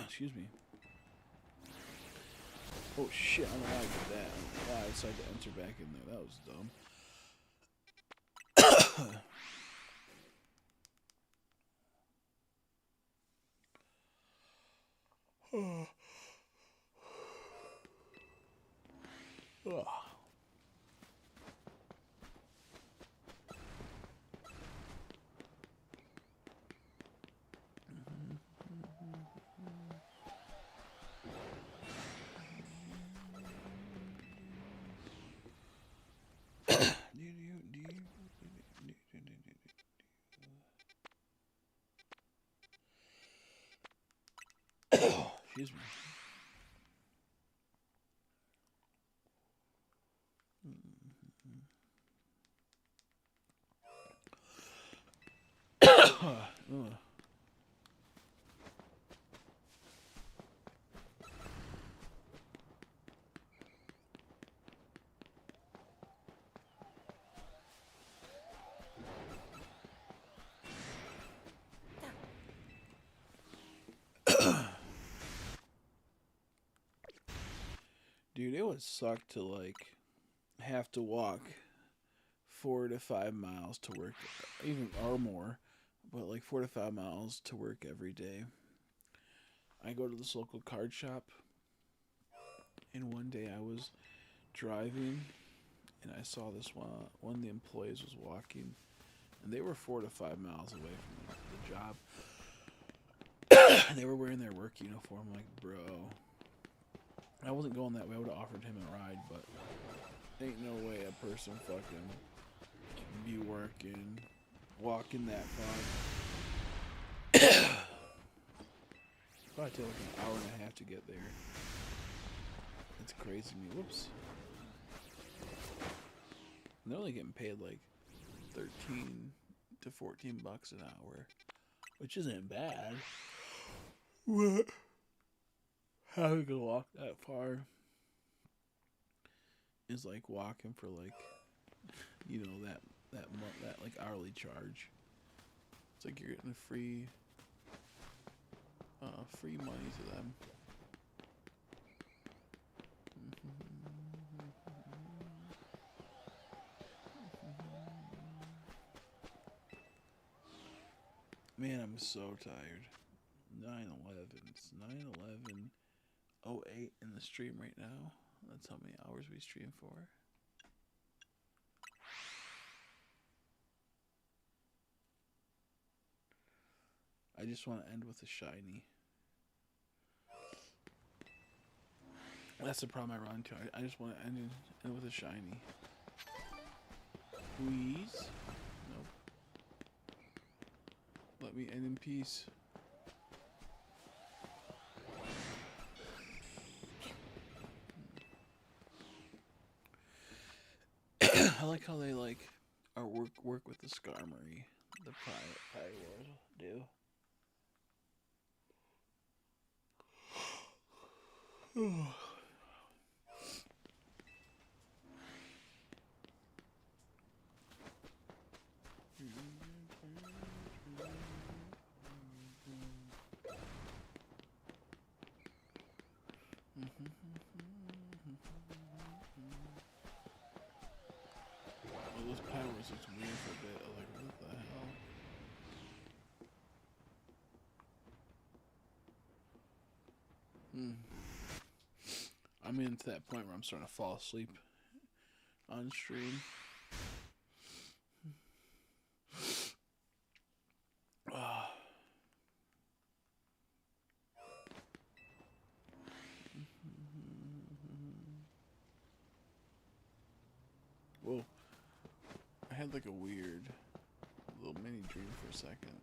Excuse me. Oh shit, I don't know why I did that. I don't know why I decided to enter back in there. That was dumb. Ugh. Excuse me. Ugh. Dude, it would suck to like have to walk 4 to 5 miles to work, even or more, but like 4 to 5 miles to work every day. I go to this local card shop, and one day I was driving, and I saw this one of the employees was walking, and they were 4 to 5 miles away from the job. And they were wearing their work uniform. I'm like, bro, I wasn't going that way. I would have offered him a ride, but ain't no way a person fucking be walking that far. Probably take like an hour and a half to get there. It's crazy to me. Whoops. And they're only getting paid like 13 to 14 bucks an hour, which isn't bad. What? How we could walk that far is like walking for like, you know, that like hourly charge. It's like you're getting free money to them. Man, I'm so tired. 9/11. It's 9/11:08 in the stream right now. That's how many hours we stream for. I just want to end with a shiny. That's the problem I run into. I just want to end with a shiny. Please? Nope. Let me end in peace. I like how they like are work with the Skarmory, the Pie Wars do. Oh, those powers looked weird for a bit. I was like, what the hell? I'm into that point where I'm starting to fall asleep on stream. Whoa. I had like a weird little mini dream for a second.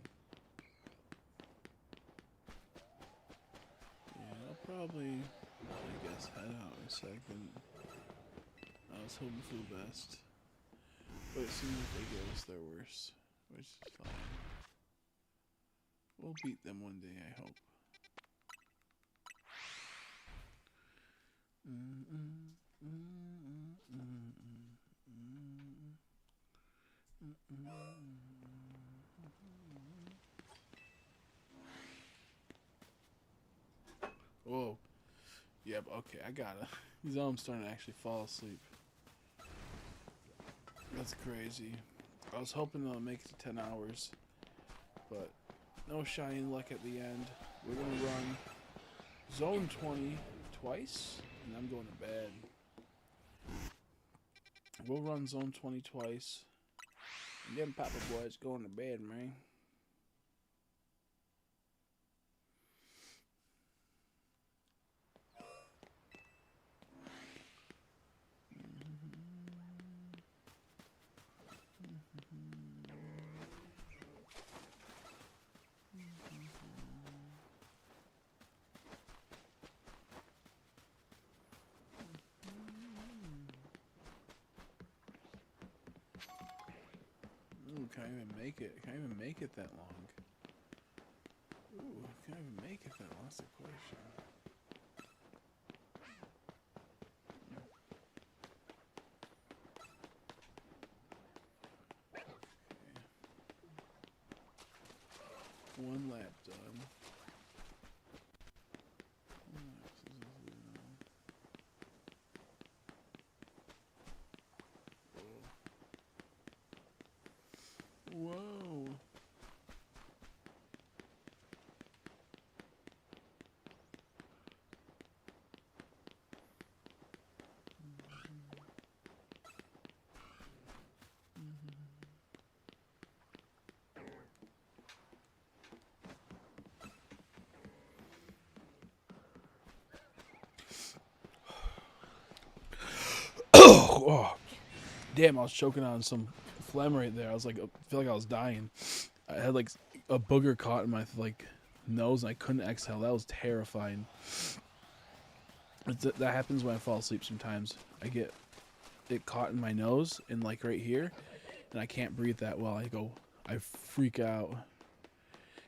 Yeah, I'll probably, I guess, head out in a second. I was hoping for the best. But it seems like they gave us their worst, which is fine. We'll beat them one day, I hope. Whoa. Yep, okay, I got it. Now I'm starting to actually fall asleep. That's crazy. I was hoping to make it to 10 hours, but no shining luck at the end. We're going to run Zone 20 twice, and I'm going to bed. We'll run Zone 20 twice, and then Papa Boy's going to bed, man. Ooh, can I even make it? Can I even make it that long? Ooh, can I even make it that long? That's the question. Okay. One lap done. Whoa. Oh, damn, I was choking on some phlegm right there. I was like, I feel like I was dying. I had like a booger caught in my like nose and I couldn't exhale. That was terrifying. That happens when I fall asleep sometimes. I get it caught in my nose and like right here, and I can't breathe that well. I freak out.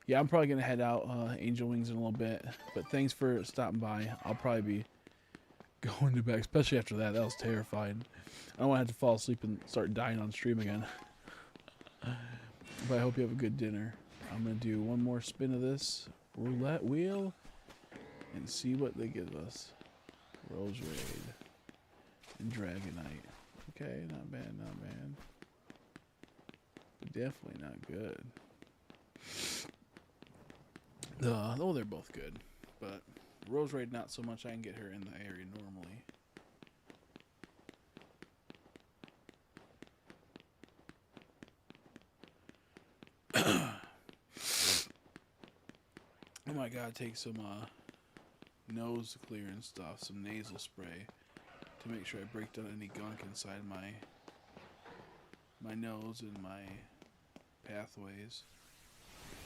Yeah, I'm probably gonna head out Angel Wings in a little bit, but thanks for stopping by. I'll probably be going to bed, especially after that. That was terrifying. I don't want to have to fall asleep and start dying on stream again. But I hope you have a good dinner. I'm gonna do one more spin of this roulette wheel and see what they give us. Rose Raid and Dragonite. Okay, not bad, not bad. But definitely not good. Oh, they're both good. But Rose Raid not so much. I can get her in the area normally. Oh my god, take some nose clearing stuff, some nasal spray to make sure I break down any gunk inside my nose and my pathways.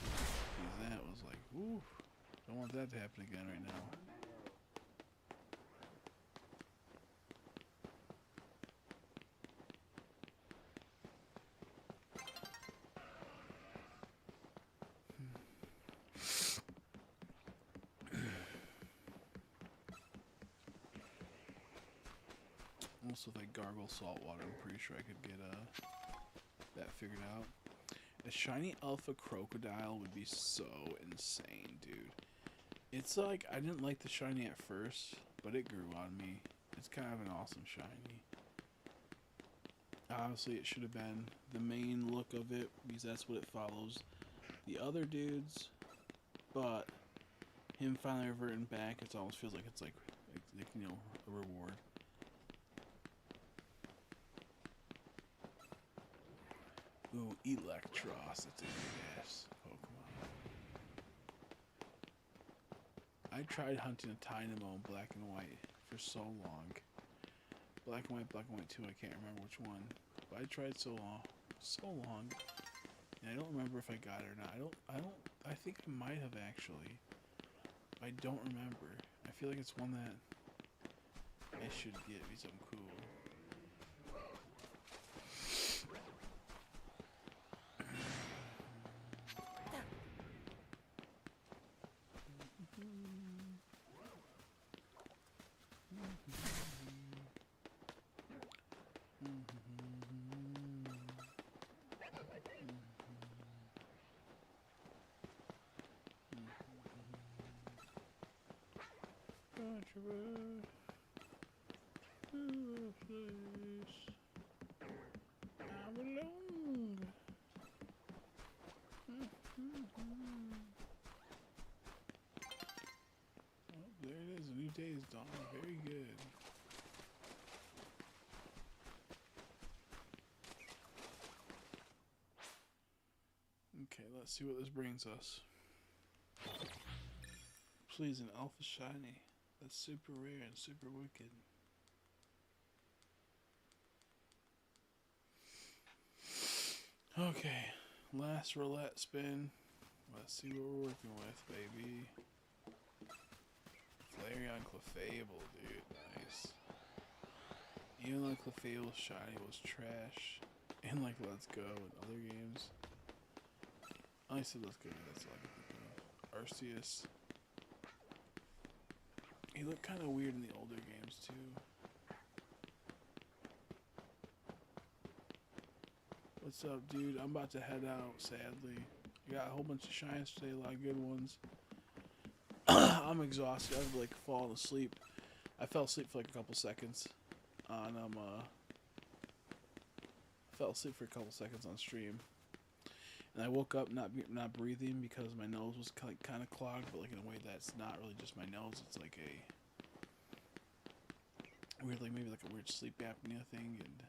Because that was like, whoo, don't want that to happen again right now. almost with like gargle salt water. I'm pretty sure I could get that figured out. A shiny alpha crocodile would be so insane, dude. It's like, I didn't like the shiny at first, but it grew on me. It's kind of an awesome shiny. Obviously, it should have been the main look of it, because that's what it follows the other dudes, but him finally reverting back, it almost feels like it's like you know, a reward. Ooh, Electros, that's a good ass Pokemon. I tried hunting a Tynamo in black and white for so long. Black and white 2, I can't remember which one. But I tried so long. And I don't remember if I got it or not. I think I might have actually. I don't remember. I feel like it's one that I should get because I'm cool. I belong. Oh, there it is. A new day is dawning. Very good. Okay, let's see what this brings us. Please, an alpha shiny. That's super rare and super wicked. Okay, last roulette spin. Let's see what we're working with, baby. Flareon Clefable, dude, nice. Even though Clefable's shiny was trash, and like Let's Go and other games. I said Let's Go, that's all I can think of. Arceus. He looked kind of weird in the older games too. What's up, dude? I'm about to head out, sadly. I got a whole bunch of shines today, a lot of good ones. I'm exhausted. I've like fallen asleep. I fell asleep for like a couple seconds on fell asleep for a couple seconds on stream, and I woke up not breathing because my nose was kind of clogged, but like in a way that's not really just my nose. It's like a weird, like maybe like a weird sleep apnea thing, and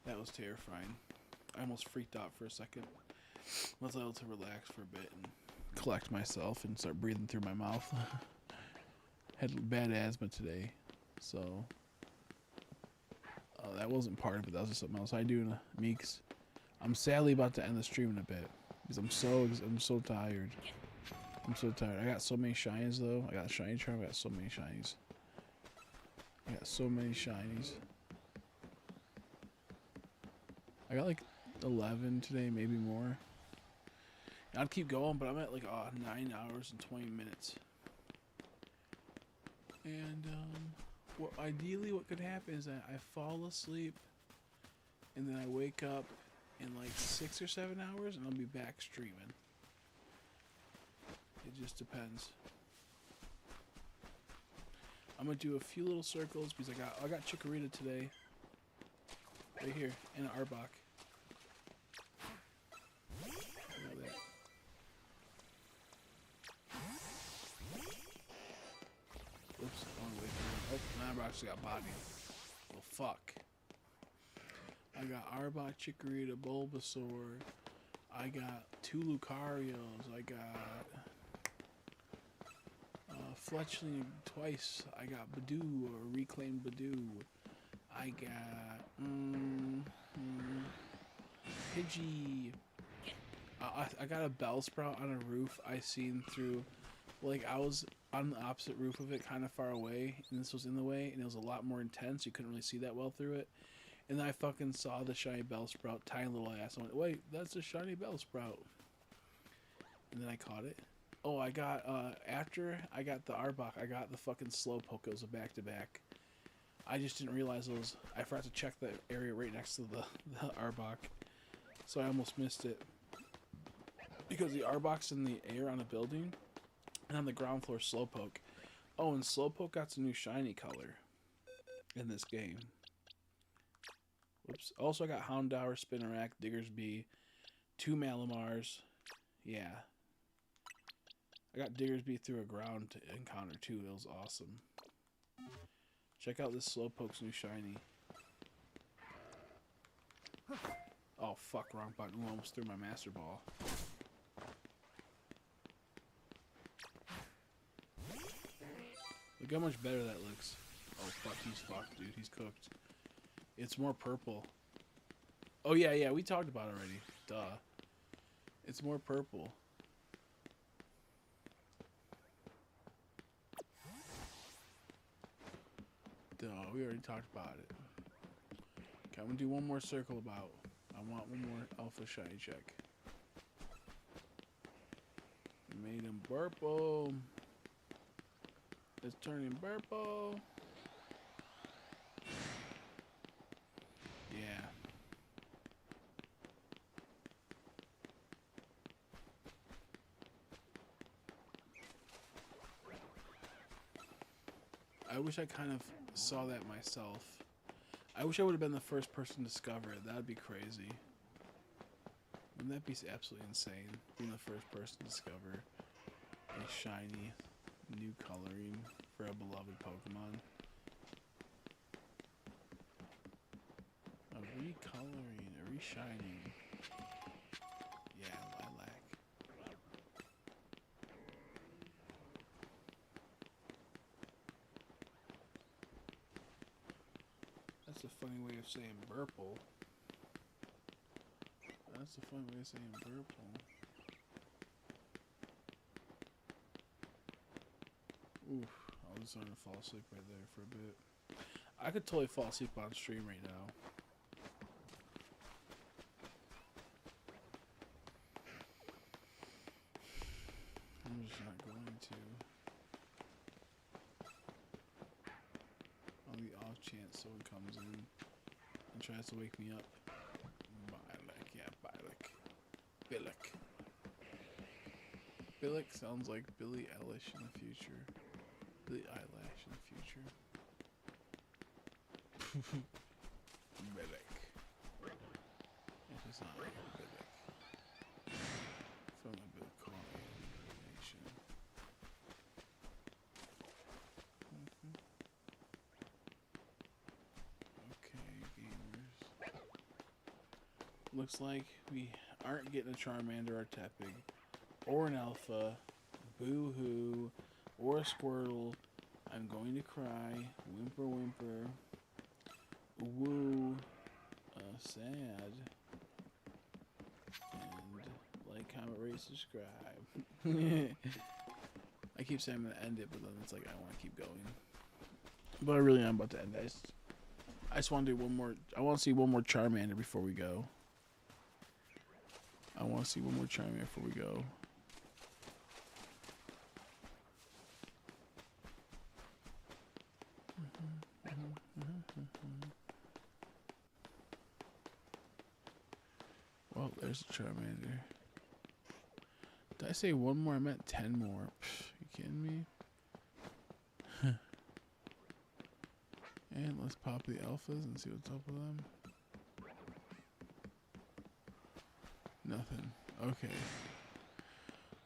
that was terrifying. I almost freaked out for a second. I was able to relax for a bit and collect myself and start breathing through my mouth. Had bad asthma today, so that wasn't part of it. That was just something else I do in a Meeks. I'm sadly about to end the stream in a bit because I'm so tired. I'm so tired. I got so many shinies though. I got a shiny charm. I got so many shinies. I got like 11 today, maybe more. I'd keep going, but I'm at like 9 hours and 20 minutes. And ideally what could happen is that I fall asleep and then I wake up in like 6 or 7 hours and I'll be back streaming. It just depends. I'm gonna do a few little circles because I got Chikorita today. Right here, and an Arbok. Oops, I want to wait for him. Oh, Arbok's got body. Well, fuck. I got Arbok, Chikorita, Bulbasaur. I got 2 Lucarios. I got Fletchling twice. I got Badoo, or Reclaimed Badoo. I got Pidgey. I got a Bellsprout on a roof I seen through. Like, I was on the opposite roof of it, kind of far away, and this was in the way, and it was a lot more intense. You couldn't really see that well through it. And then I fucking saw the shiny Bellsprout, tiny little ass. I went, wait, that's a shiny Bellsprout. And then I caught it. Oh, I got, after I got the Arbok, I got the fucking Slowpoke. It was a back-to-back. I just didn't realize it was. I forgot to check the area right next to the Arbok, so I almost missed it. Because the Arbok's in the air on a building, and on the ground floor Slowpoke. Oh, and Slowpoke got some new shiny color in this game. Whoops. Also, I got Houndour, Spinnerack, Diggersby, 2 Malamars. Yeah. I got Diggersby through a ground encounter too. It was awesome. Check out this Slowpoke's new shiny. Oh, fuck. Wrong button. Ooh, almost threw my Master Ball. Look how much better that looks. Oh, fuck. He's fucked, dude. He's cooked. It's more purple. Oh, yeah. We talked about it already. Duh. It's more purple. Duh. We already talked about it. Okay, I'm going to do one more circle about. I want one more alpha shiny check. Made him purple. It's turning purple. Yeah. I wish I kind of saw that myself. I wish I would have been the first person to discover it. That would be crazy. Wouldn't that be absolutely insane? Being the first person to discover a shiny new coloring for a beloved Pokemon. A recoloring, a reshining. Yeah, Lilac. That's a funny way of saying purple. That's a funny way of saying purple. Oof, I was starting to fall asleep right there for a bit. I could totally fall asleep on stream right now. I'm just not going to. On the off chance someone comes in and tries to wake me up. Bilek, yeah, Bilek. Bilek. Bilek sounds like Billie Eilish in the future. Billie Eyelash in the future. Bilek. If it's not like Bilek. From the Bilkonian nation. Okay, gamers. Looks like we aren't getting a Charmander or Tepig, or an Alpha, Boo-hoo, or a Squirtle. I'm going to cry. Whimper, whimper. Woo. Sad. And like, comment, rate, subscribe. I keep saying I'm going to end it, but then it's like I want to keep going. But I really am about to end it. I just want to do one more. I want to see one more Charmander before we go. I want to see one more Charmander before we go. Well, there's a Charmander. Did I say one more? I meant 10 more. Pff, you kidding me? And let's pop the alphas and see what's up with them. Nothing. Okay.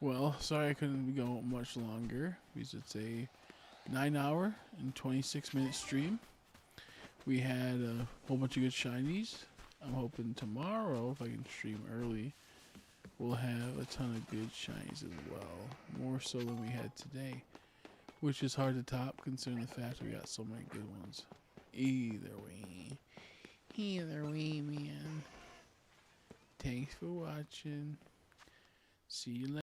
Well, sorry I couldn't go much longer because it's a 9-hour and 26-minute stream. We had a whole bunch of good shinies. I'm hoping tomorrow, if I can stream early, we'll have a ton of good shinies as well. More so than we had today. Which is hard to top considering the fact we got so many good ones. Either way, man. Thanks for watching. See you later.